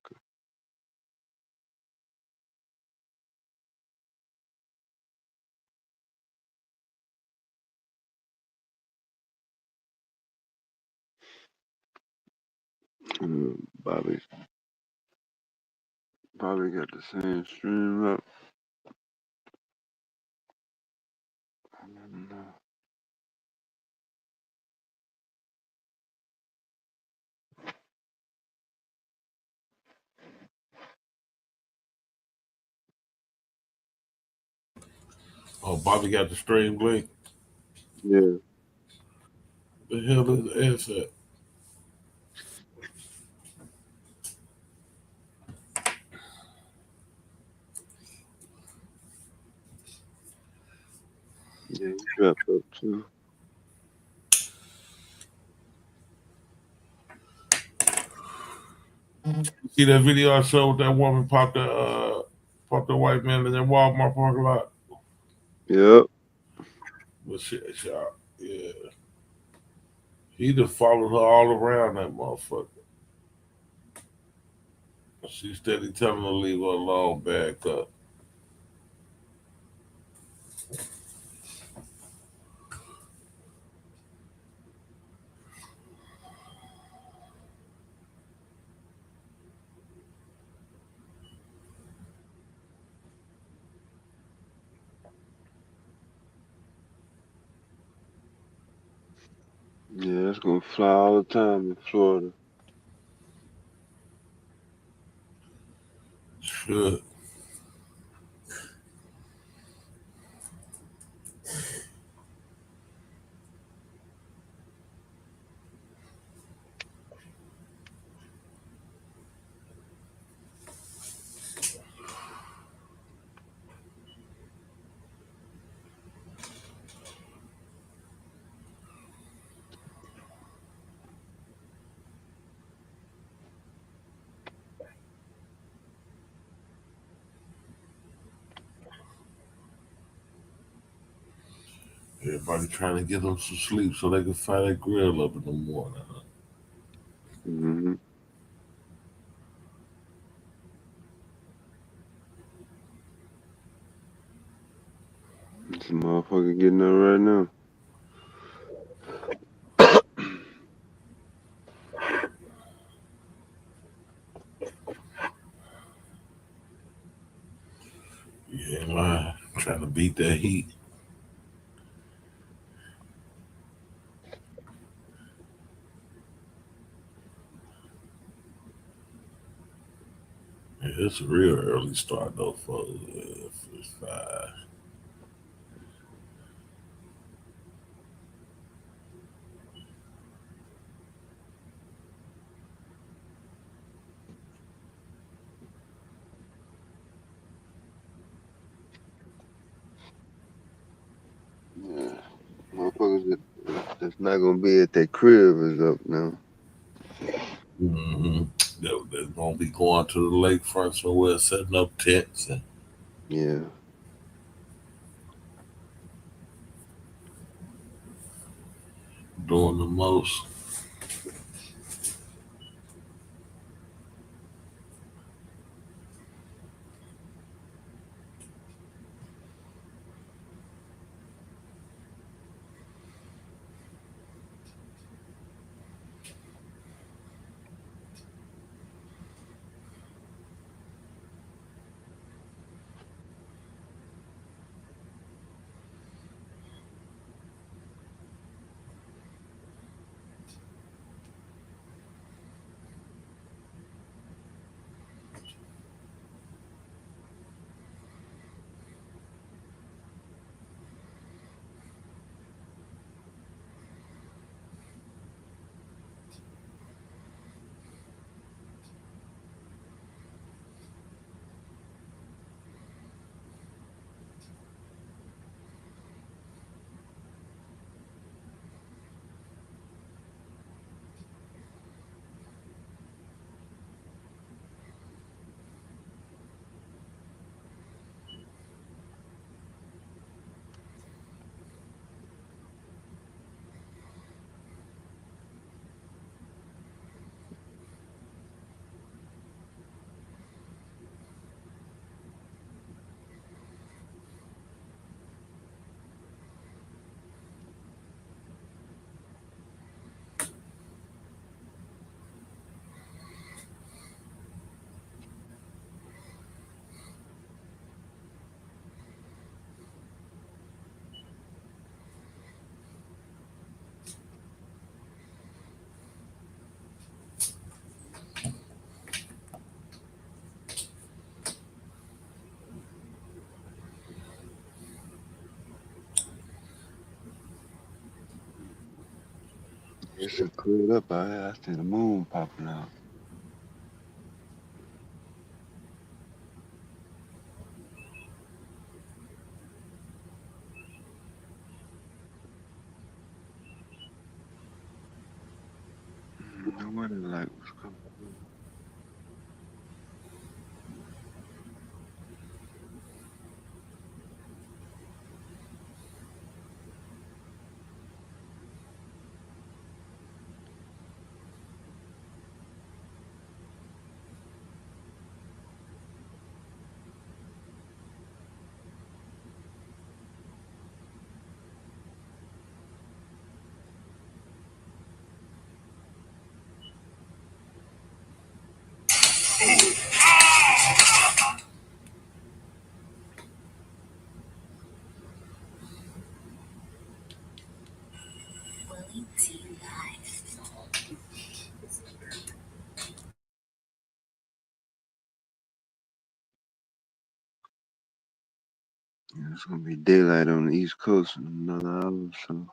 Speaker 11: Bobby got the same stream up.
Speaker 19: Oh, Bobby got the stream link.
Speaker 11: Yeah.
Speaker 19: The hell is the asset?
Speaker 11: Yeah, he dropped up too.
Speaker 19: You see that video I showed? That woman popped the white man in the Walmart parking lot.
Speaker 11: Yep.
Speaker 19: But shit, shot. Yeah. He just followed her all around that motherfucker. She steady telling her to leave her alone, back up.
Speaker 11: Yeah, it's gonna fly all the time in Florida.
Speaker 19: Should. Everybody trying to get them some sleep so they can fire that grill up in the morning. Huh?
Speaker 11: Mm-hmm. This motherfucker getting up right now.
Speaker 19: Yeah, man. Trying to beat that heat. Yeah, it's a real early start though, folks. It's 5.
Speaker 11: Yeah. Motherfuckers that's not gonna be at their crib is up now.
Speaker 19: Mm-hmm. They're gonna be going to the lakefront somewhere, setting up tents and
Speaker 11: Yeah.
Speaker 19: doing the most.
Speaker 11: It should clear up out here. I see the moon popping out. Nobody like what's coming through. Yeah, it's gonna be daylight on the East Coast in another hour or so.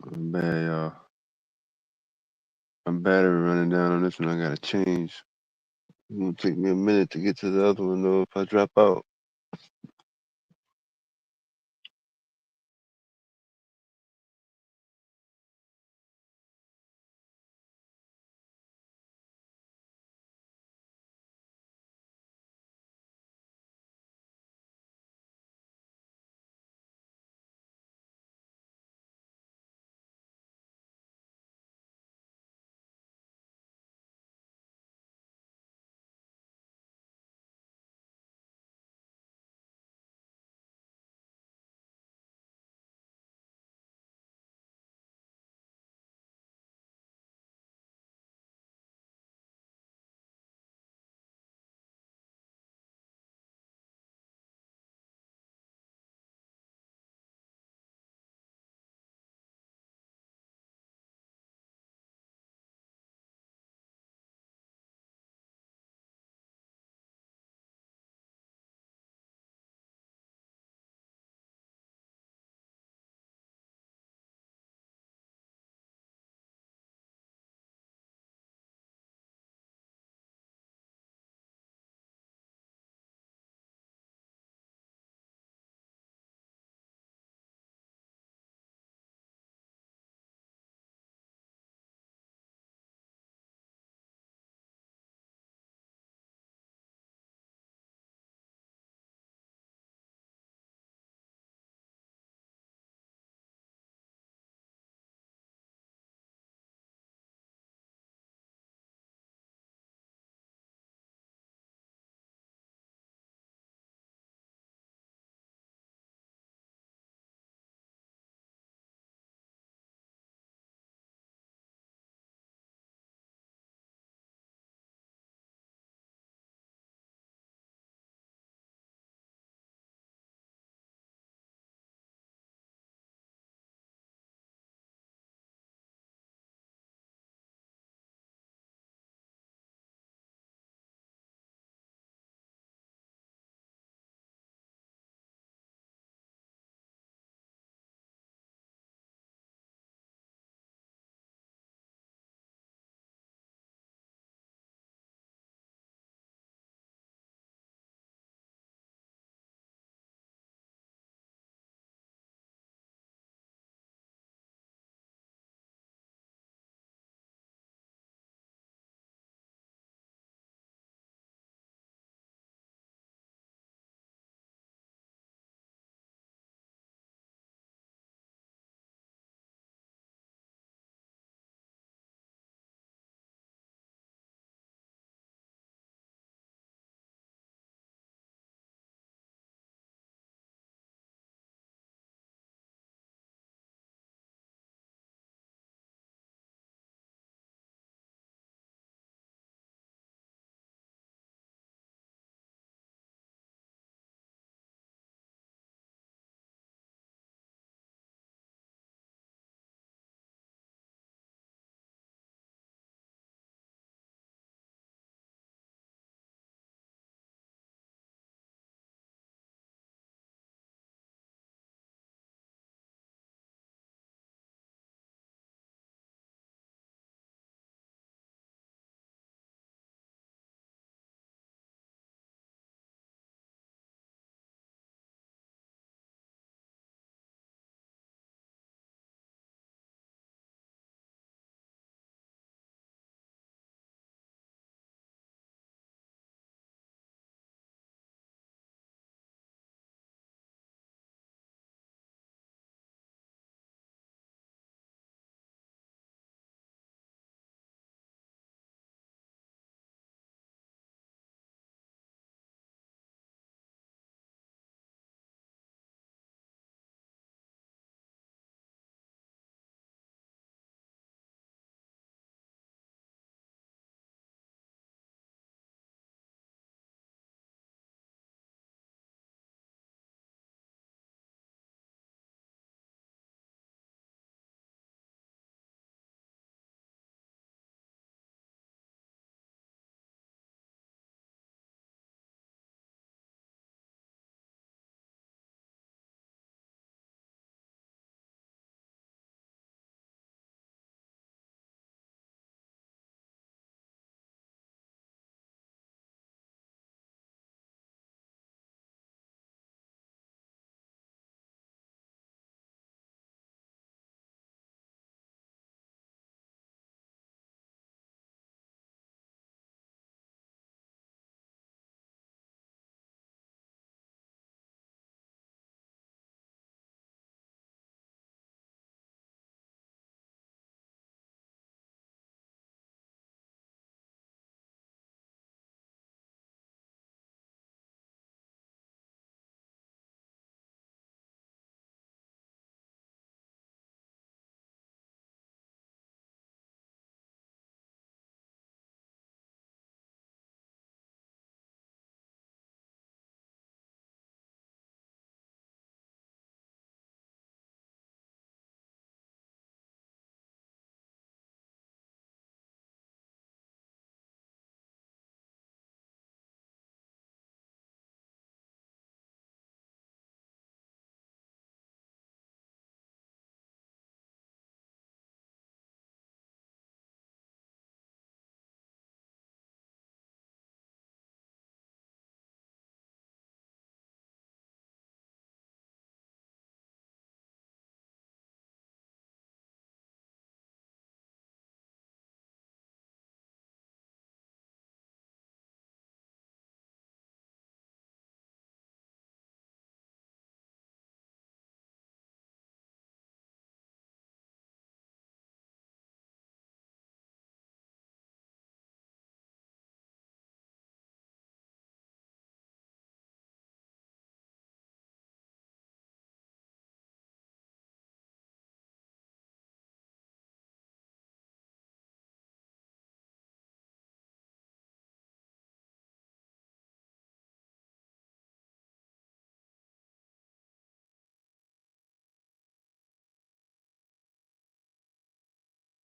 Speaker 11: I'm bad, y'all. My battery running down on this one. I gotta change. It's gonna take me a minute to get to the other one though if I drop out.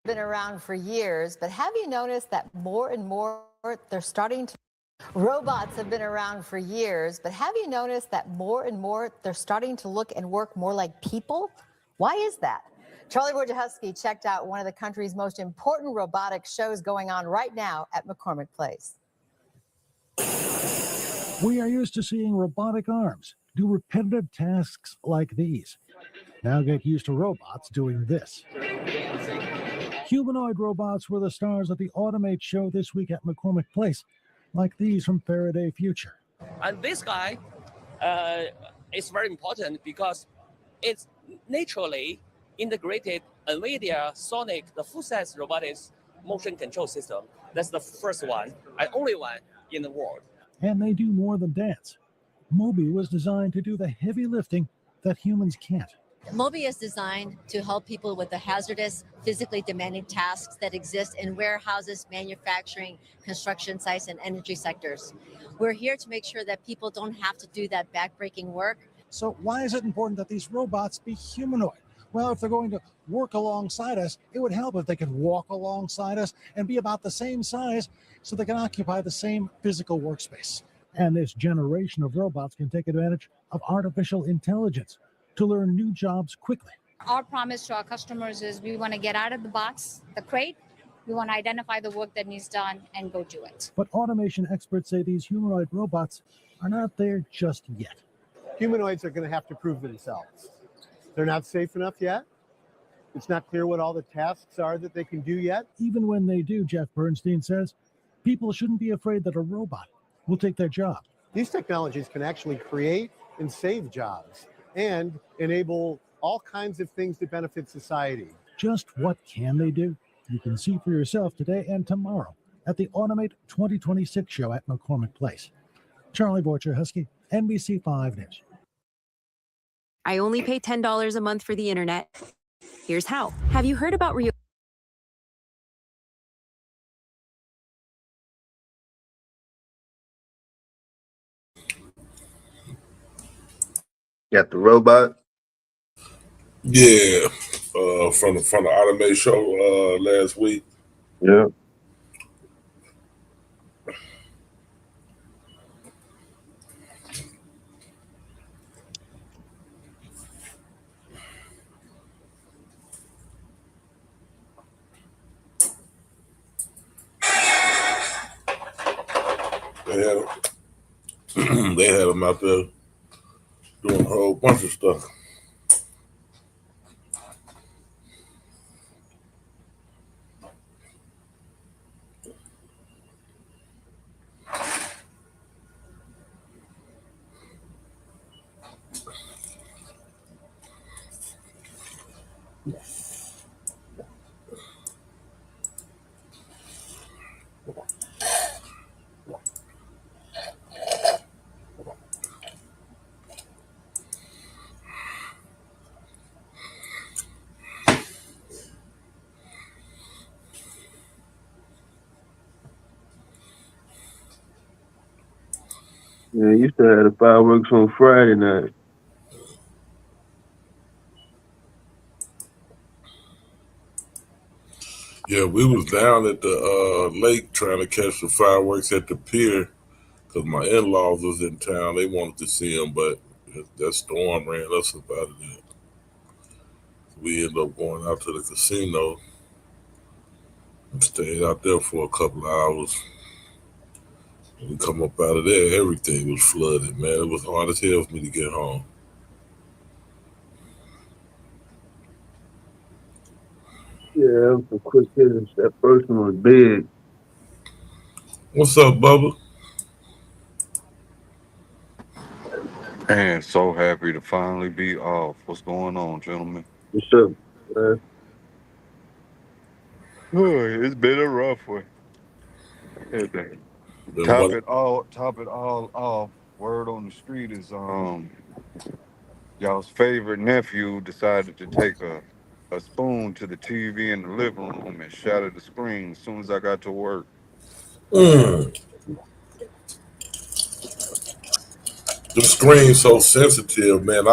Speaker 5: been around for years, but have you noticed that more and more they're starting to... Robots have been around for years, but have you noticed that more and more they're starting to look and work more like people? Why is that? Charlie Wojciechowski checked out one of the country's most important robotic shows going on right now at McCormick Place.
Speaker 6: We are used to seeing robotic arms do repetitive tasks like these. Now get used to robots doing this. Humanoid robots were the stars of the Automate show this week at McCormick Place, like these from Faraday Future.
Speaker 9: And this guy is very important because it's naturally integrated NVIDIA Sonic, the full-size robotics motion control system. That's the first one and only one in the world.
Speaker 6: And they do more than dance. Moby was designed to do the heavy lifting that humans can't.
Speaker 14: Moby is designed to help people with the hazardous, physically demanding tasks that exist in warehouses, manufacturing, construction sites, and energy sectors. We're here to make sure that people don't have to do that backbreaking work.
Speaker 6: So why is it important that these robots be humanoid? Well, if they're going to work alongside us, it would help if they could walk alongside us and be about the same size so they can occupy the same physical workspace. And this generation of robots can take advantage of artificial intelligence to learn new jobs quickly.
Speaker 15: Our promise to our customers is we want to get out of the box, the crate. We want to identify the work that needs done and go do it.
Speaker 6: But automation experts say these humanoid robots are not there just yet.
Speaker 26: Humanoids are going to have to prove themselves. They're not safe enough yet. It's not clear what all the tasks are that they can do yet.
Speaker 6: Even when they do, Jeff Bernstein says, people shouldn't be afraid that a robot will take their job.
Speaker 26: These technologies can actually create and save jobs and enable all kinds of things that benefit society.
Speaker 6: Just what can they do? You can see for yourself today and tomorrow at the Automate 2026 show at McCormick Place. Charlie Wojciechowski, NBC5 News.
Speaker 1: I only pay $10 a month for the internet. Here's how. Have you heard about
Speaker 11: Got the robot.
Speaker 19: Yeah, from the Automate show last week.
Speaker 11: Yeah.
Speaker 19: They had them out there doing a whole bunch of stuff.
Speaker 11: Yeah, you used to have the fireworks on Friday night.
Speaker 19: Yeah, we was down at the lake trying to catch the fireworks at the pier because my in-laws was in town. They wanted to see them, but that storm ran us up out of there. We ended up going out to the casino and stayed out there for a couple of hours. When we come up out of there, everything was flooded, man. It was hard as hell for me to get home.
Speaker 11: Yeah, some quick hitters. That first one was big.
Speaker 19: What's up, Bubba?
Speaker 27: And so happy to finally be off. What's going on, gentlemen?
Speaker 11: What's up, man?
Speaker 27: It's been a rough one. Top it all off. Word on the street is y'all's favorite nephew decided to take a spoon to the TV in the living room and shatter the screen as soon as I got to work.
Speaker 19: The screen's so sensitive, man.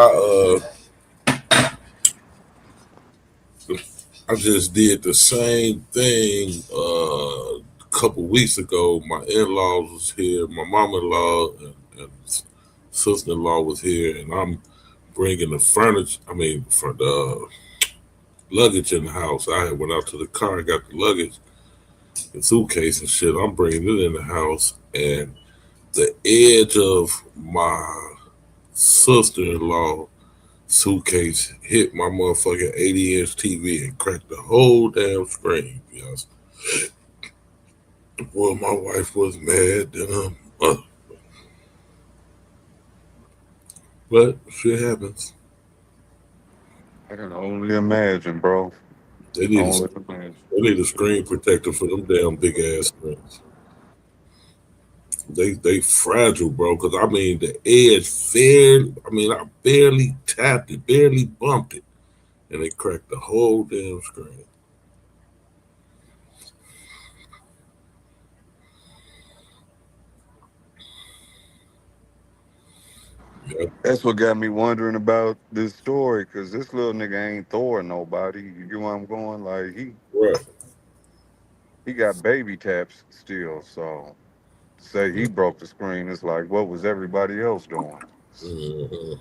Speaker 19: I just did the same thing a couple weeks ago. My in-laws was here, my mom-in-law and sister-in-law was here, and I'm bringing the furniture. I mean, for the luggage in the house. I had went out to the car and got the luggage and suitcase and shit. I'm bringing it in the house, and the edge of my sister-in-law suitcase hit my motherfucking 80-inch TV and cracked the whole damn screen. Yes. Boy, my wife was mad. But shit happens.
Speaker 27: I can only imagine, bro.
Speaker 19: They need
Speaker 27: Only imagine.
Speaker 19: a screen protector for them damn big ass screens. They fragile, bro. Because I mean, the edge I barely tapped it, barely bumped it, and they cracked the whole damn screen. Yeah.
Speaker 27: That's what got me wondering about this story, because this little nigga ain't Thor nobody. You get where I'm going? Like he got baby taps still. So say he broke the screen, it's like, what was everybody else doing?
Speaker 19: Mm-hmm.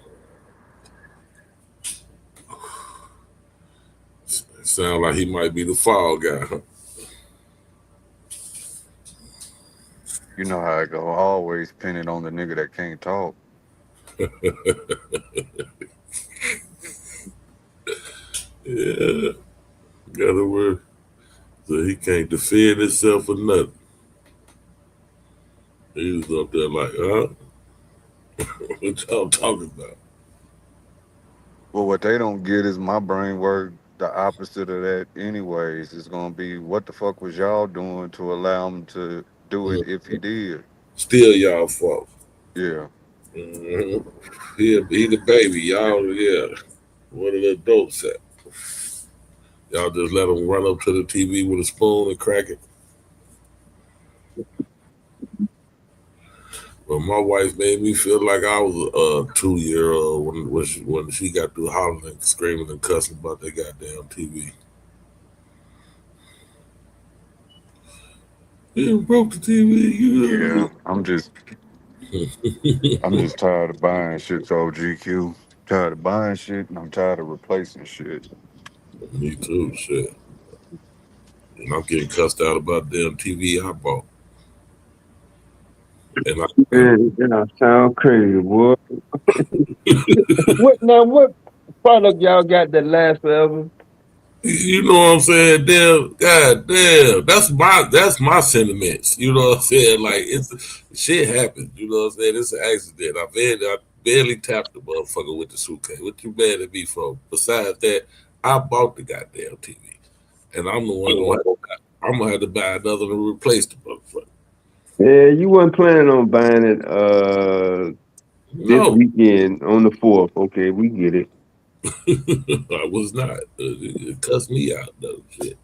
Speaker 19: Sound like he might be the fall guy, huh?
Speaker 27: You know how I go. Always pin it on the nigga that can't talk.
Speaker 19: Yeah. Gotta work. So he can't defend himself or nothing. He was up there like, huh? What y'all talking about?
Speaker 27: Well, what they don't get is my brain work the opposite of that anyways. It's gonna be, what the fuck was y'all doing to allow him to do it if he did?
Speaker 19: Still y'all fault.
Speaker 27: Yeah.
Speaker 19: Mm-hmm. He the baby. Y'all, yeah. What are the adults at? Y'all just let him run up to the TV with a spoon and crack it. But my wife made me feel like I was a 2-year-old when she got through hollering and screaming and cussing about that goddamn TV. You broke the TV.
Speaker 27: Yeah. I'm just tired of buying shit, so GQ. Tired of buying shit, and I'm tired of replacing shit.
Speaker 19: Me too, shit. And I'm getting cussed out about the damn TV I bought. And
Speaker 11: That sound crazy, boy. What product y'all got that lasts forever?
Speaker 19: you know what I'm saying? Damn, god damn. That's my sentiments. You know what I'm saying? Like shit happened. You know what I'm saying? It's an accident. I barely tapped the motherfucker with the suitcase. What you mad at me for? Besides that, I bought the goddamn TV. And I'm the one I'm gonna have to buy another to replace the motherfucker.
Speaker 11: Yeah, you wasn't planning on buying it this
Speaker 19: No.
Speaker 11: weekend on the 4th. Okay, we get it.
Speaker 19: I was not. It cussed me out though. Shit.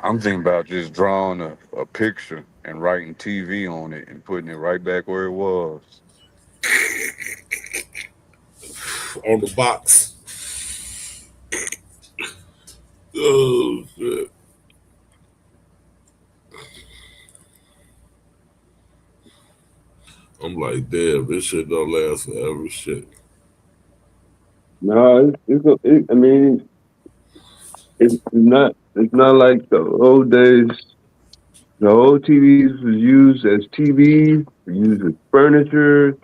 Speaker 27: I'm thinking about just drawing a picture and writing TV on it and putting it right back where it was.
Speaker 19: On the box. Oh shit. I'm like, damn, this shit don't last forever. Shit.
Speaker 11: No, I mean, it's not like the old days. The old TVs was used as TVs, used as furniture,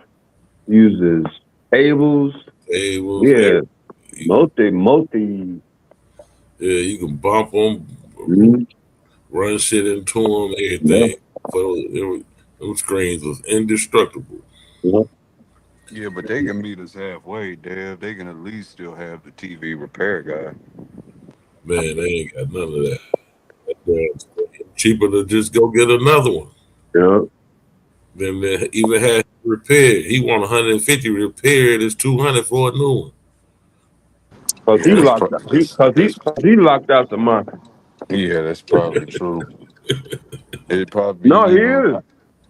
Speaker 11: used as tables.
Speaker 19: Tables.
Speaker 11: Yeah, multi.
Speaker 19: Yeah, you can bump them, run shit into them, everything. So them screens was indestructible.
Speaker 27: Yeah, but they can meet us halfway, Dave. They can at least still have the TV repair guy.
Speaker 19: Man, they ain't got none of that. Cheaper to just go get another one.
Speaker 11: Yeah.
Speaker 19: Then they even had repaired. He want 150 repaired. It's 200 for a new one.
Speaker 11: Cause he locked out the market.
Speaker 27: Yeah, that's probably true. It'd probably
Speaker 11: No, he is.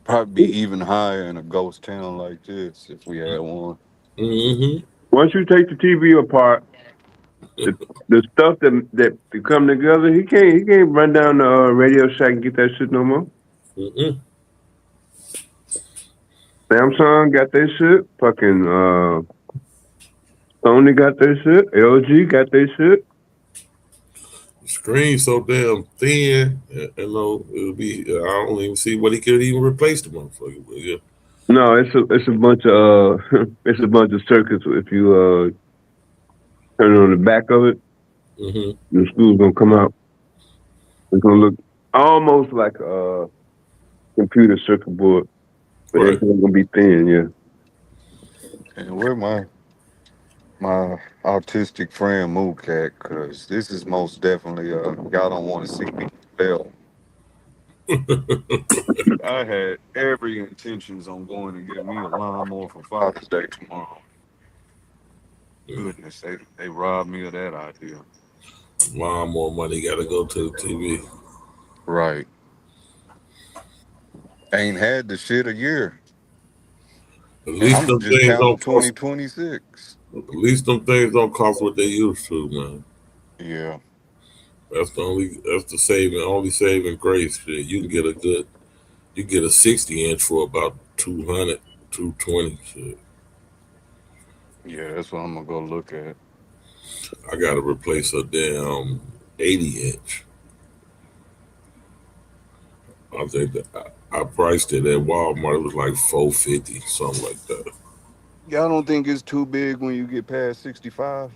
Speaker 27: Probably be even higher in a ghost town like this if we had one.
Speaker 19: Mm-hmm.
Speaker 11: Once you take the TV apart,
Speaker 7: the stuff that come together, he can't run down the Radio Shack and get that shit no more. Samsung got their shit. Fucking Sony got their shit. LG got their shit.
Speaker 19: Screen so damn thin, it'll be. I don't even see what he could even replace the motherfucker with. Yeah.
Speaker 7: No, it's a bunch of it's a bunch of circuits. If you turn it on the back of it, the screw's gonna come out. It's gonna look almost like a computer circuit board, but it's gonna be thin. Yeah.
Speaker 27: And where my autistic friend Moocat, because this is most definitely y'all don't want to see me fail. I had every intentions on going to get me a lawnmower for Father's Day tomorrow. Goodness, they robbed me of that idea.
Speaker 19: Lawnmower money gotta go to the TV.
Speaker 27: Right. Ain't had the shit a year.
Speaker 19: At least them
Speaker 27: just
Speaker 19: things
Speaker 27: counting
Speaker 19: don't cost.
Speaker 27: 2026.
Speaker 19: At least them things don't cost what they used to, man.
Speaker 27: Yeah.
Speaker 19: That's the saving, only saving grace. Shit. You get a 60-inch for about 200, 220. Shit.
Speaker 27: Yeah, that's what I'm gonna go look at.
Speaker 19: I gotta replace a damn 80-inch. I think that I priced it at Walmart. It was like $450, something like that.
Speaker 27: Y'all don't think it's too big when you get past 65?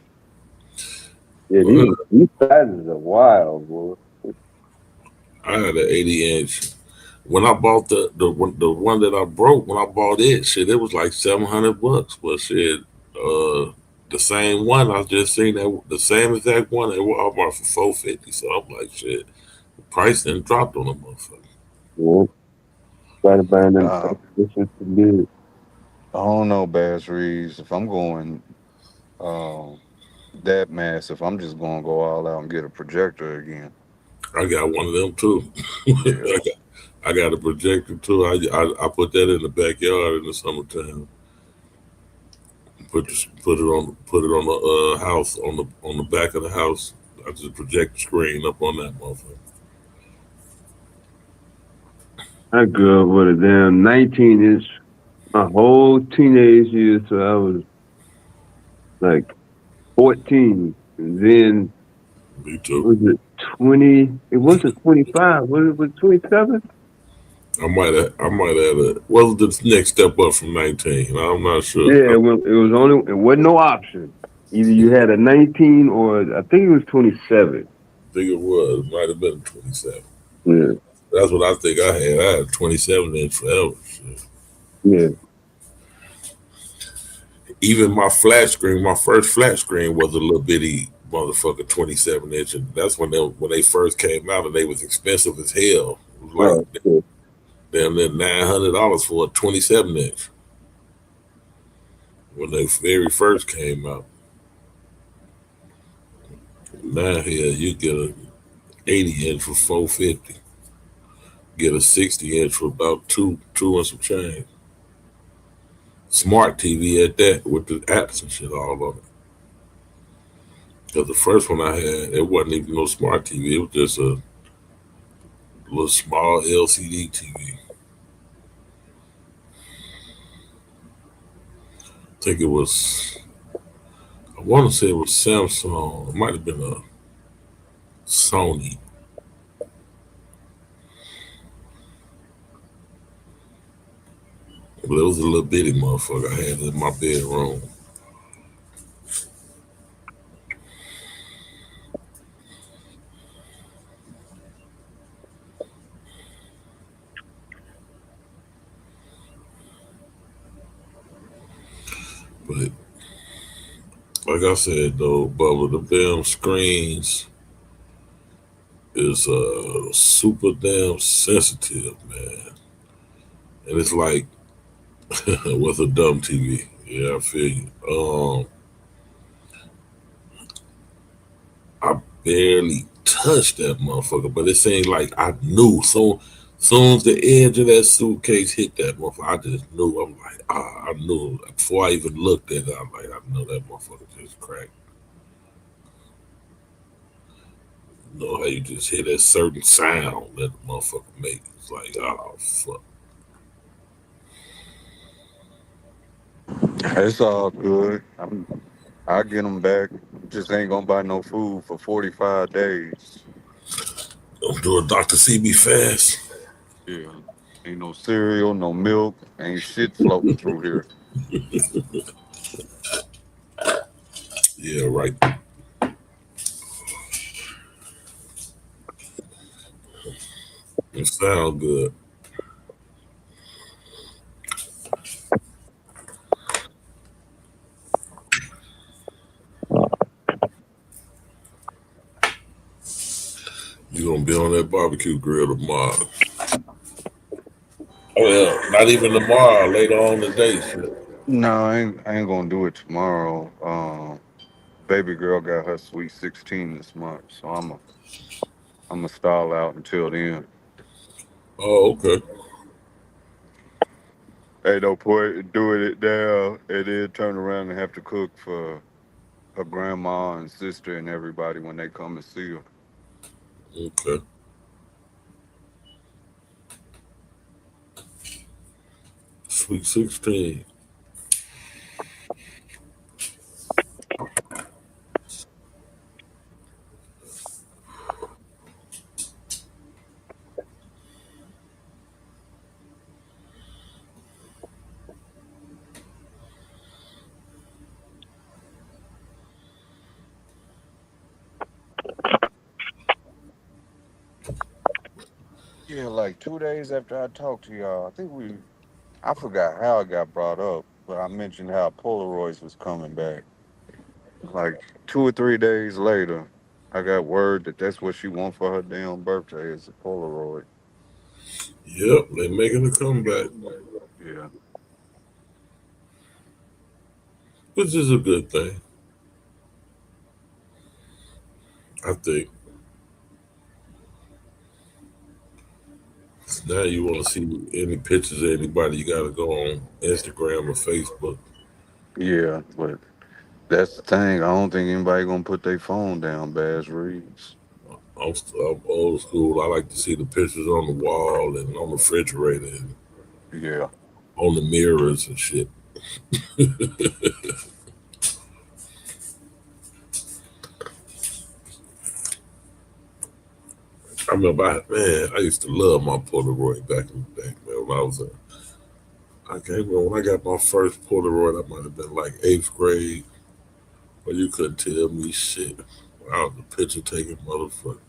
Speaker 7: Yeah, these sizes are wild, boy.
Speaker 19: I had an 80-inch. When I bought the one that I broke, when I bought it, shit, it was like $700. But shit, the same one I just seen the same exact one at Walmart for $450. So I'm like, shit, the price didn't dropped on the motherfucker.
Speaker 7: Yeah. Try to find them. This is too big.
Speaker 27: I don't know, Bass Reeves. If I'm going that massive, I'm just gonna go all out and get a projector again.
Speaker 19: I got one of them too. I got a projector too. I put that in the backyard in the summertime. Put it on the house on the back of the house. I just project the screen up on that motherfucker.
Speaker 7: I grew up with a damn 19-inch my whole teenage years, so I was like 14, and then
Speaker 19: me too.
Speaker 7: Was it 20? It wasn't 25. Was it 27?
Speaker 19: I might have. What was the next step up from 19? I'm not sure.
Speaker 7: Yeah, it wasn't no option. Either you had a 19 or I think it was 27.
Speaker 19: I think it was. It might have been 27.
Speaker 7: Yeah.
Speaker 19: That's what I think I had. I had 27-inch forever. Shit.
Speaker 7: Yeah.
Speaker 19: Even my first flat screen was a little bitty motherfucker 27-inch, and that's when they first came out, and they was expensive as hell. It was like damn near $900 for a 27-inch when they very first came out. Now here you get a 80-inch for $450. Get a 60-inch for about two and some change. Smart TV at that with the apps and shit all on it. Because the first one I had, it wasn't even no smart TV. It was just a little small LCD TV. I think it was, I want to say it was Samsung. It might have been a Sony. But it was a little bitty motherfucker. I had it in my bedroom. But like I said though, Bubba, the damn screens is super damn sensitive, man. And it's like with a dumb TV. Yeah, I feel you. I barely touched that motherfucker, but it seemed like I knew. So soon as the edge of that suitcase hit that motherfucker, I just knew. I'm like, I knew. Before I even looked at it, I'm like, I know that motherfucker just cracked. You know how you just hear that certain sound that the motherfucker make. It's like, oh fuck.
Speaker 27: It's all good. I get them back. Just ain't gonna buy no food for 45 days.
Speaker 19: Don't do a Dr. CB fast.
Speaker 27: Yeah. Ain't no cereal, no milk, ain't shit floating through here.
Speaker 19: Yeah, right. It sound good. You gonna be on that barbecue grill tomorrow? Oh yeah, not even tomorrow. Later on today. Shit.
Speaker 27: No, I ain't gonna do it tomorrow. Baby girl got her sweet 16 this month, so I'm a stall out until then.
Speaker 19: Oh, okay.
Speaker 27: Ain't no point in doing it now and then turn around and have to cook for her grandma and sister and everybody when they come and see her.
Speaker 19: Okay. Sweet 16.
Speaker 27: Yeah, like 2 days after I talked to y'all, I forgot how it got brought up, but I mentioned how Polaroids was coming back. Like 2 or 3 days later, I got word that that's what she want for her damn birthday is a Polaroid.
Speaker 19: Yep, they making a comeback,
Speaker 27: Yeah.
Speaker 19: which is a good thing. I think. Now you want to see any pictures of anybody, you got to go on Instagram or Facebook.
Speaker 27: Yeah, but that's the thing. I don't think anybody gonna put their phone down, Bass Reeves.
Speaker 19: I'm old school. I like to see the pictures on the wall and on the refrigerator and
Speaker 27: Yeah.
Speaker 19: on the mirrors and shit. I remember, I used to love my Polaroid back in the day, man. I can't remember when I got my first Polaroid. I might have been like eighth grade, but you couldn't tell me shit. I was a picture taking motherfucker.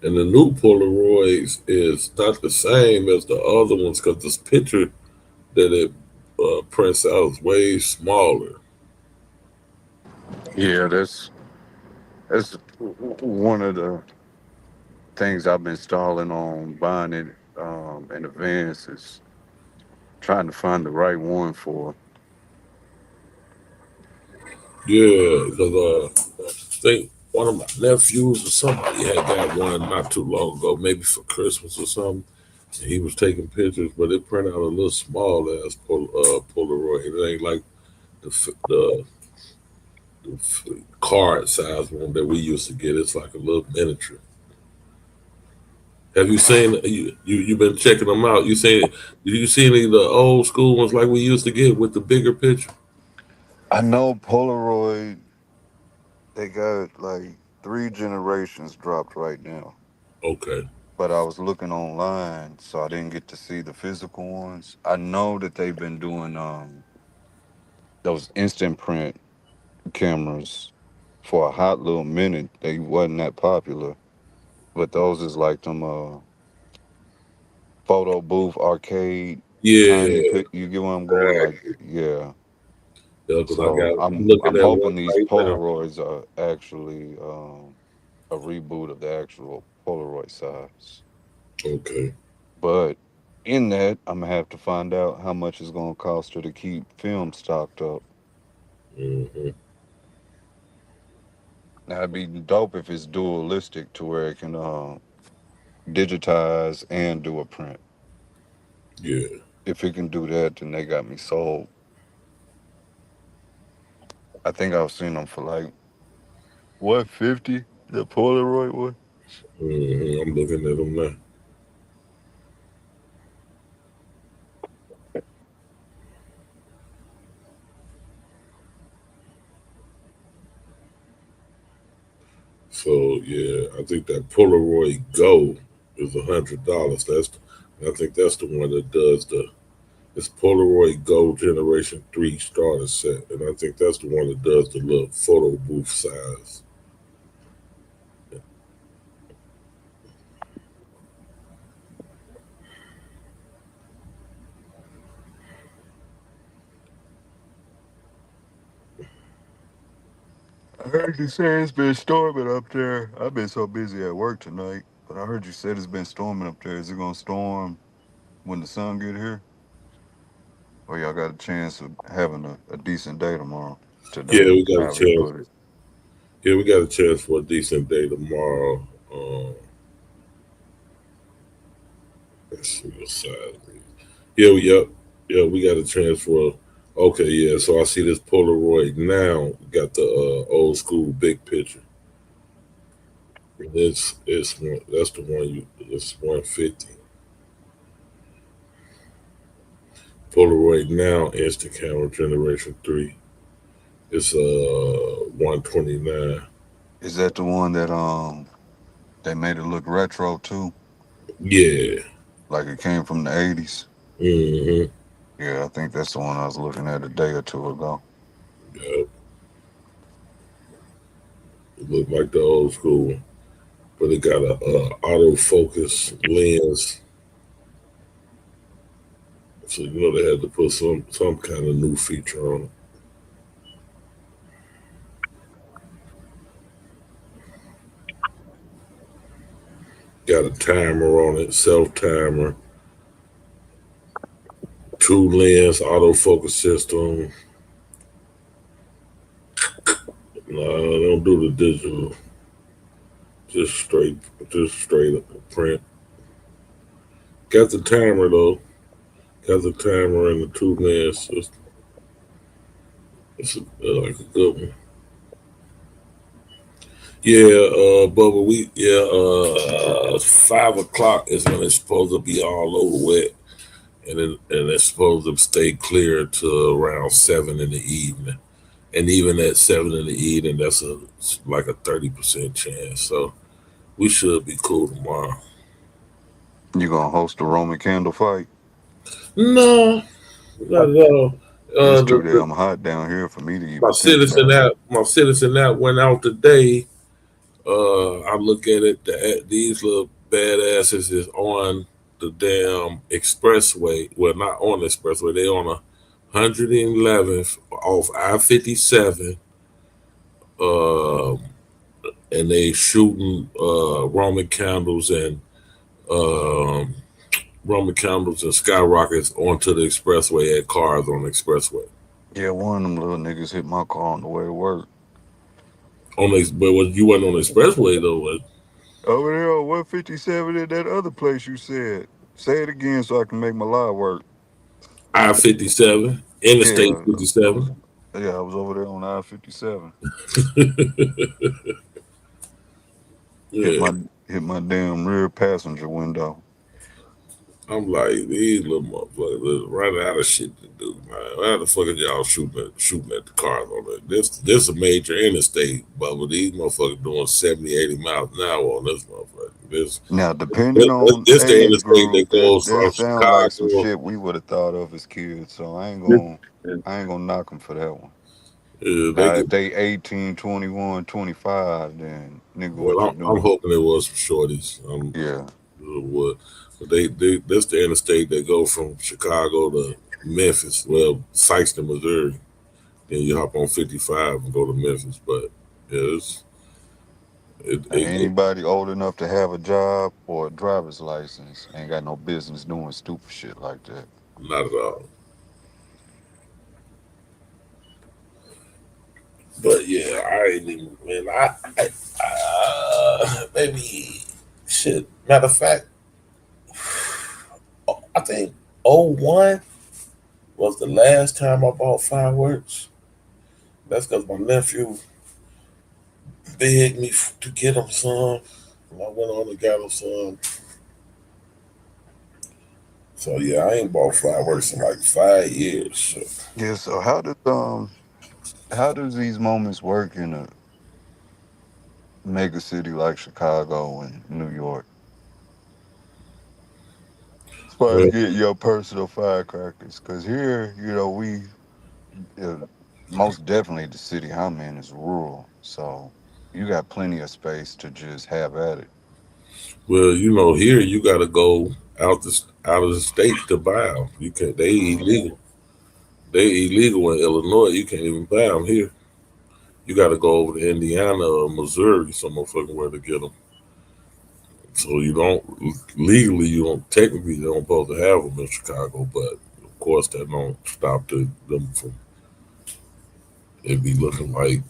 Speaker 19: And the new Polaroids is not the same as the other ones because this picture that it prints out is way smaller.
Speaker 27: Yeah, that's one of the things I've been stalling on buying it in advance is trying to find the right one for.
Speaker 19: Yeah, because I think one of my nephews or somebody had got one not too long ago, maybe for Christmas or something. And he was taking pictures, but it printed out a little small ass Polaroid. It ain't like the card size one that we used to get. It's like a little miniature. Have you seen you been checking them out? Did you see any of the old school ones like we used to get with the bigger picture?
Speaker 27: I know Polaroid, they got like 3 generations dropped right now.
Speaker 19: Okay.
Speaker 27: But I was looking online, so I didn't get to see the physical ones. I know that they've been doing those instant print cameras for a hot little minute. They wasn't that popular, but those is like them photo booth arcade tiny
Speaker 19: Yeah.
Speaker 27: pic. You get where I'm going? Like, yeah.
Speaker 19: Yeah, because
Speaker 27: So
Speaker 19: I'm
Speaker 27: I'm
Speaker 19: looking at one
Speaker 27: hoping these
Speaker 19: right now.
Speaker 27: Polaroids are actually a reboot of the actual Polaroid size.
Speaker 19: Okay.
Speaker 27: But In that, I'm gonna have to find out how much it's gonna cost her to keep film stocked up.
Speaker 19: Mm-hmm.
Speaker 27: Now, it'd be dope if it's dualistic to where it can digitize and do a print.
Speaker 19: Yeah.
Speaker 27: If it can do that, then they got me sold. I think I've seen them for like 150. The Polaroid one.
Speaker 19: Mm-hmm. I'm looking at them now. So yeah, I think that Polaroid Go is $100. I think that's the one that does it's Polaroid Go Generation 3 starter set, and I think that's the one that does the little photo booth size.
Speaker 27: I heard you say it's been storming up there. I've been so busy at work tonight, but I heard you said it's been storming up there. Is it gonna storm when the sun get here? Or y'all got a chance of having a decent day tomorrow,
Speaker 19: Yeah,
Speaker 27: today,
Speaker 19: we got a
Speaker 27: however you
Speaker 19: chance.
Speaker 27: put it.
Speaker 19: Yeah, we got a chance for a decent day tomorrow. Let's see what size. Yeah, we got a chance for. Okay, yeah. So I see this Polaroid now. Got the old school big picture. That's the one it's 150. Polaroid now instant camera generation 3. It's 129.
Speaker 27: Is that the one that they made it look retro too?
Speaker 19: Yeah.
Speaker 27: Like it came from the 80s?
Speaker 19: Mm-hmm.
Speaker 27: Yeah, I think that's the one I was looking at a day or two ago.
Speaker 19: Yep. It looked like the old school one, but it got a autofocus lens. So you know they had to put some kind of new feature on it. Got a timer on it, self timer, 2 lens autofocus system. No, I don't do the digital. Just straight up print. Got the timer though. Got the timer and the 2 lens system. It's like a good one. Yeah, Bubba, 5 o'clock is when it's supposed to be all over wet, and it's supposed to stay clear to around 7 in the evening. And even at 7 in the evening, that's like a 30% chance. So we should be cool tomorrow.
Speaker 27: You gonna host a Roman candle fight?
Speaker 19: No, not at all.
Speaker 27: It's too damn hot down here for me to
Speaker 19: My
Speaker 27: even think
Speaker 19: citizen
Speaker 27: about it.
Speaker 19: app went out today. I look at it. These little badasses is on the damn expressway. Well, not on the expressway. They on 111th off I-57. And they shooting Roman candles and skyrockets onto the expressway at cars on the expressway.
Speaker 27: Yeah, one of them little niggas hit my car on the way to work.
Speaker 19: But you wasn't on the expressway though.
Speaker 27: Over there on 157 at that other place you said. Say it again so I can make my lie work.
Speaker 19: I-57, Interstate
Speaker 27: Yeah,
Speaker 19: 57.
Speaker 27: I was over there on I-57.
Speaker 19: Yeah.
Speaker 27: Hit my damn rear passenger window.
Speaker 19: I'm like, these little motherfuckers running out of shit to do, man. Why the fuck are y'all shooting at the cars on it? This a major interstate, but these motherfuckers doing 70, 80 miles an hour on this motherfucker.
Speaker 27: Now, depending on
Speaker 19: This the
Speaker 27: age
Speaker 19: interstate that
Speaker 27: group,
Speaker 19: goes
Speaker 27: that
Speaker 19: from
Speaker 27: sound like some
Speaker 19: Chicago.
Speaker 27: shit we would have thought of as kids. So I ain't gonna knock them for that one. Now, if they 18, 21, 25, then nigga, what you
Speaker 19: Well,
Speaker 27: doing?
Speaker 19: I'm hoping it was some shorties.
Speaker 27: Yeah.
Speaker 19: But this the interstate that go from Chicago to Memphis. Well, Sykeston, Missouri. Then you hop on 55 and go to Memphis. But yeah,
Speaker 27: Anybody old enough to have a job or a driver's license ain't got no business doing stupid shit like that.
Speaker 19: Not at all. But yeah, I ain't even, man. Maybe shit. Matter of fact, I think '01 was the last time I bought fireworks. That's because my nephew begged me to get him some. And I went on and got him some. So yeah, I ain't bought fireworks in like 5 years. So.
Speaker 27: Yeah. So how does these moments work in a mega city like Chicago and New York? As far as
Speaker 19: Well,
Speaker 27: getting your personal firecrackers, because here, most definitely the city I'm in is rural, so you got plenty of space to just have at it.
Speaker 19: well, here you got to go out of the state to buy them. You can't. They illegal. They illegal in Illinois. You can't even buy them here. You got to go over to Indiana or Missouri, some motherfucking where to get them. So you don't legally, you don't technically, you don't supposed to have them in Chicago, but of course that don't stop them from. It be looking like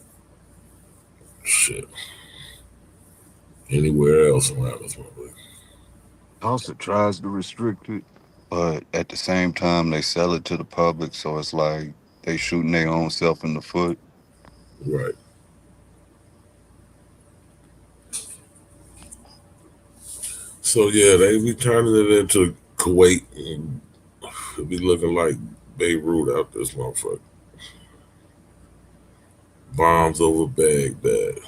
Speaker 19: shit anywhere else around this motherfucker.
Speaker 27: Also tries to restrict it, but at the same time they sell it to the public, so it's like they shooting their own self in the foot.
Speaker 19: Right. So yeah, they be turning it into Kuwait and it be looking like Beirut out this motherfucker. Bombs over Baghdad.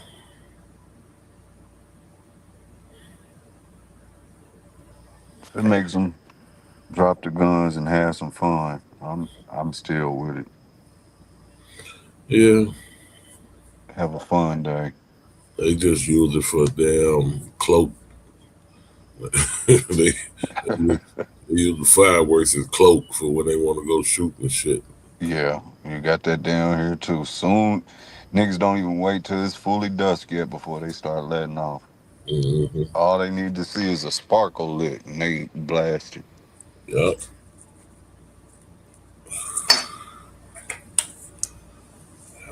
Speaker 27: It makes them drop the guns and have some fun. I'm still with it.
Speaker 19: Yeah.
Speaker 27: Have a fun day.
Speaker 19: They just use it for a damn cloak. they use the fireworks as cloak for when they want to go shoot and shit.
Speaker 27: Yeah, you got that down here too. Soon, niggas don't even wait till it's fully dusk yet before they start letting off.
Speaker 19: Mm-hmm.
Speaker 27: All they need to see is a sparkle lit and they blast it.
Speaker 19: Yup.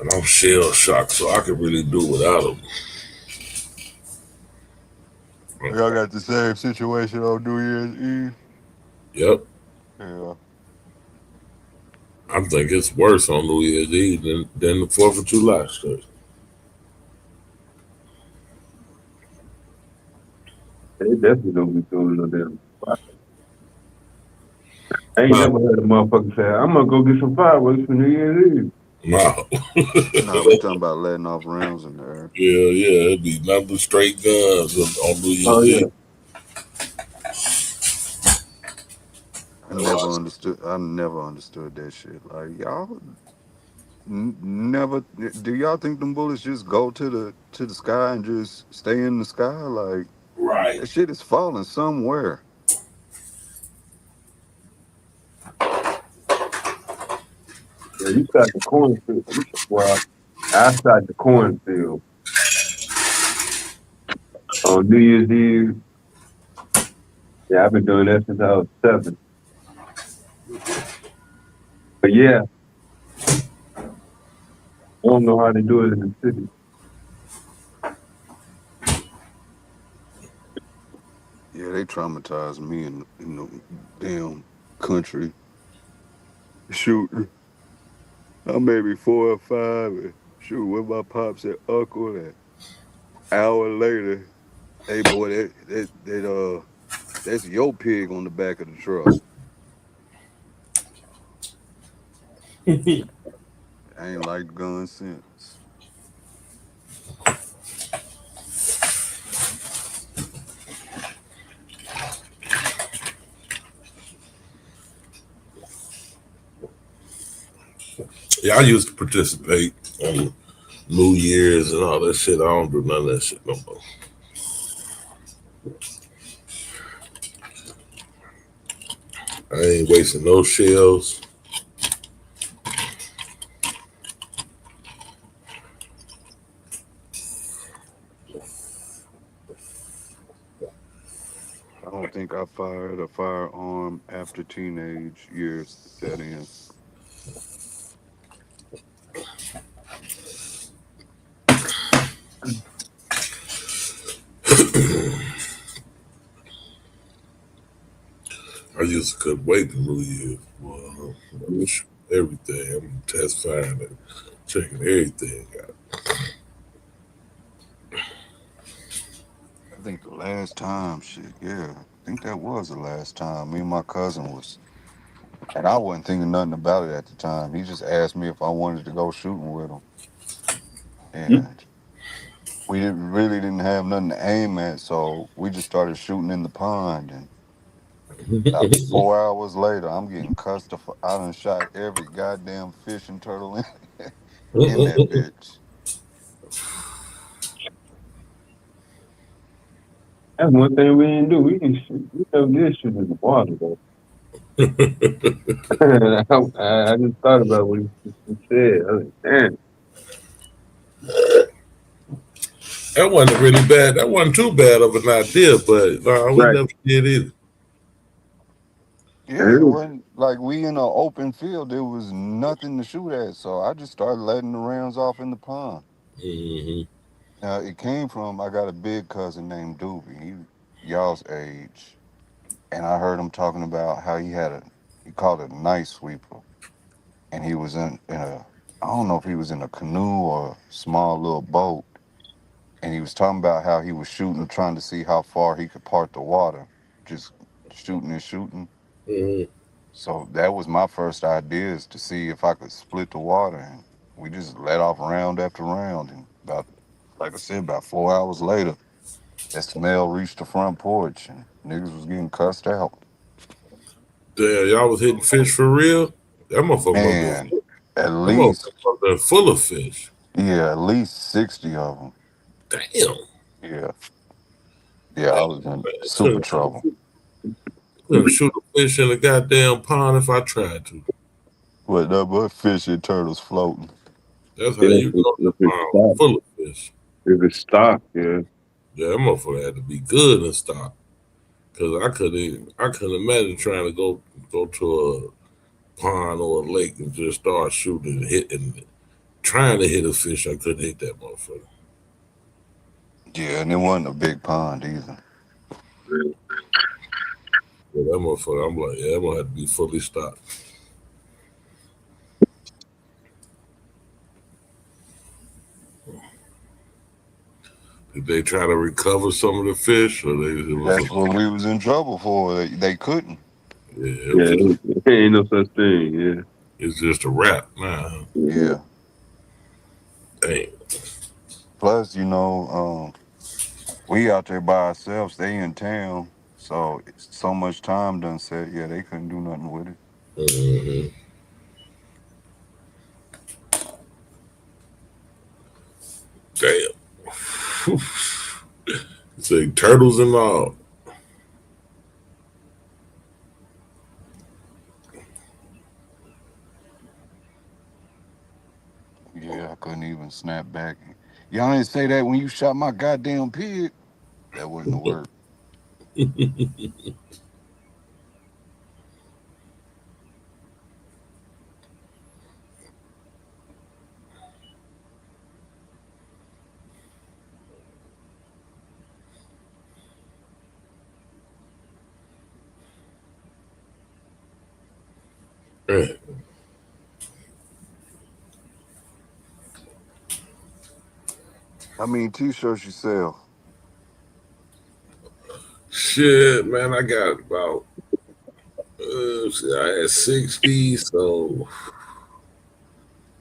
Speaker 19: And I'm shell shocked, so I could really do without them.
Speaker 27: Y'all got the same situation on New Year's Eve?
Speaker 19: Yep.
Speaker 27: Yeah.
Speaker 19: I think it's worse on New Year's Eve than the 4th of July shit.
Speaker 7: They definitely don't be doing no damn fire. I ain't never heard a motherfucker say, I'm gonna go get some fireworks for New Year's Eve.
Speaker 19: No.
Speaker 27: No, we talking about letting off rounds in the air.
Speaker 19: Yeah, it'd be nothing but straight guns on New Year's
Speaker 7: Oh, yeah.
Speaker 19: Eve.
Speaker 27: I never understood that shit. Like y'all never do y'all think them bullets just go to the sky and just stay in the sky? Like
Speaker 19: Right.
Speaker 27: that shit is falling somewhere.
Speaker 7: Yeah, you start the cornfield. Well, I start the cornfield on New Year's Eve. Yeah, I've been doing that since I was 7. But yeah, I don't know how they do it in the city.
Speaker 27: Yeah, they traumatized me in the damn country. Shooting. I'm maybe 4 or 5 and shoot with my pops and uncle and hour later, hey boy, that's your pig on the back of the truck. I ain't liked guns since.
Speaker 19: Yeah, I used to participate on New Year's and all that shit. I don't do none of that shit no more. I ain't wasting no shells.
Speaker 27: fired a firearm after teenage years set in.
Speaker 19: I just couldn't wait to New Year's. Well, I'm shoot everything. I'm test firing and checking everything out.
Speaker 27: I think the last time, yeah, I think that was the last time. Me and my cousin was, and I wasn't thinking nothing about it at the time. He just asked me if I wanted to go shooting with him, and we really didn't have nothing to aim at, so we just started shooting in the pond. And about 4 hours later, I'm getting cussed. I done shot every goddamn fish and turtle in that bitch.
Speaker 7: That's one thing we didn't do. We didn't shoot. We never did shoot in the water though. I just thought about what he said. I was like, damn.
Speaker 19: That wasn't really bad. That wasn't too bad of an idea, but we
Speaker 7: Right.
Speaker 19: never did either.
Speaker 27: Yeah, it wasn't like we in an open field. There was nothing to shoot at, so I just started letting the rounds off in the pond. It came from, I got a big cousin named Doobie. Y'all's age, and I heard him talking about how he called it a night sweeper, and he was I don't know if he was in a canoe or a small little boat, and he was talking about how he was shooting, trying to see how far he could part the water, just shooting and shooting. So that was my first idea, is to see if I could split the water, and we just let off round after round, and like I said, about 4 hours later, that smell reached the front porch, and niggas was getting cussed out.
Speaker 19: Damn, y'all was hitting fish for real? That motherfucker
Speaker 27: Man, at
Speaker 19: that
Speaker 27: least,
Speaker 19: motherfucker full of fish.
Speaker 27: yeah, at least 60 of them.
Speaker 19: Damn.
Speaker 27: Yeah. Yeah, I was in super trouble.
Speaker 19: Couldn't shoot a fish in a goddamn pond if I tried to.
Speaker 27: But fish and turtles floating.
Speaker 19: That's how
Speaker 7: Yeah,
Speaker 19: you go to
Speaker 7: if
Speaker 19: the
Speaker 7: it's
Speaker 19: pond
Speaker 7: stopped.
Speaker 19: full of fish.
Speaker 7: If it's stopped, yeah.
Speaker 19: Yeah, that motherfucker had to be good and stop. Cause I couldn't imagine trying to go to a pond or a lake and just start shooting and hitting, trying to hit a fish. I couldn't hit that motherfucker.
Speaker 27: Yeah, and it wasn't a big pond either.
Speaker 19: Yeah, that motherfucker, I'm like, yeah, I'm gonna have to be fully stocked. Did they try to recover some of the fish, or
Speaker 27: That's what we was in trouble for. They couldn't.
Speaker 19: Yeah,
Speaker 7: ain't no such thing. Yeah,
Speaker 19: it's just a wrap, man.
Speaker 27: Yeah.
Speaker 19: Dang.
Speaker 27: Plus, we out there by ourselves. They in town, so much time done said. Yeah, they couldn't do nothing with it.
Speaker 19: Damn. Say turtles and all.
Speaker 27: Yeah, I couldn't even snap back. Y'all didn't say that when you shot my goddamn pig. That wouldn't have worked. How many t-shirts you sell?
Speaker 19: Shit, man, I got about I had 60, so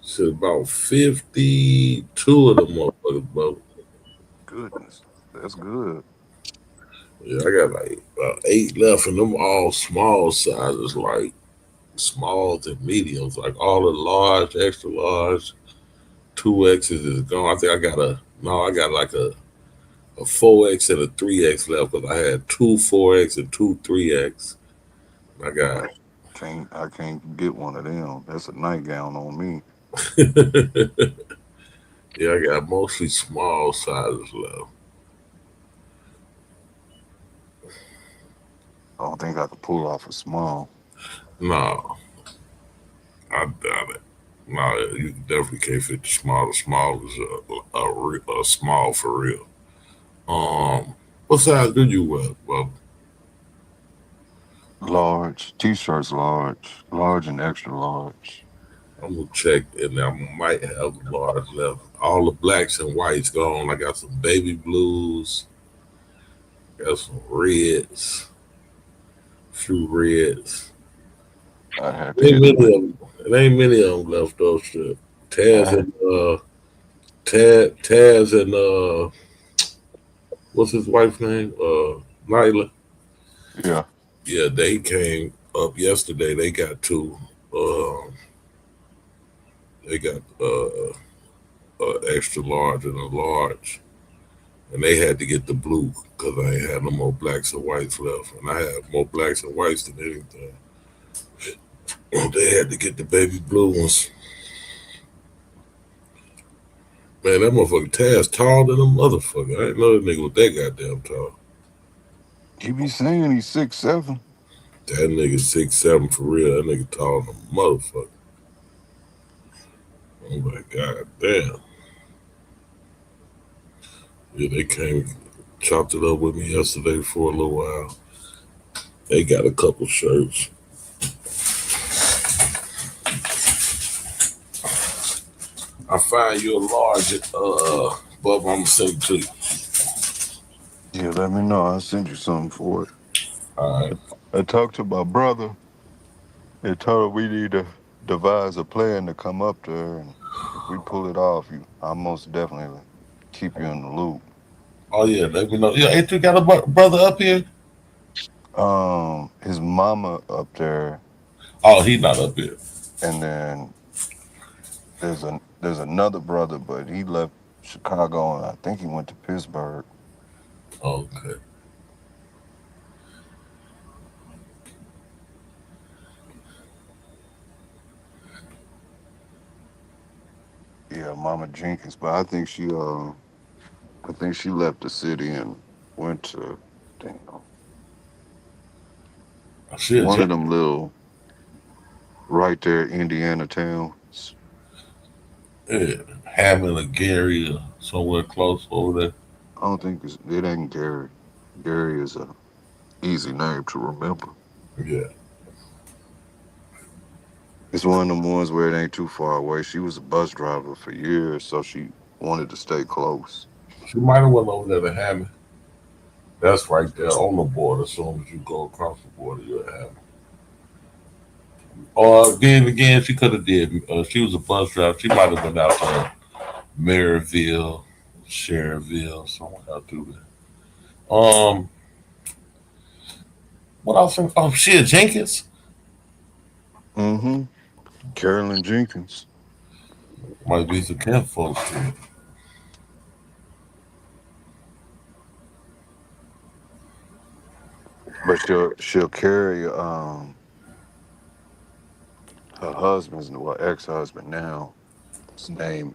Speaker 19: shit, about 52 of them motherfuckers, bro.
Speaker 27: Goodness, that's good.
Speaker 19: Yeah, I got like about 8 left, and them all small sizes, like smalls and mediums, like all the large, extra large, 2X's is gone. I think I got like a 4X and a 3X left because I had 2 4X and 2 3X. I got
Speaker 27: I can't get one of them. That's a nightgown on me.
Speaker 19: yeah, I got mostly small sizes left.
Speaker 27: don't think I could pull off a small.
Speaker 19: No, I doubt it. No, you definitely can't fit the small. The small is a small for real. What size do you wear, Bub?
Speaker 27: Large. T-shirts large. Large and extra large.
Speaker 19: I'm gonna check, and I might have a large left. All the blacks and whites gone. I got some baby blues, got some reds, few reds.
Speaker 27: I have to
Speaker 19: Ain't
Speaker 27: get
Speaker 19: many
Speaker 27: the
Speaker 19: of them. It ain't many of them left though. Shit. Taz
Speaker 27: I,
Speaker 19: and Taz and what's his wife's name? Nyla.
Speaker 27: yeah.
Speaker 19: Yeah, they came up yesterday. They got two. They got extra large and a large, and they had to get the blue because I ain't had no more blacks and whites left, and I had more blacks and whites than anything. They had to get the baby blue ones. Man, that motherfucker Taz taller than a motherfucker. I didn't know that nigga was that goddamn tall.
Speaker 27: He be saying he's 6'7".
Speaker 19: That nigga 6'7" for real. That nigga taller than a motherfucker. Oh my god damn. Yeah, they came, chopped it up with me yesterday for a little while. They got a couple shirts. I find you a large, Bub, I'm gonna send it to you.
Speaker 27: Yeah, let me know. I'll send you something for it.
Speaker 19: All right.
Speaker 27: I talked to my brother and told him we need to devise a plan to come up there, and if we pull it off, I'll most definitely keep you in the loop.
Speaker 19: Oh yeah, let me know. Yeah, ain't you got a brother up here?
Speaker 27: His mama up there,
Speaker 19: Oh, he not up here.
Speaker 27: and then there's another brother, but he left Chicago, and I think he went to Pittsburgh.
Speaker 19: Okay.
Speaker 27: Yeah, Mama Jenkins, but I think she left the city and went to damn,
Speaker 19: Shit,
Speaker 27: one of them little right there Indiana towns.
Speaker 19: yeah, Hammond or Gary or somewhere close over there.
Speaker 27: I don't think it ain't Gary. Gary is a easy name to remember.
Speaker 19: Yeah.
Speaker 27: It's one of them ones where it ain't too far away. She was a bus driver for years, so she wanted to stay close.
Speaker 19: She might have went over there to Hammond. That's right there on the border. As soon as you go across the border, you'll have it. Or then again, she could have did. She was a bus driver. She might have been out to Maryville, Cherville, somewhere out through there. What else? Oh shit, Jenkins.
Speaker 27: Mm-hmm. Carolyn Jenkins.
Speaker 19: Might be some camp folks too.
Speaker 27: But she'll carry her husband's ex-husband now. His name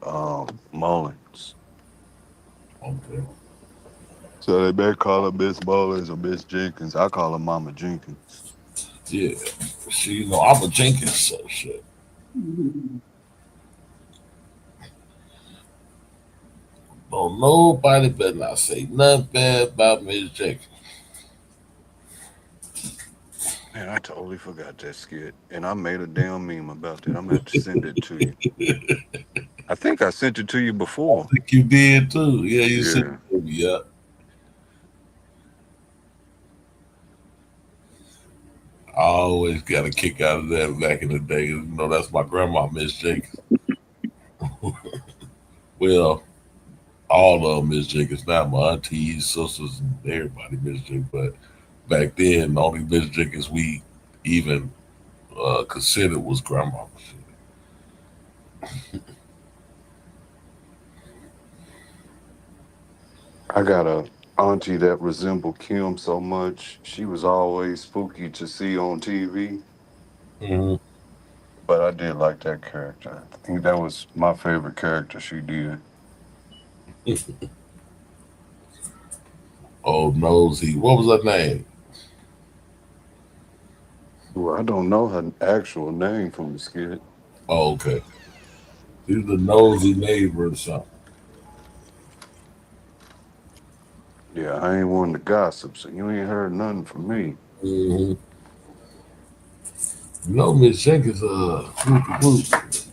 Speaker 27: Mullins.
Speaker 19: Okay.
Speaker 27: So they may call her Miss Mullins or Miss Jenkins. I call her Mama Jenkins.
Speaker 19: Yeah. She, I'm a Jenkins, so shit. No, nobody better not say nothing bad about Miss Jenkins.
Speaker 27: Man, I totally forgot that skit. And I made a damn meme about that. I'm gonna have to send it to you. I think I sent it to you before.
Speaker 19: I think you did too. Yeah, you said
Speaker 27: Yeah.
Speaker 19: it to me, yeah. I always got a kick out of that back in the day. You know, that's my grandma, Miss Jenkins. Well, all of them Miss Jenkins, not my aunties, sisters, and everybody Miss Jenkins. But back then, the only Miss Jenkins we even considered was grandma.
Speaker 27: I got a auntie that resembled Kim so much. She was always spooky to see on TV.
Speaker 19: Mm-hmm.
Speaker 27: But I did like that character. I think that was my favorite character she did.
Speaker 19: Oh, Nosy. What was her name?
Speaker 27: Well, I don't know her actual name from the skit.
Speaker 19: Oh, okay. He's the nosy neighbor or something.
Speaker 27: Yeah, I ain't one to gossip, so you ain't heard nothing from me.
Speaker 19: Mm-hmm. You know, Miss Jenkins,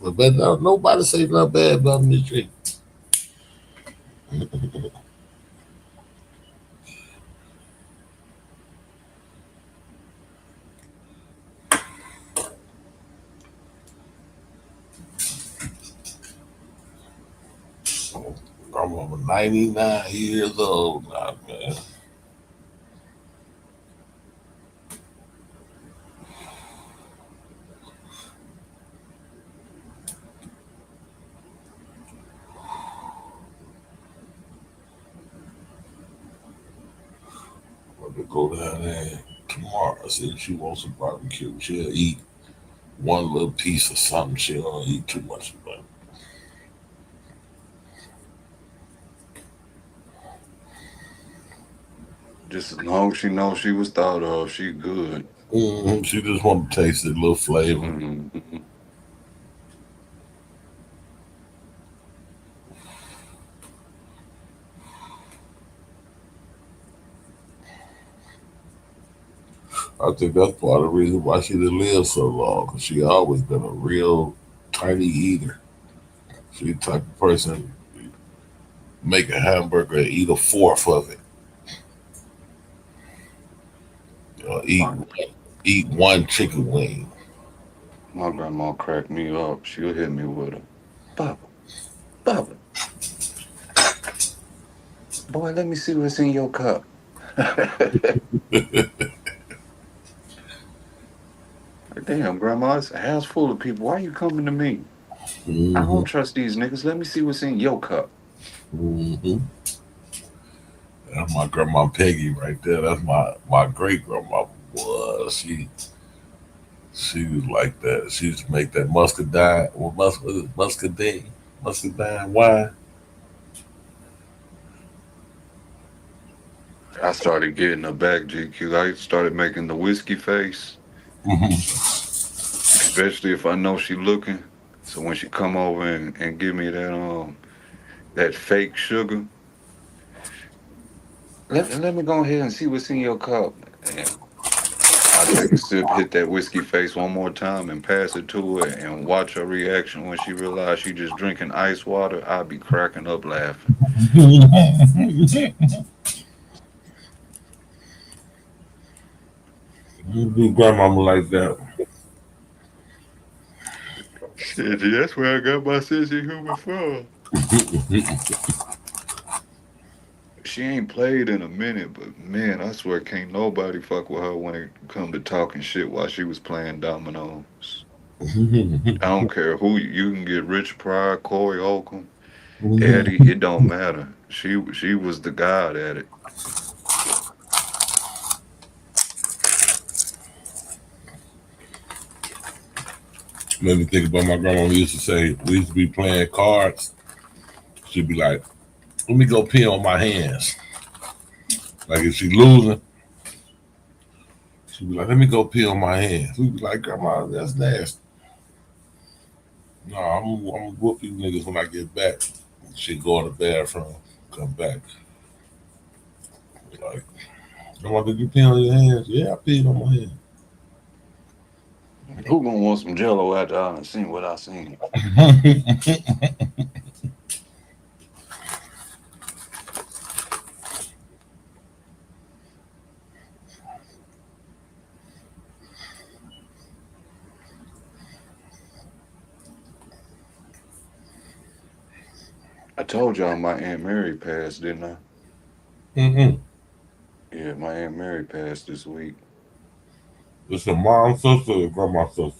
Speaker 19: but nobody say nothing bad about Miss Jenkins. I'm over 99 years old now, man. I'm gonna go down there tomorrow. See if she wants some barbecue. She'll eat one little piece of something. She don't eat too much of it.
Speaker 27: Just as long as she knows she was thought of, she good.
Speaker 19: Mm-hmm. She just want to taste the little flavor.
Speaker 27: Mm-hmm.
Speaker 19: I think that's part of the reason why she didn't live so long, because she always been a real tiny eater. She the type of person make a hamburger and eat a fourth of it. Eat one chicken wing.
Speaker 27: My grandma cracked me up. She'll hit me with a Baba, Baba. Boy, let me see what's in your cup. Damn, grandma, it's a house full of people. Why you coming to me? I don't trust these niggas. Let me see what's in your cup.
Speaker 19: Mm-hmm. That's my grandma Peggy right there. That's my great grandma. Was she was like that. She used to make that muscadine or muscadine wine.
Speaker 27: I started getting her back, GQ. I started making the whiskey face, especially if I know she looking. So when she come over and give me that fake sugar, let me go ahead and see what's in your cup. And I take a sip, hit that whiskey face one more time, and pass it to her, and watch her reaction when she realized she just drinking ice water. I'd be cracking up laughing.
Speaker 19: You do grandmama like that.
Speaker 27: Shit, that's where I got my sense of humor from. She ain't played in a minute, but man, I swear can't nobody fuck with her when it come to talking shit while she was playing dominoes. I don't care who you can get Rich Pryor, Corey Holcomb, Eddie, it don't matter. She was the god at it.
Speaker 19: Made me think about my grandma who used to say, we used to be playing cards. She'd be like, let me go pee on my hands. Like if she losing, she'd be like, let me go pee on my hands. We'd be like, grandma, that's nasty. No, I'm gonna whoop you niggas when I get back. She'd go in the bathroom, come back. Like, grandma, did you pee on your hands? Yeah, I peed on my hands.
Speaker 27: Who gonna want some Jello after I done seen what I seen? I told y'all my Aunt Mary passed, didn't I?
Speaker 19: Mm-hmm.
Speaker 27: Yeah, my Aunt Mary passed this week.
Speaker 19: It's a mom sister or grandma sister?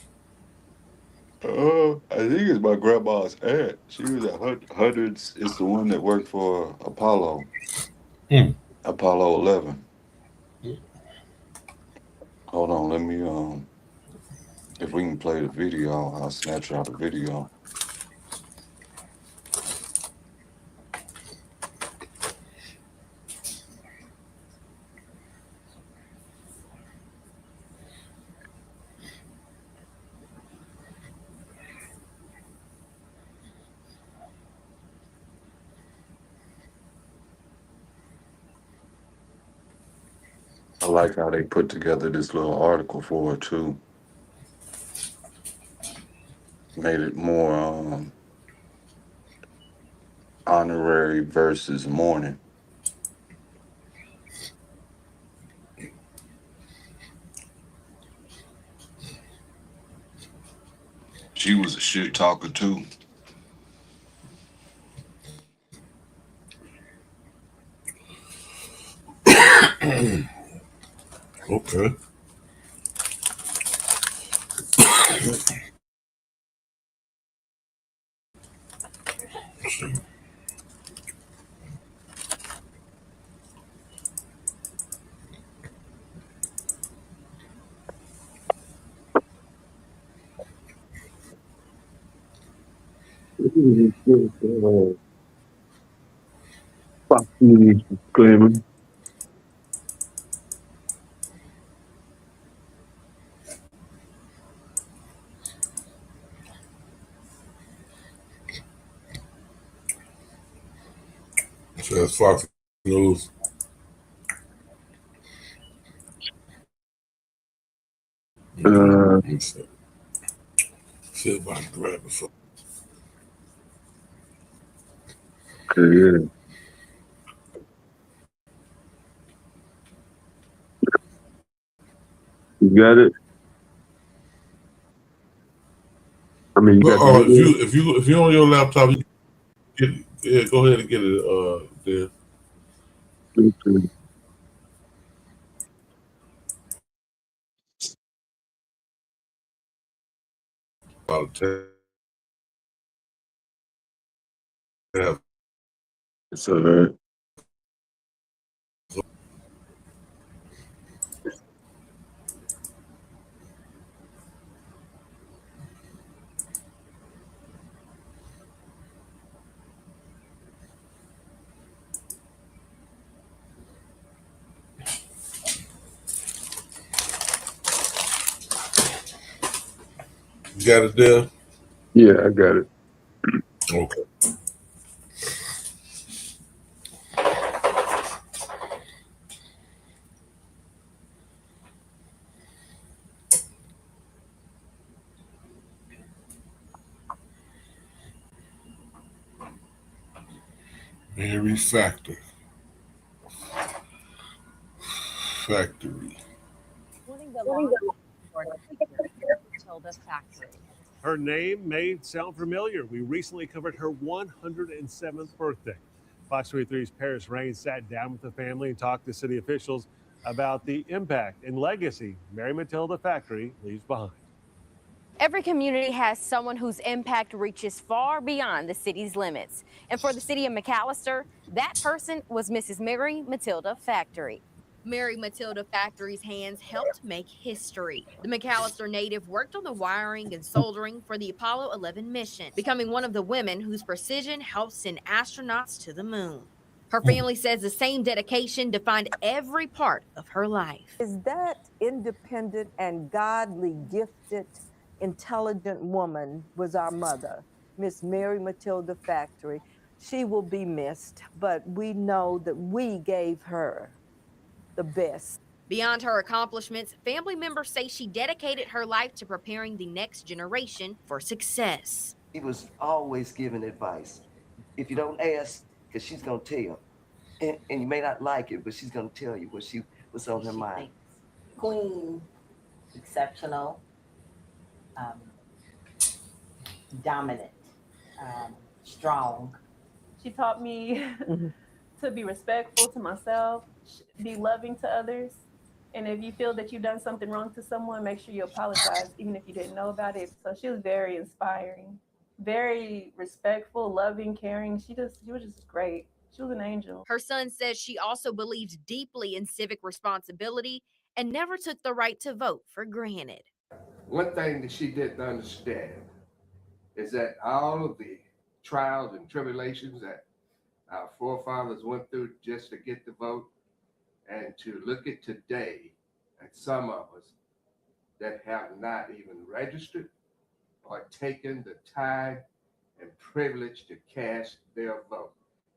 Speaker 27: I think it's my grandma's aunt. She was at hundreds. It's the one that worked for Apollo. Apollo 11. Hold on, let me if we can play the video, I'll snatch out the video. I like how they put together this little article for it too. Made it more honorary versus mourning. She was a shit talker too.
Speaker 19: Okay.
Speaker 7: Fox News disclaimer.
Speaker 19: Says Fox News.
Speaker 7: Uh,
Speaker 19: See if I can grab it.
Speaker 7: okay, yeah. You got it? I mean, you got the video?
Speaker 19: If you're on your laptop, you go ahead and get it there.
Speaker 7: Okay. It's all right.
Speaker 19: You got it there?
Speaker 7: Yeah, I got it.
Speaker 19: Okay. Mary Factory.
Speaker 2: Matilda Factory.
Speaker 8: Her name may sound familiar. We recently covered her 107th birthday. Fox 23's Paris Rain sat down with the family and talked to city officials about the impact and legacy Mary Matilda Factory leaves behind.
Speaker 2: Every community has someone whose impact reaches far beyond the city's limits. And for the city of McAllister, that person was Mrs. Mary Matilda Factory. Mary Matilda Factory's hands helped make history. The McAllister native worked on the wiring and soldering for the Apollo 11 mission, becoming one of the women whose precision helped send astronauts to the moon. Her family says the same dedication defined every part of her life.
Speaker 10: Is that independent and godly gifted, intelligent woman was our mother, Miss Mary Matilda Factory. She will be missed, but we know that we gave her the best.
Speaker 2: Beyond her accomplishments, family members say she dedicated her life to preparing the next generation for success.
Speaker 12: She was always giving advice. If you don't ask, because she's going to tell. And you may not like it, but she's going to tell you what's on her mind.
Speaker 13: Queen, exceptional, dominant, strong.
Speaker 16: She taught me to be respectful to myself, be loving to others. And if you feel that you've done something wrong to someone, make sure you apologize, even if you didn't know about it. So she was very inspiring, very respectful, loving, caring. She was just great. She was an angel.
Speaker 2: Her son says she also believes deeply in civic responsibility and never took the right to vote for granted.
Speaker 18: One thing that she didn't understand is that all of the trials and tribulations that our forefathers went through just to get the vote, and to look at today at some of us that have not even registered or taken the time and privilege to cast their vote.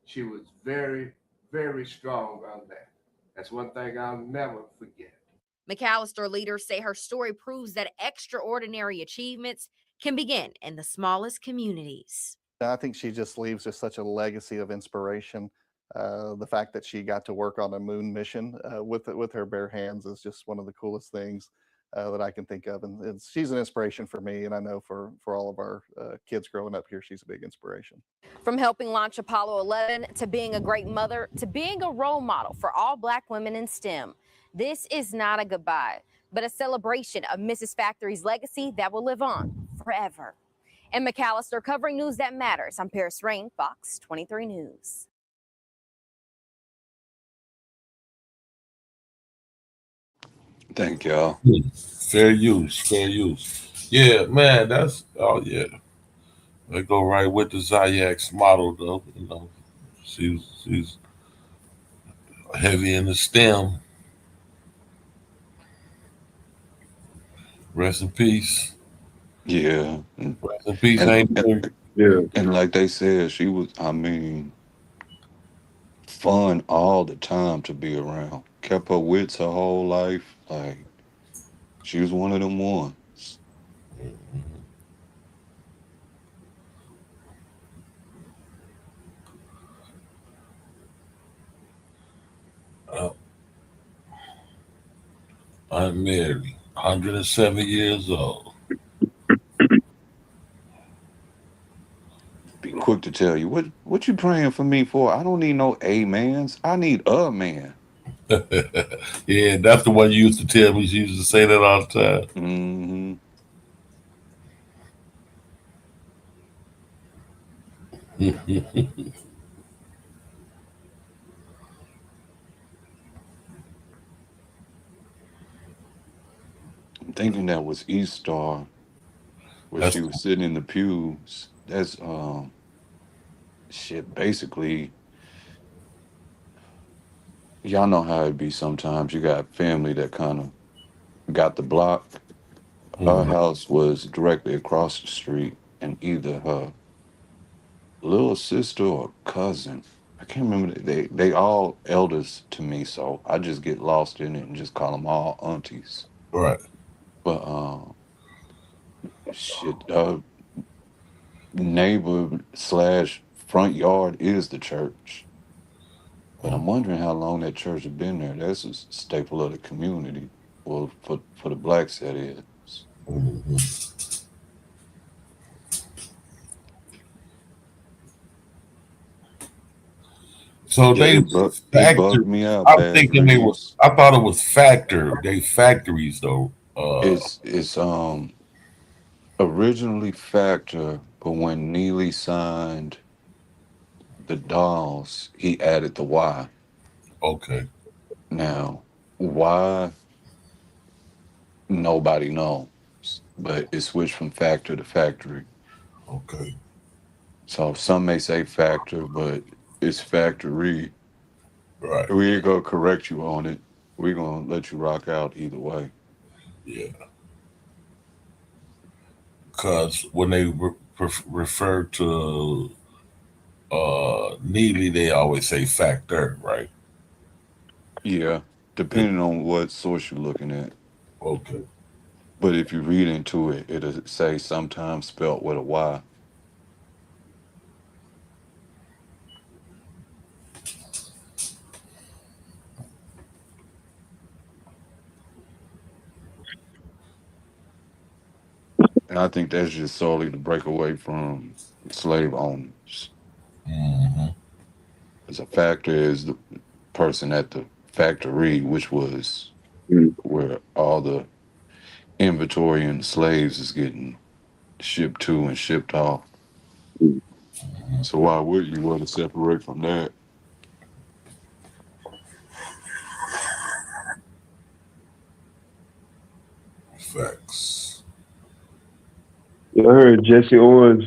Speaker 18: She was very, very strong on that. That's one thing I'll never forget.
Speaker 2: McAllister leaders say her story proves that extraordinary achievements can begin in the smallest communities.
Speaker 3: I think she just leaves just such a legacy of inspiration. The fact that she got to work on a moon mission with her bare hands is just one of the coolest things that I can think of, and she's an inspiration for me, and I know for all of our kids growing up here, she's a big inspiration.
Speaker 2: From helping launch Apollo 11 to being a great mother to being a role model for all Black women in STEM, this is not a goodbye, but a celebration of Mrs. Factory's legacy that will live on forever. And McAllister covering news that matters. I'm Paris Rain, Fox 23 News.
Speaker 27: Thank y'all.
Speaker 19: Fair use, fair use. Yeah, man, that's yeah. They go right with the Zayak's model though. You know, she's heavy in the stem. Rest in peace.
Speaker 27: Yeah.
Speaker 19: Rest in peace,
Speaker 27: And,
Speaker 19: ain't
Speaker 27: and like they said, she was, I mean, fun all the time to be around. Kept her wits her whole life. Like, she was one of them ones.
Speaker 19: I'm married, 107 years old.
Speaker 27: Be quick to tell you, what you praying for me for? I don't need no amens. I need a man.
Speaker 19: Yeah, that's the one you used to tell me. She used to say that all the time.
Speaker 27: Mm-hmm. I'm thinking that was East Star, where
Speaker 19: That's
Speaker 27: she was sitting in the pews. That's shit. Basically, y'all know how it be sometimes. You got family that kind of got the block. Her house was directly across the street, and either her little sister or cousin, I can't remember. They all elders to me, so I just get lost in it and just call them all aunties.
Speaker 19: right.
Speaker 27: But shit, neighbor slash front yard is the church. But I'm wondering how long that church has been there. That's a staple of the community. Well, for the blacks, that is.
Speaker 19: So
Speaker 27: Yeah,
Speaker 19: they
Speaker 27: it
Speaker 19: factor.
Speaker 27: bugged me out,
Speaker 19: I'm
Speaker 27: Bad
Speaker 19: thinking they were.
Speaker 27: Dreams.
Speaker 19: I thought it was factor. They factories though.
Speaker 27: It's originally Factor, but when Neely signed the Dolls, he added the Y.
Speaker 19: Okay.
Speaker 27: Now, why nobody knows, but it switched from Factor to Factory.
Speaker 19: Okay.
Speaker 27: So some may say Factor, but it's Factory.
Speaker 19: Right.
Speaker 27: We ain't gonna correct you on it. We're gonna let you rock out either way.
Speaker 19: Yeah. Because when they refer to Neely, they always say factor, right?
Speaker 27: Yeah, depending on what source you're looking at.
Speaker 19: Okay.
Speaker 27: But if you read into it, it'll say sometimes spelt with a Y. And I think that's just solely to break away from slave owners.
Speaker 19: Mm-hmm.
Speaker 27: As a factor is the person at the factory, which was where all the inventory and slaves is getting shipped to and shipped off. So why would you want to separate from that?
Speaker 19: Facts.
Speaker 7: I heard Jesse Owens.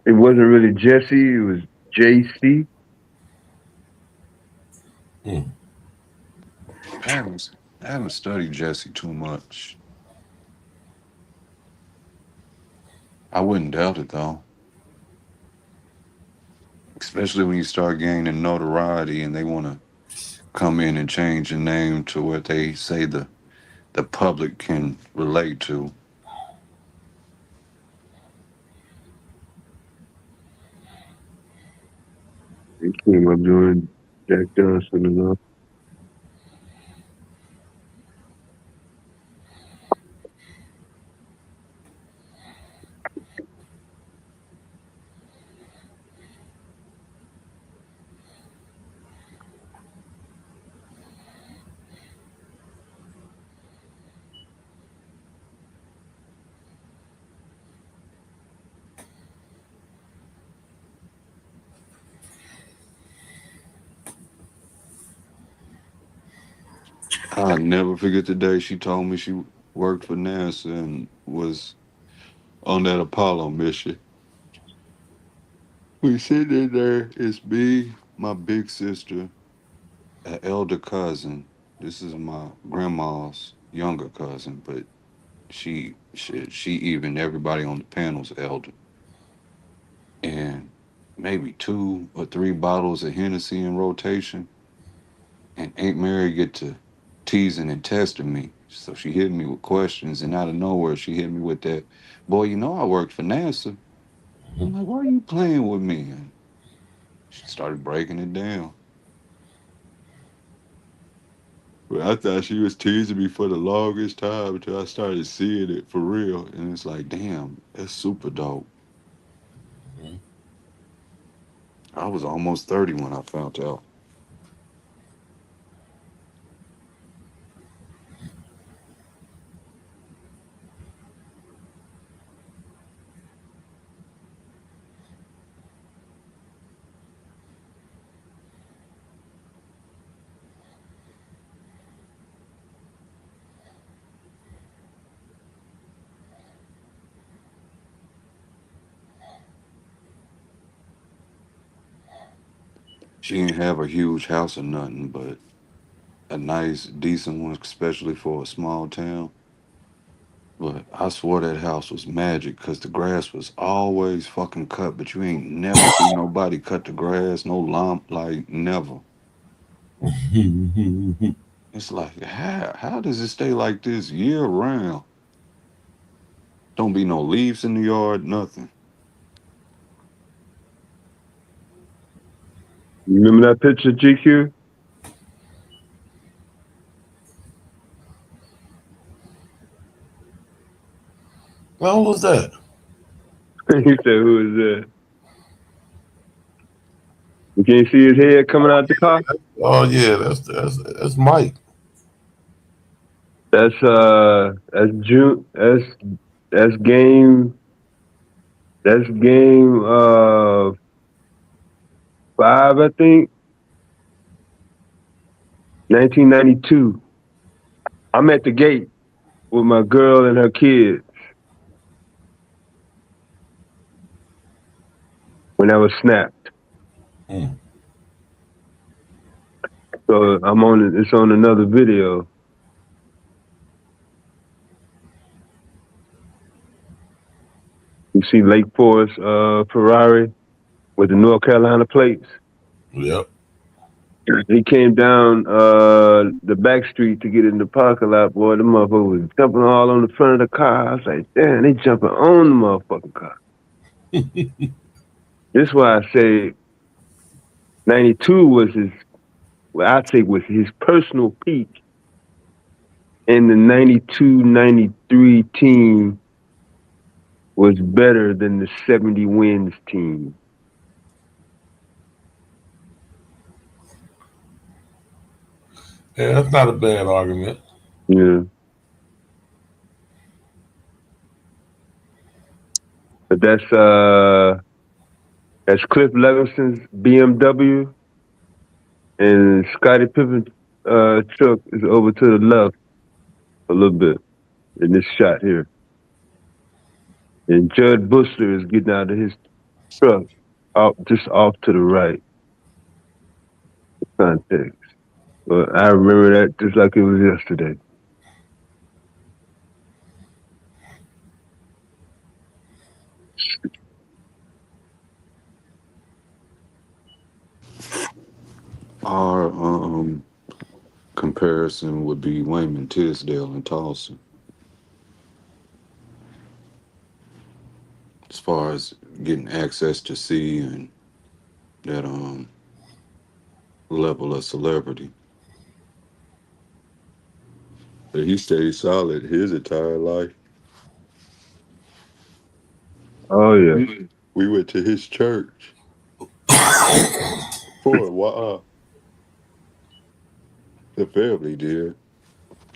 Speaker 7: It wasn't really Jesse. It was JC.
Speaker 27: I haven't studied Jesse too much. I wouldn't doubt it though. especially when you start gaining notoriety and they want to come in and change the name to what they say the public can relate to.
Speaker 7: He came up doing Jack Johnson and all.
Speaker 27: I'll never forget the day she told me she worked for NASA and was on that Apollo mission. We sitting in there, it's me, my big sister, an elder cousin. This is my grandma's younger cousin, but she even everybody on the panel's elder. And maybe 2 or 3 bottles of Hennessy in rotation. And Aunt Mary get to teasing and testing me. So she hit me with questions, and out of nowhere, she hit me with that, boy, you know I worked for NASA. I'm like, why are you playing with me? And she started breaking it down. But I thought she was teasing me for the longest time until I started seeing it for real. And it's like, damn, that's super dope. I was almost 30 when I found out. She didn't have a huge house or nothing, but a nice, decent one, especially for a small town. But I swore that house was magic because the grass was always fucking cut, but you ain't never seen nobody cut the grass, no lawn, like never. It's like, how does it stay like this year round? Don't be no leaves in the yard, nothing.
Speaker 7: You remember that picture, GQ?
Speaker 19: When was that?
Speaker 7: He said, who is that? You can't see his head coming out the car?
Speaker 19: Oh yeah, that's Mike.
Speaker 7: That's June. That's game. That's game 5, I think. 1992. I'm at the gate with my girl and her kids when that was snapped. So I'm on it. It's on another video. You see Lake Forest Ferrari with the North Carolina plates.
Speaker 19: Yep.
Speaker 7: He came down the back street to get in the parking lot. Boy, the motherfucker was jumping all on the front of the car. I was like, damn, they jumping on the motherfucking car. This is why I say 92 was what I think was his personal peak. And the 92-93 team was better than the 70 wins team.
Speaker 19: Yeah, that's not a bad argument.
Speaker 7: Yeah. But that's Cliff Levingson's BMW, and Scottie Pippen's truck is over to the left a little bit in this shot here. And Judd Bushler is getting out of his truck just off to the right. Context. But I remember that just like it was yesterday.
Speaker 27: comparison would be Wayman Tisdale in Tulsa. As far as getting access to see and that level of celebrity. But he stayed solid his entire life.
Speaker 7: Oh yeah.
Speaker 27: We went to his church for a while. The family did.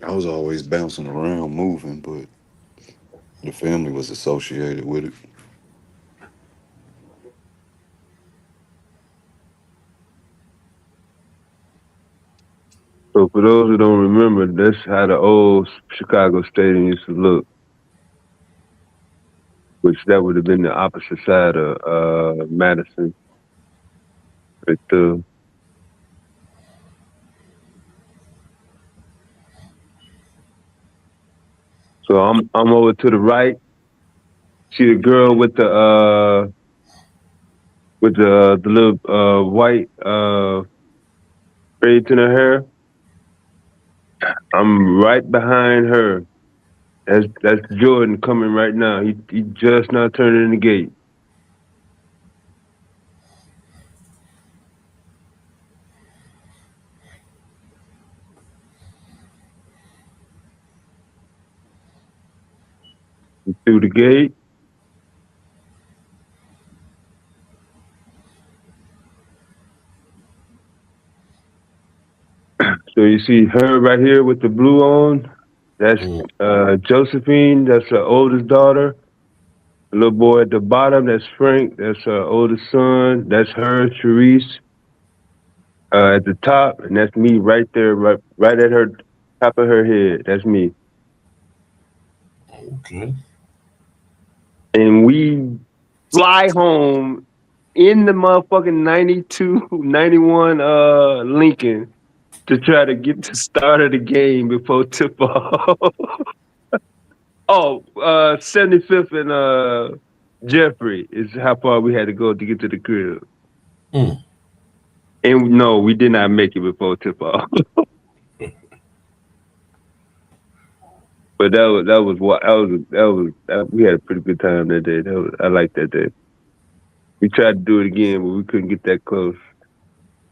Speaker 27: I was always bouncing around, moving, but the family was associated with it.
Speaker 7: So for those who don't remember, that's how the old Chicago Stadium used to look. Which that would have been the opposite side of Madison, right there. So I'm over to the right. See the girl with the little white braids in her hair. I'm right behind her. That's Jordan coming right now. He just now turning the gate. Through the gate. So you see her right here with the blue on. That's Josephine. That's her oldest daughter. The little boy at the bottom, that's Frank. That's her oldest son. That's her, Therese. At the top, and that's me right there, right at her top of her head. That's me.
Speaker 19: Okay.
Speaker 7: And we fly home in the motherfucking 92, 91 Lincoln to try to get the start of the game before tip off. Oh, 75th and Jeffrey is how far we had to go to get to the crib. And no, we did not make it before tip off. But we had a pretty good time that day. I liked that day. We tried to do it again, but we couldn't get that close.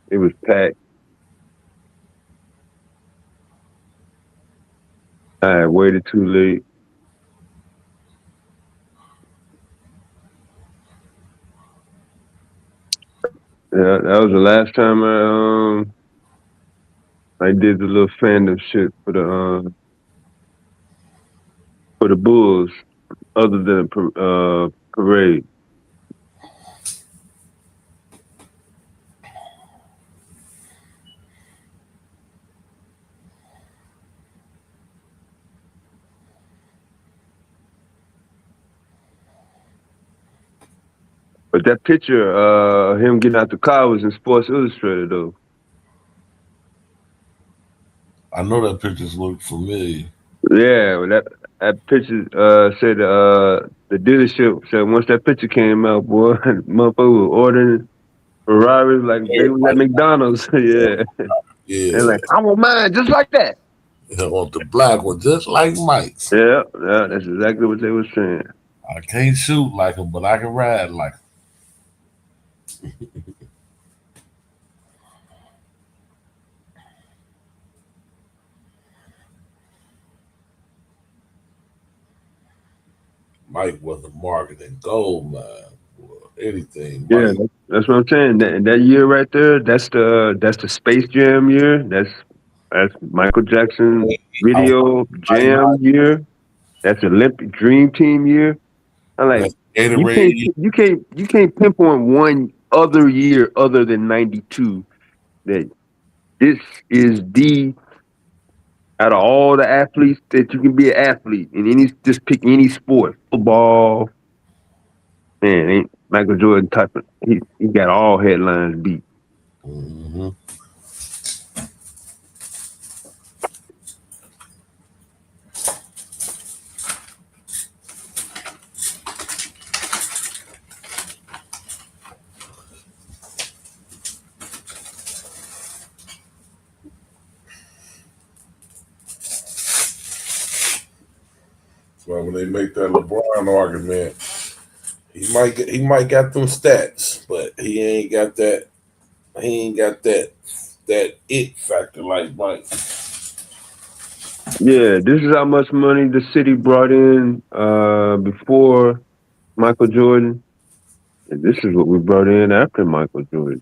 Speaker 7: It was packed. I had waited too late. Yeah, that was the last time I did the little fandom shit for the Bulls, other than parade. But that picture, him getting out the car was in Sports Illustrated though.
Speaker 19: I know that pictures look familiar.
Speaker 7: Yeah, well, that picture said the dealership said once that picture came out, boy, motherfucker was ordering Ferraris like they was at McDonald's. Yeah.
Speaker 19: Yeah.
Speaker 7: They're like, I want mine just like that.
Speaker 19: I want the black one just like Mike's.
Speaker 7: Yeah, that's exactly what they were saying.
Speaker 19: I can't shoot like him, but I can ride like him. Mike was a marketing gold mine. Anything.
Speaker 7: Yeah, that's what I'm saying. That year right there, that's the Space Jam year. That's Michael Jackson video jam year. That's Olympic Dream Team year. I'm like, you can't pinpoint one other year other than '92 that this is the out of all the athletes that you can be an athlete in just pick any sport, football. Man, ain't Michael Jordan type of he got all headlines beat.
Speaker 19: Mm-hmm. But when they make that LeBron argument, he might got them stats, but he ain't got that. He ain't got that it factor like Mike.
Speaker 7: Yeah, this is how much money the city brought in before Michael Jordan, and this is what we brought in after Michael Jordan.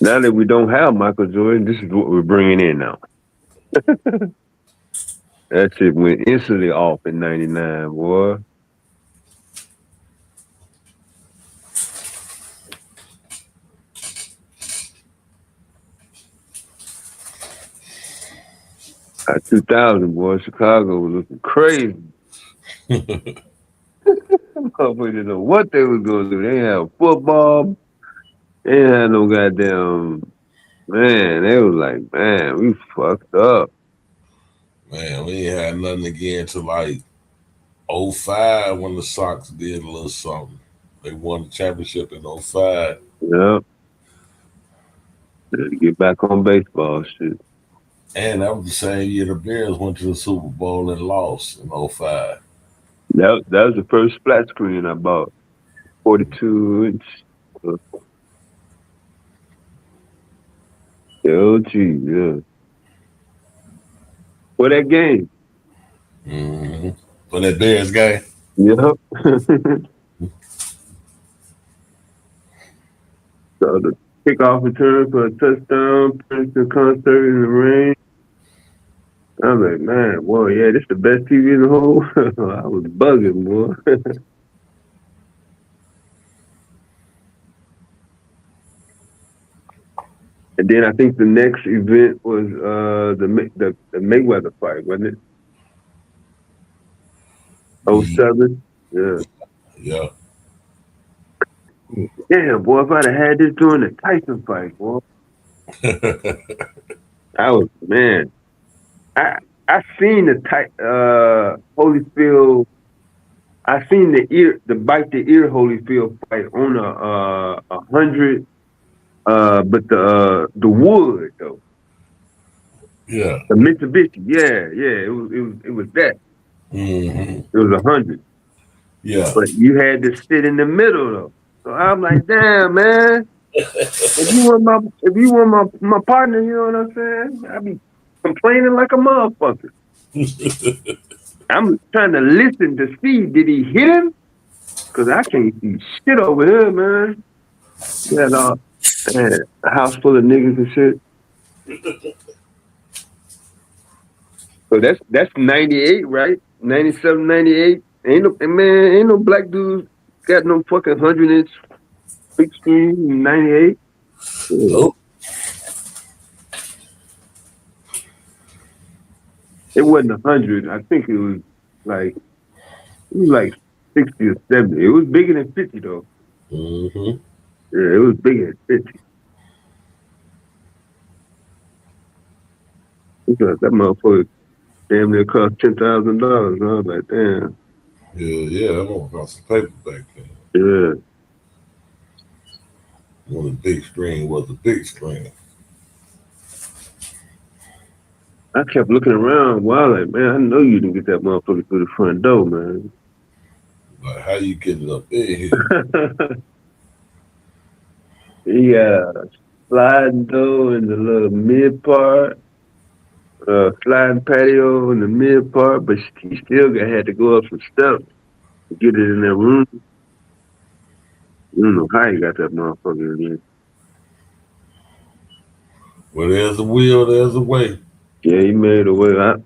Speaker 7: Now that we don't have Michael Jordan, this is what we're bringing in now. That shit went instantly off in '99, boy. At 2000, boy, Chicago was looking crazy. Motherfuckers didn't know what they was gonna do. They didn't have football. They didn't have no goddamn. Man, they was like, man, we fucked up.
Speaker 19: Man, we ain't had nothing again till like 05 when the Sox did a little something. They won the championship in 05.
Speaker 7: Yep. Get back on baseball shit.
Speaker 19: And that was the same year the Bears went to the Super Bowl and lost in 05.
Speaker 7: That was the first flat screen I bought. 42-inch. LG, yeah. For that game.
Speaker 19: Mm-hmm. For that Bears game?
Speaker 7: Yep. So the kickoff return for a touchdown, Princeton concert in the rain. I'm like, man, boy, yeah, this the best TV in the whole. I was bugging, boy. And then I think the next event was the Mayweather fight, wasn't it? 07? Yeah.
Speaker 19: Yeah.
Speaker 7: Damn, boy, if I'd have had this during the Tyson fight, boy. I was, man. I seen the Holyfield. I seen the bite the ear Holyfield fight on a 100. But the wood though.
Speaker 19: Yeah.
Speaker 7: The Mitsubishi. Yeah. It was that.
Speaker 19: Mm-hmm.
Speaker 7: It was 100.
Speaker 19: Yeah.
Speaker 7: But you had to sit in the middle though. So I'm like, damn, man. If you want my partner, you know what I'm saying? I be complaining like a motherfucker. I'm trying to listen to see, did he hit him? Cause I can't see shit over here, man. Yeah, a house full of niggas and shit. So that's 98, right? 97, 98. Ain't no black dudes got no fucking 100-inch big screen in 98.
Speaker 19: Nope.
Speaker 7: It wasn't 100. I think it was like 60 or 70. It was bigger than 50 though.
Speaker 19: Mm-hmm.
Speaker 7: Yeah, it was bigger than 50. Because that motherfucker damn near cost $10,000. I was like, damn.
Speaker 19: Yeah, that motherfucker cost some paper back then.
Speaker 7: Yeah.
Speaker 19: When the big screen was the big screen.
Speaker 7: I kept looking around while like, man, I know you didn't get that motherfucker through the front door, man.
Speaker 19: Like, how you get it up in here?
Speaker 7: He got a sliding door in the little mid part, sliding patio in the mid part, but he still had to go up some steps to get it in that room. I don't know how he got that motherfucker in there.
Speaker 19: Well, there's a will, there's a way.
Speaker 7: Yeah, he made a way. I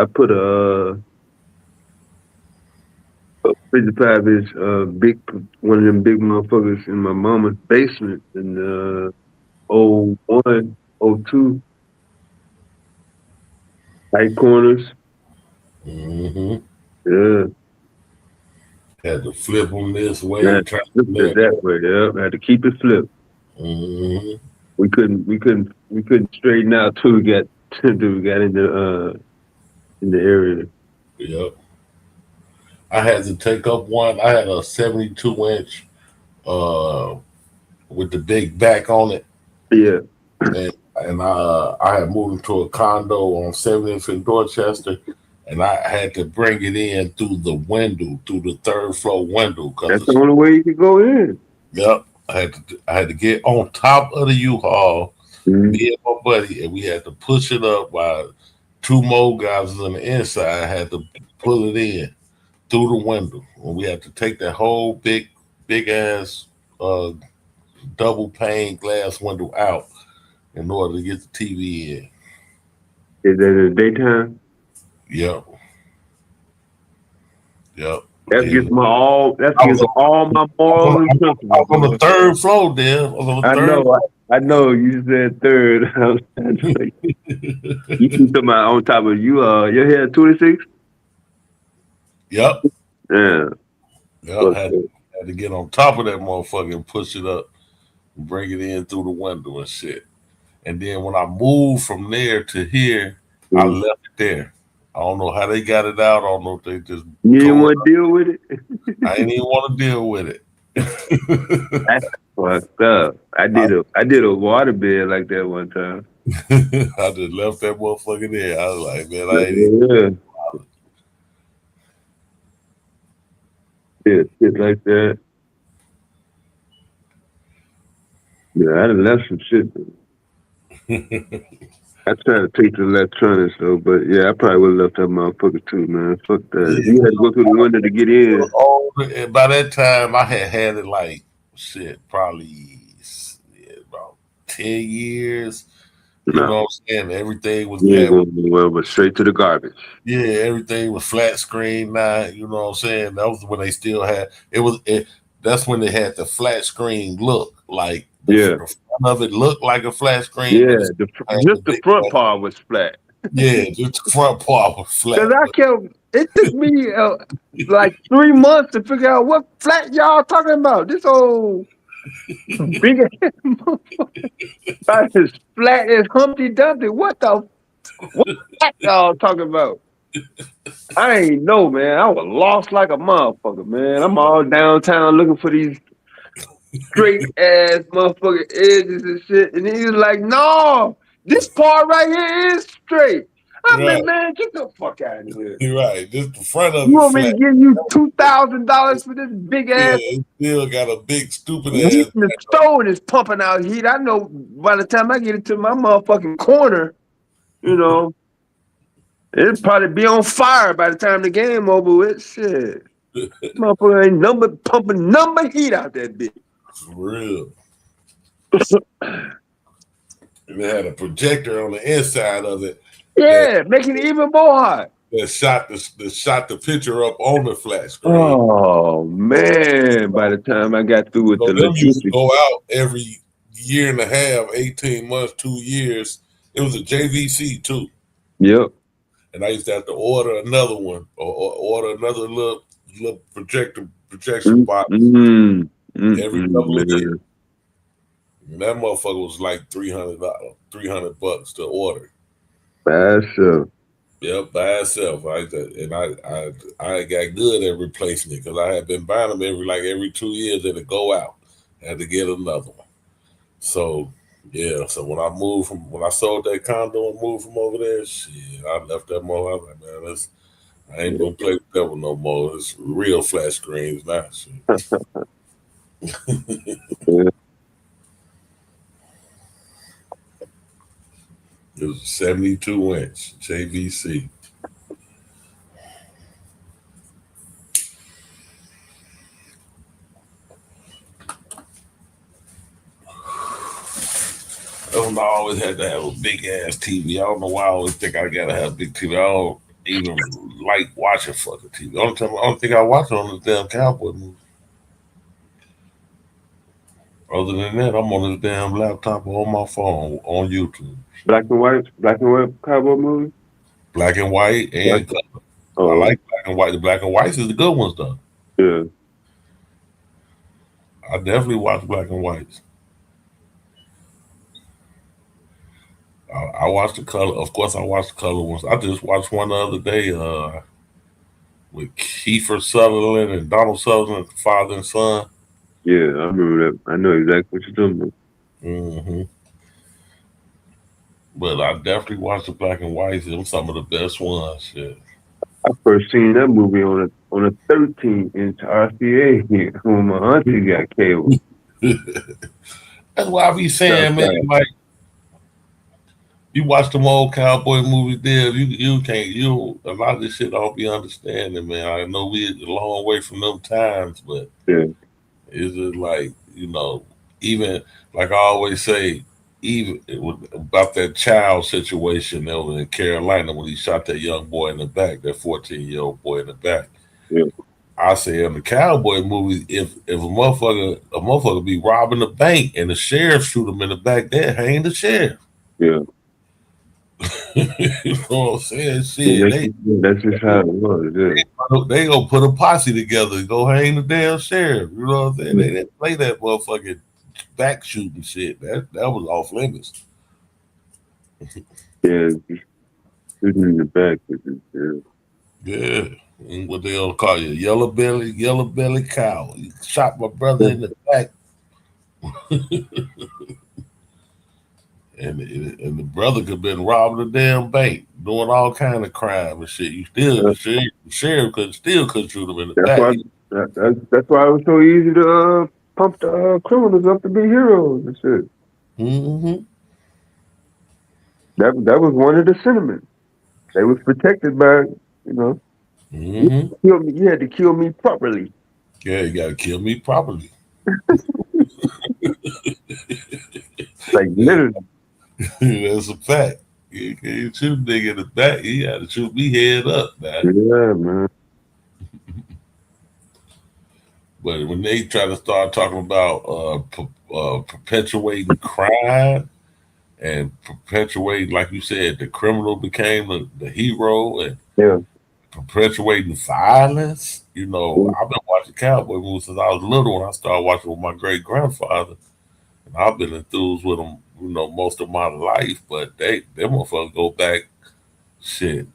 Speaker 7: put a 55-inch one of them big motherfuckers in my mama's basement in 01, 02. Tight corners.
Speaker 19: Mm-hmm.
Speaker 7: Yeah.
Speaker 19: Had to flip them this way.
Speaker 7: Had to flip it that way. Yeah. Had to keep it flipped.
Speaker 19: Mm-hmm.
Speaker 7: We couldn't straighten out till we got in the area.
Speaker 19: Yep. I had to take up one. I had a 72-inch with the big back on it.
Speaker 7: Yeah.
Speaker 19: And and I had moved into a condo on 70th in Dorchester, and I had to bring it in through the window, through the third floor window,
Speaker 7: That's
Speaker 19: because
Speaker 7: the only way you can go in.
Speaker 19: yep, I had to get on top of the U-Haul, me and my buddy, and we had to push it up while two more guys was on the inside. I had to pull it in through the window, and we had to take that whole big ass uh, double pane glass window out in order to get the TV in.
Speaker 7: Is that in the daytime?
Speaker 19: Yep. Yep.
Speaker 7: That's against my all. That's
Speaker 19: I was
Speaker 7: against all my morals and
Speaker 19: I
Speaker 7: principles.
Speaker 19: was on the third floor, there. I was on the
Speaker 7: I
Speaker 19: third.
Speaker 7: know. I know. You said third. I was trying to say, you keep talking about on top of you. Your head 26.
Speaker 19: Yep.
Speaker 7: Yeah.
Speaker 19: Yep. Had to get on top of that motherfucker and push it up and bring it in through the window and shit. And then when I moved from there to here, I left it there. I don't know how they got it out. I don't know if they just.
Speaker 7: You didn't want to deal with it.
Speaker 19: I didn't even want to deal with it.
Speaker 7: That's fucked up. I did a water bed like that one time.
Speaker 19: I just left that motherfucker there. I was like, man, I ain't even.
Speaker 7: Yeah, shit like that. Yeah, I done left some shit. I try to take the electronics though, but yeah, I probably would have left that motherfucker too, man. Fuck that. You had to go through the window to get in.
Speaker 19: By that time, I had it like shit, probably about 10 years. You know what I'm saying? Everything was
Speaker 7: well, straight to the garbage.
Speaker 19: Yeah, everything was flat screen now. You know what I'm saying? That was when they still had it. That's when they had the flat screen look like. The front of it looked like a flat screen.
Speaker 7: Yeah, just the front part was flat.
Speaker 19: Yeah, just the front part was flat.
Speaker 7: Because it took me like 3 months to figure out what flat y'all talking about. This old big ass motherfucker. About as flat as Humpty Dumpty. What flat y'all talking about? I ain't know, man. I was lost like a motherfucker, man. I'm all downtown looking for these straight ass motherfucking edges and shit. And he was like, no, this part right here is straight. I'm like, man, get the fuck out of here.
Speaker 19: You're right. Just the front of it.
Speaker 7: You want me to give you $2,000 for this big ass?
Speaker 19: Yeah, it still got a big stupid
Speaker 7: Heat
Speaker 19: ass.
Speaker 7: in the stove is pumping out heat. I know by the time I get it to my motherfucking corner, you know, it'll probably be on fire by the time the game over with. Shit. Motherfucker ain't pumping number heat out that bitch.
Speaker 19: For real. And they had a projector on the inside of it.
Speaker 7: Yeah, making it even more hot.
Speaker 19: That shot the picture up on the flat screen.
Speaker 7: Oh man! By the time I got through with the
Speaker 19: them used to
Speaker 7: logistics,
Speaker 19: go out every year and a half, 18 months, 2 years. It was a JVC too.
Speaker 7: Yep.
Speaker 19: And I used to have to order another one or order another little projection box every couple of years. And that motherfucker was like $300 to order.
Speaker 7: By itself.
Speaker 19: Yep, by itself. I got good at replacing it because I had been buying them every 2 years and it go out. I had to get another one. So yeah, so when I sold that condo and moved from over there, shit, I left that mother. I was like, man, I ain't gonna play with that one no more. It's real flat screens now.
Speaker 7: Yeah.
Speaker 19: It was a 72-inch JVC. I always had to have a big ass TV. I don't know why I always think I gotta have a big TV. I don't even like watching fucking TV. The only thing I watch on the damn Cowboy movie. Other than that, I'm on this damn laptop or on my phone on YouTube.
Speaker 7: Black and white cowboy movie.
Speaker 19: Black and white and color. I like black and white. The black and whites is the good ones though.
Speaker 7: Yeah.
Speaker 19: I definitely watch black and whites. I watched the color. Of course, I watched the color ones. I just watched one the other day with Kiefer Sutherland and Donald Sutherland, father and son.
Speaker 7: Yeah, I remember that. I know exactly what you're talking about.
Speaker 19: Mm-hmm. But I definitely watched the black and whites. Them some of the best ones. Shit.
Speaker 7: I first seen that movie on a 13-inch RCA when my auntie got cable.
Speaker 19: That's why I be saying, man, like you watch them old cowboy movies there, you can't a lot of this shit I don't be understanding, man. I know we a long way from them times, but it's just like, even like I always say, even about that child situation over in Carolina when he shot that young boy in the back, that 14-year-old boy in the back.
Speaker 7: Yeah.
Speaker 19: I say in the cowboy movies, if a motherfucker be robbing the bank and the sheriff shoot him in the back, they hang the sheriff.
Speaker 7: Yeah.
Speaker 19: You know what I'm saying? Shit,
Speaker 7: that's just how it was. Yeah.
Speaker 19: They gonna put a posse together and go hang the damn sheriff. You know what I'm saying? They didn't play that motherfucking back shooting shit. That was off limits.
Speaker 7: Yeah, shooting in the back.
Speaker 19: Yeah. What they gonna call you? Yellow belly cow. You shot my brother in the back. And the brother could have been robbing a damn bank, doing all kind of crime and shit. You still the sheriff could shoot him in the back.
Speaker 7: That's why it was so easy to pump the criminals up to be heroes and shit.
Speaker 19: Mm-hmm.
Speaker 7: That was one of the sentiments. They was protected by,
Speaker 19: Mm-hmm.
Speaker 7: You had to kill me properly.
Speaker 19: Yeah, you gotta kill me properly.
Speaker 7: Like literally.
Speaker 19: That's a fact. You can't shoot a nigga in the back. You got to shoot me head up, man.
Speaker 7: Yeah, man.
Speaker 19: But when they try to start talking about perpetuating crime and perpetuating, like you said, the criminal became the hero and perpetuating violence, I've been watching cowboy movies since I was little. When I started watching with my great grandfather, and I've been enthused with them, most of my life. But them motherfuckers go back, shit,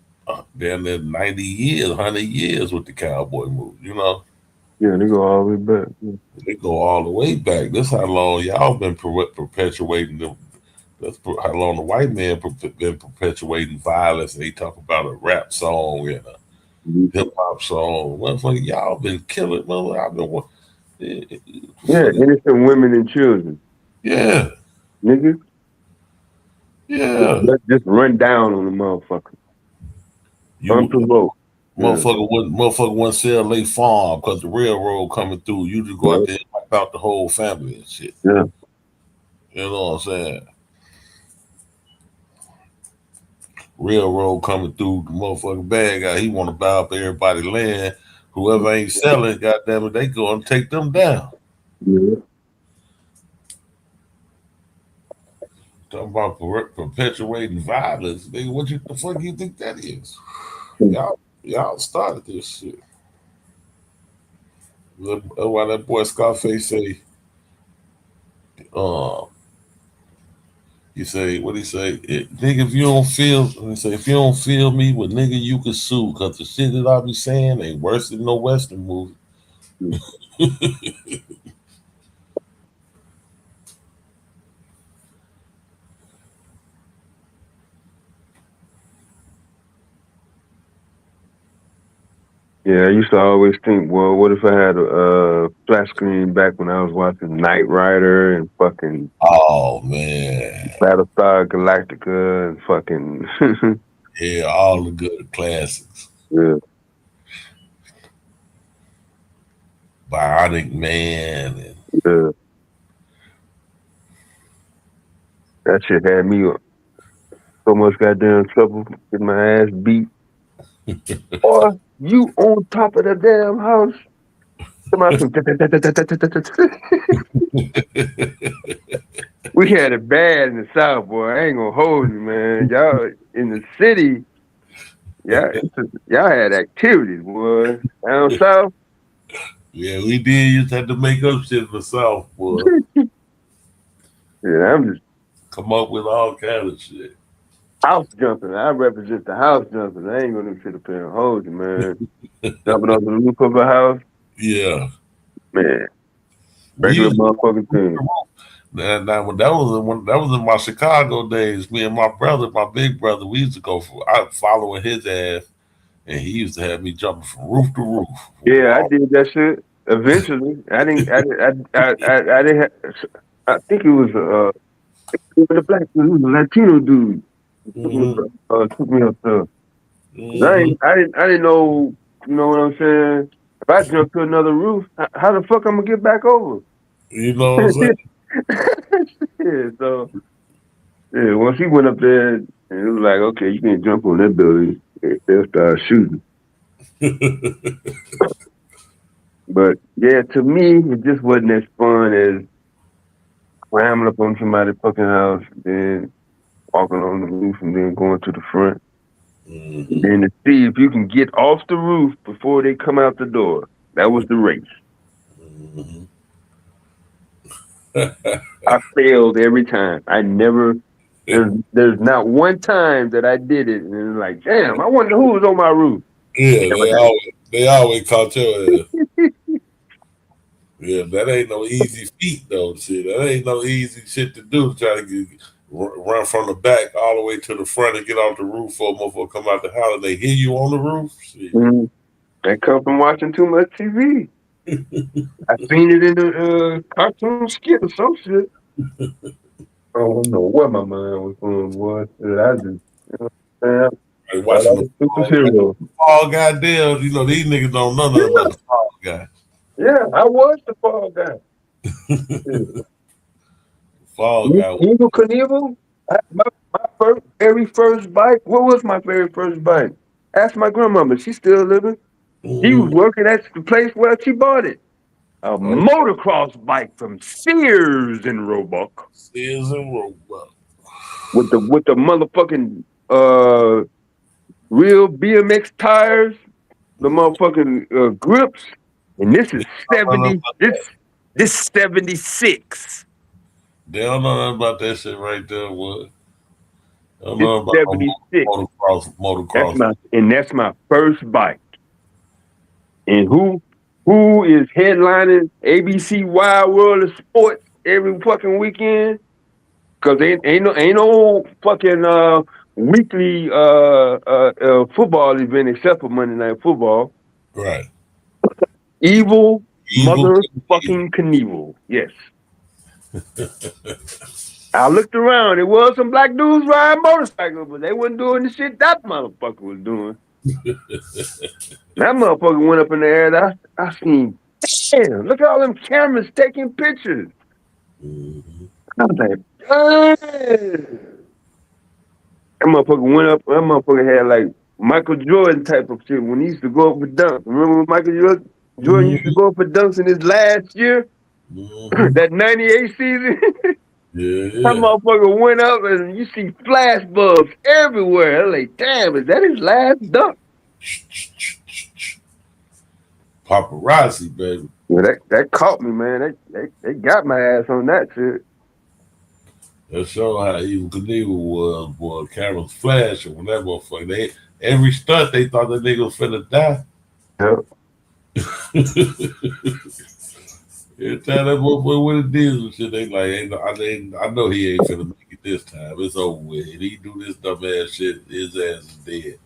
Speaker 19: damn near 90 years, 100 years with the cowboy movie,
Speaker 7: Yeah, they go all the way back.
Speaker 19: They go all the way back. That's how long y'all been perpetuating them. That's how long the white man been perpetuating violence. And they talk about a rap song and a hip hop song. Motherfucker, y'all been killing. I've been.
Speaker 7: Yeah, innocent women and children.
Speaker 19: Yeah.
Speaker 7: Nigga.
Speaker 19: Yeah.
Speaker 7: Just run down on the motherfucker. Unprovoked.
Speaker 19: Motherfucker wouldn't sell their farm because the railroad coming through. You just go out there and wipe out the whole family and shit.
Speaker 7: Yeah.
Speaker 19: You know what I'm saying? Railroad coming through, the motherfucking bad guy, he want to buy up everybody's land. Whoever ain't selling, goddamn it, they go and take them down.
Speaker 7: Yeah.
Speaker 19: Talking about perpetuating violence. Nigga, what the fuck you think that is? Y'all started this shit. That's why that boy Scarface say, he say, what he say? Nigga, if you don't feel me, well, nigga, you can sue, because the shit that I be saying ain't worse than no Western movie.
Speaker 7: Yeah, I used to always think, well, what if I had a flat screen back when I was watching Knight Rider and fucking
Speaker 19: man,
Speaker 7: Battlestar Galactica and fucking
Speaker 19: yeah, all the good classics.
Speaker 7: Yeah.
Speaker 19: Bionic Man. And
Speaker 7: yeah. That shit had me so much goddamn trouble, getting my ass beat. Or you on top of the damn house. We had it bad in the South, boy. I ain't gonna hold you, man. Y'all in the city, y'all had activities, boy. Down south.
Speaker 19: Yeah, we did used to have to make up shit for South, boy.
Speaker 7: Yeah, I'm just
Speaker 19: come up with all kinds of shit.
Speaker 7: House jumping. I represent the house jumping. I ain't gonna sit up here and hold you, man. Jumping off the roof of a house.
Speaker 19: Yeah.
Speaker 7: Man. Regular motherfucking thing.
Speaker 19: That was in my Chicago days. Me and my brother, my big brother, we used to go following his ass, and he used to have me jumping from roof to roof.
Speaker 7: Yeah, I did that shit. Eventually, I didn't. I didn't. I think it was the black dude, it was a Latino dude. Took me up there. I didn't know. You know what I'm saying? If I jump to another roof, how the fuck I'm gonna get back over?
Speaker 19: You know what I'm saying?
Speaker 7: Yeah. So yeah, once he went up there, and it was like, okay, you can't jump on that building. They'll start shooting. But yeah, to me, it just wasn't as fun as climbing up on somebody's fucking house, then walking on the roof, and then going to the front. And then to see if you can get off the roof before they come out the door. That was the race. I failed every time. I never. There's not one time that I did it, and it's like, damn, I wonder who was on my roof.
Speaker 19: Yeah, they always caught your ass. Yeah, that ain't no easy feat though. Shit, that ain't no easy shit to do. Try to run from the back all the way to the front and get off the roof for a motherfucker come out the house and they hear you on the roof. Shit.
Speaker 7: That come from watching too much TV. I seen it in the cartoon skit or some shit. I don't know what my mind was on, boy. I just,
Speaker 19: Like watching the
Speaker 7: superhero.
Speaker 19: Fall Guy deals, you know, these niggas don't know nothing about the Fall Guy.
Speaker 7: Yeah, I was the Fall Guy.
Speaker 19: Fall Guy.
Speaker 7: Eagle Knievel? My very first bike. What was my very first bike? Ask my grandmama. She's still living. She was working at the place where she bought it. A motocross bike from Sears and Roebuck.
Speaker 19: Sears and Roebuck.
Speaker 7: With the motherfucking real BMX tires, the motherfucking grips, and this is 70. This 76.
Speaker 19: They don't know nothing about that shit right there. What? They don't
Speaker 7: This
Speaker 19: know about
Speaker 7: 76.
Speaker 19: motocross.
Speaker 7: That's my first bike. And who is headlining ABC Wide World of Sports every fucking weekend? Cause ain't no fucking weekly football event except for Monday Night Football.
Speaker 19: Right.
Speaker 7: Evil motherfucking Knievel. Yes. I looked around. There was some black dudes riding motorcycles, but they wasn't doing the shit that motherfucker was doing. That motherfucker went up in the air. And I seen, damn, look at all them cameras taking pictures. I was like, damn. That motherfucker went up. That motherfucker had like Michael Jordan type of shit when he used to go up for dunks. Remember when Michael Jordan used to go up for dunks in his last year? That 98 season? That motherfucker went up and you see flash bulbs everywhere. I'm like, damn, is that his last dunk?
Speaker 19: Paparazzi, baby.
Speaker 7: Well, that caught me, man. They got my ass on that shit.
Speaker 19: That show how Evil Knievel was, boy. Cameras flashing when that motherfucker. Every stunt they thought that nigga was finna die. Every time that motherfucker went and did some shit, they like, I know he ain't finna make it this time. It's over with. If he do this dumb ass shit, his ass is dead.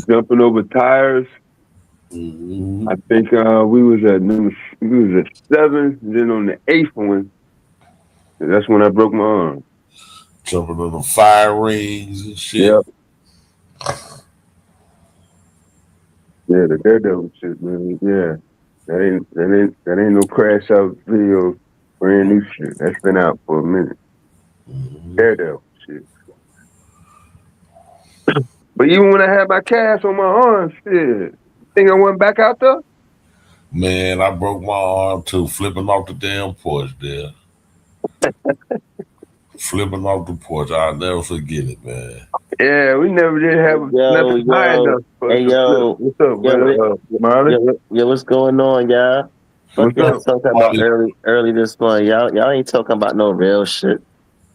Speaker 7: Jumping over tires. I think we was at 7, then on the 8th one, that's when I broke my arm.
Speaker 19: Jumping on the fire rings and shit.
Speaker 7: Yep. Yeah, the Daredevil shit, man. Yeah, that ain't no crash out video, brand new shit. That's been out for a minute. Daredevil shit. But even when I had my cast on my arm, shit, think I went back out there?
Speaker 19: Man, I broke my arm too, flipping off the damn porch there. Flipping off the porch. I'll never forget it, man.
Speaker 7: Yeah, we never did have nothing high enough.
Speaker 4: Hey, yo.
Speaker 7: What's up, brother? Marlon?
Speaker 4: Yo, what's going on, y'all? Fuck y'all talking about early this morning. Y'all ain't talking about no real shit.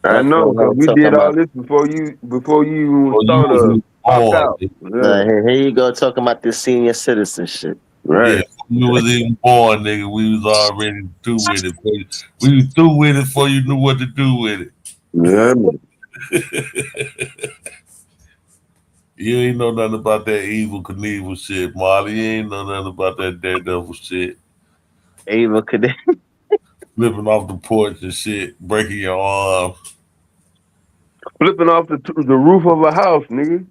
Speaker 7: I know, because we did all this before you even started popped out.
Speaker 4: Here you go talking about this senior citizen shit.
Speaker 19: Yeah, you was even born, nigga. We was already through with it. We was through with it before you knew what to do with it.
Speaker 11: Yeah, man.
Speaker 19: You ain't know nothing about that evil Knievel shit, Molly. You ain't know nothing about that daredevil shit.
Speaker 4: Evil Knievel.
Speaker 19: Flipping off the porch and shit, breaking your arm.
Speaker 11: Flipping off the roof of a house, nigga.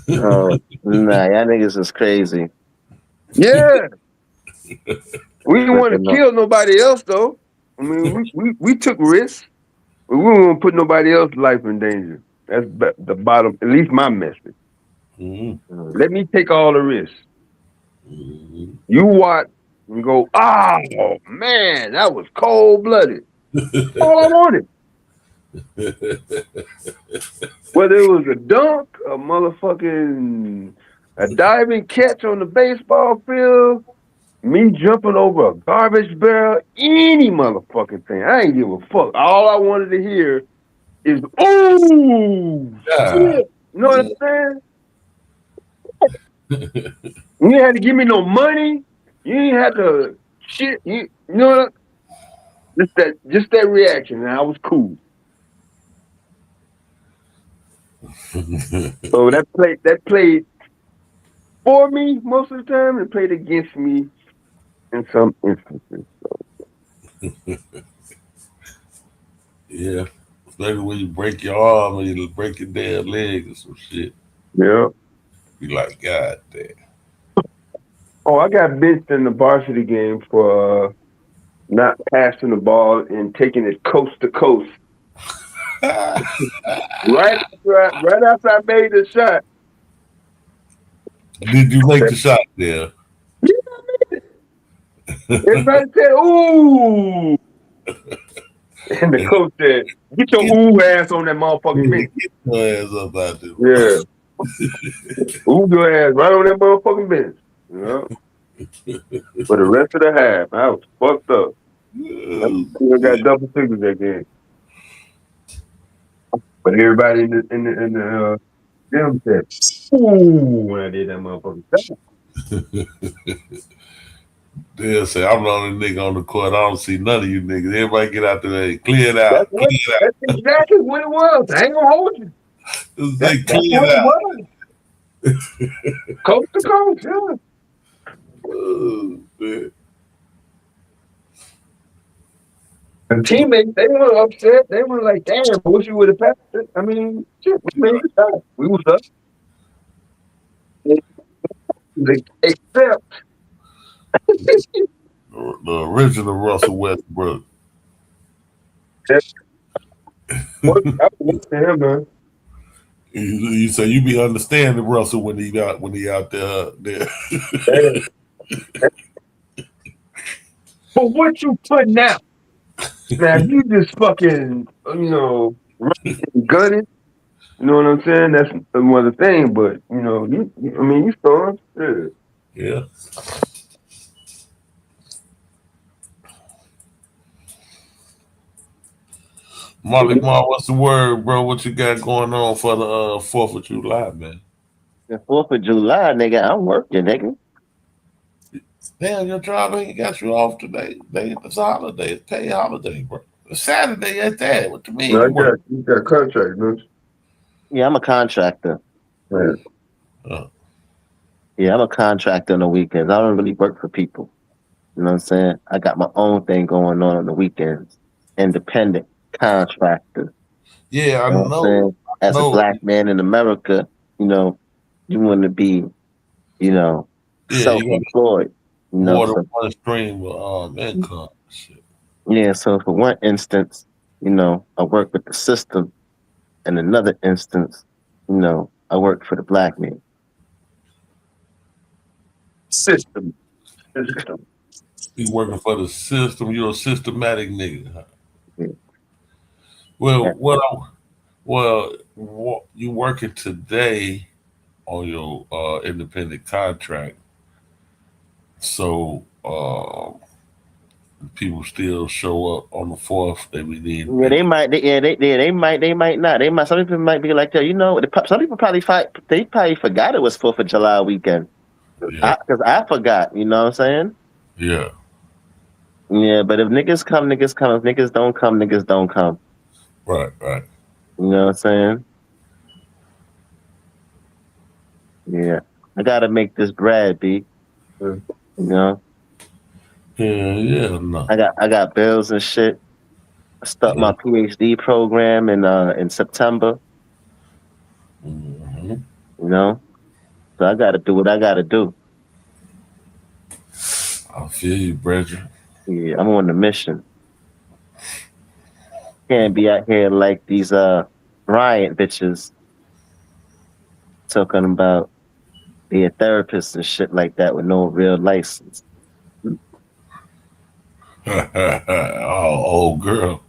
Speaker 4: Oh, nah, y'all niggas is crazy.
Speaker 11: Yeah. We didn't want to
Speaker 4: Flipping up.
Speaker 11: kill nobody else, though. I mean, we took risks. We didn't want to put nobody else's life in danger. That's the bottom, at least my message.
Speaker 19: Mm-hmm.
Speaker 11: Let me take all the risks.
Speaker 19: Mm-hmm.
Speaker 11: You watch and go, oh, man, that was cold-blooded. All I wanted. Whether it was a dunk, a diving catch on the baseball field, me jumping over a garbage barrel, any motherfucking thing. I ain't give a fuck. All I wanted to hear is, ooh, shit. You know what I'm saying? You ain't had to give me no money. You ain't had to shit. You know what? Just that reaction, and I was cool. So that played for me most of the time, and played against me in some instances.
Speaker 19: Yeah. Especially when you break your arm or you break your damn leg or some shit.
Speaker 11: Yeah.
Speaker 19: You like, God damn.
Speaker 11: Oh, I got benched in the varsity game for not passing the ball and taking it coast to coast. right after I made the shot.
Speaker 19: Did you make the shot there?
Speaker 11: Everybody said, ooh. And the coach said, get your ooh ass on that motherfucking bench.
Speaker 19: Get your ass up out there.
Speaker 11: Yeah. Ooh your ass right on that motherfucking bench. Yeah. For the rest of the half, I was fucked up. I got double figures that game. But everybody in the gym said, ooh, when I did that motherfucking shot.
Speaker 19: They'll say, I'm the only nigga on the court. I don't see none of you niggas. Everybody get out there. Clear it out.
Speaker 11: That's exactly what it was. I ain't gonna hold you. That's what it was. Coast to coast, yeah.
Speaker 19: Oh, man.
Speaker 11: And teammates, they weren't upset. They were like, damn, I wish you would have passed it. I mean, shit, we made the shot. We was up. Except
Speaker 19: the original Russell Westbrook.
Speaker 11: Man.
Speaker 19: You say you be understanding Russell when he out there.
Speaker 11: But what you putting out? Now you just fucking, gunning. You know what I'm saying? That's another thing. But you saw him.
Speaker 19: Yeah. Molly Ma, what's the word, bro? What you got going on for the 4th of July, man?
Speaker 4: The 4th of July, nigga, I'm working, nigga.
Speaker 19: Damn, your job ain't got you off today. It's a holiday. It's paid holiday, bro. It's Saturday at that. What you mean?
Speaker 11: No, you got a contract, don't you?
Speaker 4: Yeah, I'm a contractor.
Speaker 11: Right.
Speaker 4: Yeah, I'm a contractor on the weekends. I don't really work for people. You know what I'm saying? I got my own thing going on the weekends. Independent contractor.
Speaker 19: Yeah, I
Speaker 4: know. As a black man in America, you want to be, self-employed.
Speaker 19: Water one stream of income. Shit.
Speaker 4: Yeah, so for one instance, I work with the system. And another instance, I work for the black man.
Speaker 11: System.
Speaker 19: You working for the system. You're a systematic nigga. Huh? Yeah. Well, you working today on your independent contract. So people still show up on the 4th. They be need.
Speaker 4: Yeah, they might. They might not. Some people might be like that. Some people probably forgot it was 4th of July weekend.
Speaker 19: Yeah.
Speaker 4: Because I forgot, you know what I'm saying?
Speaker 19: Yeah.
Speaker 4: Yeah, but if niggas come, niggas come. If niggas don't come, niggas don't come.
Speaker 19: Right, right.
Speaker 4: You know what I'm saying? Yeah. I gotta make this bread, B. You know?
Speaker 19: Yeah, no.
Speaker 4: I got bills and shit. I start my PhD program in September,
Speaker 19: Mm-hmm.
Speaker 4: you know? So I gotta do what I gotta do.
Speaker 19: I feel you, Bridger.
Speaker 4: Yeah, I'm on the mission. Can't be out here like these Bryant bitches talking about being therapists and shit like that with no real license.
Speaker 19: Oh, old girl.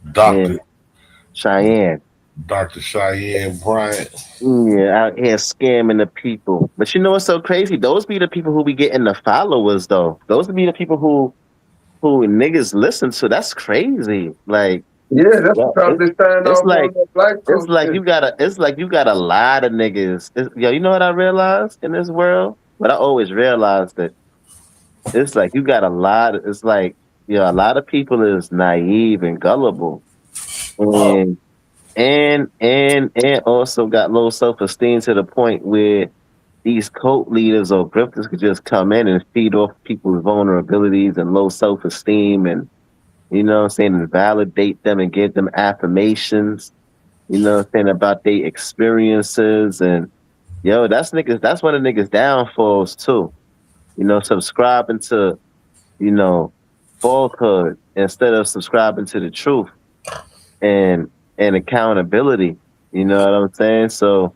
Speaker 4: Yeah,
Speaker 19: Doctor
Speaker 4: Cheyenne.
Speaker 19: Dr. Cheyenne Bryant.
Speaker 4: Yeah, out here scamming the people. But you know what's so crazy? Those be the people who be getting the followers though. Those be the people who niggas listen to. That's crazy. Like,
Speaker 11: Yeah, that's
Speaker 4: yeah,
Speaker 11: because they signed
Speaker 4: it's
Speaker 11: off on
Speaker 4: like
Speaker 11: that black
Speaker 4: it's
Speaker 11: coach
Speaker 4: like
Speaker 11: shit.
Speaker 4: you got a lot of niggas. Yo, you know what I realized in this world? But I always realized that it's like you got a lot. It's like a lot of people is naive and gullible,
Speaker 19: Oh.
Speaker 4: and also got low self esteem to the point where these cult leaders or grifters could just come in and feed off people's vulnerabilities and low self esteem, and you know what I'm saying, and validate them and give them affirmations, you know what I'm saying, about their experiences. And that's one of the niggas downfalls too. You know, subscribing to, you know, falsehood instead of subscribing to the truth and accountability. You know what I'm saying? So,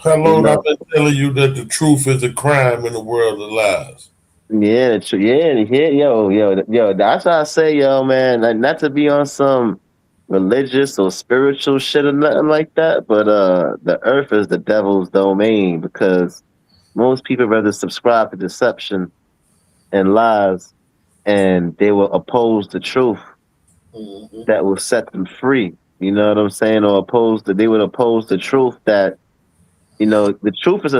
Speaker 19: How
Speaker 4: you
Speaker 19: long I've
Speaker 4: know,
Speaker 19: been telling you that the truth is a crime in the world of lies?
Speaker 4: yo. That's why I say, yo, man, like, not to be on some religious or spiritual shit or nothing like that, but the earth is the devil's domain because most people rather subscribe to deception and lies, and they will oppose the truth that will set them free. You know what I'm saying? Or they would oppose the truth that, you know, the truth is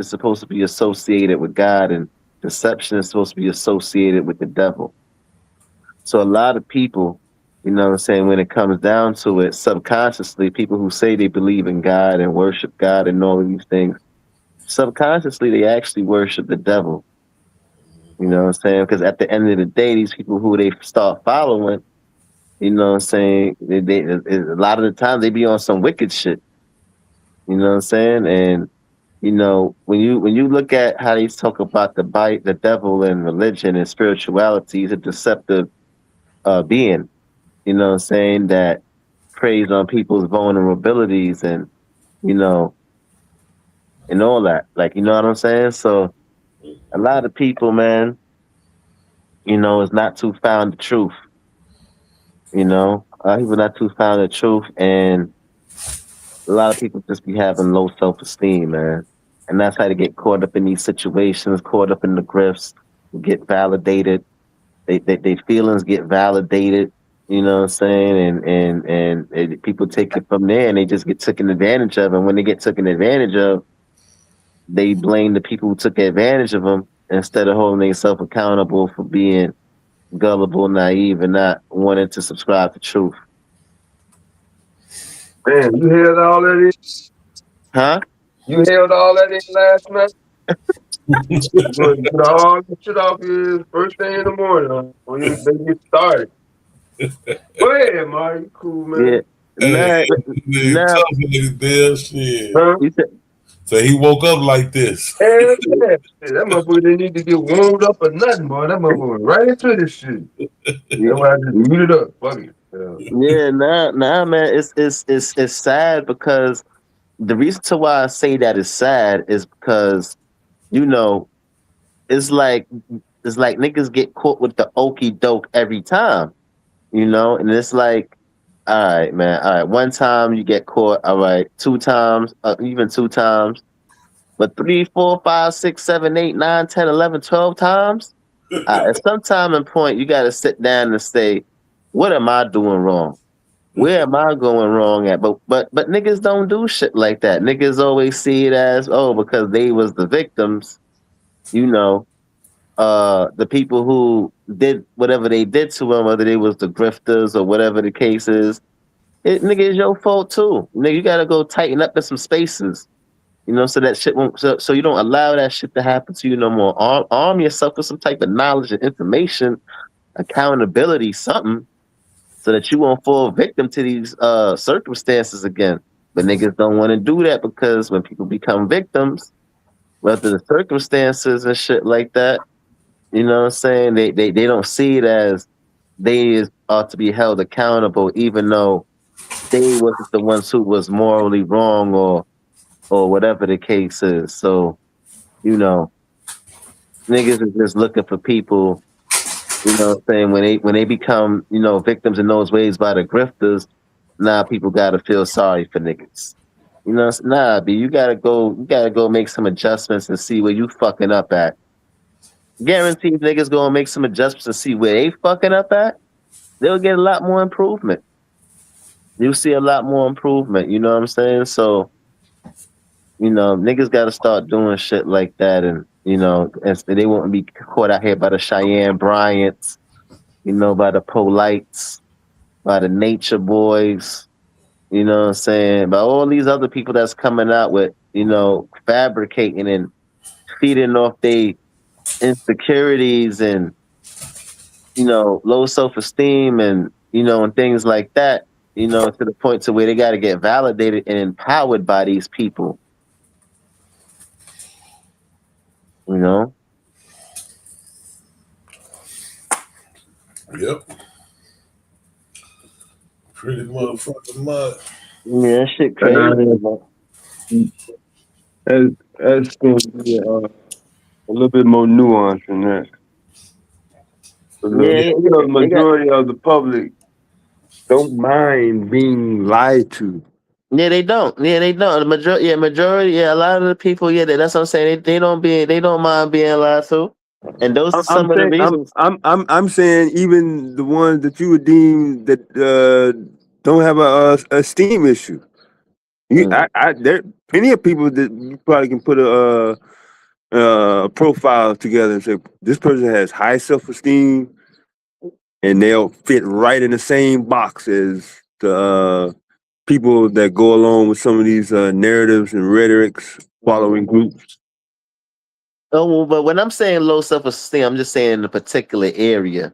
Speaker 4: supposed to be associated with God, and deception is supposed to be associated with the devil. So a lot of people, you know what I'm saying, when it comes down to it, subconsciously, people who say they believe in God and worship God and all of these things, subconsciously, they actually worship the devil. You know what I'm saying? Because at the end of the day, these people who they start following, you know what I'm saying, a lot of the time they be on some wicked shit. You know what I'm saying? And you know, when you look at how they talk about the devil and religion and spirituality, is a deceptive being. You know what I'm saying, that preys on people's vulnerabilities and, you know, and all that. Like, you know what I'm saying? So a lot of people, man, you know, is not too found the truth. You know, people not too found the truth, and a lot of people just be having low self esteem, man. And that's how they get caught up in these situations, caught up in the grifts, get validated. They feelings get validated. You know what I'm saying? And people take it from there, and they just get taken advantage of. And when they get taken advantage of, they blame the people who took advantage of them instead of holding themselves accountable for being gullible, naive, and not wanting to subscribe to truth.
Speaker 11: Man, you held all that in?
Speaker 4: Huh?
Speaker 11: You held all that in last night? Put all the shit off here first thing in the morning when you get started. Go ahead, Mario. You cool, man.
Speaker 4: Yeah.
Speaker 19: Hey,
Speaker 4: Nah.
Speaker 19: tough in his damn shit.
Speaker 11: Huh?
Speaker 19: So he woke up like this.
Speaker 11: Hell yeah. Shit, that motherfucker didn't need to get warmed up or nothing, boy. That motherfucker went right into this shit. That's why I just muted up. Fuck it.
Speaker 4: Yeah, nah, man. It's sad because the reason to why I say that is sad is because, you know, it's like niggas get caught with the okie doke every time, you know, and it's like, all right, man, all right, one time you get caught, all right, two times, even two times, but 3, 4, 5, 6, 7, 8, 9, 10, 11, 12 times, at some time and point, you got to sit down and say, what am I doing wrong? Where am I going wrong at? But niggas don't do shit like that. Niggas always see it as, oh, because they was the victims, you know, the people who did whatever they did to him, whether they was the grifters or whatever the case is, it nigga is your fault too. Nigga, you gotta go tighten up in some spaces. So that shit won't. So you don't allow that shit to happen to you no more. Arm yourself with some type of knowledge and information, accountability, something, so that you won't fall victim to these circumstances again. But niggas don't want to do that because when people become victims, whether the circumstances and shit like that, you know what I'm saying? They don't see it as ought to be held accountable, even though they wasn't the ones who was morally wrong or whatever the case is. So, niggas is just looking for people, what I'm saying, when they become, victims in those ways by the grifters, now people gotta feel sorry for niggas. Nah, B, you gotta go make some adjustments and see where you fucking up at. Guaranteed niggas gonna make some adjustments and see where they fucking up at. They'll get a lot more improvement. You'll see a lot more improvement, you know what I'm saying? So, niggas gotta start doing shit like that and and they won't be caught out here by the Cheyenne Bryants, by the Polites, by the Nature Boys, you know what I'm saying? By all these other people that's coming out with, fabricating and feeding off they insecurities and, low self-esteem and, and things like that, to the point to where they got to get validated and empowered by these people, you know?
Speaker 19: Yep. Pretty motherfucking much.
Speaker 4: Yeah, that shit crazy.
Speaker 11: That's going to be a little bit more nuanced than that. The majority of the public don't mind being lied to.
Speaker 4: Yeah, they don't. The majority. A lot of the people. Yeah, that's what I'm saying. They don't mind being lied to, and those are some of the reasons.
Speaker 11: I'm saying even the ones that you would deem that don't have a esteem issue. There plenty of people that you probably can put a profile together and say this person has high self-esteem, and they'll fit right in the same box as the people that go along with some of these narratives and rhetorics following groups.
Speaker 4: Oh, well, but when I'm saying low self-esteem, I'm just saying in a particular area,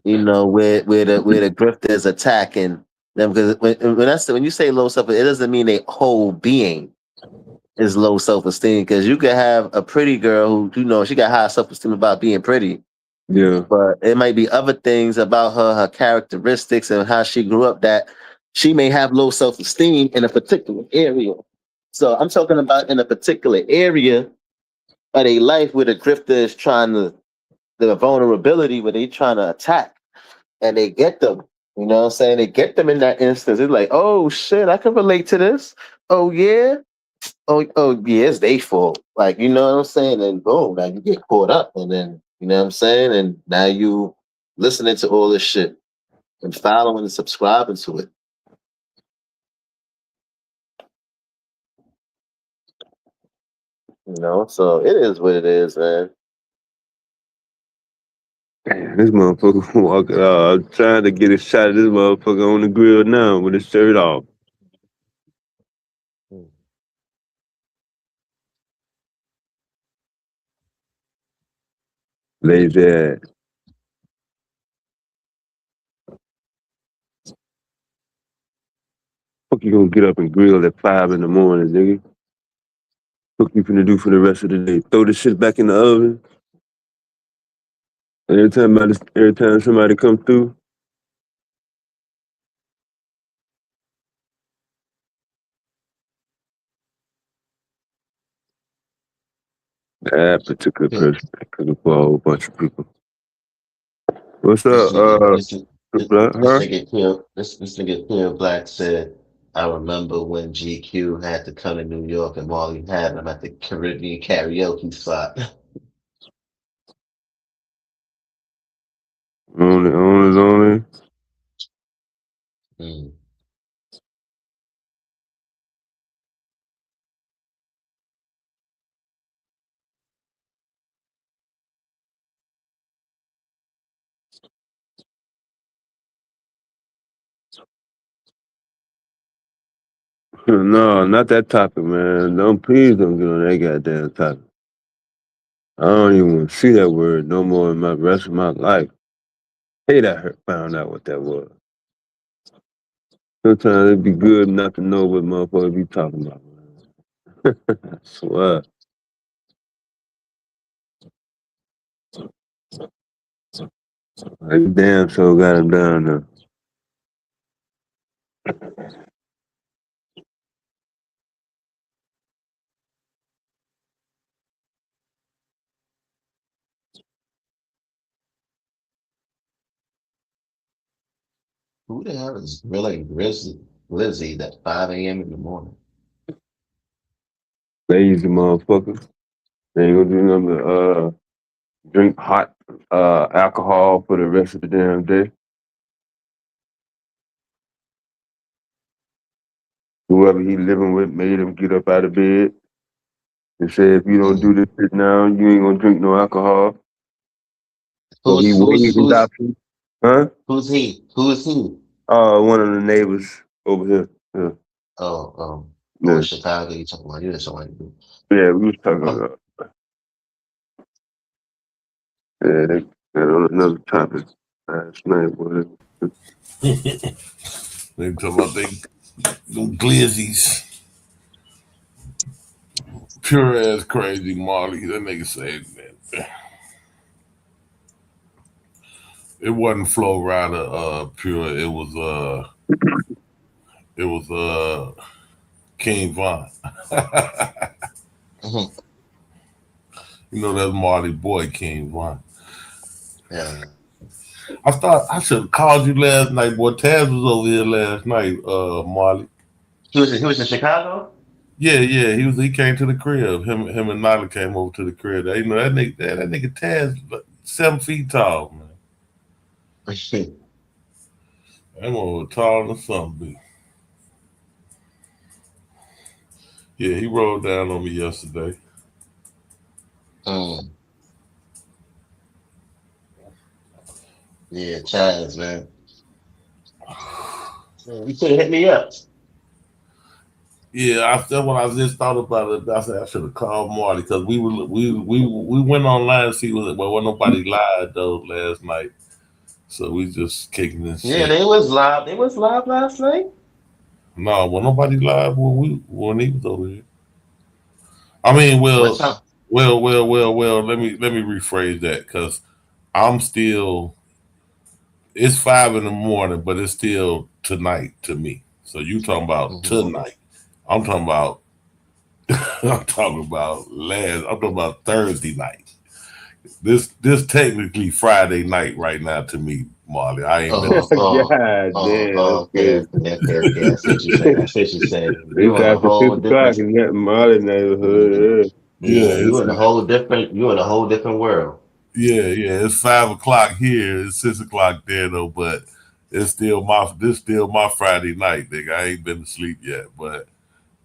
Speaker 4: where the grifter is attacking them. Because when you say low self, it doesn't mean their whole being is low self-esteem. Because you could have a pretty girl who she got high self-esteem about being pretty.
Speaker 11: Yeah.
Speaker 4: But it might be other things about her characteristics and how she grew up that she may have low self-esteem in a particular area. So I'm talking about in a particular area of their life where the grifter is the vulnerability where they trying to attack and they get them. You know what I'm saying? They get them in that instance. It's like, oh shit, I can relate to this. Oh yeah. Oh yeah, it's their fault. Like, you know what I'm saying? And boom, now you get caught up and then, you know what I'm saying? And now you listening to all this shit and following and subscribing to it. So it is what it is, man.
Speaker 11: Damn, this motherfucker walking. I'm trying to get a shot of this motherfucker on the grill now with his shirt off. Lazy ass. Fuck you gonna get up and grill at 5 in the morning, nigga? What you finna do for the rest of the day? Throw this shit back in the oven? Every time somebody come through? That particular person could have for a whole bunch of people. What's up,
Speaker 4: This nigga Clear Black said, I remember when GQ had to come to New York and Marley had him at the Caribbean karaoke spot.
Speaker 11: Only.
Speaker 7: No, not that topic, man. Please don't get on that goddamn topic. I don't even want to see that word no more in my rest of my life. Hate I found out what that was. Sometimes it'd be good not to know what motherfuckers be talking about. I swear. I damn sure got him down there.
Speaker 17: Who the hell is grilling Lizzie at 5 a.m. in the morning?
Speaker 7: Lazy motherfuckers. They ain't gonna do nothing but drink hot alcohol for the rest of the damn day. Whoever he living with made him get up out of bed and say, if you don't do this shit now, you ain't gonna drink no alcohol. So he waived his option. Huh?
Speaker 17: Who's he? Who is he?
Speaker 7: One of the neighbors over here. Yeah.
Speaker 17: Oh,
Speaker 7: Yeah.
Speaker 17: Chicago, you talking about? You didn't want to do.
Speaker 7: Yeah, we was talking about. Yeah, they got on another topic last night. Whatever.
Speaker 19: They talk about them glizzies. Pure ass crazy Marley. That nigga said, man. It wasn't Flow Rider Pure. It was King Von. You know that's Marley boy, King Von.
Speaker 17: Yeah.
Speaker 19: I thought I should have called you last night, boy. Taz was over here last night, Marley.
Speaker 17: He was in Chicago?
Speaker 19: Yeah. He came to the crib. Him and Nyla came over to the crib. You know that nigga Taz 7 feet tall, man. That one was taller than something. Yeah, he rolled down on me yesterday.
Speaker 17: Yeah, Chaz, man. You could have hit me up.
Speaker 19: Yeah, that's what I just thought about it. I said I should have called Marty because we went online to see wasn't nobody live though last night, so we just kicking this shit.
Speaker 17: Yeah, they was live. They was live last night.
Speaker 19: No, well nobody live when he was over here. I mean, well. Let me rephrase that because I'm still. It's 5 a.m, but it's still tonight to me. So you talking about tonight? I'm talking about. I'm talking about Thursday night. This technically Friday night right now to me, Marley. I ain't been.
Speaker 17: Okay. I see what you're saying. You
Speaker 7: It's
Speaker 17: in a
Speaker 7: after
Speaker 17: whole
Speaker 7: 6 o'clock in that Marley neighborhood.
Speaker 17: Yeah, you in a whole different world.
Speaker 19: Yeah. It's 5 o'clock here. It's 6 o'clock there though, but it's still my Friday night, nigga. I ain't been to sleep yet, but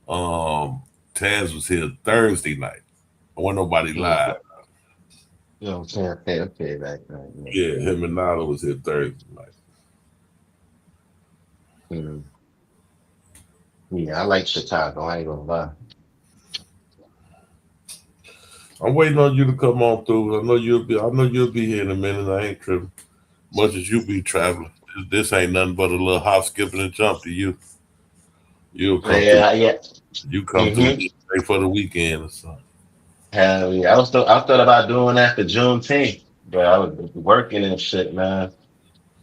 Speaker 19: Taz was here Thursday night. I wasn't nobody live.
Speaker 17: Okay, right.
Speaker 19: Yeah, him and Nala was here Thursday night.
Speaker 17: Yeah, I like Chicago. I ain't gonna lie.
Speaker 19: I'm waiting on you to come on through. I know you'll be here in a minute. I ain't tripping. Much as you be traveling, this ain't nothing but a little hop, skipping, and jump to you. You'll come through. You come through for the weekend or something.
Speaker 17: Hell yeah, I thought about doing that for Juneteenth, but I was working and shit, man.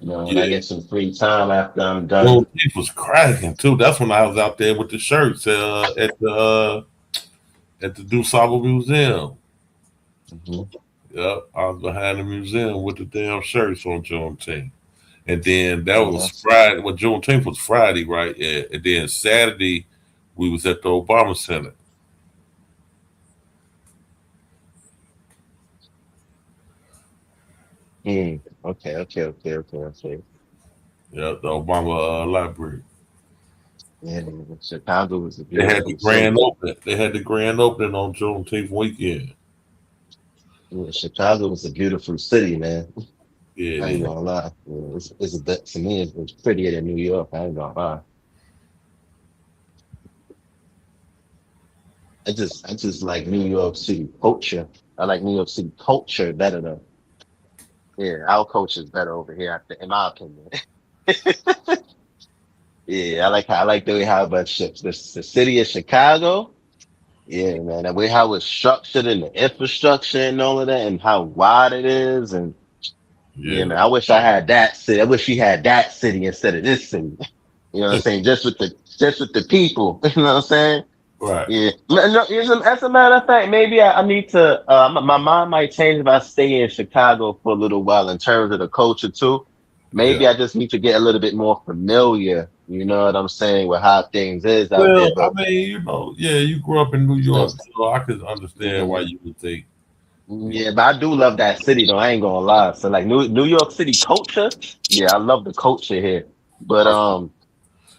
Speaker 17: You know, when I get some free time after I'm done.
Speaker 19: Well, it was cracking too. That's when I was out there with the shirts at the DuSable Museum. Yep, I was behind the museum with the damn shirts on Juneteenth. And then that was Friday. Well, Juneteenth was Friday, right? Yeah. And then Saturday, we was at the Obama Center.
Speaker 17: Okay.
Speaker 19: Yeah, the Obama Library.
Speaker 17: Yeah, Chicago was a
Speaker 19: They had
Speaker 17: beautiful
Speaker 19: the grand
Speaker 17: city.
Speaker 19: opening. They had the grand opening on Juneteenth weekend.
Speaker 17: Yeah, Chicago was a beautiful city, man.
Speaker 19: Yeah,
Speaker 17: I ain't gonna lie. It's a bit, to me, it's prettier than New York. I ain't gonna lie. I just like New York City culture. I like New York City culture better though. Yeah, our culture is better over here, I think, in my opinion. Yeah, I like the way how about the city of Chicago. Yeah, man, the way how it's structured and the infrastructure and all of that, and how wide it is, and yeah,
Speaker 19: Yeah.
Speaker 17: man, I wish I had that city. I wish we had that city instead of this city. You know what I'm saying? Just with the people. You know what I'm saying?
Speaker 19: Right.
Speaker 17: Yeah. No, as a matter of fact, maybe I need to. My mind might change if I stay in Chicago for a little while in terms of the culture too.
Speaker 19: Yeah.
Speaker 17: Maybe I just need to get a little bit more familiar. You know what I'm saying with how things is out there.
Speaker 19: Well, I
Speaker 17: But
Speaker 19: mean, yeah, you grew up in New
Speaker 17: yeah,
Speaker 19: York, so I could understand why you would think.
Speaker 17: yeah, but I do love that city though. I ain't gonna lie. So like New York City culture, yeah, I love the culture here. But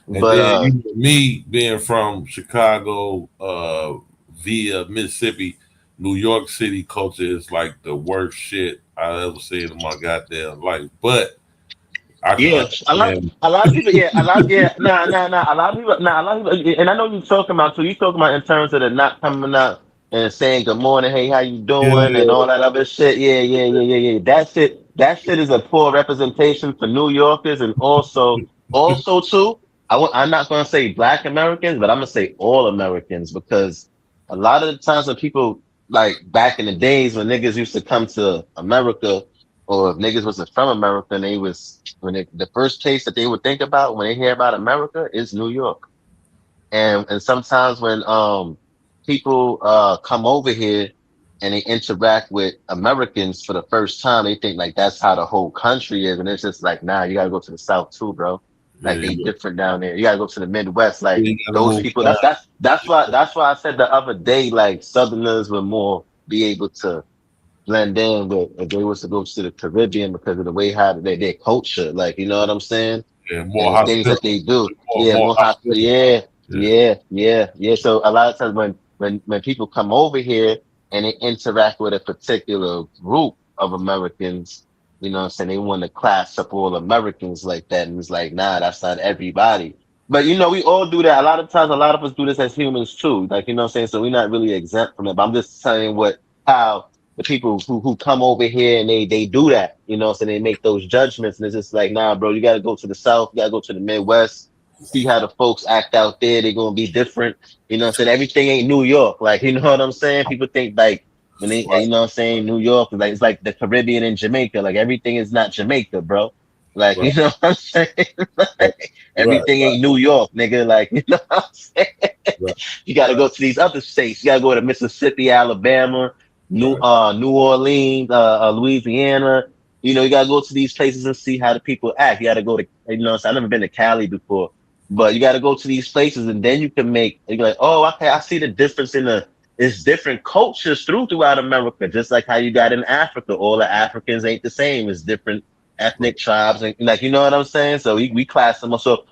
Speaker 19: And
Speaker 17: but
Speaker 19: then me being from Chicago, via Mississippi, New York City culture is like the worst shit I ever seen in my goddamn life. But I can
Speaker 17: yeah,
Speaker 19: understand.
Speaker 17: a lot of people, a lot of people, a lot of people, and I know you're talking about too. You talking about in terms of the not coming out and saying good morning, hey, how you
Speaker 19: Yeah,
Speaker 17: doing, and all that other shit. Yeah. That shit is a poor representation for New Yorkers, and also too. I'm not gonna say Black Americans, but I'm gonna say all Americans because a lot of the times when people like back in the days when niggas used to come to America or if niggas was from America and they was the first place that they would think about when they hear about America is New York. And sometimes when people come over here and they interact with Americans for the first time, they think like that's how the whole country is. And it's just like, nah, you gotta go to the South too, bro. Like
Speaker 19: yeah,
Speaker 17: they different down there. You gotta go to the Midwest. Like
Speaker 19: you gotta
Speaker 17: those
Speaker 19: move
Speaker 17: people,
Speaker 19: down.
Speaker 17: that's why I said the other day, like Southerners would more be able to blend in with if they was to go to the Caribbean because of the way how their culture, like you know what I'm saying,
Speaker 19: Yeah,
Speaker 17: and
Speaker 19: more
Speaker 17: the things that
Speaker 19: hospital,
Speaker 17: they do.
Speaker 19: more,
Speaker 17: Yeah,
Speaker 19: more
Speaker 17: more hot.
Speaker 19: hospital. Yeah,
Speaker 17: Yeah. So a lot of times when people come over here and they interact with a particular group of Americans, you know what I'm saying, they want to class up all Americans like that, and it's like, nah, that's not everybody. But you know, we all do that. A lot of times, a lot of us do this as humans too. Like you know what I'm saying. So we're not really exempt from it. But I'm just saying how the people who come over here and they do that, you know, so they make those judgments, and it's just like, nah, bro, you got to go to the South, you got to go to the Midwest, see how the folks act out there. They're gonna be different, you know. What I'm saying everything ain't New York, like you know what I'm saying. People think like when they, you know, what I'm saying New York is like it's like the Caribbean and Jamaica, like everything is not Jamaica, bro. Like
Speaker 19: right,
Speaker 17: you know what I'm saying. Like,
Speaker 19: right,
Speaker 17: everything ain't New York, nigga. Like you know what I'm saying.
Speaker 19: right,
Speaker 17: You got to go to these other states. You got to go to Mississippi, Alabama.
Speaker 19: right.
Speaker 17: New Orleans, Louisiana. You know, you gotta go to these places and see how the people act. You gotta go to, you know, so I've never been to Cali before, but you gotta go to these places and then you can make, you're like, oh, okay, I see the difference in it's different cultures throughout America, just like how you got in Africa. All the Africans ain't the same. It's different ethnic tribes and like, you know what I'm saying? So we class them. So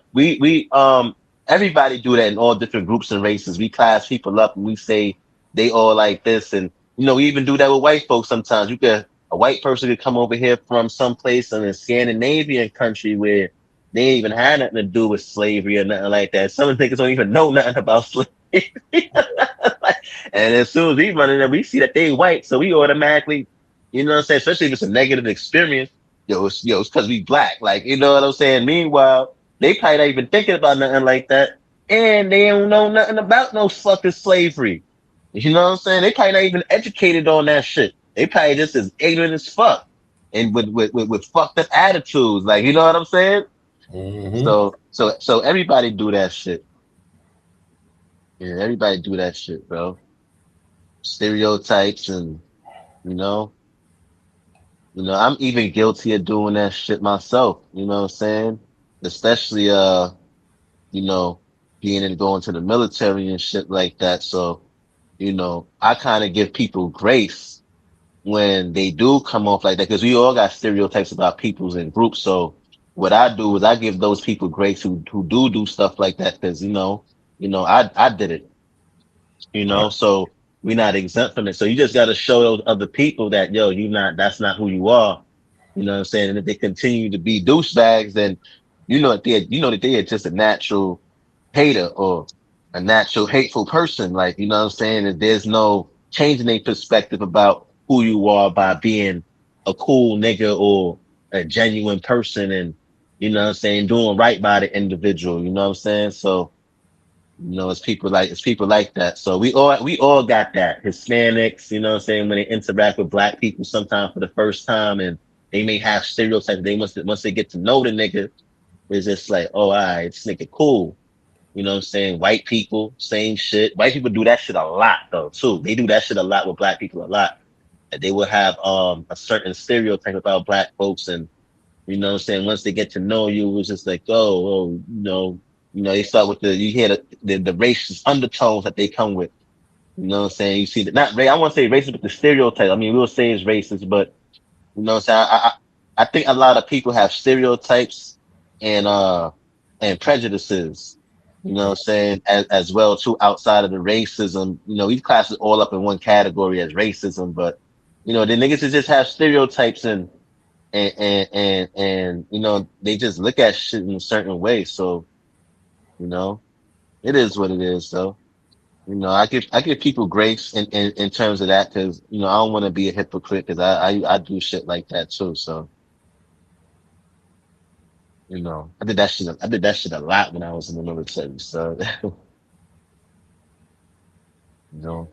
Speaker 17: everybody do that in all different groups and races. We class people up and we say they all like this and you know, we even do that with white folks sometimes. A white person could come over here from someplace in a Scandinavian country where they ain't even had nothing to do with slavery or nothing like that. Some niggas don't even know nothing about slavery. And as soon as we run in there, we see that they white. So we automatically, you know what I'm saying? Especially if it's a negative experience, it's because we black. Like, you know what I'm saying? Meanwhile, they probably not even thinking about nothing like that. And they don't know nothing about no fucking slavery. You know what I'm saying? They probably not even educated on that shit. They probably just as ignorant as fuck and with fucked up attitudes. Like, you know what I'm saying?
Speaker 19: Mm-hmm.
Speaker 17: So everybody do that shit. Yeah, everybody do that shit, bro. Stereotypes and, you know, I'm even guilty of doing that shit myself. You know what I'm saying? Especially, you know, being and going to the military and shit like that. So, you know, I kind of give people grace when they do come off like that, because we all got stereotypes about peoples and groups. So what I do is I give those people grace who do stuff like that, because I did it,
Speaker 19: Right.
Speaker 17: so we're not exempt from it. So you just got to show those other people that that's not who you are. You know what I'm saying? And if they continue to be douchebags, then that they are just a natural hater or a natural hateful person. Like, you know what I'm saying? That there's no changing their perspective about who you are by being a cool nigga or a genuine person and, you know what I'm saying, doing right by the individual, you know what I'm saying? So, you know, it's people like that. So we all got that. Hispanics, you know what I'm saying, when they interact with black people sometimes for the first time and they may have stereotypes. Once they get to know the nigga, it's just like, oh, all right, this nigga cool. You know what I'm saying? White people, same shit. White people do that shit a lot though, too. They do that shit a lot with black people a lot. And they will have a certain stereotype about black folks and you know what I'm saying? Once they get to know you, it's just like, they start with you hear the racist undertones that they come with. You know what I'm saying? You see that I won't say racist, but the stereotype. I mean, we'll say it's racist, but you know what I'm saying? I think a lot of people have stereotypes and prejudices, you know what I'm saying, as well too, outside of the racism. You know, we class it all up in one category as racism, but you know, the niggas that just have stereotypes and you know, they just look at shit in a certain way. So, you know, it is what it is though. You know, I give people grace in terms of that because, you know, I don't want to be a hypocrite because I do shit like that too. So, you know, I did that shit a lot when I was in the military. So, you know,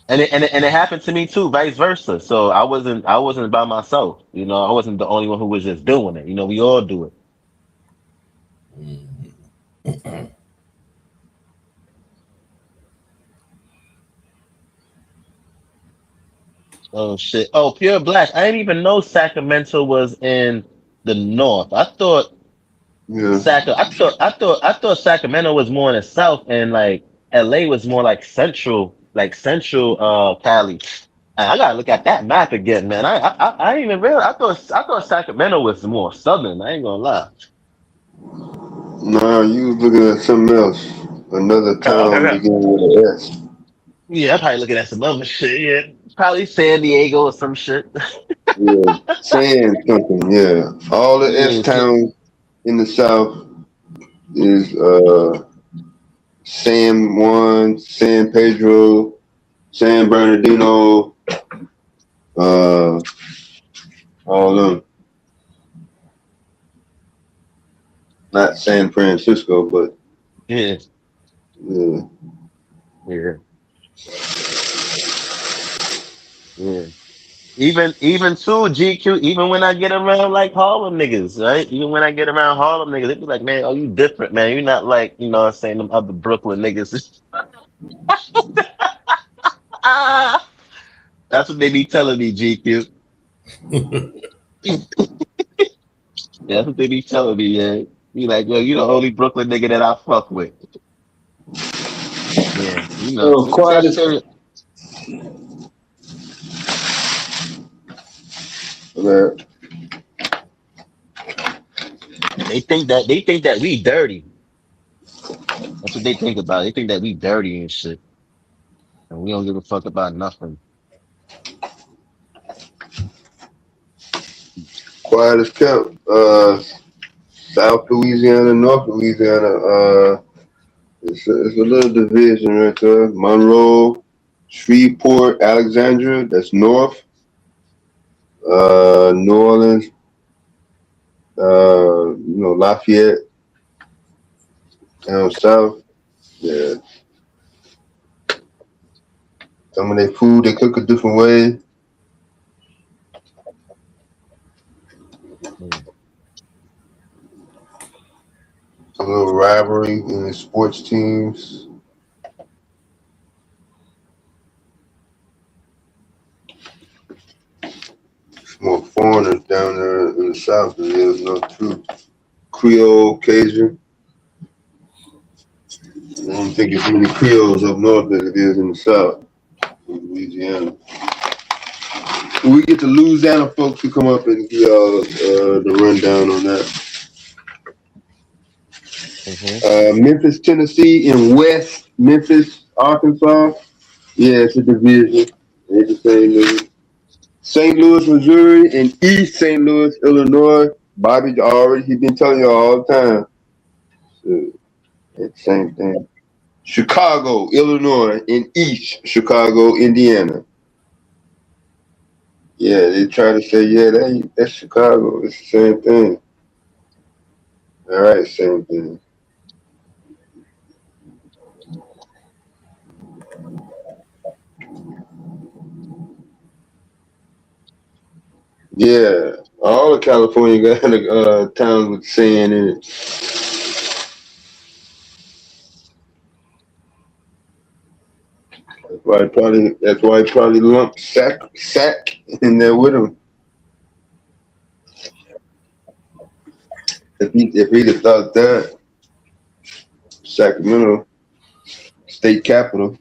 Speaker 17: and it happened to me too, vice versa. So I wasn't by myself. You know, I wasn't the only one who was just doing it. You know, we all do it. Oh shit. Oh, Pure Black. I didn't even know Sacramento was in the north. I thought
Speaker 11: Yeah.
Speaker 17: I thought Sacramento was more in the south and like LA was more like central Cali. I gotta look at that map again, man. I didn't even realize I thought Sacramento was more southern. I ain't gonna lie.
Speaker 11: Nah, you was looking at something else. Another
Speaker 17: Okay,
Speaker 11: town
Speaker 17: okay.
Speaker 11: beginning with an S.
Speaker 17: Yeah, I'm probably looking at some other shit. Yeah, probably San Diego or some shit.
Speaker 11: Yeah. Saying something, yeah. All the S
Speaker 17: Yeah,
Speaker 11: towns in the south is San Juan, San Pedro, San Bernardino, uh all of them. Not San Francisco, but
Speaker 17: yeah,
Speaker 11: yeah.
Speaker 17: yeah, yeah. Even too GQ. Even when I get around like Harlem niggas, right? Even when I get around Harlem niggas, they be like, "Man, oh, you different, man. You're not like you know what I'm saying them other Brooklyn niggas." Ah, that's what they be telling me, GQ. Yeah, that's what they be telling me. Yeah, be like, "Yo, you the only Brooklyn nigga that I fuck with." Yeah, you know,
Speaker 11: Oh,
Speaker 17: niggas
Speaker 11: quiet
Speaker 17: have
Speaker 11: as
Speaker 17: serious.
Speaker 11: man.
Speaker 17: They think that we dirty. That's what they think about. They think that we dirty and shit, and we don't give a fuck about nothing.
Speaker 11: Quiet as kept. South Louisiana, North Louisiana, it's a little division right there. Monroe, Shreveport, Alexandria, that's north. New Orleans, Lafayette, down south. Yeah. Some of their food they cook a different way.
Speaker 17: Mm.
Speaker 11: A little rivalry in the sports teams. It's more foreigners down there in the south than there is north too. Creole, Cajun. I don't think it's many Creoles up north as it is in the south, in Louisiana. We get the Louisiana folks to come up and give y'all the rundown on that.
Speaker 17: Mm-hmm.
Speaker 11: Memphis, Tennessee, and West Memphis, Arkansas. Yeah, it's a division. Ain't the same nigga. St. Louis, Missouri, and East St. Louis, Illinois. Bobby already, he been telling y'all all the time. Shit. It's the same thing. Chicago, Illinois, and East Chicago, Indiana. Yeah, they try to say, yeah, that's Chicago. It's the same thing. All right, same thing. Yeah, all of California got towns with sand in it. That's why he probably lumped sack in there with him. If he'd have thought that, Sacramento, state capital.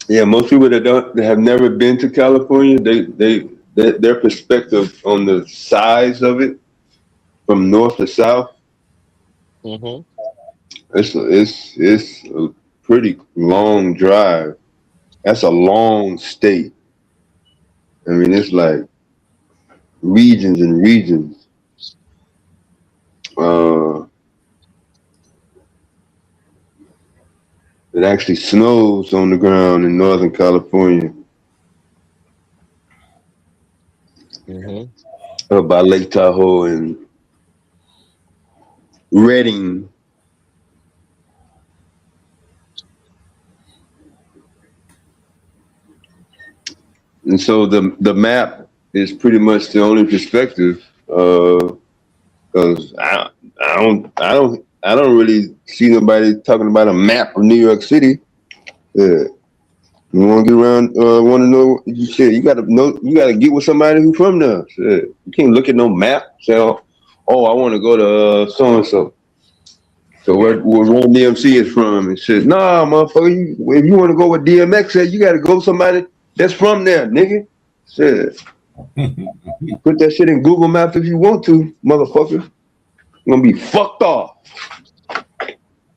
Speaker 11: Yeah, most people that have never been to California, their perspective on the size of it from north to south,
Speaker 17: Mm-hmm.
Speaker 11: it's a pretty long drive. That's a long state. I mean, it's like regions and regions. It actually snows on the ground in Northern California.
Speaker 17: Mm-hmm.
Speaker 11: By Lake Tahoe and Redding. And so the map is pretty much the only perspective, because I don't really see nobody talking about a map of New York City. Yeah. You want to get around, want to know, shit, you gotta get with somebody who's from there. Shit. You can't look at no map, say, oh, I want to go to so and so. So where Run DMC is from and shit. Nah, motherfucker, if you want to go with DMX said, you got to go with somebody that's from there, nigga. Shit. Put that shit in Google Maps if you want to, motherfucker. You're gonna be fucked off.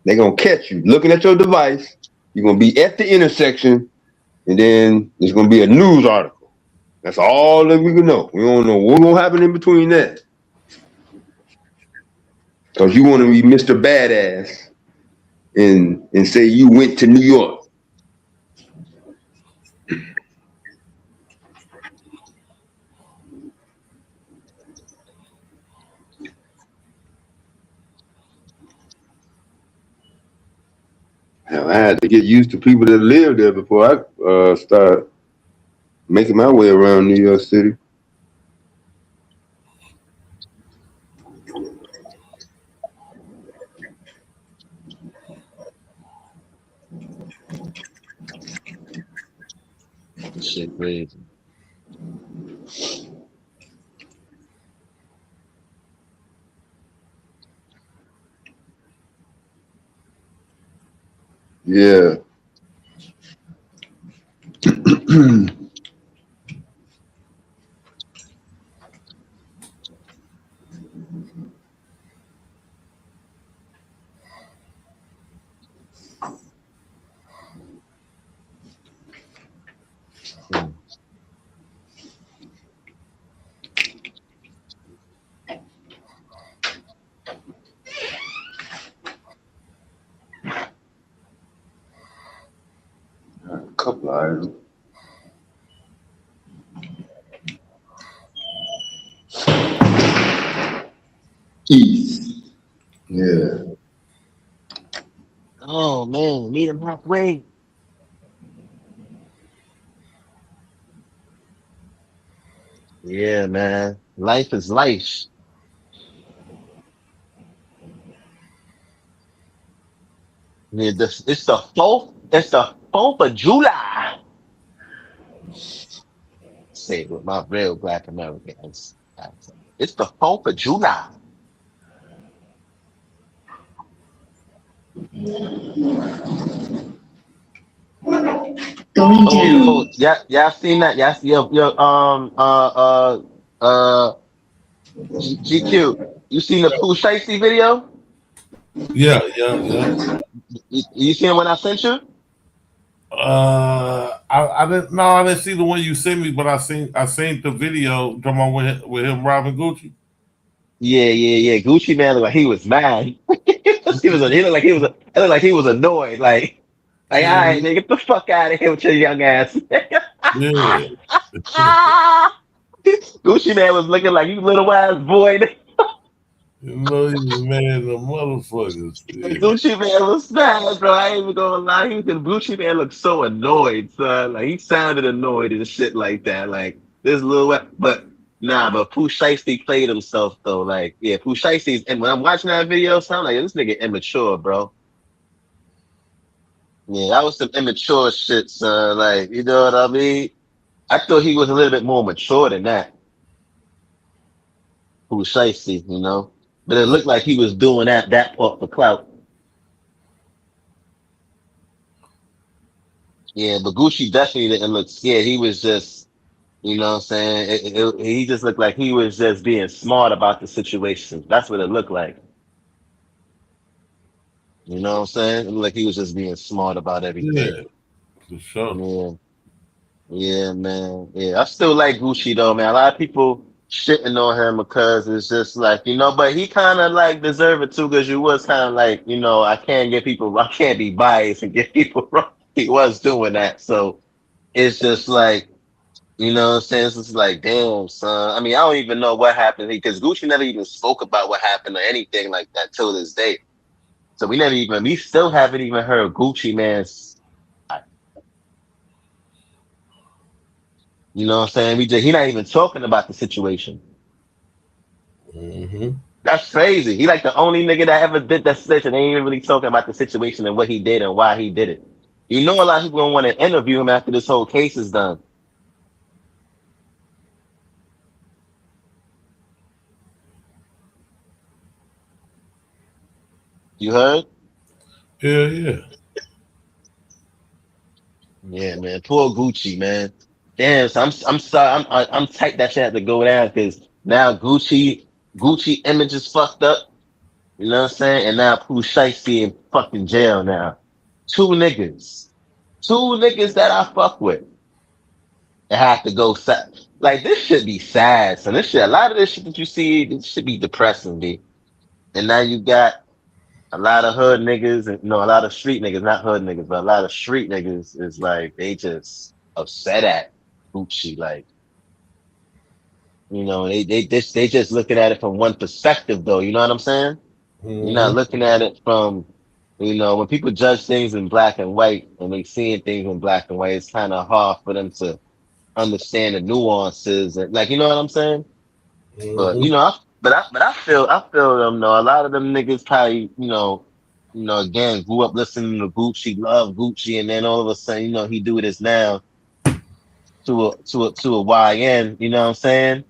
Speaker 11: They're gonna catch you looking at your device. You're gonna be at the intersection, and then there's gonna be a news article. That's all that we can know. We don't know what's gonna happen in between that. Cause you want to be Mr. Badass and say you went to New York. Hell, I had to get used to people that lived there before I start making my way around New York City.
Speaker 17: Shit crazy.
Speaker 11: Yeah. A couple of items. East. Yeah.
Speaker 17: Oh man, meet him halfway. Yeah, man. Life is life. Yeah, it's the fourth. It's the 4th of July. Say it with my real Black Americans. It's the 4th of July. Yeah, y'all seen that? Yeah, GQ. You seen the Pooh Shiesty video?
Speaker 19: Yeah.
Speaker 17: You seen what I sent you?
Speaker 19: I didn't. No, I didn't see the one you sent me, but I seen the video. Come on with him robbing Gucci.
Speaker 17: Yeah. Gucci man looked like he was mad. He looked like it looked like he was annoyed. All right, nigga, get the fuck out of here with your young ass.
Speaker 19: Yeah.
Speaker 17: Gucci man was looking like you little ass boy.
Speaker 19: You know he was mad the motherfuckers. Yeah.
Speaker 17: Gucci man was mad, bro. I ain't even gonna lie. Gucci man looked so annoyed, son. Like he sounded annoyed and shit like that. Like this little, but nah. But Pooh Shiesty played himself though. Like yeah, Pooh Shiesty's. And when I'm watching that video, I'm like, this nigga immature, bro. Yeah, that was some immature shit, son. Like you know what I mean? I thought he was a little bit more mature than that. Pooh Shiesty, you know. But it looked like he was doing that part for clout. Yeah, but Gucci definitely didn't look scared. He was just, you know what I'm saying? He just looked like he was just being smart about the situation. That's what it looked like. You know what I'm saying? It looked like he was just being smart about everything.
Speaker 19: Yeah, for sure.
Speaker 17: Yeah, man. Yeah, I still like Gucci though, man. A lot of people shitting on him because it's just like, you know, but he kind of like deserve it too because you was kind of like, you know, I can't be biased and get people wrong. He was doing that. So it's just like, you know what I'm saying? It's just like, damn, son. I mean, I don't even know what happened because Gucci never even spoke about what happened or anything like that till this day. So we still haven't even heard Gucci man's, you know what I'm saying? He not even talking about the situation.
Speaker 19: Mm-hmm.
Speaker 17: That's crazy. He like the only nigga that ever did that shit and ain't even really talking about the situation and what he did and why he did it. You know, a lot of people don't want to interview him after this whole case is done. You heard?
Speaker 19: Yeah.
Speaker 17: Yeah, man. Poor Gucci, man. Damn. So I'm sorry. I'm tight that shit had to go down because now Gucci image is fucked up. You know what I'm saying? And now Pooh Shiesty in fucking jail now. Two niggas that I fuck with. It have to go sad. Like this should be sad. So a lot of this shit that you see, this should be depressing, B. And now you got a lot of hood niggas and a lot of street niggas, not hood niggas, but a lot of street niggas is like they just upset at Gucci. Like, you know, they just looking at it from one perspective though. You know what I'm saying? You're not
Speaker 19: Mm-hmm.
Speaker 17: looking at it from, you know, when people judge things in black and white and they seeing things in black and white, it's kind of hard for them to understand the nuances and like, you know what I'm saying? But
Speaker 19: Mm-hmm.
Speaker 17: you know, I feel them though. A lot of them niggas probably, again, grew up listening to Gucci, love Gucci, and then all of a sudden, you know, he do this now to a YN, you know what I'm saying?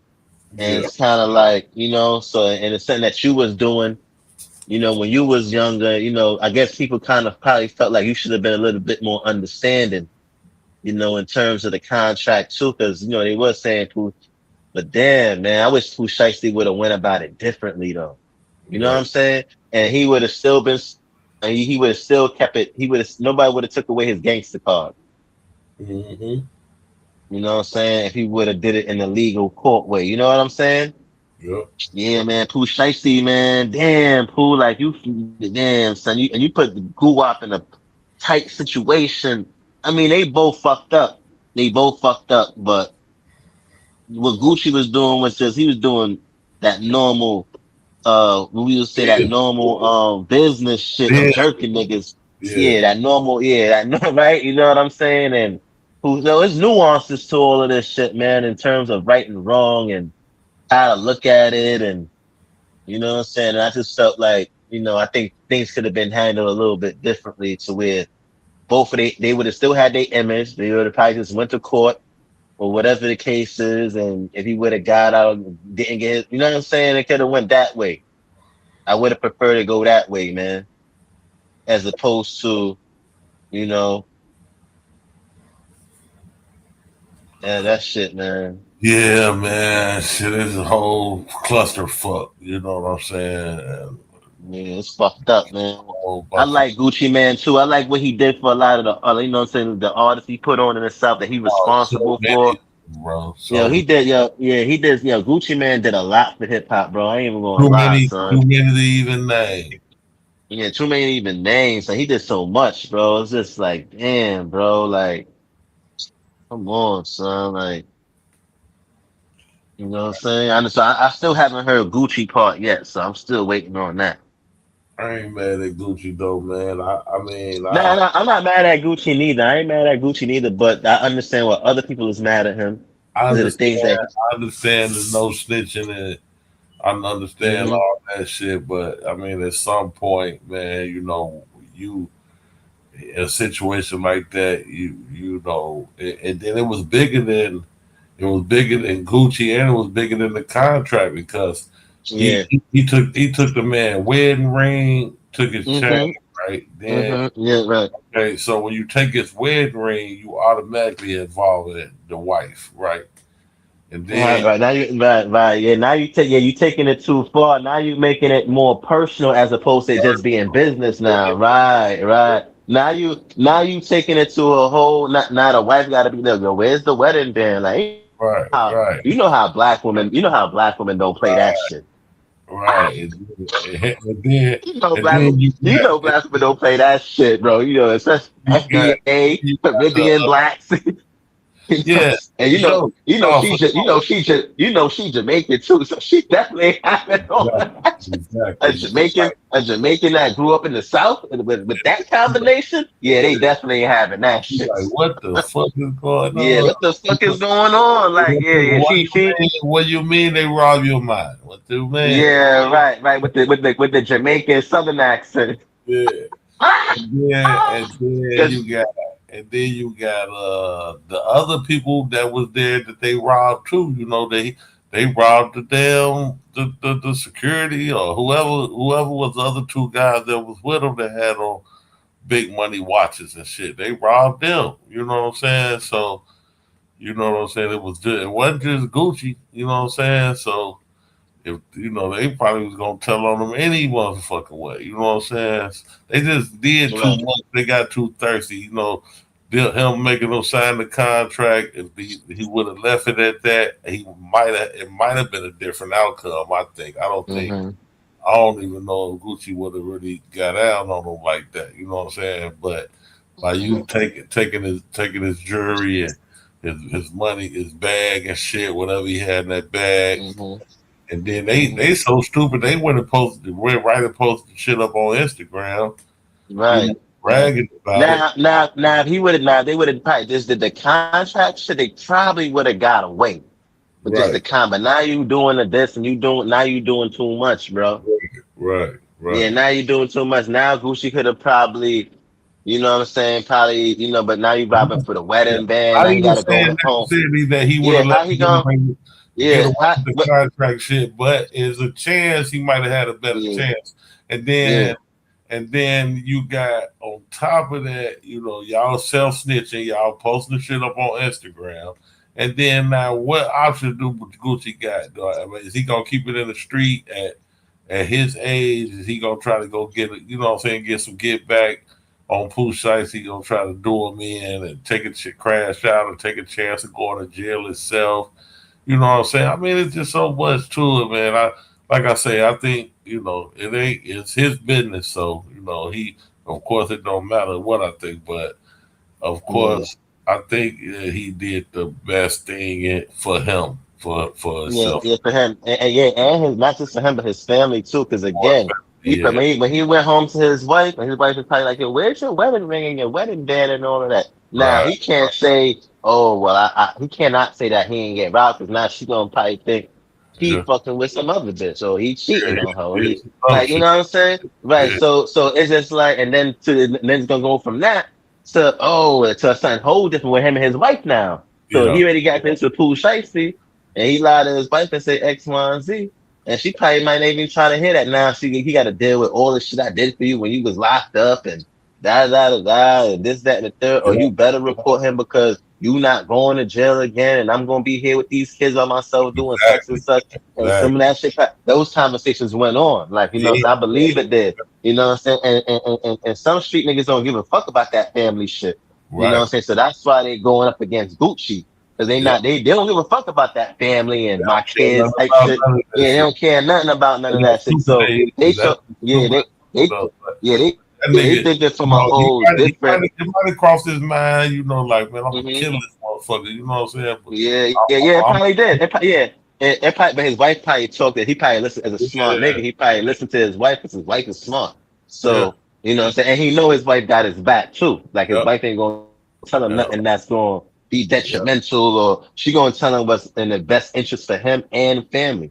Speaker 17: And
Speaker 19: Yeah.
Speaker 17: it's kind of like, you know, so and it's something that you was doing, you know, when you was younger, you know, I guess people kind of probably felt like you should have been a little bit more understanding, you know, in terms of the contract too, because you know they was saying but damn, man, I wish Pooh Shiesty would have went about it differently, though. You know what I'm
Speaker 19: Right.
Speaker 17: saying? And he would have still been, and he would have still kept it. Nobody would have took away his gangster card.
Speaker 19: Mm-hmm.
Speaker 17: You know what I'm saying? If he would have did it in the legal court way. You know what I'm saying?
Speaker 19: Yep.
Speaker 17: Yeah, man, Pooh Shiesty, man. Damn, Pooh, like damn, son. You put the Guwap in a tight situation. I mean, they both fucked up. But what Gucci was doing was just he was doing that normal we would say that
Speaker 19: Yeah.
Speaker 17: normal business shit of
Speaker 19: Yeah.
Speaker 17: jerking niggas.
Speaker 19: Yeah.
Speaker 17: Yeah, that normal, right? You know what I'm saying? And there's nuances to all of this shit, man, in terms of right and wrong and how to look at it and you know what I'm saying? And I just felt like, you know, I think things could have been handled a little bit differently to where they would have still had their image. They would have probably just went to court or whatever the case is. And if he would have got out, didn't get, you know what I'm saying? It could have went that way. I would have preferred to go that way, man, as opposed to, you know, that shit, man.
Speaker 19: Yeah, man. Shit is a whole clusterfuck. You know what I'm saying? And
Speaker 17: Yeah, it's fucked up, man.
Speaker 19: whole
Speaker 17: I
Speaker 19: bunch of
Speaker 17: like Gucci Man too. I like what he did for a lot of the, you know what I'm saying, the artists he put on in the South that he
Speaker 19: so
Speaker 17: responsible for.
Speaker 19: many, bro.
Speaker 17: You know,
Speaker 19: So
Speaker 17: he did, he did, Gucci Man did a lot for hip hop, bro. I ain't even gonna
Speaker 19: too
Speaker 17: lie,
Speaker 19: many,
Speaker 17: son.
Speaker 19: too many to even name.
Speaker 17: Yeah, too many even names. So he did so much, bro. It's just like, damn, bro. Like, come on, son. Like, you know what I'm saying? I still haven't heard Gucci part yet, so I'm still waiting on that.
Speaker 19: I ain't mad at Gucci though, man. I mean,
Speaker 17: Nah, nah, I'm not mad at Gucci neither. I ain't mad at Gucci neither, but I understand what other people is mad at him
Speaker 19: I
Speaker 17: because of the
Speaker 19: understand.
Speaker 17: things that.
Speaker 19: I understand there's no snitching, and I understand
Speaker 17: Hmm.
Speaker 19: all that shit. But I mean, at some point, man, you know, you in a situation like that, you know, and then it was bigger than Gucci, and it was bigger than the contract because
Speaker 17: Yeah.
Speaker 19: he took the man wedding ring, took his chain,
Speaker 17: Hmm.
Speaker 19: right? Then
Speaker 17: Hmm. Yeah. Right.
Speaker 19: okay, so when you take his wedding ring, you automatically involve the wife, right? And
Speaker 17: Right,
Speaker 19: then
Speaker 17: right. Now you right. Yeah, now you taking it too far. Now you making it more personal as opposed to just being business now. Right, right. Now you taking it to a whole now the wife gotta be there. Yo, where's the wedding band? Like
Speaker 19: right,
Speaker 17: how
Speaker 19: right,
Speaker 17: you know how black women don't play that shit.
Speaker 19: right,
Speaker 17: You know
Speaker 19: and then
Speaker 17: black women don't play that shit, bro. You know, especially
Speaker 19: you got
Speaker 17: FBA,
Speaker 19: you got
Speaker 17: Caribbean blacks.
Speaker 19: yeah,
Speaker 17: And
Speaker 19: for sure. No, for sure.
Speaker 17: she Jamaican too, so she definitely having all
Speaker 19: Exactly,
Speaker 17: that.
Speaker 19: exactly.
Speaker 17: A Jamaican that grew up in the South and with that combination, yeah, they definitely having that
Speaker 19: You
Speaker 17: shit.
Speaker 19: like, what the fuck is going
Speaker 17: Yeah,
Speaker 19: on?
Speaker 17: what the fuck is going on? Like, yeah,
Speaker 19: What you mean they rob your mind? What you mean?
Speaker 17: yeah, right, with the Jamaican Southern accent.
Speaker 19: Yeah.
Speaker 17: Cause
Speaker 19: And then you got the other people that was there that they robbed too. You know, they robbed the damn the security or whoever was the other two guys that was with them that had on big money watches and shit. They robbed them. You know what I'm saying? So you know what I'm saying? It wasn't just Gucci. You know what I'm saying? So if you know, they probably was gonna tell on them any motherfucking way. You know what I'm saying? They just did too
Speaker 17: right.
Speaker 19: much. They got too thirsty. You know, him making them sign the contract. If he would have left it at that, it might have been a different outcome. I think.
Speaker 17: Hmm.
Speaker 19: I don't even know if Gucci would have really got out on him like that. You know what I'm saying? But by you taking his jewelry and his money, his bag and shit, whatever he had in that bag.
Speaker 17: Hmm.
Speaker 19: And then
Speaker 17: Hmm.
Speaker 19: they so stupid they went right and posted shit up on Instagram, you
Speaker 17: Right,
Speaker 19: know,
Speaker 17: right.
Speaker 19: bragging about it.
Speaker 17: Now, if he would have, now they would have probably just did the contract shit. They probably would have got away with just the
Speaker 19: Right,
Speaker 17: con. But now you doing this and now you doing too much, bro.
Speaker 19: right,
Speaker 17: Yeah,
Speaker 19: right.
Speaker 17: now you doing too much. Now Gucci could have probably, you know what I'm saying, probably, but now you robbing for the
Speaker 19: Yeah.
Speaker 17: wedding band. Now
Speaker 19: Not
Speaker 17: he
Speaker 19: even
Speaker 17: got to go
Speaker 19: saying
Speaker 17: home.
Speaker 19: necessarily that he would
Speaker 17: Yeah,
Speaker 19: have let
Speaker 17: how he going?
Speaker 19: him get
Speaker 17: Yeah,
Speaker 19: away with the
Speaker 17: but
Speaker 19: contract shit, but there's a chance he might have had a better
Speaker 17: yeah,
Speaker 19: chance. And
Speaker 17: yeah.
Speaker 19: then you got on top of that, you know, y'all self snitching, y'all posting shit up on Instagram. And then now, what option do Gucci got? I mean, is he gonna keep it in the street at his age? Is he gonna try to go get it? You know what I'm saying? Get some get back on Pooh Shiesty. He gonna try to do him in and take a crash out and take a chance of going to jail itself. You know what I'm saying? I mean, it's just so much to it, man. Like I say, I think it's his business. So of course, it don't matter what I think, but of
Speaker 17: Yeah.
Speaker 19: course, I think he did the best thing for him for
Speaker 17: Yeah,
Speaker 19: himself.
Speaker 17: yeah, for him, and his not just for him, but his family too. Because again,
Speaker 19: Yeah,
Speaker 17: when he went home to his wife, and his wife was probably like, "Yo, where's your wedding ring and your wedding band and all of that?" Now
Speaker 19: right.
Speaker 17: he can't say, "Oh, well, he cannot say that he ain't get robbed," because now she gonna probably think he
Speaker 19: Yeah,
Speaker 17: fucking with some other bitch or he cheating on her. Or
Speaker 19: yeah,
Speaker 17: he
Speaker 19: some
Speaker 17: like, you
Speaker 19: shit.
Speaker 17: know what I'm saying? Right.
Speaker 19: Yeah,
Speaker 17: So it's just like, and then it's gonna go from that to something whole different with him and his wife now. So
Speaker 19: yeah,
Speaker 17: he already got into Pooh Shiesty. And he lied to his wife and said X, Y, and Z. And she probably might not even try to hear that now. He got to deal with all the shit I did for you when you was locked up and da da da da and this, that, and the third. Or
Speaker 19: yeah,
Speaker 17: you better report him because you not going to jail again, and I'm gonna be here with these kids by myself doing such and such. And some of that shit, those conversations went on. Like, you know, so I believe it did. You know what I'm saying? And some street niggas don't give a fuck about that family shit. You know what I'm saying? So that's why they going up against Gucci. Cause they don't give a fuck about that family and my kids type shit. Yeah, they don't care nothing about none of that shit. So they so they think it from a whole different.
Speaker 19: It might have crossed his mind, you know, like, man, I'm gonna kill this motherfucker. You know what I'm saying? But
Speaker 17: It probably did. It probably, but his wife probably talked that he probably listened as a smart nigga. He probably listened to his wife because his wife is smart. So you know what I'm saying, and he know his wife got his back too. Like his wife ain't gonna tell him nothing that's gonna be detrimental, or she gonna tell him what's in the best interest for him and family.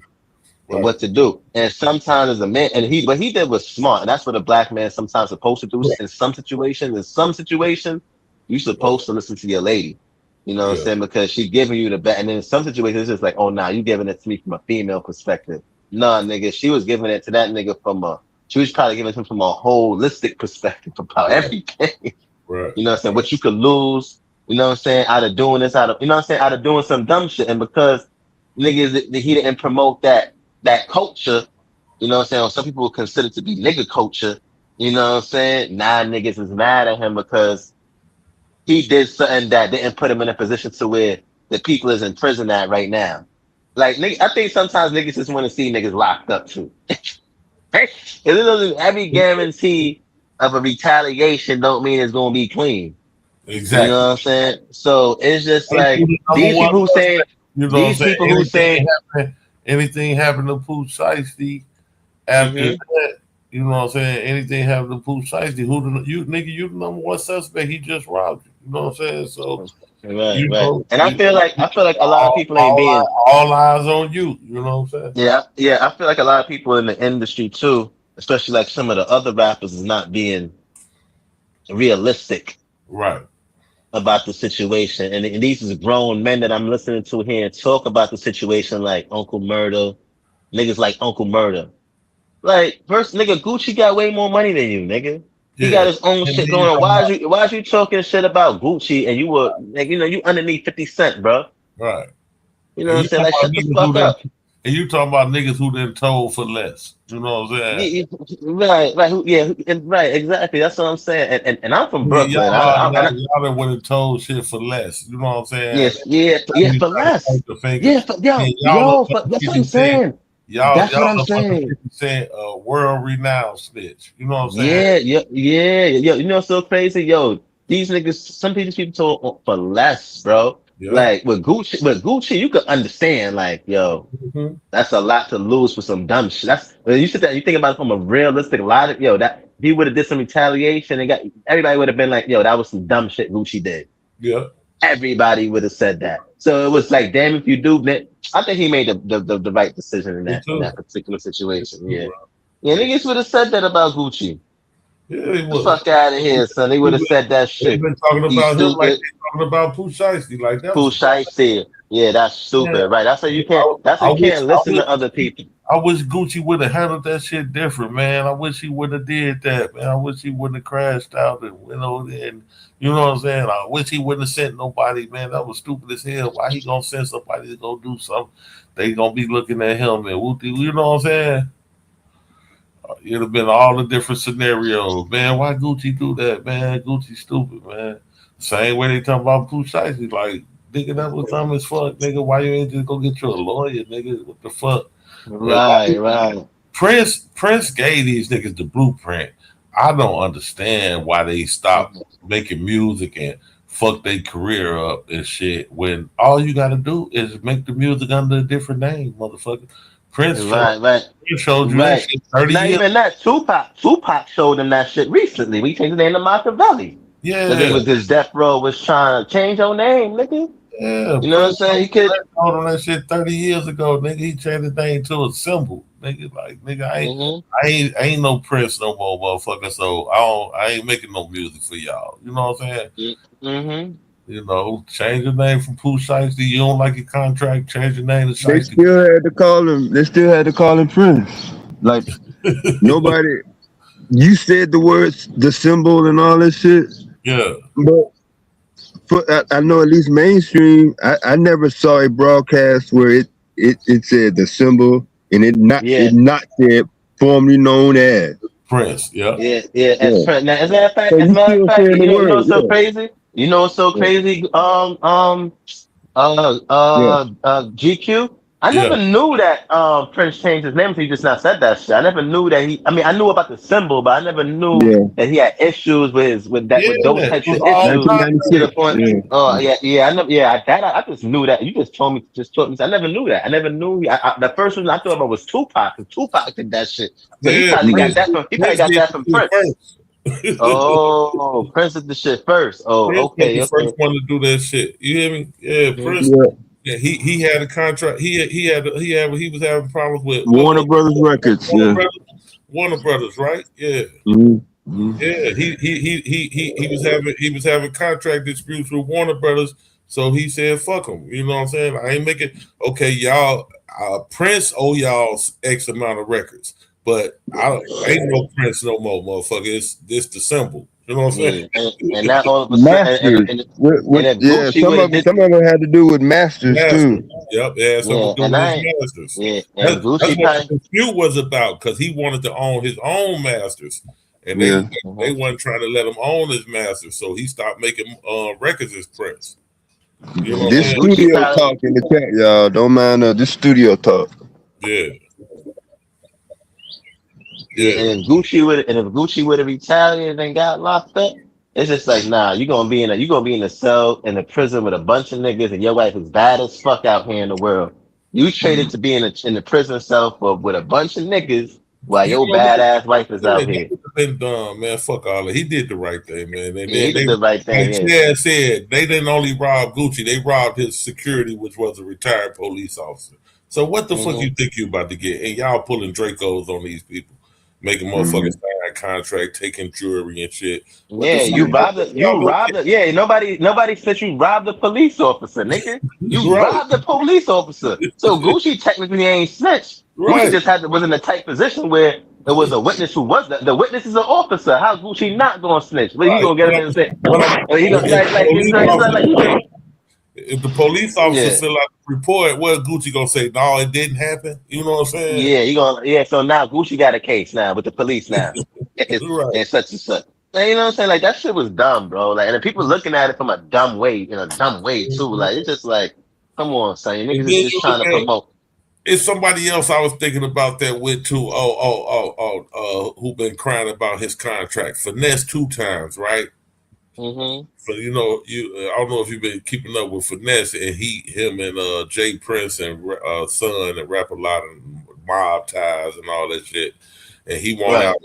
Speaker 17: And what to do. And sometimes as a man, what he did was smart. And that's what a black man sometimes supposed to do in some situations, you're supposed to listen to your lady. You know what I'm saying? Because she's giving you the best. And then in some situations, it's just like, oh, nah, you giving it to me from a female perspective. Nah, nigga, she was giving it to that nigga she was probably giving it to him from a holistic perspective about everything.
Speaker 19: Right.
Speaker 17: You know what I'm saying? What you could lose, you know what I'm saying, out of doing this, out of doing some dumb shit. And because niggas, he didn't promote that culture, you know what I'm saying? Or some people would consider to be nigga culture, you know what I'm saying? Nah, niggas is mad at him because he did something that didn't put him in a position to where the people is in prison at right now. Like, I think sometimes niggas just want to see niggas locked up too. Every guarantee of a retaliation don't mean it's gonna be clean.
Speaker 19: Exactly.
Speaker 17: You know what I'm saying? So it's just like these people who saying,
Speaker 19: you know
Speaker 17: these people who saying
Speaker 19: anything happened to Pooh Shiesty after that, you know what I'm saying? Anything happened to Pooh Shiesty, you the number one suspect, he just robbed you. You know what I'm saying? So
Speaker 17: right. And I feel like a lot of people ain't being
Speaker 19: all eyes on you. You know what I'm saying?
Speaker 17: Yeah. I feel like a lot of people in the industry too, especially like some of the other rappers, is not being realistic.
Speaker 19: Right.
Speaker 17: About the situation. And these is grown men that I'm listening to here talk about the situation, like Uncle Murder, niggas like Uncle Murder. Like, first, nigga, Gucci got way more money than you, nigga. He got his own shit going on. Why is you talking shit about Gucci and you were, like, you know, you underneath 50 Cent, bro?
Speaker 19: Right.
Speaker 17: You know what I'm saying? Like, shut the fuck up.
Speaker 19: And you talking about niggas who done told for less. You know what I'm saying?
Speaker 17: Right, exactly. That's what I'm saying. And I'm from Brooklyn.
Speaker 19: Y'all done went and told shit for less. You know what I'm saying?
Speaker 17: Yes, for less. That's what I'm saying. That's what I'm saying.
Speaker 19: World renowned snitch. You know what I'm saying?
Speaker 17: Yeah. You know what's so crazy? Yo, these niggas, some people told for less, bro. Yeah. Like with Gucci, you could understand, like, yo, that's a lot to lose for some dumb shit. That's when you think about it from a realistic logic, yo, that he would have did some retaliation and everybody would have been like, yo, that was some dumb shit Gucci did.
Speaker 19: Yeah.
Speaker 17: Everybody would have said that. So it was like, damn if you do, man. I think he made the right decision in that particular situation. Yeah. Yeah, niggas would have said that about Gucci.
Speaker 19: Yeah,
Speaker 17: the fuck out of here, son. They would have said that shit.
Speaker 19: They've been talking about him like they're talking about Pooh Shiesty. Like that.
Speaker 17: Pooh Shiesty. Yeah, that's stupid. Yeah. Right. That's how you can't. That's how you can't listen to other people.
Speaker 19: I wish Gucci would have handled that shit different, man. I wish he wouldn't have did that, man. I wish he wouldn't have crashed out and went over there. And, you know what I'm saying? I wish he wouldn't have sent nobody, man. That was stupid as hell. Why he gonna send somebody to go do something? They gonna be looking at him and whoopty. You know what I'm saying? It'd have been all the different scenarios, man. Why Gucci do that, man? Gucci stupid, man. Same way they talking about Pooh Shiesty, like, nigga, that was dumb as fuck, nigga. Why you ain't just go get you a lawyer, nigga? What the fuck?
Speaker 17: Right.
Speaker 19: Prince gave these niggas the blueprint. I don't understand why they stopped making music and fuck their career up and shit when all you gotta do is make the music under a different name, motherfucker. Prince showed you that shit 30
Speaker 17: Not
Speaker 19: years.
Speaker 17: even that. Tupac showed him that shit recently. We changed the name to Machiavelli.
Speaker 19: Yeah.
Speaker 17: Because it was his Death Row was trying to change your name, nigga.
Speaker 19: Yeah.
Speaker 17: You know what I'm saying? He could
Speaker 19: told him that shit 30 years ago, nigga. He changed his name to a symbol. Nigga, like, nigga, I ain't no Prince no more, motherfucker. So I ain't making no music for y'all. You know what I'm saying?
Speaker 17: Mm-hmm.
Speaker 19: You know, change your name from Pooh Shiesty. You don't like your contract, change your name to Shiesty.
Speaker 11: They still had to call him Prince. Like nobody. You said the words, the symbol, and all that shit.
Speaker 19: Yeah.
Speaker 11: But I know at least mainstream. I never saw a broadcast where it said the symbol and it
Speaker 17: Yeah.
Speaker 11: not said formerly known as.
Speaker 19: Prince. Yeah.
Speaker 17: Yeah. As
Speaker 11: Yeah.
Speaker 17: Prince. Now, as a matter of fact,
Speaker 11: So you still saying the
Speaker 17: you know
Speaker 11: word?
Speaker 17: what's so crazy? You know what's so
Speaker 11: Yeah.
Speaker 17: crazy?
Speaker 11: Yeah.
Speaker 17: GQ. I
Speaker 19: Yeah.
Speaker 17: never knew that Prince changed his name until you just now said that shit. I never knew that he. I mean, I knew about the symbol, but I never knew
Speaker 11: Yeah.
Speaker 17: that he had issues with those
Speaker 19: Yeah. It
Speaker 17: types
Speaker 19: was
Speaker 17: of
Speaker 19: all
Speaker 17: issues to the
Speaker 11: 1996.
Speaker 17: point.
Speaker 11: Yeah.
Speaker 17: Oh yeah. I know. Yeah, I just knew that. You just told me. I never knew that. I never knew. The first one I thought about was Tupac. 'Cause Tupac did that shit. So he
Speaker 19: Yeah.
Speaker 17: probably got
Speaker 19: Prince,
Speaker 17: that from. He probably
Speaker 19: Prince
Speaker 17: got
Speaker 19: did
Speaker 17: that
Speaker 19: the
Speaker 17: from
Speaker 19: shit
Speaker 17: Prince.
Speaker 19: first.
Speaker 17: Oh, Prince did the shit first. Oh,
Speaker 19: Prince was
Speaker 17: okay.
Speaker 19: the
Speaker 17: Okay.
Speaker 19: first one to do that shit. You hear me? Yeah,
Speaker 17: Mhm.
Speaker 19: Prince.
Speaker 11: Yeah.
Speaker 19: Yeah, he had a contract. He was having problems with
Speaker 11: Warner Brothers Records.
Speaker 19: Warner
Speaker 11: Yeah.
Speaker 19: Brothers. Warner Brothers, right? Yeah.
Speaker 11: Mm-hmm.
Speaker 19: Yeah, he was having contract disputes with Warner Brothers, so he said, "Fuck them." You know what I'm saying? I ain't making okay, y'all. Prince owe y'all X amount of records, but I ain't no Prince no more, motherfucker. It's this the symbol. You know what I'm saying?
Speaker 17: Yeah, and now all of a sudden,
Speaker 11: Masters.
Speaker 17: and if
Speaker 11: Yeah.
Speaker 17: Gucci would have did,
Speaker 11: Some of it had to do with masters
Speaker 19: Master.
Speaker 11: too.
Speaker 19: Yep, it had something
Speaker 17: yeah,
Speaker 19: to do
Speaker 17: and
Speaker 19: with
Speaker 17: I
Speaker 19: his
Speaker 17: ain't,
Speaker 19: masters.
Speaker 17: yeah, and
Speaker 19: That's
Speaker 17: Gucci
Speaker 19: what the
Speaker 17: probably,
Speaker 19: dispute was about, because he wanted to own his own masters, and
Speaker 11: Yeah.
Speaker 19: they wasn't trying to let him own his masters, so he stopped making records as Prince. You know what
Speaker 11: This
Speaker 19: I'm saying?
Speaker 17: Gucci
Speaker 11: studio
Speaker 17: probably,
Speaker 11: talk in the chat, y'all. Don't mind this studio talk.
Speaker 19: Yeah,
Speaker 17: yeah,
Speaker 19: yeah.
Speaker 17: and if Gucci would have retaliated and got locked up, it's just like, nah, you gonna be in a cell in a prison with a bunch of niggas, and your wife is bad as fuck out here in the world. You traded to be in the prison cell with a bunch of niggas while
Speaker 19: You
Speaker 17: your
Speaker 19: know what?
Speaker 17: badass wife is
Speaker 19: Yeah,
Speaker 17: out
Speaker 19: he
Speaker 17: here.
Speaker 19: would have been dumb, man. Fuck all that. He did the right thing, man. And
Speaker 17: Yeah, he
Speaker 19: then
Speaker 17: did the right thing.
Speaker 19: like
Speaker 17: Yeah.
Speaker 19: Chad said, they didn't only rob Gucci, they robbed his security, which was a retired police officer. So what the fuck
Speaker 17: hmm
Speaker 19: you think you about to get? And y'all pulling Dracos on these people, making
Speaker 11: Mm-hmm.
Speaker 19: motherfuckers sign contract, taking jewelry and shit. What the
Speaker 17: Yeah,
Speaker 19: fuck? What y'all gonna
Speaker 17: yeah, nobody said you robbed a police officer, nigga.
Speaker 19: get?
Speaker 17: You
Speaker 19: Right,
Speaker 17: robbed a police officer. So Gucci technically ain't snitch. Gucci
Speaker 19: right.
Speaker 17: just was in a tight position where it was a witness who was the witness is an officer. How Gucci not gonna snitch? But he
Speaker 19: Right.
Speaker 17: gonna get up there and say, he gonna
Speaker 19: If the police
Speaker 17: it's like he just yeah.
Speaker 19: fill out the report, what Gucci gonna say? No, it didn't happen. You know what I'm saying?
Speaker 17: So now Gucci got a case now with the police now.
Speaker 19: Right.
Speaker 17: And such and such. And you know what I'm saying? Like that shit was dumb, bro. Like, and the people looking at it from a dumb way, in a dumb way too. Like it's just like, come on, son, you
Speaker 19: And
Speaker 17: niggas
Speaker 19: then
Speaker 17: is
Speaker 19: you
Speaker 17: just
Speaker 19: look
Speaker 17: trying to
Speaker 19: at
Speaker 17: promote.
Speaker 19: it's somebody else I was thinking about that with too. Who been crying about his contract? Finesse 2 times, right?
Speaker 17: Mm-hmm.
Speaker 19: So I don't know if you've been keeping up with Finesse, and him and Jay Prince and Son and Rap a Lot and Mob Ties and all that shit. And he
Speaker 17: Right.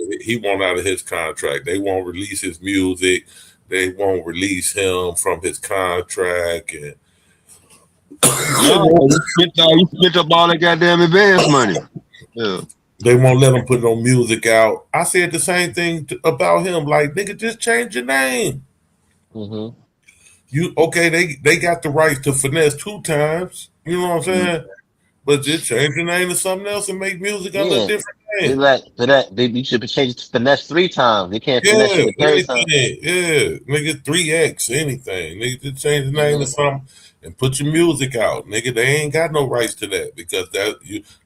Speaker 19: won't out of his contract. They won't release his music. They won't release him from his contract, and
Speaker 11: No, you spent up all that goddamn advance money. Yeah.
Speaker 19: they won't let him put no music out. I said the same thing about him. Like, nigga, just change your name.
Speaker 17: Mm-hmm.
Speaker 19: They got the rights to Finesse 2 times. You know what I'm saying? But just change your name to something else and make music under a
Speaker 17: Yeah.
Speaker 19: different
Speaker 17: They
Speaker 19: name.
Speaker 17: like for that you should change it to Finesse 3 times. They can't finesse
Speaker 19: Yeah,
Speaker 17: you the third time.
Speaker 19: anything. Yeah, nigga, 3X, anything. Nigga, just change the name to
Speaker 17: Mm-hmm.
Speaker 19: something and put your music out. Nigga, they ain't got no rights to that because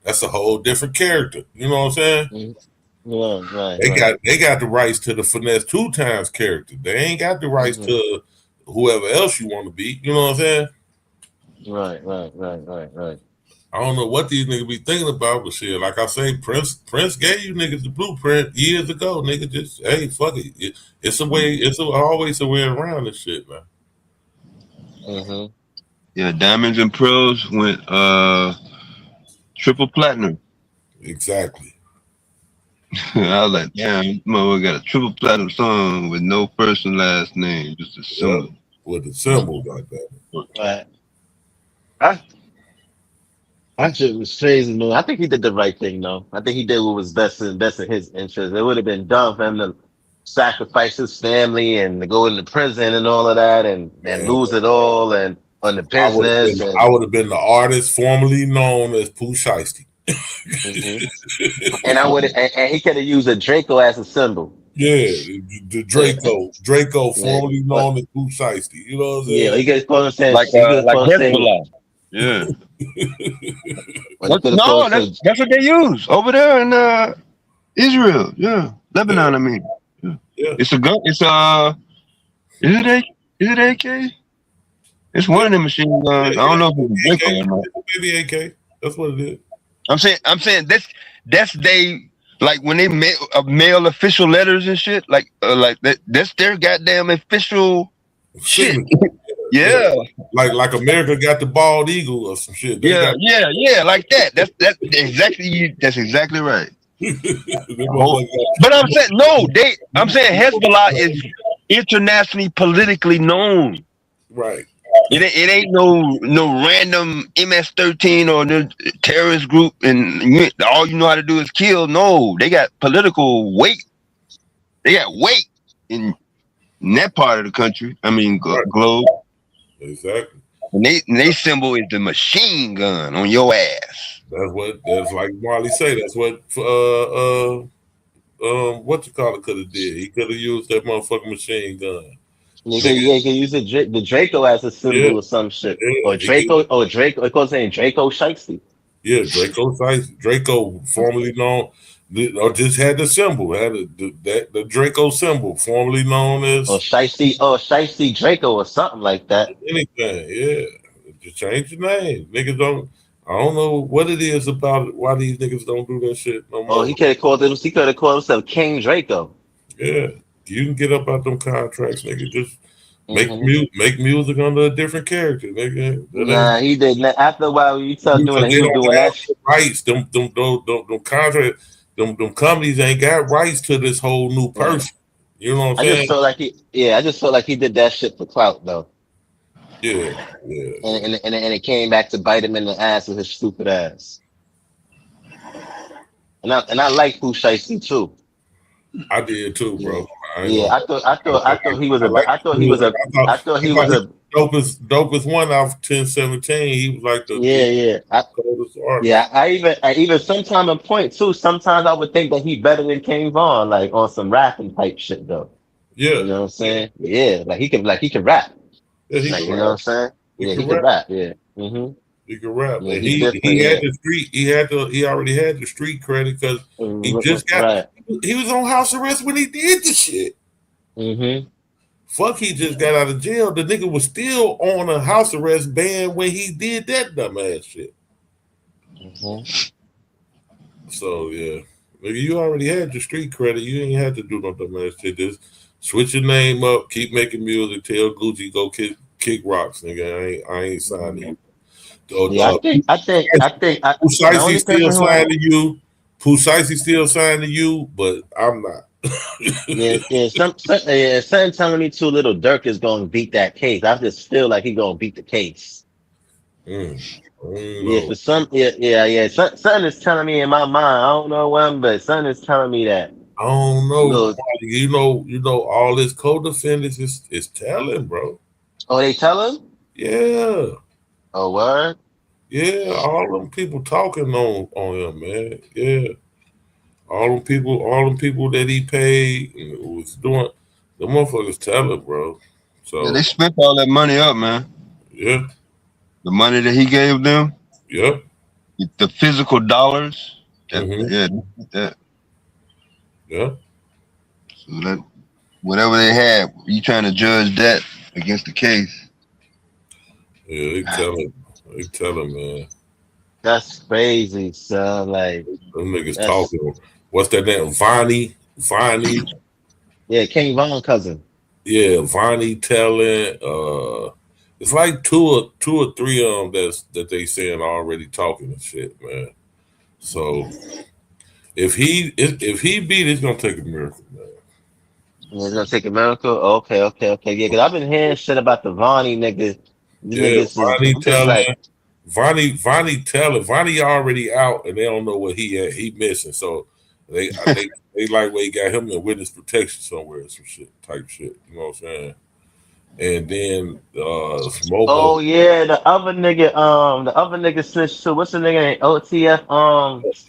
Speaker 19: that's a whole different character. You know what I'm saying?
Speaker 17: Mm-hmm. Right.
Speaker 19: They got the rights to the Finesse 2 times character. They ain't got the rights
Speaker 17: Mm-hmm.
Speaker 19: to whoever else you want to be. You know what I'm saying?
Speaker 17: Right.
Speaker 19: I don't know what these niggas be thinking about, but shit, like I say, Prince gave you niggas the blueprint years ago. Nigga, just hey, fuck it. It's a way. Always a way around this shit, man.
Speaker 17: Mm-hmm.
Speaker 11: Yeah, Diamonds and Pearls went triple platinum.
Speaker 19: Exactly.
Speaker 11: I was like, damn, mother got a triple platinum song with no first and last name, just a symbol.
Speaker 19: Yep. With the symbol like that.
Speaker 17: Right. That shit was crazy, man. I think he did the right thing, though. I think he did what was best in his interest. It would have been dumb for him to sacrifice his family and to go into prison and all of that and lose it all and on the
Speaker 19: I would
Speaker 17: business.
Speaker 19: have been the artist formerly known as Pooh Shiesty.
Speaker 17: Mm-hmm. And he could have used a Draco as a symbol.
Speaker 19: Yeah, the Draco, formerly known as Blue Shiesty. You know what I'm saying?
Speaker 17: Yeah, you guys call him saying
Speaker 11: like Hezbollah. Yeah. No, that's what they use over there in Israel. Yeah, Lebanon. I mean,
Speaker 19: yeah.
Speaker 11: It's a gun. It's is it AK? It's one of them machine guns. I don't know if it's a Draco or not.
Speaker 19: Maybe AK. That's what it is.
Speaker 11: I'm saying that's they like when they mail official letters and shit like that's their goddamn official shit. Yeah.
Speaker 19: Like America got the bald eagle or some shit. They
Speaker 11: Yeah,
Speaker 19: got
Speaker 11: like that. That's exactly right.
Speaker 19: Them
Speaker 11: But I'm saying I'm saying Hezbollah is internationally politically known.
Speaker 19: Right.
Speaker 11: It ain't no random MS-13 or no terrorist group and all you know how to do is kill. No, they got political weight. They got weight in that part of the country. I mean, globe.
Speaker 19: Exactly.
Speaker 11: And they symbol is the machine gun on your ass.
Speaker 19: That's like Marley say. That's what what you call it could have did. He could have used that motherfucking machine gun.
Speaker 17: You can use the Draco as a symbol or some shit. Or Draco. It goes saying Draco Shiesty.
Speaker 19: Yeah, Draco Shiesty. Draco, formerly known, or just had the symbol, had the Draco symbol, formerly known as
Speaker 17: Shiesty Draco or something like that.
Speaker 19: Anything, yeah. Just change the name. Niggas don't. I don't know what it is about it, why these niggas don't do that shit no more.
Speaker 17: Oh, he could have called himself King Draco.
Speaker 19: Yeah, you can get up out them contracts, nigga. Just make music under a different character, nigga.
Speaker 17: Nah, he did. After a while, you start doing it, he was doing that shit.
Speaker 19: Rights, them contracts, them companies ain't got rights to this whole new person. You know what I'm saying?
Speaker 17: I just felt like he did that shit for clout, though.
Speaker 19: Yeah.
Speaker 17: And it came back to bite him in the ass with his stupid ass. And I like Blue Shiesty too.
Speaker 19: I did too, bro.
Speaker 17: I thought he was a
Speaker 19: dopest one out of 1017. He was like the coldest artist.
Speaker 17: I even sometime in point too. Sometimes I would think that he better than King Von, like on some rapping type shit though.
Speaker 19: Yeah,
Speaker 17: you know what I'm saying? Yeah, he can rap.
Speaker 19: Yeah,
Speaker 17: you know what I'm saying? Yeah, he can rap. Yeah. Mm-hmm.
Speaker 19: He can rap.
Speaker 17: Yeah,
Speaker 19: and he had the street. He already had the street credit because he just got. He was on house arrest when he did the shit.
Speaker 17: Mm-hmm.
Speaker 19: Fuck, he just got out of jail. The nigga was still on a house arrest ban when he did that dumbass shit.
Speaker 17: Mm-hmm.
Speaker 19: So yeah, nigga, you already had your street credit. You ain't had to do no dumbass shit. Just switch your name up, keep making music, tell Gucci go kick rocks, nigga. I ain't signing you.
Speaker 17: I think
Speaker 19: Pusheisty still signed to you. Pusheisty still signed to you, but I'm not.
Speaker 17: Something telling me too little Dirk is gonna beat that case. I just feel like he's gonna beat the case. For some, something is telling me in my mind. I don't know when, but something is telling me that.
Speaker 19: I don't know. You know, all his co-defendants is telling, bro.
Speaker 17: Oh, they tell him?
Speaker 19: Yeah.
Speaker 17: Oh, word?
Speaker 19: Yeah, all them people talking on him, man. Yeah. All them people that he paid was doing, the motherfuckers telling, bro. So
Speaker 11: they spent all that money up, man.
Speaker 19: Yeah.
Speaker 11: The money that he gave them.
Speaker 19: Yep.
Speaker 11: The physical dollars.
Speaker 19: Yeah.
Speaker 11: So that whatever they had, you trying to judge that against the case.
Speaker 19: Yeah, they tell him, man.
Speaker 17: That's crazy, son. Like
Speaker 19: them niggas talking. What's that name? Vonnie.
Speaker 17: Yeah, King Von cousin.
Speaker 19: Yeah, Vonnie telling. It's like two or three of them that they saying already talking and shit, man. So if he beat, it's gonna take a miracle, man.
Speaker 17: It's gonna take a miracle. Okay. Yeah, because I've been hearing shit about the Vonnie niggas.
Speaker 19: Vonnie telling. Vonnie already out, and they don't know what he missing. So they like where he got him in witness protection somewhere, some shit type shit. You know what I'm saying? And then Smoke.
Speaker 17: Oh yeah, the other nigga snitched too. What's the nigga name? OTF.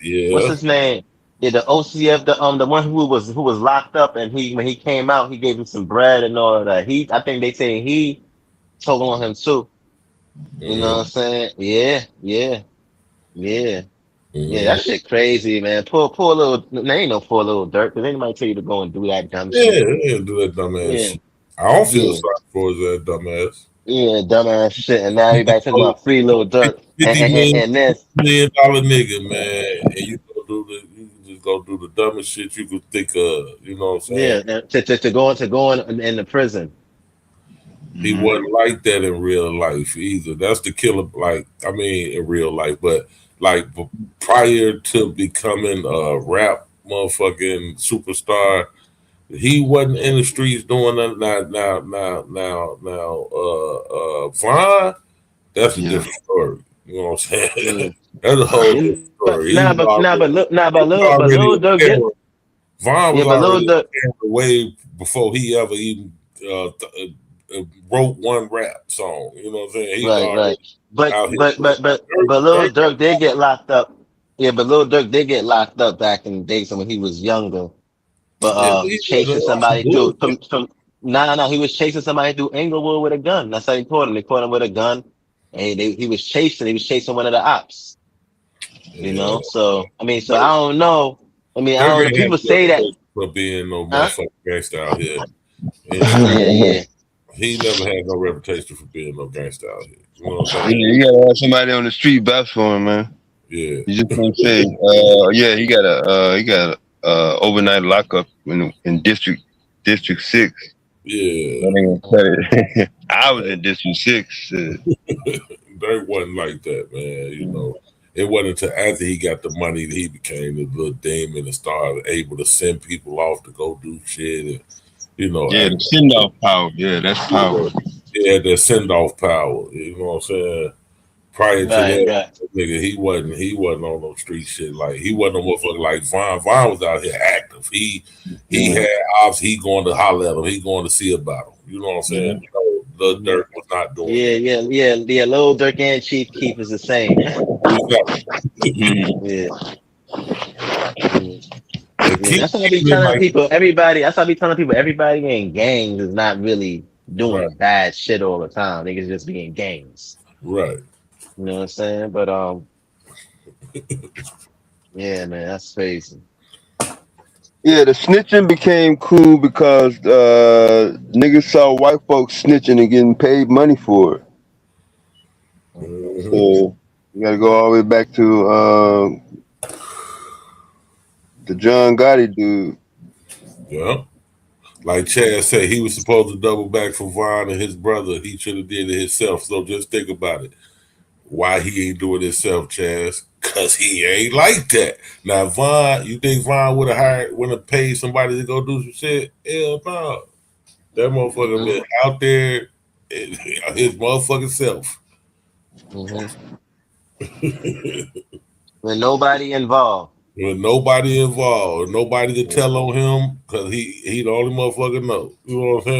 Speaker 19: Yeah.
Speaker 17: What's his name? Yeah, the OCF, the one who was locked up, and when he came out, he gave him some bread and all of that. I think they say he told on him too. You know what I'm saying? Yeah, yeah, yeah. Yeah, that shit crazy, man. Poor little, there ain't no poor little Dirk, because anybody tell you to go and do that dumb
Speaker 19: Yeah,
Speaker 17: shit.
Speaker 19: yeah, do that dumbass
Speaker 17: Yeah,
Speaker 19: shit. I don't feel
Speaker 17: yeah,
Speaker 19: sorry for his dumbass.
Speaker 17: yeah, dumbass shit. And now everybody talking about free little Dirk. And this,
Speaker 19: $50 million nigga, man, and you can just go do the dumbest shit you could think of. You know what I'm saying?
Speaker 17: yeah, and to go in the prison.
Speaker 19: He wasn't like that in real life either. That's the killer. Like, I mean, in real life, but like prior to becoming a rap motherfucking superstar, he wasn't in the streets doing nothing. Vaughn, that's a different story. You know what I'm saying?
Speaker 17: Yeah.
Speaker 19: That's a whole different
Speaker 17: But
Speaker 19: story. He was already
Speaker 17: little
Speaker 19: on
Speaker 17: Dirk
Speaker 19: camera. Vaughn was
Speaker 17: but little
Speaker 19: already on
Speaker 17: Dirk,
Speaker 19: camera way before he ever even wrote one rap song. You know what I'm saying? He was
Speaker 17: right.
Speaker 19: already out here.
Speaker 17: But little
Speaker 19: Dirk,
Speaker 17: Dirk did get locked up. Yeah, but little Dirk did get locked up back in the days when he was younger. But
Speaker 19: yeah, he
Speaker 17: chasing
Speaker 19: was on some
Speaker 17: somebody through
Speaker 19: bullshit.
Speaker 17: from no, he was chasing somebody through Inglewood with a gun. That's how they caught him. They caught him with a gun, and he was chasing one of the ops. You
Speaker 19: Yeah.
Speaker 17: know, so I mean, so I don't know. I mean, I
Speaker 19: Dirk
Speaker 17: don't know.
Speaker 19: ain't had
Speaker 17: People
Speaker 19: no
Speaker 17: say that,
Speaker 19: reputation for being no
Speaker 17: huh?
Speaker 19: motherfucking gangster out here.
Speaker 17: Yeah.
Speaker 19: He never had no reputation for being no gangster out here. You know what I'm
Speaker 11: Yeah,
Speaker 19: saying?
Speaker 11: you gotta have somebody on the street vouch for him, man.
Speaker 19: Yeah.
Speaker 11: You just can't say, yeah, he got a overnight lockup in District 6.
Speaker 19: Yeah.
Speaker 11: That ain't gonna cut it. I was in District 6.
Speaker 19: Dirk wasn't like that, man. You know, it wasn't until after he got the money that he became the little demon and started able to send people off to go do shit and, you know,
Speaker 11: Yeah, the send off power. Yeah, that's power.
Speaker 19: Yeah, the send off power. You know what I'm saying? Prior to
Speaker 17: Right,
Speaker 19: that,
Speaker 17: right.
Speaker 19: nigga, he wasn't on no street shit. Like he wasn't no motherfucker like Vaughn. Vaughn was out here active. He had ops. He going to holler at him. He going to see about him. You know what I'm saying? You know, the Dirk was not doing
Speaker 17: Yeah. Little Dirk and Chief Keef is the same. Yeah. That's what I be telling people. Everybody in gangs is not really doing bad shit all the time. Niggas just be in gangs.
Speaker 19: Right.
Speaker 17: You know what I'm saying? But yeah, man, that's crazy.
Speaker 11: Yeah, the snitching became cool because niggas saw white folks snitching and getting paid money for it. So you gotta go all the way back to the John Gotti dude.
Speaker 19: Yeah. Like Chad said, he was supposed to double back for Vaughn and his brother. He should have did it himself. So just think about it. Why he ain't doing it himself, Chaz? Cause he ain't like that. Now Vaughn, you think Vaughn would have paid somebody to go do some shit? Hell no. That motherfucker been out there his motherfucking self.
Speaker 17: With nobody involved.
Speaker 19: With nobody involved, nobody to tell on him, cause he the only motherfucker know. You know what I'm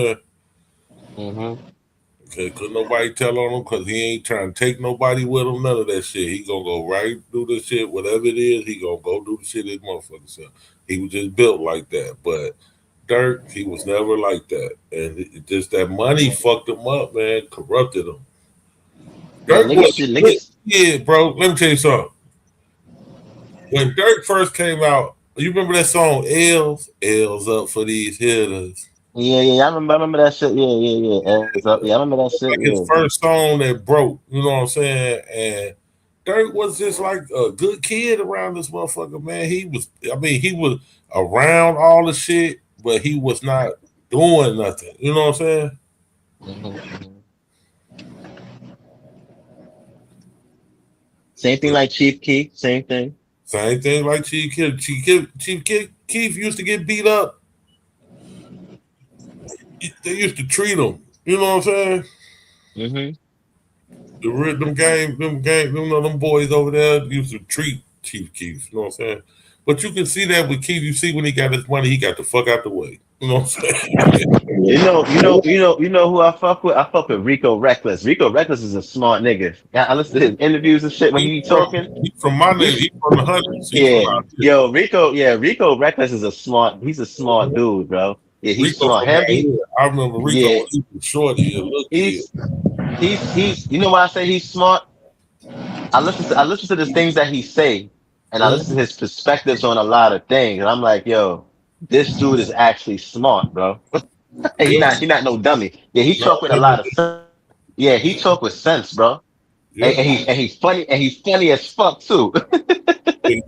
Speaker 19: saying? Cause nobody tell on him, cause he ain't trying to take nobody with him. None of that shit. He gonna go right do the shit, whatever it is. He gonna go do the shit his motherfucking self. He was just built like that. But Dirk, he was never like that, and just that money fucked him up, man. Corrupted him.
Speaker 17: Yeah,
Speaker 19: Dirk was
Speaker 17: niggas.
Speaker 19: yeah, bro. Let me tell you something. When Dirk first came out, you remember that song L's up for these hitters.
Speaker 17: Yeah. I remember that shit. Yeah. Yeah, I remember that shit.
Speaker 19: Like his
Speaker 17: Yeah.
Speaker 19: first song that broke, you know what I'm saying? And Dirk was just like a good kid around this motherfucker, man. He was around all the shit, but he was not doing nothing. You know what I'm saying?
Speaker 17: Same thing like Chief Keef. Same thing.
Speaker 19: Same thing like Chief Keef. Chief Keef used to get beat up. They used to treat him. You know what I'm saying? Them boys over there used to treat Chief Keef. You know what I'm saying? But you can see that with Keith. You see when he got his money, he got the fuck out the way. You know what I'm saying?
Speaker 17: You know who I fuck with? I fuck with Rico Reckless. Rico Reckless is a smart nigga. Yeah, I listen to his interviews and shit when he be talking.
Speaker 19: He from my nigga. He from the hundreds. He
Speaker 17: Yeah,
Speaker 19: from out here.
Speaker 17: Rico Reckless is he's a smart dude, bro. Yeah, he's
Speaker 19: Rico
Speaker 17: smart.
Speaker 19: from out here. I remember Rico
Speaker 17: Yeah,
Speaker 19: when he was shorty, a little kid.
Speaker 17: he's you know why I say he's smart? I listen to the things that he say, and I listen to his perspectives on a lot of things, and I'm like, yo, this dude is actually smart, bro. He
Speaker 19: Yeah.
Speaker 17: not no dummy. Yeah, he talk with a lot of sense. Yeah, he talk with sense, bro.
Speaker 19: Yeah.
Speaker 17: And he's funny as fuck too. He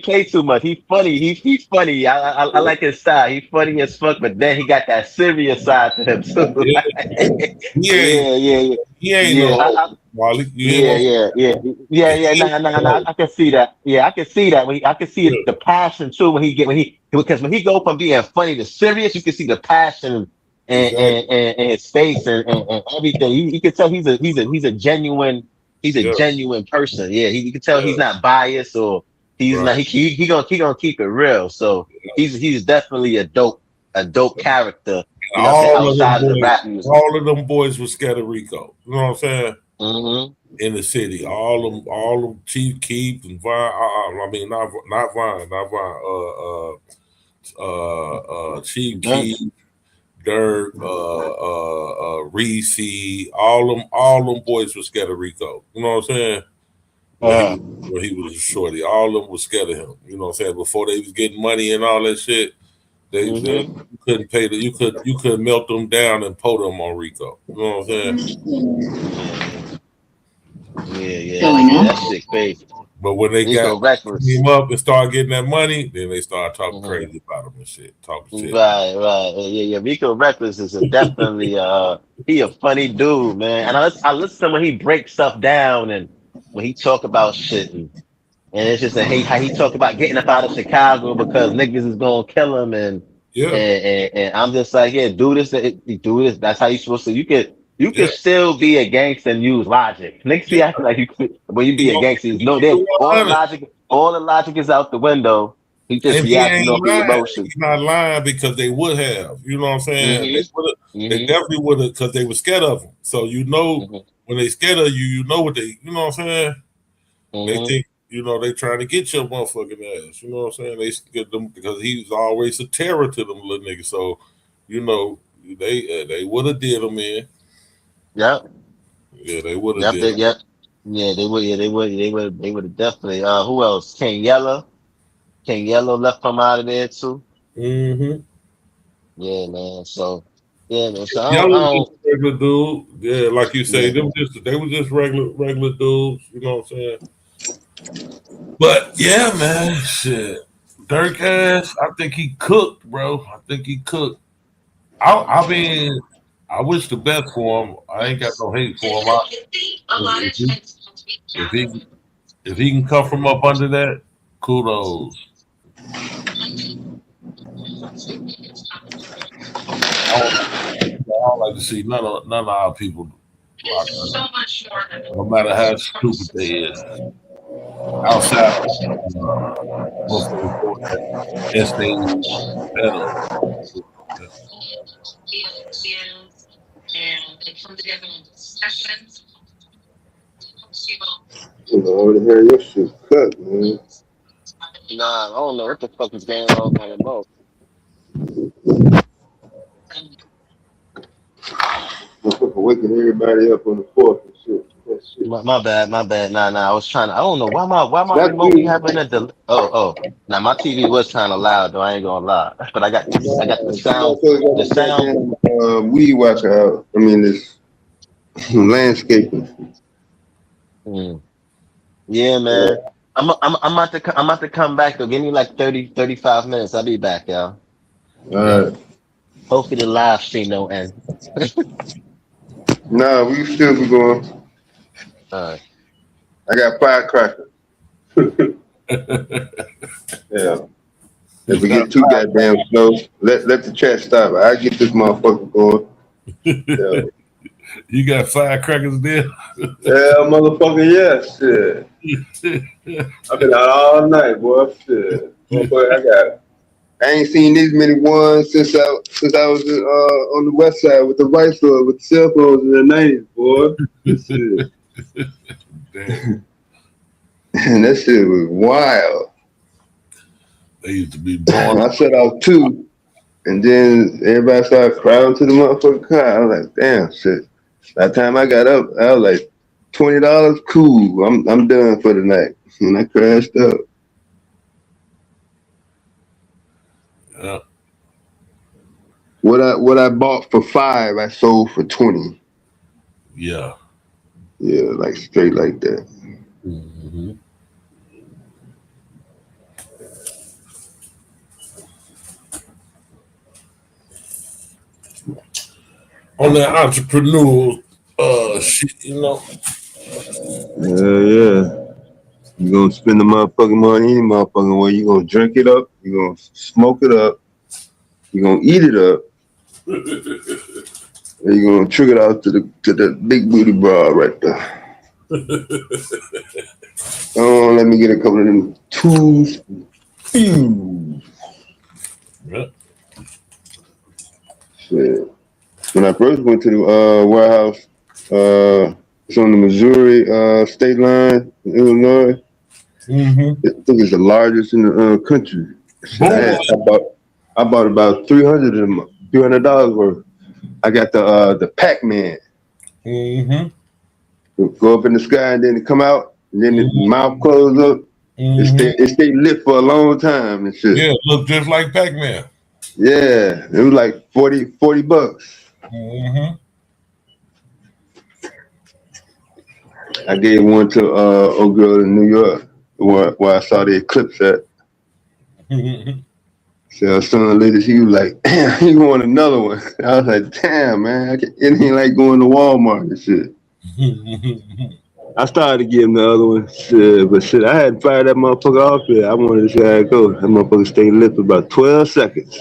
Speaker 17: play too much. He's funny. I like his style. He's funny as fuck, but then he got that serious side to him too.
Speaker 19: He ain't no Wally.
Speaker 17: Nah. I can see that. Yeah, I can see that. I can see the passion too because when he go from being funny to serious, you can see the passion and his face and everything. You can tell he's a genuine person. Yeah, you can tell he's not biased or he's not. He gonna keep it real. So he's definitely a dope character. You know, what I'm saying, outside of the rap music.
Speaker 19: All of them boys were scared of Rico. You know what I'm saying? In the city, all them Chief Keef and Vine. I mean, not Vine. Chief Keef, Dirk, Reese, all them boys were scared of Rico. You know what I'm saying? When he was a shorty, all of them was scared of him. You know what I'm saying? Before they was getting money and all that shit, you couldn't pay you could melt them down and pull them on Rico. You know what I'm saying?
Speaker 17: Yeah, that shit crazy.
Speaker 19: But when they got him up and started getting that money, then they started talking crazy about him and shit, talking shit.
Speaker 17: Right. Yeah. Rico Reckless is definitely he a funny dude, man. And I listen to when he breaks stuff down and when he talk about shit and it's just how he talk about getting up out of Chicago because niggas is gonna kill him and I'm just like, yeah, do this. That's how you supposed to. You could still be a gangster and use logic. Niggas see acting like you could when you be a gangster. All the logic is out the window. He just reacting off the emotions.
Speaker 19: He's not lying because they would have. You know what I'm saying? They definitely would have because they were scared of him. So when they scared of you, you know what they. You know what I'm saying? They think. They trying to get your motherfucking ass. You know what I'm saying? They get them because he was always a terror to them little niggas. So, they would have did him in.
Speaker 17: Yep.
Speaker 19: Yeah, they would have did.
Speaker 17: Yep. Yeah, they would have definitely. Who else? King Yellow left from out of there too.
Speaker 19: Mm-hmm.
Speaker 17: Yeah, man. So man. So
Speaker 19: Yellow was a regular dude. Yeah, like you say, they were just regular dudes. You know what I'm saying? But yeah, man, shit. Dirk ass, I think he cooked, bro. I think he cooked. I mean, I wish the best for him. I ain't got no hate for him. If he can come from up under that, kudos. I don't like to see none of our people locked up, no matter how stupid they is. Outside
Speaker 11: Lord, hear your shit cut, man.
Speaker 17: Nah, I don't know what the fuck is going on with my remote.
Speaker 11: Motherfucker waking everybody up on the 4th and shit.
Speaker 17: My bad. Nah. I was trying to. I don't know why my remote be having a delay. Oh. Now my TV was kind of loud though. I ain't gonna lie, but I got the sound. The sound.
Speaker 11: Weed whacker out. I mean, this landscaping.
Speaker 17: Yeah, man. I'm about to come back though. Give me like 35 minutes. I'll be back, y'all.
Speaker 11: All right.
Speaker 17: Hopefully the live stream don't end.
Speaker 11: Nah, we still be going.
Speaker 17: All right.
Speaker 11: I got firecrackers. Yeah. If we get too goddamn slow, let the chat stop. I get this motherfucker going. Yeah.
Speaker 19: You got firecrackers there?
Speaker 11: Yeah, motherfucker, yeah, shit. I've been out all night, boy. Shit. Motherfucker, I ain't seen these many ones since I was on the west side with the rice store with the cell phones in the 90s, boy. Shit.
Speaker 19: Damn.
Speaker 11: And that shit was wild.
Speaker 19: They used to be blowing.
Speaker 11: I shut off 2, and then everybody started crowding to the motherfucking car. I was like, damn, shit. By the time I got up, I was like, $20, cool. I'm done for the night. And I crashed up.
Speaker 19: Yeah.
Speaker 11: What I bought for $5, I sold for 20.
Speaker 19: Yeah.
Speaker 11: Yeah, like straight like that.
Speaker 19: Mm-hmm. On that entrepreneur shit, you know.
Speaker 11: Yeah. You gonna spend the motherfucking money any motherfucking way. You gonna drink it up. You gonna smoke it up. You gonna eat it up. And you gonna trick it out to the big booty bra right there. Oh, let me get a couple of them twos.
Speaker 19: Yeah.
Speaker 11: Shit. When I first went to the warehouse, it's on the Missouri state line in Illinois.
Speaker 19: Mm-hmm.
Speaker 11: I think it's the largest in the country. Shit, I bought about $300 worth. I got the Pac-Man.
Speaker 19: Mm-hmm.
Speaker 11: Go up in the sky and then it come out, and then the mouth close up. It stay lit for a long time and shit.
Speaker 19: Yeah, it looked just like Pac-Man.
Speaker 11: Yeah, it was like $40.
Speaker 19: Mm-hmm.
Speaker 11: I gave one to old girl in New York where I saw the eclipse at. So I was telling the lady, she was like, damn, he want another one. I was like, damn, man, it ain't like going to Walmart and shit. I started to give him the other one, shit, but shit, I had to fire that motherfucker off there. I wanted to see how it goes. That motherfucker stayed lit for about 12 seconds.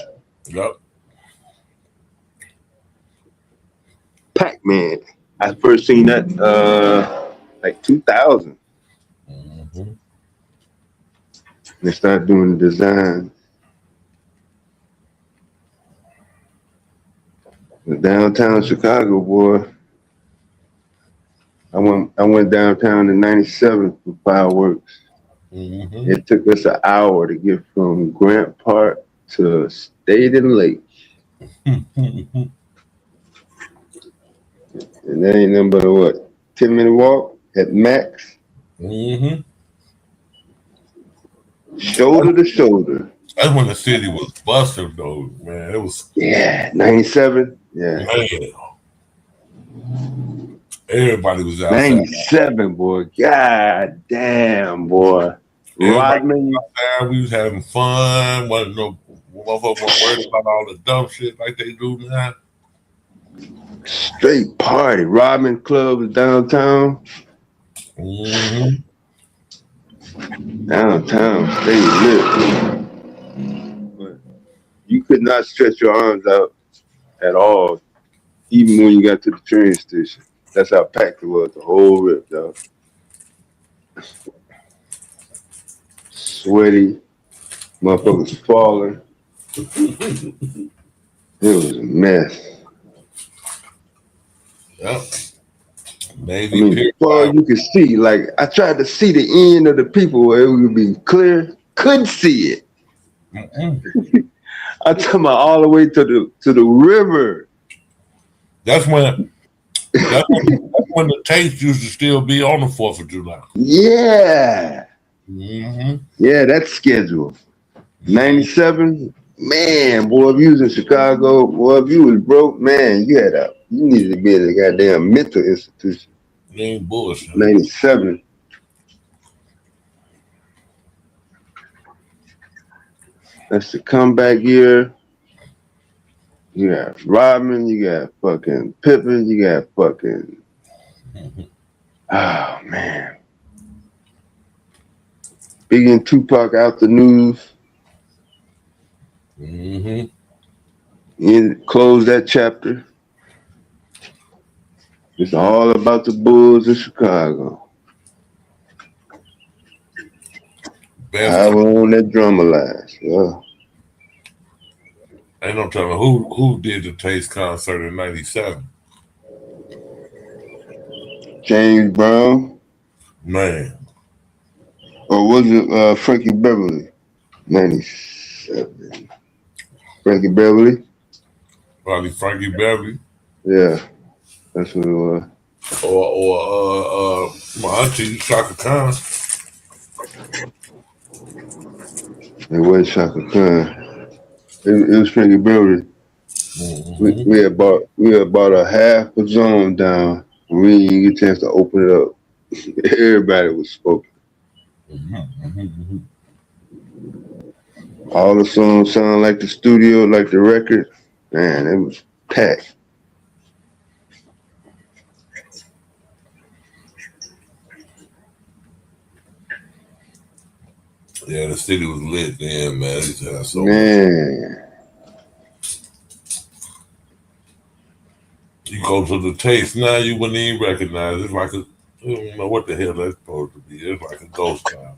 Speaker 19: Yep.
Speaker 11: Pac-Man. I first seen that like 2000.
Speaker 19: Mm-hmm.
Speaker 11: They started doing the design. Downtown Chicago, boy. I went downtown in '97 for fireworks.
Speaker 19: Mm-hmm.
Speaker 11: It took us an hour to get from Grant Park to State and Lake. And that ain't nothing but a what? 10-minute walk at max?
Speaker 19: Mm-hmm.
Speaker 11: Shoulder to shoulder.
Speaker 19: That's when the city was busting, though, man. It was.
Speaker 11: Yeah, '97. Yeah.
Speaker 19: Man. Everybody was outside.
Speaker 11: '97, boy. God damn, boy. Rodman.
Speaker 19: Was outside. We was having fun. Wasn't no motherfucker worried about all the dumb shit like they do now.
Speaker 11: Straight party. Rodman Club was downtown.
Speaker 19: Mm-hmm.
Speaker 11: Downtown, stay lit. But you could not stretch your arms out at all, even when you got to the train station. That's how packed it was, the whole rip, dog. Sweaty, motherfuckers falling. It was a mess.
Speaker 19: Yep. Maybe
Speaker 11: I mean, before you could see, like, I tried to see the end of the people where it would be clear, couldn't see it. I'm talking about all the way to the river.
Speaker 19: That's when the taste used to still be on the 4th of July.
Speaker 11: Yeah.
Speaker 19: Mm-hmm.
Speaker 11: Yeah, that schedule. '97, man, boy, if you was in Chicago, boy, if you was broke, man, you needed to be at a goddamn mental institution.
Speaker 19: You ain't bullshit.
Speaker 11: '97. That's the comeback year. You got Rodman, you got fucking Pippen, you got fucking. Oh, man. Biggie and Tupac out the news.
Speaker 19: Mm-hmm.
Speaker 11: Close that chapter. It's all about the Bulls in Chicago. However long that drummer lasts. Yeah.
Speaker 19: Ain't no telling who did the Taste concert in '97.
Speaker 11: James Brown.
Speaker 19: Man.
Speaker 11: Or was it Frankie Beverly? 97. Frankie Beverly?
Speaker 19: Probably Frankie Beverly.
Speaker 11: Yeah. That's what it was.
Speaker 19: Or my auntie, Shaka Khan.
Speaker 11: It wasn't Shaka Khan. It was Frankie Beverly.
Speaker 19: Mm-hmm.
Speaker 11: We had bought a half a zone down. We didn't get a chance to open it up. Everybody was spoken.
Speaker 19: Mm-hmm.
Speaker 11: All the songs sound like the studio, like the record. Man, it was packed.
Speaker 19: Yeah, the city was lit then, man. They just had so
Speaker 11: Man.
Speaker 19: You go to the Taste now, you wouldn't even recognize it. It's like I don't know what the hell that's supposed to be. It's like a ghost town.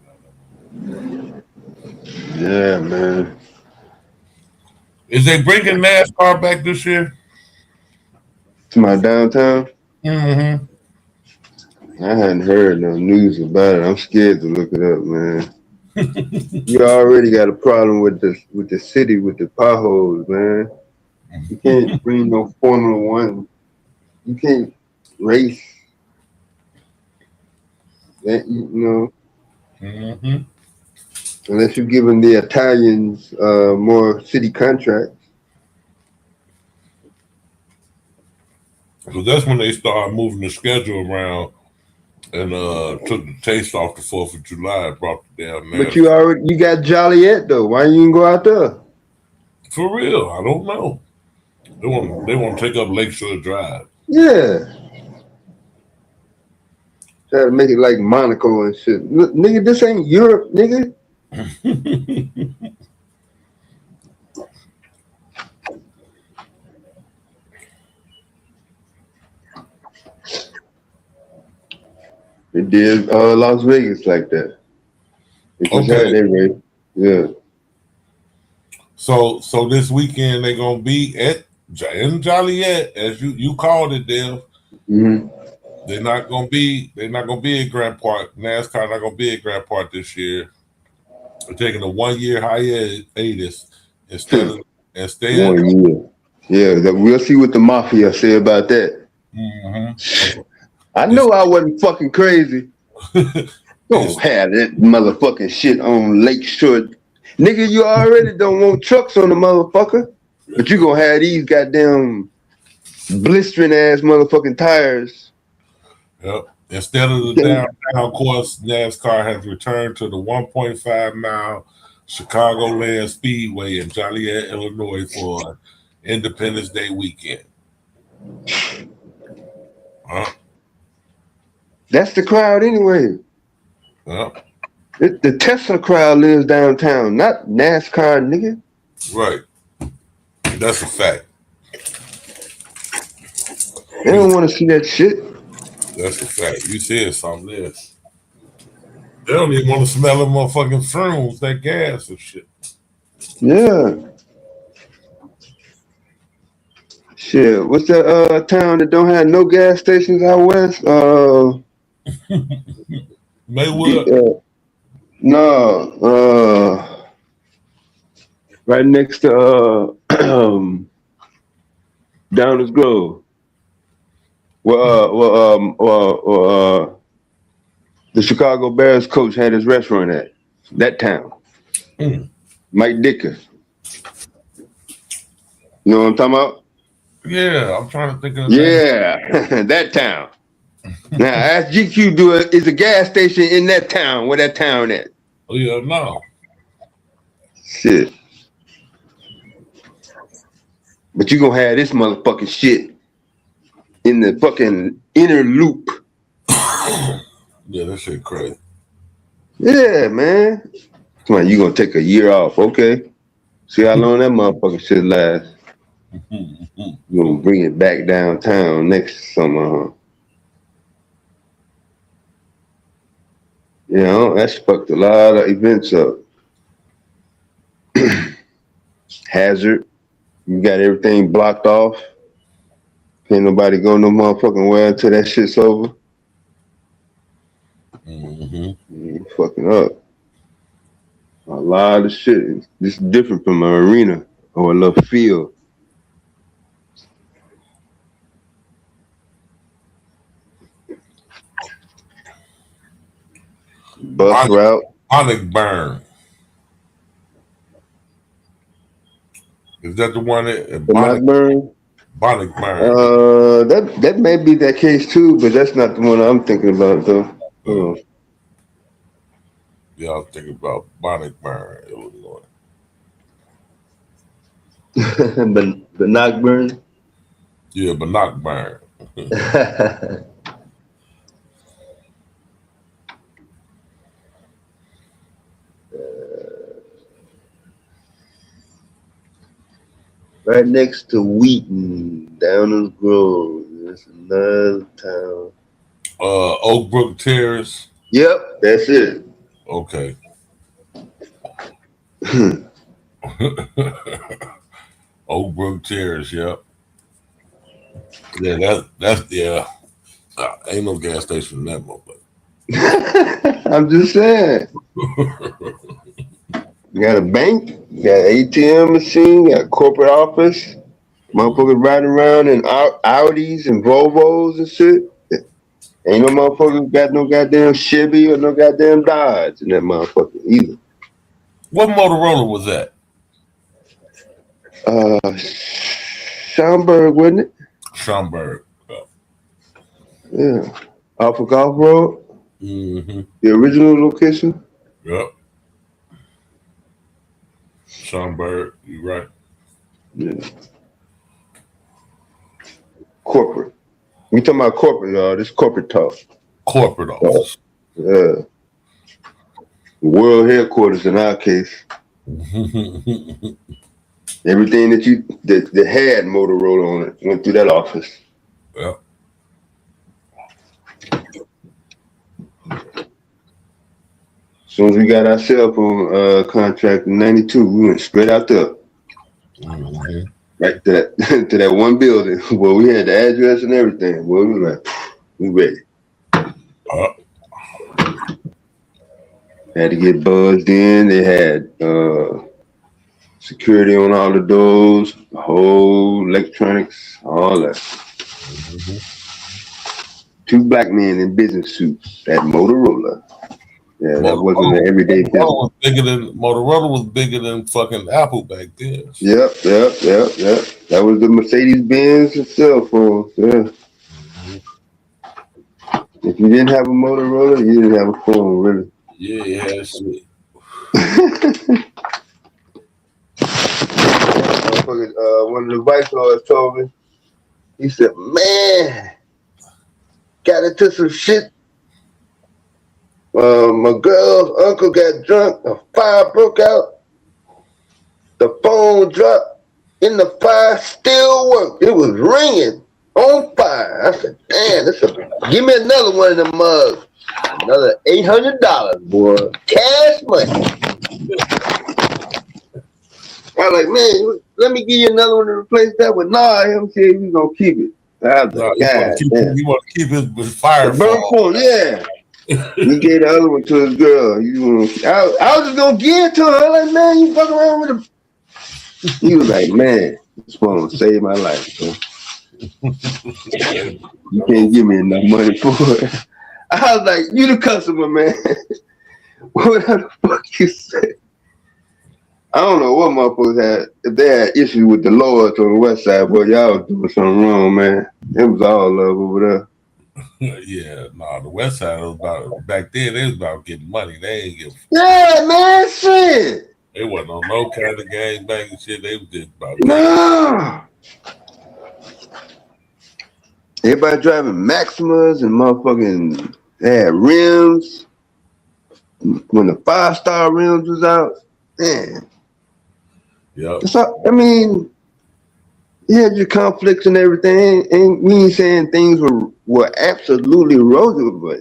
Speaker 11: Yeah, man.
Speaker 19: Is they bringing NASCAR back this year?
Speaker 11: To my downtown?
Speaker 19: Mm-hmm.
Speaker 11: I hadn't heard no news about it. I'm scared to look it up, man. You already got a problem with the city with the potholes, man. You can't bring no Formula One. You can't race. That you know.
Speaker 19: Mm-hmm.
Speaker 11: Unless you're giving the Italians more city contracts.
Speaker 19: Because that's when they started moving the schedule around and took the Taste off the 4th of July and brought the damn NASCAR.
Speaker 11: But you got Joliet though. Why you didn't go out there?
Speaker 19: For real, I don't know. They want to take up Lakeshore Drive.
Speaker 11: Yeah. Try to make it like Monaco and shit. Look, nigga, this ain't Europe, nigga. It did Las Vegas like that. It just had their race. Yeah.
Speaker 19: So this weekend they're gonna be in Joliet, as you called it, Dale.
Speaker 11: Mm-hmm.
Speaker 19: They're not gonna be at Grant Park. NASCAR not gonna be at Grant Park this year. They're taking a 1-year hiatus instead.
Speaker 11: 1 year. Yeah, we'll see what the mafia say about that.
Speaker 19: Mm-hmm.
Speaker 11: I know I wasn't fucking crazy. Don't have that motherfucking shit on Lakeshore. Nigga, you already don't want trucks on the motherfucker. But you gonna have these goddamn blistering ass motherfucking tires.
Speaker 19: Yep. Instead of the downtown course, NASCAR has returned to the 1.5 mile Chicagoland Speedway in Joliet, Illinois for Independence Day weekend.
Speaker 11: That's the crowd anyway.
Speaker 19: Yep.
Speaker 11: The Tesla crowd lives downtown, not NASCAR, nigga.
Speaker 19: Right. That's a fact.
Speaker 11: They don't want to see that shit.
Speaker 19: That's a fact. You said something there. They don't even want to smell the motherfucking fumes, that gas and shit.
Speaker 11: Yeah. Shit. What's that town that don't have no gas stations out west?
Speaker 19: Maywood.
Speaker 11: No. Right next to Downers Grove. The Chicago Bears coach had his restaurant at that town. Mike Dicker. You know what I'm talking about?
Speaker 19: Yeah, I'm trying to think of
Speaker 11: that town. Now ask GQ is a gas station in that town. Where that town at?
Speaker 19: Oh yeah, no.
Speaker 11: Shit. But you gonna have this motherfucking shit in the fucking inner loop.
Speaker 19: Yeah, that shit crazy.
Speaker 11: Yeah, man. Come on, you gonna take a year off, okay? See how long that motherfucking shit lasts. You gonna bring it back downtown next summer, huh? You know, that's fucked a lot of events up. Hazard. You got everything blocked off. Can't nobody go no motherfucking well until that shit's over. You fucking up. A lot of shit. This is different from an arena or a little field. Bus route.
Speaker 19: Sonic Burn. Is that the one that
Speaker 11: Bonic Burn?
Speaker 19: Bonic Burn.
Speaker 11: That may be that case too, but that's not the one I'm thinking about though.
Speaker 19: Yeah, I was thinking about Bonic Burn, Illinois.
Speaker 11: Bonic Burn?
Speaker 19: Yeah, Bonic Burn.
Speaker 11: Right next to Wheaton, Downers Grove. That's another town.
Speaker 19: Oak Brook Terrace.
Speaker 11: Yep, that's it.
Speaker 19: Okay. Oak Brook Terrace, yep. Yeah, that's ain't no gas station in that moment.
Speaker 11: I'm just saying. You got a bank, you got an ATM machine, you got a corporate office, motherfuckers riding around in Audis and Volvos and shit. Ain't no motherfuckers got no goddamn Chevy or no goddamn Dodge in that motherfucker either.
Speaker 19: What Motorola was that?
Speaker 11: Schaumburg, wasn't it?
Speaker 19: Schaumburg.
Speaker 11: Yeah. Off of Golf Road?
Speaker 19: Mm-hmm.
Speaker 11: The original location?
Speaker 19: Yep. Schaumburg, you right.
Speaker 11: Yeah. Corporate. We talking about corporate, y'all. This corporate talk.
Speaker 19: Corporate office.
Speaker 11: Yeah. World headquarters in our case. Everything that had Motorola on it went through that office.
Speaker 19: Yep.
Speaker 11: As soon as we got our cell phone contract in '92, we went straight out there. Right to that to that one building where we had the address and everything. Well, we were like, we ready. Had to get buzzed in. They had security on all the doors, the whole electronics, all that. Two black men in business suits at Motorola. Yeah, that wasn't an everyday thing.
Speaker 19: Motorola was bigger than fucking Apple back then.
Speaker 11: Yep. That was the Mercedes-Benz cell phone. Yeah. If you didn't have a Motorola, you didn't have a phone, really.
Speaker 19: Yeah, shit.
Speaker 11: One of the vice lords told me, he said, man, got into some shit. My girl's uncle got drunk, a fire broke out, the phone dropped, and the fire still worked. It was ringing on fire. I said, damn, give me another one of them mugs. Another $800, boy. Cash money. I was like, man, let me give you another one to replace that with. Nah, him said we gonna keep it. I was like,
Speaker 19: you want to keep his fire
Speaker 11: phone, yeah. He gave the other one to his girl. I was just gonna give it to her. I was like, man, you fuck around with him. He was like, man, this phone saved my life. So. You can't give me enough money for it. I was like, you the customer, man. What the fuck you say? I don't know what motherfuckers had. If they had issues with the lords on the west side, boy, y'all was doing something wrong, man. It was all love over there.
Speaker 19: Yeah, the west side was about, back then, they was about getting money. They ain't give.
Speaker 11: Yeah, man, shit.
Speaker 19: They wasn't on no kind of gangbanging shit. They was just about.
Speaker 11: No. Everybody driving Maximas and motherfucking, they had rims. When the 5-star rims was out, man.
Speaker 19: Yeah.
Speaker 11: So, I mean, you had your conflicts and everything, and we ain't saying things were absolutely rosy, but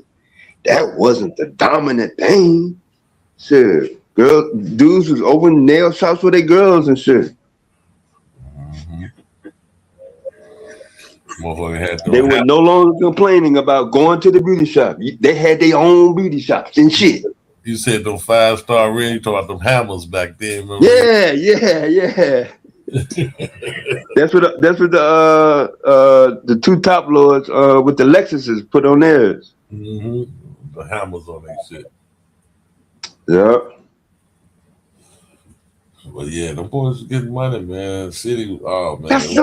Speaker 11: that wasn't the dominant thing. Shit, dudes was opening nail shops for their girls and shit. They were no longer complaining about going to the beauty shop. They had their own beauty shops and shit.
Speaker 19: You said them 5-star ring, you talking about them hammers back then, remember?
Speaker 11: Yeah. That's what the two top lords with the Lexuses put on theirs.
Speaker 19: The hammers on that shit.
Speaker 11: Yeah.
Speaker 19: But yeah, the boys was getting money, man. City, oh man.
Speaker 11: That's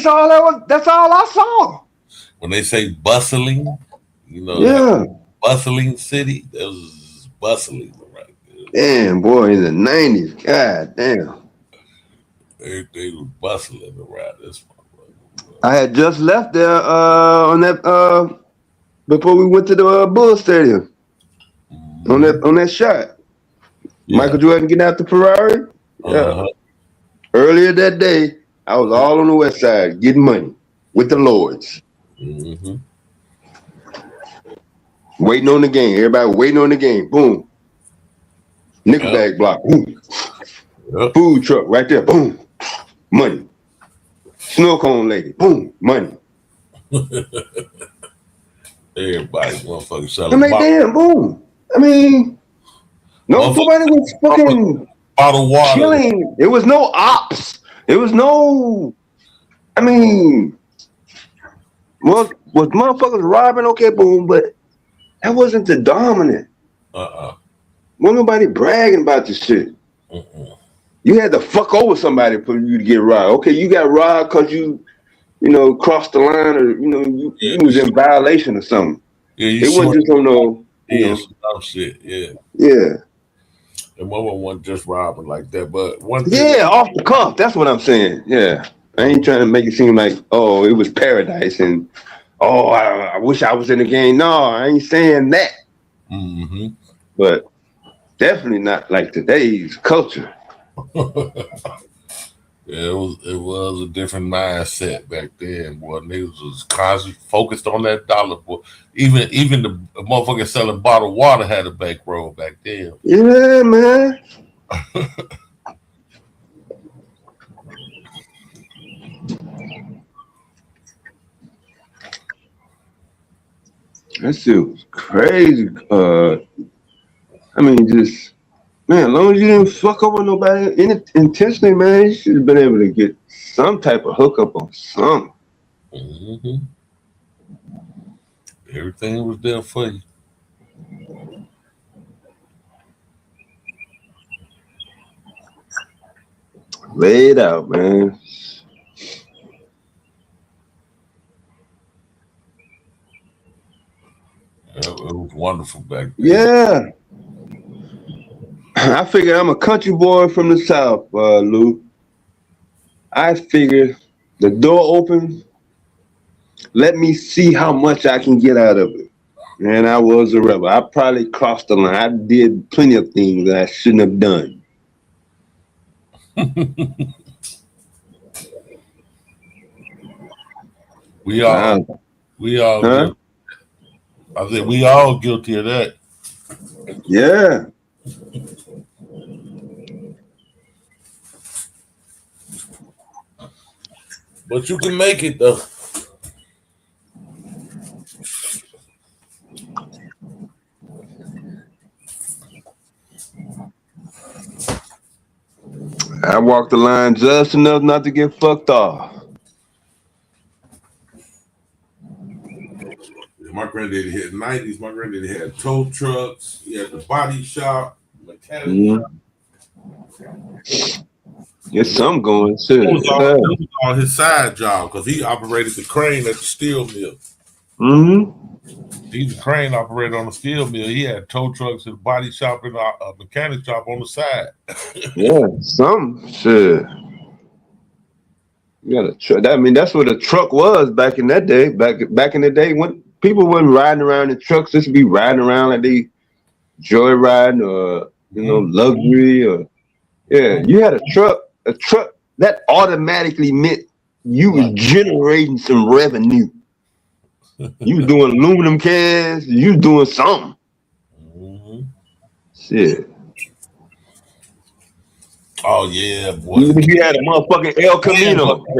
Speaker 11: all I saw.
Speaker 19: When they say bustling, you know,
Speaker 11: Yeah,
Speaker 19: bustling city, that was bustling, right?
Speaker 11: damn boy, in the 90s, god damn.
Speaker 19: Everything was bustling around this one.
Speaker 11: I had just left there on that before we went to the Bull Stadium on that shot.
Speaker 19: Yeah.
Speaker 11: Michael Jordan getting out the Ferrari. Yeah. Earlier that day, I was all on the west side getting money with the Lords. Waiting on the game. Everybody waiting on the game. Boom. Nickel bag block. Boom. Food truck right there. Boom. Money. Snow cone lady. Boom. Money.
Speaker 19: Everybody motherfucking selling.
Speaker 11: I mean, damn, boom. I mean, nobody was fucking
Speaker 19: bottled water.
Speaker 11: Killing. It was no ops. It was no. I mean, was motherfuckers robbing? Okay, boom, but that wasn't the dominant. Wasn't nobody bragging about this shit. You had to fuck over somebody for you to get robbed. Okay, you got robbed because you crossed the line, or you was in violation or something.
Speaker 19: Yeah,
Speaker 11: it wasn't just on no.
Speaker 19: Some shit. Yeah.
Speaker 11: Yeah.
Speaker 19: And one wasn't just robbing like that, but one thing.
Speaker 11: Yeah, off the cuff. That's what I'm saying. Yeah. I ain't trying to make it seem like, oh, it was paradise and oh, I wish I was in the game. No, I ain't saying that. But definitely not like today's culture.
Speaker 19: Yeah, it was a different mindset back then, boy. Niggas was constantly focused on that dollar, boy. Even the motherfucker selling bottled water had a bankroll back then.
Speaker 11: Yeah, man. That shit was crazy. I mean, just man, as long as you didn't fuck over nobody intentionally, man, you should have been able to get some type of hookup on something.
Speaker 19: Everything was there for you.
Speaker 11: Lay it out, man.
Speaker 19: It was wonderful back then.
Speaker 11: Yeah. I figured I'm a country boy from the South, Lou. I figured the door open, let me see how much I can get out of it. And I was a rebel. I probably crossed the line. I did plenty of things that I shouldn't have done.
Speaker 19: We all
Speaker 11: huh?
Speaker 19: I said we all guilty of that.
Speaker 11: Yeah.
Speaker 19: But you can make it though.
Speaker 11: I walked the line just enough not to get fucked off.
Speaker 19: My granddaddy had 90s. My granddaddy had tow trucks. He had the body shop, mechanic shop.
Speaker 11: Get some going too.
Speaker 19: It was all his side job because he operated the crane at the steel mill. He's a crane operator on the steel mill. He had tow trucks and a body shop and a mechanic shop on the side.
Speaker 11: Yeah, some shit. You got a truck. I mean, that's what a truck was back in that day. Back in the day when people weren't riding around in trucks, just be riding around like they joyriding or luxury or you had a truck. A truck that automatically meant you was generating some revenue. You was doing aluminum cans. You was doing something. Shit.
Speaker 19: Oh yeah, boy.
Speaker 11: Even if you had a motherfucking El Camino.
Speaker 19: I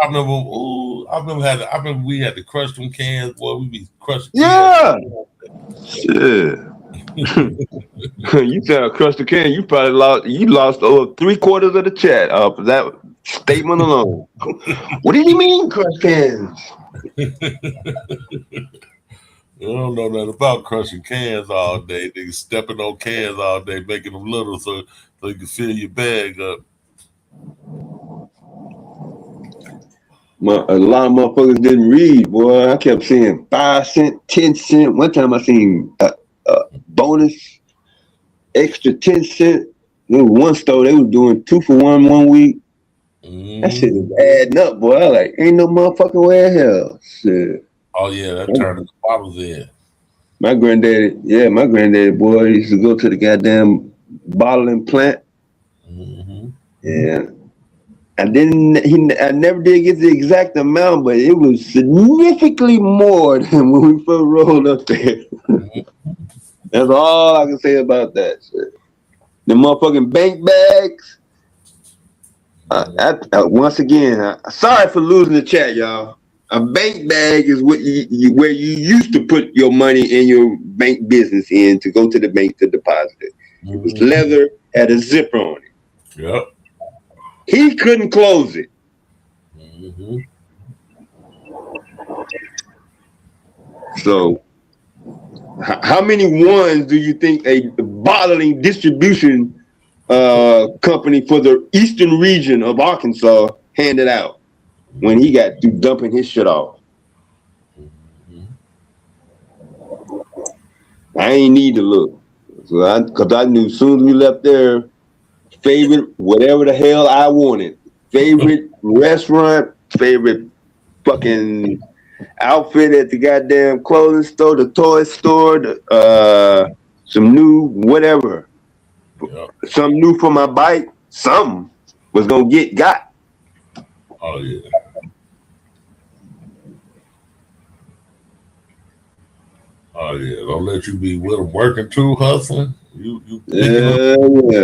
Speaker 19: remember. Ooh, I remember we had to crush them cans, boy. We be crushing
Speaker 11: Yeah. Shit. You tell Crush the Can, you probably lost over 3/4 of the chat off of that statement alone. What do you mean, Crush Cans?
Speaker 19: I don't know nothing about crushing cans all day. Niggas stepping on cans all day, making them little so you can fill your bag up.
Speaker 11: A lot of motherfuckers didn't read, boy. I kept seeing 5 cent, 10 cent. One time I seen a bonus, extra 10 cent. There was one store, they was doing 2 for 1 week. That shit is adding up, boy. I like, ain't no motherfucking way in hell. Shit.
Speaker 19: Oh yeah, that turning the bottles in.
Speaker 11: My granddaddy, boy, used to go to the goddamn bottling plant. Yeah. I never did get the exact amount, but it was significantly more than when we first rolled up there. That's all I can say about that shit. The motherfucking bank bags. Once again, sorry for losing the chat, y'all. A bank bag is what where you used to put your money in your bank business in to go to the bank to deposit it. It was leather, had a zipper on it.
Speaker 19: Yep.
Speaker 11: He couldn't close it. So, how many ones do you think a bottling distribution company for the eastern region of Arkansas handed out when he got through dumping his shit off? I ain't need to look. Because I knew as soon as we left there, favorite, whatever the hell I wanted, favorite restaurant, favorite fucking outfit at the goddamn clothing store, the toy store, some new whatever. Something new for my bike, something was gonna got.
Speaker 19: Oh yeah. Oh yeah, don't let you be with them working too, hustling. You
Speaker 11: Yeah,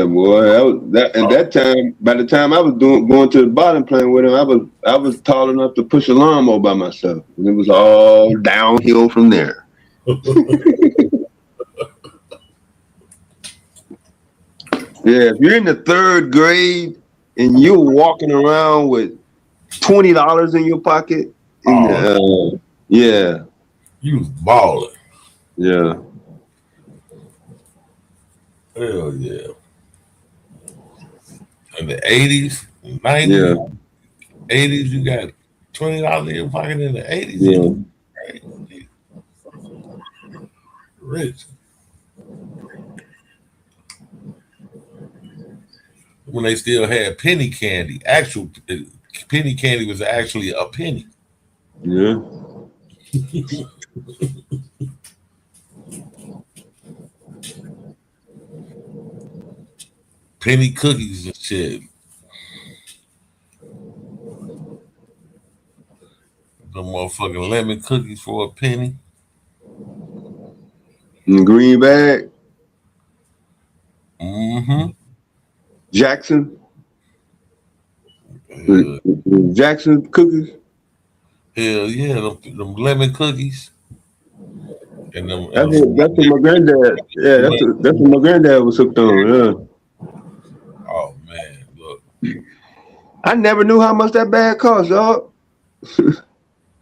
Speaker 11: boy. That time, by the time I was going to the bottom playing with him, I was tall enough to push a lawnmower by myself. And it was all downhill from there. Yeah, if you're in the 3rd grade and you're walking around with $20 in your pocket, yeah.
Speaker 19: You was balling.
Speaker 11: Yeah.
Speaker 19: Hell yeah. In the 80s, 90s, 80s, you got $20 in your pocket in the 80s.
Speaker 11: Yeah.
Speaker 19: Rich. When they still had penny candy, actual penny candy was actually a penny.
Speaker 11: Yeah.
Speaker 19: Penny cookies and shit. The motherfucking lemon cookies for a penny.
Speaker 11: In the green bag. Jackson. Jackson cookies.
Speaker 19: Hell yeah, them lemon cookies. And them,
Speaker 11: That's what my granddad. Yeah, that's what my granddad was hooked on. Yeah.
Speaker 19: Oh man, look.
Speaker 11: I never knew how much that bag cost, dog.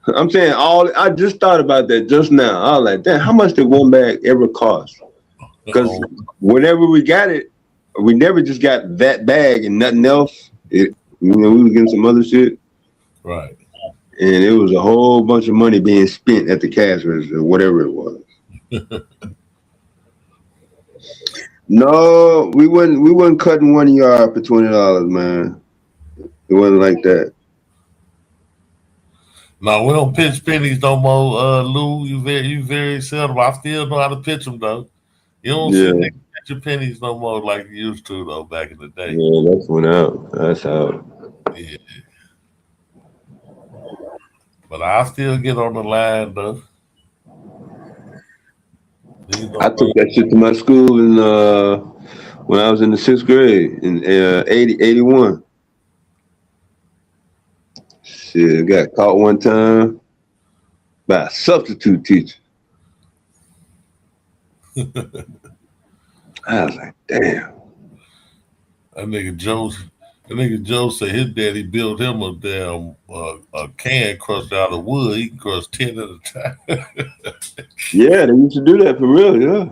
Speaker 11: I'm saying I just thought about that just now. I was like, damn, how much did one bag ever cost? Because whenever we got it, we never just got that bag and nothing else. We were getting some other shit.
Speaker 19: Right.
Speaker 11: And it was a whole bunch of money being spent at the cash register, whatever it was. No, we wasn't cutting 1 yard for $20, man. It wasn't like that.
Speaker 19: No, we don't pitch pennies no more, Lou. You very seldom. I still know how to pitch them though. You don't see niggas pitch your pennies no more like you used to though back in the day.
Speaker 11: Yeah, that's went out. That's out.
Speaker 19: Yeah. But I still get on the line though.
Speaker 11: I took that shit to my school when I was in the 6th grade in 81. Shit, got caught one time by a substitute teacher. I was like, damn.
Speaker 19: That nigga Joe said his daddy built him a damn a can crushed out of wood. He can crush 10 at a time.
Speaker 11: Yeah, they used to do that for real, yeah.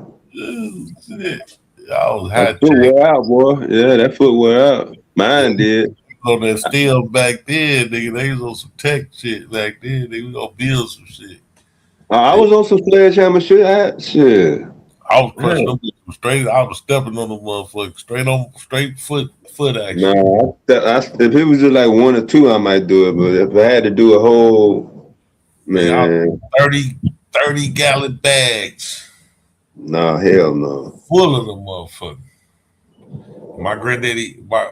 Speaker 19: Shit. I was
Speaker 11: That
Speaker 19: hot
Speaker 11: foot wear out, boy. Yeah, that foot wear out. Mine did.
Speaker 19: On that steel back then, nigga, they was on some tech shit back then. They was gonna build some shit.
Speaker 11: I was on some sledgehammer shit. Shit.
Speaker 19: I was crushing them straight. I was stepping on the motherfucker straight foot action.
Speaker 11: Nah, if it was just like one or two, I might do it. But if I had to do a whole, man,
Speaker 19: 30 gallon bags.
Speaker 11: Nah, hell no.
Speaker 19: Full of them motherfuckers. My granddaddy, my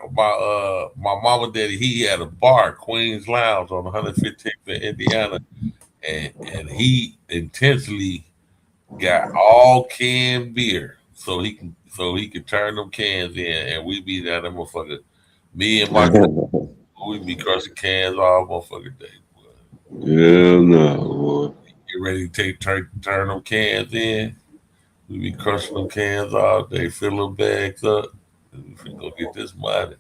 Speaker 19: mama daddy, he had a bar, Queens Lounge on 115th in Indiana, and he intentionally got all canned beer so he could turn them cans in, and we be that motherfucker. Me and my cousin, we be crushing cans all motherfucking day.
Speaker 11: Hell no, boy.
Speaker 19: Get ready to turn them cans in. We be crushing them cans all day, fill them bags up. We go get this money.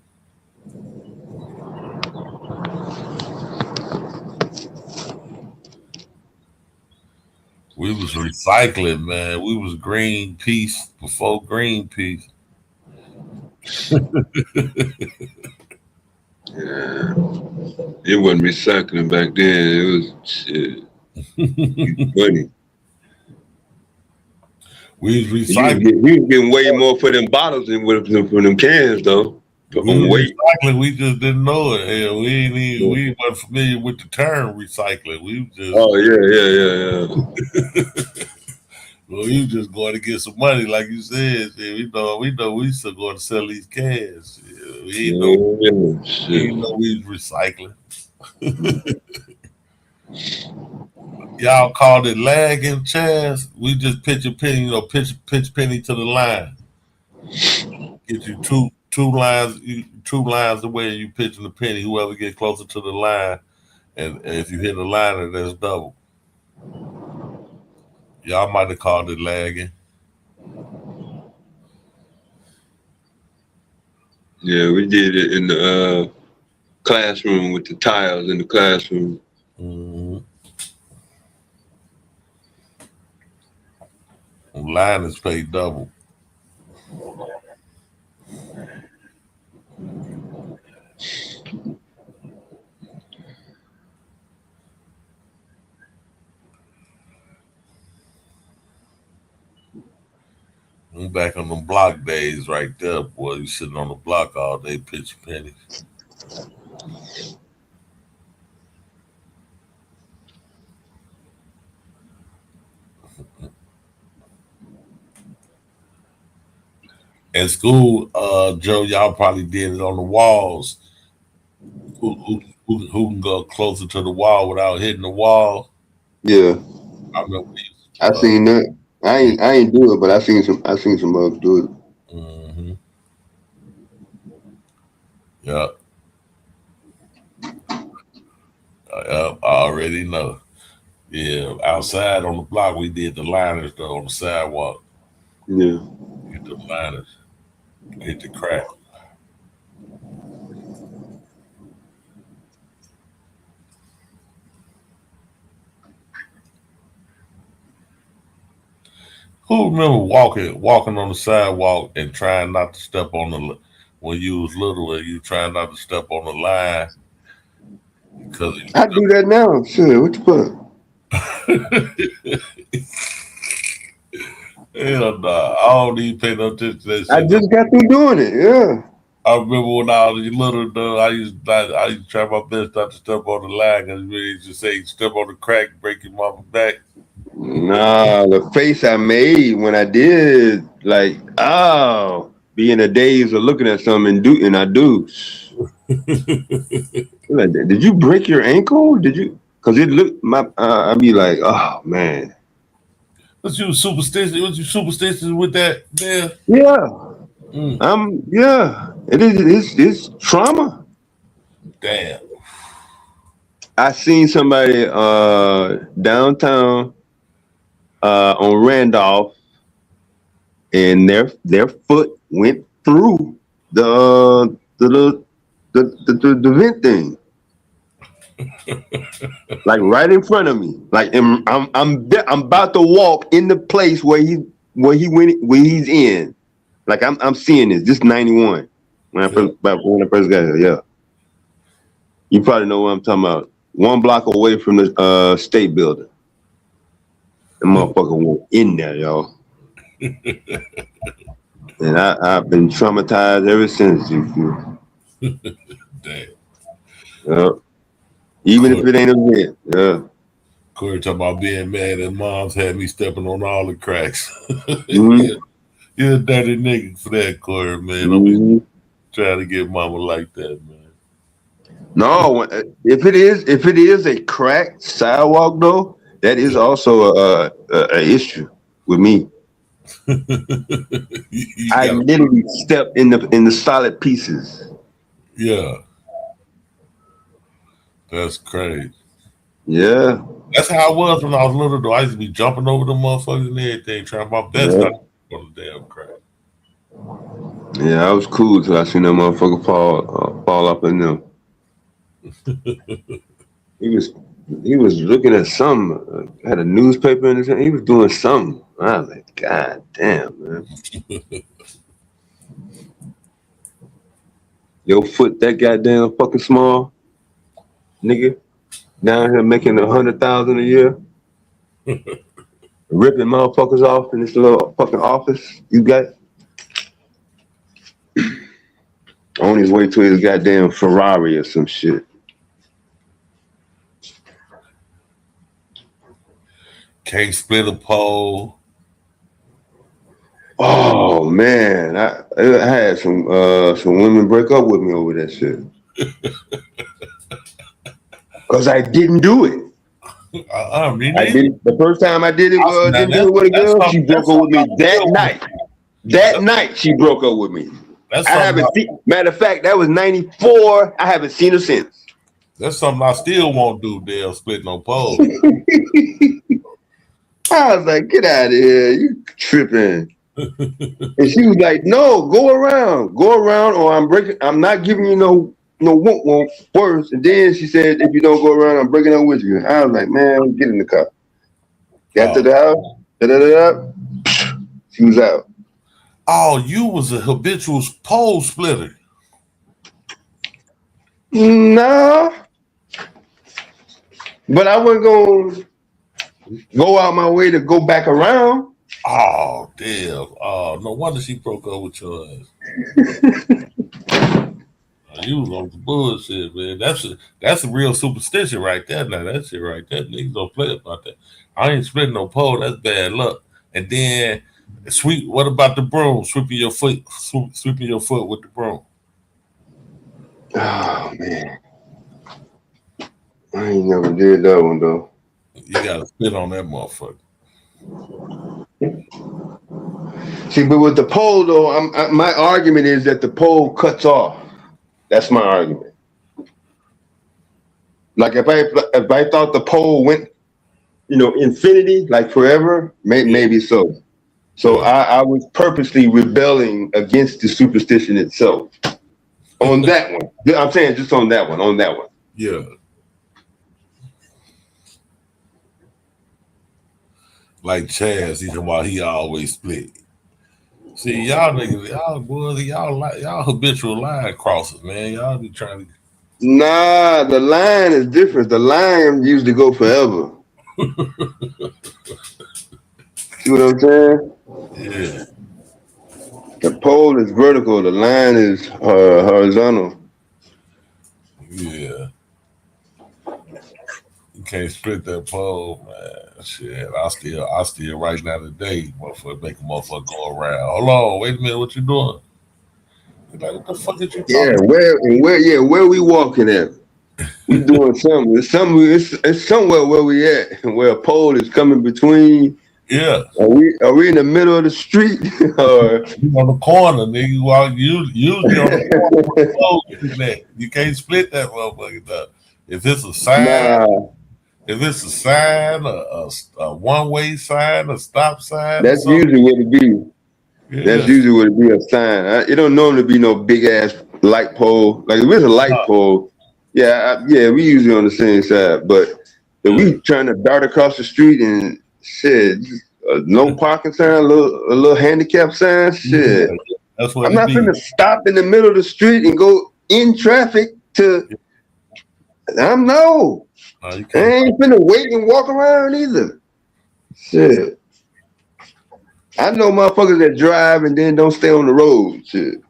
Speaker 19: We was recycling, man. We was Greenpeace before Greenpeace.
Speaker 11: Yeah. It wasn't recycling back then. It was shit. Money.
Speaker 19: We was recycling.
Speaker 11: We was getting way more for them bottles than for them cans, though.
Speaker 19: We was recycling. We just didn't know it. Hell, we weren't familiar with the term recycling. We was just.
Speaker 11: Oh yeah.
Speaker 19: Well, you just going to get some money, like you said. We know we still going to sell these cans. We didn't know we was recycling. Y'all called it lagging, Chaz. We just pitch a penny, pitch penny to the line. Get you two lines away, and you pitching the penny. Whoever gets closer to the line, and if you hit the liner, that's double. Y'all might have called it lagging.
Speaker 11: Yeah, we did it in the classroom with the tiles in the classroom.
Speaker 19: Mm-hmm. Liners pay double. I'm back on them block days right there, boy. You sitting on the block all day pitching pennies. In school, Joe, y'all probably did it on the walls. Who can go closer to the wall without hitting the wall?
Speaker 11: Yeah,
Speaker 19: I remember
Speaker 11: I seen that. I ain't do it, but I seen some others do it.
Speaker 19: Mm-hmm. Yep. I already know. Yeah, outside on the block, we did the liners though on the sidewalk.
Speaker 11: Yeah.
Speaker 19: Hit the liners. Hit the crack. Who remember walking on the sidewalk and trying not to step on the when you was little and you trying not to step on the line? Because
Speaker 11: I do that now. Shit, what the fuck?
Speaker 19: Hell nah, I don't even pay no attention to that shit.
Speaker 11: I just got through doing it. Yeah.
Speaker 19: I remember when I was little, though, I used to try my best not to step on the line because really just say step on the crack, break your mama back.
Speaker 11: Nah, the face I made when I did, like, be in a daze of looking at something and I do. Like, did you break your ankle? Did you? Because it looked I'd be like, oh man.
Speaker 19: Was you superstitious? Was you superstitious with that there?
Speaker 11: Yeah. Yeah. It's trauma.
Speaker 19: Damn.
Speaker 11: I seen somebody downtown on Randolph, and their foot went through the vent thing, like right in front of me. Like I'm about to walk in the place where he's in. Like I'm seeing this. This is 91 when I first got here. Yeah, you probably know what I'm talking about. 1 block away from the state building. The motherfucker went in there, y'all. And I've been traumatized ever since.
Speaker 19: Damn.
Speaker 11: Yeah. Even if it ain't a vent. Yeah.
Speaker 19: Corey talking about being mad that mom's had me stepping on all the cracks.
Speaker 11: Mm-hmm.
Speaker 19: You're a dirty nigga for that, Corey, man. Don't be trying to get mama like that, man.
Speaker 11: No, if it is a cracked sidewalk though, that is also a issue with me. I literally stepped in the solid pieces.
Speaker 19: Yeah. That's crazy.
Speaker 11: Yeah.
Speaker 19: That's how I was when I was little though. I used to be jumping over the motherfuckers and everything, trying to my best not on the damn crack.
Speaker 11: Yeah, I was cool till I seen that motherfucker fall up in them. He was looking at something, had a newspaper in his hand. He was doing something. I was like, God damn, man. Your foot that goddamn fucking small, nigga. Down here making 100,000 a year. Ripping motherfuckers off in this little fucking office you got. On his way to his goddamn Ferrari or some shit.
Speaker 19: Can't split a pole.
Speaker 11: Oh man, I had some women break up with me over that shit. Cause I didn't do it. I didn't. The first time I did it, didn't do it with a girl. She broke up with me that night. That night she broke up with me. I haven't seen. Matter of fact, that was 94. I haven't seen her since.
Speaker 19: That's something I still won't do. Damn, split no pole.
Speaker 11: I was like, get out of here, you tripping. And she was like, no, go around, or I'm not giving you no won't first. And then she said, if you don't go around, I'm breaking up with you. I was like, man, get in the car. Got to the house, she was out.
Speaker 19: Oh, you was a habitual pole splitter.
Speaker 11: No. But I wasn't going to go out my way to go back around.
Speaker 19: Oh, damn. Oh, no wonder she broke up with your ass. You was on the bullshit, man. That's a real superstition right there. Now, that shit right there. Niggas don't play about that. I ain't splitting no pole. That's bad luck. And then, what about the broom? Sweeping your foot with the broom.
Speaker 11: Oh, man. I ain't never did that one, though.
Speaker 19: You gotta spit on that motherfucker.
Speaker 11: See, but with the pole, though, my argument is that the pole cuts off. That's my argument. Like if I thought the pole went, infinity, like forever, maybe so. So I was purposely rebelling against the superstition itself. On that one, I'm saying just on that one.
Speaker 19: Yeah. Like Chaz, he's talking about he always split. See, y'all niggas, y'all habitual line crossers, man. Y'all be trying to.
Speaker 11: Nah, the line is different. The line usually go forever. See what I'm saying?
Speaker 19: Yeah.
Speaker 11: The pole is vertical. The line is horizontal.
Speaker 19: Yeah. You can't split that pole, man. Shit, I still right now today, motherfucker, make a motherfucker go around. Hold on, wait a minute, what you doing? You're like, what the fuck is you talking
Speaker 11: about? Where we walking at? We doing something. It's somewhere where we at, where a pole is coming between
Speaker 19: Yeah.
Speaker 11: Are we in the middle of the street or
Speaker 19: you on the corner, nigga? Well, usually on the corner. You can't split that motherfucker up. If it's a sign, a one-way sign, a stop sign, or
Speaker 11: that's
Speaker 19: something.
Speaker 11: usually what it be.
Speaker 19: Yeah.
Speaker 11: That's usually what it be, a sign. It don't normally be no big ass light pole. Like if it's a light pole, yeah, we usually on the same side. But if we trying to dart across the street and shit, no parking sign, a little handicap sign, shit.
Speaker 19: Yeah, that's what
Speaker 11: I'm not
Speaker 19: be.
Speaker 11: finna stop in the middle of the street and go in traffic to. No. I ain't finna wait and walk around either. Shit. I know motherfuckers that drive and then don't stay on the road. Shit.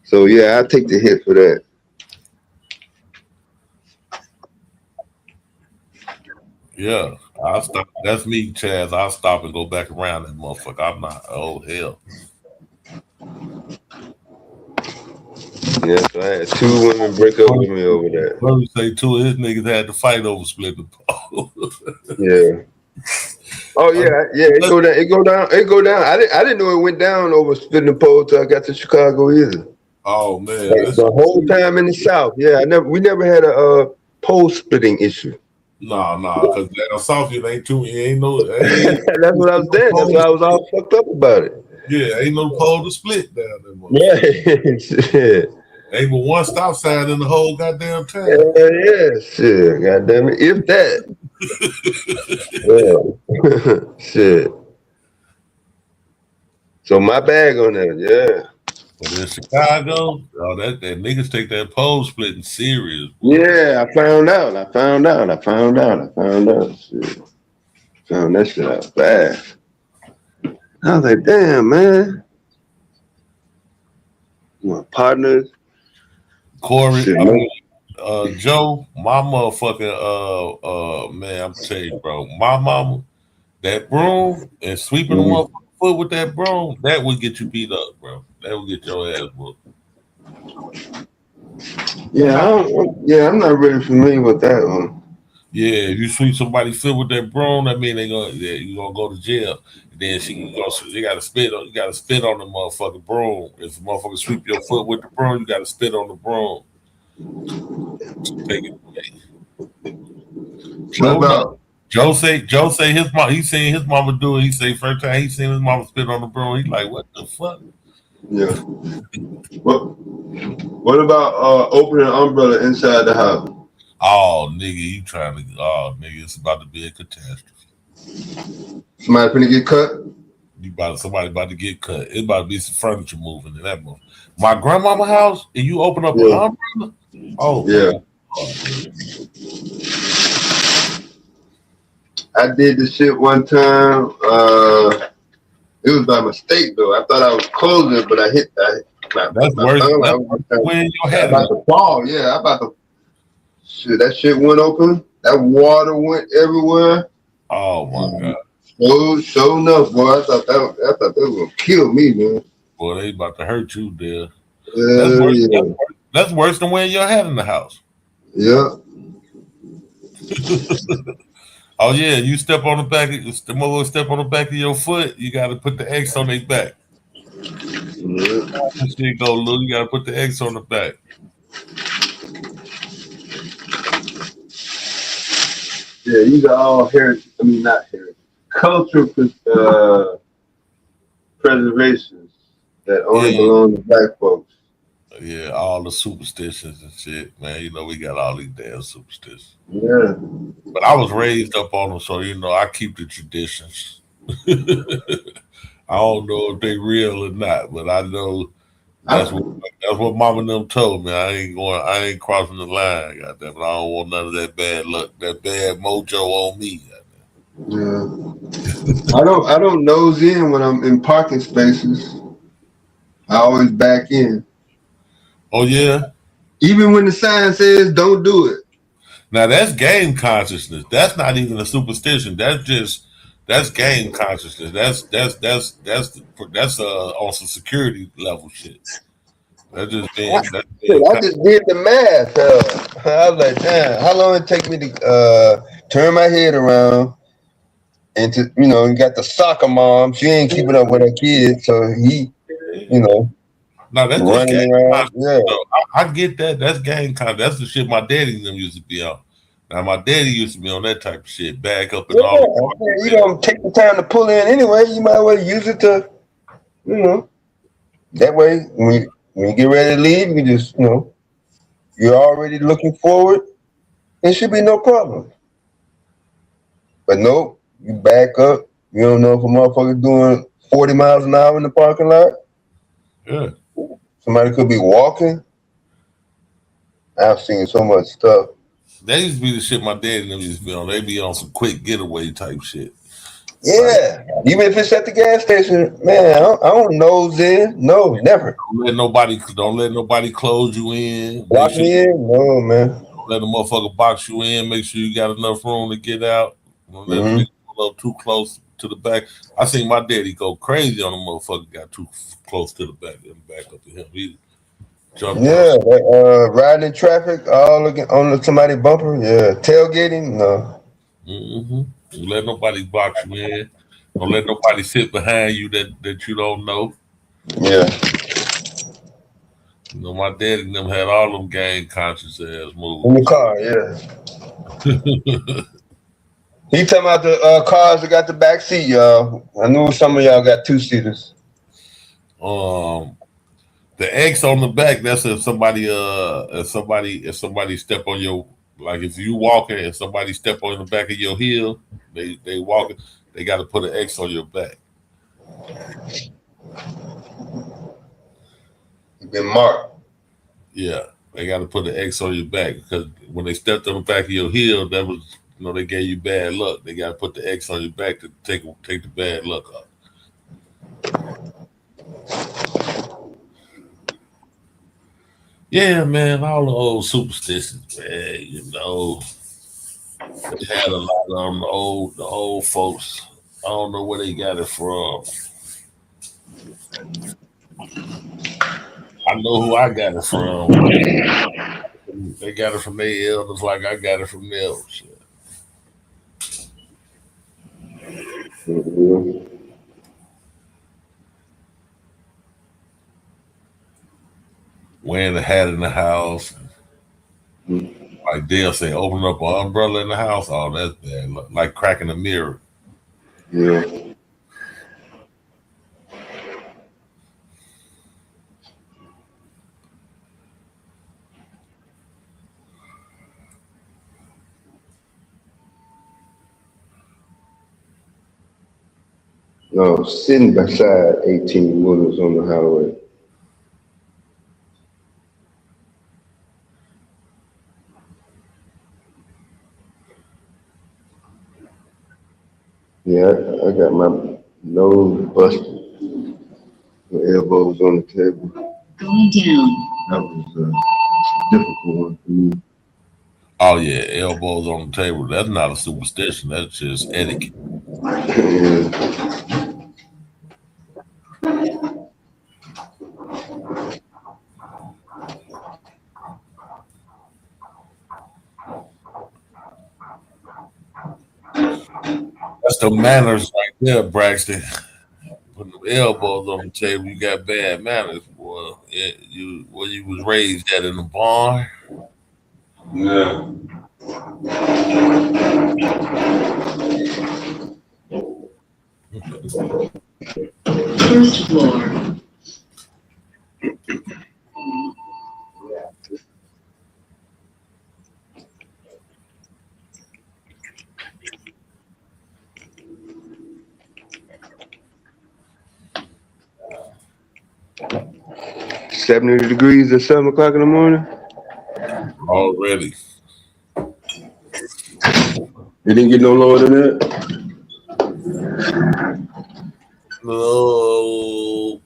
Speaker 11: So yeah, I take the hit for that.
Speaker 19: Yeah, I'll stop. That's me, Chaz. I'll stop and go back around that motherfucker. I'm not. Oh hell.
Speaker 11: Yeah, so I had 2 women break up with me over that.
Speaker 19: Brother say 2 of his niggas had to fight over splitting the pole.
Speaker 11: Yeah. Oh yeah. It go down. I didn't know it went down over splitting the pole till I got to Chicago either.
Speaker 19: Oh man,
Speaker 11: like, the whole time in the South. Yeah, we never had a pole splitting issue.
Speaker 19: Nah, because down south it ain't too. It ain't no.
Speaker 11: That's what I was saying. That's why I was all fucked up about it.
Speaker 19: Yeah, ain't no pole to split down there.
Speaker 11: Yeah, shit.
Speaker 19: Ain't but one stop sign in the whole goddamn town.
Speaker 11: Yeah, shit. Goddamn it, if that. Yeah, shit. So my bag on that, yeah.
Speaker 19: But in Chicago, that niggas take that pole splitting serious.
Speaker 11: Yeah, I found out. Shit. Found that shit out fast. I was like, damn, man. My partners.
Speaker 19: Corey, Joe, my motherfucking man, I'm telling you, bro, my mama, that broom and sweeping the motherfucking foot with that broom, that would get you beat up, bro. That would get your ass whooped.
Speaker 11: Yeah, I'm not really familiar with that one.
Speaker 19: Yeah, if you sweep somebody's foot with that broom, that mean you gonna go to jail. And then you gotta spit on the motherfucking broom. If the motherfucker sweep your foot with the broom, you gotta spit on the broom. Take it away. Joe say his mom, he seen his mama do it. He say first time he seen his mama spit on the broom, he like, what the fuck?
Speaker 11: Yeah. What about opening an umbrella inside the house?
Speaker 19: Oh, nigga, it's about to be a catastrophe.
Speaker 11: Somebody finna get cut?
Speaker 19: Somebody about to get cut. It's about to be some furniture moving in that move. My grandmama house, and you open up an umbrella? Oh,
Speaker 11: yeah. I did this shit one time. It was by mistake though. I thought I was closing, but I hit that.
Speaker 19: That's worse. When your head
Speaker 11: about to fall. Yeah, shit. That shit went open. That water went everywhere.
Speaker 19: Oh my god.
Speaker 11: Sure enough, boy. I thought that was gonna kill me, man.
Speaker 19: Boy, they about to hurt you, there. That's worse than wearing your hat in the house.
Speaker 11: Yeah.
Speaker 19: Oh yeah, you step on the back. The mother step on the back of your foot. You got to put the X on their back.
Speaker 11: Yeah.
Speaker 19: Shit go, Lou. You got to put the X on the back.
Speaker 11: Yeah, these are all heritage. I mean, not heritage. Cultural preservations that only belong to black folks.
Speaker 19: Yeah, all the superstitions and shit, man. You know, we got all these damn superstitions.
Speaker 11: Yeah.
Speaker 19: But I was raised up on them, so, I keep the traditions. I don't know if they real or not, but I know that's what mama and them told me. I ain't crossing the line, goddamn. I don't want none of that bad luck, that bad mojo on me.
Speaker 11: Yeah. I don't nose in when I'm in parking spaces. I always back in.
Speaker 19: Oh yeah?
Speaker 11: Even when the sign says don't do it.
Speaker 19: Now that's game consciousness. That's not even a superstition. That's game consciousness. That's on some security level shit. That's just being.
Speaker 11: I just did the math. I was like, damn, how long it take me to turn my head around, and you got the soccer mom. She ain't keeping up with her kids, so he,
Speaker 19: No, that's just
Speaker 11: running
Speaker 19: gang
Speaker 11: around.
Speaker 19: content.
Speaker 11: Yeah.
Speaker 19: Though. I get that. That's gang content. That's the shit my daddy and them used to be on. Now my daddy used to be on that type of shit. Back up and
Speaker 11: Yeah,
Speaker 19: all the
Speaker 11: you don't take the time to pull in anyway. You might as well use it to, that way when you get ready to leave, you can just, you're already looking forward. It should be no problem. But nope, you back up. You don't know if a motherfucker doing 40 miles an hour in the parking lot.
Speaker 19: Yeah.
Speaker 11: Somebody could be walking. I've seen so much stuff.
Speaker 19: That used to be the shit my daddy and them used to be on. They be on some quick getaway type shit.
Speaker 11: Yeah, even if it's at the gas station, man, I don't nose in. No, never.
Speaker 19: Don't let nobody close you in.
Speaker 11: Lock me in? No, man.
Speaker 19: Don't let the motherfucker box you in. Make sure you got enough room to get out. Don't let
Speaker 11: Mhm.
Speaker 19: them pull up too close to the back. I seen my daddy go crazy on the motherfucker got too close to the back and back up to him. He jumped
Speaker 11: Yeah,
Speaker 19: out.
Speaker 11: riding in traffic, all looking on somebody bumper. Yeah, tailgating. No.
Speaker 19: Mm-hmm. Don't let nobody box you in. Don't let nobody sit behind you that you don't know.
Speaker 11: Yeah.
Speaker 19: You know, my daddy and them had all them gang conscious ass moves.
Speaker 11: In the car, yeah. He talking about the cars that got the back seat, y'all. I knew some of y'all got two seaters.
Speaker 19: The X on the back, that's if somebody if somebody step on your, like if you walking and somebody step on the back of your heel, they walking, they got to put an X on your back.
Speaker 11: You been marked.
Speaker 19: Yeah, they got to put an X on your back because when they stepped on the back of your heel, that was, they gave you bad luck. They got to put the X on your back to take the bad luck off. Yeah, man, all the old superstitions, man. They had a lot of them. The old folks. I don't know where they got it from. I know who I got it from. They got it from their elders, like I got it from them. Shit. Wearing a hat in the house. Like they'll say, open up an umbrella in the house. Oh, that's bad. Like cracking a mirror.
Speaker 11: Yeah. No, sitting beside 18 wheelers on the highway. Yeah, I got my nose busted. My elbows on the table.
Speaker 5: Going down.
Speaker 11: That was a difficult one for me.
Speaker 19: Oh yeah, elbows on the table. That's not a superstition. That's just etiquette. That's the manners right there, Braxton. Putting them elbows on the table, you got bad manners, boy. You was raised at in the barn.
Speaker 11: Yeah.
Speaker 5: First floor.
Speaker 11: $70 degrees at 7 o'clock in the morning.
Speaker 19: Already.
Speaker 11: You didn't get no lower than that?
Speaker 19: No,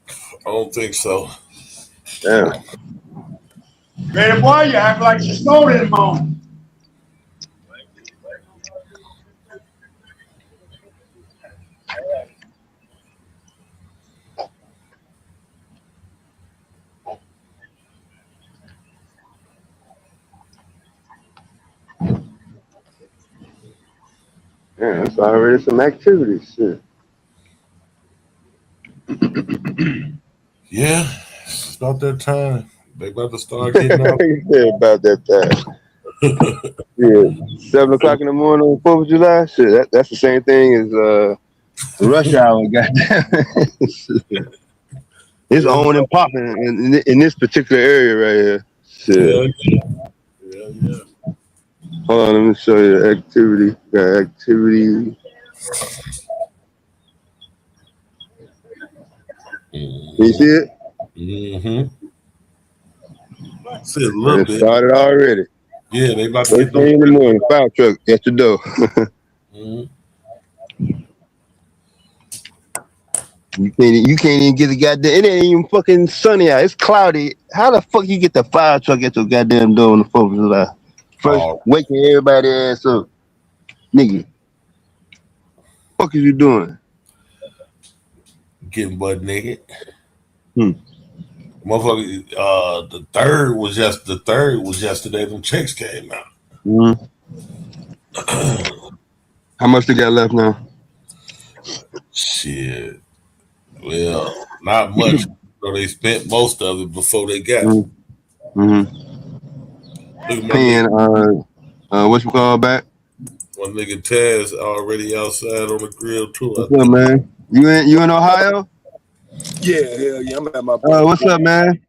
Speaker 19: I don't think so.
Speaker 11: Damn.
Speaker 5: Man, boy, you act like you snowed in the morning.
Speaker 11: Yeah, that's already some activity. Shit.
Speaker 19: Yeah, it's about that time. They about to start getting out.
Speaker 11: You said about that time. Yeah, 7 o'clock in the morning on 4th of July. Shit, that's the same thing as rush hour. Goddamn, it's on and popping in this particular area right here. Shit.
Speaker 19: Yeah.
Speaker 11: Hold on, let me show you the activity. Got activity. You see it?
Speaker 19: Mm-hmm. See it a
Speaker 11: And
Speaker 19: little
Speaker 11: it
Speaker 19: bit.
Speaker 11: started already.
Speaker 19: Yeah, they about to
Speaker 11: First
Speaker 19: get those.
Speaker 11: thing in the morning, fire truck at your door.
Speaker 19: Mhm.
Speaker 11: You can't even get the goddamn. It ain't even fucking sunny out. It's cloudy. How the fuck you get the fire truck at your goddamn door on the 4th of July? First,
Speaker 19: Oh,
Speaker 11: waking everybody ass up, nigga. Fuck is you doing?
Speaker 19: getting butt naked.
Speaker 11: Hmm.
Speaker 19: Motherfucker, the third was yesterday. Them checks came out.
Speaker 11: Mm-hmm. How much they got left now?
Speaker 19: Shit. Well, not much. So they spent most of it before they got it.
Speaker 11: Mm-hmm.
Speaker 19: Look at my
Speaker 11: Paying
Speaker 19: nigga.
Speaker 11: what you call back?
Speaker 19: My nigga Taz already outside on the grill too, I
Speaker 11: What's up,
Speaker 19: think.
Speaker 11: man? You in Ohio?
Speaker 9: Yeah, hell yeah. I'm at my brother's.
Speaker 11: What's up, man?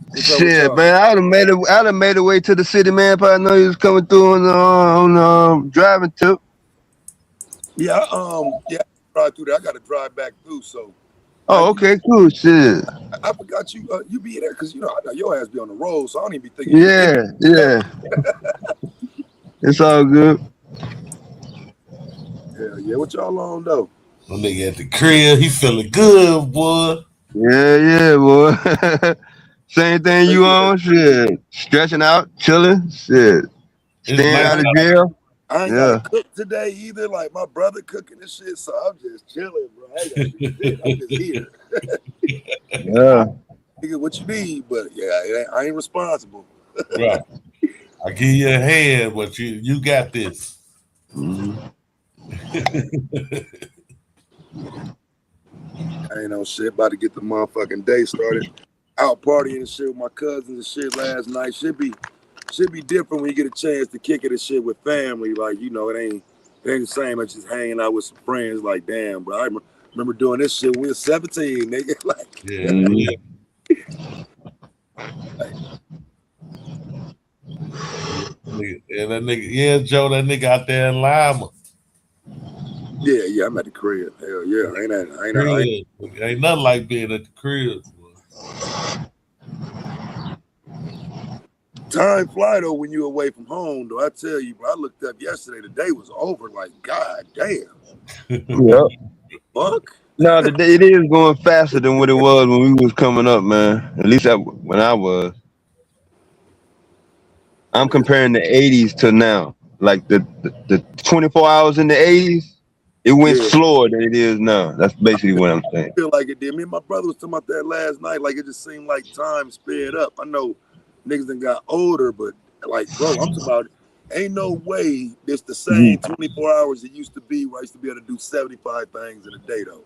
Speaker 9: What's up with
Speaker 11: Shit,
Speaker 9: y'all?
Speaker 11: man, I'd have made it way to the city, man. If I know you was coming through on the driving tip.
Speaker 9: Yeah, yeah, I drive through there. I got to drive back through. So,
Speaker 11: Oh, okay, cool. Shit.
Speaker 9: I forgot you be there because I know your ass be on the road, so I don't even be thinking
Speaker 11: Yeah. It's all good.
Speaker 9: Hell yeah, what y'all on though?
Speaker 19: My nigga at the crib, he feeling good, boy.
Speaker 11: Yeah, boy. Same thing you on? Shit. Stretching out, chilling, shit.
Speaker 19: It's
Speaker 11: Staying
Speaker 19: nice.
Speaker 11: out of jail.
Speaker 9: I ain't
Speaker 11: Yeah.
Speaker 9: gotta cook today either. Like my brother cooking this shit, so I'm just chilling, bro. I ain't gotta do shit. I'm just here.
Speaker 11: Yeah.
Speaker 9: Nigga, what you need? But yeah, I ain't responsible.
Speaker 19: Right. I give you a hand, but you got this.
Speaker 9: I ain't no shit. About to get the motherfucking day started. Out partying and shit with my cousins and shit last night. Should be different when you get a chance to kick it and shit with family. Like, it ain't the same as just hanging out with some friends. Like, damn, bro. I remember doing this shit when we were 17, nigga. Like,
Speaker 19: Yeah. And that nigga, yeah, Joe, that nigga out there in Lima.
Speaker 9: Yeah, I'm at the crib. Hell yeah.
Speaker 19: Ain't nothing like being at the crib.
Speaker 9: Time fly though when you away from home, though. I tell you, bro, I looked up yesterday, the day was over. Like, god damn.
Speaker 11: Yep.
Speaker 9: Fuck.
Speaker 11: No, it is going faster than what it was when we was coming up, man. At least when I was. I'm comparing the 80s to now. Like the 24 hours in the 80s, it went
Speaker 9: Yeah.
Speaker 11: slower than it is now. That's basically what I'm saying.
Speaker 9: Feel like it did. Me and my brother was talking about that last night. Like it just seemed like time sped up. I know niggas done got older, but like, bro, I'm talking about ain't no way it's the same 24 hours it used to be where I used to be able to do 75 things in a day though.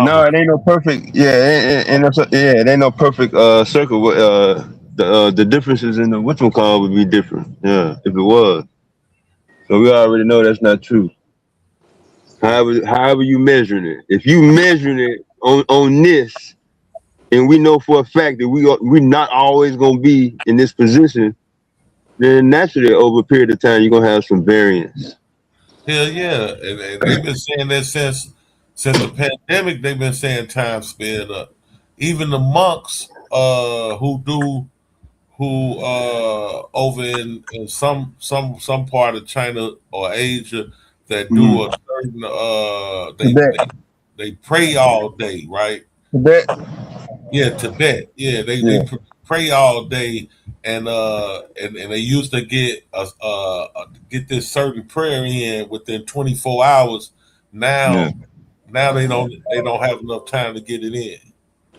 Speaker 11: No, it ain't no perfect. Yeah, it ain't no perfect circle. The differences in the whatchamacallit would be different. Yeah, if it was. So we already know that's not true. However you measuring it. If you measuring it on this, and we know for a fact that we're not always gonna be in this position, then naturally over a period of time you're gonna have some variance.
Speaker 19: Hell yeah. And they've been saying that since the pandemic, they've been saying time sped up. Even the monks who over in some part of China or Asia that do a certain they pray all day, right?
Speaker 11: Tibet.
Speaker 19: Yeah, Tibet. Yeah, they pray all day, and they used to get this certain prayer in within 24 hours. Now they don't have enough time to get it in.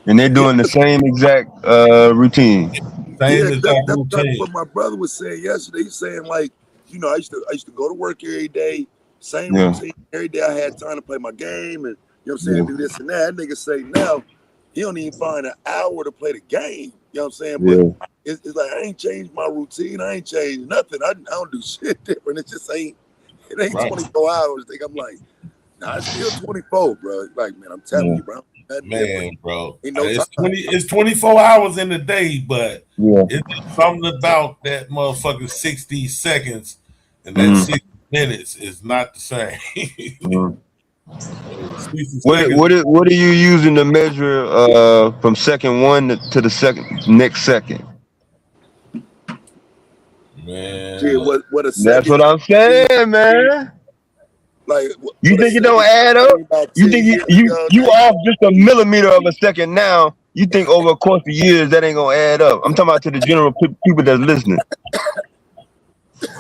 Speaker 11: And they're doing the same exact routine.
Speaker 19: Same
Speaker 9: Yeah,
Speaker 19: exact
Speaker 9: that's
Speaker 19: routine.
Speaker 9: what my brother was saying yesterday. He's saying like, I used to go to work every day, Same
Speaker 11: Yeah.
Speaker 9: routine. Every day I had time to play my game and, you know what I'm saying,
Speaker 11: Yeah.
Speaker 9: do this and that. That nigga say now, he don't even find an hour to play the game. You know what I'm saying?
Speaker 11: Yeah.
Speaker 9: But it's like, I ain't changed my routine. I ain't changed nothing. I don't do shit different. It just ain't, it ain't
Speaker 19: Right.
Speaker 9: 24 hours. I'm like, nah, it's still 24, bro. Like, man, I'm telling
Speaker 11: Yeah.
Speaker 9: you, bro. Nothing
Speaker 19: Man,
Speaker 9: different.
Speaker 19: bro.
Speaker 9: Ain't no time.
Speaker 19: It's 24 hours in the day, but
Speaker 11: Yeah.
Speaker 19: it's just something about that motherfucking 60 seconds and that
Speaker 11: Mm-hmm.
Speaker 19: 60 minutes is not the same. 60 seconds.
Speaker 11: What are you using to measure from second one to the next second?
Speaker 19: Man,
Speaker 9: Shit,
Speaker 19: look.
Speaker 9: what a
Speaker 11: That's
Speaker 9: second
Speaker 11: what I'm
Speaker 9: mean,
Speaker 11: saying, man.
Speaker 9: like
Speaker 11: You
Speaker 9: what a
Speaker 11: think it don't
Speaker 9: second
Speaker 11: add up?
Speaker 9: mean about
Speaker 11: You
Speaker 9: 10
Speaker 11: think
Speaker 9: years ago,
Speaker 11: you
Speaker 9: nigga.
Speaker 11: off just a millimeter of a second now? You think over a course of years that ain't gonna add up? I'm talking about to the general people that's listening.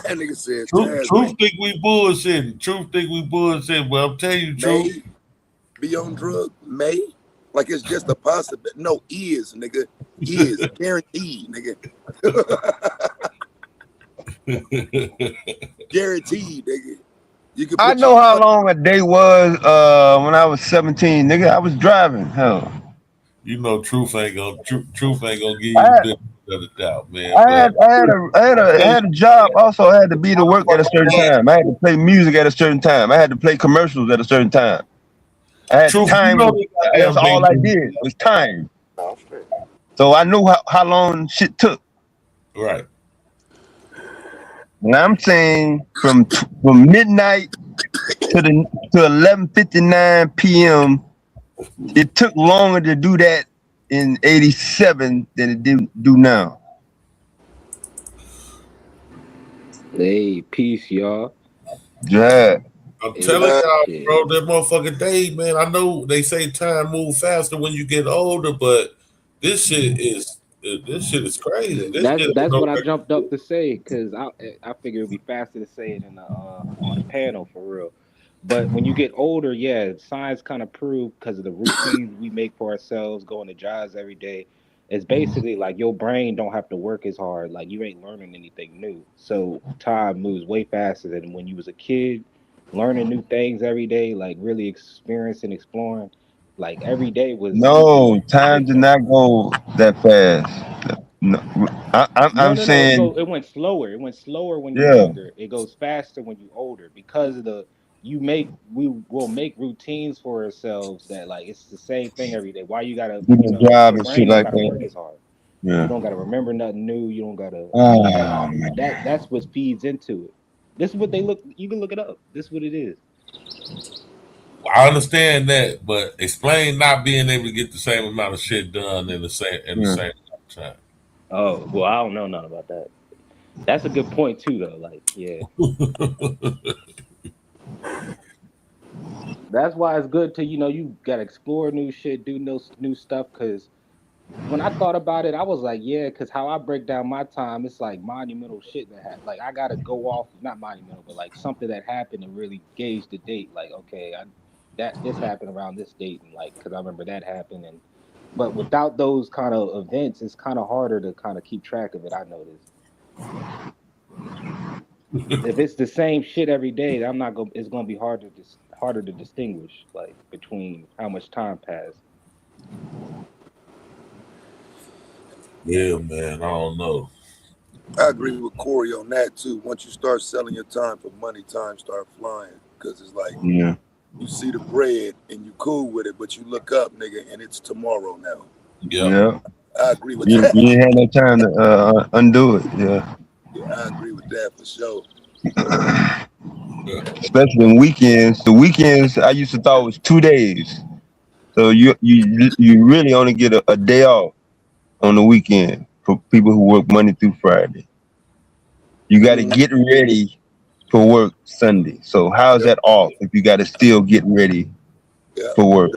Speaker 9: That nigga said
Speaker 19: Truth think we bullshitting. Truth think we bullshitting. Well, I'm telling you, truth.
Speaker 9: may be on drug, may. Like it's just a possibility. No, is, nigga. Is guaranteed, nigga. Guaranteed, nigga. You can
Speaker 11: I
Speaker 9: put your
Speaker 11: know how long a day was when I was 17, nigga. I was driving. Hell,
Speaker 19: You know, truth ain't gonna give
Speaker 11: I
Speaker 19: you the
Speaker 11: had,
Speaker 19: benefit of the doubt, man. But
Speaker 11: I had a job. Also, I had to be to work at a certain time. I had to play music at a certain time. I had to play commercials at a certain time. I had
Speaker 19: truth, you
Speaker 11: time.
Speaker 19: know the
Speaker 11: That's
Speaker 19: goddamn
Speaker 11: all I
Speaker 19: thing.
Speaker 11: did was time. So I knew how long shit took.
Speaker 19: Right.
Speaker 11: And I'm saying from midnight to 11:59 p.m. It took longer to do that in '87 than it do now.
Speaker 14: Hey, peace, y'all.
Speaker 11: Yeah.
Speaker 19: I'm telling
Speaker 14: Hey,
Speaker 19: y'all,
Speaker 14: shit.
Speaker 19: bro, that motherfucking day, man. I know they say time move faster when you get older, but this shit is crazy. This shit ain't
Speaker 14: That's
Speaker 19: no
Speaker 14: what I jumped up to say because I figured it'd be faster to say it in the on the panel for real. But when you get older, yeah, science kind of prove because of the routines we make for ourselves, going to jobs every day. It's basically like your brain don't have to work as hard. Like you ain't learning anything new. So time moves way faster than when you was a kid, learning new things every day, like really experiencing, exploring. Like every day was
Speaker 11: No,
Speaker 14: a
Speaker 11: time
Speaker 14: big
Speaker 11: did
Speaker 14: thing.
Speaker 11: not go that fast. No,
Speaker 14: No,
Speaker 11: I'm
Speaker 14: no, no.
Speaker 11: saying,
Speaker 14: It went slower. It went slower when you
Speaker 11: yeah,
Speaker 14: younger. It goes faster when you older because of the we will make routines for ourselves that like it's the same thing every day. Why you gotta,
Speaker 11: do the job
Speaker 14: your
Speaker 11: and shit
Speaker 14: brain don't
Speaker 11: like
Speaker 14: gotta work
Speaker 11: that.
Speaker 14: as hard. You
Speaker 11: Yeah.
Speaker 14: don't gotta remember nothing new. You don't gotta
Speaker 11: Oh, man.
Speaker 14: that's what feeds into it. This is what they look you can look it up. This is what it is.
Speaker 19: I understand that, but explain not being able to get the same amount of shit done in the same
Speaker 11: Yeah.
Speaker 19: time.
Speaker 14: Oh, well, I don't know nothing about that. That's a good point too though. Like, yeah. That's why it's good to, you gotta explore new shit, do new stuff. Cause when I thought about it, I was like, yeah, because how I break down my time, it's like monumental shit that happened. Like I gotta go off, not monumental, but like something that happened and really gauge the date. Like, okay, this happened around this date, and like, because I remember that happened. And but without those kind of events, it's kind of harder to kind of keep track of it. I noticed. If it's the same shit every day, I'm not going. It's gonna be harder to distinguish like between how much time passed.
Speaker 19: Yeah, man. I don't know.
Speaker 9: I agree with Corey on that too. Once you start selling your time for money, time start flying. Cause it's like
Speaker 11: Yeah.
Speaker 9: you see the bread and you cool with it, but you look up, nigga, and it's tomorrow now.
Speaker 19: Yeah.
Speaker 11: Yeah.
Speaker 9: I agree with
Speaker 11: You
Speaker 9: that.
Speaker 11: ain't had no time to undo it. Yeah.
Speaker 9: Yeah, I agree with that for sure.
Speaker 11: Especially in weekends. The weekends I used to thought was 2 days. So you really only get a day off on the weekend for people who work Monday through Friday. You got to
Speaker 9: Mm,
Speaker 11: get ready for work Sunday. So how's
Speaker 9: yeah,
Speaker 11: that off if you got to still get ready
Speaker 9: yeah,
Speaker 11: for work?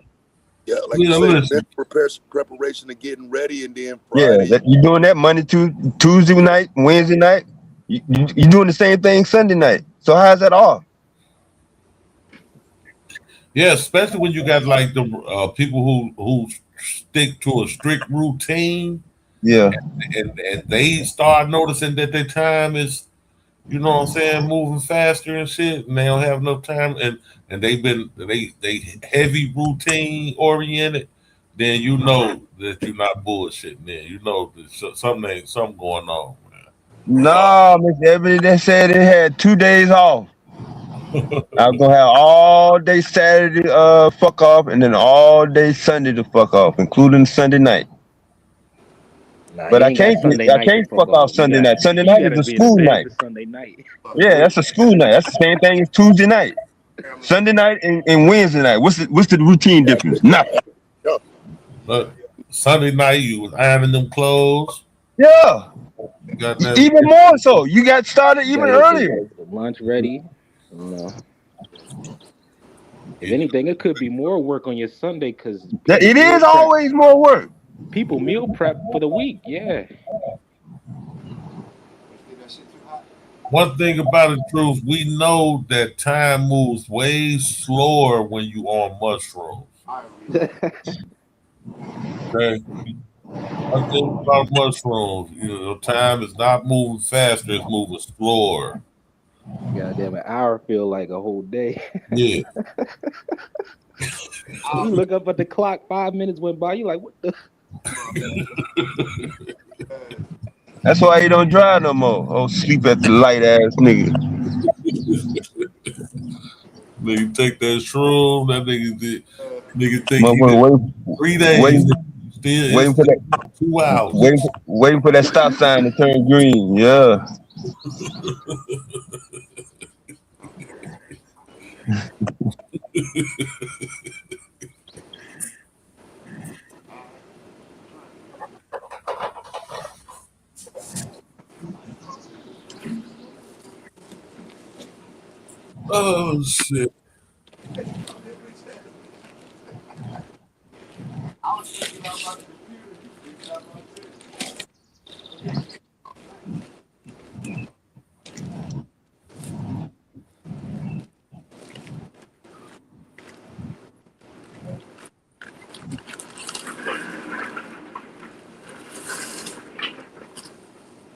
Speaker 9: yeah. Like you
Speaker 19: Yeah,
Speaker 9: say, the
Speaker 19: listen.
Speaker 9: best preparation to getting ready, and then
Speaker 11: Yeah,
Speaker 9: Friday.
Speaker 11: that you doing that Monday to Tuesday night, Wednesday night. You doing the same thing Sunday night. So how's that off?
Speaker 19: Yeah, especially when you got like the people who stick to a strict routine
Speaker 11: Yeah.
Speaker 19: and they start noticing that their time is you know what I'm saying, moving faster and shit, and they don't have enough time, and they heavy routine oriented, then you know that you're not bullshitting. Then you know that something going on.
Speaker 11: No, Miss Ebony, they said it had 2 days off. I was gonna have all day Saturday fuck off, and then all day Sunday to fuck off, including Sunday night.
Speaker 14: Nah,
Speaker 11: But
Speaker 14: you ain't got Sunday
Speaker 11: I
Speaker 14: night to
Speaker 11: can't
Speaker 14: fuck
Speaker 11: fuck off
Speaker 14: off.
Speaker 11: Sunday night. Sunday
Speaker 14: You
Speaker 11: night is
Speaker 14: gotta
Speaker 11: a
Speaker 14: be in the
Speaker 11: school
Speaker 14: bed
Speaker 11: night.
Speaker 14: for Sunday night.
Speaker 11: Yeah, that's a school night. That's the same thing as Tuesday night. Sunday night and Wednesday night. What's the routine difference? Nothing.
Speaker 19: But Sunday night you was ironing them clothes.
Speaker 11: Yeah.
Speaker 19: You got that.
Speaker 11: Even more so. You got started
Speaker 14: You
Speaker 11: even
Speaker 14: gotta get
Speaker 11: earlier.
Speaker 14: the lunch ready. You know. If anything, it could be more work on your Sunday because people
Speaker 11: It
Speaker 14: meal
Speaker 11: is
Speaker 14: prep.
Speaker 11: always more work.
Speaker 14: People meal prep for the week. Yeah.
Speaker 19: One thing about the truth, we know that time moves way slower when you on mushrooms. Okay. One thing about mushrooms, time is not moving faster, it's moving slower.
Speaker 14: Goddamn, an hour feel like a whole day.
Speaker 19: Yeah.
Speaker 14: You look up at the clock, 5 minutes went by. You like, what the?
Speaker 11: That's why he don't drive no more. Oh, sleep at the light ass nigga.
Speaker 19: Nigga take that shroom, that nigga think he did
Speaker 11: Motherfucker
Speaker 19: 3 days.
Speaker 11: waiting for that
Speaker 19: 2 hours.
Speaker 11: waiting for that stop sign to turn green. Yeah.
Speaker 19: Oh shit.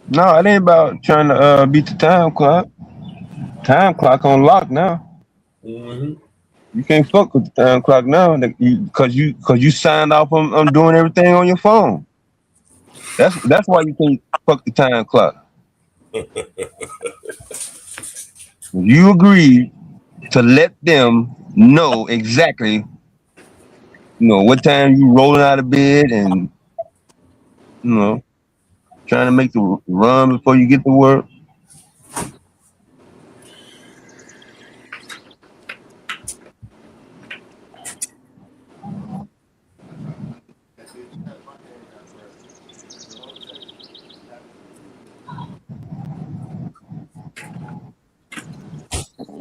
Speaker 11: No, it ain't about trying to beat the time clock. Time clock on lock now.
Speaker 19: Mm-hmm.
Speaker 11: You can't fuck with the time clock now because you signed off on doing everything on your phone. That's why you can't fuck the time clock. You agreed to let them know exactly, what time you rolling out of bed and trying to make the run before you get to work.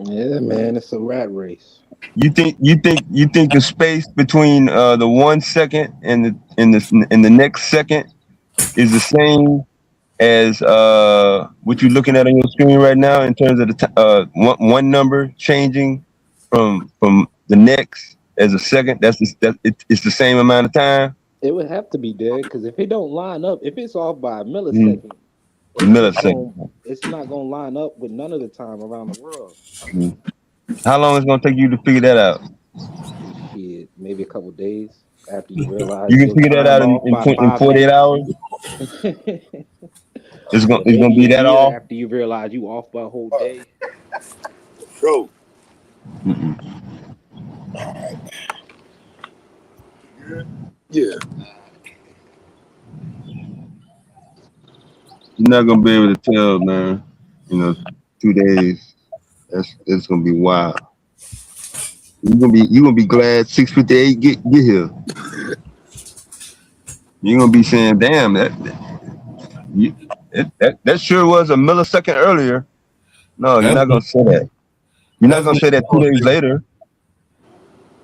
Speaker 14: Yeah, man, it's a rat race.
Speaker 11: You think the space between the 1 second and the next second is the same as what you're looking at on your screen right now in terms of the one number changing from the next as a second? It's the same amount of time.
Speaker 14: It would have to be dead because if it don't line up, if it's off by a
Speaker 11: Mm,
Speaker 14: millisecond,
Speaker 11: millisecond.
Speaker 14: it's not gonna line up with none of the time around the world.
Speaker 11: Mm. How long is it gonna take you to figure that out?
Speaker 14: Shit, maybe a couple days after you realize
Speaker 11: You can
Speaker 14: your
Speaker 11: figure that
Speaker 14: time
Speaker 11: out
Speaker 14: off by
Speaker 11: in
Speaker 14: 5
Speaker 11: 48
Speaker 14: minutes.
Speaker 11: hours. It's
Speaker 14: Or
Speaker 11: gonna
Speaker 14: maybe
Speaker 11: be
Speaker 14: a
Speaker 11: that
Speaker 14: year
Speaker 11: off.
Speaker 14: after you realize you off by a whole day.
Speaker 9: Bro. Yeah.
Speaker 11: You're not gonna be able to tell, man. 2 days. It's gonna be wild. You're gonna be glad 6:58 get here. You're gonna be saying, "Damn, that sure was a millisecond earlier." No, you're
Speaker 19: That's
Speaker 11: not gonna
Speaker 19: when,
Speaker 11: say that. You're not
Speaker 19: that's
Speaker 11: gonna
Speaker 19: when
Speaker 11: say that
Speaker 19: you
Speaker 11: 2 days
Speaker 19: know,
Speaker 11: later.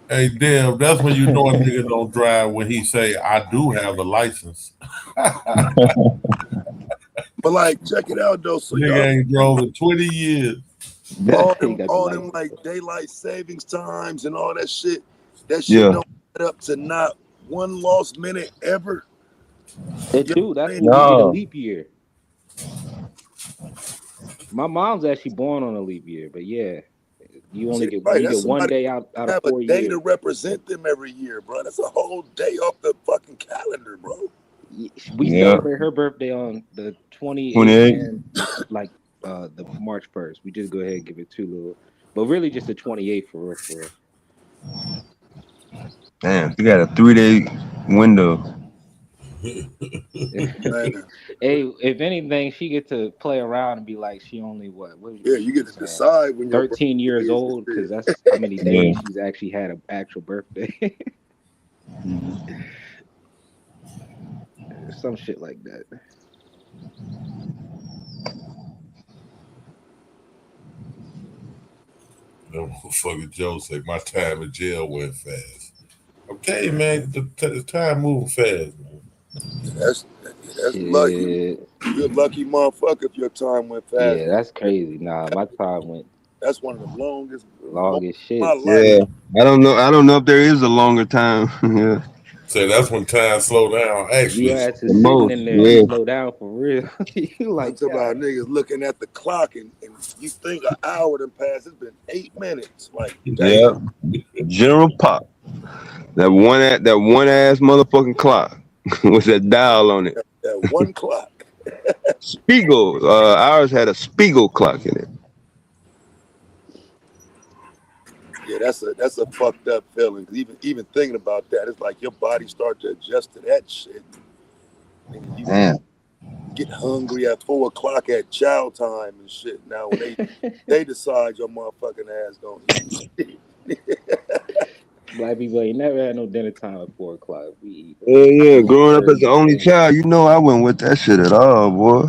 Speaker 19: hey, damn, that's when you know a nigga don't drive when he say, I do have a license.
Speaker 9: But like, check it out though. So y'all
Speaker 19: Nigga ain't drove in 20 years.
Speaker 9: all them like daylight savings times and all that shit, that shit
Speaker 11: Yeah.
Speaker 9: don't add up to not one lost minute ever.
Speaker 14: It
Speaker 9: You know
Speaker 14: do.
Speaker 9: what I
Speaker 14: That's
Speaker 9: mean?
Speaker 14: when we get a
Speaker 11: No.
Speaker 14: leap year. My mom's actually born on a leap year, but yeah, you only
Speaker 9: See,
Speaker 14: get
Speaker 9: right,
Speaker 14: you
Speaker 9: that's
Speaker 14: get one
Speaker 9: somebody
Speaker 14: day out of
Speaker 9: have a
Speaker 14: 4
Speaker 9: day
Speaker 14: years.
Speaker 9: to represent them every year, bro. That's a whole day off the fucking calendar, bro.
Speaker 14: We celebrate her birthday on the 28th
Speaker 11: 28.
Speaker 14: and like the March 1st. We just go ahead and give it 2 little, but really just the 28th for real, for real.
Speaker 11: Damn, you got a 3-day window.
Speaker 9: Man.
Speaker 14: Hey, if anything, she get to play around and be like, she only what
Speaker 9: Yeah, you get to decide when your
Speaker 14: 13 years
Speaker 9: birthday is
Speaker 14: old,
Speaker 9: and
Speaker 14: because
Speaker 9: shit.
Speaker 14: that's how many days she's actually had an actual birthday. Some shit like that.
Speaker 19: That motherfucker Joe say my time in jail went fast. Okay, man, the time moving fast, man.
Speaker 9: That's lucky. You're a lucky motherfucker if your time went fast.
Speaker 14: Yeah, that's crazy. Nah, my time went
Speaker 9: That's one of the longest
Speaker 14: shit.
Speaker 9: my life.
Speaker 11: Yeah, I don't know if there is a longer time. Yeah.
Speaker 19: So that's when time slow down. Actually,
Speaker 14: You had to
Speaker 11: The
Speaker 14: sitting
Speaker 11: most,
Speaker 14: in there
Speaker 11: yeah.
Speaker 14: slow down for real. You like,
Speaker 9: I'm talking about niggas looking at the clock and you think an hour done passed. It's been 8 minutes. Like,
Speaker 11: Yeah. General Pop. That one ass motherfucking clock with that dial on it.
Speaker 9: that one clock.
Speaker 11: Spiegel. Ours had a Spiegel clock in it.
Speaker 9: Yeah, that's a fucked up feeling. 'Cause even thinking about that, it's like your body starts to adjust to that shit. And you get hungry at 4 o'clock at chow time and shit. Now when they decide your motherfucking ass gonna eat.
Speaker 14: Black people ain't never had no dinner time at 4 o'clock. We eat.
Speaker 11: Yeah. Growing up as the only child, you know I wasn't with that shit at all, boy.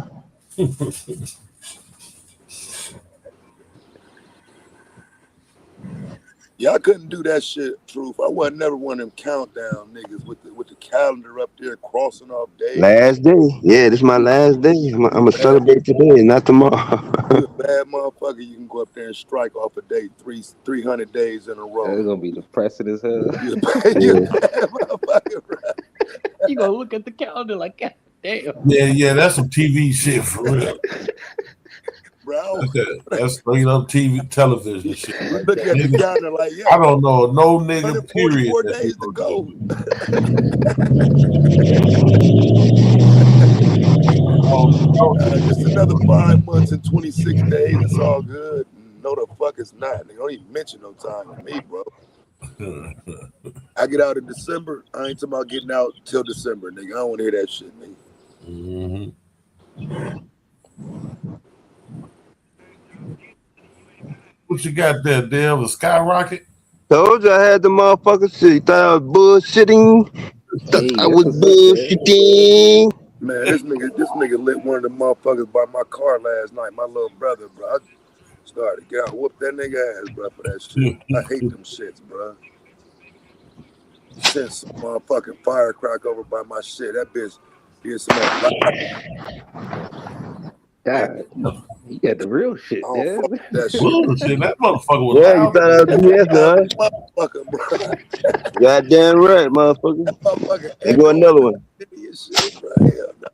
Speaker 9: Yeah, I couldn't do that shit, truth. I wasn't never one of them countdown niggas with the calendar up there crossing off days.
Speaker 11: Last day. Yeah, this is my last day. I'm gonna celebrate today, not tomorrow.
Speaker 9: You a bad motherfucker, you can go up there and strike off a day 300 days in a row.
Speaker 14: That's gonna be depressing as hell.
Speaker 9: You a bad motherfucker, bro.
Speaker 14: You gonna look at the calendar like, God damn.
Speaker 19: Yeah, that's some TV shit for real.
Speaker 9: Bro,
Speaker 19: that's straight up television shit. Right
Speaker 9: look
Speaker 19: there.
Speaker 9: at the calendar like, yeah.
Speaker 19: I don't know no nigga period.
Speaker 9: 144 days to go. Just another 5 months and 26 days. It's all good. No, the fuck it's not. They don't even mention no time to me, bro. I get out in December. I ain't talking about getting out till December, nigga. I don't want to hear that shit, nigga.
Speaker 19: What you got there, Dale? The skyrocket?
Speaker 11: Told you I had the motherfucker shit. You thought I was bullshitting? I was bullshitting.
Speaker 9: Man, this nigga lit one of the motherfuckers by my car last night. My little brother, bro. I started to get out, whoop that nigga ass, bro, for that shit. I hate them shits, bro. Sent some motherfucking firecracker over by my shit. That bitch did some
Speaker 14: God, you got the real shit, man.
Speaker 9: That shit.
Speaker 19: Bullshit, that motherfucker was
Speaker 11: Yeah, you thought I was BS, huh?
Speaker 9: Motherfucker, bro.
Speaker 11: Goddamn right, motherfucker.
Speaker 9: Motherfucker.
Speaker 11: There go another one.
Speaker 9: Shit, bro. Hell no.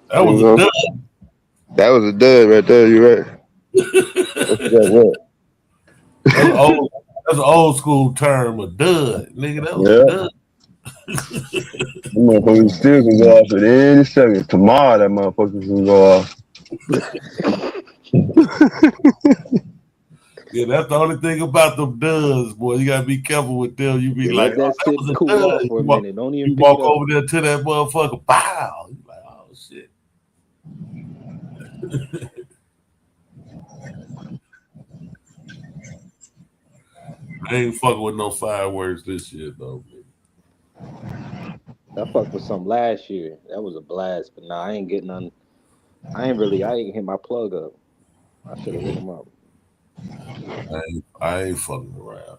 Speaker 19: That was a dud.
Speaker 11: That was a dud right there. You're right.
Speaker 19: That's an old school term, a dud, nigga. That was a dud.
Speaker 11: That motherfucker still can go off at any second. Tomorrow, that motherfucker can go off.
Speaker 19: Yeah, that's the only thing about them duds, boy. You gotta be careful with them. You be like,
Speaker 14: let that shit cool off for a minute. Don't even
Speaker 19: you
Speaker 14: pick
Speaker 19: walk
Speaker 14: it up.
Speaker 19: over there to that motherfucker, pow. You like, oh shit. I ain't fucking with no fireworks this year though.
Speaker 14: I fucked with some last year. That was a blast, but nah, I ain't getting none. I ain't hit my plug up. I should have hit him up.
Speaker 19: I ain't fucking around.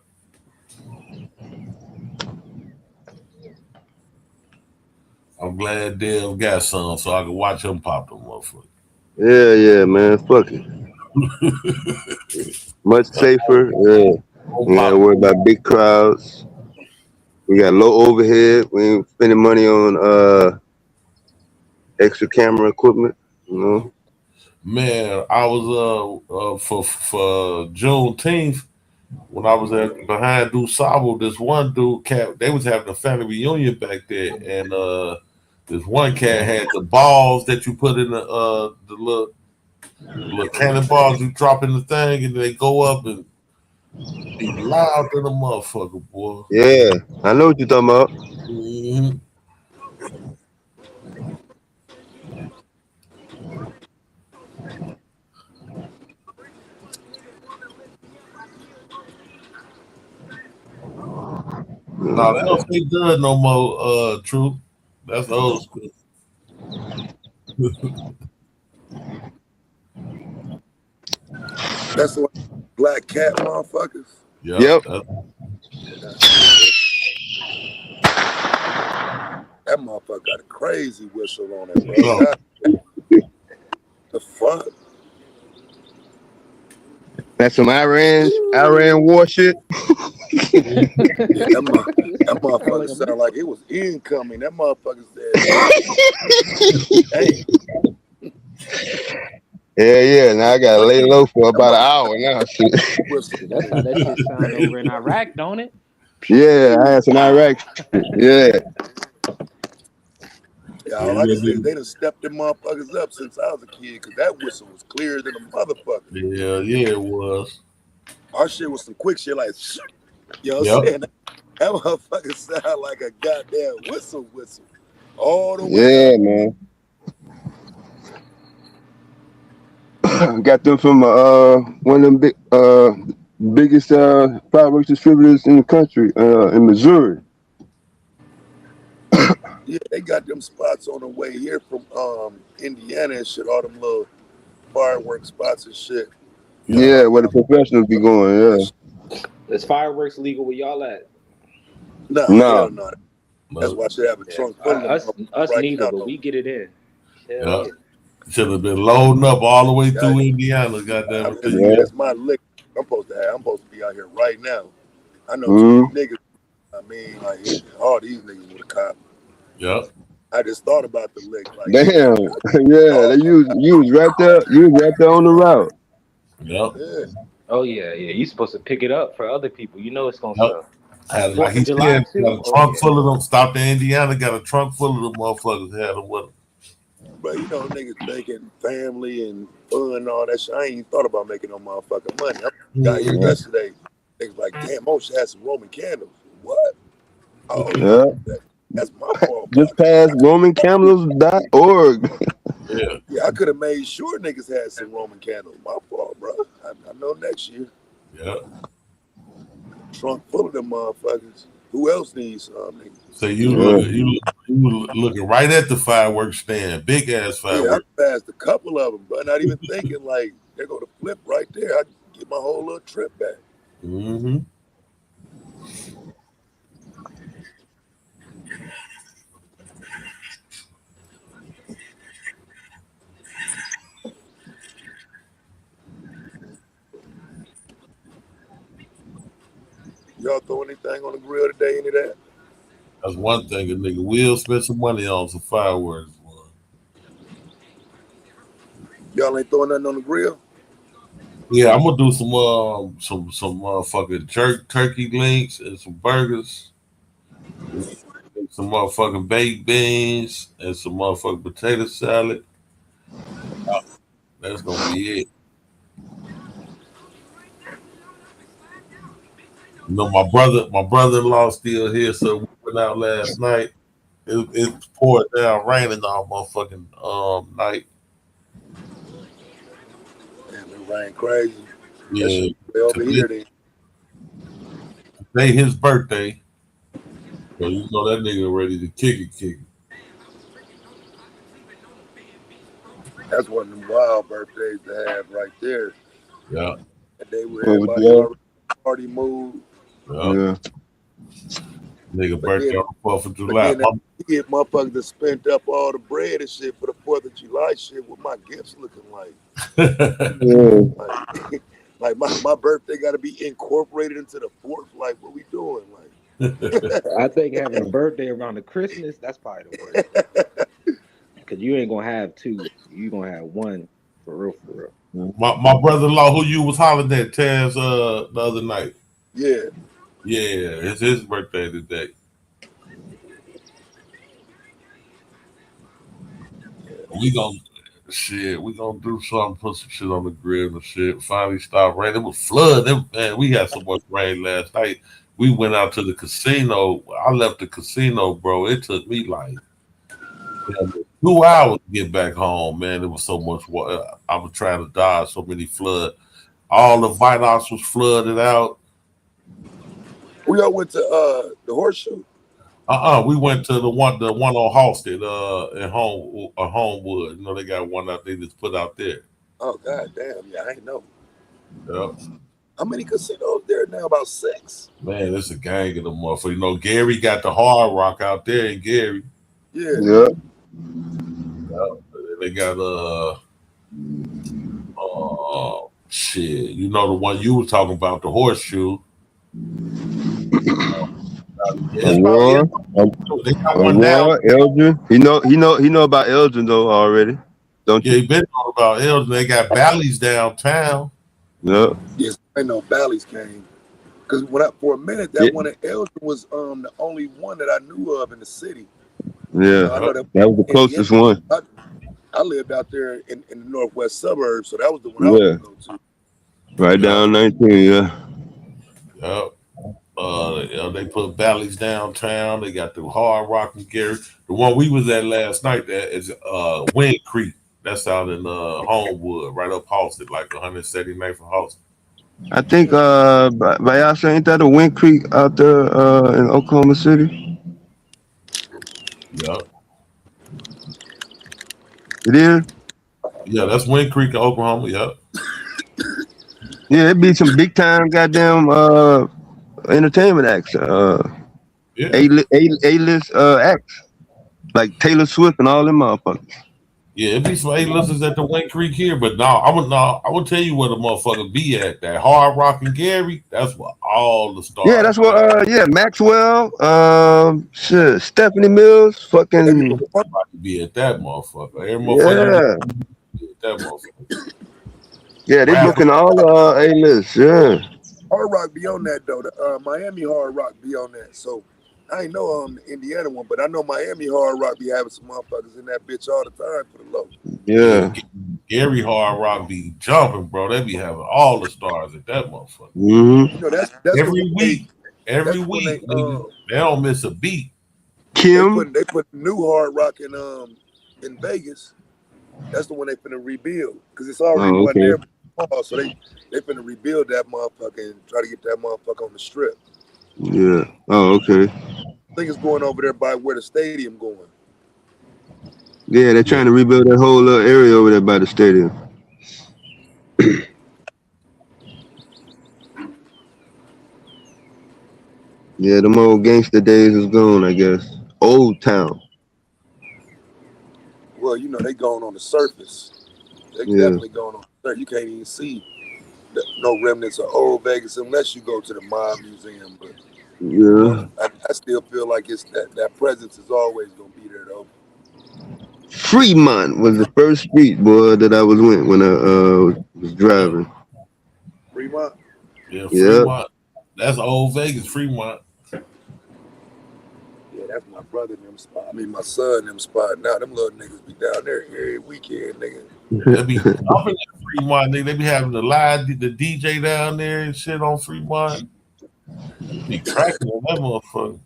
Speaker 19: I'm glad Dale got some so I can watch him pop them motherfuckers.
Speaker 11: Yeah, man. Fuck it. Much safer. Yeah. You gotta worry about big crowds. We got low overhead. We ain't spending money on extra camera equipment. You know.
Speaker 19: Man, I was for Juneteenth when I was at behind DuSable, this one dude cat, they was having a family reunion back there, and this one cat had the balls that you put in the little cannonballs you drop in the thing, and they go up and be loud than a motherfucker, boy.
Speaker 11: Yeah, I know what you're talking about.
Speaker 19: Mhm. No, they don't say good no more, Truth. That's old school.
Speaker 9: That's the black cat motherfuckers.
Speaker 11: Yep.
Speaker 9: That motherfucker got a crazy whistle on it, bro. God, the fuck?
Speaker 11: That's some Iran war shit.
Speaker 9: Yeah, that motherfucker sounded like it was incoming. That motherfucker said, "Hey."
Speaker 11: Yeah. Now I gotta lay low for about an hour now. Shit.
Speaker 14: That's how that shit sound over in Iraq, don't it?
Speaker 11: Yeah, I had some Iraq shit. Yeah.
Speaker 9: Yeah, all I can say is they done stepped them motherfuckers up since I was a kid, because that whistle was clearer than a motherfucker.
Speaker 19: Yeah, it was.
Speaker 9: Our shit was some quick shit like, you know what I'm saying? That motherfucker sound like a goddamn whistle all the way
Speaker 11: Yeah,
Speaker 9: up.
Speaker 11: man. Got them from one of them biggest fireworks distributors in the country, in Missouri.
Speaker 9: Yeah, they got them spots on the way here from Indiana and shit, all them little fireworks spots and shit.
Speaker 11: Yeah, where the professionals be going, yeah.
Speaker 14: Is fireworks legal where y'all at?
Speaker 9: No, hell no. That's why I should have a trunk full of them
Speaker 14: Us
Speaker 9: right
Speaker 14: neither,
Speaker 9: now.
Speaker 14: but we get it in. Hell
Speaker 19: Yeah.
Speaker 14: yeah.
Speaker 19: Should have been loading up all the way through Indiana, goddamn it.
Speaker 9: That's my lick. I'm supposed to be out here right now. I know
Speaker 11: Mhm.
Speaker 9: niggas. I mean, like all these niggas with a cop.
Speaker 19: Yep.
Speaker 9: I just thought about the lick. Like,
Speaker 11: Damn. Yeah, you was right there. You was right there on the route.
Speaker 19: Yep.
Speaker 9: Yeah.
Speaker 14: Oh yeah. You supposed to pick it up for other people. You know it's gonna
Speaker 19: Yep.
Speaker 14: sell.
Speaker 19: Had, like
Speaker 14: 4th
Speaker 19: he
Speaker 14: of July
Speaker 19: said, got
Speaker 14: too.
Speaker 19: a
Speaker 14: Oh
Speaker 19: trunk
Speaker 14: yeah.
Speaker 19: full of them. Stopped in Indiana, got a trunk full of them motherfuckers. Had them with them.
Speaker 9: But you know, niggas thinking family and fun and all that shit. I ain't even thought about making no motherfucking money. I got here yesterday. Niggas like, damn, Mo should have some Roman candles. What? Oh,
Speaker 11: Yeah.
Speaker 9: that's my fault.
Speaker 11: Just past RomanCandles.org.
Speaker 9: Yeah, I could have made sure niggas had some Roman candles. My fault, bro. I know next year.
Speaker 19: Yeah.
Speaker 9: Trunk full of them motherfuckers. Who else needs some, nigga?
Speaker 19: So you looking right at the fireworks stand, big ass
Speaker 9: Yeah, I
Speaker 19: fireworks.
Speaker 9: passed a couple of them, but not even thinking like they're gonna flip right there. I get my whole little trip back.
Speaker 19: Mm-hmm.
Speaker 9: Y'all throw anything on the grill today? Any of that?
Speaker 19: That's one thing a nigga will spend some money on some fireworks.
Speaker 9: Y'all ain't throwing nothing on the grill?
Speaker 19: Yeah, I'm gonna do some motherfucking turkey links and some burgers, and some motherfucking baked beans and some motherfucking potato salad. That's gonna be it. You know, my brother-in-law still here, so we went out last night. It poured down, raining all motherfucking night.
Speaker 9: Damn, it rain crazy.
Speaker 19: Yeah,
Speaker 9: That shit way over here then.
Speaker 19: Today his birthday, so you know that nigga ready to kick it.
Speaker 9: That's one of them wild birthdays to have right there.
Speaker 19: Yeah.
Speaker 9: And they were everybody already party mood.
Speaker 19: Yeah. Nigga birthday on the 4th of July.
Speaker 9: But then that motherfuckers that spent up all the bread and shit for the 4th of July shit. What my gifts looking like? Like my birthday got to be incorporated into the 4th. Like, what we doing? Like,
Speaker 14: I think having a birthday around the Christmas, that's probably the worst. Because you ain't gonna have two. You gonna have one for real, for real.
Speaker 19: My brother-in-law, who you was hollering at, Taz, the other night.
Speaker 9: Yeah.
Speaker 19: Yeah, it's his birthday today. We gonna do something, put some shit on the grill and shit. Finally stopped rain. It was flooding. Man, we had so much rain last night. We went out to the casino. I left the casino, bro. It took me like 2 hours to get back home, man. It was so much water. I was trying to dodge so many floods. All the viaducts was flooded out.
Speaker 9: We all went to the horseshoe.
Speaker 19: We went to the one on Halsted, in Homewood. You know, they got one out there that's put out there.
Speaker 9: Oh god damn, yeah, I ain't know.
Speaker 19: Yep.
Speaker 9: How many casinos there now? About 6.
Speaker 19: Man, it's a gang of them motherfuckers. You know, Gary got the Hard Rock out there in Gary.
Speaker 9: Yeah.
Speaker 11: Yep.
Speaker 19: They got shit. You know the one you were talking about, the Horseshoe.
Speaker 11: Aurora,
Speaker 19: They got one now.
Speaker 11: Elgin. He know about Elgin though already. Don't
Speaker 19: Yeah,
Speaker 11: you?
Speaker 19: he been talking about Elgin. They got Bally's downtown.
Speaker 11: Yep.
Speaker 9: Yes, I know Bally's came. Because for a minute that one at Elgin was the only one that I knew of in the city.
Speaker 11: Yeah,
Speaker 9: I know
Speaker 11: that was the closest one.
Speaker 9: I lived out there in the northwest suburbs, so that was the one I was gonna go to.
Speaker 11: Right down 19, yeah.
Speaker 19: Yep. They put Bally's downtown. They got the Hard Rock and Gary. The one we was at last night, that is Wind Creek. That's out in Homewood, right up Halsted, like 179th from Halsted.
Speaker 11: I think Bayasha, ain't that a Wind Creek out there in Oklahoma City?
Speaker 19: Yep.
Speaker 11: It is?
Speaker 19: Yeah, that's Wind Creek in Oklahoma, yep.
Speaker 11: Yeah, it'd be some big time goddamn entertainment acts.
Speaker 19: Yeah.
Speaker 11: A-list acts. Like Taylor Swift and all them motherfuckers.
Speaker 19: Yeah, it'd be some A-listers at the Wind Creek here, but I would tell you where the motherfucker be at. That Hard Rock and Gary, that's where all the stars.
Speaker 11: Yeah, that's what Maxwell, shit, Stephanie Mills, fucking
Speaker 19: be at that motherfucker. Every
Speaker 11: motherfucker
Speaker 19: be at that motherfucker.
Speaker 11: Yeah, they booking all A-list, yeah.
Speaker 9: Hard Rock be on that though. The Miami Hard Rock be on that. So I ain't know the Indiana one, but I know Miami Hard Rock be having some motherfuckers in that bitch all the time for the low.
Speaker 11: Yeah.
Speaker 19: Gary Hard Rock be jumping, bro. They be having all the stars at that motherfucker.
Speaker 11: Mm-hmm.
Speaker 9: You know, that's
Speaker 19: every week. They don't miss a beat.
Speaker 11: Kim,
Speaker 9: they put new Hard Rock in Vegas. That's the one they finna rebuild because it's already one there. So they finna rebuild that motherfucker and try to get that motherfucker on the strip.
Speaker 11: Yeah. Oh, okay.
Speaker 9: I think it's going over there by where the stadium going.
Speaker 11: Yeah, they're trying to rebuild that whole little area over there by the stadium. Yeah, them old gangster days is gone, I guess. Old Town.
Speaker 9: Well, you know, they going on the surface. They definitely going on the surface. You can't even see no remnants of old Vegas unless you go to the Mob Museum. But
Speaker 11: yeah,
Speaker 9: I still feel like it's that presence is always gonna be there though.
Speaker 11: Fremont was the first street, boy, that I was when I was driving.
Speaker 9: Fremont?
Speaker 19: Yeah, Fremont. That's old Vegas, Fremont.
Speaker 9: Yeah, that's my brother in them spot. I mean, my son in them spot. Now them little niggas be down there every weekend, nigga.
Speaker 19: They be jumping at Fremont, nigga. They be having the DJ down there and shit on Fremont. Be cracking on that motherfucker.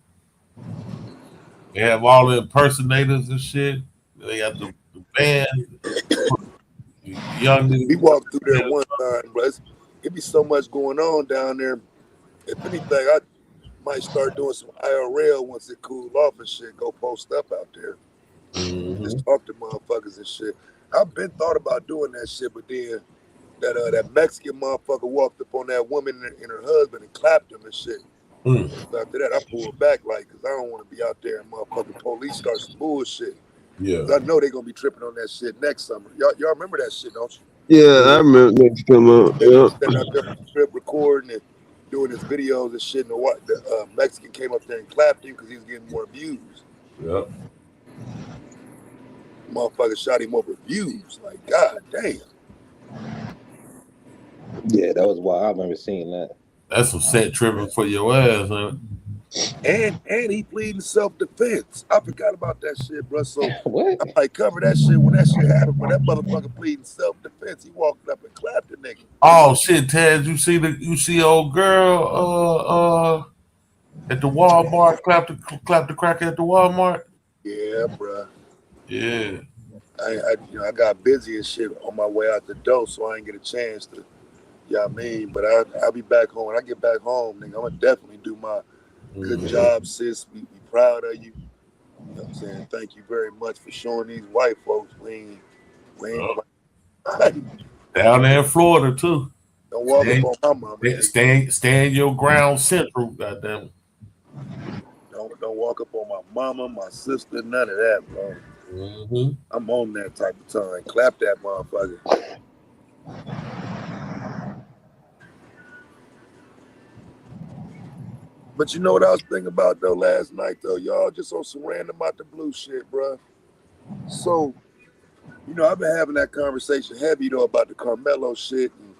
Speaker 19: They have all the impersonators and shit. They got the band. Young niggas.
Speaker 9: We walked through there one time, bro. It be so much going on down there. If anything, I might start doing some IRL once it cool off and shit. Go post up out there. Just talk to motherfuckers and shit. I've been thought about doing that shit, but then that Mexican motherfucker walked up on that woman and her husband and clapped him and shit. So after that, I pulled back because I don't want to be out there and motherfucking police start some bullshit.
Speaker 19: Yeah,
Speaker 9: I know they're gonna be tripping on that shit next summer. Y'all remember that shit, don't you?
Speaker 11: Yeah, I remember next come out.
Speaker 9: They out there on the strip recording and doing his videos and shit, and the Mexican came up there and clapped him because he was getting more views.
Speaker 19: Yep.
Speaker 9: Motherfucker shot him over views. Like, god damn.
Speaker 14: Yeah, that was wild. I remember seeing that.
Speaker 19: That's some set tripping for your ass, huh?
Speaker 9: And he pleading self-defense. I forgot about that shit, bro. So
Speaker 14: what?
Speaker 9: I might cover that shit when that shit happened. But that motherfucker pleading self-defense. He walked up and clapped the nigga.
Speaker 19: Oh shit, Taz, you see old girl at the Walmart clap the crack at the Walmart?
Speaker 9: Yeah, bro.
Speaker 19: Yeah.
Speaker 9: I got busy and shit on my way out the door, so I ain't get a chance to. You know what I mean? But I'll be back home. When I get back home, nigga, I'm gonna definitely do my good job, sis. We proud of you. You know what I'm saying? Thank you very much for showing these white folks we ain't
Speaker 19: Down there in Florida too.
Speaker 9: Don't walk up on my mama.
Speaker 19: Stand your ground central, goddamn.
Speaker 9: Don't walk up on my mama, my sister, none of that, bro. I'm on that type of time. Clap that motherfucker. But you know what I was thinking about though last night though, y'all, just on some random out the blue shit, bro. So, you know, I've been having that conversation heavy though about the Carmelo shit and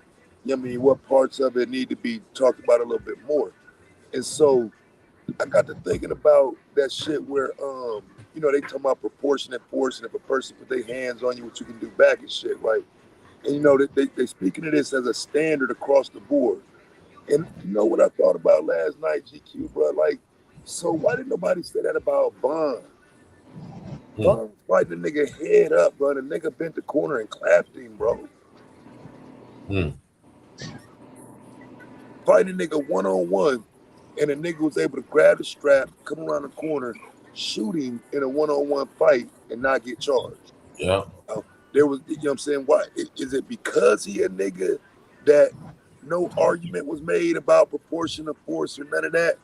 Speaker 9: you know what I mean, what parts of it need to be talked about a little bit more. And so I got to thinking about that shit where you know, they talking about proportionate force and if a person put their hands on you, what you can do back and shit, right? And you know, they speaking of this as a standard across the board. And you know what I thought about last night, GQ, bro? Like, so why didn't nobody say that about Bond? Bond fighting the nigga head up, bro. The nigga bent the corner and clapped him, bro. Fighting a nigga one-on-one, and the nigga was able to grab the strap, come around the corner, shoot him in a one-on-one fight, and not get charged.
Speaker 19: Yeah.
Speaker 9: There was, you know what I'm saying? Why? Is it because he a nigga that no argument was made about proportion of force or none of that?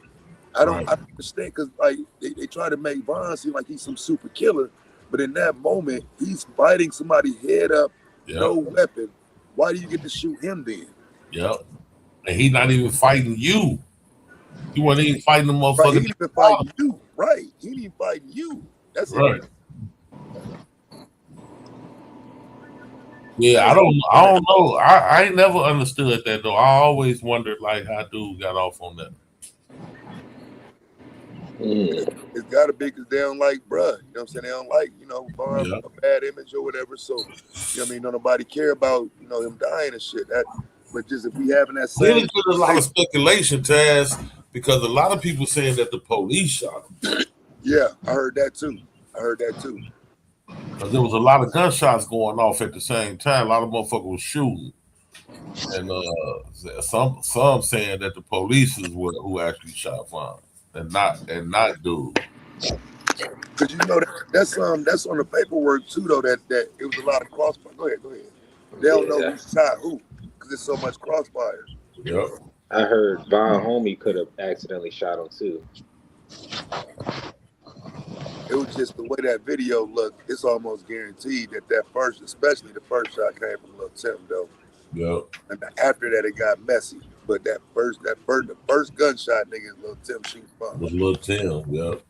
Speaker 9: I don't understand because like they try to make Bond seem like he's some super killer, but in that moment he's fighting somebody head up, no weapon. Why do you get to shoot him then?
Speaker 19: Yep. And he's not even fighting you. He wasn't even fighting the motherfucker.
Speaker 9: Right, he ain't even fighting you. Right. He ain't even fighting you. That's
Speaker 19: right.
Speaker 9: it.
Speaker 19: Yeah, I don't know. I ain't never understood that though. I always wondered like how dude got off on that.
Speaker 9: It's gotta be because they don't like bruh. You know what I'm saying? They don't like, you know, Bond a bad image or whatever. So, you know what I mean? Don't nobody care about, you know, him dying and shit. But just if we having that same
Speaker 19: There's been a lot of speculation, Taz, because a lot of people saying that the police shot him.
Speaker 9: Yeah, I heard that too.
Speaker 19: Because there was a lot of gunshots going off at the same time. A lot of motherfuckers was shooting. And some saying that the police is who actually shot Vaughn and not dude.
Speaker 9: Because you know that's on the paperwork too though, that it was a lot of crossfire. Go ahead. They don't know who shot who because there's so much crossfire.
Speaker 19: Yep.
Speaker 14: I heard Von Homie could have accidentally shot him too.
Speaker 9: It was just the way that video looked. It's almost guaranteed that first, especially the first shot, came from Lil Tim though.
Speaker 19: Yep.
Speaker 9: And after that, it got messy. But the first gunshot, nigga, Lil Tim shooting Bond.
Speaker 19: Was Lil Tim, yep.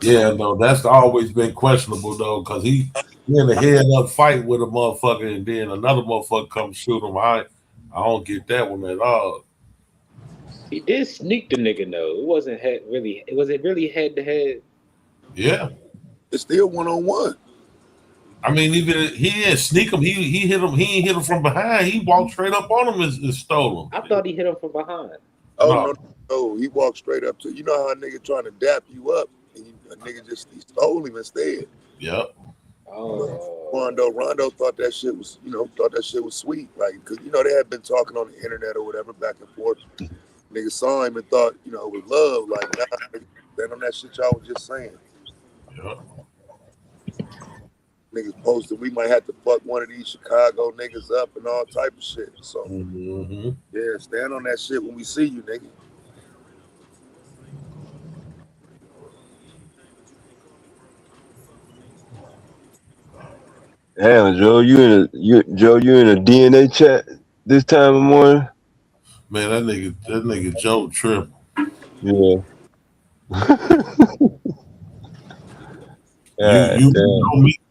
Speaker 19: Yeah, no, that's always been questionable though, because he in a head up fight with a motherfucker, and then another motherfucker come shoot him. I don't get that one at all.
Speaker 14: He did sneak the nigga though. It wasn't really. Was it really head to head?
Speaker 19: Yeah.
Speaker 9: It's still 1-on-1.
Speaker 19: I mean, even he didn't sneak him. He hit him. He ain't hit him from behind. He walked straight up on him and stole him.
Speaker 14: I thought he hit him from behind.
Speaker 9: Oh no, he walked straight up to you. Know how a nigga trying to dap you up, and a nigga just he stole him instead.
Speaker 19: Yep.
Speaker 9: Rondo thought that shit was, sweet, like, cause they had been talking on the internet or whatever back and forth. Niggas saw him and thought, it was love. Like, nah, stand on that shit y'all was just saying.
Speaker 19: Yep.
Speaker 9: Niggas posted we might have to fuck one of these Chicago niggas up and all type of shit. So yeah, stand on that shit when we see you, nigga.
Speaker 11: Damn, Joe, you in a DNA chat? this time of morning.
Speaker 19: Man, that nigga Joe tripping.
Speaker 11: Yeah. God damn.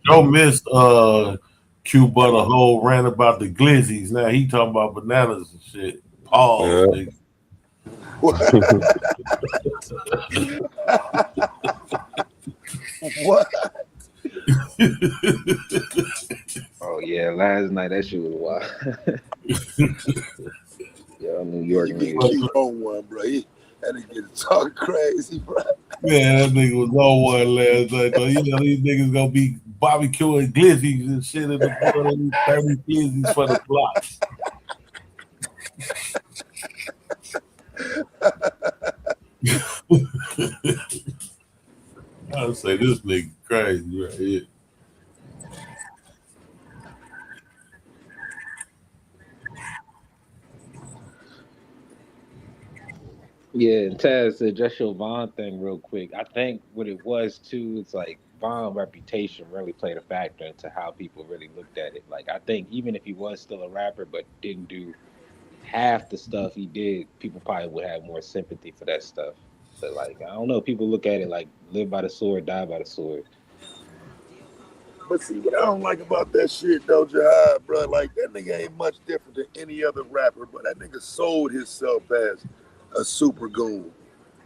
Speaker 19: Joe missed Quebutter whole rant about the glizzies. Now he talking about bananas and shit. Pause,
Speaker 11: Yeah.
Speaker 19: nigga.
Speaker 9: What?
Speaker 14: Oh yeah, last night that shit was wild. Yo, New
Speaker 9: Yeah,
Speaker 14: York
Speaker 9: you get
Speaker 14: niggas.
Speaker 9: Q on one, bro. That nigga get talking crazy, bro.
Speaker 19: Man, that nigga was on one last night. Though. You know these niggas gonna be barbecuing glizzies and shit in the morning. 30 glizzies for the block. I'd say this nigga crazy right here.
Speaker 14: Yeah, and Taz said just your Vaughn thing real quick. I think what it was too, it's like Vaughn reputation really played a factor into how people really looked at it. Like I think even if he was still a rapper but didn't do half the stuff he did, people probably would have more sympathy for that stuff. But like I don't know, people look at it like live by the sword, die by the sword.
Speaker 9: But see, what I don't like about that shit, though, Jihad, bro, like, that nigga ain't much different than any other rapper, but that nigga sold himself as a super goon.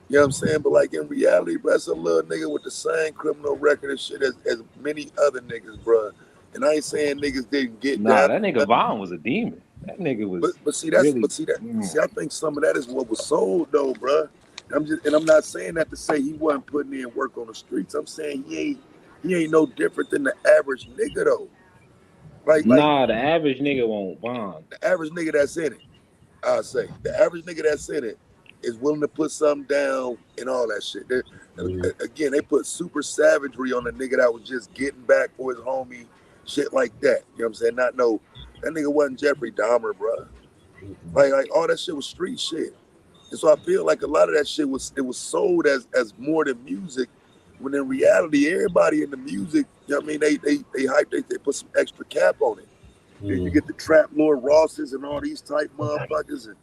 Speaker 9: You know what I'm saying? But, like, in reality, bro, that's a little nigga with the same criminal record and shit as many other niggas, bro. And I ain't saying niggas didn't get
Speaker 14: Nah,
Speaker 9: down.
Speaker 14: that nigga Vaughn was a demon. That nigga was
Speaker 9: But see,
Speaker 14: really
Speaker 9: I think some of that is what was sold, though, bro. I'm not saying that to say he wasn't putting in work on the streets. I'm saying he ain't no different than the average nigga, though. Like
Speaker 14: Nah, the average nigga won't bond.
Speaker 9: the average nigga that's in it, I say the average nigga that's in it is willing to put something down and all that shit. Again, they put super savagery on the nigga that was just getting back for his homie, shit like that. You know what I'm saying? Not no, that nigga wasn't Jeffrey Dahmer, bro. Like all that shit was street shit. And so I feel like a lot of that shit was sold as more than music, when in reality everybody in the music, you know what I mean, they hype, they put some extra cap on it. You get the Trap Lord Rosses and all these type motherfuckers, and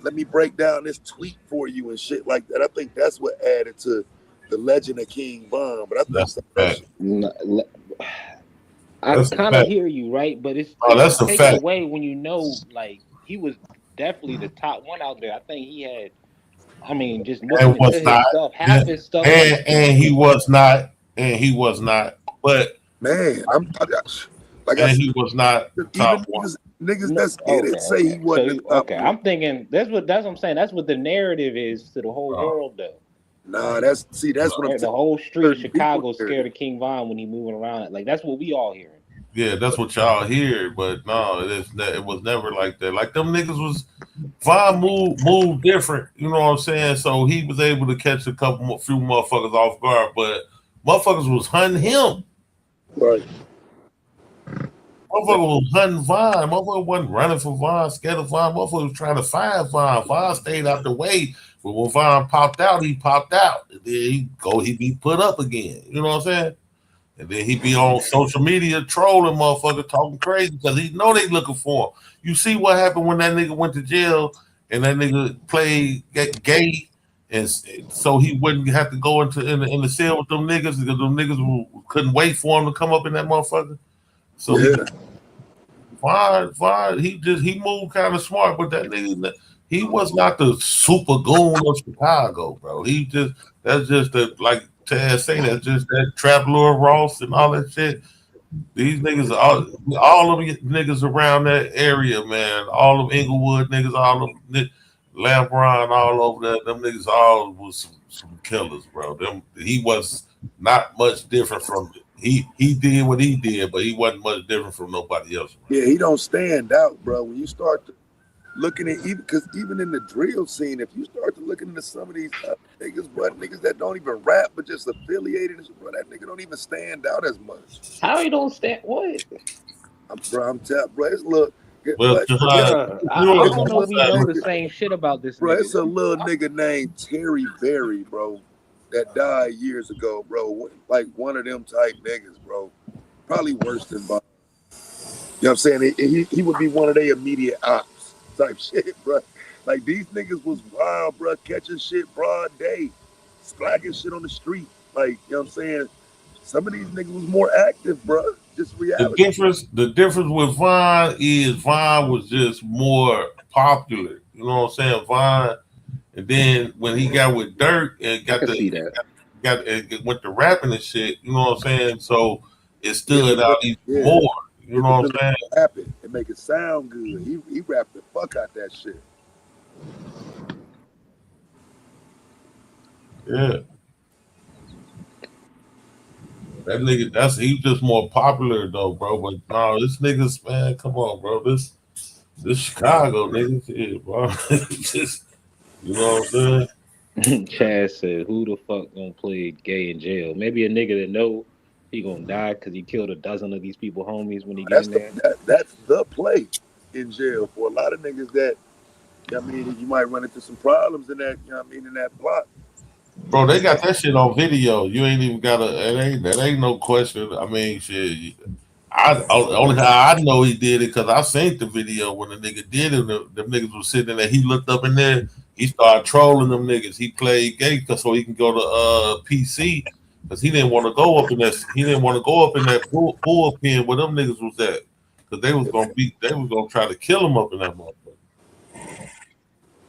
Speaker 9: let me break down this tweet for you and shit like that. I think that's what added to the legend of King Von. But I think
Speaker 19: That's a
Speaker 9: that
Speaker 19: fact.
Speaker 9: shit.
Speaker 14: I
Speaker 19: That's a
Speaker 14: kind of
Speaker 19: fact.
Speaker 14: hear you, right? But it's
Speaker 19: Oh, that's a
Speaker 14: taken
Speaker 19: fact.
Speaker 14: away when you know, like he was definitely the top one out there. I think he had. I mean, just looking
Speaker 19: And
Speaker 14: into
Speaker 19: was
Speaker 14: his
Speaker 19: not.
Speaker 14: stuff, half his stuff was
Speaker 19: And he was not. And he was not. But
Speaker 9: Man, like I
Speaker 19: and
Speaker 9: said,
Speaker 19: he was not the
Speaker 9: even
Speaker 19: top one.
Speaker 9: niggas
Speaker 14: no,
Speaker 9: that's in it say he
Speaker 14: So
Speaker 9: wasn't
Speaker 14: he,
Speaker 9: the top
Speaker 14: okay,
Speaker 9: one.
Speaker 14: I'm thinking that's what I'm saying. That's what the narrative is to the whole world, though.
Speaker 9: Nah,
Speaker 14: Like
Speaker 9: that's what I'm
Speaker 14: the
Speaker 9: saying.
Speaker 14: whole street of
Speaker 9: Certain people
Speaker 14: Chicago
Speaker 9: hear
Speaker 14: scared of King Von when he moving around. Like that's what we all hearing.
Speaker 19: Yeah, that's what y'all hear, but no, it was never like that. Like them niggas was Vine moved different, you know what I'm saying? So he was able to catch few motherfuckers off guard, but motherfuckers was hunting him.
Speaker 9: Right.
Speaker 19: Motherfucker was hunting Vine. Motherfucker wasn't running for Vine, scared of Vine. Motherfucker was trying to find Vine. Vine stayed out the way, but when Vine popped out, he popped out. And then he be put up again. You know what I'm saying? And then he be on social media trolling motherfucker, talking crazy because he know they looking for him. You see what happened when that nigga went to jail and that nigga played gay, and so he wouldn't have to go in the cell with them niggas because them niggas couldn't wait for him to come up in that motherfucker. So he moved kind of smart, but that nigga he was not the super goon of Chicago, bro. That's just like Taz say, that's just that Trap Lord Ross and all that shit. These niggas, all of you niggas around that area, man, all of Inglewood niggas, all of Lambron, all over there, them niggas all was some killers, bro. He was not much different from he did what he did, but he wasn't much different from nobody else.
Speaker 9: Yeah, he don't stand out, bro. When you start looking at even in the drill scene, if you start to looking into some of these niggas, bro, niggas that don't even rap but just affiliated, bro, that nigga don't even stand out as much.
Speaker 14: How he don't stand? What?
Speaker 9: I'm telling, bro. It's look,
Speaker 19: Well,
Speaker 14: I don't know if we know the same shit about this
Speaker 9: bro.
Speaker 14: nigga.
Speaker 9: It's a little nigga named Terry Berry, bro, that died years ago, bro. Like one of them type niggas, bro. Probably worse than Bob. know what I'm saying? He would be one of their immediate ops type shit, bro. Like these niggas was wild, bro, catching shit broad day, splacking shit on the street. Like, you know what I'm saying? Some of these niggas was more active, bro. Just reality.
Speaker 19: The difference with Vine is Vine was just more popular. You know what I'm saying? Vine, and then when he got with Dirk and
Speaker 14: I can see that.
Speaker 19: went to rapping and shit. You know what I'm saying? So it
Speaker 9: His
Speaker 19: stood out even
Speaker 9: yeah,
Speaker 19: more. You
Speaker 9: his
Speaker 19: know what
Speaker 9: ability
Speaker 19: I'm saying?
Speaker 9: to rap it and make it sound good. He rapped the fuck out that shit.
Speaker 19: Yeah. That nigga, he's just more popular though, bro. But no, this niggas, man, come on, bro. This Chicago niggas, yeah, bro. Just, you know what I'm saying?
Speaker 14: Chad said, "Who the fuck gonna play gay in jail? Maybe a nigga that know he gonna die because he killed a dozen of these people homies when he get in there."
Speaker 9: That's the play in jail for a lot of niggas that, I mean, you might run into some problems in that, you know what I mean, in that block.
Speaker 19: Bro, they got that shit on video. You ain't even gotta. That ain't no question. I mean, shit. Only how I know he did it because I seen the video when the nigga did it. Them niggas was sitting there. He looked up in there. He started trolling them niggas. He played gay so he can go to PC because he didn't want to go up in that. He didn't want to go up in that bullpen where them niggas was at because they was gonna beat. They was gonna try to kill him up in that motherfucker.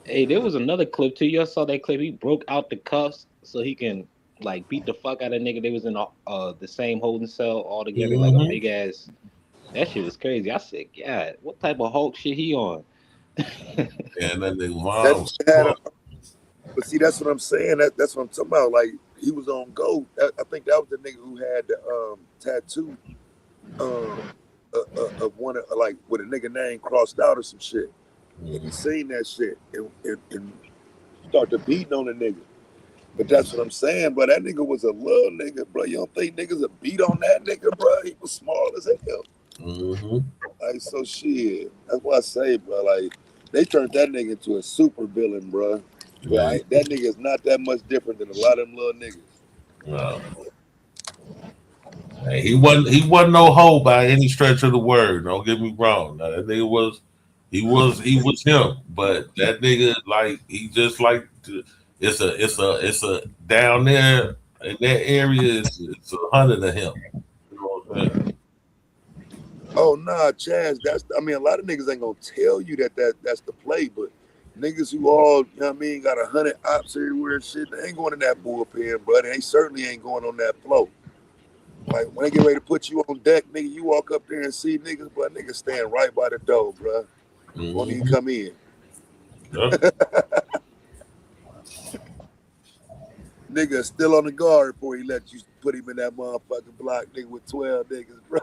Speaker 14: Hey, there was another clip too. Y'all saw that clip? He broke out the cuffs so he can like beat the fuck out of nigga. They was in the same holding cell all together, like a big ass. That shit was crazy. I said, God, what type of Hulk shit he on?
Speaker 19: Yeah, that nigga
Speaker 9: That
Speaker 19: mom.
Speaker 9: had but see, that's what I'm saying. That's what I'm talking about. Like he was on GOAT. I think that was the nigga who had the tattoo of one of, like with a nigga name crossed out or some shit. And he seen that shit and started beating on the nigga. But that's what I'm saying, bro. That nigga was a little nigga, bro. You don't think niggas would beat on that nigga, bro? He was small as hell. Like, so shit. That's why I say, bro, like, they turned that nigga into a super villain, bro. But that nigga is not that much different than a lot of them little niggas.
Speaker 19: No. Hey, he wasn't no hoe by any stretch of the word. Don't get me wrong. Now, that nigga he was him. But that nigga, like, he just like it's a down there in that area. It's 100 of him. You know what I'm saying?
Speaker 9: Oh nah, Chaz, I mean a lot of niggas ain't gonna tell you that's the play, but niggas who all, you know what I mean, got 100 ops everywhere and shit, they ain't going in that bullpen, bro. They certainly ain't going on that float. Like when they get ready to put you on deck, nigga, you walk up there and see niggas, but niggas stand right by the door, bro. Won't even come in. Nigga still on the guard before he let you put him in that motherfucking block, nigga, with 12 niggas, bro.